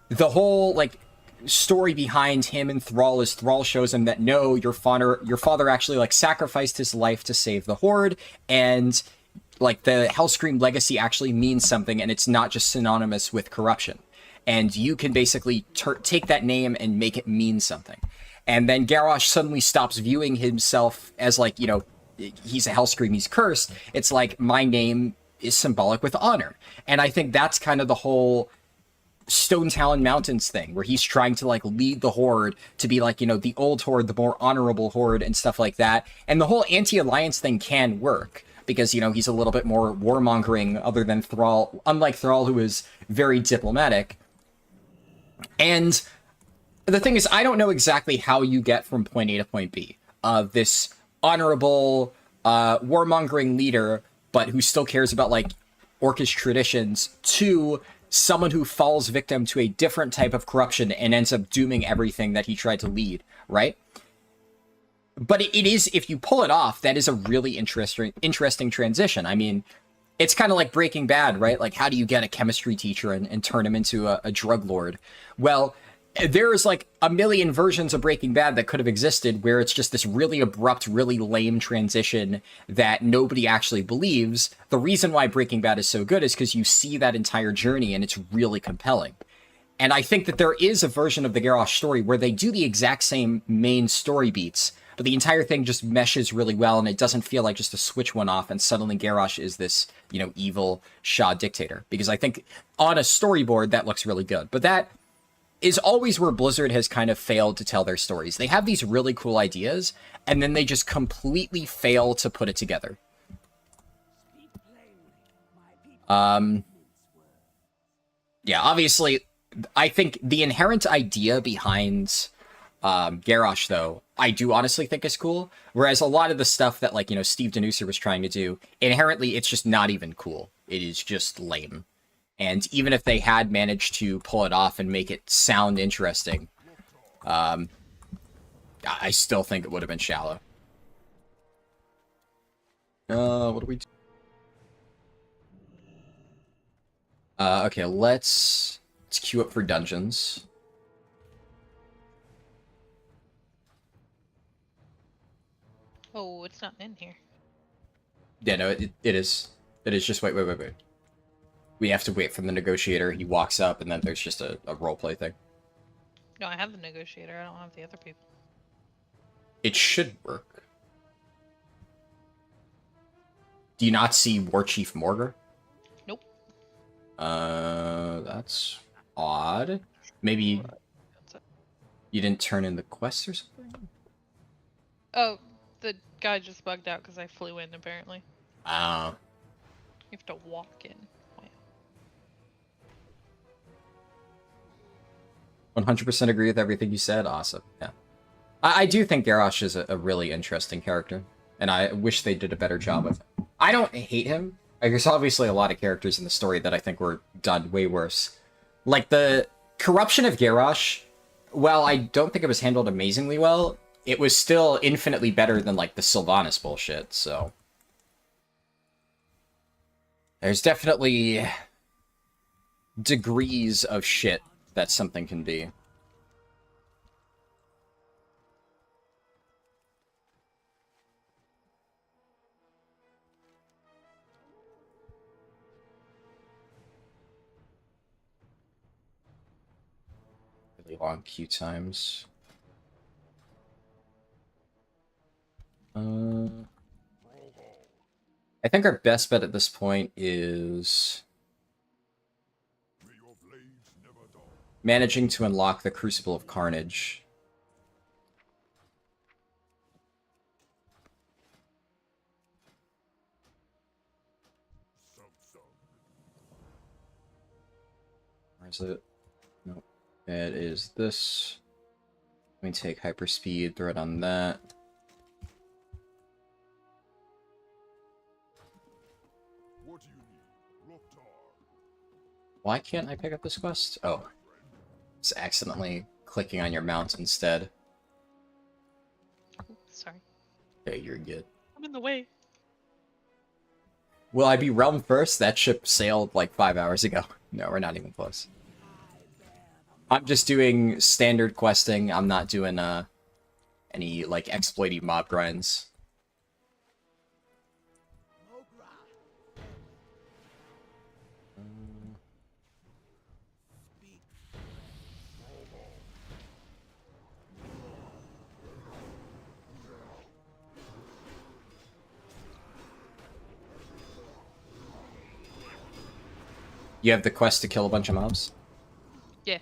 the whole, like, story behind him and Thrall is Thrall shows him that, no, your father actually, like, sacrificed his life to save the Horde, and, like, the Hellscream legacy actually means something, and it's not just synonymous with corruption. And you can basically take that name and make it mean something. And then Garrosh suddenly stops viewing himself as, like, you know, he's a Hellscream, he's cursed. It's like, my name is symbolic with honor. And I think that's kind of the whole Stone Talon Mountains thing, where he's trying to, like, lead the Horde to be, like, you know, the old Horde, the more honorable Horde and stuff like that. And the whole anti-alliance thing can work, because, you know, he's a little bit more warmongering other than Thrall, unlike Thrall, who is very diplomatic. And the thing is, I don't know exactly how you get from point A to point B. This honorable, warmongering leader, but who still cares about, like, Orcish traditions, to someone who falls victim to a different type of corruption and ends up dooming everything that he tried to lead, right? But it is, if you pull it off, that is a really interesting transition. I mean, it's kind of like Breaking Bad, right? Like, how do you get a chemistry teacher and turn him into a drug lord? Well, there's, like, a million versions of Breaking Bad that could have existed where it's just this really abrupt, really lame transition that nobody actually believes. The reason why Breaking Bad is so good is because you see that entire journey and it's really compelling. And I think that there is a version of the Garrosh story where they do the exact same main story beats, but the entire thing just meshes really well, and it doesn't feel like just a switch went off and suddenly Garrosh is this, you know, evil Shah dictator. Because I think on a storyboard that looks really good. But that is always where Blizzard has kind of failed to tell their stories. They have these really cool ideas, and then they just completely fail to put it together. Yeah, obviously, I think the inherent idea behind Garrosh, though, I do honestly think is cool. Whereas a lot of the stuff that, like, you know, Steve Denuser was trying to do, inherently, it's just not even cool. It is just lame. And even if they had managed to pull it off and make it sound interesting, I still think it would have been shallow. What do we do? Okay, let's queue up for dungeons. Oh, it's not in here. Yeah, no, it is. It is. Just wait. We have to wait for the negotiator. He walks up, and then there's just a roleplay thing. No, I have the negotiator. I don't have the other people. It should work. Do you not see War Chief Morgar? Nope. That's odd. Maybe you didn't turn in the quest or something? Oh, the guy just bugged out because I flew in, apparently. Oh. You have to walk in. Wow. 100% agree with everything you said. Awesome. Yeah. I do think Garrosh is a really interesting character, and I wish they did a better job with him. I don't hate him. Like, there's obviously a lot of characters in the story that I think were done way worse. Like, the corruption of Garrosh, while I don't think it was handled amazingly well, it was still infinitely better than, like, the Sylvanas bullshit, so... There's definitely degrees of shit that something can be. Really long queue times. I think our best bet at this point is managing to unlock the Crucible of Carnage. is it? Nope. It is this. Let me take hyperspeed, throw it on that. What do you need? Loktar. Why can't I pick up this quest? Oh, it's accidentally clicking on your mount instead. Oops, sorry. Okay, you're good. I'm in the way. Will I be realm first? That ship sailed like 5 hours ago. No, we're not even close. I'm just doing standard questing. I'm not doing any like exploity mob grinds. You have the quest to kill a bunch of mobs? Yeah.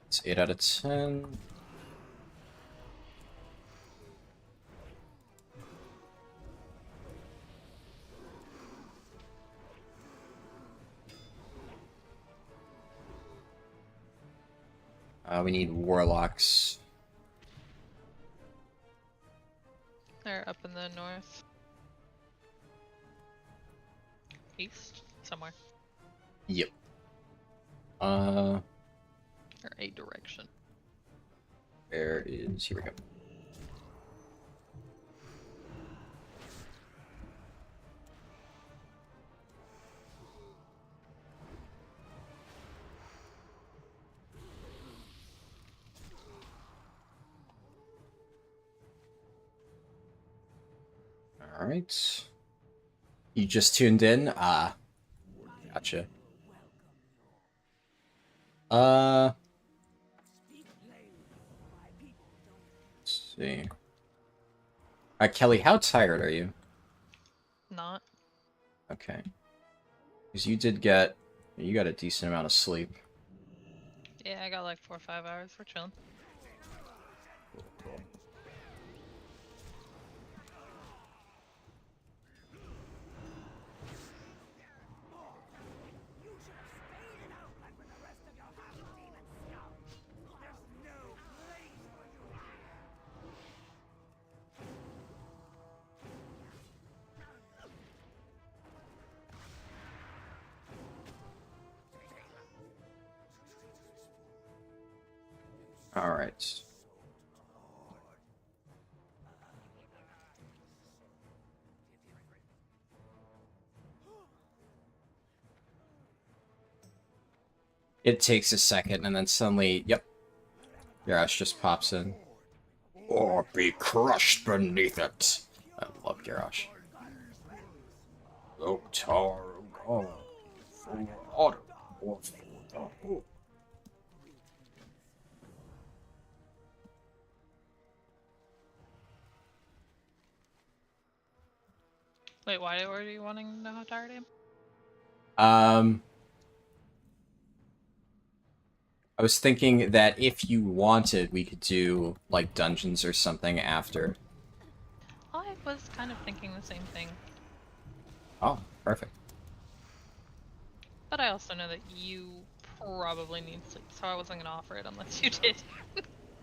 It's 8 out of 10. We need warlocks. They're up in the north. East? Somewhere. Yep. Or a direction. Where is... Here we go. Alright. You just tuned in? Ah. Gotcha. Let's see. Kelly, how tired are you? Not. Okay. Because you did get... You got a decent amount of sleep. Yeah, I got like 4 or 5 hours. We're chilling. Alright. It takes a second, and then suddenly, yep, Garrosh just pops in. Or be crushed beneath it. I love Garrosh. Loktar, oh, for honor, or for the hope. Wait, why were you wanting to know how tired I am? I was thinking that if you wanted, we could do, like, dungeons or something after. I was kind of thinking the same thing. Oh, perfect. But I also know that you probably need sleep, so I wasn't going to offer it unless you did.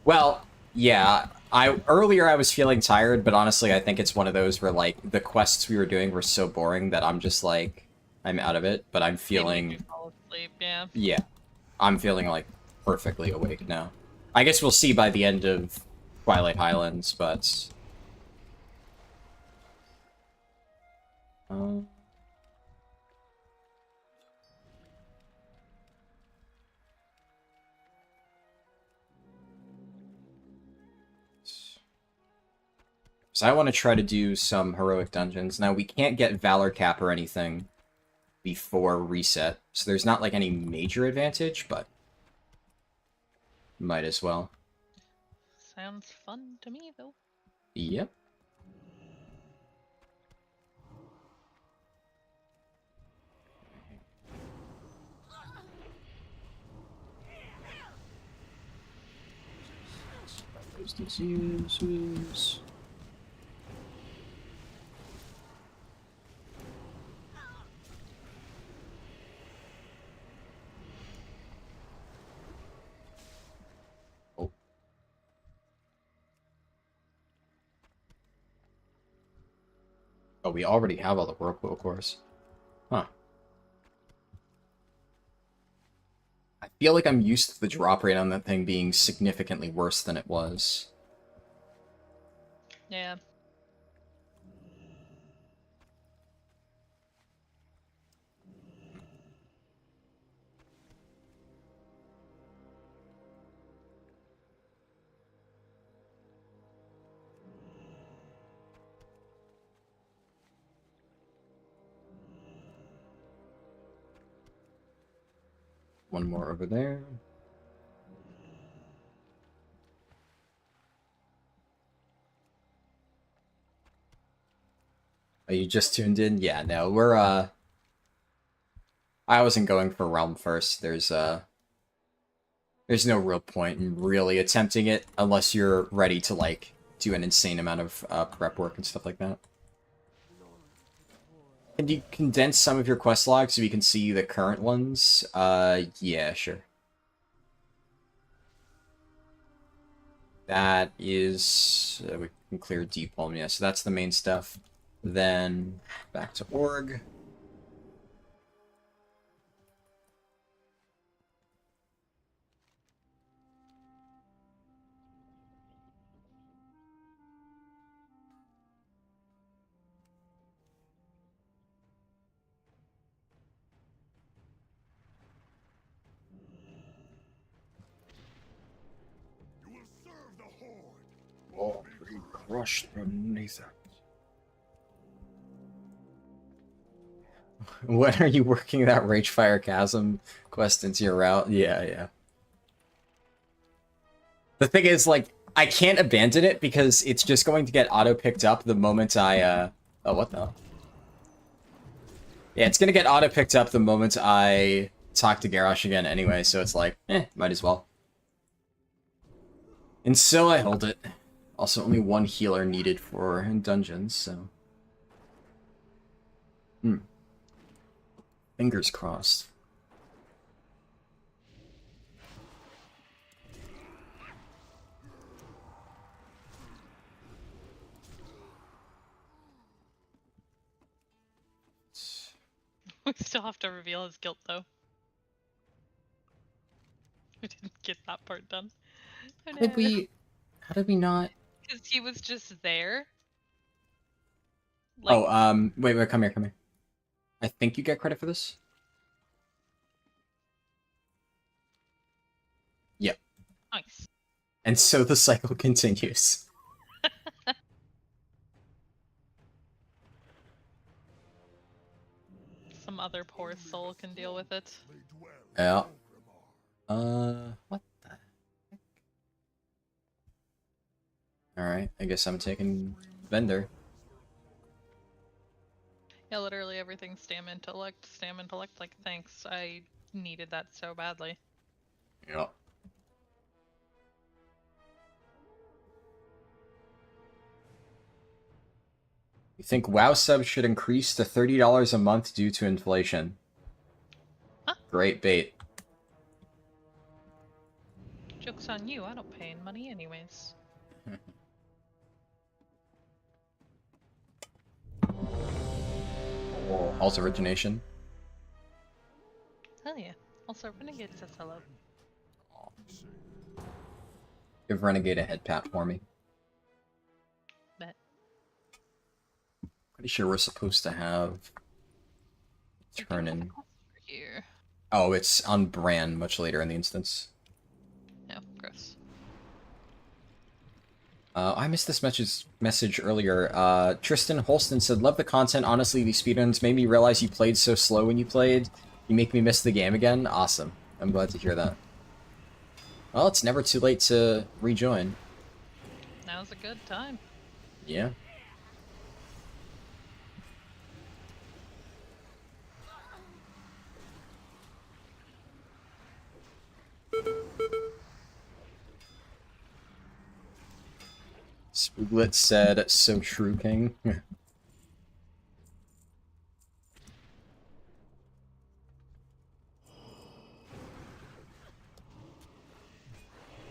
Well, yeah, earlier I was feeling tired, but honestly I think it's one of those where, like, the quests we were doing were so boring that I'm just like, I'm out of it, but I'm Maybe feeling... you fall asleep, yeah. Yeah, I'm feeling, like, perfectly awake now. I guess we'll see by the end of Twilight Highlands, but... So I want to try to do some heroic dungeons. Now, we can't get Valor Cap or anything before reset, so there's not, like, any major advantage, but might as well. Sounds fun to me, though. Yep. Diseases. Oh. Oh, we already have all the whirlpool cores. Huh. I feel like I'm used to the drop rate on that thing being significantly worse than it was. Yeah. One more over there. Oh, you just tuned in? Yeah, no, we're I wasn't going for Realm first. There's no real point in really attempting it unless you're ready to like do an insane amount of prep work and stuff like that. Can you condense some of your quest logs so we can see the current ones? Yeah, sure. That is... we can clear Deep Home, yeah, so that's the main stuff. Then, back to Org. You will serve the Horde. Oh, we crushed beneath it. When are you working that Ragefire Chasm quest into your route? Yeah, yeah. The thing is, like, I can't abandon it because it's just going to get auto-picked up the moment I, Oh, what the? Yeah, it's gonna get auto-picked up the moment I talk to Garrosh again anyway, so it's like, might as well. And so I hold it. Also, only one healer needed for dungeons, so... Fingers crossed. We still have to reveal his guilt, though. We didn't get that part done. How did we not... Because he was just there. Like... Oh, wait, come here. I think you get credit for this? Yep. Nice. And so the cycle continues. Some other poor soul can deal with it. Yeah. What the heck? Alright, I guess I'm taking Vendor. Yeah, literally everything stam intellect. Like, thanks. I needed that so badly. Yeah. You think WoW subs should increase to $30 a month due to inflation? Huh? Great bait. Joke's on you, I don't pay in money anyways. Oh, also origination. Hell yeah. Also, Renegade says hello. Give Renegade a head pat for me. Bet. Pretty sure we're supposed to have turn in. Here. Oh, it's on Bran much later in the instance. No, gross. I missed this message earlier. Tristan Holston said, "Love the content. Honestly, these speedruns made me realize you played so slow when you played. You make me miss the game again. Awesome. I'm glad to hear that. Well, it's never too late to rejoin. Now's a good time. Yeah. Spooglet said, "So true, King."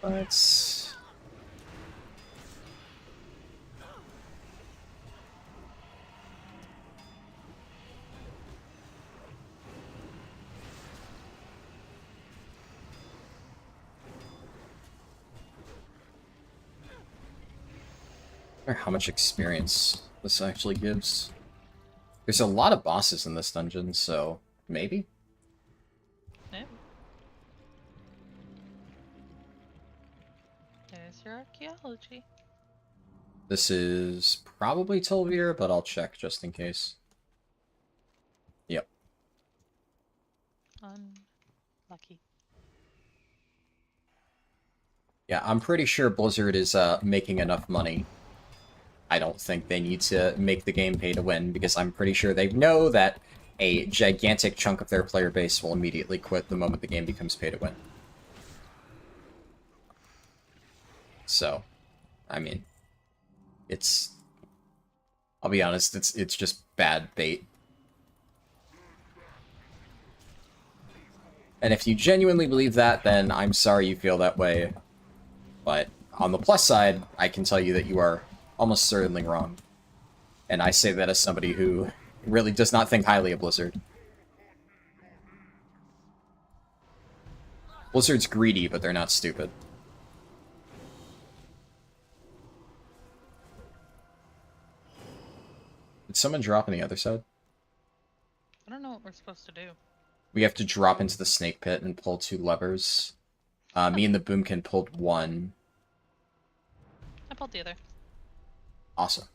Let's... I wonder how much experience this actually gives. There's a lot of bosses in this dungeon, so maybe? No. There's your archaeology. This is probably Tulvir, but I'll check just in case. Yep. Unlucky. Yeah, I'm pretty sure Blizzard is making enough money. I don't think they need to make the game pay to win, because I'm pretty sure they know that a gigantic chunk of their player base will immediately quit the moment the game becomes pay to win. So, I mean, it's... I'll be honest, it's just bad bait. And if you genuinely believe that, then I'm sorry you feel that way. But on the plus side, I can tell you that you are almost certainly wrong. And I say that as somebody who really does not think highly of Blizzard. Blizzard's greedy, but they're not stupid. Did someone drop on the other side? I don't know what we're supposed to do. We have to drop into the snake pit and pull 2 levers. Me and the Boomkin pulled 1. I pulled the other. Awesome.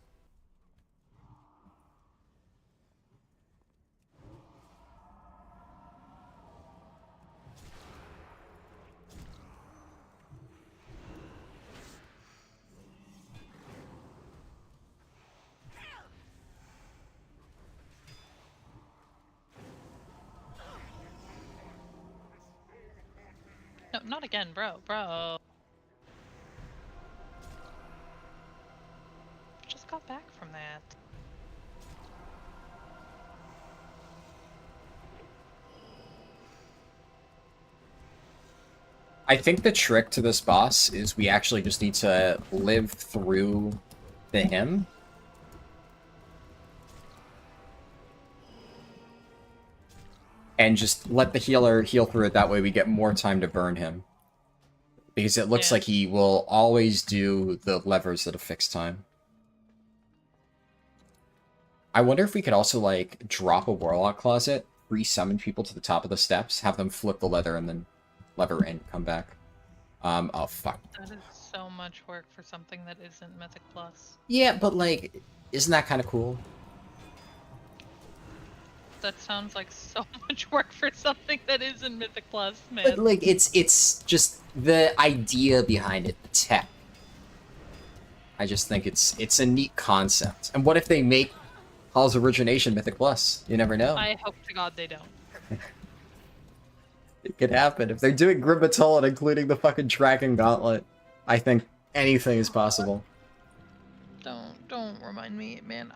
No, not again, bro. Just got back from that. I think the trick to this boss is we actually just need to live through the hymn. And just let the healer heal through it, that way we get more time to burn him. Because it looks like he will always do the levers at a fixed time. I wonder if we could also, like, drop a Warlock Closet, re-summon people to the top of the steps, have them flip the lever, and then lever and come back. Oh, fuck. That is so much work for something that isn't Mythic Plus. Yeah, but, like, isn't that kind of cool? That sounds like so much work for something that isn't Mythic Plus, man. But, like, it's just the idea behind it, the tech. I just think it's a neat concept. And what if they make Hall's Origination Mythic Plus? You never know. I hope to God they don't. It could happen. If they're doing Grim Battle and including the fucking Dragon Gauntlet, I think anything is possible. Don't remind me, man.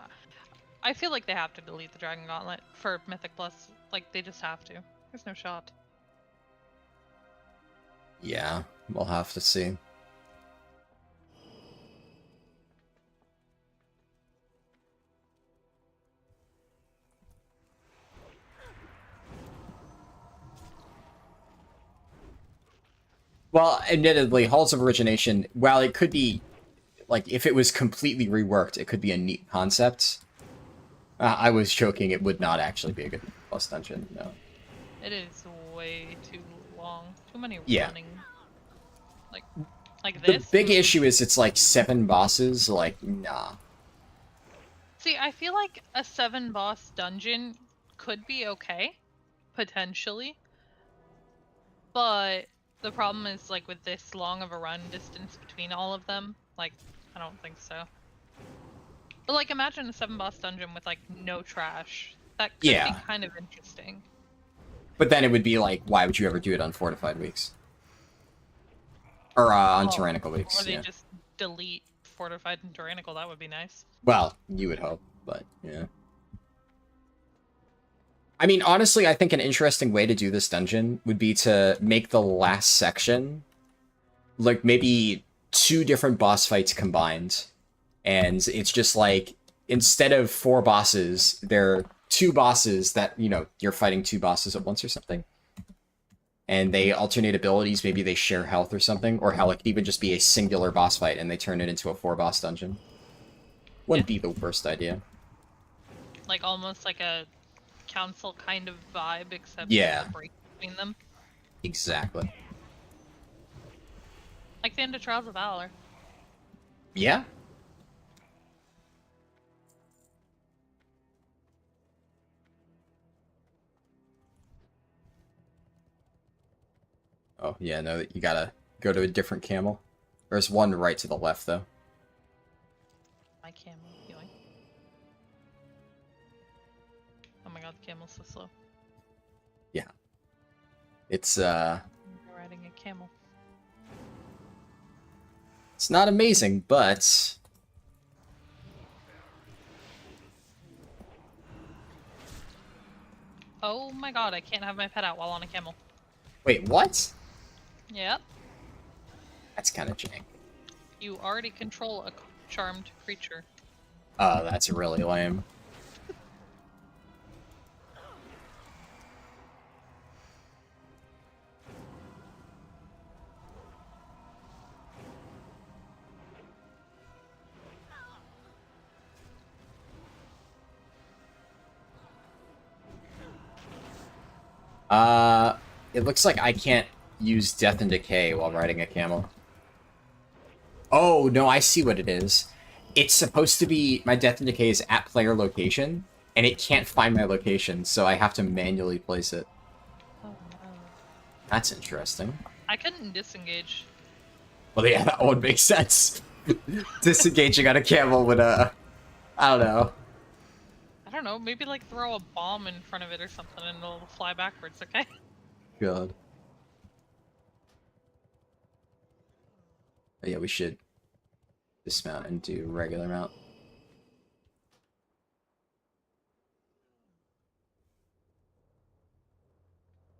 I feel like they have to delete the Dragon Gauntlet for Mythic Plus. Like, they just have to. There's no shot. Yeah, we'll have to see. Well, admittedly, Halls of Origination, while it could be, like, if it was completely reworked, it could be a neat concept. I was joking, it would not actually be a good boss dungeon, no. It is way too long. Too many running. Like The this. big issue is it's like 7 bosses, like, nah. See, I feel like a 7-boss dungeon could be okay, potentially. But the problem is, like, with this long of a run distance between all of them, like, I don't think so. But, like, imagine a 7-boss dungeon with, like, no trash. That could be kind of interesting. But then it would be like, why would you ever do it on Fortified Weeks? Or on Tyrannical Weeks, Or they yeah. just delete fortified and tyrannical. That would be nice. Well, you would hope, but yeah. I mean, honestly, I think an interesting way to do this dungeon would be to make the last section like maybe 2 different boss fights combined. And it's just like, instead of 4 bosses, there are 2 bosses that, you know, you're fighting 2 bosses at once or something. And they alternate abilities, maybe they share health or something, or hell, it could even just be a singular boss fight and they turn it into a 4-boss dungeon. Wouldn't be the worst idea. Like almost like a council kind of vibe, except Yeah. there's a break between them. Exactly. Like the end of Trials of Valor. Yeah. Oh, yeah, no, you gotta go to a different camel. There's one right to the left, though. My camel healing. Oh my god, the camel's so slow. Yeah. It's, I'm riding a camel. It's not amazing, but... Oh my god, I can't have my pet out while on a camel. Wait, what? Yep. That's kind of jank. You already control a charmed creature. Oh, that's really lame. It looks like I can't use Death and Decay while riding a camel. Oh, no, I see what it is. It's supposed to be, my Death and Decay is at player location, and it can't find my location, so I have to manually place it. Oh no. That's interesting. I couldn't disengage. Well, yeah, that would make sense. Disengaging on a camel would, I don't know. I don't know, maybe like throw a bomb in front of it or something and it'll fly backwards, okay? God. But yeah, we should dismount and do regular mount.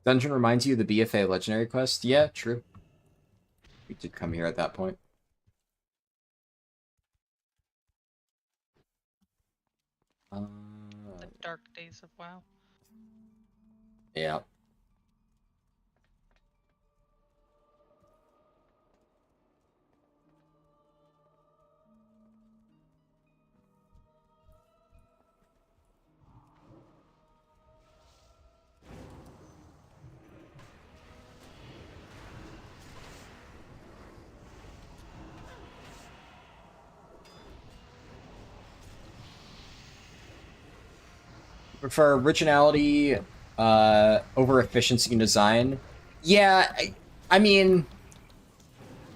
Dungeon reminds you of the BFA legendary quest? Yeah, true. We did come here at that point. The dark days of WoW. Yeah. For originality over efficiency in design, yeah, I mean,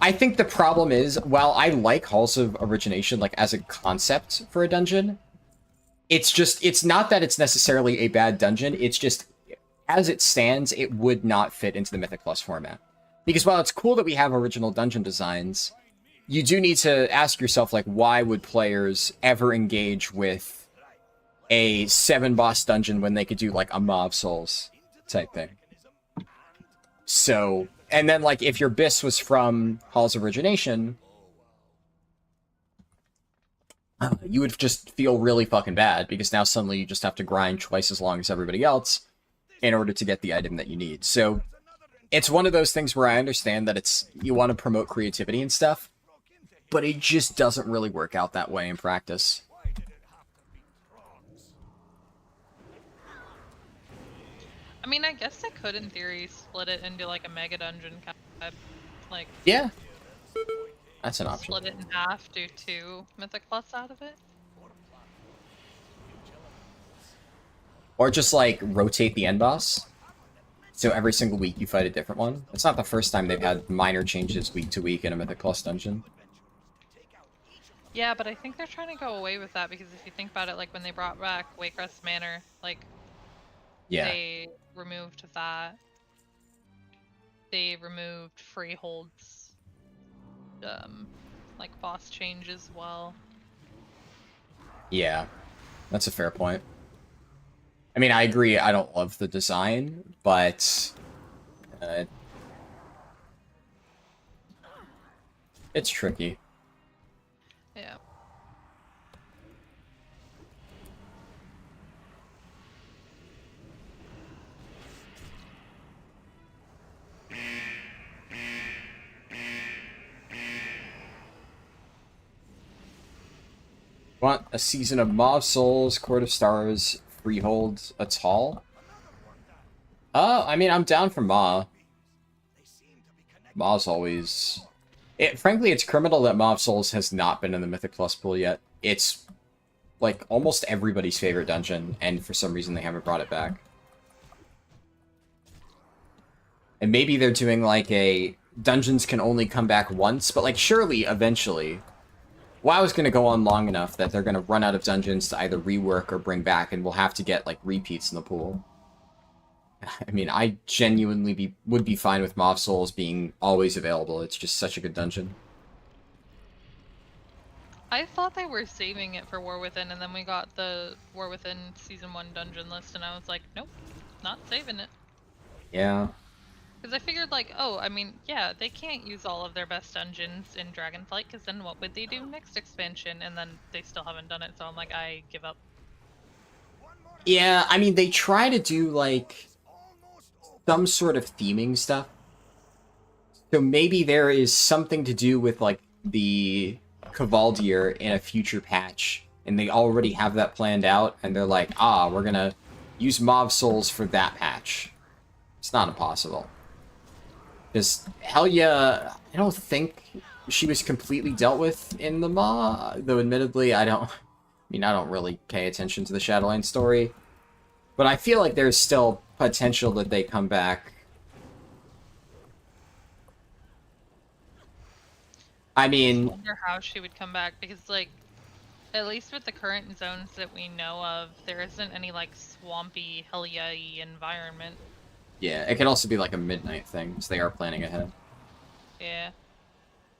I think the problem is, while I like Halls of Origination like as a concept for a dungeon, it's not that it's necessarily a bad dungeon, it's just, as it stands, it would not fit into the Mythic Plus format. Because while it's cool that we have original dungeon designs, you do need to ask yourself, like, why would players ever engage with a 7-boss dungeon when they could do, like, a Maw of Souls type thing? So, and then, like, if your BIS was from Halls of Origination, you would just feel really fucking bad, because now suddenly you just have to grind twice as long as everybody else in order to get the item that you need. So, it's one of those things where I understand that it's, you want to promote creativity and stuff, but it just doesn't really work out that way in practice. I mean, I guess I could, in theory, split it into like a mega dungeon kind of, like, Yeah. That's an option. split it in half, do 2 Mythic Plus out of it. Or just, like, rotate the end boss. So every single week you fight a different one. It's not the first time they've had minor changes week to week in a Mythic Plus dungeon. Yeah, but I think they're trying to go away with that, because if you think about it, like when they brought back Waycrest Manor, like, Yeah. they removed that. They removed Freehold's like boss change as well. Yeah, that's a fair point. I mean, I agree, I don't love the design, but it's tricky. Yeah. Want a season of Mob Souls, Court of Stars, Freehold, Atal? I mean, I'm down for Ma. Ma's always... frankly, it's criminal that Mob Souls has not been in the Mythic Plus pool yet. It's, like, almost everybody's favorite dungeon, and for some reason they haven't brought it back. And maybe they're doing, like, a... Dungeons can only come back once, but, like, surely, eventually... WoW's gonna go on long enough that they're gonna run out of dungeons to either rework or bring back, and we'll have to get, like, repeats in the pool. I mean, I genuinely would be fine with Mob Souls being always available. It's just such a good dungeon. I thought they were saving it for War Within, and then we got the War Within Season 1 dungeon list, and I was like, nope, not saving it. Yeah. Because I figured, like, oh, I mean, yeah, they can't use all of their best dungeons in Dragonflight, because then what would they do next expansion? And then they still haven't done it, so I'm like, I give up. Yeah, I mean, they try to do, like, some sort of theming stuff. So maybe there is something to do with, like, the Cavaldier in a future patch, and they already have that planned out, and they're like, ah, we're gonna use Mob Souls for that patch. It's not impossible. Because Helia, I don't think she was completely dealt with in the Maw, though admittedly I don't really pay attention to the Shadowlands story. But I feel like there's still potential that they come back. I mean... I wonder how she would come back, because, like, at least with the current zones that we know of, there isn't any, like, swampy, Helia-y environment. Yeah, it could also be like a midnight thing, so they are planning ahead. Yeah.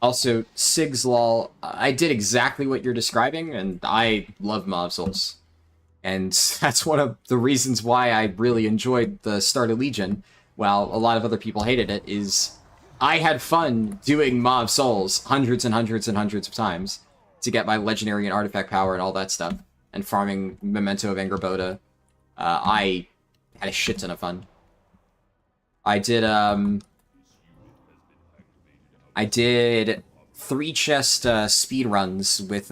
Also, Sigs lol, I did exactly what you're describing, and I love Mob Souls. And that's one of the reasons why I really enjoyed the start of Legion, while a lot of other people hated it, is I had fun doing Mob Souls hundreds and hundreds and hundreds of times to get my legendary and artifact power and all that stuff, and farming Memento of Angerboda. I had a shit ton of fun. I did 3 chest speed runs with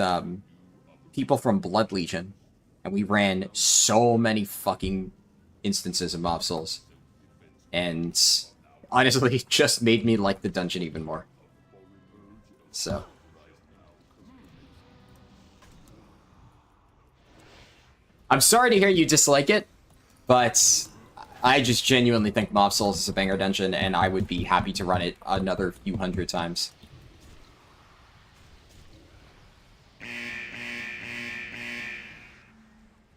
people from Blood Legion, and we ran so many fucking instances of Mob Souls, and honestly, it just made me like the dungeon even more. So I'm sorry to hear you dislike it, but I just genuinely think Mob Souls is a banger dungeon, and I would be happy to run it another few hundred times.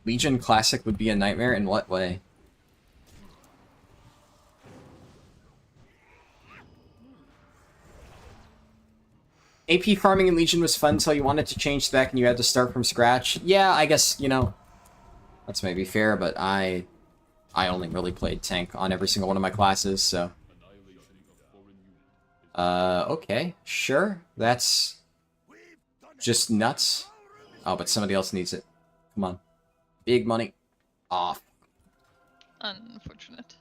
Legion Classic would be a nightmare? In what way? AP farming in Legion was fun until you wanted to change spec and you had to start from scratch. Yeah, I guess, you know, that's maybe fair, but I only really played tank on every single one of my classes, so... okay, sure, that's just nuts. Oh, but somebody else needs it. Come on. Big money. Off. Unfortunate.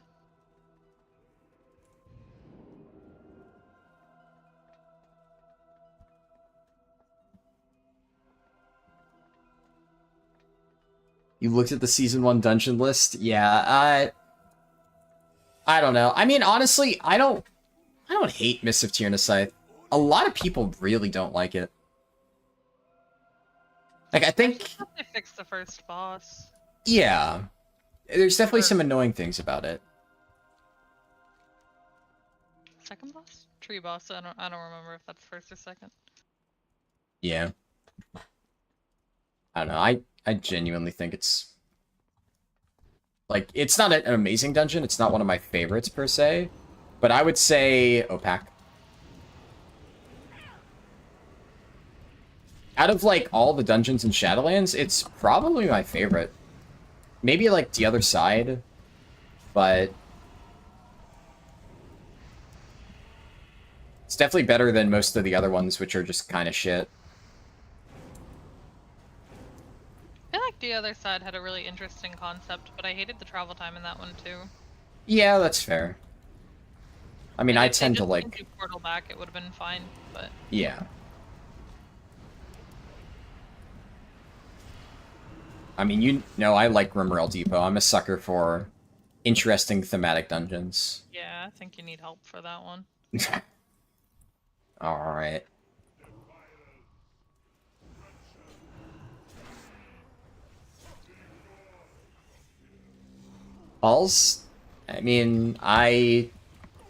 You looked at the Season 1 dungeon list? Yeah, I don't know. I mean, honestly, I don't hate Mists of Tyrna Scythe. A lot of people really don't like it. Like, I think... They fixed the first boss. Yeah. There's definitely some annoying things about it. Second boss? Tree boss, I don't remember if that's first or second. Yeah. I don't know, I genuinely think it's... Like, it's not an amazing dungeon, it's not one of my favorites, per se. But I would say... Opaque. Out of, like, all the dungeons in Shadowlands, it's probably my favorite. Maybe, like, the other side, but... it's definitely better than most of the other ones, which are just kind of shit. I feel like the other side had a really interesting concept, but I hated the travel time in that one too. Yeah, that's fair. I mean, I If they tend to just like... didn't do Portal back, it would have been fine, but... yeah. I mean, you know, I like Rimrail Depot. I'm a sucker for interesting thematic dungeons. Yeah, I think you need help for that one. Alright. Halls? I mean,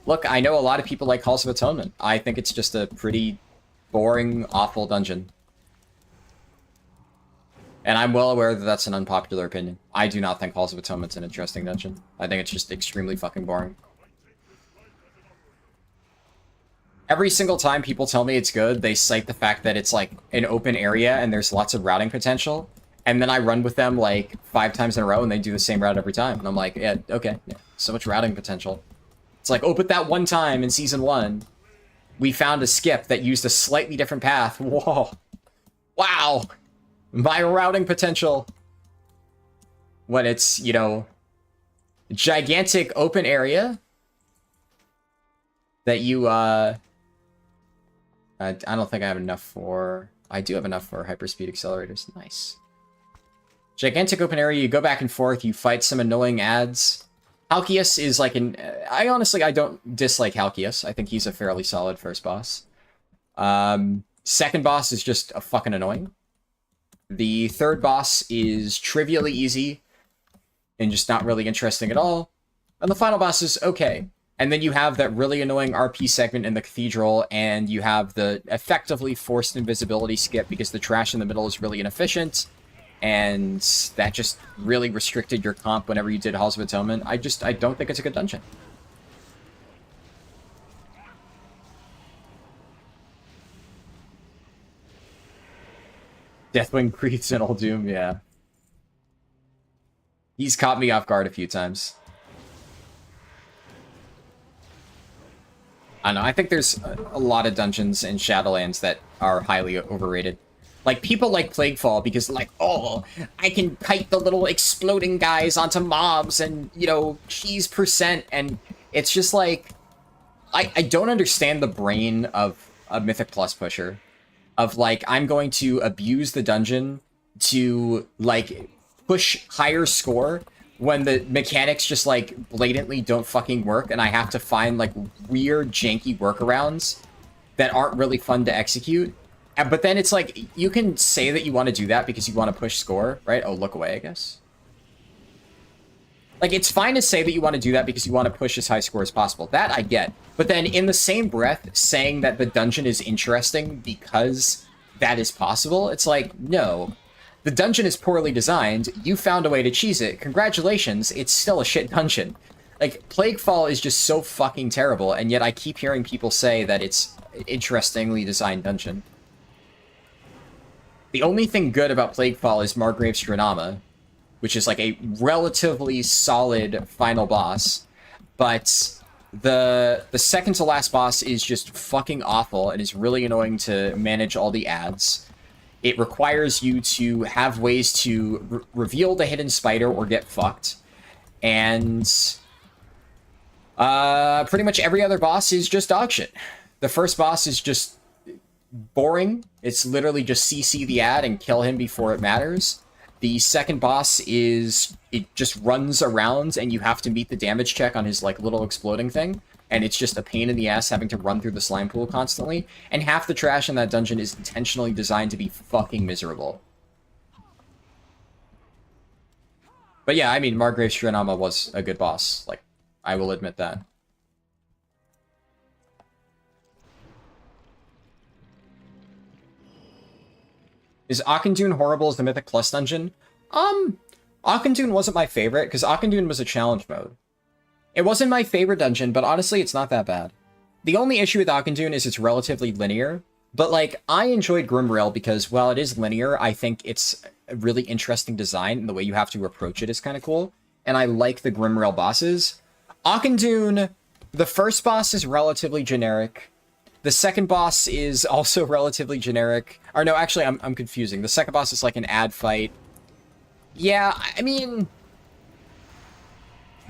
look, I know a lot of people like Halls of Atonement. I think it's just a pretty boring, awful dungeon. And I'm well aware that that's an unpopular opinion. I do not think Halls of Atonement's an interesting dungeon. I think it's just extremely fucking boring. Every single time people tell me it's good, they cite the fact that it's like an open area and there's lots of routing potential. And then I run with them like 5 times in a row and they do the same route every time. And I'm like, yeah, okay, yeah, so much routing potential. It's like, oh, but that one time in Season 1, we found a skip that used a slightly different path. Whoa. Wow. My routing potential. When it's, you know, gigantic open area that you, I don't think I have enough for... I do have enough for hyperspeed accelerators. Nice. Gigantic open area, you go back and forth, you fight some annoying ads. Halkias is like an... I don't dislike Halkias. I think he's a fairly solid first boss. Second boss is just a fucking annoying. The third boss is trivially easy and just not really interesting at all. And the final boss is okay. And then you have that really annoying RP segment in the cathedral, and you have the effectively forced invisibility skip because the trash in the middle is really inefficient, and that just really restricted your comp whenever you did Halls of Atonement. I don't think it's a good dungeon. Deathwing breathes in Old Doom, yeah. He's caught me off guard a few times. I don't know, I think there's a lot of dungeons in Shadowlands that are highly overrated. Like, people like Plaguefall because, like, oh, I can kite the little exploding guys onto mobs and, you know, cheese percent, and it's just like... I don't understand the brain of a Mythic Plus pusher. Of, like, I'm going to abuse the dungeon to, like, push higher score when the mechanics just, like, blatantly don't fucking work, and I have to find, like, weird, janky workarounds that aren't really fun to execute. But then it's like, you can say that you want to do that because you want to push score, right? Oh, look away, I guess. Like, it's fine to say that you want to do that because you want to push as high score as possible. That I get. But then in the same breath, saying that the dungeon is interesting because that is possible, it's like, no. The dungeon is poorly designed, you found a way to cheese it, congratulations, it's still a shit dungeon. Like, Plaguefall is just so fucking terrible, and yet I keep hearing people say that it's an interestingly designed dungeon. The only thing good about Plaguefall is Margrave's Dranama, which is like a relatively solid final boss, but the second to last boss is just fucking awful and is really annoying to manage all the ads. It requires you to have ways to reveal the hidden spider or get fucked, and pretty much every other boss is just dog shit. The first boss is just boring. It's literally just CC the ad and kill him before it matters. The second boss is, it just runs around and you have to meet the damage check on his like little exploding thing, and it's just a pain in the ass having to run through the slime pool constantly, and half the trash in that dungeon is intentionally designed to be fucking miserable. But yeah, I mean, Margrave's Shiranama was a good boss, like, I will admit that. Is Auchindoun horrible as the Mythic Plus dungeon? Auchindoun wasn't my favorite, because Auchindoun was a challenge mode. It wasn't my favorite dungeon, but honestly, it's not that bad. The only issue with Auchindoun is it's relatively linear, But, like, I enjoyed Grimrail because, while it is linear, I think it's a really interesting design, and the way you have to approach it is kind of cool. And I like the Grimrail bosses. Auchindoun, the first boss is relatively generic. The second boss is also relatively generic. Or no, actually, I'm confusing. The second boss is like an ad fight. Yeah, I mean...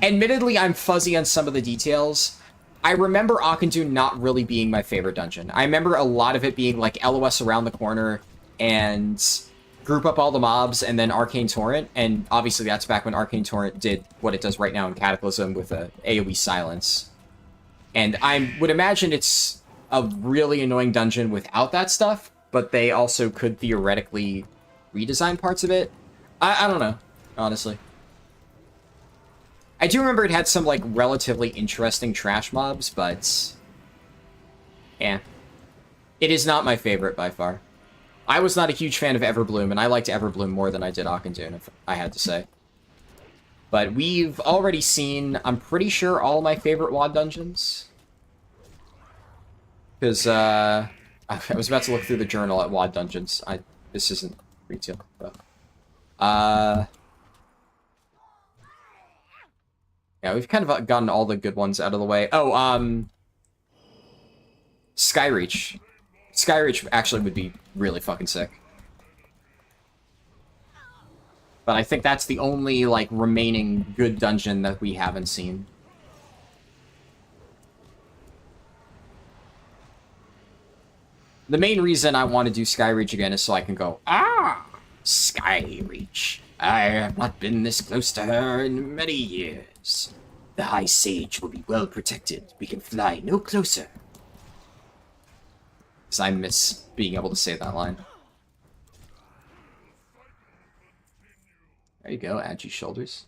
Admittedly, I'm fuzzy on some of the details. I remember Auchindoun not really being my favorite dungeon. I remember a lot of it being like LOS around the corner and group up all the mobs and then Arcane Torrent. And obviously that's back when Arcane Torrent did what it does right now in Cataclysm with a AoE silence. And I would imagine it's a really annoying dungeon without that stuff, but they also could theoretically redesign parts of it. I don't know, honestly. I do remember it had some, like, relatively interesting trash mobs, but... yeah. It is not my favorite, by far. I was not a huge fan of Everbloom, and I liked Everbloom more than I did Auchindoun, if I had to say. But we've already seen, I'm pretty sure, all my favorite WoD dungeons. Because, I was about to look through the journal at WoD dungeons. This isn't retail, but... yeah, we've kind of gotten all the good ones out of the way. Oh, Skyreach. Skyreach actually would be really fucking sick. But I think that's the only, like, remaining good dungeon that we haven't seen. The main reason I want to do Skyreach again is so I can go, Skyreach. I have not been this close to her in many years. The High Sage will be well protected. We can fly no closer. Because I miss being able to say that line. There you go, Agi shoulders.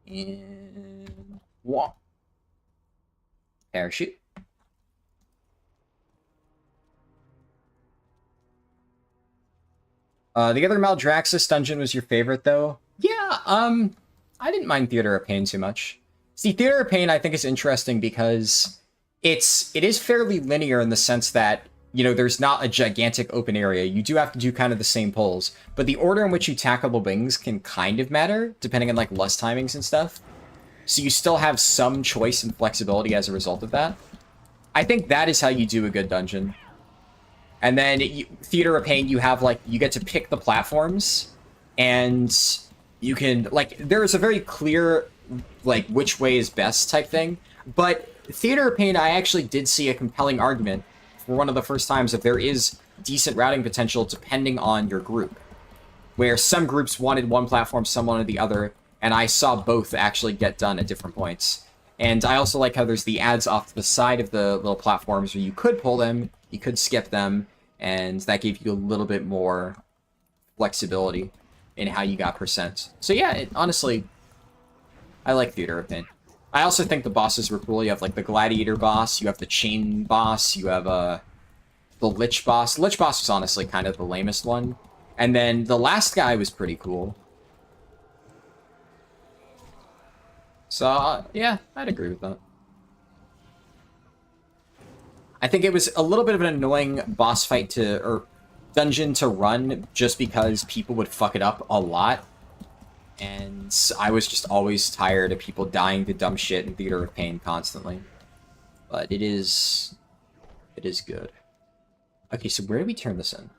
And... walk. Parachute. The other Maldraxxus dungeon was your favorite, though? Yeah, I didn't mind Theater of Pain too much. See, Theater of Pain I think is interesting because it is fairly linear in the sense that, you know, there's not a gigantic open area. You do have to do kind of the same pulls, but the order in which you tackle the wings can kind of matter, depending on, like, lust timings and stuff. So you still have some choice and flexibility as a result of that. I think that is how you do a good dungeon. And then Theater of Pain, you have, like, you get to pick the platforms, and you can, like, there is a very clear, like, which way is best type thing. But Theater of Pain, I actually did see a compelling argument for one of the first times that there is decent routing potential depending on your group. Where some groups wanted one platform, some wanted the other, and I saw both actually get done at different points. And I also like how there's the ads off to the side of the little platforms where you could pull them, you could skip them, and that gave you a little bit more flexibility in how you got percent. So yeah, honestly, I like Theater of Pain. I also think the bosses were cool. You have, like, the Gladiator boss, you have the Chain boss, you have the Lich boss. The Lich boss was honestly kind of the lamest one. And then the last guy was pretty cool. So, yeah, I'd agree with that. I think it was a little bit of an annoying boss fight or dungeon to run just because people would fuck it up a lot. And I was just always tired of people dying to dumb shit in Theater of Pain constantly. But it is good. Okay, so where do we turn this in?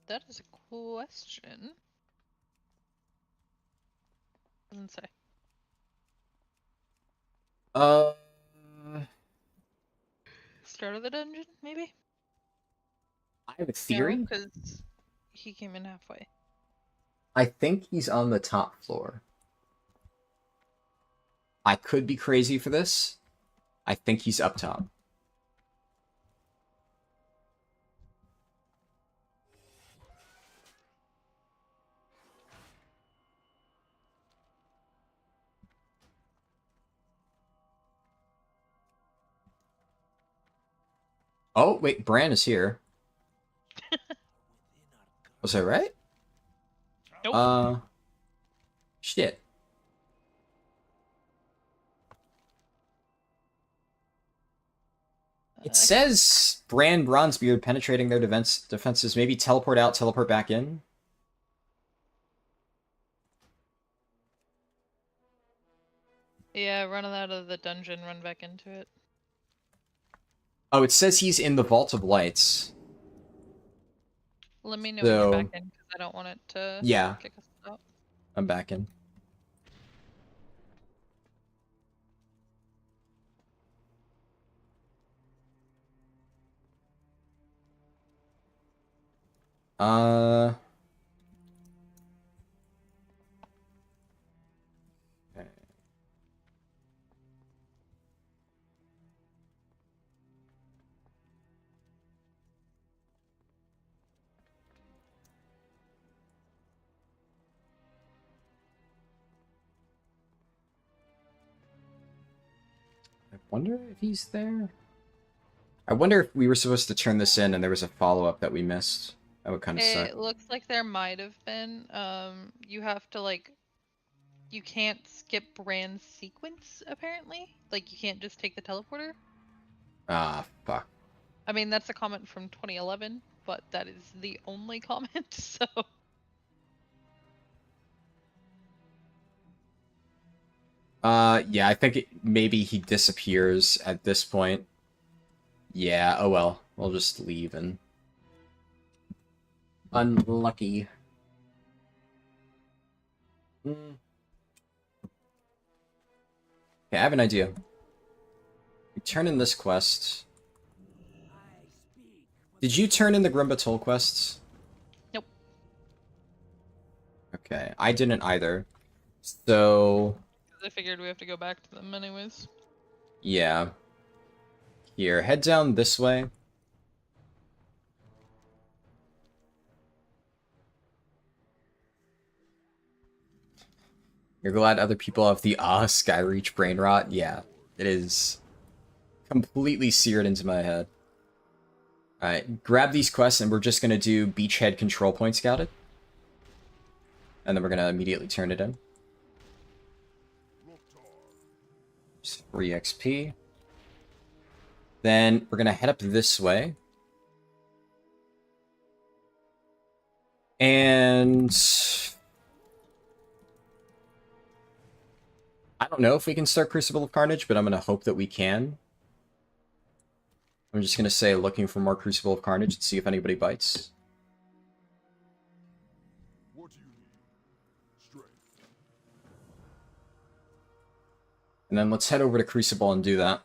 That is a question. Doesn't say. Start of the dungeon, maybe? I have a theory. Because he came in halfway. I think he's on the top floor. I could be crazy for this. I think he's up top. Oh, wait, Bran is here. Was I right? Nope. Shit. It says Brand Bronzebeard penetrating their defenses. Maybe teleport out, teleport back in. Yeah, run out of the dungeon, run back into it. Oh, it says he's in the Vault of Lights. Let me know when you're So, back in, because I don't want it to yeah, kick us out. I'm back in. Okay. I wonder if he's there. I wonder if we were supposed to turn this in and there was a follow-up that we missed. That would kind of suck. It looks like there might have been. You have to, like, you can't skip Brand's sequence, apparently. Like, you can't just take the teleporter. Ah, fuck. I mean, that's a comment from 2011, but that is the only comment, so... Yeah, I think maybe he disappears at this point. Yeah, oh well. We'll just leave and... Unlucky. Okay, I have an idea. We turn in this quest. Did you turn in the Grimba Toll quests? Nope. Okay, I didn't either. So... I figured we have to go back to them anyways. yeah. Here, head down this way. You're glad other people have the Skyreach brain rot? Yeah, it is completely seared into my head. Alright, grab these quests and we're just going to do Beachhead Control Point Scouted. And then we're going to immediately turn it in. Just free XP. Then we're going to head up this way. And... I don't know if we can start Crucible of Carnage, but I'm going to hope that we can. I'm just going to say looking for more Crucible of Carnage and see if anybody bites. What do you need? Strength. And then let's head over to Crucible and do that.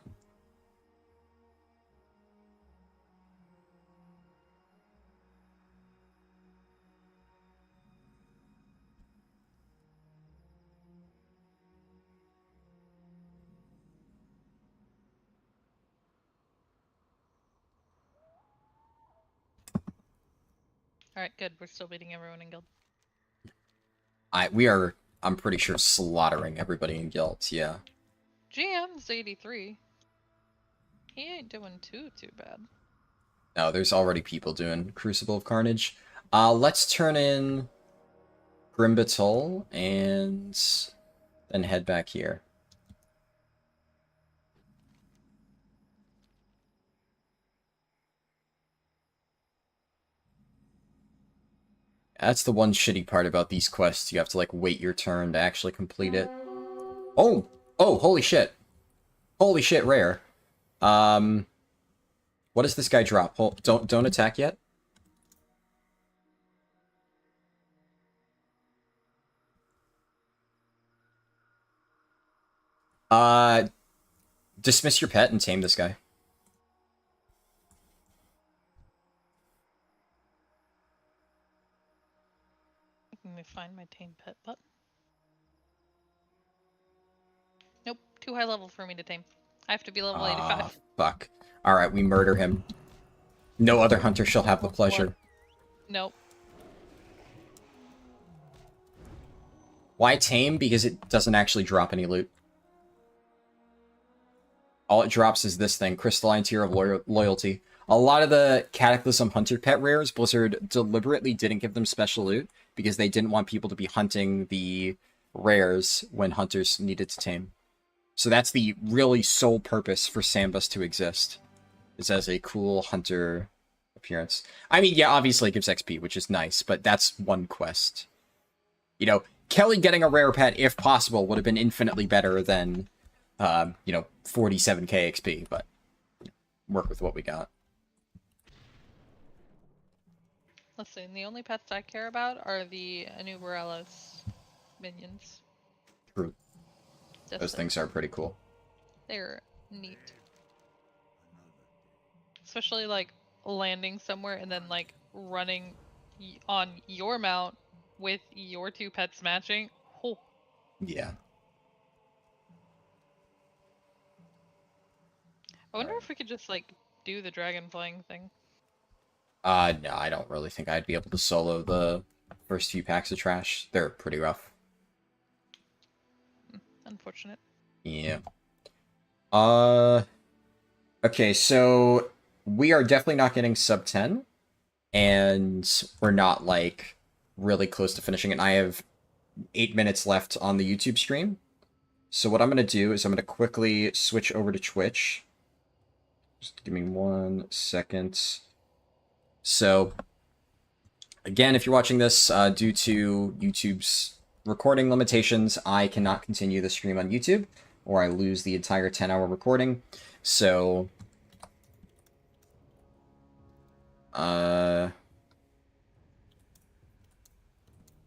Alright, good. We're still beating everyone in guild. We are, I'm pretty sure, slaughtering everybody in guild, yeah. GM's 83. He ain't doing too bad. No, there's already people doing Crucible of Carnage. Let's turn in Grimbatol and then head back here. That's the one shitty part about these quests. You have to, like, wait your turn to actually complete it. Oh! Oh, holy shit. Holy shit, rare. What does this guy drop? Don't attack yet? Dismiss your pet and tame this guy. Let me find my tame pet button. Nope, too high level for me to tame. I have to be level 85. Fuck. Alright, we murder him. No other hunter shall have the pleasure. Nope. Why tame? Because it doesn't actually drop any loot. All it drops is this thing, Crystalline Tier of Loyalty. A lot of the Cataclysm Hunter pet rares, Blizzard deliberately didn't give them special loot because they didn't want people to be hunting the rares when hunters needed to tame. So that's the really sole purpose for Sambus to exist. This has a cool hunter appearance. I mean, yeah, obviously it gives XP, which is nice, but that's one quest. You know, Kelly getting a rare pet, if possible, would have been infinitely better than, 47k XP, but work with what we got. Listen, the only pets I care about are the Anubarella's minions. True. Just Those things are pretty cool. They're neat. Especially like landing somewhere and then like running on your mount with your two pets matching. Oh. Yeah. I wonder if we could just like do the dragon flying thing. No, I don't really think I'd be able to solo the first few packs of trash. They're pretty rough. Unfortunate. Yeah. Okay, so we are definitely not getting sub 10, and we're not, like, really close to finishing it. And I have 8 minutes left on the YouTube stream. So what I'm going to do is I'm going to quickly switch over to Twitch. Just give me 1 second. So, again, if you're watching this, due to YouTube's recording limitations, I cannot continue the stream on YouTube, or I lose the entire 10-hour recording. So, there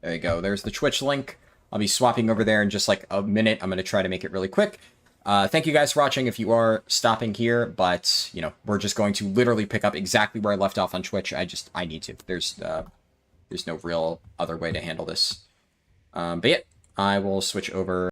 you go. There's the Twitch link. I'll be swapping over there in just like a minute. I'm going to try to make it really quick. Thank you guys for watching if you are stopping here, but, you know, we're just going to literally pick up exactly where I left off on Twitch. I need to. There's no real other way to handle this. But yeah, I will switch over